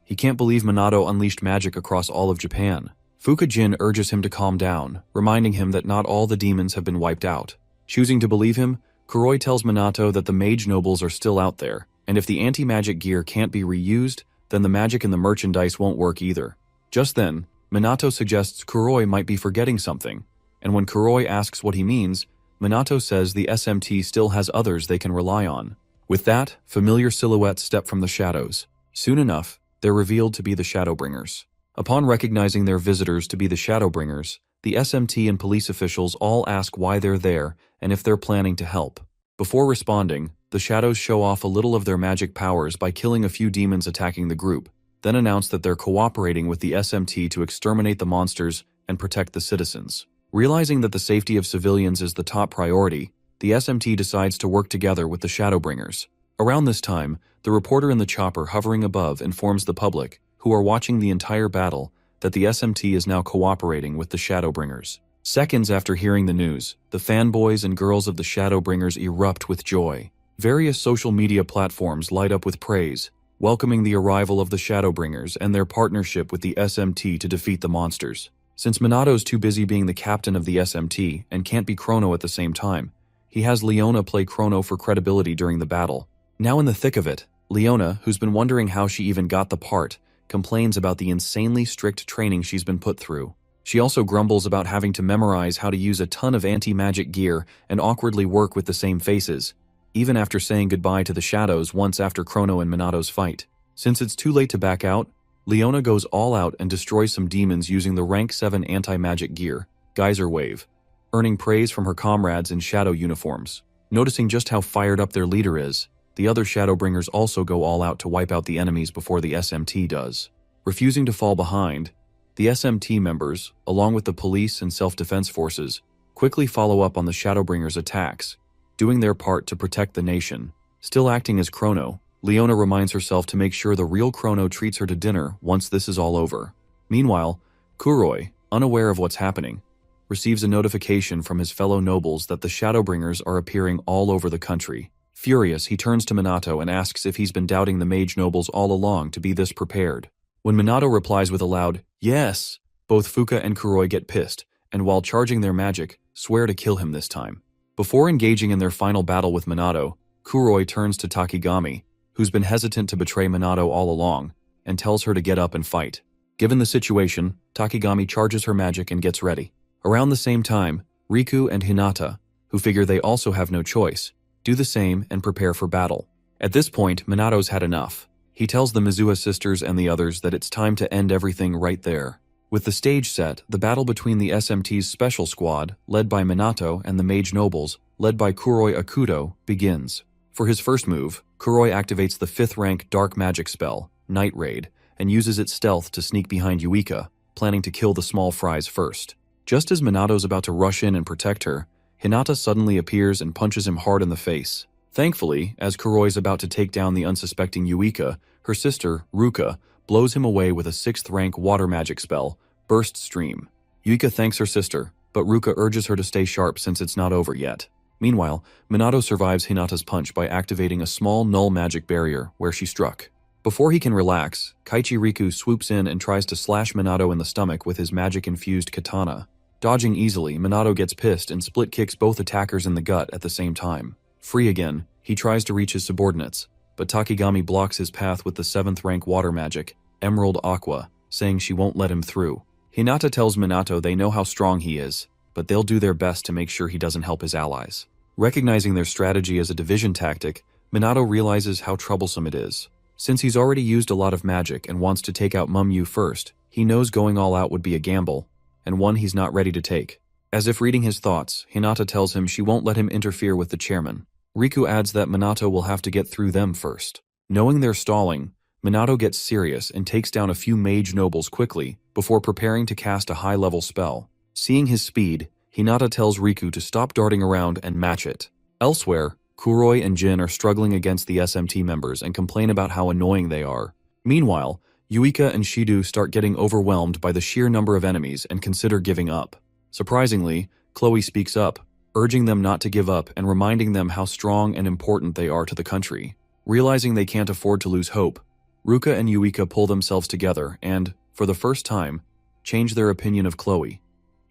He can't believe Minato unleashed magic across all of Japan. Fukujin urges him to calm down, reminding him that not all the demons have been wiped out. Choosing to believe him, Kuroi tells Minato that the Mage Nobles are still out there, and if the anti-magic gear can't be reused, then the magic in the merchandise won't work either. Just then, Minato suggests Kuroi might be forgetting something, and when Kuroi asks what he means, Minato says the SMT still has others they can rely on. With that, familiar silhouettes step from the shadows. Soon enough, they're revealed to be the Shadowbringers. Upon recognizing their visitors to be the Shadowbringers, the SMT and police officials all ask why they're there and if they're planning to help. Before responding, the Shadows show off a little of their magic powers by killing a few demons attacking the group, then announce that they're cooperating with the SMT to exterminate the monsters and protect the citizens. Realizing that the safety of civilians is the top priority, the SMT decides to work together with the Shadowbringers. Around this time, the reporter in the chopper hovering above informs the public, who are watching the entire battle, that the SMT is now cooperating with the Shadowbringers. Seconds after hearing the news, the fanboys and girls of the Shadowbringers erupt with joy. Various social media platforms light up with praise, welcoming the arrival of the Shadowbringers and their partnership with the SMT to defeat the monsters. Since Minato's too busy being the captain of the SMT and can't be Chrono at the same time, he has Leona play Chrono for credibility during the battle. Now in the thick of it, Leona, who's been wondering how she even got the part, complains about the insanely strict training she's been put through. She also grumbles about having to memorize how to use a ton of anti-magic gear and awkwardly work with the same faces, even after saying goodbye to the shadows once after Chrono and Minato's fight. Since it's too late to back out, Leona goes all out and destroys some demons using the rank 7 anti-magic gear, Geyser Wave, earning praise from her comrades in shadow uniforms. Noticing just how fired up their leader is, the other Shadowbringers also go all out to wipe out the enemies before the SMT does. Refusing to fall behind, the SMT members, along with the police and self-defense forces, quickly follow up on the Shadowbringers' attacks, doing their part to protect the nation. Still acting as Chrono, Leona reminds herself to make sure the real Chrono treats her to dinner once this is all over. Meanwhile, Kuroi, unaware of what's happening, receives a notification from his fellow nobles that the Shadowbringers are appearing all over the country. Furious, he turns to Minato and asks if he's been doubting the mage nobles all along to be this prepared. When Minato replies with a loud, "Yes!" both Fuka and Kuroi get pissed, and while charging their magic, swear to kill him this time. Before engaging in their final battle with Minato, Kuroi turns to Takigami, who's been hesitant to betray Minato all along, and tells her to get up and fight. Given the situation, Takigami charges her magic and gets ready. Around the same time, Riku and Hinata, who figure they also have no choice, do the same and prepare for battle. At this point, Minato's had enough. He tells the Mizuha sisters and the others that it's time to end everything right there. With the stage set, the battle between the SMT's special squad, led by Minato, and the mage nobles, led by Kuroi Akudo, begins. For his first move, Kuroi activates the 5th rank dark magic spell, Night Raid, and uses its stealth to sneak behind Yuika, planning to kill the small fries first. Just as Minato's about to rush in and protect her, Hinata suddenly appears and punches him hard in the face. Thankfully, as Kuroi's about to take down the unsuspecting Yuika, her sister, Ruka, blows him away with a 6th rank water magic spell, Burst Stream. Yuika thanks her sister, but Ruka urges her to stay sharp since it's not over yet. Meanwhile, Minato survives Hinata's punch by activating a small null magic barrier where she struck. Before he can relax, Kaichi Riku swoops in and tries to slash Minato in the stomach with his magic-infused katana. Dodging easily, Minato gets pissed and split kicks both attackers in the gut at the same time. Free again, he tries to reach his subordinates, but Takigami blocks his path with the 7th rank water magic, Emerald Aqua, saying she won't let him through. Hinata tells Minato they know how strong he is, but they'll do their best to make sure he doesn't help his allies. Recognizing their strategy as a division tactic, Minato realizes how troublesome it is. Since he's already used a lot of magic and wants to take out Mumyu first, he knows going all out would be a gamble, and one he's not ready to take. As if reading his thoughts, Hinata tells him she won't let him interfere with the chairman. Riku adds that Minato will have to get through them first. Knowing they're stalling, Minato gets serious and takes down a few mage nobles quickly before preparing to cast a high-level spell. Seeing his speed, Hinata tells Riku to stop darting around and match it. Elsewhere, Kuroi and Jin are struggling against the SMT members and complain about how annoying they are. Meanwhile, Yuika and Shidu start getting overwhelmed by the sheer number of enemies and consider giving up. Surprisingly, Chloe speaks up, urging them not to give up and reminding them how strong and important they are to the country. Realizing they can't afford to lose hope, Ruka and Yuika pull themselves together and, for the first time, change their opinion of Chloe,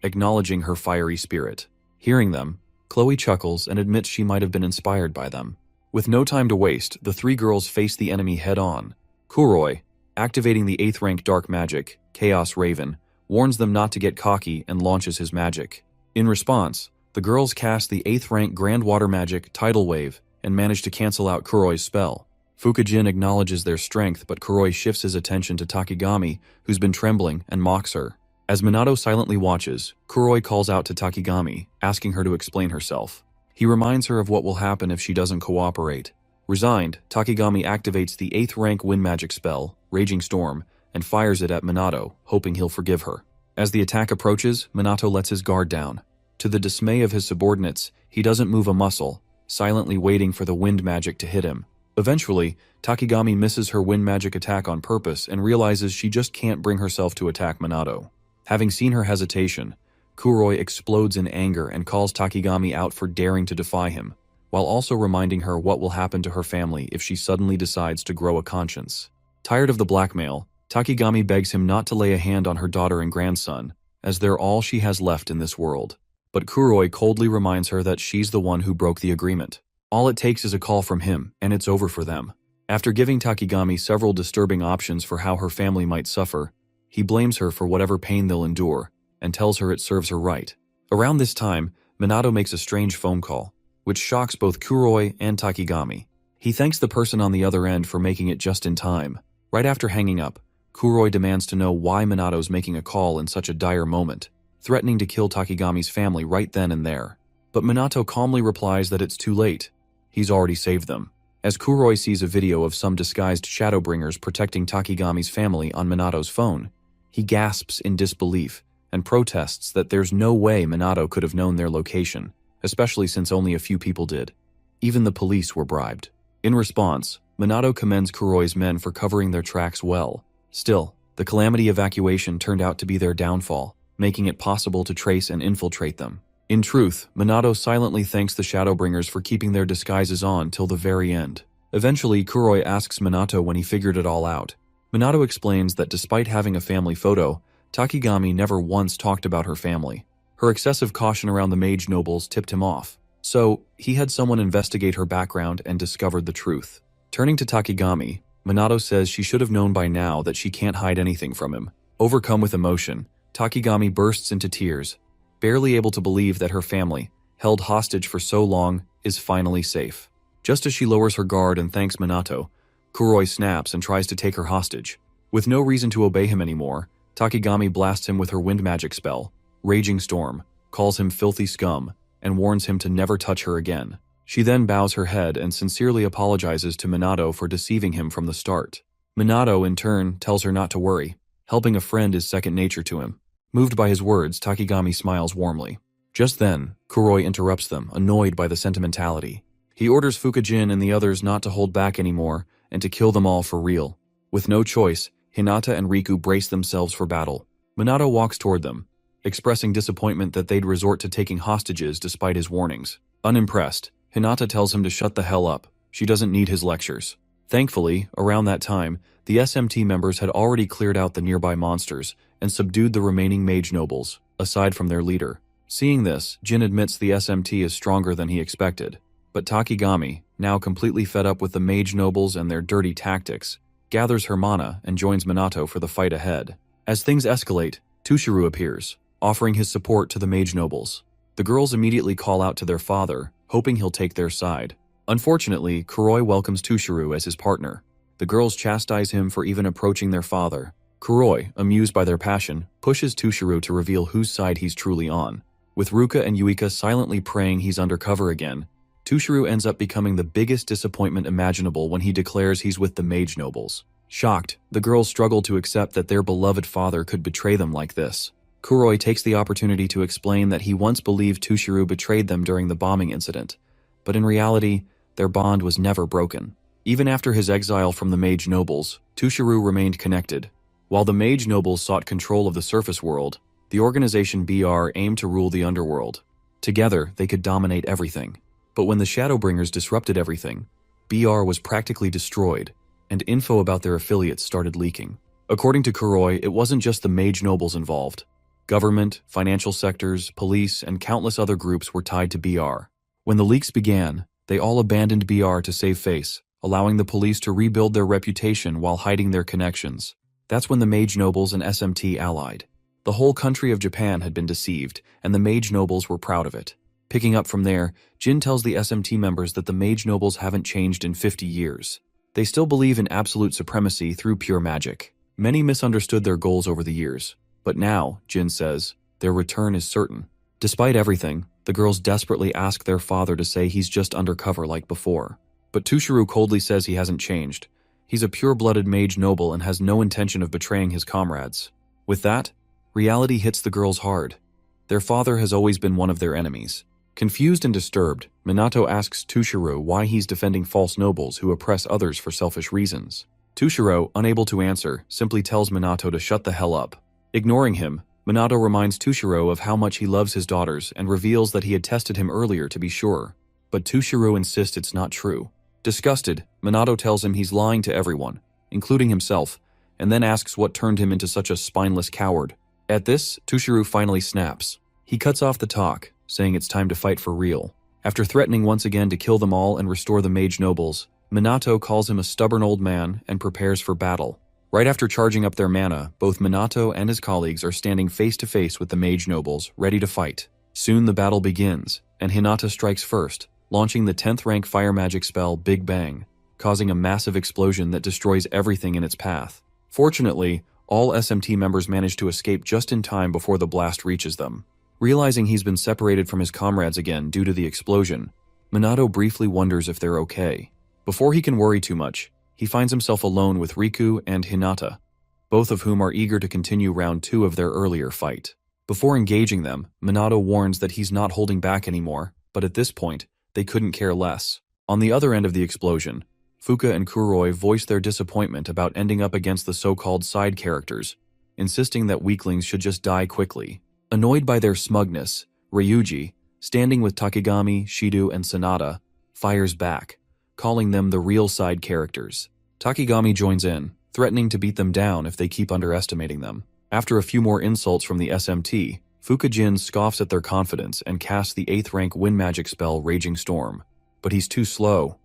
acknowledging her fiery spirit. Hearing them, Chloe chuckles and admits she might have been inspired by them. With no time to waste, the 3 girls face the enemy head-on. Kuroi, activating the 8th rank dark magic, Chaos Raven, warns them not to get cocky and launches his magic. In response, the girls cast the 8th rank Grand Water Magic, Tidal Wave, and manage to cancel out Kuroi's spell. Fukujin acknowledges their strength, but Kuroi shifts his attention to Takigami, who's been trembling, and mocks her. As Minato silently watches, Kuroi calls out to Takigami, asking her to explain herself. He reminds her of what will happen if she doesn't cooperate. Resigned, Takigami activates the 8th rank wind magic spell, Raging Storm, and fires it at Minato, hoping he'll forgive her. As the attack approaches, Minato lets his guard down. To the dismay of his subordinates, he doesn't move a muscle, silently waiting for the wind magic to hit him. Eventually, Takigami misses her wind magic attack on purpose and realizes she just can't bring herself to attack Minato. Having seen her hesitation, Kuroi explodes in anger and calls Takigami out for daring to defy him, while also reminding her what will happen to her family if she suddenly decides to grow a conscience. Tired of the blackmail, Takigami begs him not to lay a hand on her daughter and grandson, as they're all she has left in this world. But Kuroi coldly reminds her that she's the one who broke the agreement. All it takes is a call from him, and it's over for them. After giving Takigami several disturbing options for how her family might suffer, he blames her for whatever pain they'll endure, and tells her it serves her right. Around this time, Minato makes a strange phone call, which shocks both Kuroi and Takigami. He thanks the person on the other end for making it just in time. Right after hanging up, Kuroi demands to know why Minato's making a call in such a dire moment, threatening to kill Takigami's family right then and there. But Minato calmly replies that it's too late. He's already saved them. As Kuroi sees a video of some disguised Shadowbringers protecting Takigami's family on Minato's phone, he gasps in disbelief and protests that there's no way Minato could have known their location, especially since only a few people did. Even the police were bribed. In response, Minato commends Kuroi's men for covering their tracks well. Still, the Calamity evacuation turned out to be their downfall, making it possible to trace and infiltrate them. In truth, Minato silently thanks the Shadowbringers for keeping their disguises on till the very end. Eventually, Kuroi asks Minato when he figured it all out. Minato explains that despite having a family photo, Takigami never once talked about her family. Her excessive caution around the mage nobles tipped him off, so he had someone investigate her background and discovered the truth. Turning to Takigami, Minato says she should have known by now that she can't hide anything from him. Overcome with emotion, Takigami bursts into tears, barely able to believe that her family, held hostage for so long, is finally safe. Just as she lowers her guard and thanks Minato, Kuroi snaps and tries to take her hostage. With no reason to obey him anymore, Takigami blasts him with her wind magic spell, Raging Storm, calls him filthy scum, and warns him to never touch her again. She then bows her head and sincerely apologizes to Minato for deceiving him from the start. Minato, in turn, tells her not to worry. Helping a friend is second nature to him. Moved by his words, Takigami smiles warmly. Just then, Kuroi interrupts them, annoyed by the sentimentality. He orders Fukujin and the others not to hold back anymore and to kill them all for real. With no choice, Hinata and Riku brace themselves for battle. Minato walks toward them, expressing disappointment that they'd resort to taking hostages despite his warnings. Unimpressed, Hinata tells him to shut the hell up. She doesn't need his lectures. Thankfully, around that time, the SMT members had already cleared out the nearby monsters and subdued the remaining mage nobles, aside from their leader. Seeing this, Jin admits the SMT is stronger than he expected. But Takigami, now completely fed up with the mage nobles and their dirty tactics, gathers her mana and joins Minato for the fight ahead. As things escalate, Tushiro appears, offering his support to the mage nobles. The girls immediately call out to their father, hoping he'll take their side. Unfortunately, Kuroi welcomes Tushiro as his partner. The girls chastise him for even approaching their father. Kuroi, amused by their passion, pushes Tushiro to reveal whose side he's truly on. With Ruka and Yuika silently praying he's undercover again, Tushiro ends up becoming the biggest disappointment imaginable when he declares he's with the mage nobles. Shocked, the girls struggle to accept that their beloved father could betray them like this. Kuroi takes the opportunity to explain that he once believed Tushiro betrayed them during the bombing incident, but in reality, their bond was never broken. Even after his exile from the mage nobles, Tushiro remained connected. While the mage nobles sought control of the surface world, the organization BR aimed to rule the underworld. Together, they could dominate everything. But when the Shadowbringers disrupted everything, BR was practically destroyed, and info about their affiliates started leaking. According to Kuroi, it wasn't just the mage nobles involved. Government, financial sectors, police, and countless other groups were tied to BR. When the leaks began, they all abandoned BR to save face, allowing the police to rebuild their reputation while hiding their connections. That's when the mage nobles and SMT allied. The whole country of Japan had been deceived, and the mage nobles were proud of it. Picking up from there, Jin tells the SMT members that the mage nobles haven't changed in 50 years. They still believe in absolute supremacy through pure magic. Many misunderstood their goals over the years, but now, Jin says, their return is certain. Despite everything, the girls desperately ask their father to say he's just undercover like before. But Tushiro coldly says he hasn't changed. He's a pure-blooded mage noble and has no intention of betraying his comrades. With that, Reality hits the girls hard. Their father has always been one of their enemies. Confused and disturbed, Minato asks Tushiro why he's defending false nobles who oppress others for selfish reasons. Tushiro, unable to answer, simply tells Minato to shut the hell up. Ignoring him, Minato reminds Tushiro of how much he loves his daughters and reveals that he had tested him earlier to be sure. But Tushiro insists it's not true. Disgusted, Minato tells him he's lying to everyone, including himself, and then asks what turned him into such a spineless coward. At this, Tushiro finally snaps. He cuts off the talk, saying it's time to fight for real. After threatening once again to kill them all and restore the mage nobles, Minato calls him a stubborn old man and prepares for battle. Right after charging up their mana, both Minato and his colleagues are standing face to face with the mage nobles, ready to fight. Soon the battle begins, and Hinata strikes first, launching the 10th rank fire magic spell Big Bang, causing a massive explosion that destroys everything in its path. Fortunately, all SMT members manage to escape just in time before the blast reaches them. Realizing he's been separated from his comrades again due to the explosion, Minato briefly wonders if they're okay. Before he can worry too much, he finds himself alone with Riku and Hinata, both of whom are eager to continue round 2 of their earlier fight. Before engaging them, Minato warns that he's not holding back anymore, but at this point, they couldn't care less. On the other end of the explosion, Fuka and Kuroi voice their disappointment about ending up against the so-called side characters, insisting that weaklings should just die quickly. Annoyed by their smugness, Ryuji, standing with Takigami, Shido, and Sanada, fires back, calling them the real side characters. Takigami joins in, threatening to beat them down if they keep underestimating them. After a few more insults from the SMT, Fukajin scoffs at their confidence and casts the 8th rank wind magic spell Raging Storm. But he's too slow.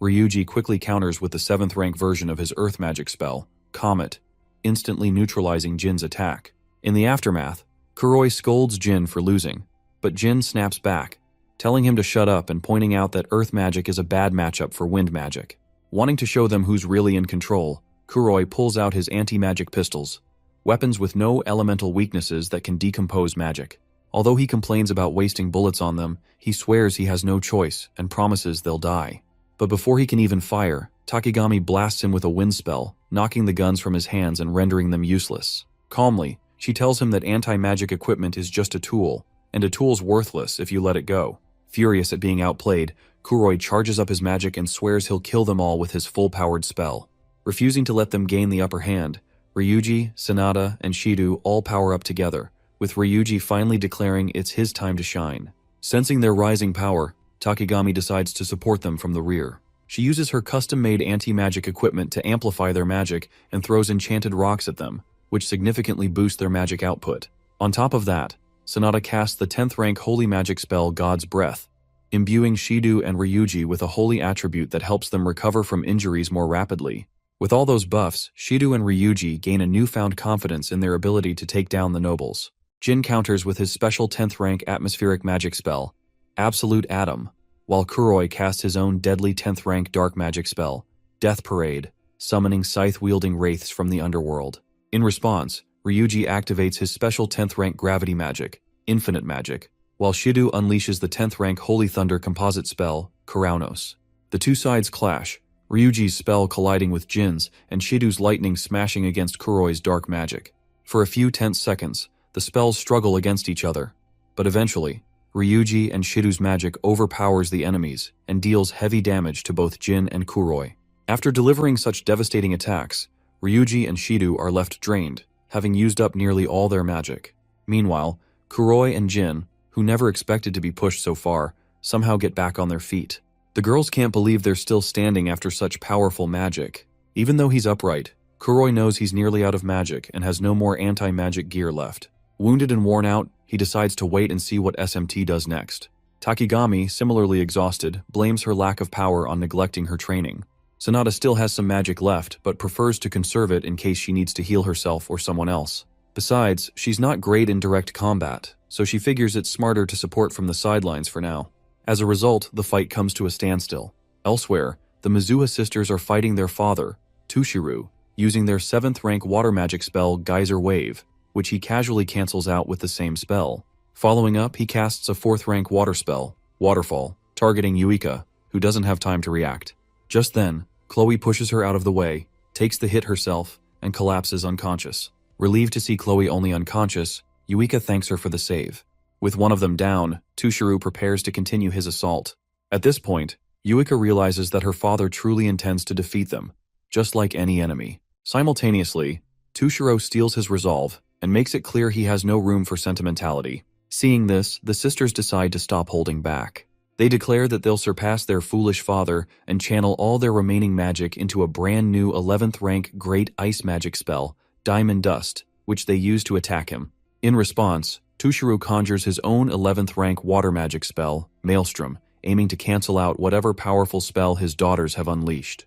Ryuji quickly counters with the 7th rank version of his earth magic spell, Comet, instantly neutralizing Jin's attack. In the aftermath, Kuroi scolds Jin for losing, but Jin snaps back, telling him to shut up and pointing out that earth magic is a bad matchup for wind magic. Wanting to show them who's really in control, Kuroi pulls out his anti-magic pistols, weapons with no elemental weaknesses that can decompose magic. Although he complains about wasting bullets on them, he swears he has no choice and promises they'll die. But before he can even fire, Takigami blasts him with a wind spell, knocking the guns from his hands and rendering them useless. Calmly, she tells him that anti-magic equipment is just a tool, and a tool's worthless if you let it go. Furious at being outplayed, Kuroi charges up his magic and swears he'll kill them all with his full-powered spell. Refusing to let them gain the upper hand, Ryuji, Sanada, and Shido all power up together, with Ryuji finally declaring it's his time to shine. Sensing their rising power, Takigami decides to support them from the rear. She uses her custom-made anti-magic equipment to amplify their magic and throws enchanted rocks at them, which significantly boost their magic output. On top of that, Sanada casts the 10th rank holy magic spell God's Breath, imbuing Shido and Ryuji with a holy attribute that helps them recover from injuries more rapidly. With all those buffs, Shido and Ryuji gain a newfound confidence in their ability to take down the nobles. Jin counters with his special 10th rank atmospheric magic spell, Absolute Atom, while Kuroi casts his own deadly 10th rank dark magic spell, Death Parade, summoning scythe-wielding wraiths from the underworld. In response, Ryuji activates his special 10th rank gravity magic, Infinite Magic, while Shido unleashes the 10th rank Holy Thunder composite spell, Kuraunos. The two sides clash, Ryuji's spell colliding with Jin's and Shido's lightning smashing against Kuroi's dark magic. For a few tense seconds, the spells struggle against each other, but eventually, Ryuji and Shido's magic overpowers the enemies and deals heavy damage to both Jin and Kuroi. After delivering such devastating attacks, Ryuji and Shido are left drained, having used up nearly all their magic. Meanwhile, Kuroi and Jin, who never expected to be pushed so far, somehow get back on their feet. The girls can't believe they're still standing after such powerful magic. Even though he's upright, Kuroi knows he's nearly out of magic and has no more anti-magic gear left. Wounded and worn out, he decides to wait and see what SMT does next. Takigami, similarly exhausted, blames her lack of power on neglecting her training. Sanada still has some magic left, but prefers to conserve it in case she needs to heal herself or someone else. Besides, she's not great in direct combat, so she figures it's smarter to support from the sidelines for now. As a result, the fight comes to a standstill. Elsewhere, the Mizuha sisters are fighting their father, Tushiro, using their 7th rank water magic spell Geyser Wave, which he casually cancels out with the same spell. Following up, he casts a 4th rank water spell, Waterfall, targeting Yuika, who doesn't have time to react. Just then, Chloe pushes her out of the way, takes the hit herself, and collapses unconscious. Relieved to see Chloe only unconscious, Yuika thanks her for the save. With one of them down, Tushiro prepares to continue his assault. At this point, Yuika realizes that her father truly intends to defeat them, just like any enemy. Simultaneously, Tushiro steals his resolve and makes it clear he has no room for sentimentality. Seeing this, the sisters decide to stop holding back. They declare that they'll surpass their foolish father and channel all their remaining magic into a brand new 11th rank Great Ice Magic spell, Diamond Dust, which they use to attack him. In response, Tushiro conjures his own 11th rank water magic spell, Maelstrom, aiming to cancel out whatever powerful spell his daughters have unleashed.